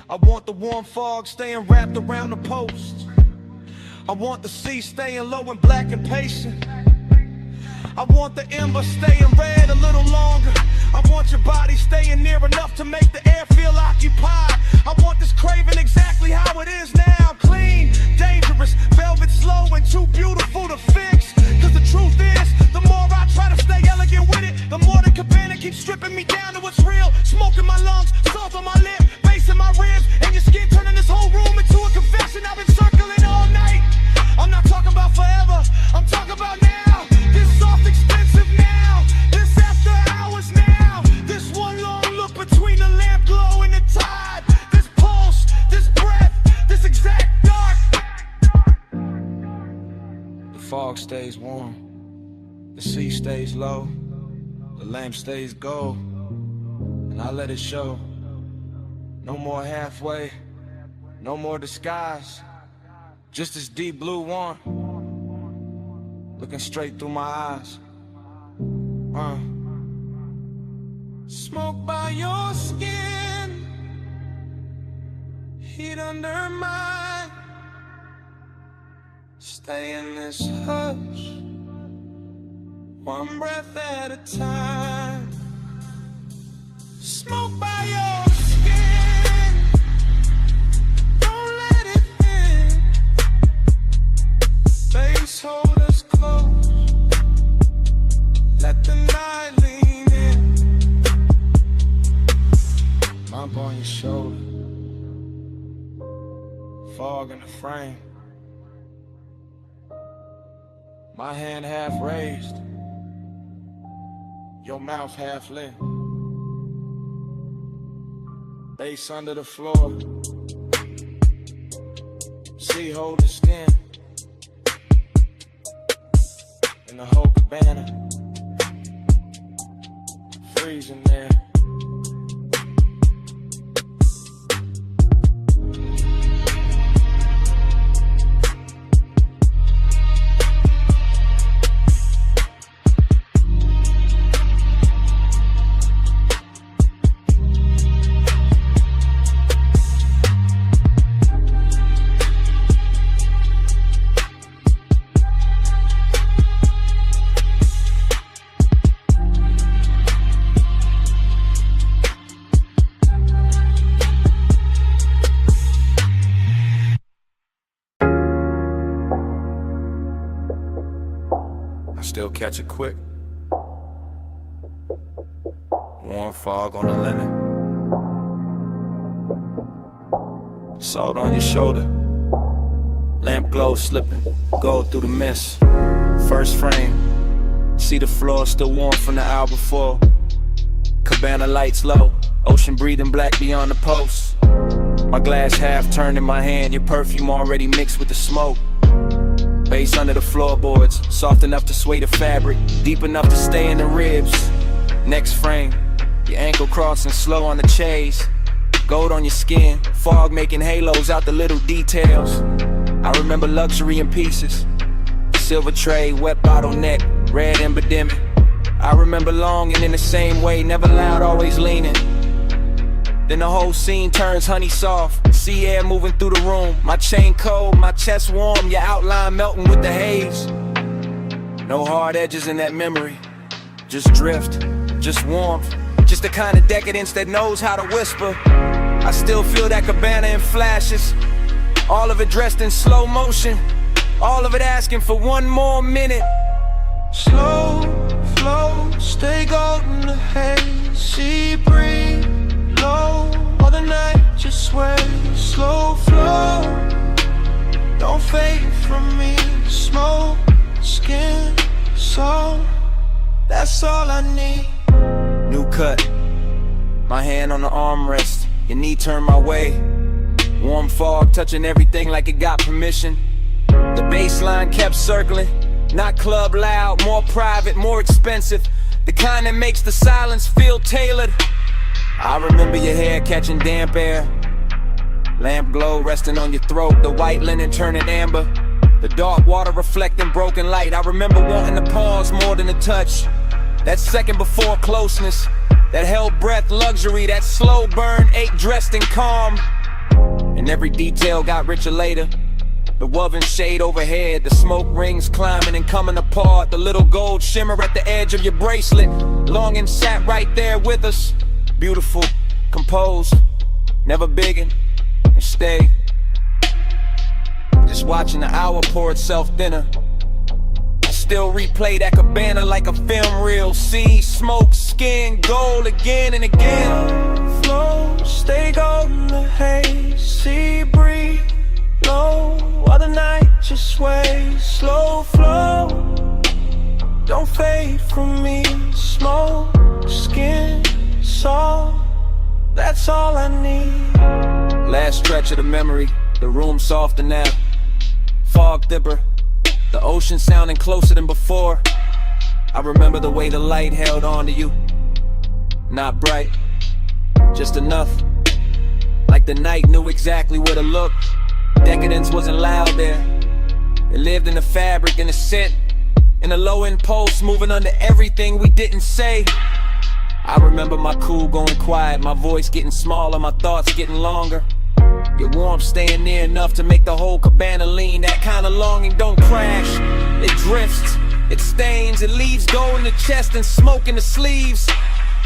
I want the warm fog staying wrapped around the post. I want the sea staying low and black and patient. I want the ember staying red a little longer. I want your body staying near enough to make the air feel occupied. I want this craving exactly how it is now. Clean, dangerous, velvet slow and too beautiful to fix. Cause the truth is, the more I try to stay elegant with it, the more the cabana keeps stripping me down to what's real. Smoke in my lungs, salt on my lip, bass in my ribs, and your skin turning this whole room into a confession. I've been circling all night. I'm not talking about forever, I'm talking about now. This soft expensive now, this after hours now. This one long look between the lamp glow and the tide. This pulse, this breath, this exact dark. The fog stays warm, the sea stays low, the lamp stays gold, and I let it show. No more halfway, no more disguise, just this deep blue one, looking straight through my eyes. Smoke by your skin, heat under mine. Stay in this hush, one breath at a time. Smoke by your skin, don't let it in. Face hold us close, let the night lean in. Bump on your shoulder, fog in the frame. My hand half raised, your mouth half lit. Bass under the floor, see hold the skin. In the whole cabana, freezing there. Still catch it quick. Warm fog on the linen, salt on your shoulder, lamp glow slipping, gold through the mist. First frame, see the floor still warm from the hour before. Cabana lights low, ocean breathing black beyond the post. My glass half turned in my hand, your perfume already mixed with the smoke. Bass under the floorboards, soft enough to sway the fabric, deep enough to stay in the ribs. Next frame, your ankle crossing slow on the chase. Gold on your skin, fog making halos out the little details. I remember luxury in pieces, silver tray, wet bottleneck, red epidemic. I remember longing in the same way, never loud, always leaning. Then the whole scene turns honey soft, sea air moving through the room. My chain cold, my chest warm, your outline melting with the haze. No hard edges in that memory, just drift, just warmth. Just the kind of decadence that knows how to whisper. I still feel that cabana in flashes, all of it dressed in slow motion, all of it asking for one more minute. Slow flow, stay golden the haze, sea breeze low, all the night just sway. Slow flow, don't fade from me. Smoke, skin, soul, that's all I need. New cut, my hand on the armrest, your knee turned my way. Warm fog touching everything like it got permission. The bass line kept circling, not club loud, more private, more expensive. The kind that makes the silence feel tailored. I remember your hair catching damp air, lamp glow resting on your throat, the white linen turning amber, the dark water reflecting broken light. I remember wanting to pause more than a touch, that second before closeness, that held breath luxury, that slow burn ache dressed in calm. And every detail got richer later, the woven shade overhead, the smoke rings climbing and coming apart, the little gold shimmer at the edge of your bracelet. Longing sat right there with us, beautiful, composed, never biggin', and stay. Just watching the hour pour itself thinner. I still replay that cabana like a film reel. See, smoke, skin, gold again and again. Flow, stay golden the haze, sea breeze low, while the night just sways. Slow flow, don't fade from me. Smoke, skin, soul, that's all I need. Last stretch of the memory, the room softer now. Fog dipper, the ocean sounding closer than before. I remember the way the light held on to you. Not bright, just enough, like the night knew exactly where to look. Decadence wasn't loud there, it lived in the fabric, in the scent, in the low impulse, moving under everything we didn't say. I remember my cool going quiet, my voice getting smaller, my thoughts getting longer. Your warmth staying near enough to make the whole cabana lean. That kind of longing don't crash, it drifts, it stains, it leaves gold in the chest and smoke in the sleeves.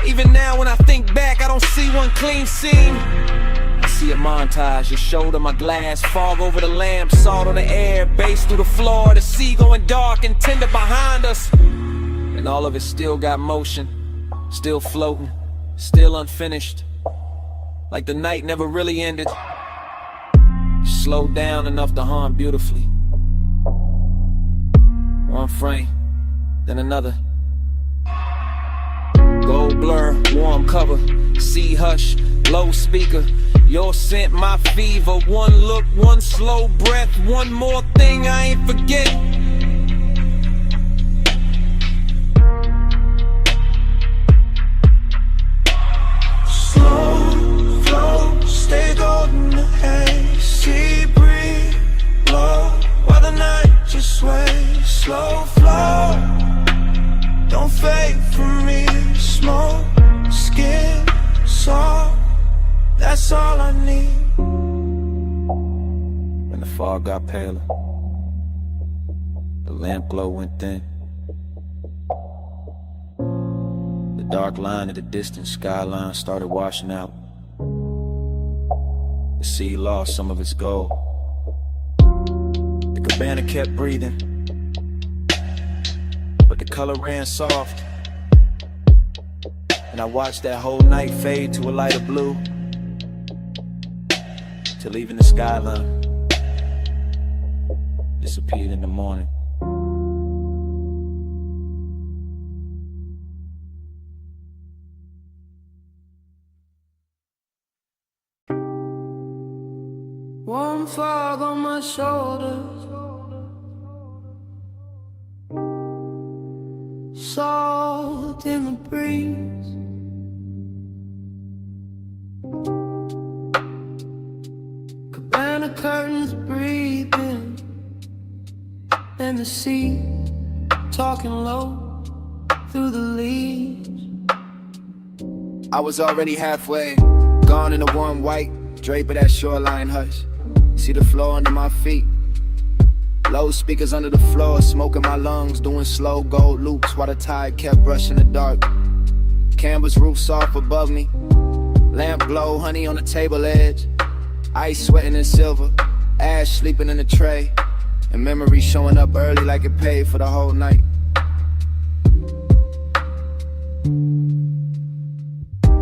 Even now when I think back, I don't see one clean seam. I see a montage, your shoulder, my glass, fog over the lamp, salt on the air, bass through the floor, the sea going dark and tender behind us. And all of it still got motion, still floating, still unfinished. Like the night never really ended. Slowed down enough to hum beautifully. One frame, then another. Gold blur, warm cover, sea hush, low speaker. Your scent, my fever. One look, one slow breath. One more thing I ain't forget. Slow flow, stay golden, haze. Sea breeze, blow while the night just sways. Slow flow, don't fade from me. Smoke, skin, salt, that's all I need. When the fog got paler, the lamp glow went thin. The dark line of the distant skyline started washing out. The sea lost some of its gold. The cabana kept breathing, but the color ran soft. And I watched that whole night fade to a lighter blue, till even the skyline disappeared in the morning. Warm fog on my shoulders, salt in the breeze. Cabana curtains breathing, and the sea talking low through the leaves. I was already halfway, gone in the warm white, drape of that shoreline hush. See the floor under my feet, low speakers under the floor, smoking my lungs, doing slow gold loops while the tide kept brushing the dark. Canvas roof soft above me, lamp glow, honey on the table edge, ice sweating in silver, ash sleeping in the tray, and memory showing up early like it paid for the whole night.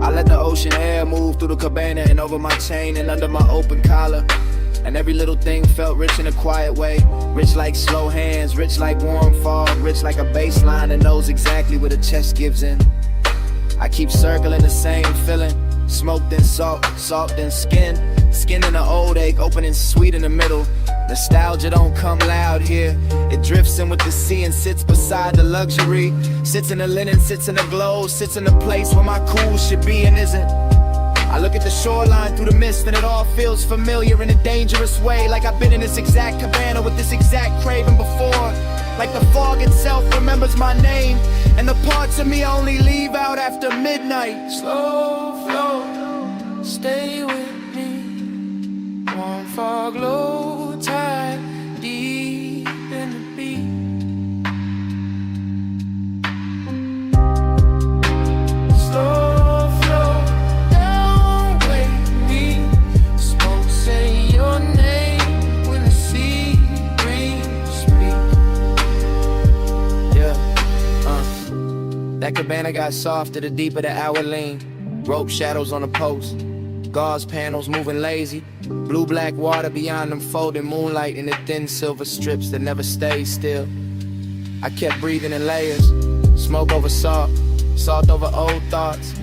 I let the ocean air move through the cabana and over my chain and under my open collar. And every little thing felt rich in a quiet way. Rich like slow hands, rich like warm fog, rich like a bass line that knows exactly where the chest gives in. I keep circling the same feeling. Smoke then salt, salt then skin. Skin in the old ache, opening sweet in the middle. Nostalgia don't come loud here. It drifts in with the sea and sits beside the luxury. Sits in the linen, sits in the glow, sits in the place where my cool should be and isn't. I look at the shoreline through the mist and it all feels familiar in a dangerous way. Like I've been in this exact cabana with this exact craving before. Like the fog itself remembers my name, and the parts of me I only leave out after midnight. Slow flow, stay with me. Warm fog, low tide, deep in the beat. Slow flow, don't wake me. Smoke say your name when the sea breeze speak. Yeah, that cabana got softer the deeper the hour lean. Rope shadows on the post, gauze panels moving lazy. Blue-black water beyond them folding moonlight in the thin silver strips that never stay still. I kept breathing in layers, smoke over salt, salt over old thoughts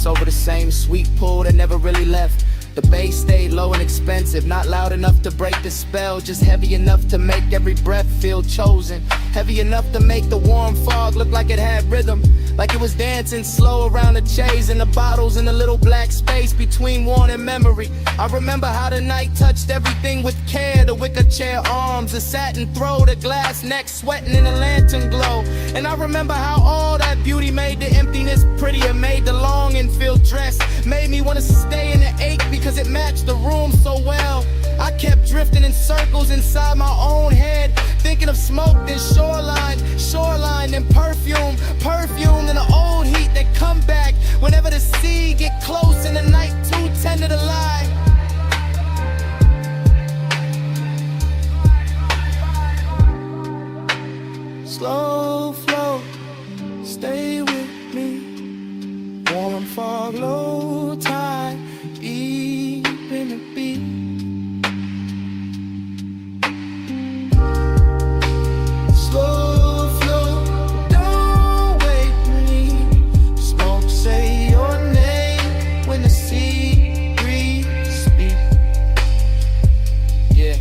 over the same sweet pool that never really left. The bass stayed low and expensive, not loud enough to break the spell, just heavy enough to make every breath feel chosen. Heavy enough to make the warm fog look like it had rhythm, like it was dancing slow around the chase and the bottles in the little black space between worn and memory. I remember how the night touched everything with care, the wicker chair arms, the satin throw, the glass neck sweating in the lantern glow. And I remember how all that beauty made the emptiness prettier, made the longing feel dressed, made me wanna stay in the ache because it matched the room so well. I kept drifting in circles inside my own head, thinking of smoke, then shoreline, shoreline, then perfume, perfume, then the old heat that come back whenever the sea get close and the night too tender to lie. Slow flow, stay with me. Warm fog, low tide, deep in the beat. Slow flow, don't wait for me. Smoke, say your name when the sea breeze speak. Yeah,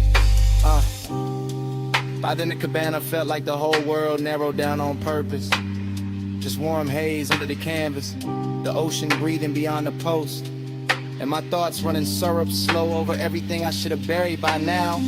By then the cabana felt like the whole world narrowed down on purpose. Just warm haze under the canvas, the ocean breathing beyond the post, and my thoughts running syrup slow over everything I should have buried by now.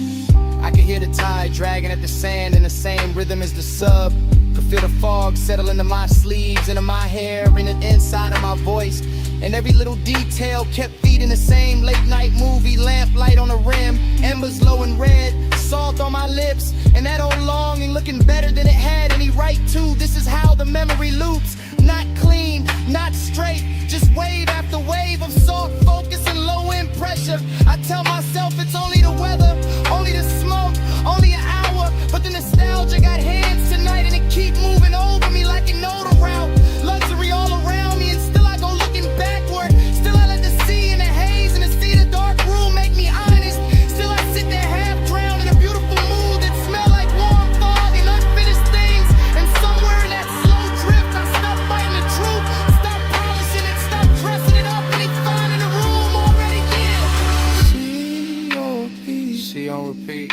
I could hear the tide dragging at the sand in the same rhythm as the sub. Could feel the fog settle into my sleeves, into my hair, in the inside of my voice. And every little detail kept feeding the same late night movie, lamplight on the rim, embers low and red, salt on my lips, and that old longing looking better than it had any right to. This is how the memory loops, not clean, not straight, just wave after wave of soft focus and low end pressure. I tell myself it's only the weather, only the smoke, only an hour, but the nostalgia got hands tonight and it keep moving over me like it know the route. Luxury all around me and still I go looking backward. Still I let the sea and the haze and the sea the dark room make me honest. Still I sit there half drowned in a beautiful mood that smell like warm fog and unfinished things. And somewhere in that slow drift I stop fighting the truth, stop polishing it, stop dressing it up, and it's fine in the room already. Yeah. See on repeat.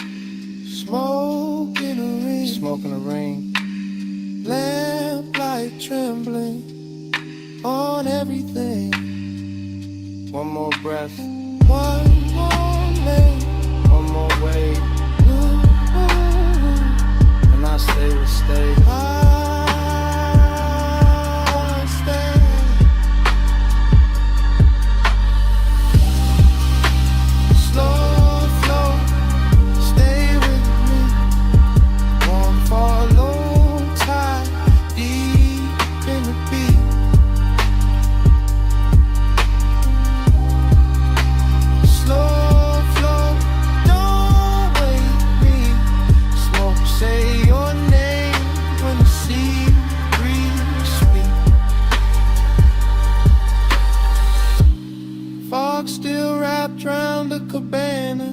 Smoke in a ring. Smoke in a ring. Lamplight trembling on everything. One more breath. One more lane. One more wave. And I stay will stay. I stay. Slow flow, stay with me. Warm for low tide, deep in the beat. Slow flow, don't wait me. Smoke, say your name when the sea breeze speak. Fog still wrapped round the cabana.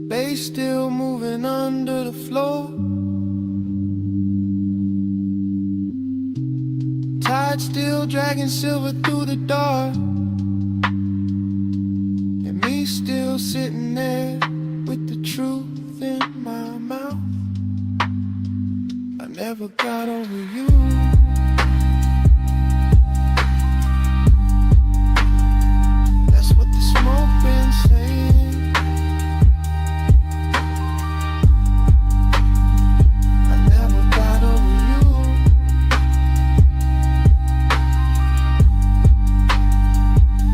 Bass still moving under the floor. Tide still dragging silver through the dark. And me still sitting there with the truth in my mouth. I never got over you. That's what the smoke been saying. I never got over you.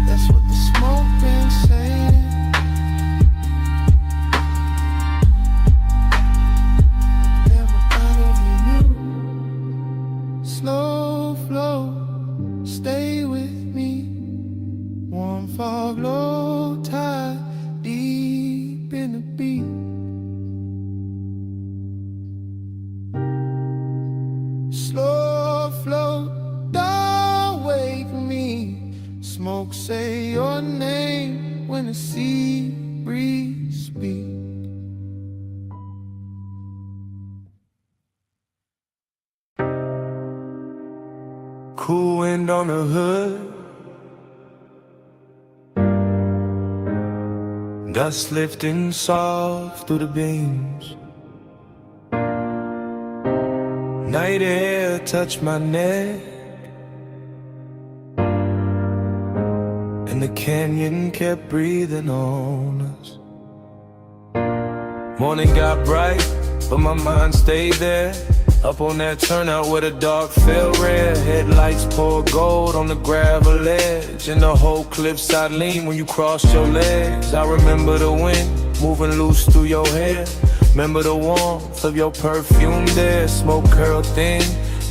That's what the smoke been saying. Never got over you. Slow flow, stay with me. Warm fog, low tide, deep in the beat. Slow flow, don't wait for me. Smoke, say your name when the sea breeze speak. Cool wind on the hood, dust lifting soft through the beams. Night air touched my neck, and the canyon kept breathing on us. Morning got bright, but my mind stayed there. Up on that turnout where the dark fell red. Headlights pour gold on the gravel edge, and the whole cliffside lean when you crossed your legs. I remember the wind moving loose through your hair. Remember the warmth of your perfume there. Smoke curled thin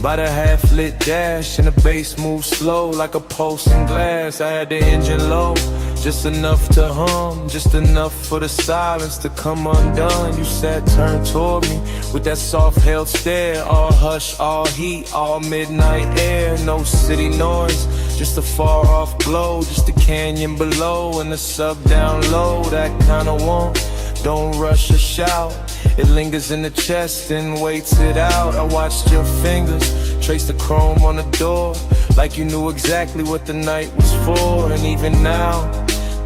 by the half-lit dash, and the bass moved slow like a pulsing glass. I had the engine low, just enough to hum, just enough for the silence to come undone. You sat turned toward me with that soft-held stare. All hush, all heat, all midnight air. No city noise, just a far-off glow, just a canyon below and the sub down low. That kind of warmth, don't rush or shout. It lingers in the chest and waits it out. I watched your fingers trace the chrome on the door, like you knew exactly what the night was for. And even now,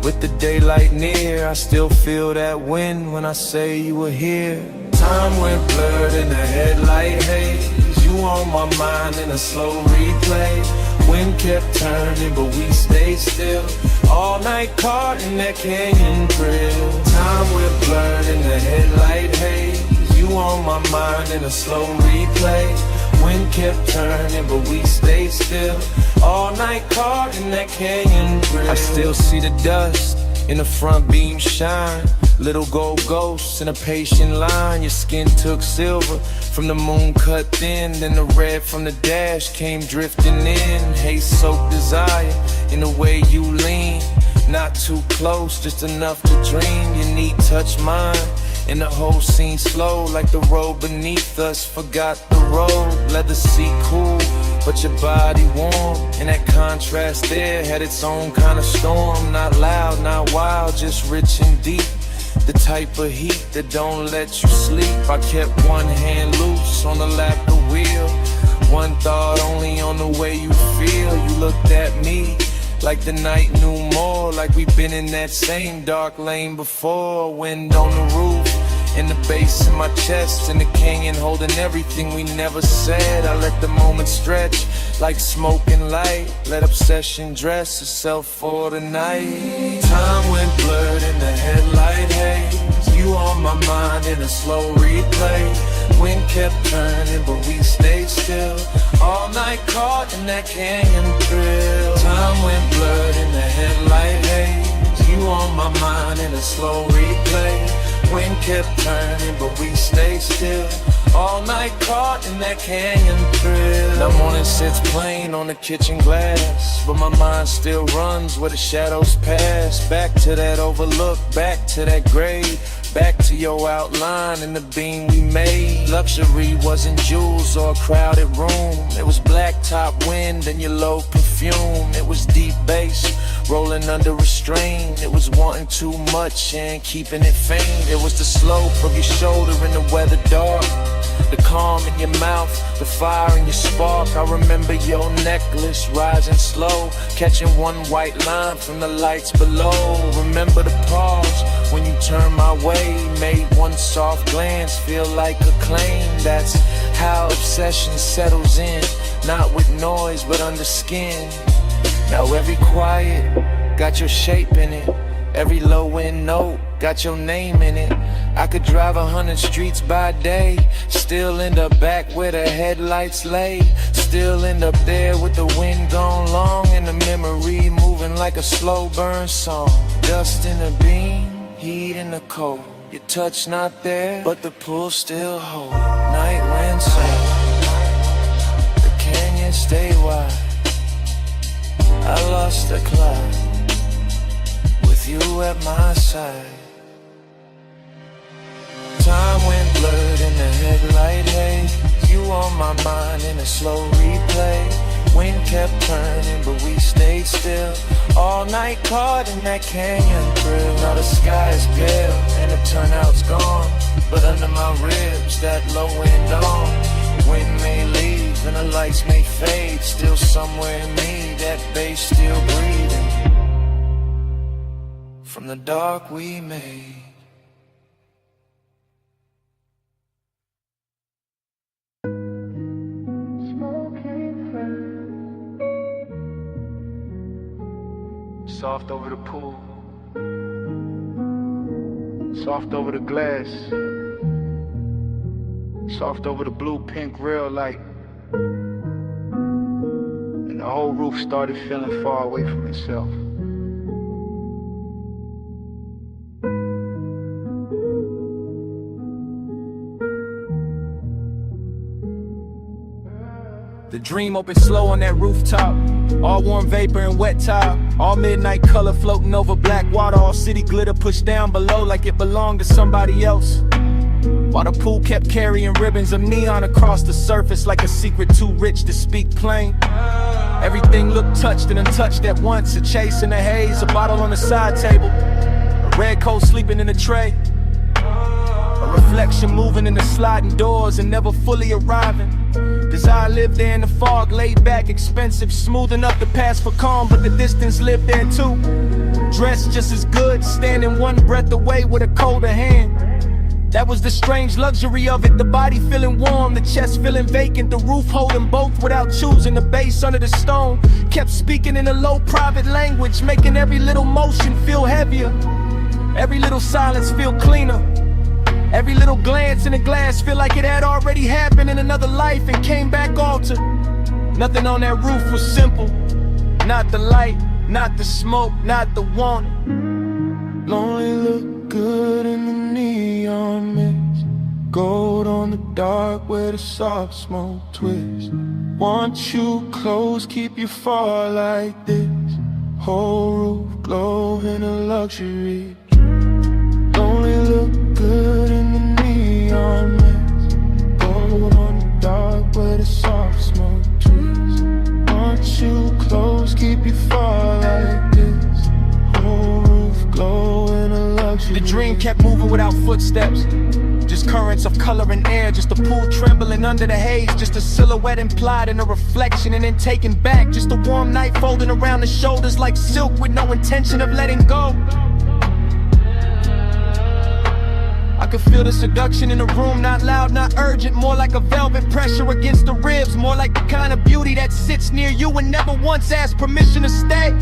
with the daylight near, I still feel that wind when I say you were here. Time went blurred in the headlight haze. You on my mind in a slow replay. Wind kept turning, but we stayed still. All night caught in that canyon thrill. Time went blurred in the headlight haze. You on my mind in a slow replay. Wind kept turning, but we stayed still. All night caught in that canyon thrill. I still see the dust in the front beam shine. Little gold ghosts in a patient line. Your skin took silver from the moon cut thin. Then the red from the dash came drifting in. Haze-soaked desire in the way you lean. Not too close, just enough to dream. Your knee touched mine, and the whole scene slow, like the road beneath us forgot the road. Leather seat cool, but your body warm, and that contrast there had its own kind of storm. Not loud, not wild, just rich and deep. The type of heat that don't let you sleep. I kept one hand loose on the lap of the wheel, one thought only on the way you feel. You looked at me like the night knew more, like we've been in that same dark lane before. Wind on the roof, and the bass in my chest, and the canyon holding everything we never said. I let the moment stretch like smoke and light. Let obsession dress itself for the night. Time went blurred in the headlight haze. You on my mind in a slow replay. Wind kept turning, but we stayed still. All night caught in that canyon thrill. Time went blurred in the headlight haze. You on my mind in a slow replay. Wind kept turning, but we stayed still. All night caught in that canyon thrill. The morning sits plain on the kitchen glass, but my mind still runs where the shadows pass. Back to that overlook, back to that grave, back to your outline and the beam we made. Luxury wasn't jewels or a crowded room. It was blacktop wind and your low perfume. It was deep bass rolling under restraint. It was wanting too much and keeping it faint. It was the slope of your shoulder in the weather dark, the calm in your mouth, the fire in your spark. I remember your necklace rising slow, catching one white line from the lights below. Remember the pause when you turned my way, made one soft glance feel like a claim. That's how obsession settles in, not with noise but under skin. Now every quiet got your shape in it, every low end note got your name in it. I could drive 100 streets by day, still end up back where the headlights lay. Still end up there with the wind gone long and the memory moving like a slow burn song. Dust in the beam, heat in the cold. Your touch not there, but the pull still hold. Night wind soft, the canyon stay wide. I lost the cloud with you at my side. Time went blurred in the headlight haze. You on my mind in a slow replay. Wind kept turning, but we stayed still. All night caught in that canyon thrill. Now the sky is pale and the turnout's gone, but under my ribs that low wind on. Wind may leave and the lights may fade. Still somewhere in me that bass still breathing from the dark we made. Soft over the pool, soft over the glass. Soft over the blue pink real light. And the whole roof started feeling far away from itself. The dream opened slow on that rooftop. All warm vapor and wet tile. All midnight color floating over black water. All city glitter pushed down below like it belonged to somebody else. While the pool kept carrying ribbons of neon across the surface like a secret too rich to speak plain. Everything looked touched and untouched at once. A chase in the haze, a bottle on the side table, a red coat sleeping in a tray, a reflection moving in the sliding doors and never fully arriving. Desire lived there in the fog, laid back, expensive, smooth enough to pass for calm, but the distance lived there too. Dressed just as good, standing one breath away with a colder hand. That was the strange luxury of it, the body feeling warm, the chest feeling vacant, the roof holding both without choosing. The bass under the stone kept speaking in a low private language, making every little motion feel heavier, every little silence feel cleaner. Every little glance in the glass feel like it had already happened in another life and came back altered. Nothing on that roof was simple. Not the light, not the smoke, not the want. Lonely look good in the neon mist. Gold on the dark where the soft smoke twists. Want you close, keep you far like this. Whole roof glow in a luxury. Lonely look good in the neon mist. Gold on the dark where the soft smoke twists. Want you close, keep you far like this. Whole roof glow in a luxury. The dream kept moving without footsteps, just currents of color and air, just a pool trembling under the haze, just a silhouette implied in a reflection and then taken back, just a warm night folding around the shoulders like silk with no intention of letting go. I could feel the seduction in the room, not loud, not urgent, more like a velvet pressure against the ribs, more like the kind of beauty that sits near you and never once asked permission to stay.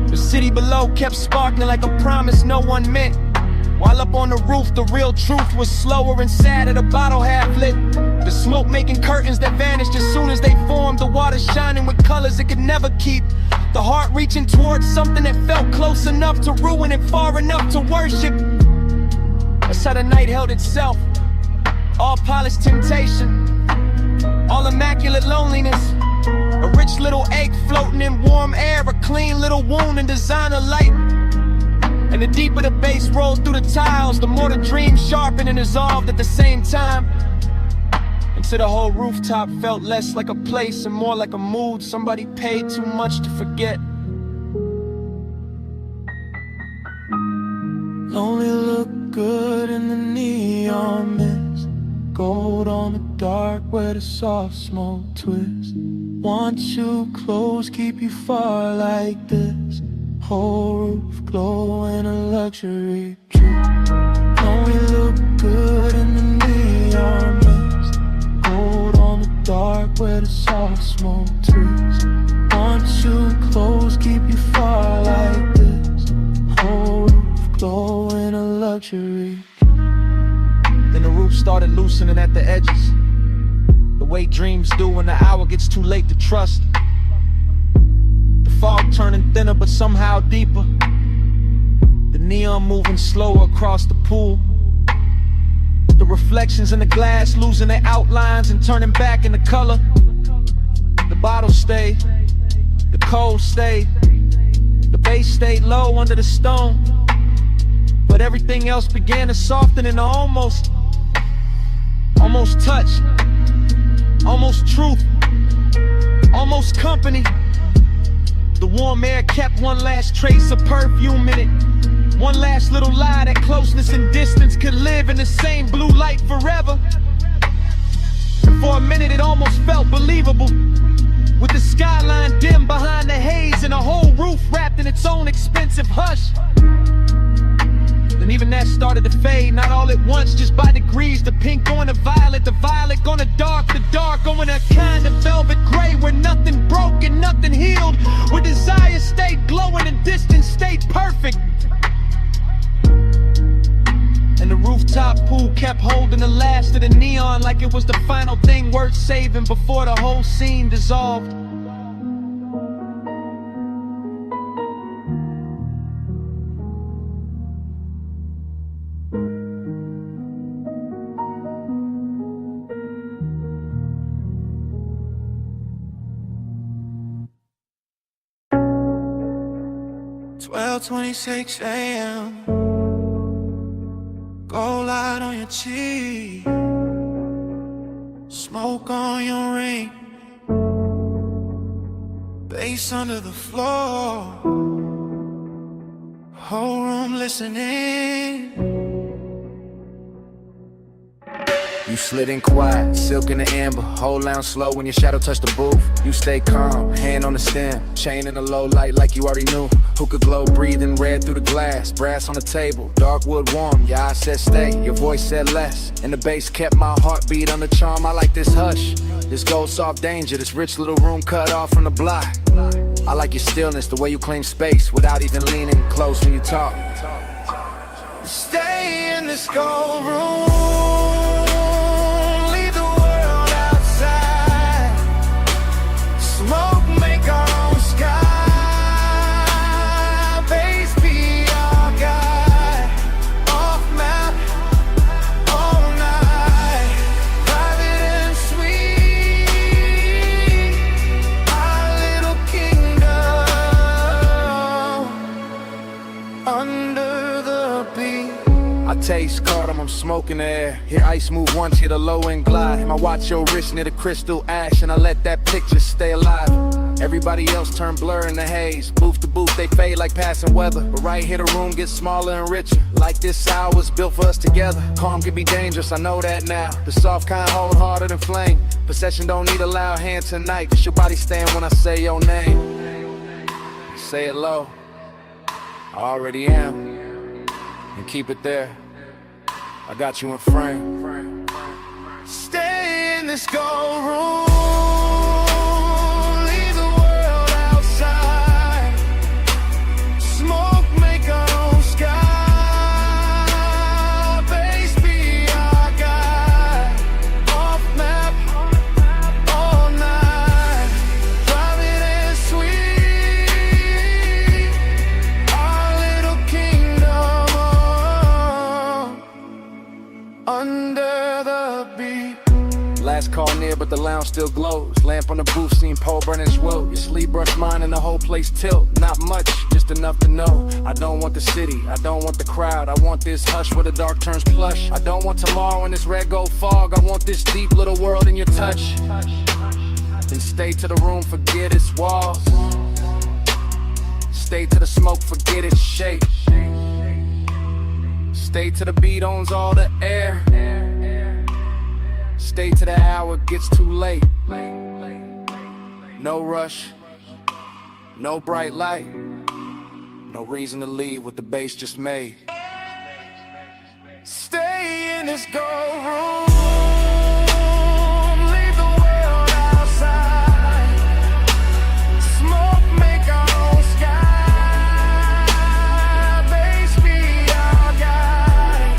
The city below kept sparkling like a promise no one meant, while up on the roof the real truth was slower and sadder, the bottle half lit, the smoke making curtains that vanished as soon as they formed, the water shining with colors it could never keep, the heart reaching towards something that felt close enough to ruin and far enough to worship. That's how the night held itself, all polished temptation, all immaculate loneliness, a rich little ache floating in warm air, a clean little wound in designer light. And the deeper the bass rolled through the tiles, the more the dream sharpened and dissolved at the same time, until the whole rooftop felt less like a place and more like a mood somebody paid too much to forget. Lonely look good in the neon mist. Gold on the dark where the soft smoke twists. Want you close, keep you far like this. Whole roof glow in a luxury trip. Lonely look good in the neon mist. Gold on the dark where the soft smoke twists. Want you close, keep you far like this. Whole roof glow in a luxury. Then the roof started loosening at the edges, the way dreams do when the hour gets too late to trust. The fog turning thinner but somehow deeper, the neon moving slower across the pool, the reflections in the glass losing their outlines and turning back into color. The bottle stayed, the cold stayed, the bass stayed low under the stone, but everything else began to soften into almost touch, almost truth, almost company. The warm air kept one last trace of perfume in it, one last little lie that closeness and distance could live in the same blue light forever. And for a minute it almost felt believable, with the skyline dim behind the haze and a whole roof wrapped in its own expensive hush. Then even that started to fade, not all at once, just by degrees. The pink going to violet, the violet going to dark, the dark going to kind of velvet gray, where nothing broke and nothing healed, where desire stayed glowing and distance stayed perfect. And the rooftop pool kept holding the last to the neon like it was the final thing worth saving before the whole scene dissolved. $12:26 a.m. Gold light on your cheek, smoke on your ring, bass under the floor, whole room listening. You slid in quiet, silk in the amber, whole lounge slow when your shadow touched the booth. You stay calm, hand on the stem, chain in the low light like you already knew. Hookah glow, breathing red through the glass, brass on the table, dark wood warm. Your eyes said stay, your voice said less, and the bass kept my heartbeat under charm. I like this hush, this gold soft danger, this rich little room cut off from the block. I like your stillness, the way you claim space without even leaning close when you talk. Stay in this gold room. Smoke, make our own sky. Bass be our guide. Off map, all night. Private and sweet. Our little kingdom. Under the beat. I taste cardamom, I'm smoking the air. Hear ice move once, hit a low and glide. I watch your wrist near the crystal ash, and I let that picture stay alive. Everybody else turn blur in the haze. Booth to booth, they fade like passing weather. But right here the room gets smaller and richer. Like this hour was built for us together. Calm can be dangerous, I know that now. The soft kind hold harder than flame. Possession don't need a loud hand tonight. Just your body stand when I say your name. Say it low, I already am. And keep it there, I got you in frame. Stay in this gold room. Leave the world outside. Smoke, make our own sky. Bass be our guide. Off map, all night. Private and sweet. Our little kingdom. Under the beat. Last call near, but the lounge still glows. Lamp on the booth, seen pole burning slow. Your sleep brush mine and the whole place tilt. Not much, just enough to know. I don't want the city, I don't want the crowd. I want this hush where the dark turns plush. I don't want tomorrow in this red gold fog. I want this deep little world in your touch. Then stay to the room, forget its walls. Stay to the smoke, forget its shape. Stay to the beat owns all the air. Stay to the hour gets too late. No rush, no bright light. No reason to leave what the bass just made. Stay in this gold room. Leave the world outside. Smoke, make our own sky. Bass be our guide.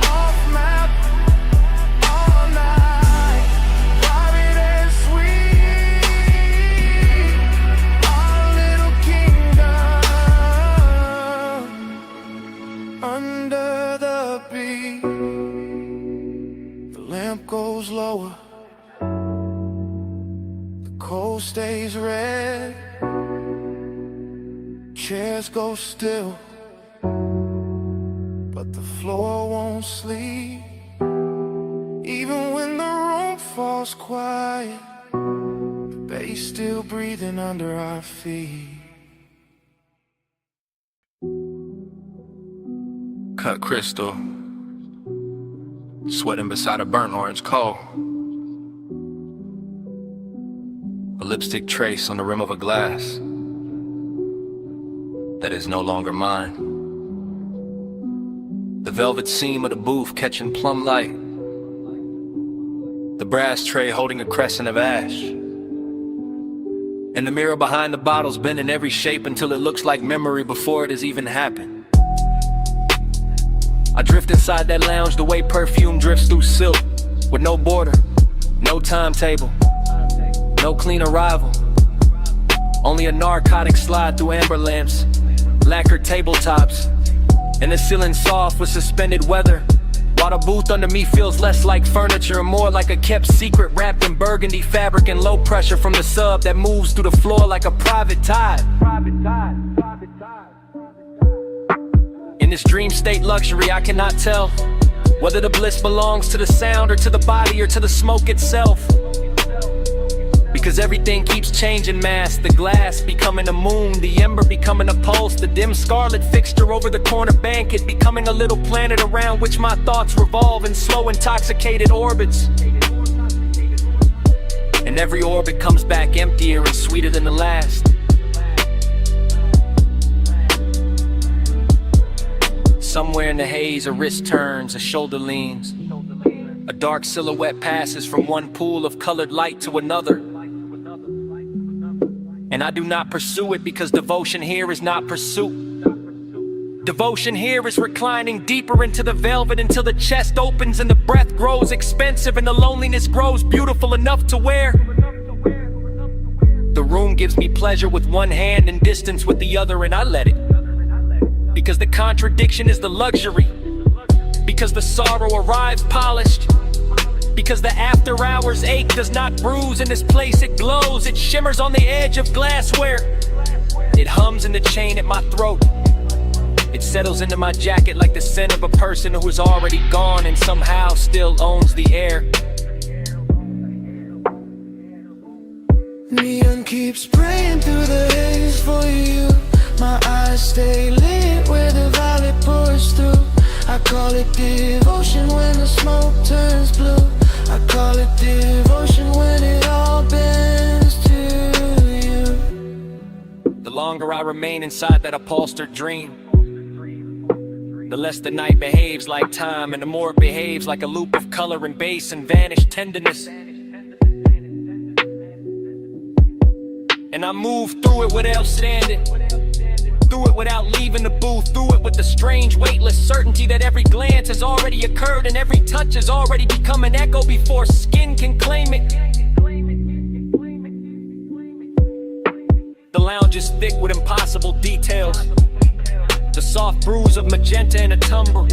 Off map, all night. Private and sweet. Our little kingdom. Under the beat. The lamp goes lower. The cold stays red. Chairs go still. But the floor won't sleep. Even when the room falls quiet, the bass still breathing under our feet. Cut crystal, sweating beside a burnt orange coal. A lipstick trace on the rim of a glass that is no longer mine. The velvet seam of the booth catching plum light. The brass tray holding a crescent of ash. And the mirror behind the bottles bent in every shape until it looks like memory before it has even happened. I drift inside that lounge the way perfume drifts through silk. with no border, no timetable, no clean arrival. Only a narcotic slide through amber lamps, lacquered tabletops, and the ceiling soft with suspended weather. While the booth under me feels less like furniture and more like a kept secret wrapped in burgundy fabric and low pressure from the sub that moves through the floor like a private tide. In this dream state luxury, I cannot tell whether the bliss belongs to the sound or to the body or to the smoke itself. Because everything keeps changing mass, the glass becoming a moon, the ember becoming a pulse, the dim scarlet fixture over the corner banquet becoming a little planet around which my thoughts revolve in slow intoxicated orbits. And every orbit comes back emptier and sweeter than the last. Somewhere in the haze, a wrist turns, a shoulder leans. A dark silhouette passes from one pool of colored light to another. And I do not pursue it because devotion here is not pursuit. Devotion here is reclining deeper into the velvet until the chest opens and the breath grows expensive and the loneliness grows beautiful enough to wear. The room gives me pleasure with one hand and distance with the other, and I let it. Because the contradiction is the luxury. Because the sorrow arrives polished. Because the after hours ache does not bruise in this place, it glows, it shimmers on the edge of glassware. It hums in the chain at my throat. It settles into my jacket like the scent of a person who is already gone and somehow still owns the air. Neon keeps praying through the haze for you. My eyes stay lit where the violet pours through. I call it devotion when the smoke turns blue. I call it devotion when it all bends to you. The longer I remain inside that upholstered dream, the less the night behaves like time, and the more it behaves like a loop of color and bass and vanished tenderness. And I move through it without standing, through it without leaving the booth, through it with the strange weightless certainty that every glance has already occurred and every touch has already become an echo before skin can claim it. The lounge is thick with impossible details, the soft bruise of magenta in a tumble,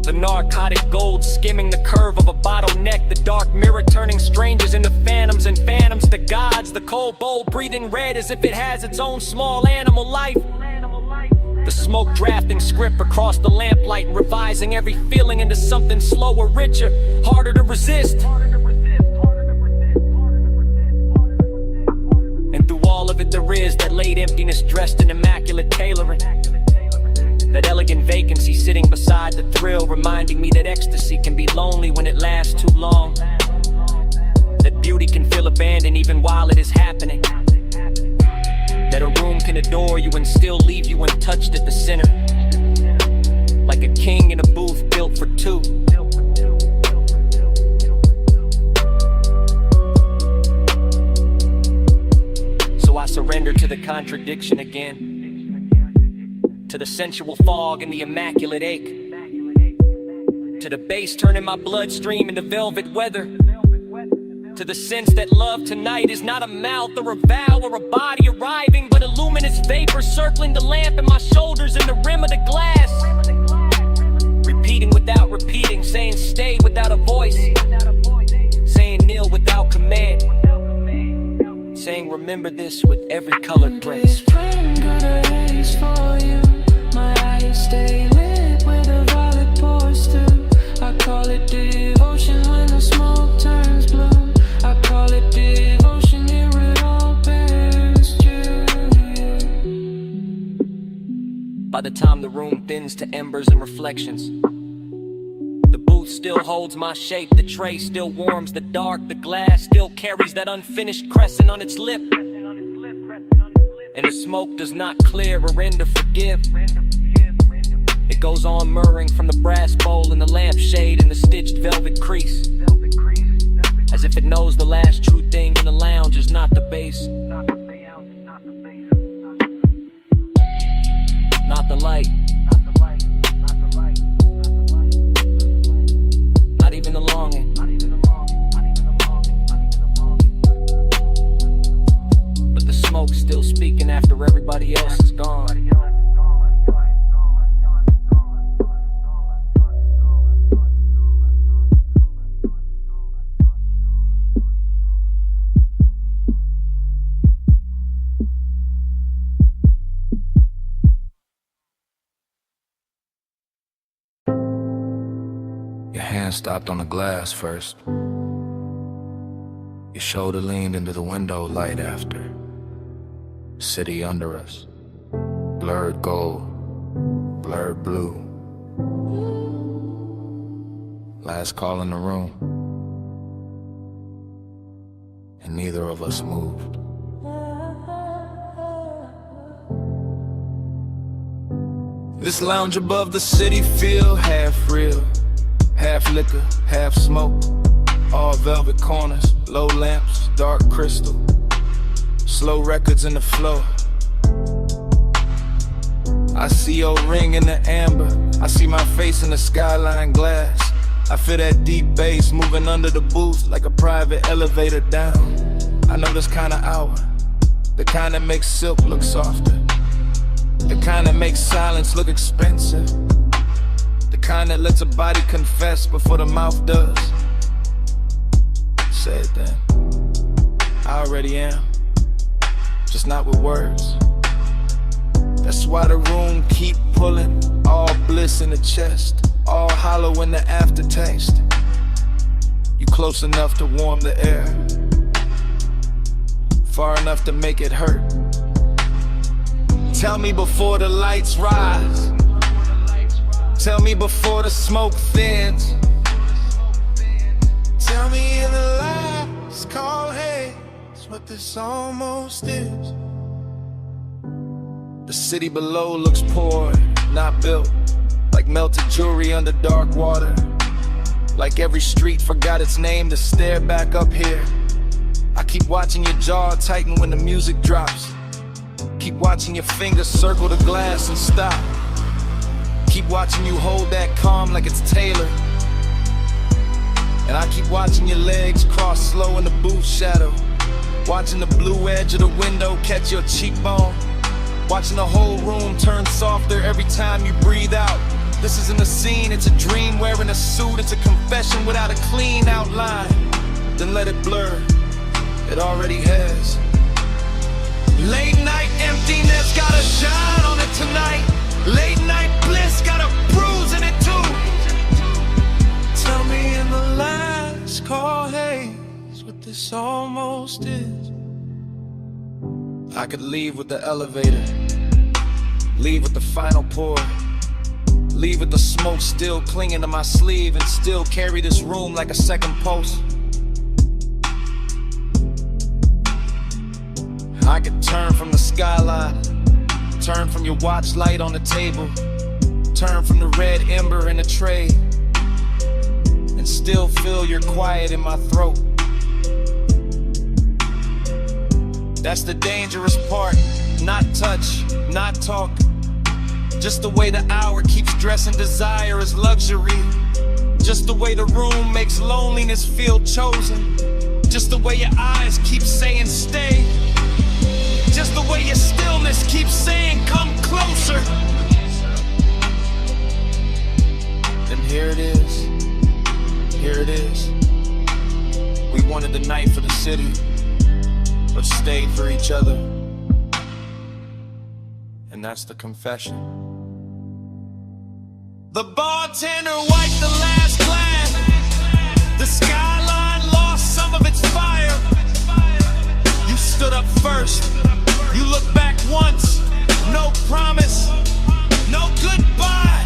the narcotic gold skimming the curve of a bottleneck, the dark mirror turning strangers into phantoms and phantoms to gods, the cold bowl breathing red as if it has its own small animal life, the smoke drafting script across the lamplight, revising every feeling into something slower, richer, harder to resist. And through all of it there is that late emptiness dressed in immaculate tailoring, that elegant vacancy sitting beside the thrill, reminding me that ecstasy can be lonely when it lasts too long, that beauty can feel abandoned even while it is happening, that a room can adore you and still leave you untouched at the center, like a king in a booth built for two. So I surrender to the contradiction again, to the sensual fog and the immaculate ache, to the bass turning my bloodstream into velvet weather, to the sense that love tonight is not a mouth or a vow or a body arriving, but a luminous vapor circling the lamp and my shoulders and the rim of the glass, repeating without repeating, saying stay without a voice, saying kneel without command, saying remember this with every colored place. My eyes stay lit where the violet pours through. I call it devotion when the smoke turns blue. I call it devotion here it all bears true. By the time the room thins to embers and reflections, the booth still holds my shape, the tray still warms the dark, the glass still carries that unfinished crescent on its lip, and the smoke does not clear or end to forgive. It goes on murmuring from the brass bowl and the lampshade and the stitched velvet crease, as if it knows the last true thing in the lounge is not the bass, not the light, stopped on the glass first. Your shoulder leaned into the window light after. City under us. Blurred gold, blurred blue. Last call in the room. And neither of us moved. This lounge above the city feel half real, half liquor, half smoke. All velvet corners, low lamps, dark crystal. Slow records in the flow. I see your ring in the amber. I see my face in the skyline glass. I feel that deep bass moving under the booth like a private elevator down. I know this kind of hour, the kind that makes silk look softer, the kind that makes silence look expensive, the kind that lets a body confess before the mouth does. Say it then. I already am, just not with words. That's why the room keep pulling, all bliss in the chest, all hollow in the aftertaste. You close enough to warm the air, far enough to make it hurt. Tell me before the lights rise. Tell me before the smoke thins. Tell me in the last call, hey, it's what this almost is. The city below looks poor, not built, like melted jewelry under dark water. Like every street forgot its name to stare back up here. I keep watching your jaw tighten when the music drops. Keep watching your fingers circle the glass and stop. Keep watching you hold that calm like it's tailored. And I keep watching your legs cross slow in the booth shadow. Watching the blue edge of the window catch your cheekbone. Watching the whole room turn softer every time you breathe out. This isn't a scene, it's a dream wearing a suit. It's a confession without a clean outline. Then let it blur, it already has. Late night emptiness got a shine on it tonight. Late night bliss got a bruise in it too. Tell me in the last call, hey, it's what this almost is. I could leave with the elevator, leave with the final pour, leave with the smoke still clinging to my sleeve, and still carry this room like a second pulse. I could turn from the skyline, turn from your watch light on the table, turn from the red ember in the tray, and still feel your quiet in my throat. That's the dangerous part. Not touch, not talk. Just the way the hour keeps dressing desire as luxury. Just the way the room makes loneliness feel chosen. Just the way your eyes keep saying stay. Just the way your stillness keeps saying come closer. And here it is. Here it is. We wanted the night for the city, but stayed for each other. And that's the confession. The bartender wiped the last glass. The skyline lost some of its fire. You stood up first. You looked back once. No promise. No goodbye.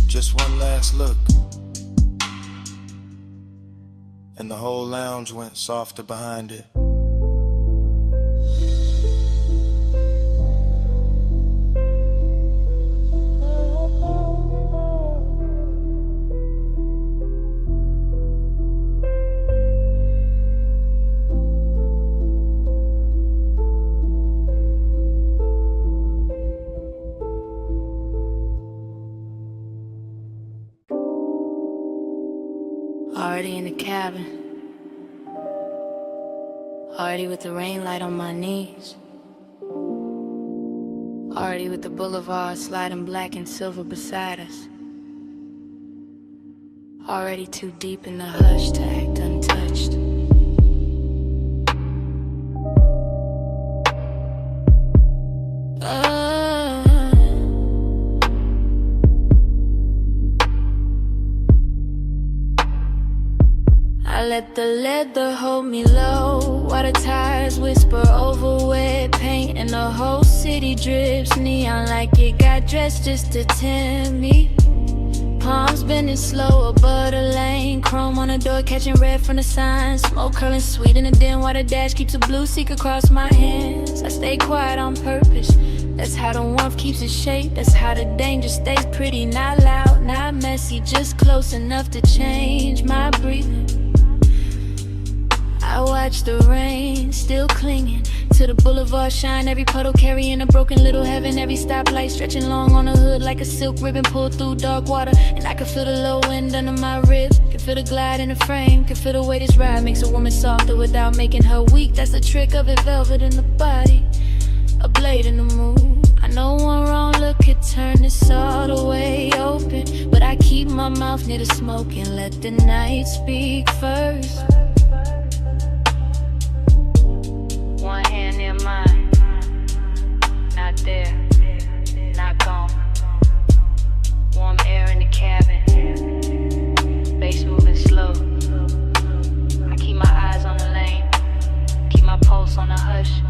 Just one last look. And the whole lounge went softer behind it. Already in the cabin, already with the rain light on my knees, already with the boulevard sliding black and silver beside us, already too deep in the hush to act untouched. I let the leather hold me low, while the tires whisper over wet paint, and the whole city drips neon like it got dressed just to tempt me. Palms bending slow above the lane, chrome on the door catching red from the sign, smoke curling sweet in the den while the dash keeps a blue seek across my hands. I stay quiet on purpose, that's how the warmth keeps its shape, that's how the danger stays pretty, not loud, not messy, just close enough to change my breathing. I watch the rain, still clinging to the boulevard shine, every puddle carrying a broken little heaven, every stoplight stretching long on the hood like a silk ribbon pulled through dark water. And I can feel the low wind under my ribs, can feel the glide in the frame, can feel the way this ride makes a woman softer without making her weak. That's the trick of it, velvet in the body, a blade in the moon. I know one wrong look could turn this all the way open, but I keep my mouth near the smoke and let the night speak first. One hand near mine, not there, not gone. Warm air in the cabin, bass moving slow. I keep my eyes on the lane, keep my pulse on the hush.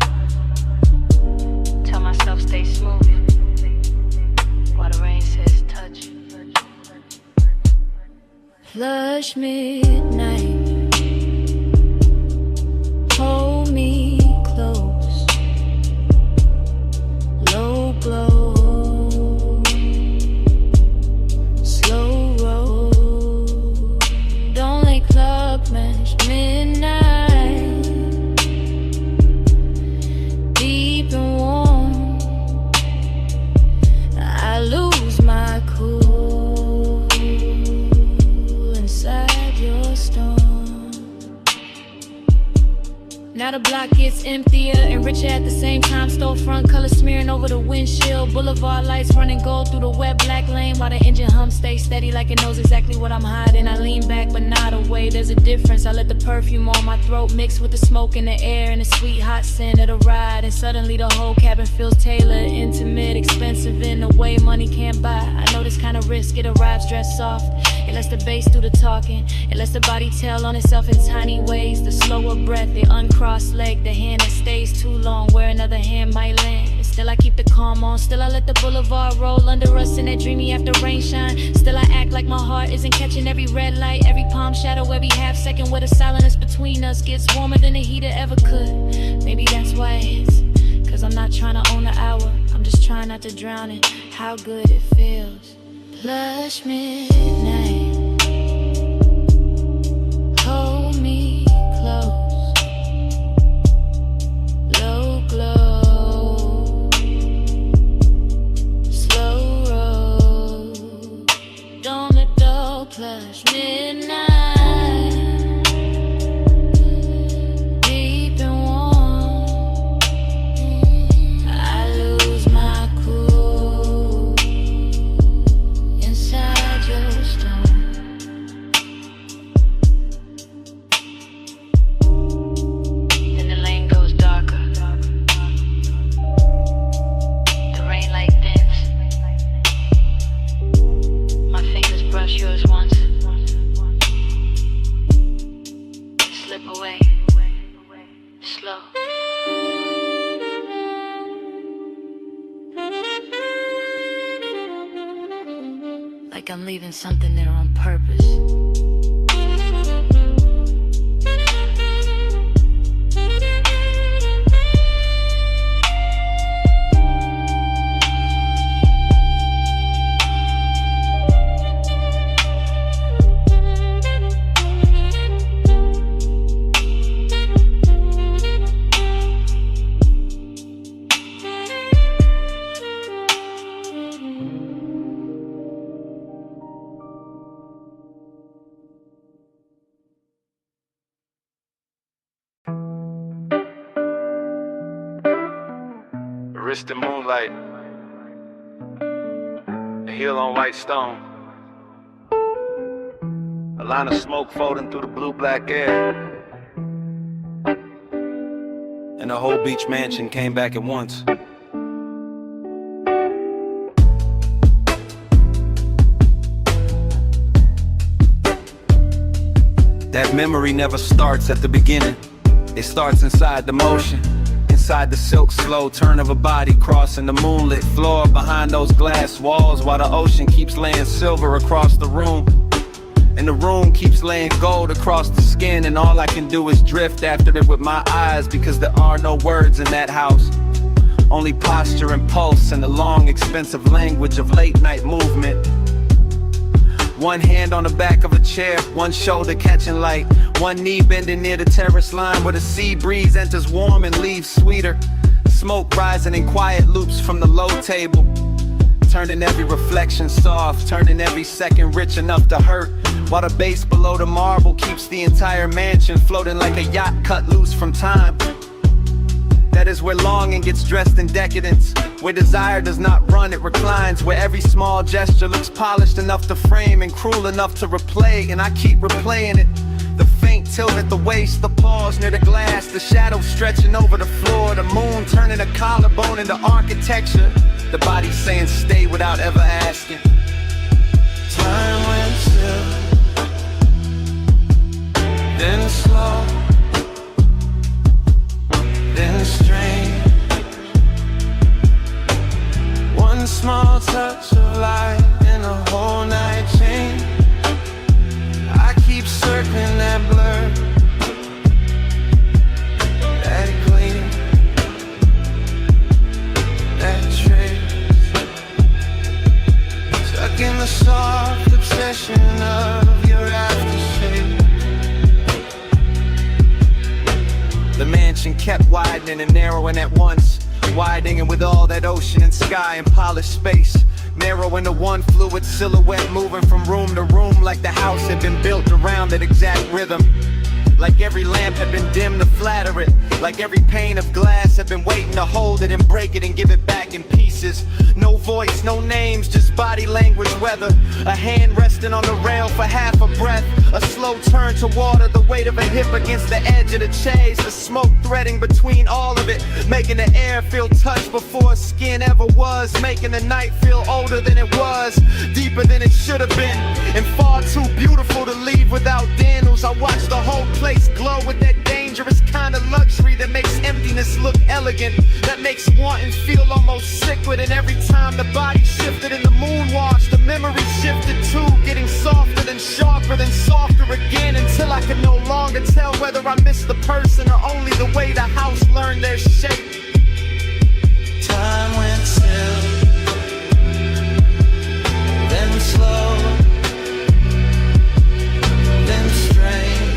Tell myself stay smooth, while the rain says touch. Flush midnight, hold me close, low glow, slow roll. Don't let clock match midnight, deep and warm. I lose my cool inside your storm. Now the block gets emptier and richer at the same time. Storefront color smearing over the windshield. Boulevard lights running gold through the wet black lane, while the engine hum stays steady like it knows exactly what I'm hiding. I lean back but not away, there's a difference. I let the perfume on my throat mix with the smoke in the air and the sweet hot scent of the ride. And suddenly the whole cabin feels tailored, intimate, expensive in a way money can't buy. I know this kind of risk, it arrives dressed soft. It lets the bass do the talking, it lets the body tell on itself in tiny ways. The slower breath, the uncrossed leg, the hand that stays too long where another hand might land. And still I keep the calm on, still I let the boulevard roll under us in that dreamy after rain shine. Still I act like my heart isn't catching every red light, every palm shadow, every half second where the silence between us gets warmer than the heater ever could. Maybe that's why it's, cause I'm not trying to own the hour, I'm just trying not to drown in how good it feels. Plush midnight, hold me close, low glow, slow roll. Don't let go, plush midnight, deep and warm. I lose my cool inside your storm. Then the lane goes darker, the rain light thins. My fingers brush yours once, slip away, slow. Like I'm leaving something there on purpose. Wrist in moonlight, a heel on white stone, a line of smoke folding through the blue-black air, and the whole beach mansion came back at once. That Memory never starts at the beginning. It starts inside the motion, inside the silk slow turn of a body crossing the moonlit floor behind those glass walls, while the ocean keeps laying silver across the room. And the room keeps laying gold across the skin, and all I can do is drift after it with my eyes, because there are no words in that house. Only posture and pulse and the long expensive language of late night movement. One hand on the back of a chair, one shoulder catching light, one knee bending near the terrace line where the sea breeze enters warm and leaves sweeter. Smoke rising in quiet loops from the low table, turning every reflection soft, turning every second rich enough to hurt, while the base below the marble keeps the entire mansion floating like a yacht cut loose from time. That is where longing gets dressed in decadence, where desire does not run, it reclines, where every small gesture looks polished enough to frame and cruel enough to replay, and I keep replaying it. The faint tilt at the waist, the pause near the glass, the shadow stretching over the floor, the moon turning a collarbone into architecture, the body saying stay without ever asking. Time went still, then slow, then strange. One small touch of light and a whole night change. I keep circling that blur, that gleam, that trace, stuck in the soft obsession of your aftershave. The mansion kept widening and narrowing at once, widening with all that ocean and sky and polished space, narrowing to one fluid silhouette, moving from room to room like the house had been built around that exact rhythm. Like every lamp had been dimmed to flatter it, like every pane of glass had been waiting to hold it and break it and give it back in pieces. No voice, no names, just body language, weather. A hand resting on the rail for half a breath, a slow turn to water, the weight of a hip against the edge of the chase, the smoke threading between all of it, making the air feel touched before skin ever was, making the night feel older than it was, deeper than it should have been, and far too beautiful to leave without Daniels. I watched the whole place glow with that dangerous kind of luxury that makes emptiness look elegant, that makes wanting feel almost sacred. And every time the body shifted in the moonwash, the memory shifted too, getting softer than sharper than softer again, until I could no longer tell whether I missed the person or only the way the house learned their shape. Time went still, then slow, then strange.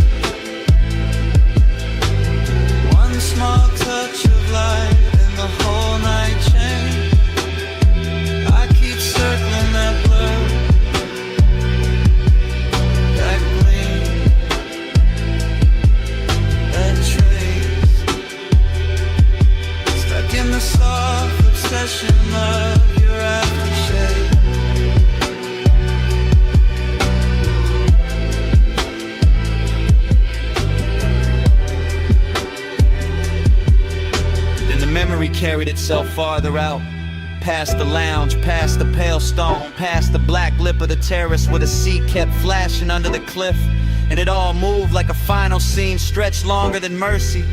One small touch of light and the whole night change. I keep circling that blur, that gleam, that trace, stuck in the soft obsession of your aftershave. Memory carried itself farther out, past the lounge, past the pale stone, past the black lip of the terrace where the sea kept flashing under the cliff, and it all moved like a final scene stretched longer than mercy.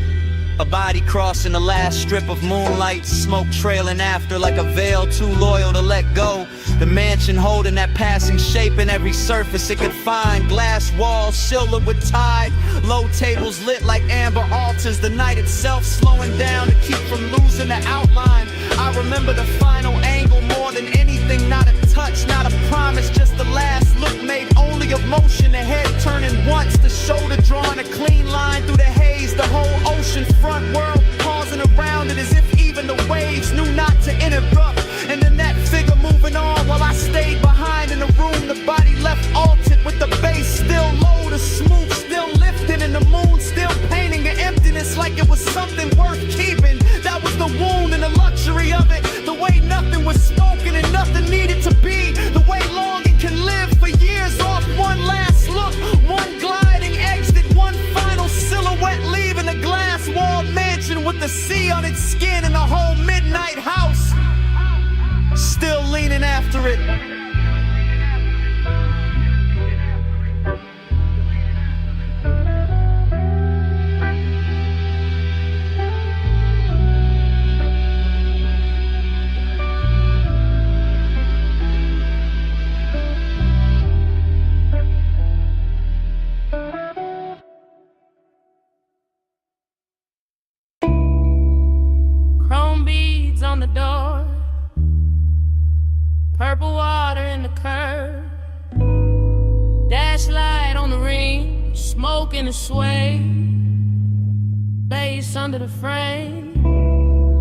A body crossing the last strip of moonlight, smoke trailing after like a veil too loyal to let go. The mansion holding that passing shape in every surface it could find. Glass walls silvered with tide, low tables lit like amber altars. The night itself slowing down to keep from losing the outline. I remember the final angle more than anything. Not a touch, not a promise, just the last look made only of motion. The head turning once, the shoulder drawing a clean line through the haze. The whole ocean front world pausing around it as if even the waves knew not to interrupt. And then that figure moving on while I stayed behind in the room. The body left altered with the bass still low, the smooth still lifting, and the moon still painting an emptiness like it was something worth keeping. That was the wound and the luxury of it. The way nothing was spoken and nothing needed to be. The way longing can live for years off one last look, one gliding exit, one final silhouette leaving a glass-walled mansion with the sea on its skin and the whole midnight house still leaning after it. to sway. Lace under the frame.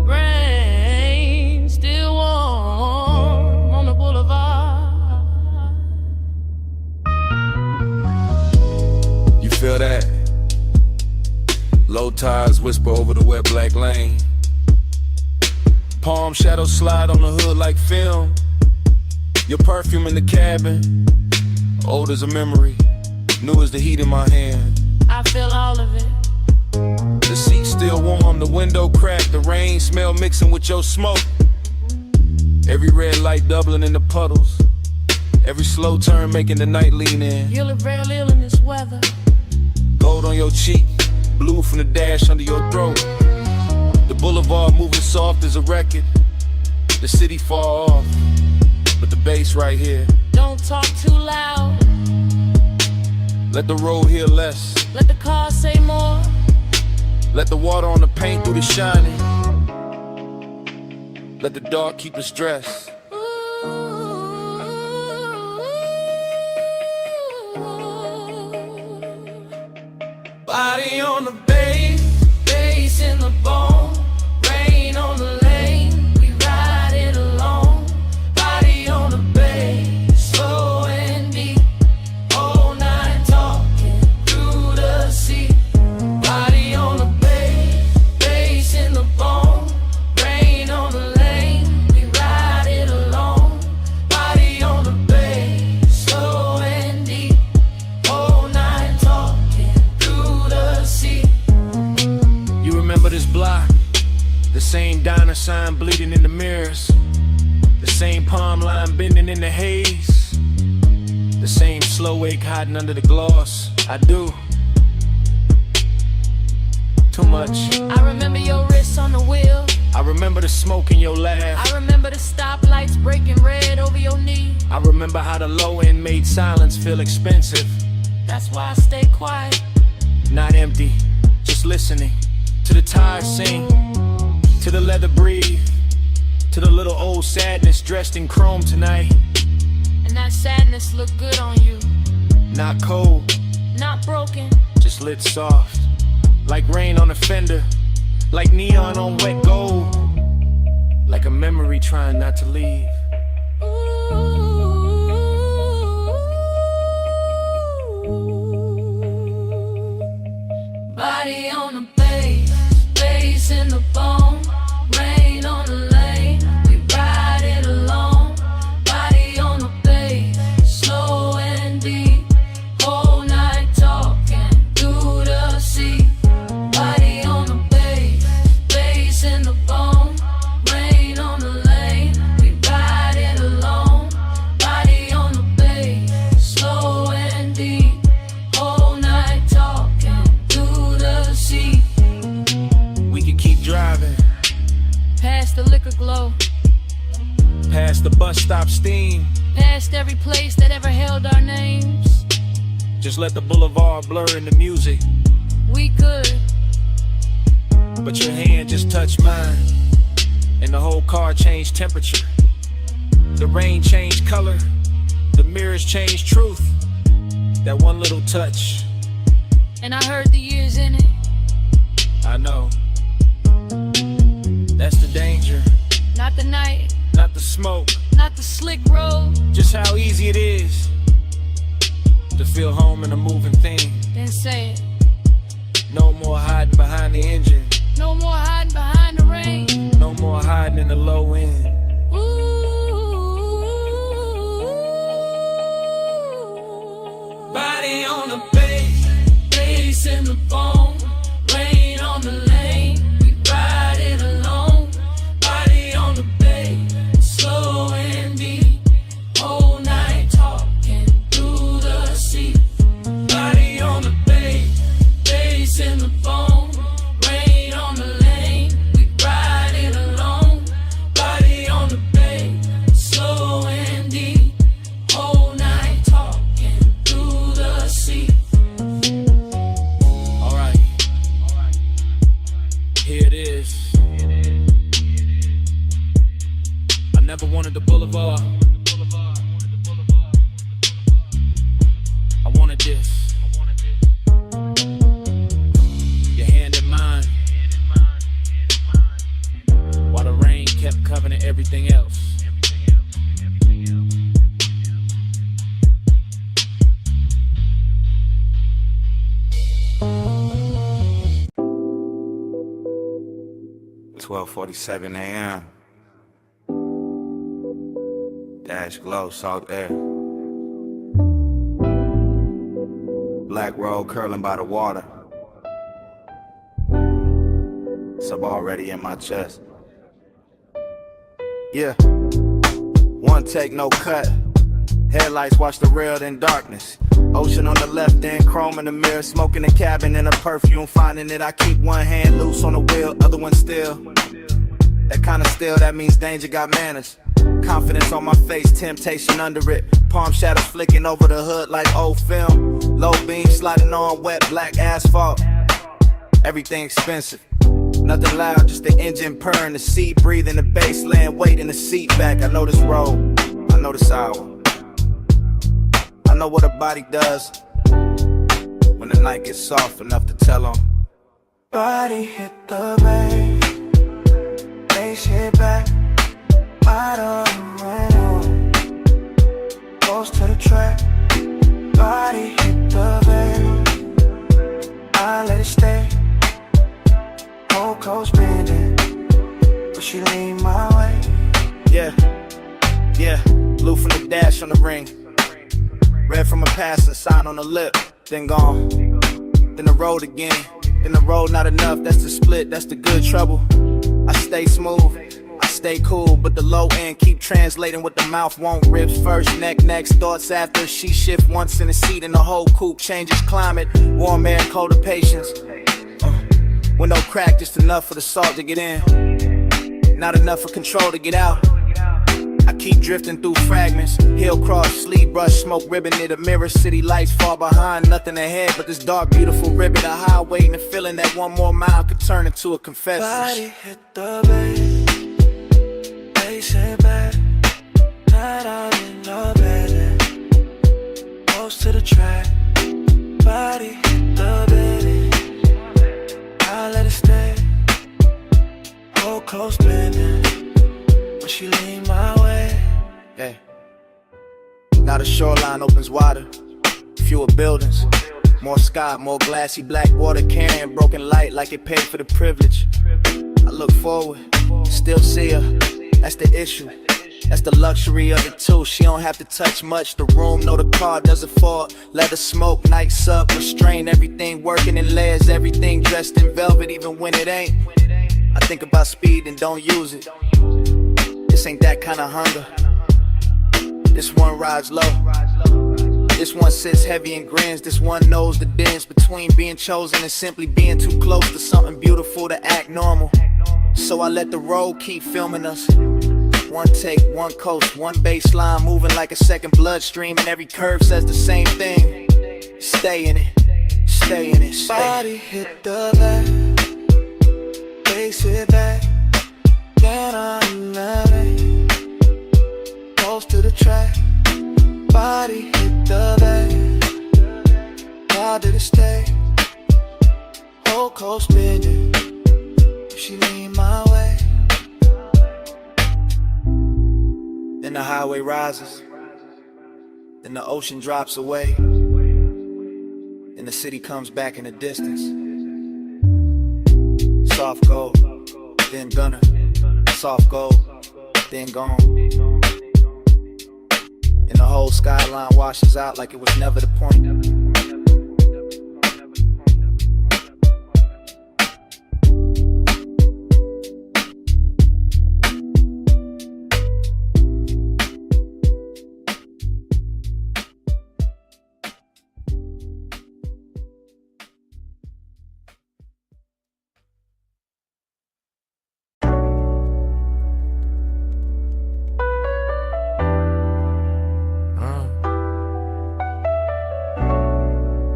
Rain still warm on the boulevard. You feel that? Low tides whisper over the wet black lane. Palm shadows slide on the hood like film. Your perfume in the cabin, old as a memory, new as the heat in my hand. I feel all of it. The seat's still warm, the window cracked, the rain smell mixing with your smoke. Every red light doubling in the puddles, every slow turn making the night lean in. You look real ill in this weather. Gold on your cheek, blue from the dash under your throat. The boulevard moving soft as a record. The city far off, but the bass right here. Don't talk too loud. Let the road hear less. Let the car say more. Let the water on the paint do the shining. Let the dark keep the stress. Body on the bass, bass in the bone. Rain on the lane, we ride it alone. Body on the bass, slow and deep. All night talking through the sea. Body on the bass, bass in the bone. Rain on the lane, we ride it alone. Body on the bass, slow and deep. All night talking through the sea. You remember this block? The same diner sign bleeding in the mirrors. The same palm line bending in the haze. The same slow ache hiding under the gloss. I do. Too much. I remember your wrist on the wheel. I remember the smoke in your laugh. I remember the stoplights breaking red over your knee. I remember how the low end made silence feel expensive. That's why I stay quiet. Not empty, just listening to the tires sing, to the leather breathe, to the little old sadness dressed in chrome tonight. And that sadness look good on you. Not cold, Not broken. just lit soft, like rain on a fender, like neon on wet gold, like a memory trying not to leave. Body on the bass, bass in the bone. Rain on the lane, we ride it alone. Body on the bass, slow and deep. Whole night talking through the sea. Body on the bass, bass in the bone. Rain on the lane, we ride it alone. Body on the bass, slow and deep. Whole night talking through the sea. We could keep driving, Past the liquor glow, past the bus stop steam. past every place that ever held our names. Just let the boulevard blur in the music. We could. But your hand just touched mine, and the whole car changed temperature. The rain changed color, the mirrors changed truth. That one little touch, And I heard the years in it. I know. That's the danger, Not the night, not the smoke. not the slick road. Just how easy it is to feel home in a moving thing. Then say it. No more hiding behind the engine, No more hiding behind the rain. no more hiding in the low end. Ooh. Body on the bass, bass in the bone. Rain on the lane, we ride it alone. Body on the bass, slow and deep. Whole night talking through the sea. Body on the bass, bass in the bone. Rain on the lane, we ride it alone. Body on the bass, slow and deep. Whole night talking through the sea. Alright, here it is. I never wanted the boulevard, I wanted this. everything else. $12:47 a.m. Dash glow, salt air. Black road curling by the water. Sub already in my chest. Yeah. One take, no cut. Headlights watch the real in darkness. Ocean on the left end, chrome in the mirror. Smoking a cabin in a perfume. Finding it, I keep one hand loose on the wheel, other one still. That kind of still, that means danger got manners. Confidence on my face, temptation under it. Palm shadows flicking over the hood like old film. Low beam sliding on wet black asphalt. Everything expensive. Nothing loud, just the engine purring, the seat breathing, the bass laying weight in the seat back. I know this road, I know this hour. I know what a body does when the night gets soft enough to tell on. Body hit the bay, bass hit back, light on the radio, close to the track. Body hit the bay, I let it stay. Whole coast bending, but she lean my way. Yeah, blue from the dash on the ring. Red from a passing sign on the lip, then gone. Then the road again, then the road not enough, that's the split, that's the good trouble. I stay smooth, I stay cool, but the low end keep translating what the mouth won't. Ribs first, neck next, thoughts after. She shift once in the seat and the whole coupe changes climate. Warm air, colder patience. Window crack, just enough for the salt to get in, not enough for control to get out. I keep drifting through fragments, hill cross, sleeve brush, smoke ribbon near the mirror. City lights far behind, nothing ahead but this dark, beautiful ribbon. A highway and the feeling that one more mile could turn into a confession. Body hit the bay, bass hit back, night out in the bed, close to the track. Body hit the bay, I let it stay. Whole coast bending, but she lean my way. Yeah. Now the shoreline opens wider, fewer buildings, more sky, more glassy black water carrying broken light like it paid for the privilege. I look forward, still see her, that's the issue. That's the luxury of it too. She don't have to touch much. The room, no, the car doesn't fall. Let her smoke, night sub, restrain. Everything working in layers, everything dressed in velvet, even when it ain't. I think about speed and don't use it. This ain't that kind of hunger. This one rides low. This one sits heavy and grins. This one knows the difference between being chosen and simply being too close to something beautiful to act normal. So I let the road keep filming us. One take, one coast, one baseline moving like a second bloodstream, and every curve says the same thing. Stay in it, stay in it, stay. Body hit the back, bass hit back, then I'm loving, close to the track. Body hit the back, how did it stay? Whole coast bending, she lean my way. Then the highway rises, then the ocean drops away, and the city comes back in the distance. Soft gold, then gunner, soft gold, then gone. And the whole skyline washes out like it was never the point.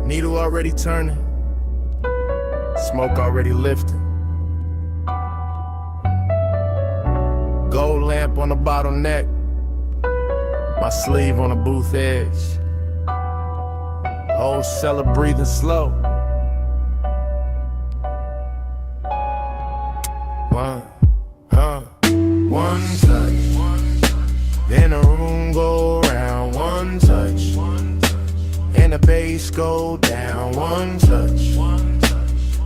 Needle already turning, smoke already lifting. Gold lamp on the bottleneck, my sleeve on the booth edge. Whole cellar breathing slow. One touch. and the bass go down. One touch.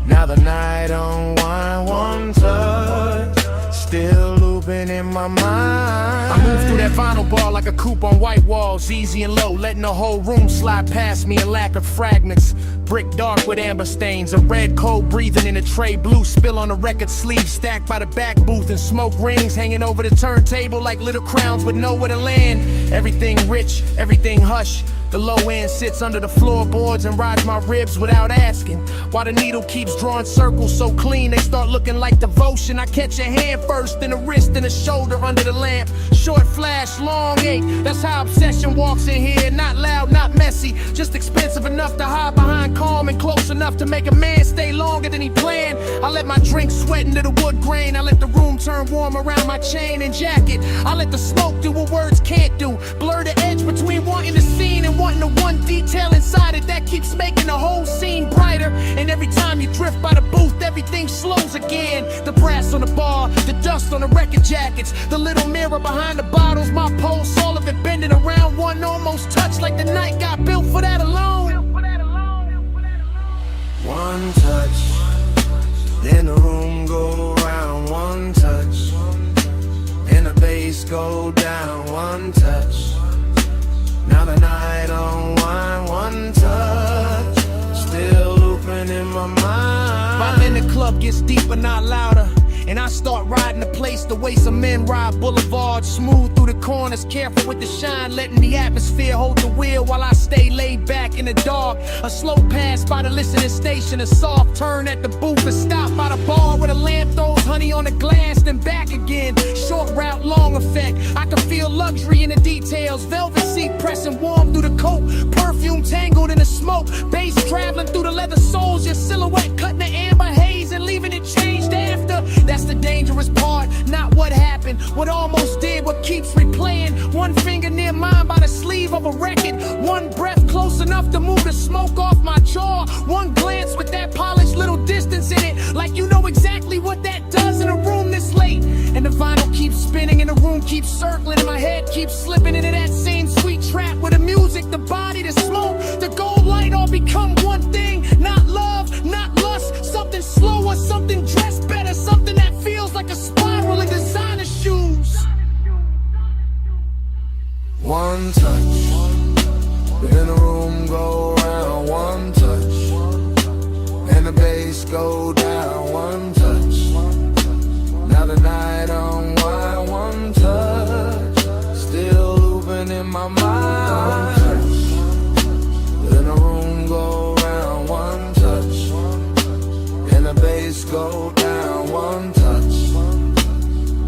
Now the night unwind. One touch. Still looping in my mind. I move through that vinyl bar like a coupe on white walls, easy and low, letting the whole room slide past me in lack of fragments. Brick dark with amber stains, a red cold breathing in a tray, blue spill on the record sleeve, stacked by the back booth, and smoke rings hanging over the turntable like little crowns with nowhere to land. Everything rich, everything hush. The low end sits under the floorboards and rides my ribs without asking. While the needle keeps drawing circles so clean they start looking like devotion. I catch a hand first, then a wrist, then a shoulder under the lamp. Short flash, long ache, that's how obsession walks in here. Not loud, not messy, just expensive enough to hide behind, calm and close enough to make a man stay longer than he planned. I let my drink sweat into the wood grain. I let the room turn warm around my chain and jacket. I let the smoke do what words can't do. Blur the edge between wanting the scene and wanting the one detail inside it that keeps making the whole scene brighter. And every time you drift by the booth, everything slows again. The brass on the bar, the dust on the record jackets, the little mirror behind the bottles, my pulse, all of it bending around one almost touch, like the night got built for that alone. One touch, then the room go round. One touch, and the bass go down. One touch. Now the night unwind. One touch, still looping in my mind. By then the club gets deeper, not louder, and I start riding the place the way some men ride boulevards, smooth through the corners, careful with the shine, letting the atmosphere hold the wheel while I stay laid back in the dark. A slow pass by the listening station, a soft turn at the booth, a stop by the bar where the lamp throws honey on the glass, then back again. Short route, long effect. I can feel luxury in the details. Velvet seat pressing warm through the coat, perfume tangled in the smoke, bass traveling through the leather soles, your silhouette cutting the amber haze and leaving it changed after. That's the dangerous part, not what happened, what almost did, what keeps replaying. One finger near mine by the sleeve of a record, one breath close enough to move the smoke off my jaw, one glance with that polished little distance in it, like you know exactly what that does in a room this late. And the vinyl keeps spinning and the room keeps circling and my head keeps slipping into that same sweet trap where the music, the body, the smoke, the gold light all become one thing. Not love, not lust, something slower, something dressed better, something that feels like a spiral in designer shoes. One touch, then the room go round. One touch, and the bass go down. One touch, now the night unwind. One touch, still looping in my mind. One touch, then the room go round. One touch, and the bass go down. One touch,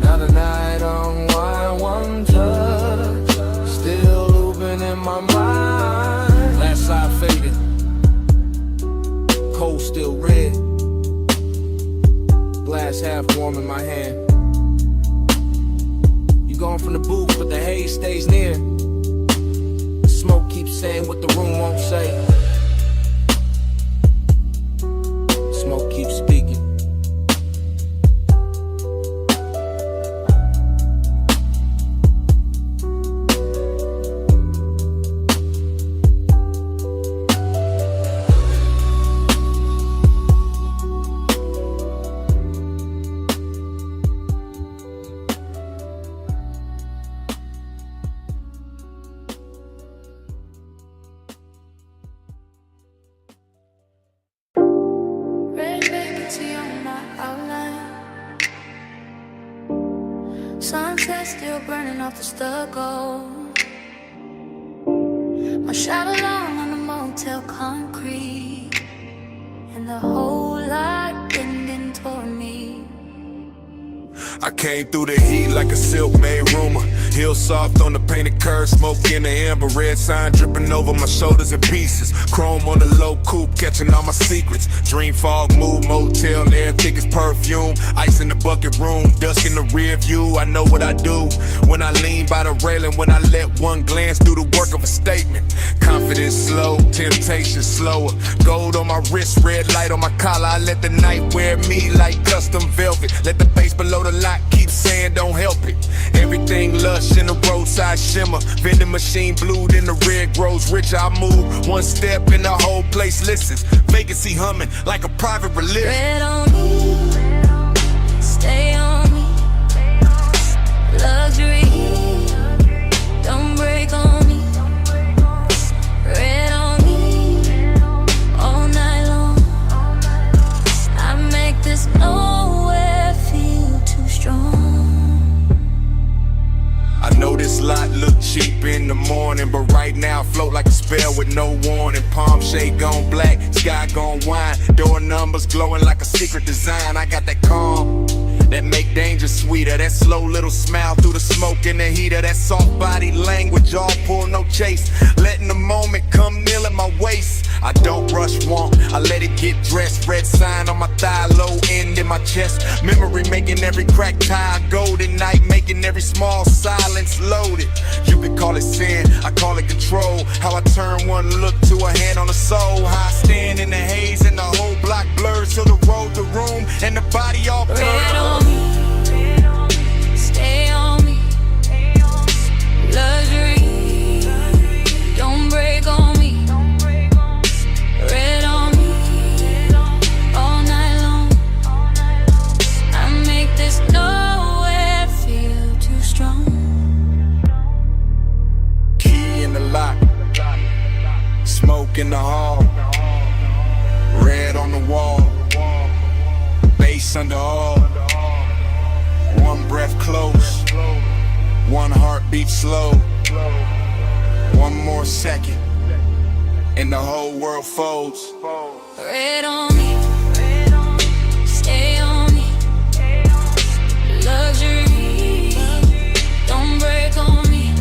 now the night unwind. One touch, still looping in my mind. Last side faded, cold still red, glass half warm in my hand. You gone from the booth, but the haze stays near. The smoke keeps saying what the room won't say. Smoke keeps speaking. Red vacancy on my outline. Sunset still burning off the stucco. My shadow long on the motel concrete, and the whole lot bending toward me. I came through the heat like a silk-made rumor. Heel soft on the painted curve, smoke in the amber, red sign dripping over my shoulders in pieces. Chrome on the low coupe, catching all my secrets. Dream fog, mood, motel, air thick as perfume. Ice in the bucket room, dusk in the rear view. I know what I do when I lean by the railing, when I let one glance do the work of a statement. Confidence slow, temptation slower. Gold on my wrist, red light on my collar. I let the night wear me like custom velvet. Let the bass below the lot keep saying don't help it. Everything lush in the roadside neon shimmer. Vending machine blue, then the red grows richer. I move one step and the whole place listens. Vacancy humming like a private religion. Red on me, stay on me. Luxury, don't break on me. Red on me, all night long. I make this nowhere feel too strong. I know this lot look cheap in the morning, but right now float like a spell with no warning. Palm shade gone black, sky gone wine. Door numbers glowing like a secret design. I got that calm that make danger sweeter. That slow little smile through the smoke and the heater. That soft body language, all pull, no chase. Letting the moment come kneel at my waist. I don't rush want, I let it get dressed. Red sign on my thigh, low end in my chest. Memory making every crack tie golden night, making every small silence loaded. You can call it sin, I call it control. How I turn one look to a hand on the soul. How I stand in the haze and the whole block blurs till the road, the room, and the body all blurred. Red on me, stay on me. Luxury, don't break on me. Red on me, all night long. I make this nowhere feel too strong. Key in the lock, smoke in the hall, red on the wall, bass under all. One breath close, one heartbeat slow. One more second, and the whole world folds. Red on me, stay on me. Luxury, don't break on me.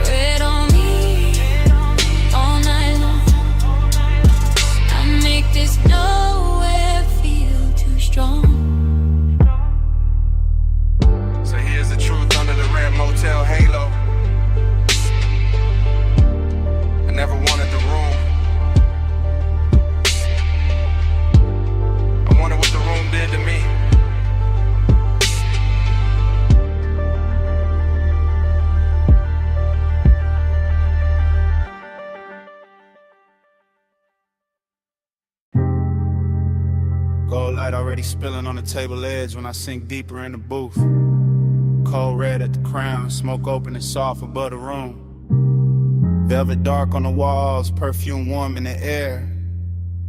Red on me, all night long. I make this nowhere feel too strong. So here's the truth under the red motel halo. I never wanted the room. I wonder what the room did to me. Gold light already spilling on the table edge when I sink deeper in the booth. Cold red at the crown, smoke open and soft above the room. Velvet dark on the walls, perfume warm in the air.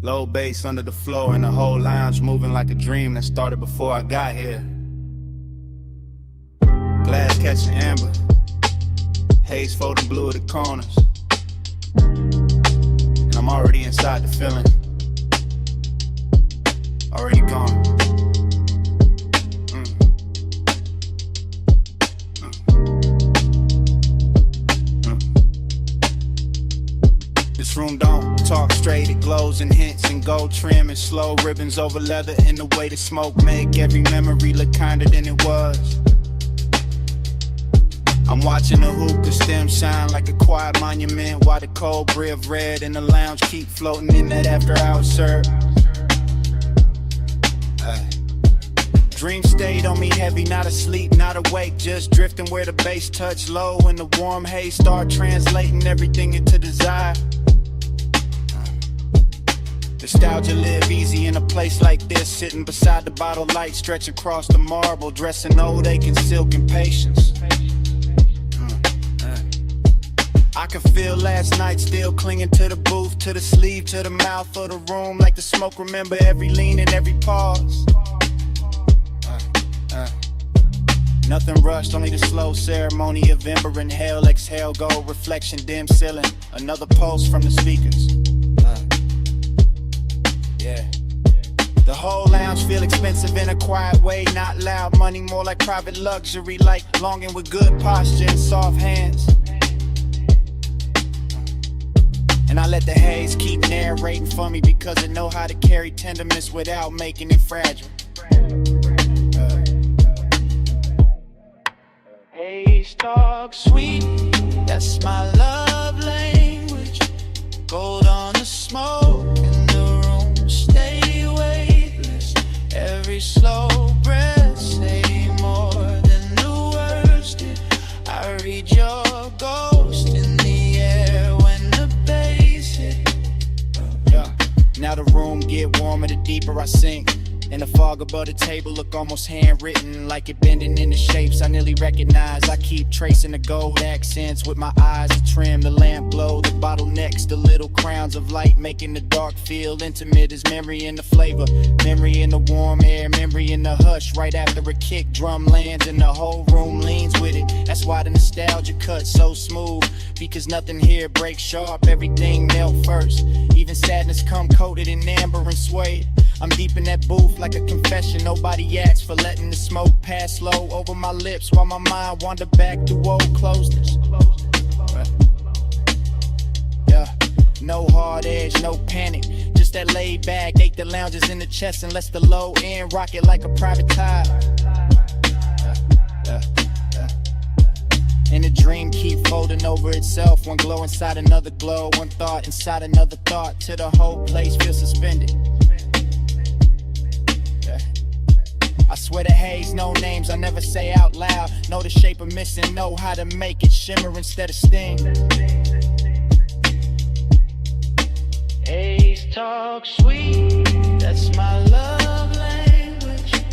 Low bass under the floor and the whole lounge moving like a dream that started before I got here. Glass catching amber, haze folding blue at the corners. And I'm already inside the feeling. Already gone. This room don't talk straight, it glows and hints and gold trim and slow ribbons over leather and the way the smoke make every memory look kinder than it was. I'm watching the hookah stem shine like a quiet monument while the cold brie of red in the lounge keep floating in that after hours serve. Dream stayed on me heavy, not asleep, not awake, just drifting where the bass touch low and the warm haze start translating everything into desire. Nostalgia live easy in a place like this, sitting beside the bottle light, stretch across the marble, dressing old aching silk and patience. I can feel last night still clinging to the booth, to the sleeve, to the mouth of the room, like the smoke remember every lean and every pause. Nothing rushed, only the slow ceremony of ember and hell. Exhale, gold reflection, dim ceiling. Another pulse from the speakers. Yeah. The whole lounge feel expensive in a quiet way, not loud money, more like private luxury, like longing with good posture and soft hands. And I let the haze keep narrating for me because it know how to carry tenderness without making it fragile. Haze talk sweet, that's my love language. Gold on the smoke in the room, stay weightless. Every slow breath say more than the words did. I read how the room get warmer the deeper I sink. And the fog above the table look almost handwritten, like it bending into shapes I nearly recognize. I keep tracing the gold accents with my eyes to trim the lamp glow, the bottlenecks, the little crowns of light, making the dark feel intimate as memory in the flavor, memory in the warm air, memory in the hush, right after a kick drum lands and the whole room leans with it. That's why the nostalgia cuts so smooth, because nothing here breaks sharp, everything melt first. Even sadness come coated in amber and suede. I'm deep in that booth like a confession. Nobody asked for letting the smoke pass slow over my lips while my mind wander back through old closeness. Yeah, no hard edge, no panic. Just that laid back, ache the lounges in the chest and lets the low end rock it like a private tide. And the dream keep folding over itself. One glow inside another glow, one thought inside another thought, till the whole place feels suspended. I swear to Haze, no names I never say out loud. Know the shape of missing, know how to make it shimmer instead of sting. Haze talk sweet, that's my love language.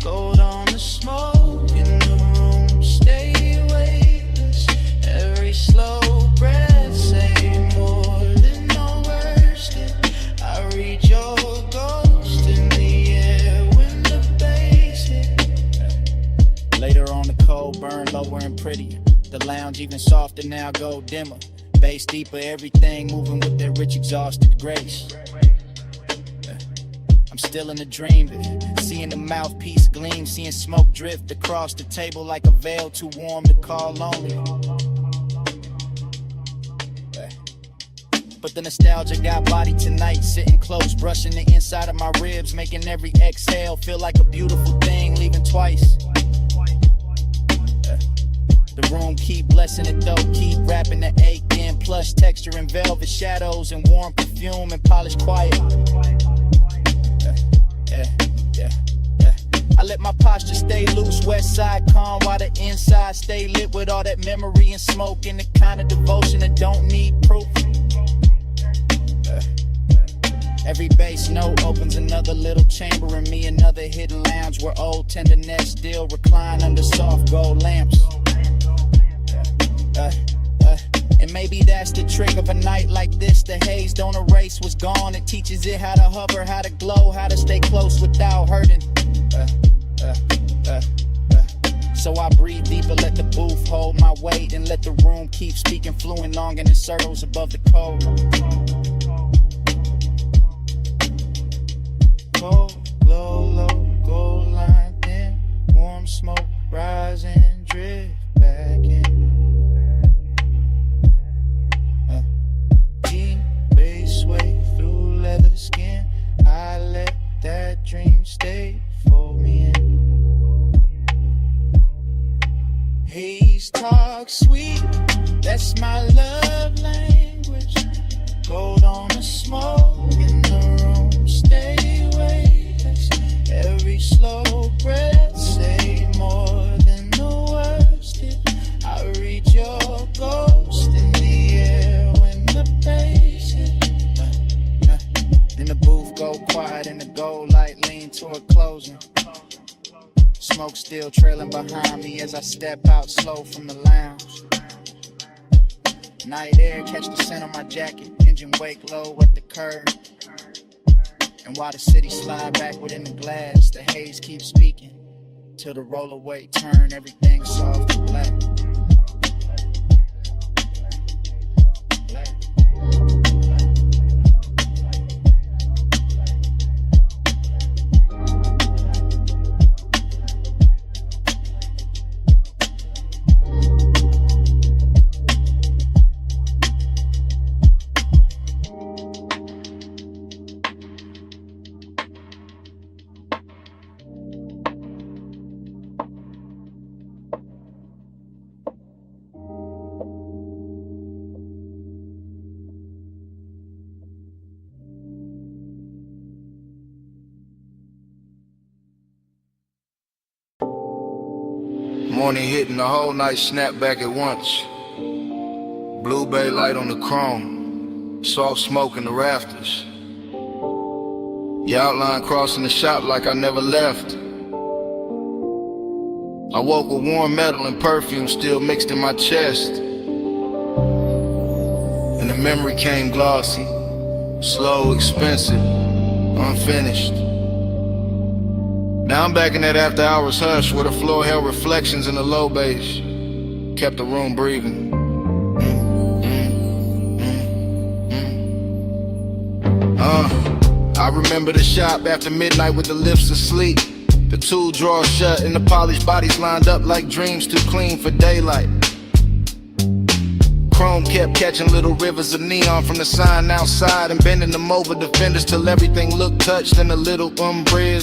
Gold on the smoke in the room, stay weightless. Every slow breath say more than no words did. I read your ghost in the air when the bass hit. Later on the cold burn lower and prettier. The lounge even softer now, go dimmer. Bass deeper, everything moving with that rich exhausted grace. I'm still in the dream, seeing the mouthpiece gleam, seeing smoke drift across the table like a veil too warm to call on me. But the nostalgia got body tonight, sitting close, brushing the inside of my ribs, making every exhale feel like a beautiful thing, leaving twice. The room keep blessing it though, keep wrapping the ache in, plush texture and velvet shadows and warm perfume and polished quiet. I let my posture stay loose, west side calm, while the inside stay lit with all that memory and smoke and the kind of devotion that don't need proof. Every bass note opens another little chamber in me, another hidden lounge where old tenderness still recline under soft gold lamps. And maybe that's the trick of a night like this. The haze don't erase what's gone. It teaches it how to hover, how to glow, how to stay close without hurting. So I breathe deeper, let the booth hold my weight, and let the room keep speaking fluent long in the circles above the cold. Cold, glow, low, gold line thin, warm smoke rising, drift back in. Deep bass sway through leather skin. I let that dream stay for me in. Haze talk sweet, that's my love language. Gold on the smoke in the room, stay weightless. Every slow breath say more than the words did. I read your ghost in the air when the bass hit. Then the booth go quiet and the gold light lean toward closing. Smoke still trailing behind me as I step out slow from the lounge. Night air catch the scent on my jacket, engine wake low at the curb. And while the city slide back within the glass, the haze keeps speaking, till the rollaway turn everything soft and black. Morning hitting the whole night, snap back at once. Blue bay light on the chrome, soft smoke in the rafters. Your outline crossing the shop like I never left. I woke with warm metal and perfume still mixed in my chest. And the memory came glossy, slow, expensive, unfinished. Now I'm back in that after hours hush where the floor held reflections in the low bass, kept the room breathing. I remember the shop after midnight with the lifts asleep, the two drawers shut and the polished bodies lined up like dreams too clean for daylight. Chrome kept catching little rivers of neon from the sign outside and bending them over the fenders till everything looked touched in a little umbrella.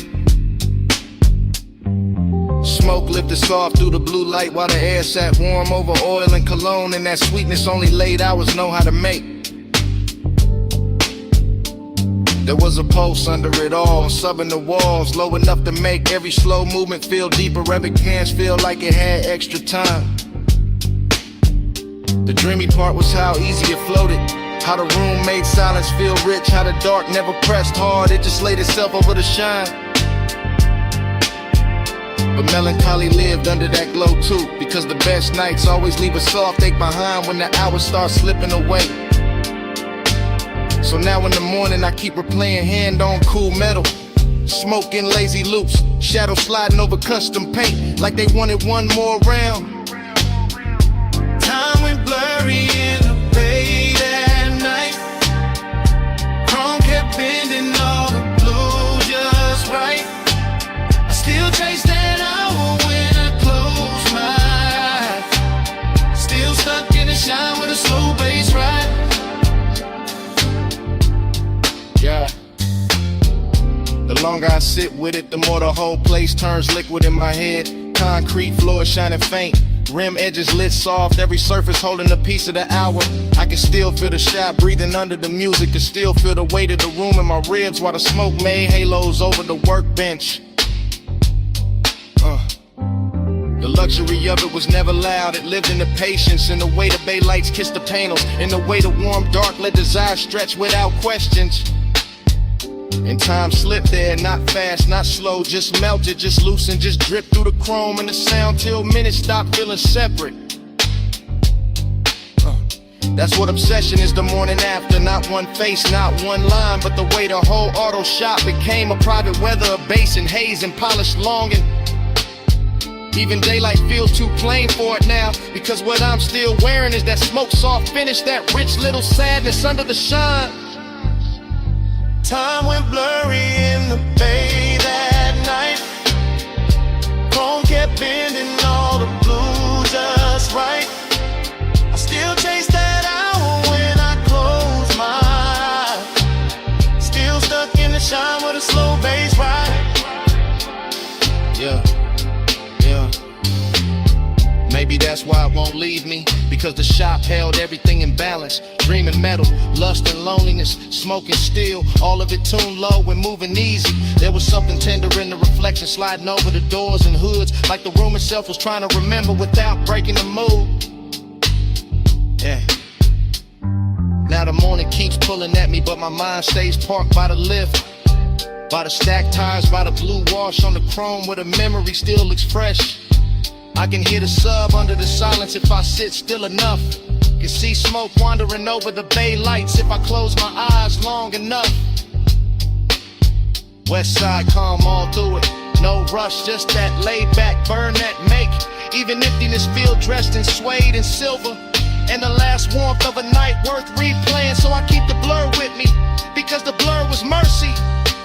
Smoke lifted soft through the blue light while the air sat warm over oil and cologne, and that sweetness only late hours know how to make. There was a pulse under it all, subbing the walls, low enough to make every slow movement feel deeper, every hands feel like it had extra time. The dreamy part was how easy it floated, how the room made silence feel rich, how the dark never pressed hard, it just laid itself over the shine. But melancholy lived under that glow too, because the best nights always leave a soft ache behind when the hours start slipping away. So now in the morning I keep replaying hand on cool metal, smoking lazy loops, shadow sliding over custom paint like they wanted one more round. Time went blurry in the bay that night. Chrome kept bending all the blue just right. I still chase that hour when I close my eyes. Still stuck in the shine with a slow bass ride. Yeah. The longer I sit with it, the more the whole place turns liquid in my head. Concrete floor shining faint, rim edges lit soft, every surface holding a piece of the hour. I can still feel the shop breathing under the music, can still feel the weight of the room in my ribs while the smoke made halos over the workbench. The luxury of it was never loud, it lived in the patience, in the way the bay lights kissed the panels, in the way the warm dark let desire stretch without questions. And time slipped there, not fast, not slow, just melted, just loosened, just dripped through the chrome and the sound till minutes stopped feeling separate. That's what obsession is the morning after, not one face, not one line, but the way the whole auto shop became a private weather, a bass and haze and polished longing. Even daylight feels too plain for it now, because what I'm still wearing is that smoke soft finish, that rich little sadness under the shine. Time went blurry in the bay that night. Chrome kept bending all the blue just right. I still chase that hour when I close my eyes. Still stuck in the shine with a slow bass ride. Yeah. Maybe that's why it won't leave me, because the shop held everything in balance. Dreaming metal, lust and loneliness, smoking steel, all of it tuned low and moving easy. There was something tender in the reflection sliding over the doors and hoods, like the room itself was trying to remember without breaking the mood. Yeah. Now the morning keeps pulling at me, but my mind stays parked by the lift, by the stacked tires, by the blue wash on the chrome where the memory still looks fresh. I can hear the sub under the silence if I sit still enough. Can see smoke wandering over the bay lights if I close my eyes long enough. West side calm all through it, no rush, just that laid back burn that make even emptiness feel dressed in suede and silver. And the last warmth of a night worth replaying, so I keep the blur with me, because the blur was mercy.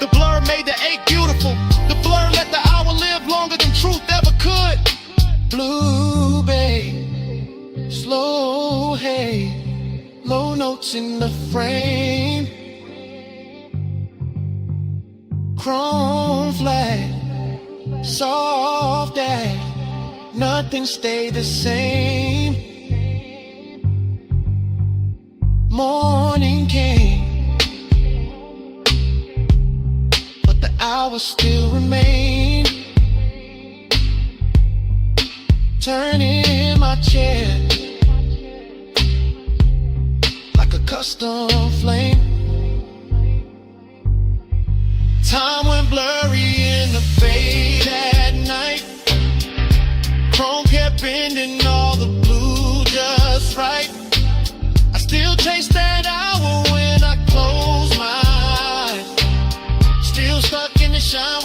The blur made the ache beautiful. The blur let the hour live longer than truth ever could. Blue bay, slow hay, low notes in the frame. Chrome flat, soft ash, nothing stayed the same. Morning came, but the hours still remain. Turning in my chair like a custom flame.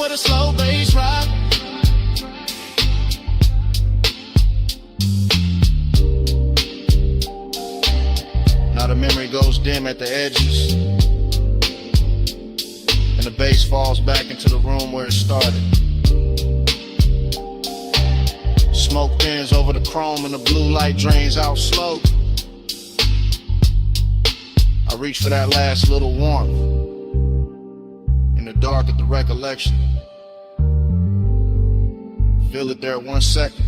with a slow bass rock. Now the memory goes dim at the edges, and the bass falls back into the room where it started. Smoke thins over the chrome and the blue light drains out slow. I reach for that last little warmth in the dark of the recollection. Feel it there 1 second.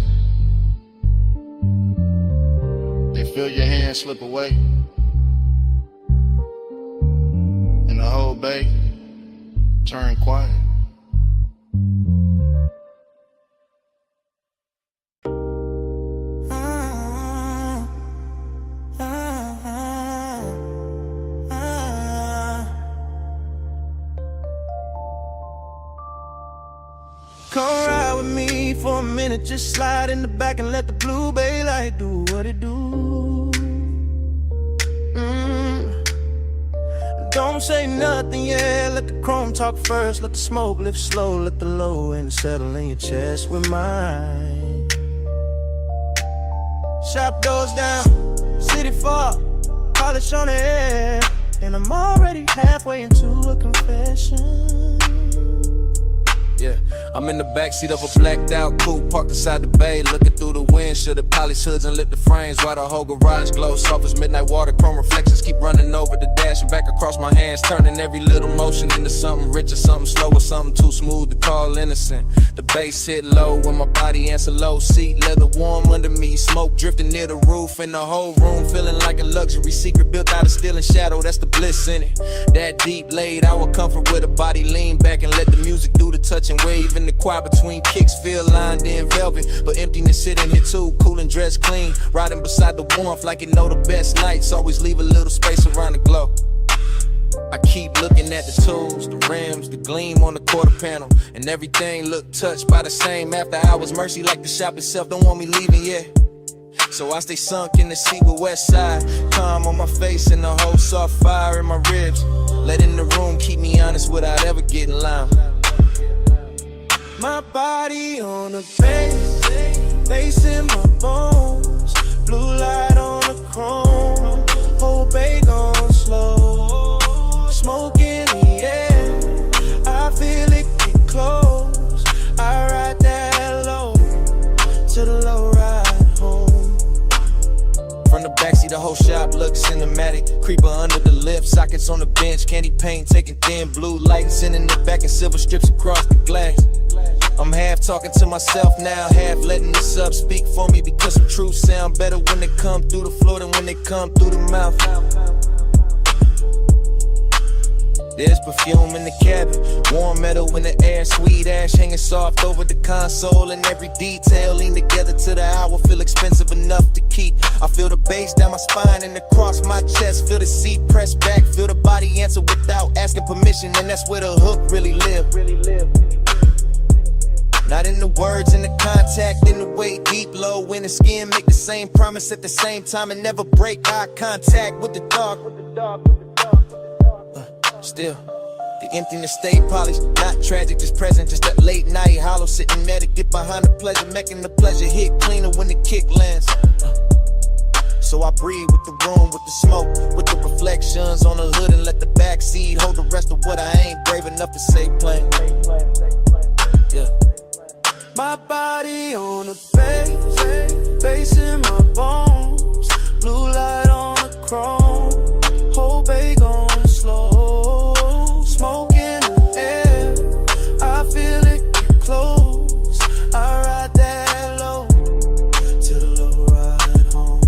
Then feel your hand slip away, and the whole bay turn quiet. Come ride with me for a minute, just slide in the back and let the blue bay light do what it do. Don't say nothing, yeah, let the chrome talk first. Let the smoke lift slow, let the low end settle in your chest with mine. Shop doors down, city far, polish on the air, and I'm already halfway into a confession. Yeah, I'm in the backseat of a blacked out coupe parked inside the bay, looking through the windshield at polished hoods and lit the frames while the whole garage glows soft as midnight water. Chrome reflections keep running over the dash and back across my hands, turning every little motion into something rich or something slow or something too smooth to call innocent. The bass hit low when my body answer low, seat leather warm under me, smoke drifting near the roof, and the whole room feeling like a luxury secret built out of steel and shadow. That's the bliss in it. That deep laid out with comfort with a body lean back and let the music do the touching. Wave in the choir between kicks, feel lined in velvet, but emptiness sitting here too, cool and dressed clean, riding beside the warmth like you know the best nights always leave a little space around the glow. I keep looking at the tools, the rims, the gleam on the quarter panel, and everything look touched by the same after hours mercy like the shop itself don't want me leaving yet. So I stay sunk in the seat with west side, calm on my face and the whole soft fire in my ribs, letting the room keep me honest without ever getting loud. My body on the bass, bass in my bones, blue light on the chrome, whole bay gone slow, smoke in the air, I feel it get close, I ride that low, to the low ride home. From the backseat, the whole shop looks cinematic. Creeper under the lift, sockets on the bench, candy paint taking thin blue light, sending it back in silver strips across the glass. I'm half talking to myself now, half letting the sub speak for me, because some truths sound better when they come through the floor than when they come through the mouth. There's perfume in the cabin, warm metal in the air, sweet ash hanging soft over the console, and every detail lean together to the hour, feel expensive enough to keep. I feel the bass down my spine and across my chest, feel the seat pressed back, feel the body answer without asking permission, and that's where the hook really live. Not in the words, in the contact, in the way deep low in the skin, make the same promise at the same time and never break eye contact with the dark. Still, the emptiness stay polished, not tragic, just present, just that late night hollow sitting at it, get behind the pleasure, making the pleasure hit cleaner when the kick lands. So I breathe with the room, with the smoke, with the reflections on the hood, and let the backseat hold the rest of what I ain't brave enough to say plain. Yeah. My body on the bass, bass in my bones, blue light on the chrome, whole bay gone slow, smoke in the air, I feel it get close, I ride that low, to the low ride home.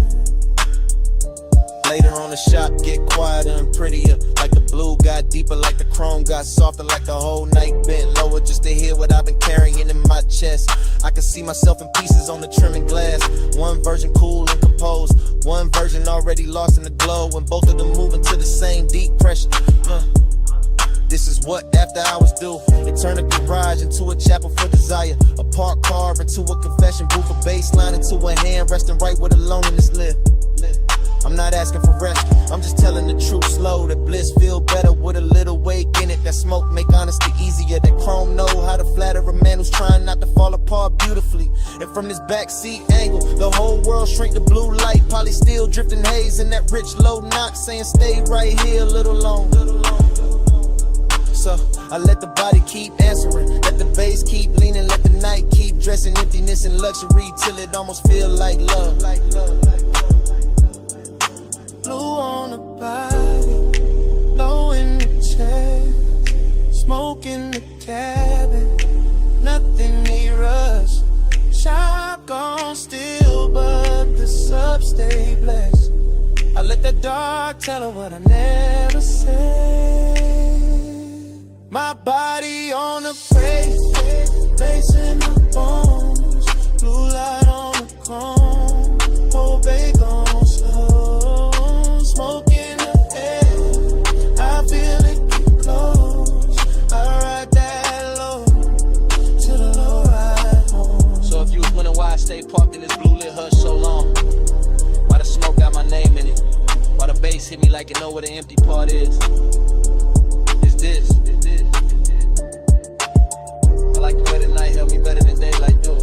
Later on the shop get quieter and prettier, like the blue got deeper, like the chrome got softer, like the whole night bent lower just to hear what I've been carrying in my chest. I can see myself in pieces on the trimming glass, one version cool and composed, one version already lost in the glow, and both of them moving to the same deep pressure. This is what after hours do. They turn a garage into a chapel for desire, a parked car into a confession booth, a bass line into a hand resting right where the loneliness live. I'm not asking for rest, I'm just telling the truth slow, that bliss feel better with a little weight awake in it. That smoke make honesty easier. That chrome know how to flatter a man who's trying not to fall apart beautifully. And from this backseat angle, the whole world shrink to blue light. Probably still drifting haze in that rich low knock, saying stay right here a little longer. So I let the body keep answering, let the bass keep leaning, let the night keep dressing emptiness and luxury till it almost feel like love. Blue on the body, low in the chest, smoke in the cabin, nothing near us. Shop gone still, but the sub stay blessed. I let the dark tell her what I never said. My body on the bass in the bones, blue light on the chrome, whole bake on slow, smoke in the air, I feel it get close, I ride that low, to the low ride home. So if you was wondering why I stayed parked in this blue lit hush so long, why the smoke got my name in it, why the bass hit me like you know where the empty part is, it's this. I like the way the night helped me better than daylight do.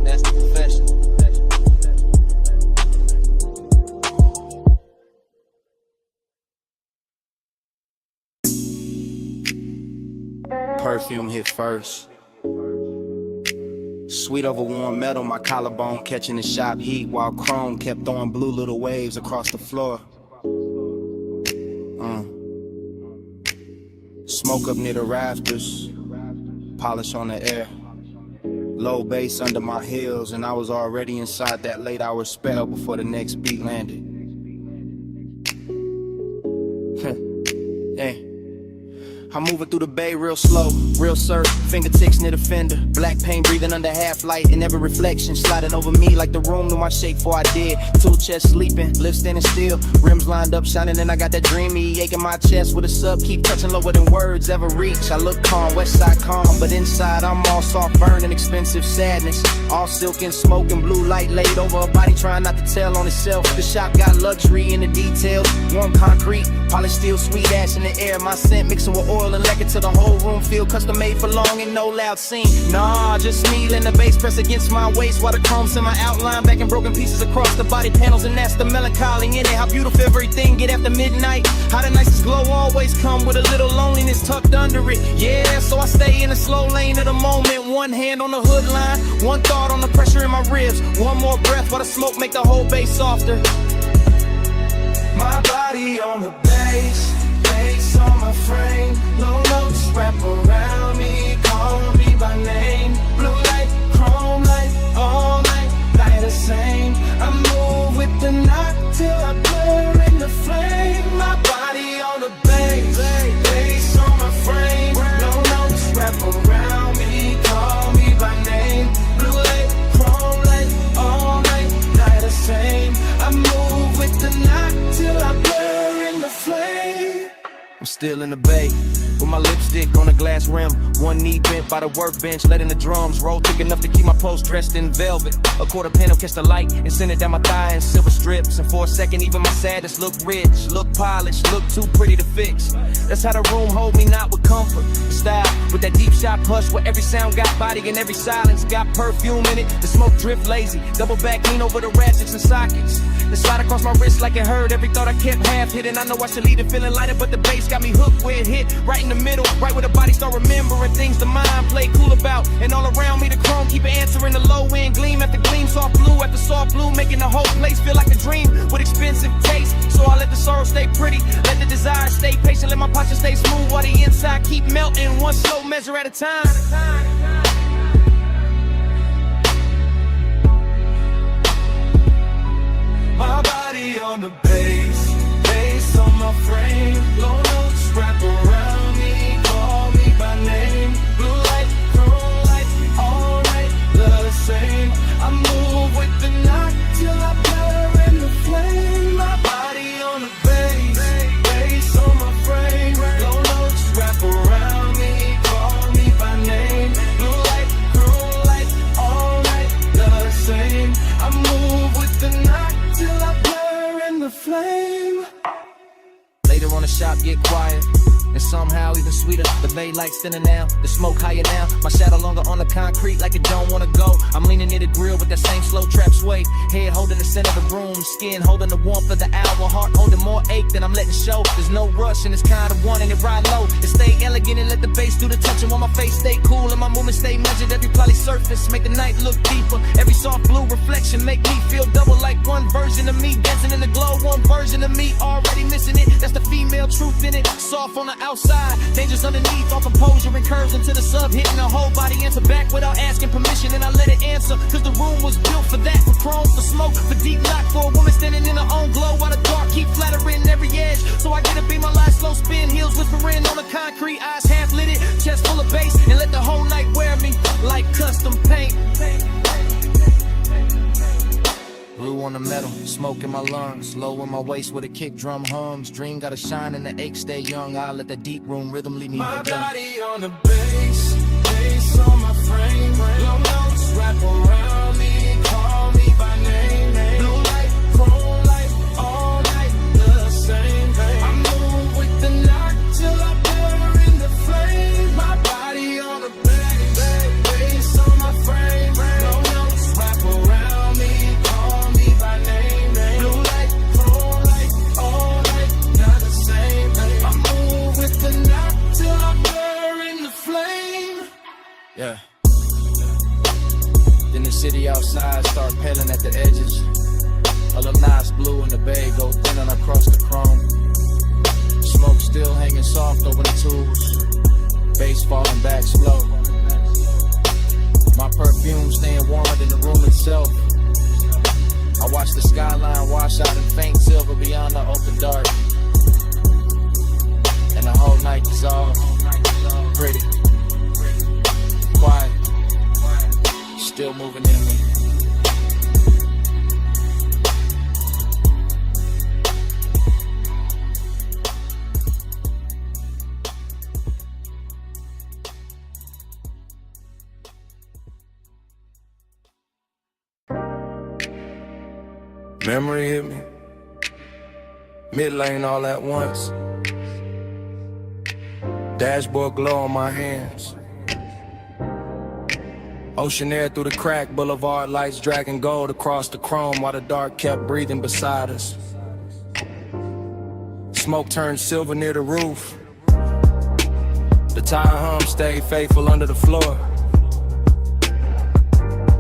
That's the profession. Perfume hit first. Sweet over warm metal, my collarbone catching the shop heat, while chrome kept throwing blue little waves across the floor. Smoke up near the rafters, polish on the air. Low bass under my heels, and I was already inside that late hour spell before the next beat landed. Yeah. I'm moving through the bay real slow, real surf, fingertips near the fender. Black paint breathing under half light, and every reflection sliding over me like the room knew my shape before I did. Tool chest sleeping, lips standing still, rims lined up shining, and I got that dreamy ache in my chest with a sub keep touching lower than words ever reach. I look calm, west side calm, but inside I'm all soft burning, expensive sadness. All silk and smoke and blue light laid over a body trying not to tell on itself. The shop got luxury in the details, warm concrete, polished steel, sweet ash in the air. My scent mixing with oil and lacquer till the whole room feel custom made for long and no loud scene. Nah, just me letting the bass press against my waist while the chrome's in my outline, back in broken pieces across the body panels, and that's the melancholy in it. How beautiful everything get after midnight. How the nicest glow always come with a little loneliness tucked under it. Yeah, so I stay in the slow lane of the moment. One hand on the hood line, one thought on the pressure in my ribs. One more breath while the smoke make the whole bass softer. My body on the bass, bass on my frame. Low notes wrap around me, call me by name. Blue light, chrome light, all night, light the same. I move with the knock till I blur in the flame. My body on the bass, bass on my frame. Low notes wrap around me, call me by name. Blue light, chrome light, all night, light the same. I move with the knock till I blur in the flame. I'm still in the bay, with my lipstick on a glass rim. One knee bent by the workbench, letting the drums roll thick enough to keep my post dressed in velvet. A quarter panel catch the light and send it down my thigh in silver strips. And for a second, even my sadness looked rich, looked polished, looked too pretty to fix. That's how the room hold me, not with comfort, style, with that deep shot hush where every sound got body and every silence got perfume in it. The smoke drift lazy, double back lean over the ratchets and sockets. The slide across my wrist like it hurt. Every thought I kept half hidden. I know I should leave it feeling lighter, but the bass got me hooked where it hit. Right in the middle, right where the body start remembering things the mind play cool about. And all around me the chrome keep answering the low end gleam after gleam, soft blue after soft blue, making the whole place feel like a dream with expensive taste. So I let the sorrow stay pretty, let the desire stay patient, let my posture stay smooth while the inside keep melting, one slow measure at a time. My body on the bass, bass on my frame. Low notes wrap around me, call me by name. Blue light, chrome light, all night, love the same. I move with the knock till I blur in the flame. My body on the bass, bass on my frame. Low notes wrap around me, call me by name. Blue light, chrome light, all night, love the same. I move with the knock till I blur in the flame. Later on the shop, get quiet. And somehow even sweeter, the bay lights thinner now, the smoke higher now. My shadow longer on the concrete like it don't wanna go. I'm leaning near the grill with that same slow trap sway. Head holding the center of the room, skin holding the warmth of the hour. Heart holding more ache than I'm letting show. There's no rush and it's kind of one and it ride low. It stay elegant and let the bass do the touching while my face stay cool and my movements stay measured. Every poly surface make the night look deeper. Every soft blue reflection make me feel double like one version of me dancing in the glow. One version of me already missing it. That's the female truth in it. Soft on the outside, dangerous underneath, all composure and curves into the sub, hitting the whole body answer back without asking permission, and I let it answer, cause the room was built for that, for chrome, for smoke, for deep lock, for a woman standing in her own glow, while the dark keep flattering every edge, so I get to be my last slow spin, heels whispering on the concrete, eyes half lit it, chest full of bass, and let the whole night wear me like custom paint. Blue on the metal, smoke in my lungs, low in my waist with a kick drum hums. Dream gotta shine and the ache stay young. I let the deep room rhythm lead me. My body on the bass, bass on my frame. Low notes wrap around me, call me by name. Blue light, chrome light, all night the same thing. I move with the knock till I burn in the flame. My body on the bass, bass on my frame. Low notes wrap around me. Yeah. Then the city outside start peeling at the edges. A little nice blue in the bay go thin and across the chrome. Smoke still hanging soft over the tools. Bass falling back slow. My perfume staying warmer than the room itself. I watch the skyline wash out in faint silver beyond the open dark. And the whole night dissolve. Pretty. Quiet, still moving in me. Memory hit me, mid-lane all at once. Dashboard glow on my hands. Ocean air through the crack, boulevard lights dragging gold across the chrome while the dark kept breathing beside us. Smoke turned silver near the roof. The tire hum stayed faithful under the floor.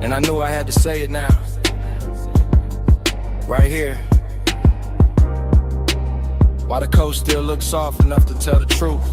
And I knew I had to say it now. Right here. While the coast still looks soft enough to tell the truth.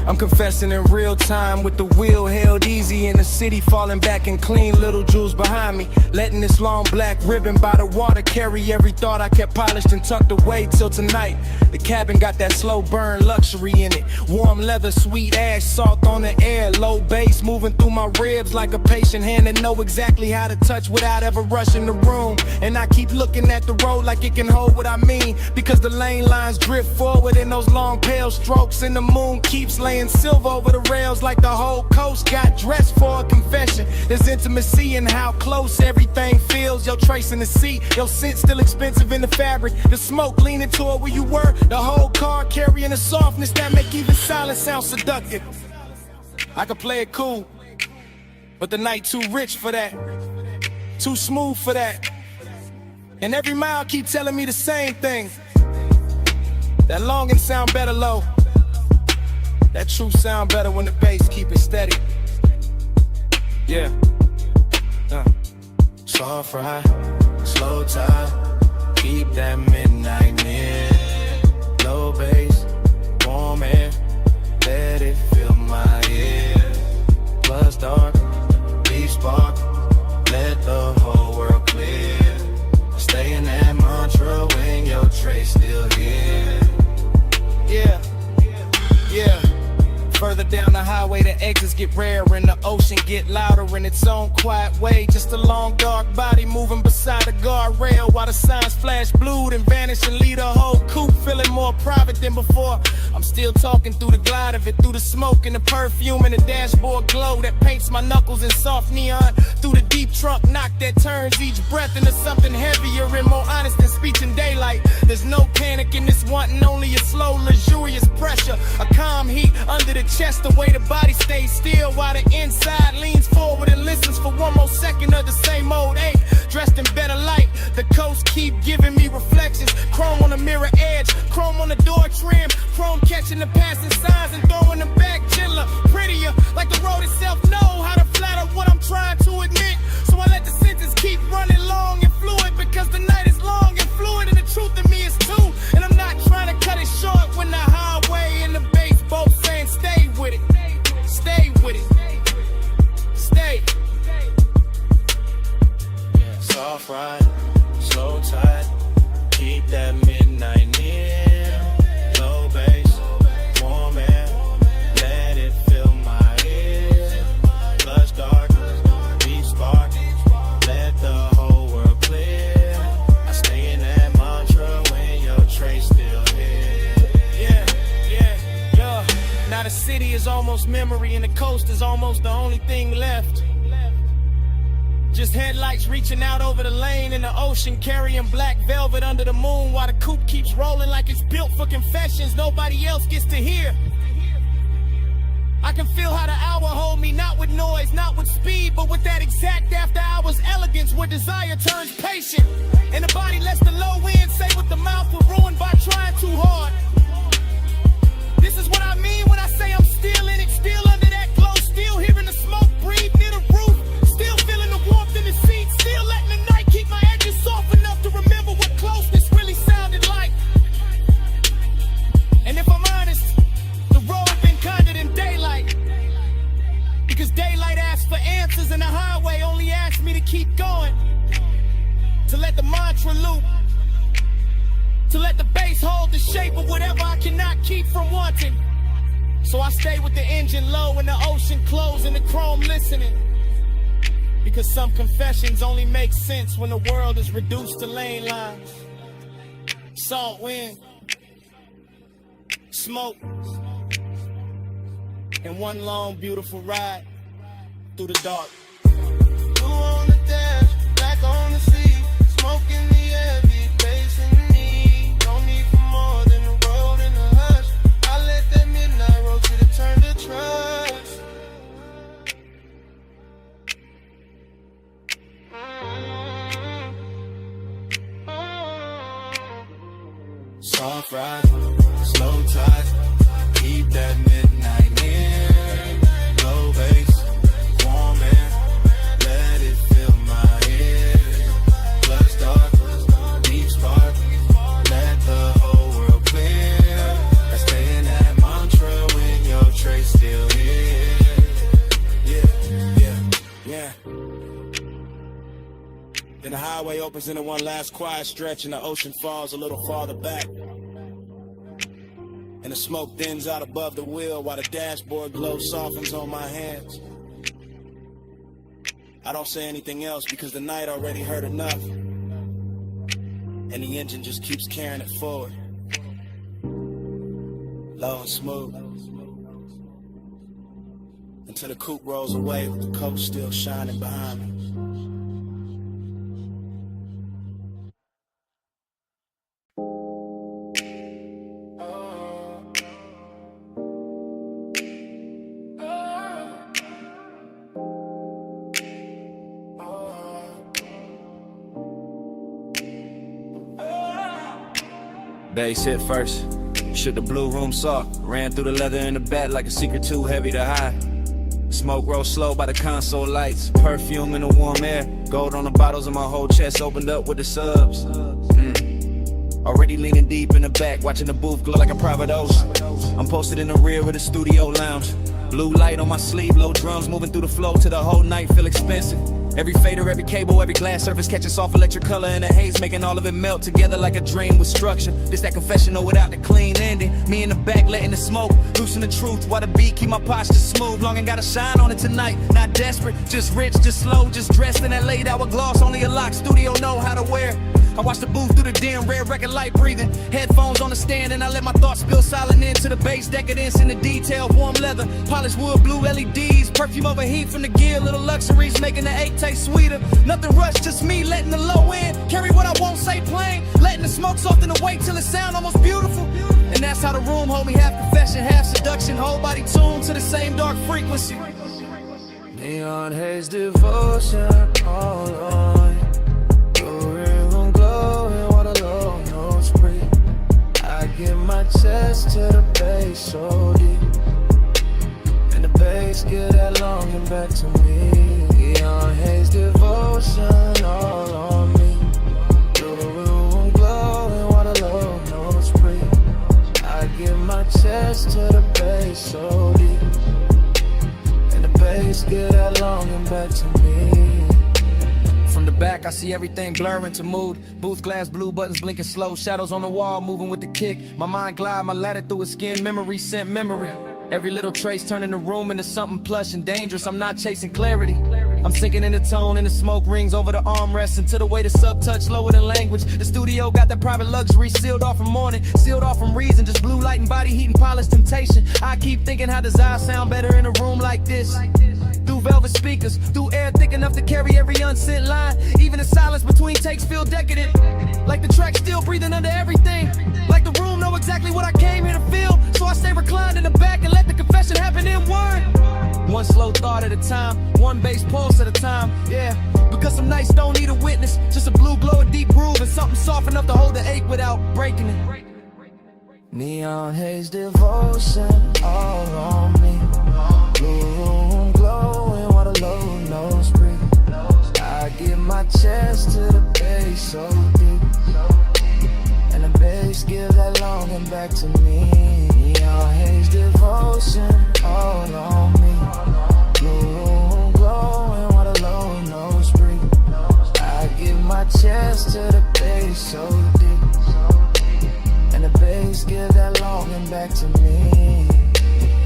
I'm confessing in real time with the wheel held easy in the city, falling back and clean little jewels behind me, letting this long black ribbon by the water carry every thought I kept polished and tucked away till tonight. The cabin got that slow burn luxury in it, warm leather, sweet ash, salt on the air, low bass moving through my ribs like a patient hand that know exactly how to touch without ever rushing the room. And I keep looking at the road like it can hold what I mean, because the lane lines drift forward in those long pale strokes, and the moon keeps laying silver over the rails like the whole coast got dressed for a confession. There's intimacy in how close everything feels. Your trace in the seat, your scent still expensive in the fabric. The smoke leaning toward where you were, the whole car carrying a softness that make even silence sound seductive. I could play it cool, but the night too rich for that, too smooth for that. And every mile keep telling me the same thing. That longing sound better low. That truth sound better when the bass keep it steady. Yeah. Soft ride, slow tide, keep that midnight near. Low bass, warm air, let it fill my ear. Plus dark, deep spark, let the whole world clear. Stay in that mantra when your trace still here. Yeah, yeah. Further down the highway, the exits get rarer and the ocean get louder in its own quiet way. Just a long dark body moving beside the guardrail while the signs flash blue and vanish and leave the whole coupe feeling more private than before. I'm still talking through the glide of it, through the smoke and the perfume and the dashboard glow that paints my knuckles in soft neon. Through the deep trunk knock that turns each breath into something heavier and more honest than speech in daylight. There's no panic in this wanting, only a slow, luxurious pressure. A calm heat under the chest, the way the body stays still while the inside leans forward and listens for one more second of the same old ache. Dressed in better light, the coast keep giving me reflections. Chrome on the mirror edge, chrome on the door trim, chrome catching the passing signs and throwing them back gentler, prettier, like the road itself know how to flatter what I'm trying to admit. So I let the sentence keep running long and fluid because the night is long and fluid and the truth in me is too. And I'm not trying to cut it short when the highway and the bass both saying stay with it, stay with it, stay. Soft ride, slow tide, keep that midnight near. Low bass, warm air, let it fill my ear. Lush dark, deep spark, let the whole world clear. I stay in that mantra when your trace still here. Yeah. Now the city is almost memory and the coast is almost the only thing left. Just headlights reaching out over the lane in the ocean, carrying black velvet under the moon while the coupe keeps rolling like it's built for confessions nobody else gets to hear. I can feel how the hour hold me, not with noise, not with speed, but with that exact after hours elegance where desire turns patient. And the body lets the low end say what the mouth will ruin by trying too hard. This is what I mean when I say I'm still in it, still under that glow, still hearing the smoke breathe near the roof. Still feeling the warmth in the seat, still letting the night keep my edges soft enough to remember what closeness really sounded like. And if I'm honest, the road been kinder than daylight. Because daylight asks for answers and the highway only asks me to keep going. To let the mantra loop. To let the bass hold the shape of whatever I cannot keep from wanting. So I stay with the engine low and the ocean close and the chrome listening. Because some confessions only make sense when the world is reduced to lane lines. Salt wind, smoke, and one long beautiful ride through the dark. Blue on the dash, black on the sea, smoke in the air, beat bass in me. No need for more than the road and the hush. I let that midnight roll to the turn to trust. Soft ride, slow tide, keep that midnight near. Low bass, warm air, let it fill my ear. Plus dark, deep spark, let the whole world clear. I stay in that mantra when your trace still here. Yeah. Then the highway opens into one last quiet stretch and the ocean falls a little farther back. And the smoke thins out above the wheel while the dashboard glow softens on my hands. I don't say anything else because the night already hurt enough. And the engine just keeps carrying it forward. Low and smooth. Until the coupe rolls away with the coast still shining behind me. Bass hit first, shook the blue room soft, ran through the leather in the back like a secret too heavy to hide. Smoke rose slow by the console lights, perfume in the warm air, gold on the bottles and my whole chest opened up with the subs. Already leaning deep in the back, watching the booth glow like a private ocean. I'm posted in the rear of the studio lounge, blue light on my sleeve, low drums moving through the flow till the whole night feel expensive. Every fader, every cable, every glass surface catching soft electric color in a haze, making all of it melt together like a dream with structure. This that confessional without the clean ending. Me in the back letting the smoke, loosen the truth while the beat keep my posture smooth. Long and gotta shine on it tonight. Not desperate, just rich, just slow, just dressed in that late hour gloss. Only a lock studio know how to wear. I watch the booth through the dim red record light breathing. Headphones on the stand and I let my thoughts spill silent into the bass decadence in the detail. Warm leather, polished wood, blue LEDs, perfume over heat from the gear. Little luxuries making the 8 taste sweeter. Nothing rushed, just me letting the low end carry what I won't say plain. Letting the smoke soften the weight till it sound almost beautiful. And that's how the room hold me, half confession, half seduction. Whole body tuned to the same dark frequency. Neon haze devotion all on. I give my chest to the bass so deep, and the bass give that longing back to me. Neon haze devotion all on me. Through the room glowing while the low notes breathe. I give my chest to the bass so deep, and the bass give that longing back to me. From the back, I see everything blurring to mood. Booth glass, blue buttons blinking slow. Shadows on the wall, moving with the kick. My mind glide, my ladder through his skin. Memory sent memory. Every little trace turning the room into something plush and dangerous. I'm not chasing clarity. I'm sinking in the tone and the smoke rings over the armrest until the way the sub touch lower than language. The studio got that private luxury sealed off from morning, sealed off from reason. Just blue light and body heat and polished temptation. I keep thinking how does I sound better in a room like this? Through velvet speakers, through air thick enough to carry every unsent line. Even the silence between takes feel decadent. Like the track still breathing under everything. Like the room know exactly what I came here to feel. So I stay reclined in the back and let the confession happen in word. One slow thought at a time, one bass pulse at a time, yeah. Because some nights don't need a witness, just a blue glow, a deep groove, and something soft enough to hold the ache without breaking it. Neon haze devotion all on me. Blue room glowing while the low notes breathe. I give my chest to the bass so deep, and the bass give that longing back to me. Neon haze devotion all on me. Blue room glowing while the low notes breathe. I give my chest to the bass so deep, and the bass give that longing back to me.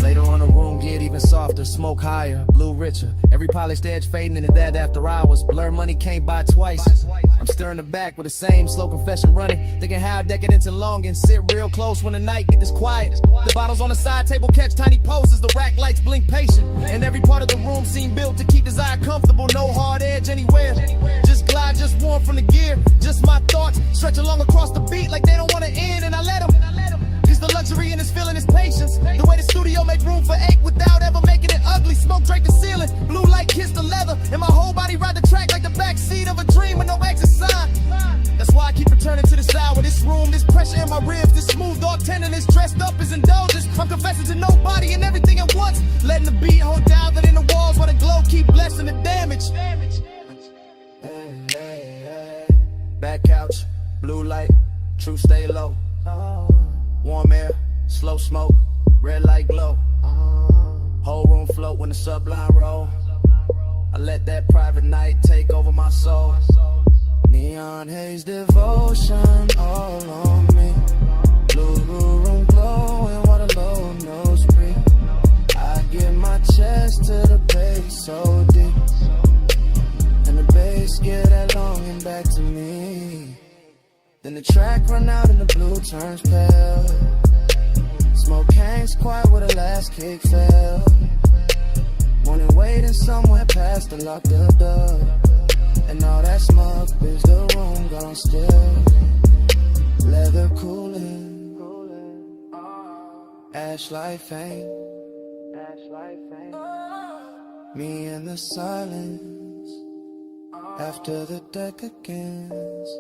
Later on the room get even softer, smoke higher, blue richer. Every polished edge fading into that after hours. Blur money can't buy twice. I'm stirring the back with the same slow confession running. Thinking how decadence and longing sit real close when the night get this quiet. The bottles on the side table catch tiny poses. The rack lights blink patient. And every part of the room seem built to keep desire comfortable. No hard edge anywhere. Just glide, just warm from the gear. Just my thoughts stretch along across the beat like they don't want to end. And I let them. The luxury in this feeling is patience. The way the studio make room for ache without ever making it ugly. Smoke drape the ceiling, blue light kiss the leather, and my whole body ride the track like the backseat of a dream with no exit sign. That's why I keep returning to this hour. This room, this pressure in my ribs, this smooth dog tenderness dressed up as indulgence. I'm confessing to nobody and everything at once, letting the beat hold down that in the walls while the glow keep blessing the damage. Hey, hey, hey. Back couch, blue light, true stay low. Warm air, slow smoke, red light glow. Whole room float when the sublime roll. I let that private night take over my soul. Neon haze devotion all on me. Blue room glowing while the low notes breathe. I give my chest to the bass so deep, and the bass give that longing back to me. Then the track run out and the blue turns pale. Smoke hangs quiet where the last kick fell. Morning waiting somewhere past the locked up door. And all that smoke is the room gone still. Leather cooling, ash light faint. Me in the silence after the deck against.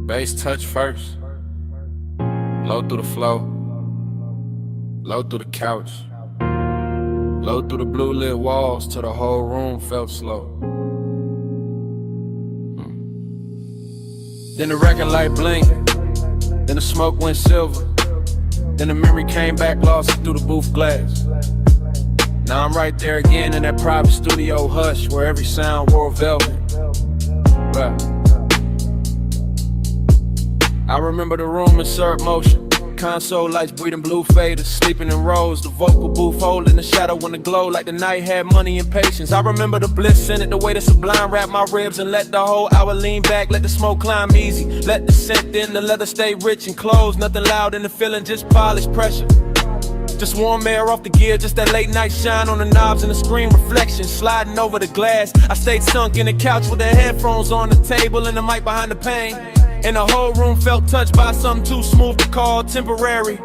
Bass touch first. Low through the flow. Low through the couch. Low through the blue lit walls till the whole room felt slow. Then the record light blinked. Then the smoke went silver. Then the memory came back, lost it through the booth glass. Now I'm right there again in that private studio hush, where every sound wore velvet. Right. I remember the room in surf motion. Console lights breathing blue faders, sleeping in rows. The vocal booth holding the shadow in the glow, like the night had money and patience. I remember the bliss in it, the way the sublime wrapped my ribs and let the whole hour lean back. Let the smoke climb easy, let the scent in, the leather stay rich and closed. Nothing loud in the feeling, just polished pressure. Just warm air off the gear, just that late night shine on the knobs and the screen reflection sliding over the glass. I stayed sunk in the couch with the headphones on the table and the mic behind the pane. And the whole room felt touched by something too smooth to call temporary.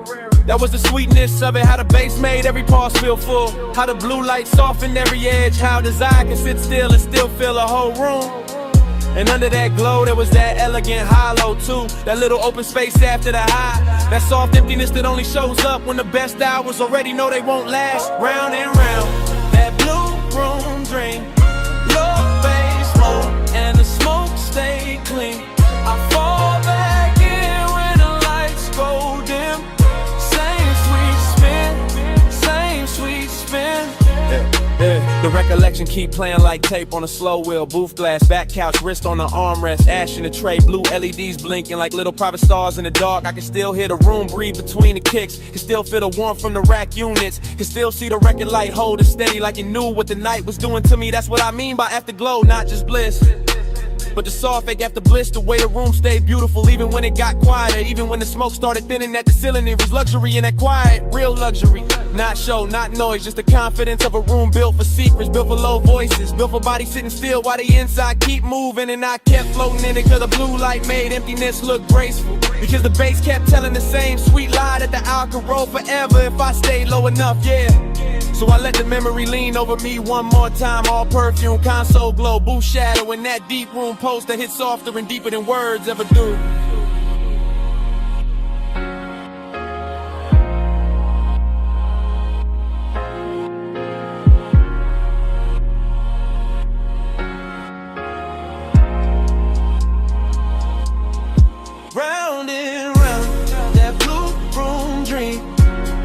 That was the sweetness of it, how the bass made every pause feel full. How the blue light softened every edge, how desire can sit still and still fill a whole room. And under that glow there was that elegant hollow too. That little open space after the high. That soft emptiness that only shows up when the best hours already know they won't last. Round and round, that blue room dream. Low bass low and the smoke stay clean. I fall back in when the lights go dim. Same sweet spin, same sweet spin. The recollection keep playing like tape on a slow wheel. Booth glass, back couch, wrist on the armrest. Ash in the tray, blue LEDs blinking like little private stars in the dark. I can still hear the room breathe between the kicks. Can still feel the warmth from the rack units. Can still see the record light holding steady like it knew what the night was doing to me. That's what I mean by afterglow, not just bliss. But the soft fake after bliss, the way the room stayed beautiful even when it got quieter. Even when the smoke started thinning at the ceiling, it was luxury in that quiet, real luxury. Not show, not noise, just the confidence of a room built for secrets, built for low voices, built for bodies sitting still while the inside keep moving. And I kept floating in it cause the blue light made emptiness look graceful. Because the bass kept telling the same sweet lie that the hour could roll forever if I stayed low enough, yeah. So I let the memory lean over me one more time. All perfume, console glow, booth shadow in that deep room post that hits softer and deeper than words ever do. Round and round, that blue room dream.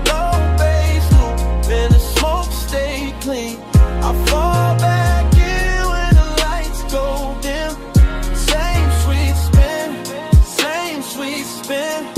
Low bass loop and the smoke stay clean. I fall back in when the lights go dim. Same sweet spin, same sweet spin.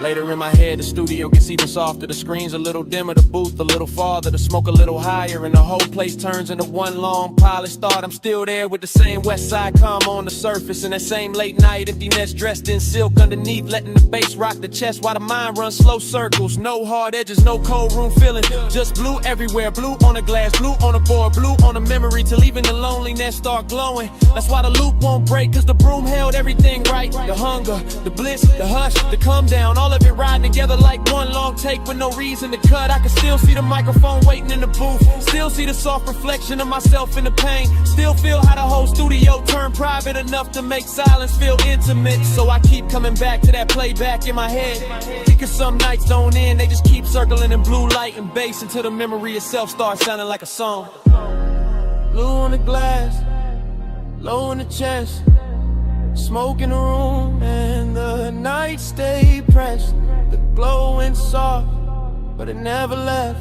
Later in my head, the studio gets even softer. The screen's a little dimmer, the booth a little farther, the smoke a little higher, and the whole place turns into one long polished thought. I'm still there with the same west side calm on the surface, and that same late night emptiness dressed in silk underneath, letting the bass rock the chest while the mind runs slow circles. No hard edges, no cold room feeling, just blue everywhere. Blue on the glass, blue on the board, blue on the memory, till even the loneliness start glowing. That's why the loop won't break, cause the broom held everything right. The hunger, the bliss, the hush, the come down, all of it riding together like one long take with no reason to cut. I can still see the microphone waiting in the booth, still see the soft reflection of myself in the pain, still feel how the whole studio turned private enough to make silence feel intimate. So I keep coming back to that playback in my head, because some nights don't end, they just keep circling in blue light and bass until the memory itself starts sounding like a song. Blue on the glass, low in the chest, smoke in the room, and the night stayed pressed. The glow went soft, but it never left.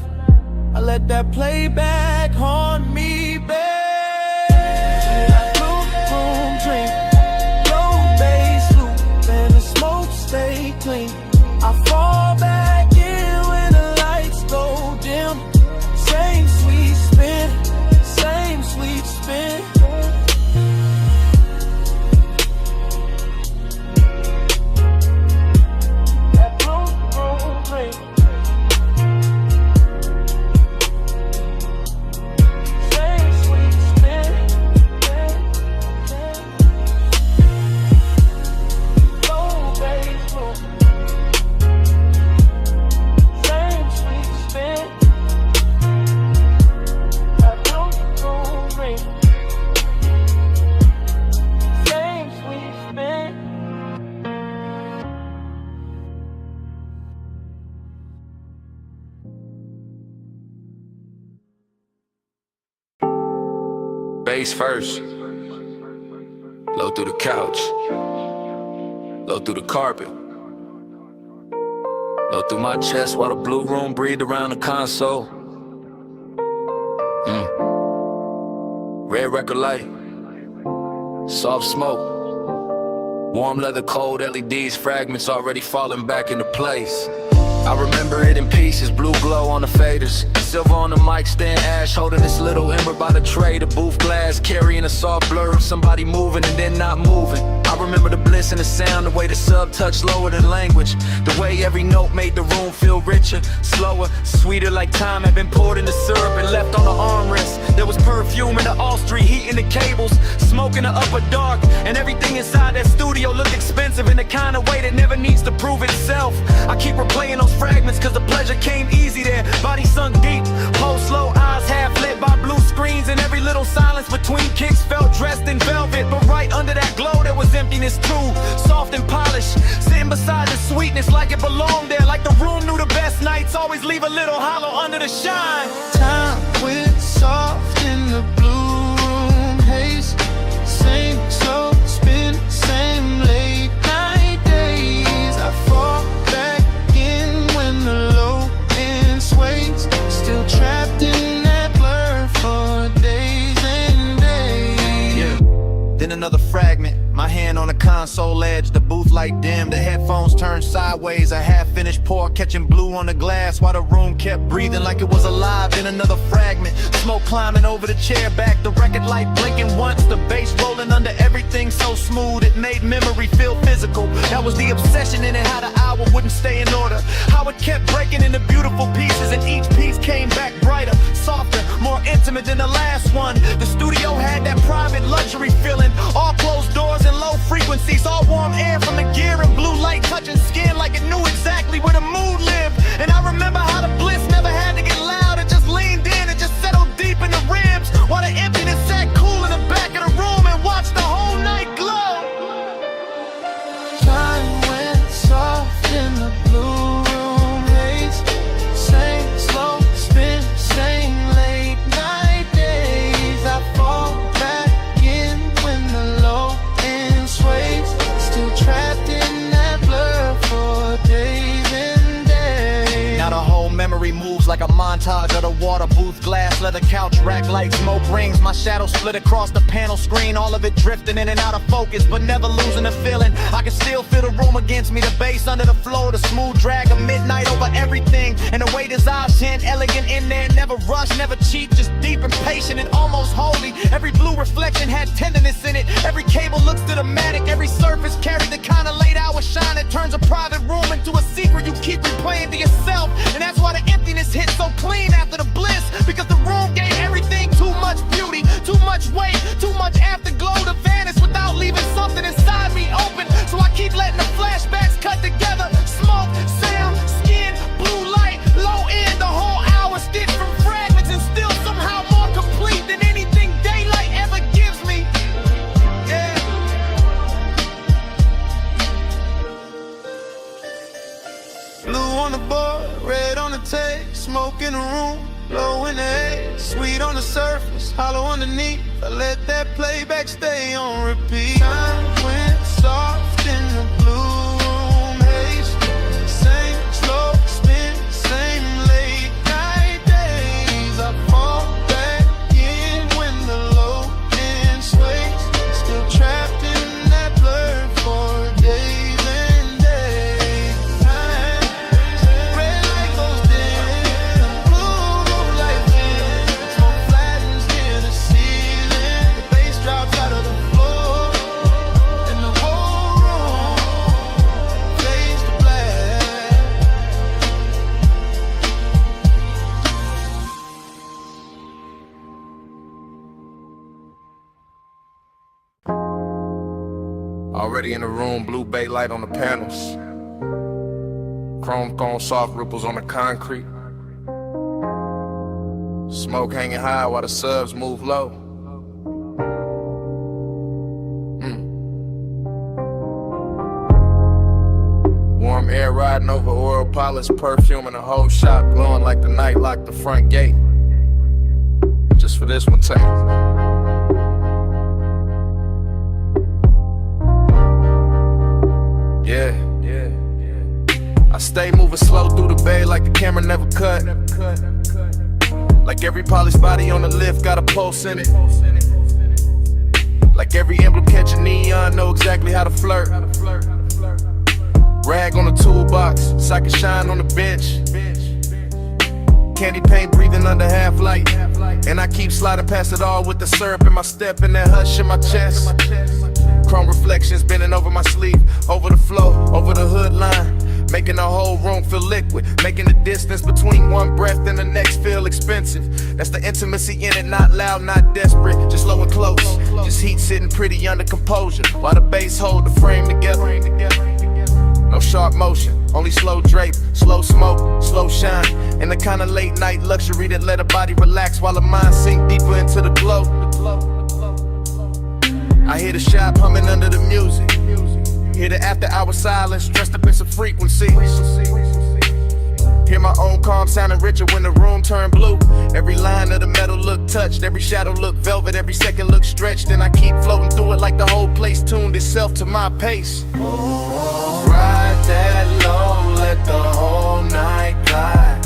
I let that playback haunt me, babe. Blue room dream, low bass loop, and the smoke stay clean. I fall back in when the lights go dim. Same sweet spin, same sweet spin. Bass first, low through the couch, low through the carpet. Low through my chest while the blue room breathed around the console. Red record light, soft smoke, warm leather, cold LEDs, fragments already falling back into place. I remember it in pieces, blue glow on the faders, silver on the mic stand, ash holding this little ember by the tray, the booth glass carrying a soft blur of somebody moving and then not moving. I remember the bliss and the sound, the way the sub touched lower than language, the way every note made the room feel richer, slower, sweeter, like time had been poured into syrup and left on the armrest. There was perfume in the all street, heat in the cables, smoke in the upper dark, and everything inside that studio looked expensive in the kind of way that never needs to prove itself. I keep replaying those fragments cause the pleasure came easy there, body sunk deep, pulse slow, eyes half lit by blue screens, and every little silence between kicks felt dressed in velvet, but right under that glow there was emptiness too, soft and polished, sitting beside the sweetness like it belonged there, like the room knew the best nights always leave a little hollow under the shine. Time went soft in the blue room haze, same slow spin, same late night days. I fall back in when the low end sways, still trapped in that blur for days and days. Yeah. Then another fragment, my hand on the console edge, the booth light dim, the headphones turned sideways, a half-finished pour catching blue on the glass while the room kept breathing like it was alive. Then another fragment, smoke climbing over the chair back, the record light blinking once, the bass rolling under everything so smooth it made memory feel physical. That was the obsession in it, how the hour wouldn't stay in order, how it kept breaking into beautiful pieces, and each piece came back brighter, softer, more intimate than the last one. The studio had that private luxury feeling, all closed doors and low frequencies, all warm air from the gear and blue light touching skin like it knew exactly where the mood lived. And I remember how the bliss never had to get loud, it just leaned in and just settled deep in the rims, while the emptiness sat cool in the back of the room and watched the whole night glow. Time went soft in the blue room haze, same slow spin, same late night days. I fall back in when the low end sways, still trapped in that blur for days and days. Now the whole memory moves like a montage of the water booth, glass, leather couch, rack light, smoke rings, my shadow split across the panel screen, all of it drifting in and out of focus, but never losing the feeling. I can still feel the room against me, the bass under the floor, the smooth drag of midnight over everything, and the way his eyes shine elegant in there, never rush, never cheap, just deep and patient and almost holy. Every blue reflection had tenderness in it, every cable looks cinematic, every surface carried the kind of late hour shine that turns a private room into a secret you keep replaying to yourself. And that's why the emptiness hit so clean after the bliss, because the room gave everything too much beauty, too much weight, too much afterglow to vanish without leaving something inside me open. So I keep letting the flashbacks cut together, smoke, sound, skin, blue light, low end, the whole hour stitched from fragments and still somehow more complete than anything daylight ever gives me. Yeah. Blue on the board, red on the tape, smoke in the room, low in the haze, sweet on the surface, hollow underneath. I let that playback stay on repeat. Time went soft in the blue room haze, same slow spin, same late night days. I fall back in when the low end sways, still trapped in that blur for days and days. Red light goes dim, blue light wins, smoke flattens near the ceiling, the bass drops out of the floor, and the whole room fades to black. Already in the room, blue bay light on the panels, chrome cone soft ripples on the concrete, smoke hanging high while the subs move low. Warm air riding over oil polish, perfume in the whole shop, glowing like the night locked the front gate. Just for this one take. Yeah. I stay moving slow through the bay like the camera never cut. Like every polished body on the lift got a pulse in it. Like every emblem catch a neon, know exactly how to flirt. Rag on the toolbox, so I can shine on the bench. Candy paint breathing under half light. And I keep sliding past it all with the syrup in my step and that hush in my chest. Chrome reflections bending over my sleeve, over the flow, over the hood line. Making the whole room feel liquid, making the distance between one breath and the next feel expensive. That's the intimacy in it, not loud, not desperate, just low and close. Just heat sitting pretty under composure, while the bass hold the frame together. No sharp motion, only slow drape, slow smoke, slow shine. And the kind of late night luxury that let a body relax while the mind sink deeper into the glow. I hear the shop humming under the music. Hear the after hour silence, dressed up in some frequency. Hear my own calm sounding richer when the room turned blue. Every line of the metal look touched, every shadow look velvet, every second look stretched. And I keep floating through it like the whole place tuned itself to my pace. Ride that low, let the whole night glide.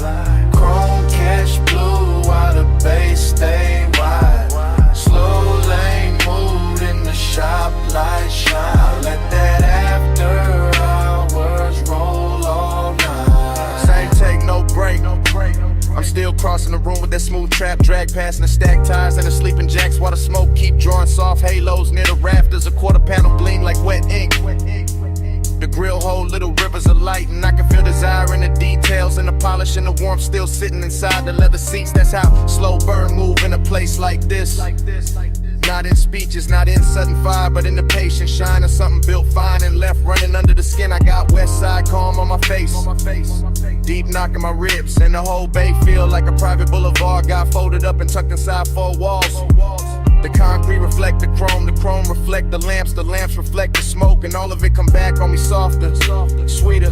Chrome catch blue while the bass stay wide. Slow lane mood in the shop, light shine. Let that after hours roll all night. Same take, no break. I'm still crossing the room with that smooth trap, drag passing the stacked tires and the sleeping jacks while the smoke keep drawing soft halos near the rafters. A quarter panel gleam like wet ink. The grill hold little rivers of light, and I can feel desire in the details and the polish and the warmth still sitting inside the leather seats. That's how slow burn move in a place like this. Not in speeches, not in sudden fire, but in the patient shine of something built fine and left running under the skin. I got west side calm on my face, deep knocking my ribs, and the whole bay feel like a private boulevard. Got folded up and tucked inside four walls. The concrete reflect the chrome reflect the lamps reflect the smoke, and all of it come back on me softer, sweeter,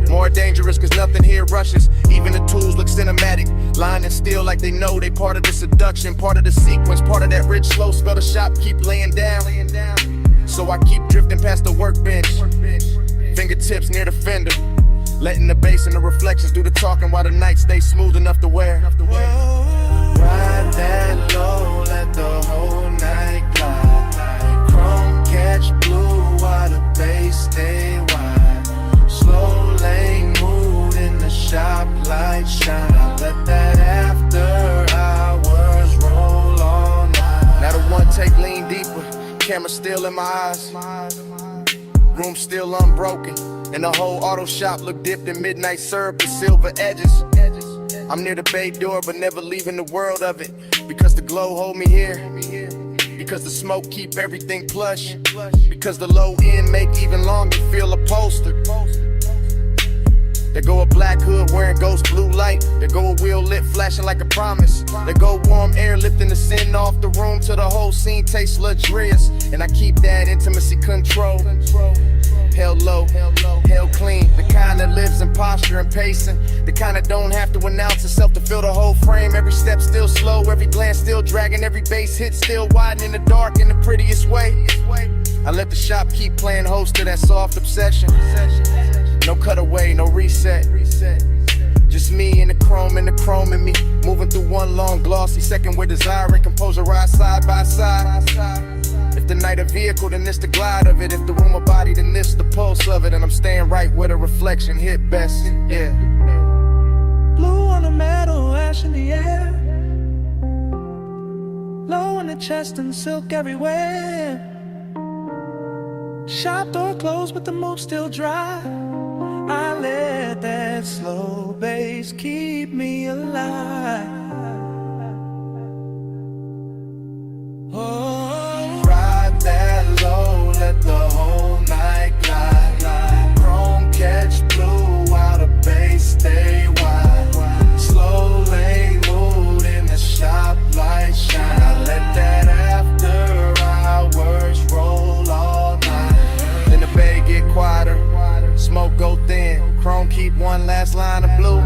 more dangerous, cause nothing here rushes. Even the tools look cinematic, lying still like they know they part of the seduction, part of the sequence, part of that rich slow spell the shop keep laying down. So I keep drifting past the workbench, fingertips near the fender, letting the bass and the reflections do the talking while the night stays smooth enough to wear. Ride that low, let the whole night glide. Chrome catch blue while the bass stay wide. Slow lane mood in the shop, light shine. Let that after hours roll all night. Now the one take lean deeper, camera still in my eyes, room still unbroken, and the whole auto shop look dipped in midnight syrup with silver edges. I'm near the bay door, but never leaving the world of it, because the glow hold me here, because the smoke keep everything plush, because the low end make even longer feel upholstered. There go a black hood wearing ghost blue light. There go a wheel lit flashing like a promise. There go warm air lifting the sin off the room till the whole scene tastes luxurious. And I keep that intimacy control. Held low, held clean. The kind that lives in posture and pacing. The kind that don't have to announce itself to fill the whole frame. Every step still slow, every glance still dragging. Every bass hit still widen in the dark in the prettiest way. I let the shop keep playing host to that soft obsession. No cutaway, no reset. Just me and the chrome in me. Moving through one long glossy second where desire and composure ride side by side. If the night a vehicle, then it's the glide of it. If the room a body, then it's the pulse of it. And I'm staying right where the reflection hit best, yeah. Blue on the metal, ash in the air. Low in the chest and silk everywhere. Shop door closed but the mood still dry. I let that slow bass keep me alive. Oh, ride that low, let the whole night glide. Chrome catch blue while the bass stay wide. Slow lane mood in the shop, light shine. I let that after hours roll all night. Then the bay get quieter, smoke go thin, chrome keep one last line of blue.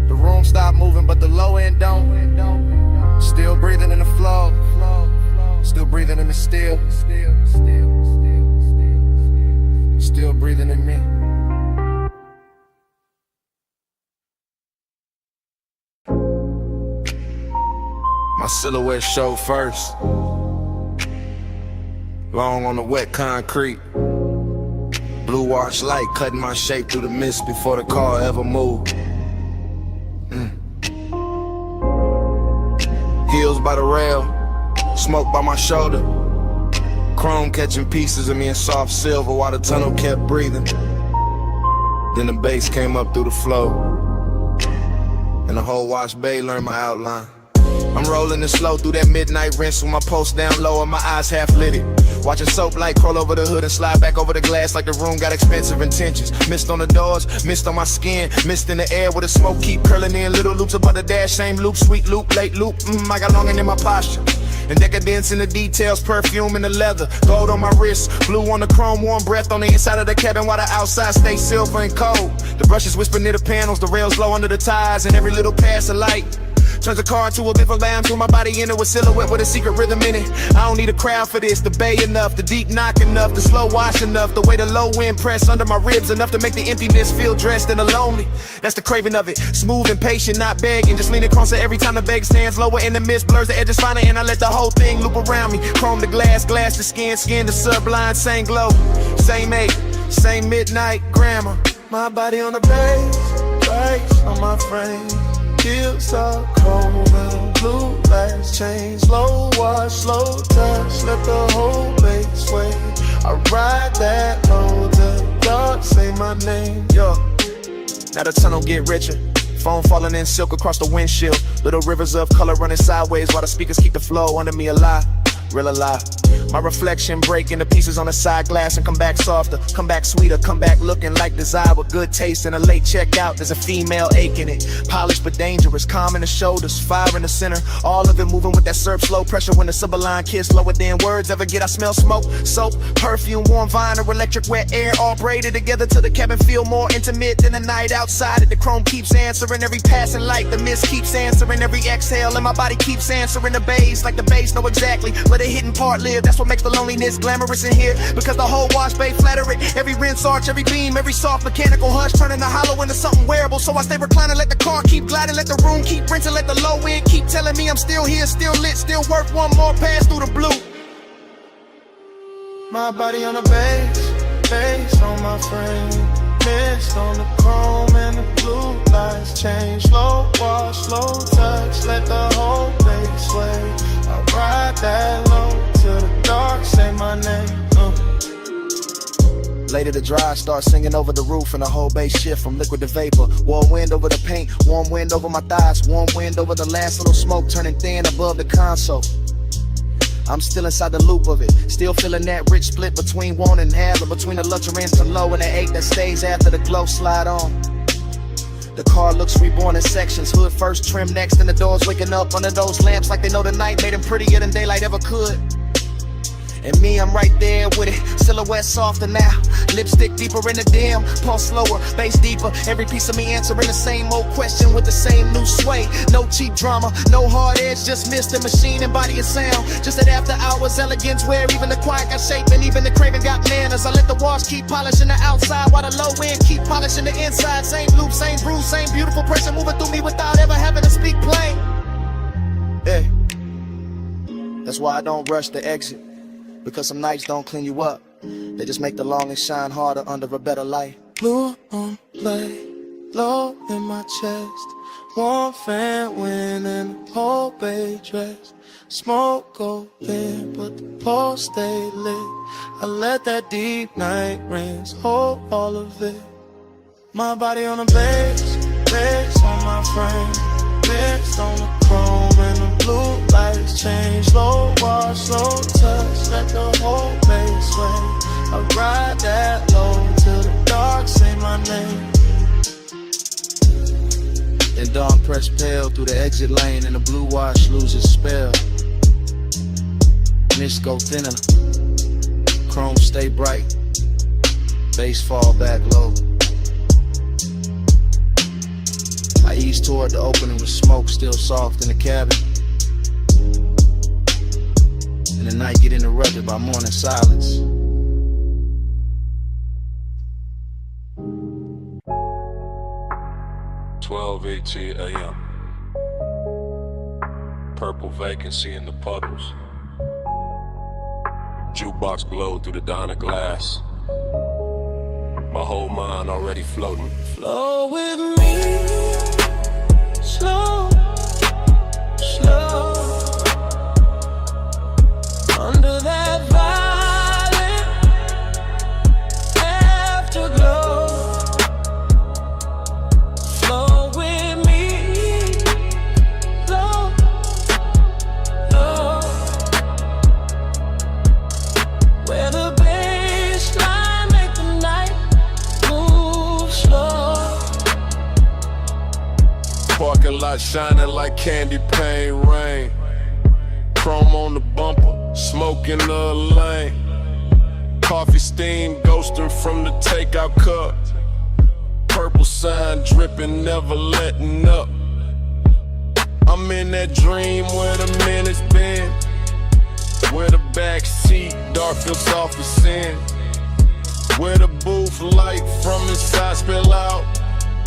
The room stop moving but the low end don't. Still breathing in the flow, still breathing in the still. Still breathing in me. My silhouette showed first. Long on the wet concrete. Blue wash light cutting my shape through the mist before the car ever moved. Heels by the rail, smoke by my shoulder. Chrome catching pieces of me in soft silver while the tunnel kept breathing. Then the bass came up through the flow, and the whole wash bay learned my outline. I'm rolling it slow through that midnight rinse with my pulse down low and my eyes half lit. Watching soap light crawl over the hood and slide back over the glass like the room got expensive intentions. Mist on the doors, mist on my skin, mist in the air where the smoke keep curling in. Little loops above the dash, same loop, sweet loop, late loop. I got longing in my posture. And decadence in the details, perfume in the leather, gold on my wrist, blue on the chrome, warm breath on the inside of the cabin while the outside stays silver and cold. The brushes whisper near the panels, the rails low under the tires, and every little pass of light turns a car into a bit of lamb, threw my body into a silhouette with a secret rhythm in it. I don't need a crowd for this, the bay enough, the deep knock enough, the slow wash enough, the way the low wind press under my ribs enough to make the emptiness feel dressed in a lonely. That's the craving of it, smooth and patient, not begging, just leaning closer every time the bag stands lower in the mist, blurs the edges finer, and I let the whole thing loop around me. Chrome the glass, glass the skin, skin the sublime, same glow, same age, same midnight grammar. My body on the bass on my frame. Heels are cold and blue lights change. Slow wash, slow touch, let the whole base sway. I ride that low, the dark say my name. Yo, now the tunnel get richer. Foam falling in silk across the windshield. Little rivers of color running sideways while the speakers keep the flow under me alive. Real alive. My reflection break into pieces on the side glass and come back softer, come back sweeter, come back looking like desire with good taste and a late checkout. There's a female ache in it, polished but dangerous, calm in the shoulders, fire in the center. All of it moving with that surf slow pressure when the sublime kiss lower than words ever get. I smell smoke, soap, perfume, warm vinyl, electric wet air, all braided together till the cabin feel more intimate than the night outside. The chrome keeps answering every passing light, the mist keeps answering every exhale, and my body keeps answering the bass like the bass know exactly where the hidden part live. That's what makes the loneliness glamorous in here, because the whole wash bay flatter it. Every rinse arch, every beam, every soft mechanical hush, turning the hollow into something wearable. So I stay reclining, let the car keep gliding, let the room keep rinsing, let the low end keep telling me I'm still here, still lit, still worth one more pass through the blue. My body on the bass on my frame. Mist on the chrome and the blue lights change. Slow wash, slow touch, let the whole base sway. I ride that low till the dark say my name. Later the dry start singing over the roof and the whole bass shift from liquid to vapor. Warm wind over the paint, warm wind over my thighs, warm wind over the last little smoke turning thin above the console. I'm still inside the loop of it, still feeling that rich split between want and have, or between the luxury and the low and the ache that stays after the glow slide on. The car looks reborn in sections, hood first, trim next, and the doors waking up under those lamps like they know the night made them prettier than daylight ever could. And me, I'm right there with it, silhouette softer now, lipstick deeper in the dim, pulse slower, bass deeper, every piece of me answering the same old question with the same new sway. No cheap drama, no hard edge, just mist and machine and body and sound. Just that after hours elegance where even the quiet got shape and even the craving got manners. I let the walls keep polishing the outside while the low end keep polishing the inside. Same loop, same bruise, same beautiful pressure moving through me without ever having to speak plain. Hey, that's why I don't rush the exit, because some nights don't clean you up, they just make the longing shine harder under a better light. Blue on lay low in my chest, warm fan wind and the whole bay dress. Smoke go thin, but the pulse stay lit. I let that deep night rinse hold all of it. My body on the bass on my frame. Mist on the chrome and the blue lights change. Slow wash, slow touch, let the whole base sway. I ride that low till the dark say my name. Then dawn press pale through the exit lane and the blue wash loses spell. Mist go thinner, chrome stay bright, bass fall back low. I ease toward the opening with smoke still soft in the cabin, and the night get interrupted by morning silence. (12:18 a.m.) purple vacancy in the puddles. Jukebox glowed through the dawn of glass. My whole mind already floating. Flow with me, slow, slow. Under that violet afterglow. Flow with me, slow, slow. Where the baseline make the night move slow. Parking lot shining like candy paint rain. Chrome on the bumper, smoke in the lane. Coffee steam ghosting from the takeout cup. Purple sign dripping, never letting up. I'm in that dream where the minutes been, where the back seat dark feels soft as sin, where the booth light from inside spill out,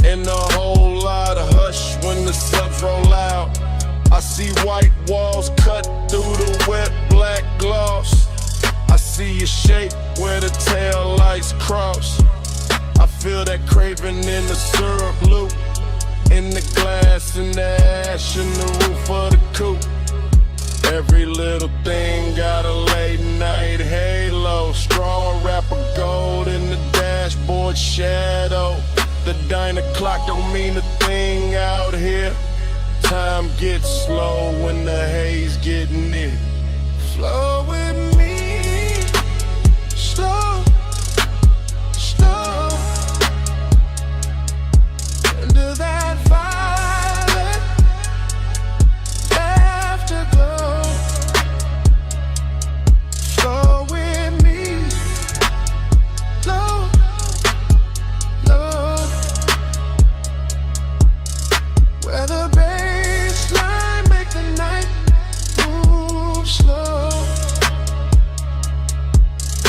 and a whole lot of hush when the subs roll out. I see white walls cut through the wet black gloss. I see your shape where the tail lights cross. I feel that craving in the syrup loop, in the glass, in the ash, in the roof of the coupe. Every little thing got a late night halo. Straw wrapper gold in the dashboard shadow. The diner clock don't mean a thing out here. Time gets slow when the haze get near. Flow with me, slow, slow. Under that violet afterglow. Flow with me, slow, slow. Where the baseline make the night move slow.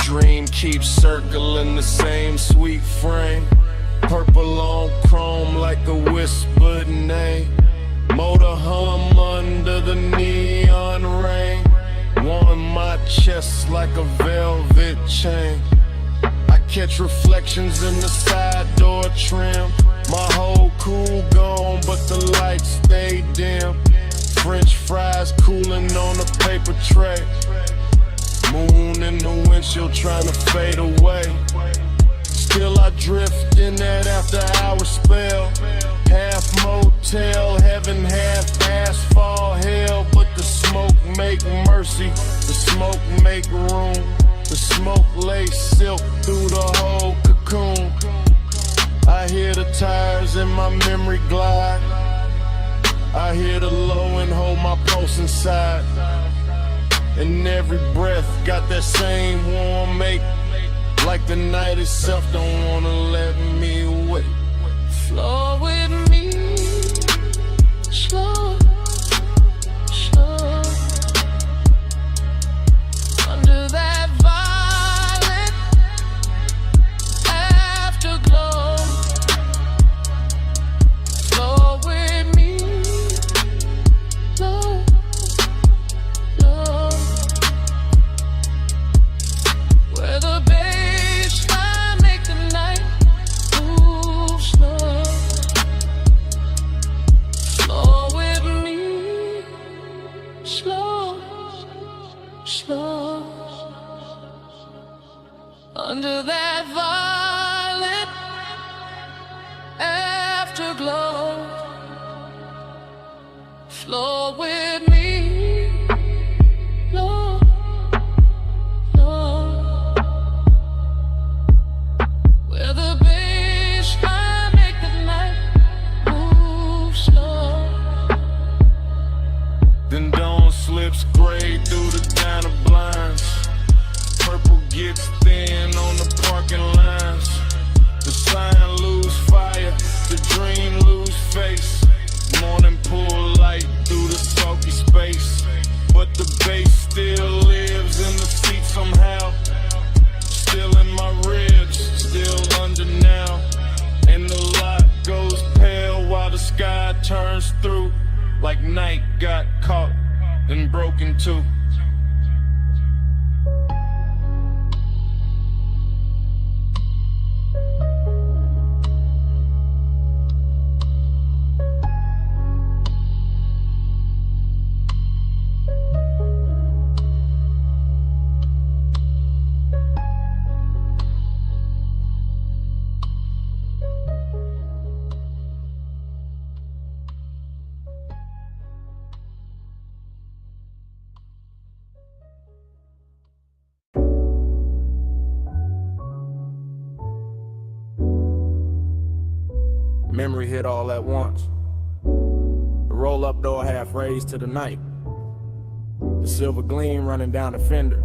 Dream keeps circling the same sweet frame. Purple on chrome like a whispered name. Motor hum under the neon rain. Warm my chest like a velvet chain. I catch reflections in the side door trim. My whole cool gone, but the lights stay dim. French fries cooling on a paper tray. Moon in the windshield trying to fade away. Still I drift in that after hour spell. Half motel, heaven, half asphalt hell. But the smoke make mercy, the smoke make room. The smoke lays silk through the whole cocoon. I hear the tires in my memory glide. I hear the low and hold my pulse inside. And every breath got that same warm make. Like the night itself don't wanna let me wait. Flow with me, slow, slow. Under that violet afterglow. Flow with me, slow, slow. Where the baseline make the night move slow. Flow with me, slow, slow. Under that violet afterglow. Flow with me, slow, slow. Where the baseline make the night move slow. Then dawn slips gray through the diner blinds. Purple gets thin on the parking lines. The sign lose fire, the dream lose face. Morning pull light through the sulky space. But the bass still lives in the seat somehow. Still in my ribs, still under now. And the light goes pale while the sky turns through. Like night got caught then broke in two. Memory hit all at once. The roll-up door half raised to the night. The silver gleam running down the fender.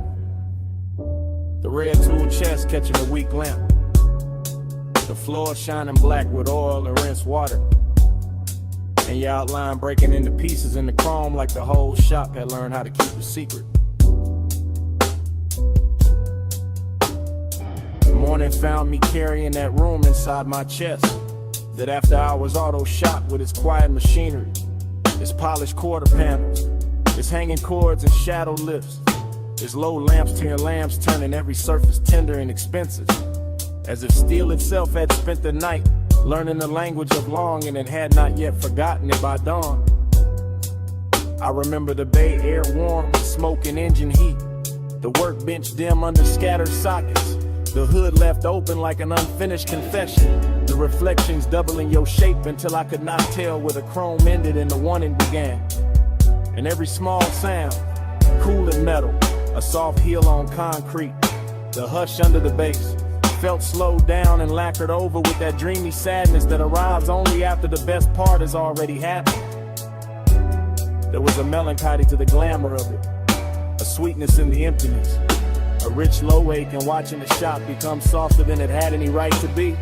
The red tool chest catching a weak lamp. The floor shining black with oil and rinsed water. And your outline breaking into pieces in the chrome like the whole shop had learned how to keep a secret. The morning found me carrying that room inside my chest. That after hours auto shop with its quiet machinery, its polished quarter panels, its hanging cords and shadow lifts, its low lamps to your lamps turning every surface tender and expensive, as if steel itself had spent the night learning the language of longing and had not yet forgotten it by dawn. I remember the bay air warm with smoke and engine heat, the workbench dim under scattered sockets, the hood left open like an unfinished confession, the reflections doubling your shape until I could not tell where the chrome ended and the warning began. And every small sound, cool and metal, a soft heel on concrete, the hush under the bass, felt slowed down and lacquered over with that dreamy sadness that arrives only after the best part has already happened. There was a melancholy to the glamour of it, a sweetness in the emptiness, a rich low ache in watching the shop become softer than it had any right to be.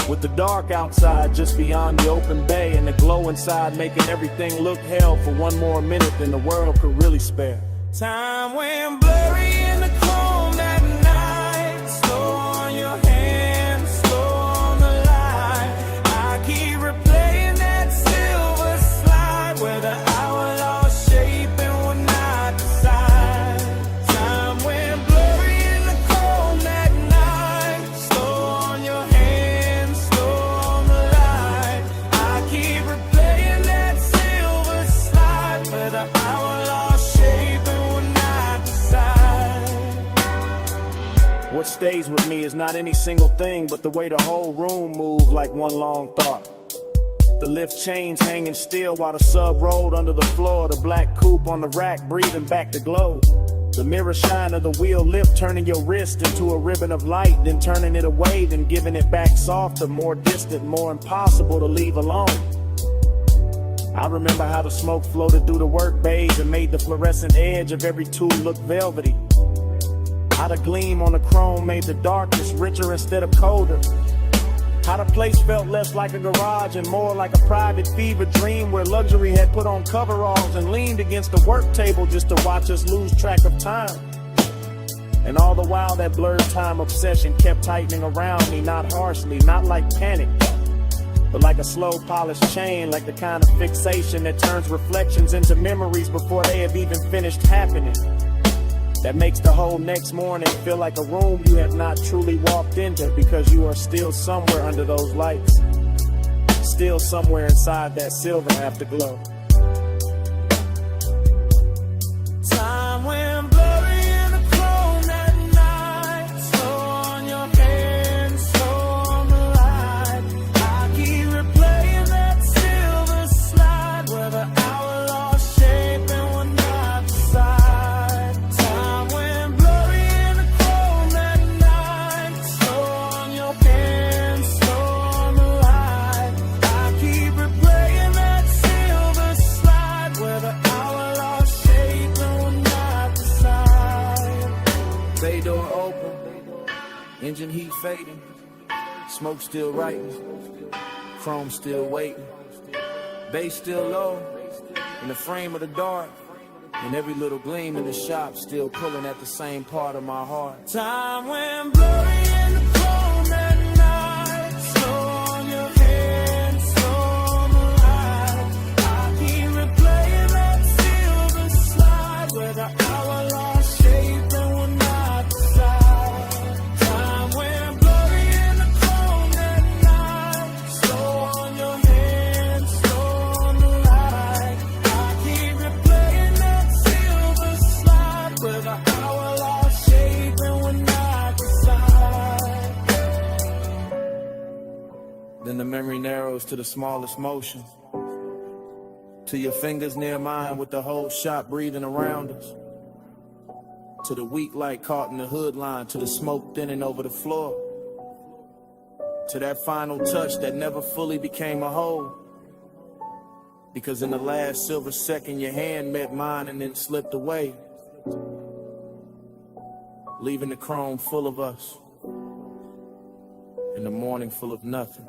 With the dark outside just beyond the open bay and the glow inside making everything look hell for one more minute than the world could really spare. Time went blurry in the chrome that night. Slow on your hands, slow on the light. I keep replaying that silver slide where the hour lost shape and would not decide. Time went blurry in the chrome that night. Slow on your hands, slow on the light. I keep replaying that silver slide where the hour lost shape and what stays with me is not any single thing, but the way the whole room moved like one long thought. The lift chains hanging still while the sub rolled under the floor, the black coupe on the rack breathing back the glow. The mirror shine of the wheel lift turning your wrist into a ribbon of light, then turning it away, then giving it back softer, more distant, more impossible to leave alone. I remember how the smoke floated through the work bays and made the fluorescent edge of every tool look velvety. How the gleam on the chrome made the darkness richer instead of colder. How the place felt less like a garage and more like a private fever dream where luxury had put on coveralls and leaned against the work table just to watch us lose track of time. And all the while that blurred time obsession kept tightening around me, not harshly, not like panic, but like a slow polished chain, like the kind of fixation that turns reflections into memories before they have even finished happening. That makes the whole next morning feel like a room you have not truly walked into because you are still somewhere under those lights, still somewhere inside that silver afterglow. Time went blurry in the chrome that night. Slow on your hands, slow on the light. I keep replaying that silver slide where the hour lost shape and would not decide. Time went blurry in the chrome that night. Slow on your hands, slow on the light. I keep replaying that silver slide where the hour lost shape and would not decide. Bay door open, engine heat fading, smoke still writing, chrome still waiting, bass still low, in the frame of the dark, and every little gleam in the shop still pulling at the same part of my heart. Time went blurry in the chrome that night. Slow on your hands, slow on the light. I keep replaying that the memory narrows to the smallest motion. To your fingers near mine with the whole shop breathing around us. To the weak light caught in the hood line, to the smoke thinning over the floor. To that final touch that never fully became a whole. Because in the last silver second your hand met mine and then slipped away. Leaving the chrome full of us. And the morning full of nothing.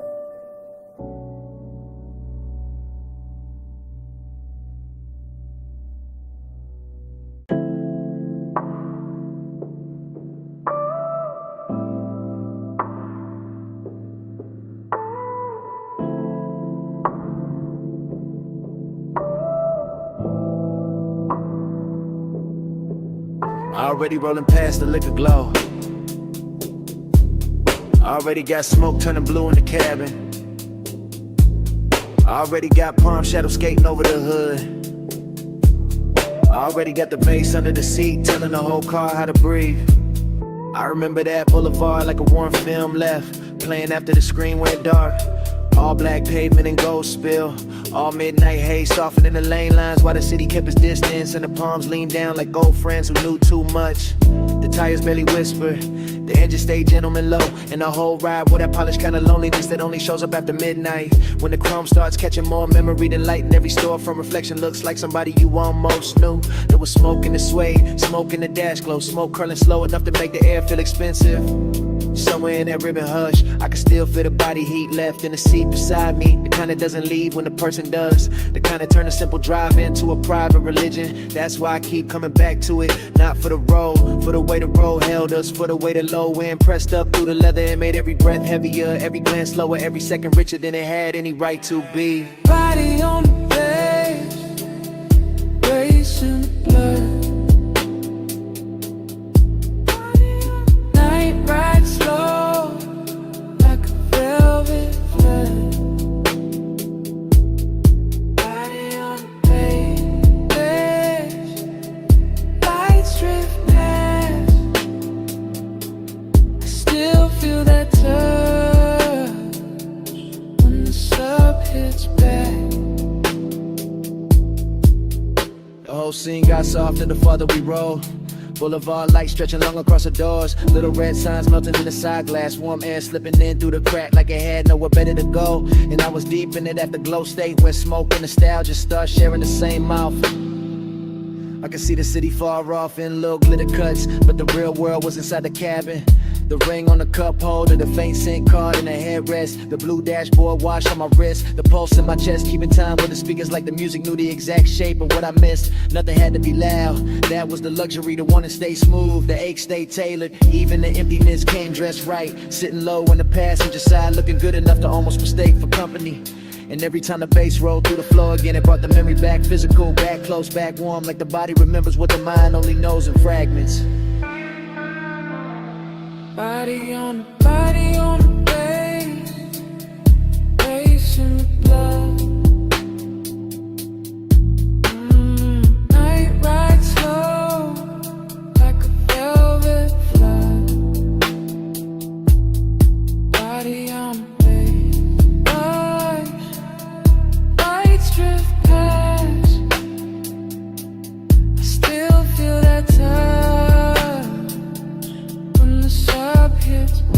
Already rolling past the liquor glow. Already got smoke turning blue in the cabin. Already got palm shadow skating over the hood. Already got the bass under the seat telling the whole car how to breathe. I remember that boulevard like a warm film left, playing after the screen went dark. All black pavement and gold spill. All midnight haze softening the lane lines while the city kept its distance and the palms leaned down like old friends who knew too much. The tires barely whisper, the engine stayed gentleman low, and the whole ride with that polished kind of loneliness that only shows up after midnight. When the chrome starts catching more memory than light in every store from reflection looks like somebody you almost knew. There was smoke in the suede, smoke in the dash glow, smoke curling slow enough to make the air feel expensive. Somewhere in that ribbon hush, I can still feel the body heat left in the seat beside me. The kind that doesn't leave when the person does. The kind that turn a simple drive into a private religion. That's why I keep coming back to it. Not for the road, for the way the road held us, for the way the low end pressed up through the leather and made every breath heavier, every glance slower, every second richer than it had any right to be. Body on the page, racing the blood. Night ride slow, like a velvet flood. Body on the page, lights drift past. I still feel that touch when the sub hits back. The whole scene got softer the farther we rolled. Boulevard lights stretching long across the doors. Little red signs melting in the side glass. Warm air slipping in through the crack like it had nowhere better to go. And I was deep in it at the glow state where smoke and nostalgia start sharing the same mouth. I could see the city far off in little glitter cuts, but the real world was inside the cabin. The ring on the cup holder, the faint scent card in the headrest, the blue dashboard watch on my wrist, the pulse in my chest keeping time with the speakers like the music knew the exact shape of what I missed. Nothing had to be loud, that was the luxury, the one to stay smooth, the ache stayed tailored, even the emptiness came dressed right, sitting low on the passenger side, looking good enough to almost mistake for company. And every time the bass rolled through the floor again, it brought the memory back physical, back close, back warm, like the body remembers what the mind only knows in fragments. Body on the base, racing the blood. Night ride slow, like a velvet flood. Body on the base, lights drift past. I still feel that touch when the sub hits back.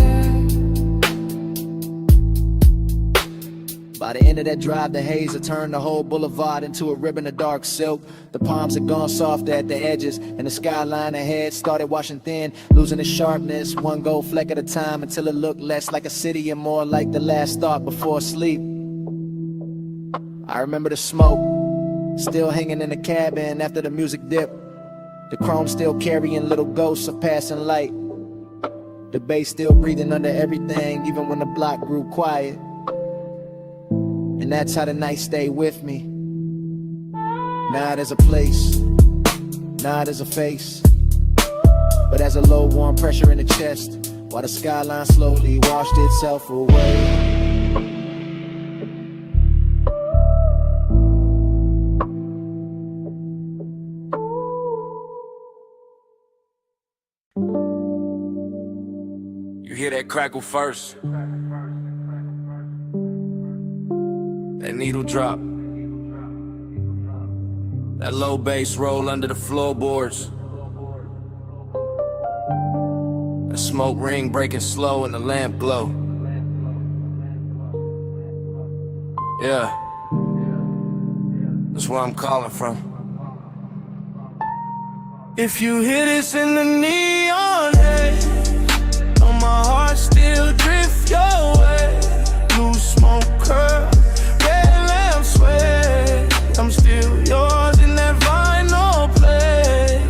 By the end of that drive, the haze had turned the whole boulevard into a ribbon of dark silk. The palms had gone soft at the edges, and the skyline ahead started washing thin, losing its sharpness, one gold fleck at a time, until it looked less like a city and more like the last thought before sleep. I remember the smoke, still hanging in the cabin after the music dipped. The chrome still carrying little ghosts of passing light. The bass still breathing under everything, even when the block grew quiet. And that's how the night stayed with me. Not as a place, not as a face, but as a low warm pressure in the chest, while the skyline slowly washed itself away. You hear that crackle first, That needle drop. That low bass roll under the floorboards. The smoke ring breaking slow and the lamp glow. Yeah, that's where I'm calling from. If you hear this in the neon haze, know my heart still drift your way. Blue smoke curl, red lamp sway. I'm still yours in that vinyl play.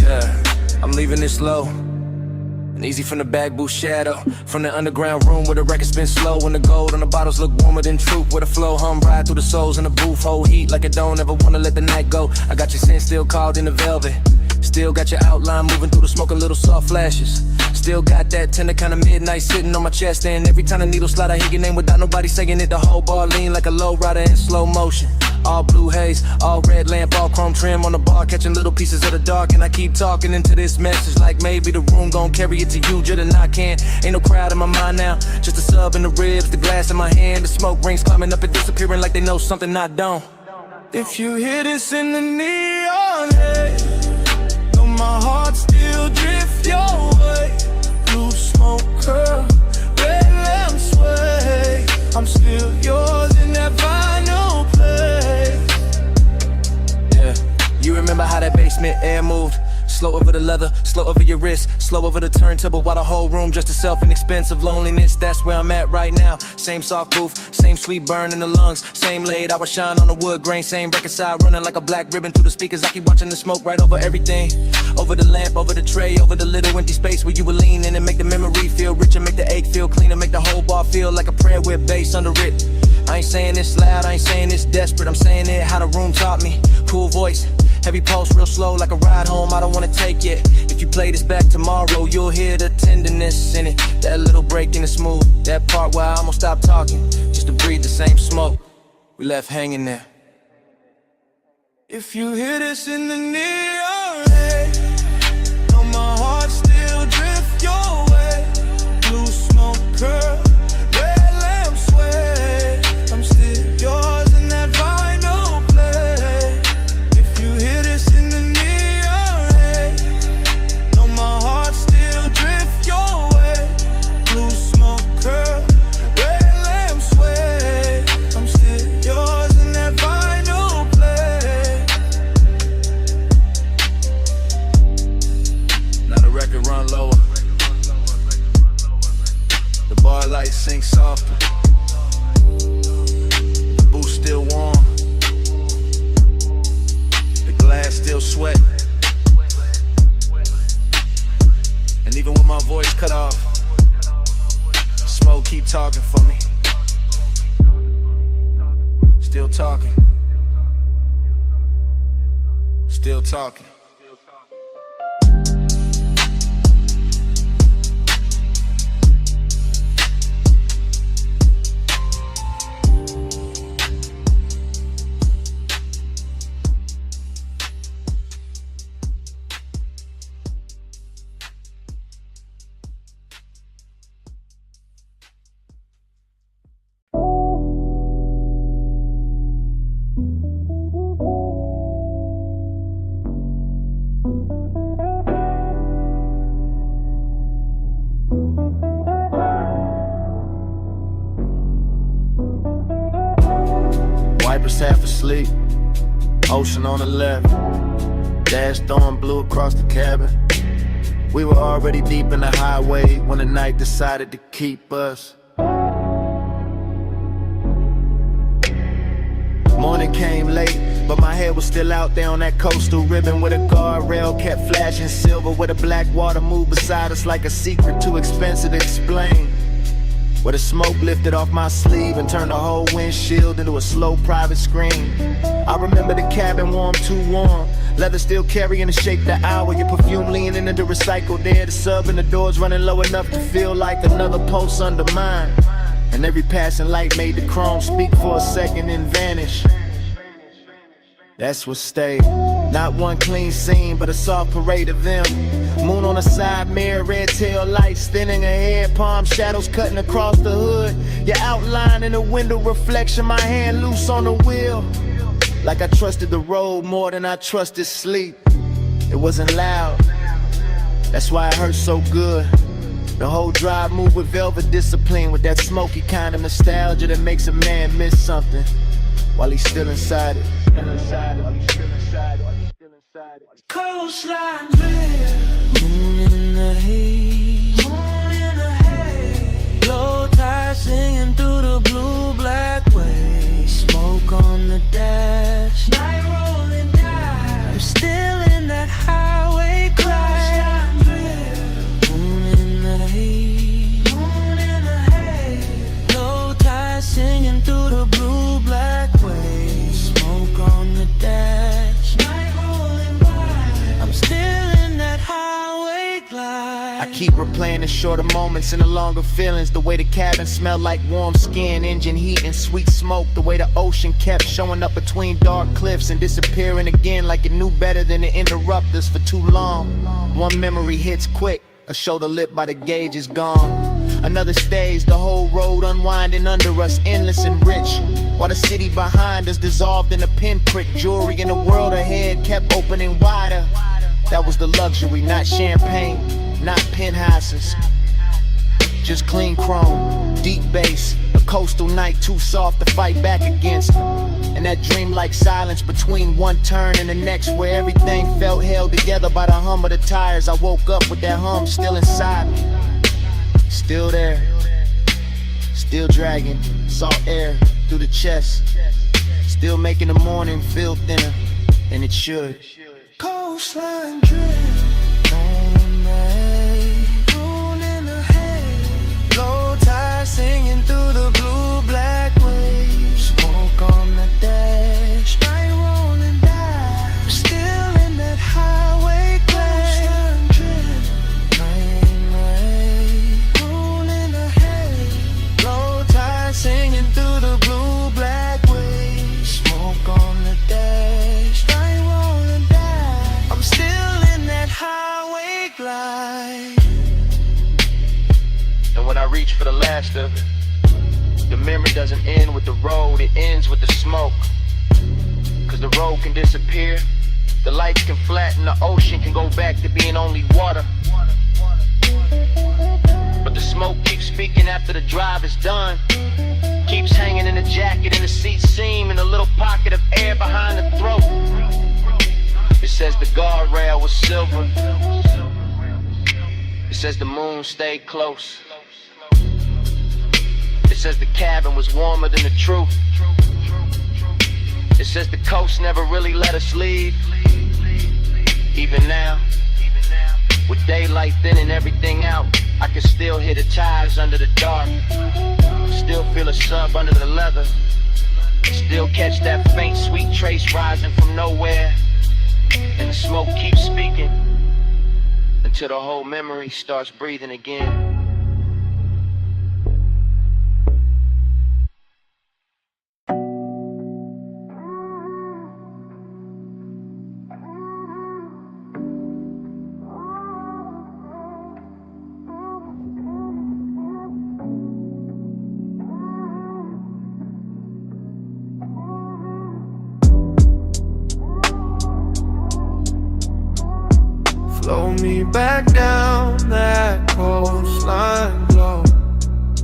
Yeah, I'm leaving this low and easy from the back booth shadow. From the underground room where the record spin slow and the gold on the bottles look warmer than truth. Where the flow hum ride through the souls in the booth. Hold heat like I don't ever wanna let the night go. I got your scent still called in the velvet. Still got your outline moving through the smoke, a little soft flashes. Still got that tender kind of midnight sitting on my chest. And every time the needle slide I hear your name without nobody saying it. The whole bar lean like a low rider in slow motion. All blue haze, all red lamp, all chrome trim on the bar, catching little pieces of the dark. And I keep talking into this message like maybe the room gon' carry it to you, just and I can't. Ain't no crowd in my mind now, just a sub in the ribs, the glass in my hand. The smoke rings climbing up and disappearing like they know something I don't. If you hear this in the neon haze, know my heart still drift your way. Blue smoke curl, red lamp sway. I'm still yours in that vinyl play. Yeah, you remember how that basement air moved? Slow over the leather, slow over your wrist, slow over the turntable while the whole room just itself an expensive loneliness. That's where I'm at right now. Same soft booth, same sweet burn in the lungs, same laid hour shine on the wood grain, same record side running like a black ribbon through the speakers. I keep watching the smoke right over everything, over the lamp, over the tray, over the little empty space where you were leaning and make the memory feel richer, make the ache feel cleaner, make the whole bar feel like a prayer with bass under it. I ain't saying this loud, I ain't saying this desperate, I'm saying it how the room taught me. Cool voice, heavy pulse, real slow like a ride home I don't wanna take yet. If you play this back tomorrow, you'll hear the tenderness in it. That little break in the smooth, that part where I almost stopped talking, just to breathe the same smoke we left hanging there. If you hear this in the neon haze, know my heart still drift your way. Blue smoke curl, red lamp sway. I'm still yours in that vinyl play. If you hear this in the neon haze, know my heart still drift your way. Blue smoke curl, red lamp sway. I'm still yours in that vinyl play. Now the record run lower, the bar lights sink softer, the booth still warm, the glass still sweat. And even with my voice cut off, smoke keep talking for me. Still talking, still talking. Wipers half asleep, ocean on the left, dash storm blew across the cabin. We were already deep in the highway when the night decided to keep us. Morning came late, but my head was still out there on that coastal ribbon where the guardrail kept flashing silver, where the black water moved beside us like a secret too expensive to explain. Where the smoke lifted off my sleeve and turned the whole windshield into a slow private screen. I remember the cabin warm, too warm, leather still carrying the shape the hour, your perfume leaning into recycled air, the sub and the doors running low enough to feel like another pulse under mine. And every passing light made the chrome speak for a second and vanish. That's what stayed. Not one clean scene, but a soft parade of them. Moon on the side mirror, red tail lights thinning ahead, palm shadows cutting across the hood. Your outline in the window reflection, my hand loose on the wheel. Like I trusted the road more than I trusted sleep. It wasn't loud, that's why it hurt so good. The whole drive moved with velvet discipline, with that smoky kind of nostalgia that makes a man miss something while he's still inside it. Coastline drift, moon in the haze, low tide singing through the blue black waves, smoke on the dash, night rolling down. I'm still in that highway crash. Moon in the haze, low tide singing through the blue black waves, smoke on the dash, night rolling by. I'm still in that highway glide. I keep replaying the shorter moments and the longer feelings. The way the cabin smelled like warm skin, engine heat and sweet smoke. The way the ocean kept showing up between dark cliffs and disappearing again like it knew better than to interrupt us for too long. One memory hits quick, a shoulder lit by the gauge is gone. Another stage, the whole road unwinding under us, endless and rich, while the city behind us dissolved in a pinprick. Jewelry in the world ahead kept opening wider. That was the luxury, not champagne, not penthouses, just clean chrome, deep bass, a coastal night too soft to fight back against. And that dreamlike silence between one turn and the next, where everything felt held together by the hum of the tires. I woke up with that hum still inside me, still there, still dragging salt air through the chest, still making the morning feel thinner than it should. Coastline drift, on the haze, moon in the haze, low tide singing through the blue black waves, smoke on the dash, night rolling down. I'm still in that highway crash. Coastline drift, night in the haze, moon in the haze, low tide singing through the blue black waves, smoke on the dash, night rolling down. I'm still in that highway glide. And when I reach for the last of it, the memory doesn't end with the road, it ends with the smoke. Cause the road can disappear, the lights can flatten, the ocean can go back to being only water. But the smoke keeps speaking after the drive is done, keeps hanging in the jacket, in the seat seam, in a little pocket of air behind the throat. It says the guardrail was silver, it says the moon stayed close, it says the cabin was warmer than the truth, it says the coast never really let us leave. Even now, with daylight thinning everything out, I can still hear the tires under the dark, still feel a sub under the leather, still catch that faint sweet trace rising from nowhere. And the smoke keeps speaking until the whole memory starts breathing again. Flow me back down that coastline glow,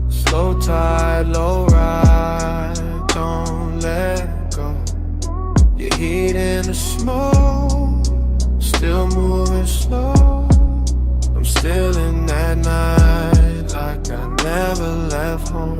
slow tide, low ride, don't let go. Your heat in the smoke, still moving slow. I'm still in that night like I never left home.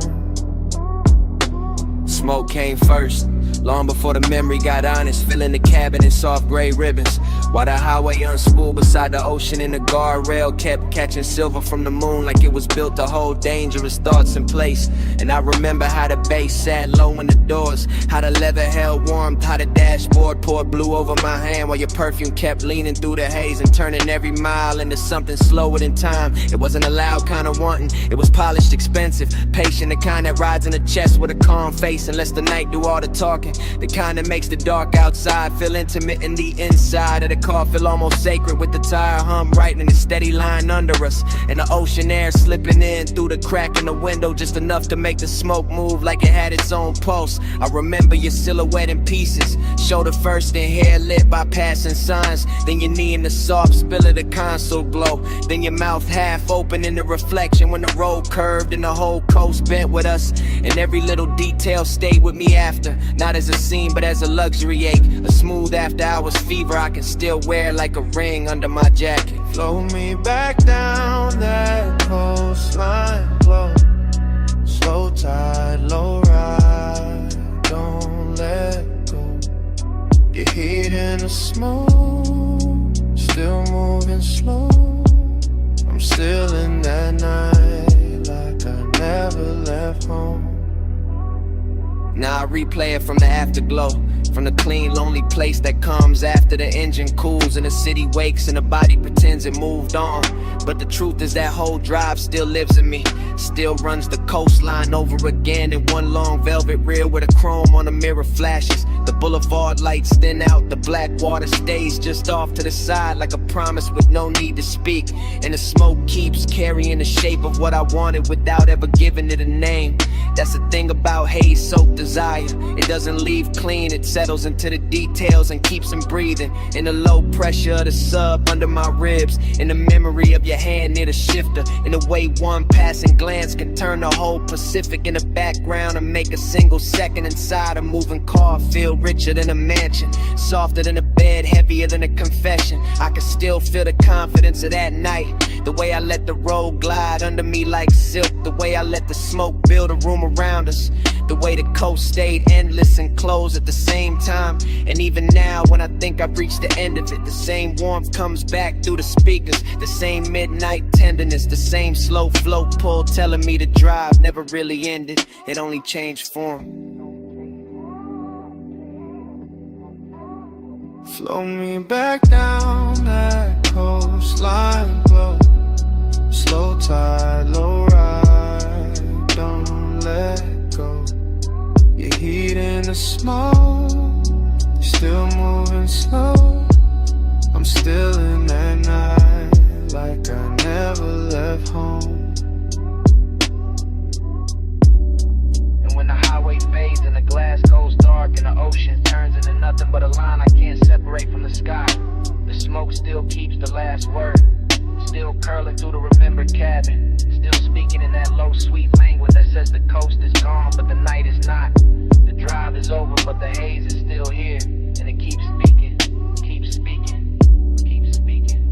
Smoke came first, long before the memory got honest, filling the cabin in soft gray ribbons, while the highway unspooled beside the ocean and the guardrail kept catching silver from the moon like it was built to hold dangerous thoughts in place. And I remember how the bass sat low in the doors, how the leather held warmth, how the dashboard poured blue over my hand, while your perfume kept leaning through the haze and turning every mile into something slower than time. It wasn't a loud kind of wanting, it was polished, expensive, patient, the kind that rides in the chest with a calm face and lets the night do all the talking. talking. The kind that makes the dark outside feel intimate in the inside of the car, feel almost sacred with the tire hum right in a steady line under us. And the ocean air slipping in through the crack in the window, just enough to make the smoke move like it had its own pulse. I remember your silhouette in pieces, shoulder first and hair lit by passing signs. Then your knee in the soft spill of the console glow. Then your mouth half open in the reflection when the road curved and the whole coast bent with us. And every little detail stayed with me after, not as a scene but as a luxury ache. A smooth after hours fever I can still wear like a ring under my jacket. Flow me back down that coastline, flow. Slow tide, low ride, don't let go. Your heat in the smoke, still moving slow. I'm still in that night like I never left home. Now I replay it from the afterglow, from the clean, lonely place that comes after the engine cools and the city wakes and the body pretends it moved on. But the truth is that whole drive still lives in me, still runs the coastline over again in one long velvet rear with a chrome on the mirror flashes. The boulevard lights thin out, the black water stays just off to the side like a promise with no need to speak. And the smoke keeps carrying the shape of what I wanted without ever giving it a name. That's the thing about haze-soaked desire. It doesn't leave clean, it settles into the details and keeps them breathing. In the low pressure of the sub under my ribs, in the memory of your hand near the shifter, in the way one passing glance can turn the whole Pacific in the background and make a single second inside a moving car feel richer than a mansion, softer than a bed, heavier than a confession. I can still feel the confidence of that night, the way I let the road glide under me like silk, the way I let the smoke build a room around us, the way the coast stayed endless and closed at the same time. And even now when I think I've reached the end of it, the same warmth comes back through the speakers, the same midnight tenderness, the same slow flow pull telling me the drive never really ended, it only changed form. Flow me back down that coastline, flow. Slow tide, low ride, don't let go. Your heat in the smoke, still moving slow. I'm still in that night like I never left home. And when the highway fades and the glass goes dark and the ocean turns into nothing but a line I can't separate from the sky, the smoke still keeps the last word, still curling through the remembered cabin, still speaking in that low sweet language that says the coast is gone but the night is not. The drive is over but the haze is still here, and it keeps speaking, keeps speaking, keeps speaking.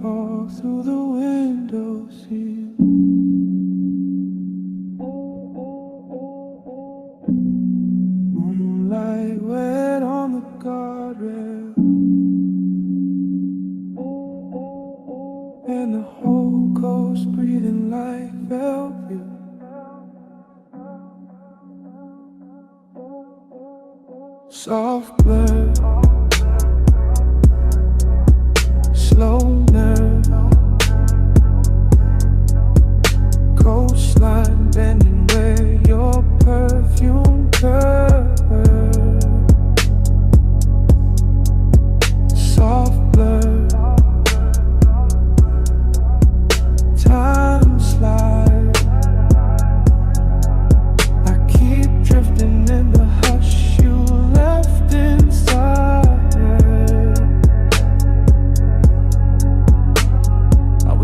Fall through the window sill. Moonlight wet on the guardrail, and the whole coast breathing like velvet. Soft blur, slow nerve, coastline bending where your perfume curves. Soft blur, time slide. I keep drifting in the hush you left inside.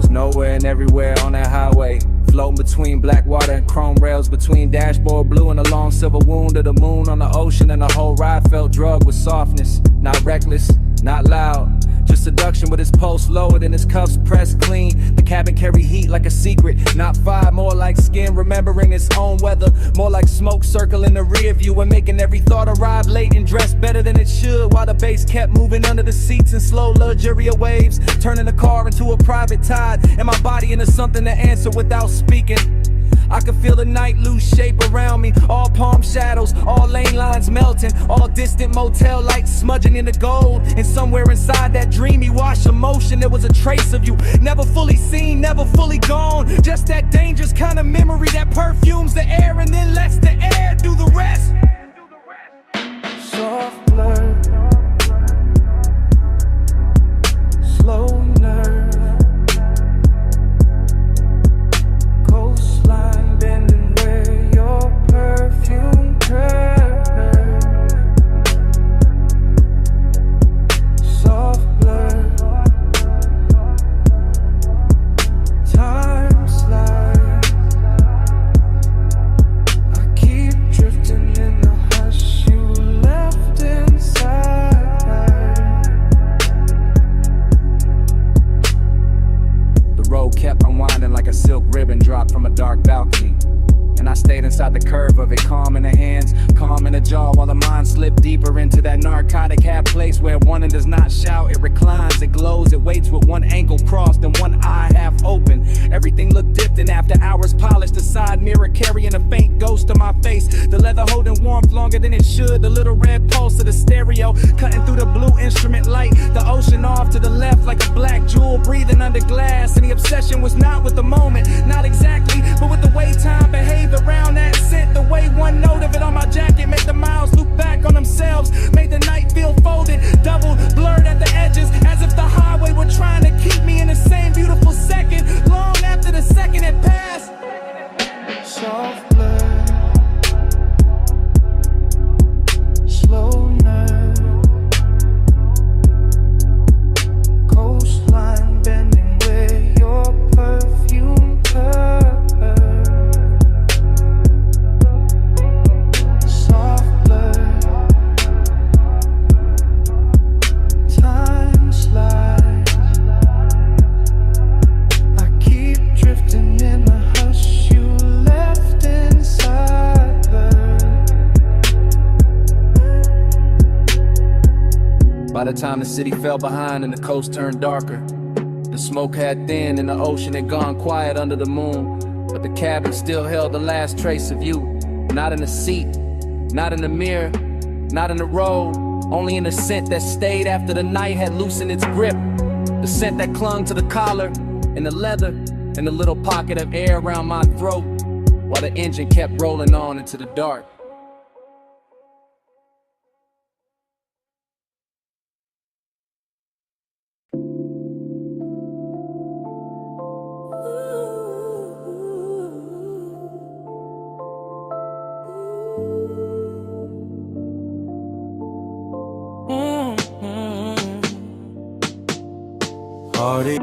Nowhere and everywhere on that highway, floating between black water and chrome rails, between dashboard blue and the long silver wound of the moon on the ocean. And the whole ride felt drugged with softness, not reckless, not loud, Just seduction with his pulse lowered and his cuffs pressed clean. The cabin carry heat like a secret, not fire, more like skin remembering its own weather. More like smoke circling the rear view and making every thought arrive late and dress better than it should. While the bass kept moving under the seats in slow luxurious waves, turning the car into a private tide and my body into something to answer without speaking. I could feel the night lose shape around me. All palm shadows, all lane lines melting, all distant motel lights smudging into gold. And somewhere inside that dreamy wash of motion, there was a trace of you. Never fully seen, never fully gone. Just that dangerous kind of memory that perfumes the air and then lets the air do the rest. Soft blur, slow nerve, coastline bending where your perfume curves. Soft blur, time slides. I keep drifting in the hush you left inside. The road kept unwinding like a silk ribbon dropped from a dark balcony. And I stayed inside the curve of it, calm in the hands, calm in the jaw, while the mind slipped deeper into that narcotic half place where one does not shout, it reclines, it glows, it waits with one ankle crossed and one eye half open. Everything looked dipped and after hours polished, the side mirror carrying a faint ghost of my face. The leather holding warmth longer than it should, the little red pulse of the stereo cutting through the blue instrument light. The ocean off to the left like a black jewel breathing under glass. And the obsession was not with the moment, not exactly, but with the way time behaved around that scent. The way one note of it on my jacket made the miles loop back on themselves, made the night feel folded, doubled, blurred at the edges, as if the highway were trying to keep me in the same beautiful second, long after the second had passed. Soft blur, slow nerve, coastline bending where your perfume curves. Soft blur, time slides. I keep drifting in the hush you left inside her. By the time the city fell behind and the coast turned darker, the smoke had thinned and the ocean had gone quiet under the moon. But the cabin still held the last trace of you. Not in the seat, not in the mirror, not in the road, only in the scent that stayed after the night had loosened its grip. The scent that clung to the collar and the leather and the little pocket of air around my throat while the engine kept rolling on into the dark. Party.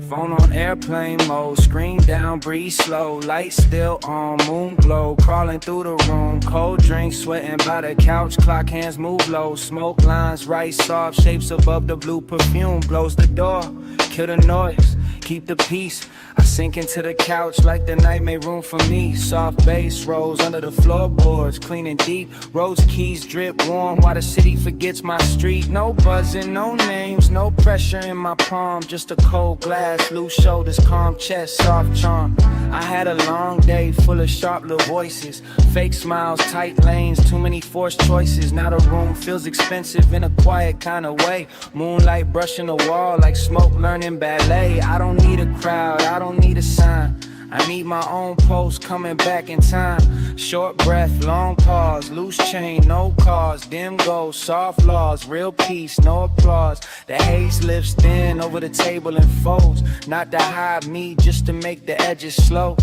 Phone on airplane mode, screen down, breathe slow, lights still on, moon glow, crawling through the room, cold drink, sweating by the couch, clock hands move low, smoke lines right soft, shapes above the blue perfume, blows the door, kill the noise, keep the peace. I sink into the couch like the night made room for me. Soft bass rolls under the floorboards, clean and deep. Rose keys drip warm while the city forgets my street. No buzzing, no names, no pressure in my palm. Just a cold glass, loose shoulders, calm chest, soft charm. I had a long day full of sharp little voices. Fake smiles, tight lanes, too many forced choices. Now the room feels expensive in a quiet kind of way. Moonlight brushing the wall like smoke learning ballet. I don't need a crowd, I don't need a sign. I need my own post coming back in time. Short breath, long pause, loose chain, no cause. Dim goes, soft laws, real peace, no applause. The haze lifts thin over the table and folds. Not to hide me, just to make the edges slow.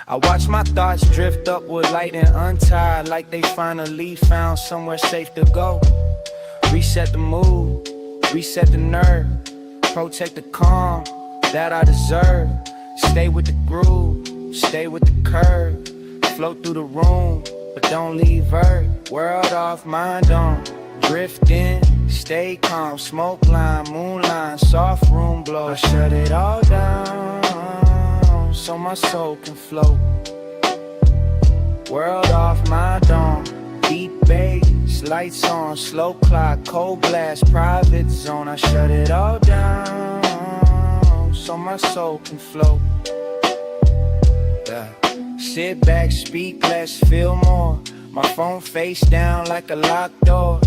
I watch my thoughts drift upward, light and untied, like they finally found somewhere safe to go. Reset the mood, reset the nerve, protect the calm. that I deserve. Stay with the groove, stay with the curve. Float through the room, but don't leave Earth. World off, mind on, drifting. Stay calm, smoke line, moonline, soft room glow. I shut it all down, so my soul can float. World off, mind on, deep bass, lights on, slow clock, cold blast, private zone. I shut it all down, so my soul can float. Yeah. Sit back, speak less, feel more. My phone face down like a locked door.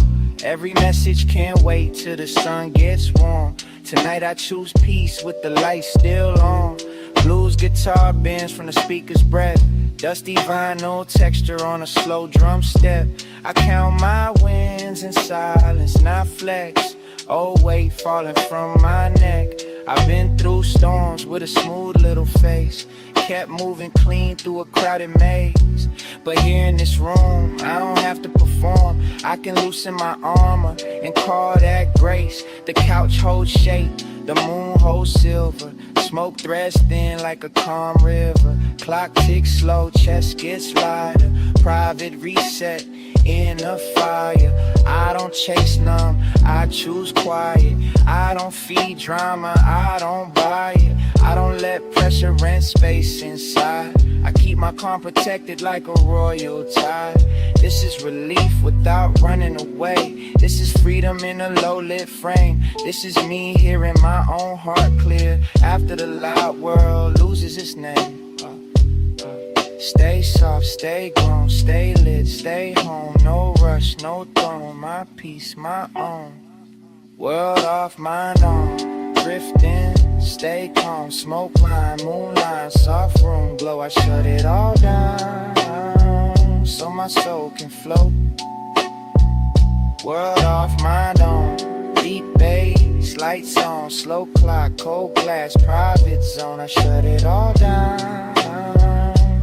Every message can't wait till the sun gets warm. Tonight I choose peace with the lights still on. Blues guitar bends from the speaker's breath. Dusty vinyl texture on a slow drum step. I count my wins in silence, not flex. Oh, weight falling from my neck. I've been through storms with a smooth little face. Kept moving clean through a crowded maze. But here in this room, I don't have to perform. I can loosen my armor and call that grace. The couch holds shape, the moon holds silver. Smoke threads thin like a calm river. Clock ticks slow, chest gets lighter. Private reset in a fire. I don't chase none, I choose quiet. I don't feed drama, I don't buy it. I don't let pressure rent space inside. I keep my calm protected like a royal tide. This is relief without running away. This is freedom in a low-lit frame. This is me hearing my own heart clear after the loud world loses its name. Stay soft, stay grown, stay lit, stay home. No rush, no throne, my peace, my own. World off, mind on, drifting, stay calm. Smoke line, moonline, soft room glow. I shut it all down, so my soul can float. World off, mind on, deep bass, lights on, slow clock, cold glass, private zone. I shut it all down,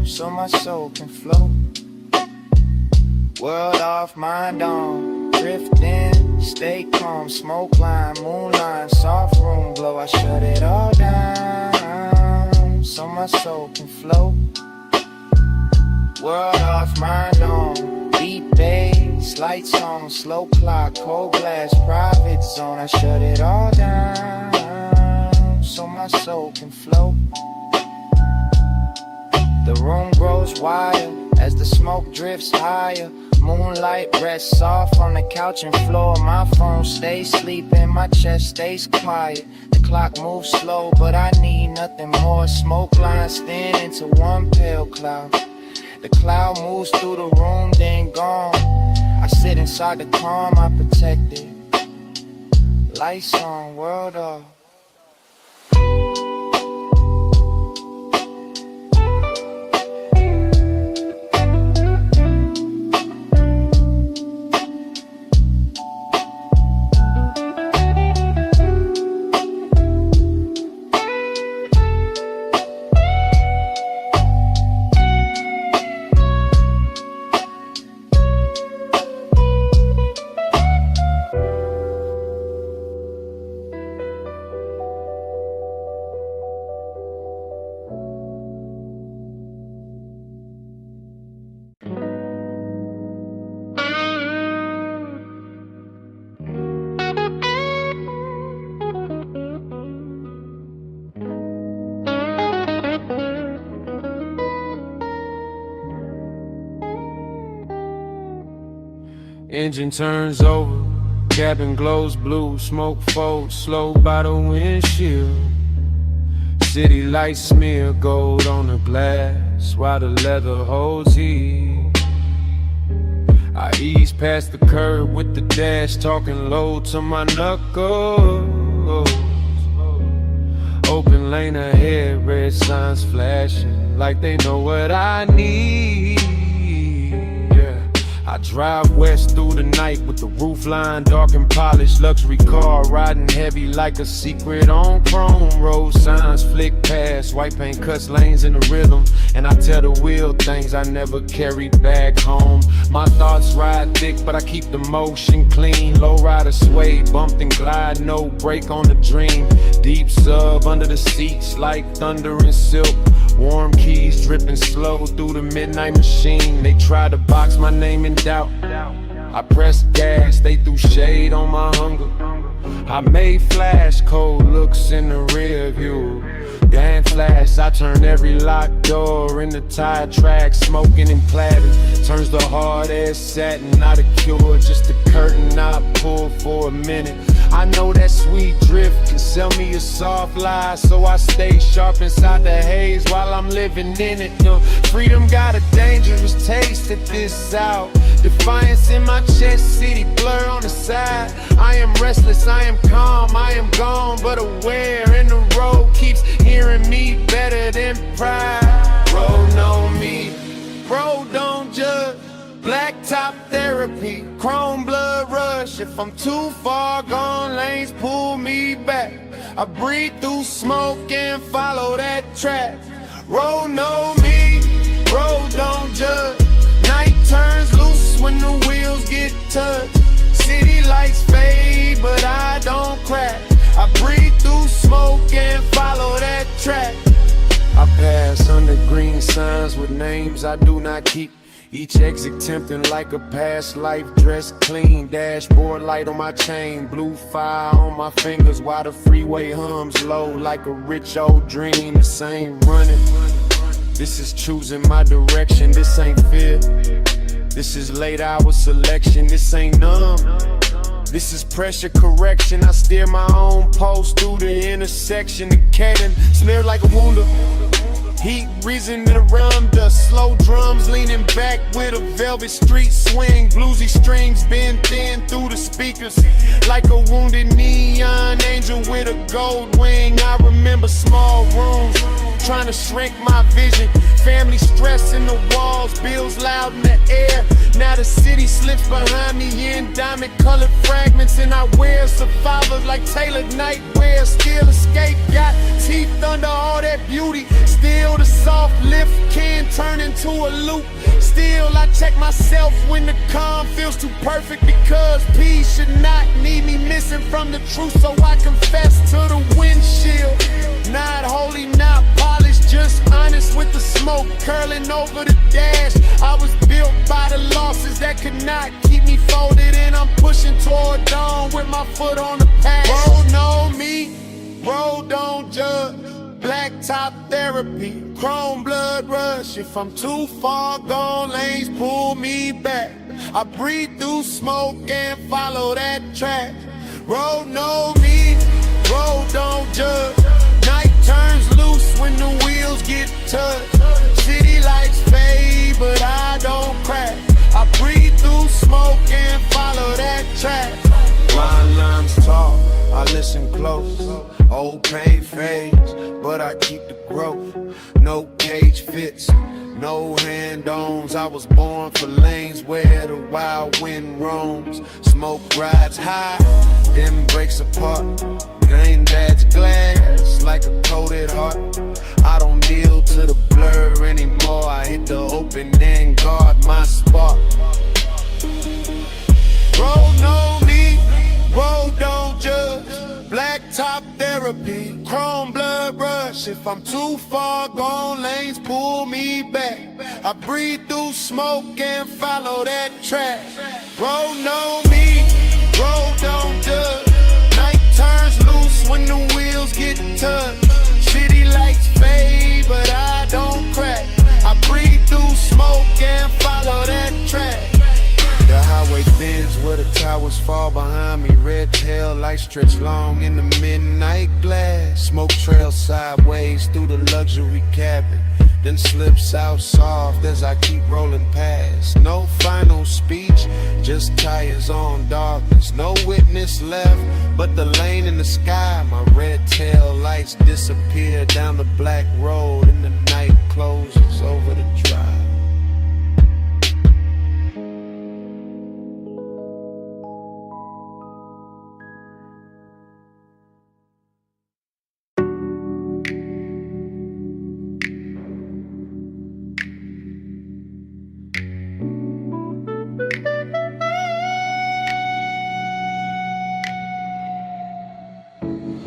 so my soul can float. World off, mind on, drifting, stay calm. Smoke line, moonline, soft room glow. I shut it all down, so my soul can float. World off, mind on, deep bass, lights on, slow clock, cold glass, private zone. I shut it all down, so my soul can float. The room grows wider as the smoke drifts higher. Moonlight rests soft on the couch and floor. My phone stays sleeping, my chest stays quiet. The clock moves slow, but I need nothing more. Smoke lines thin into one pale cloud. The cloud moves through the room, then gone. I sit inside the calm, I protect it. Lights on, world off. Engine turns over, cabin glows blue, smoke folds slow by the windshield. City lights smear gold on the glass while the leather holds heat. I ease past the curb with the dash, talking low to my knuckles. Open lane ahead, red signs flashing like they know what I need. I I drive west through the night with the roof line dark and polished. Luxury car riding heavy like a secret on chrome. Road signs flick past, white paint cuts lanes in the rhythm. And I tell the wheel things I never carried back home. My thoughts ride thick, but I keep the motion clean. Low rider sway, bumped and glide, no break on the dream. Deep sub under the seats like thunder and silk. Warm keys dripping slow through the midnight machine. They try to box my name in doubt. I pressed gas, they threw shade on my hunger. I made flash cold looks in the rear view. Damn flash, I turn every locked door into tire tracks, smoking and clapping. Turns the hard ass satin, not a cure, just a curtain I pull for a minute. I know that sweet drift can sell me a soft lie, so I stay sharp inside the haze while I'm living in it. Freedom got a dangerous taste at this hour. Defiance in my chest, city blur on the side. I am restless, I am calm, I am gone, but aware. And the road keeps hearing me better than pride. Road know me, road don't judge. Black top therapy, chrome blood rush. If I'm too far gone, lanes pull me back. I breathe through smoke and follow that track. Road know me, road don't judge. Night turns loose when the wheels get touched. City lights fade, but I don't crack. I breathe through smoke and follow that track. I pass under green signs with names I do not keep. Each exit tempting like a past life, dressed clean. Dashboard light on my chain, blue fire on my fingers while the freeway hums low like a rich old dream. This ain't running, this is choosing my direction. This ain't fear, this is late hour selection. This ain't numb, this is pressure correction. I steer my own post through the intersection. The cannon smeared like a wound. Heat risen in the rum dust, slow drums leaning back with a velvet street swing. Bluesy strings bend thin through the speakers like a wounded neon angel with a gold wing. I remember small rooms trying to shrink my vision. Family stress in the walls, bills loud in the air. Now the city slips behind me in diamond colored fragments, and I wear survivor like tailored nightwear. Still escape, got teeth under all that beauty. Still the soft lift can turn into a loop. Still I check myself when the calm feels too perfect, because peace should not need me missing from the truth. So I confess to the windshield, not holy, not polished, just honest with the smoke curling over the dash. I was built by the losses that could not keep me folded, and I'm pushing toward dawn with my foot on the past. Road know me, road don't judge. Black top therapy, chrome blood rush. If I'm too far gone, lanes pull me back. I breathe through smoke and follow that track. Road know me, road don't judge. Night turns loose when the wheels get touched. City lights fade, but I don't crack. I breathe through smoke and follow that track. Line lines talk, I listen close. Old pain fades, but I keep the growth. No cage fits, no hand-ons. I was born for lanes where the wild wind roams. Smoke rides high, then breaks apart. Game dad's glass like a coated heart. I don't deal to the blur anymore. I hit the open and guard my spot. Road know me, road don't judge. Black top therapy, chrome blood rush. If I'm too far gone, lanes pull me back. I breathe through smoke and follow that track. Road know me, road don't judge. Night turns loose when the wheels get touched. City lights fade, but I don't crack. I breathe through smoke and follow that track. The highway bends where the towers fall behind me. Red tail lights stretch long in the midnight glass. Smoke trails sideways through the luxury cabin, then slips out soft as I keep rolling past. No final speech, just tires on darkness. No witness left but the lane in the sky. My red tail lights disappear down the black road, and the night closes over the drive.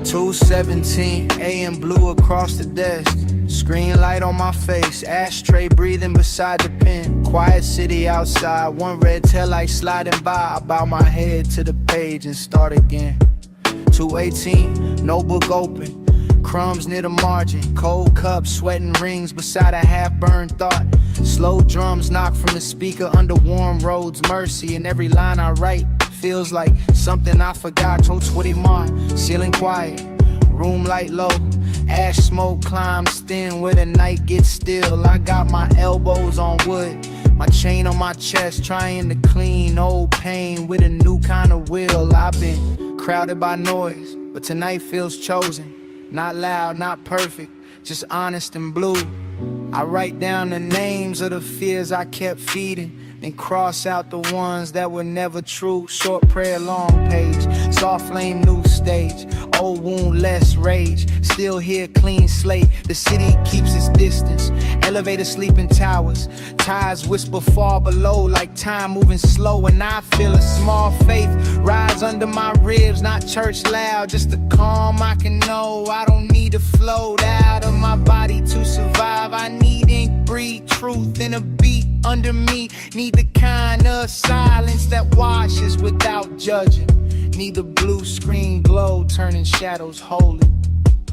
2:17 a.m. blue across the desk. Screen light on my face, ashtray breathing beside the pen. Quiet city outside, one red taillight sliding by. I bow my head to the page and start again. 2:18, notebook open, crumbs near the margin. Cold cups, sweating rings beside a half-burned thought. Slow drums knock from the speaker under warm roads. Mercy in every line I write feels like something I forgot. Ceiling quiet, room light low. Ash smoke climbs thin where the night gets still. I got my elbows on wood, my chain on my chest, trying to clean old pain with a new kind of will. I've been crowded by noise, but tonight feels chosen. Not loud, not perfect, just honest and blue. I write down the names of the fears I kept feeding, then cross out the ones that were never true. Short prayer, long page, soft flame, new stage. Old wound, less rage, still here, clean slate. The city keeps its distance, elevator sleeping towers. Tides whisper far below like time moving slow. And I feel a small faith rise under my ribs. Not church loud, just the calm I can know. I don't need to float out of my body to survive. I need ink, breathe truth in a beat under me. Need the kind of silence that washes without judging. Need the blue screen glow turning shadows holy.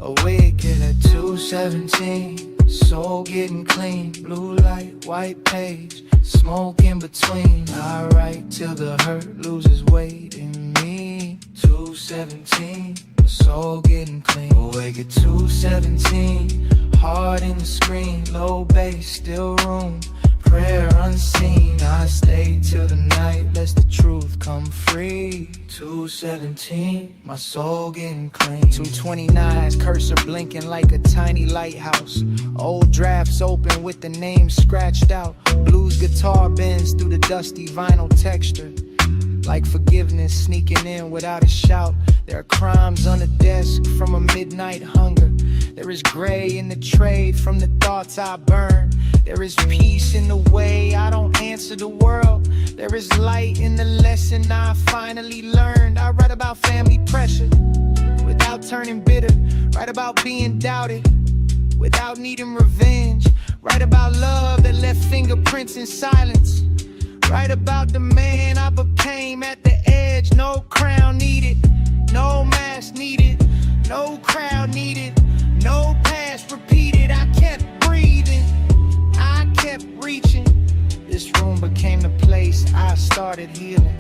Awake at 2:17, soul getting clean. Blue light, white page, smoke in between. I write till the hurt loses weight in me. 2:17, soul getting clean. Awake at 2:17, heart in the screen. Low bass, still room. Prayer unseen, I stay till the night, lets the truth come free. 2:17, my soul getting clean. 2:29, cursor blinking like a tiny lighthouse. Old drafts open with the name scratched out. Blues guitar bends through the dusty vinyl texture, like forgiveness sneaking in without a shout. There are crimes on the desk from a midnight hunger. There is gray in the trade from the thoughts I burn. There is peace in the way I don't answer the world. There is light in the lesson I finally learned. I write about family pressure without turning bitter. Write about being doubted without needing revenge. Write about love that left fingerprints in silence. Write about the man I became at the edge. No crown needed, no mask needed, no crowd needed, no past repeated. I kept breathing, I kept reaching. This room became the place I started healing.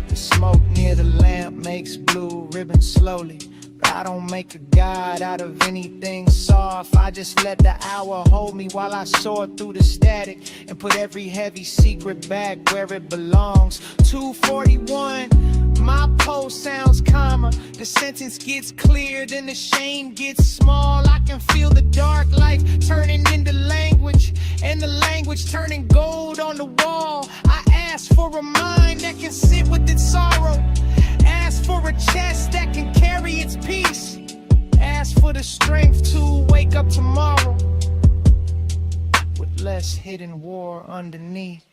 The smoke near the lamp makes blue ribbons slowly. But I don't make a god out of anything soft. I just let the hour hold me while I soar through the static and put every heavy secret back where it belongs. 2:41, my pulse sounds calmer. The sentence gets clear, then the shame gets small. I can feel the dark life turning into language, and the language turning gold on the wall. I ask for a mind that can sit with its sorrow. Ask for a chest that can carry its peace. Ask for the strength to wake up tomorrow with less hidden war underneath.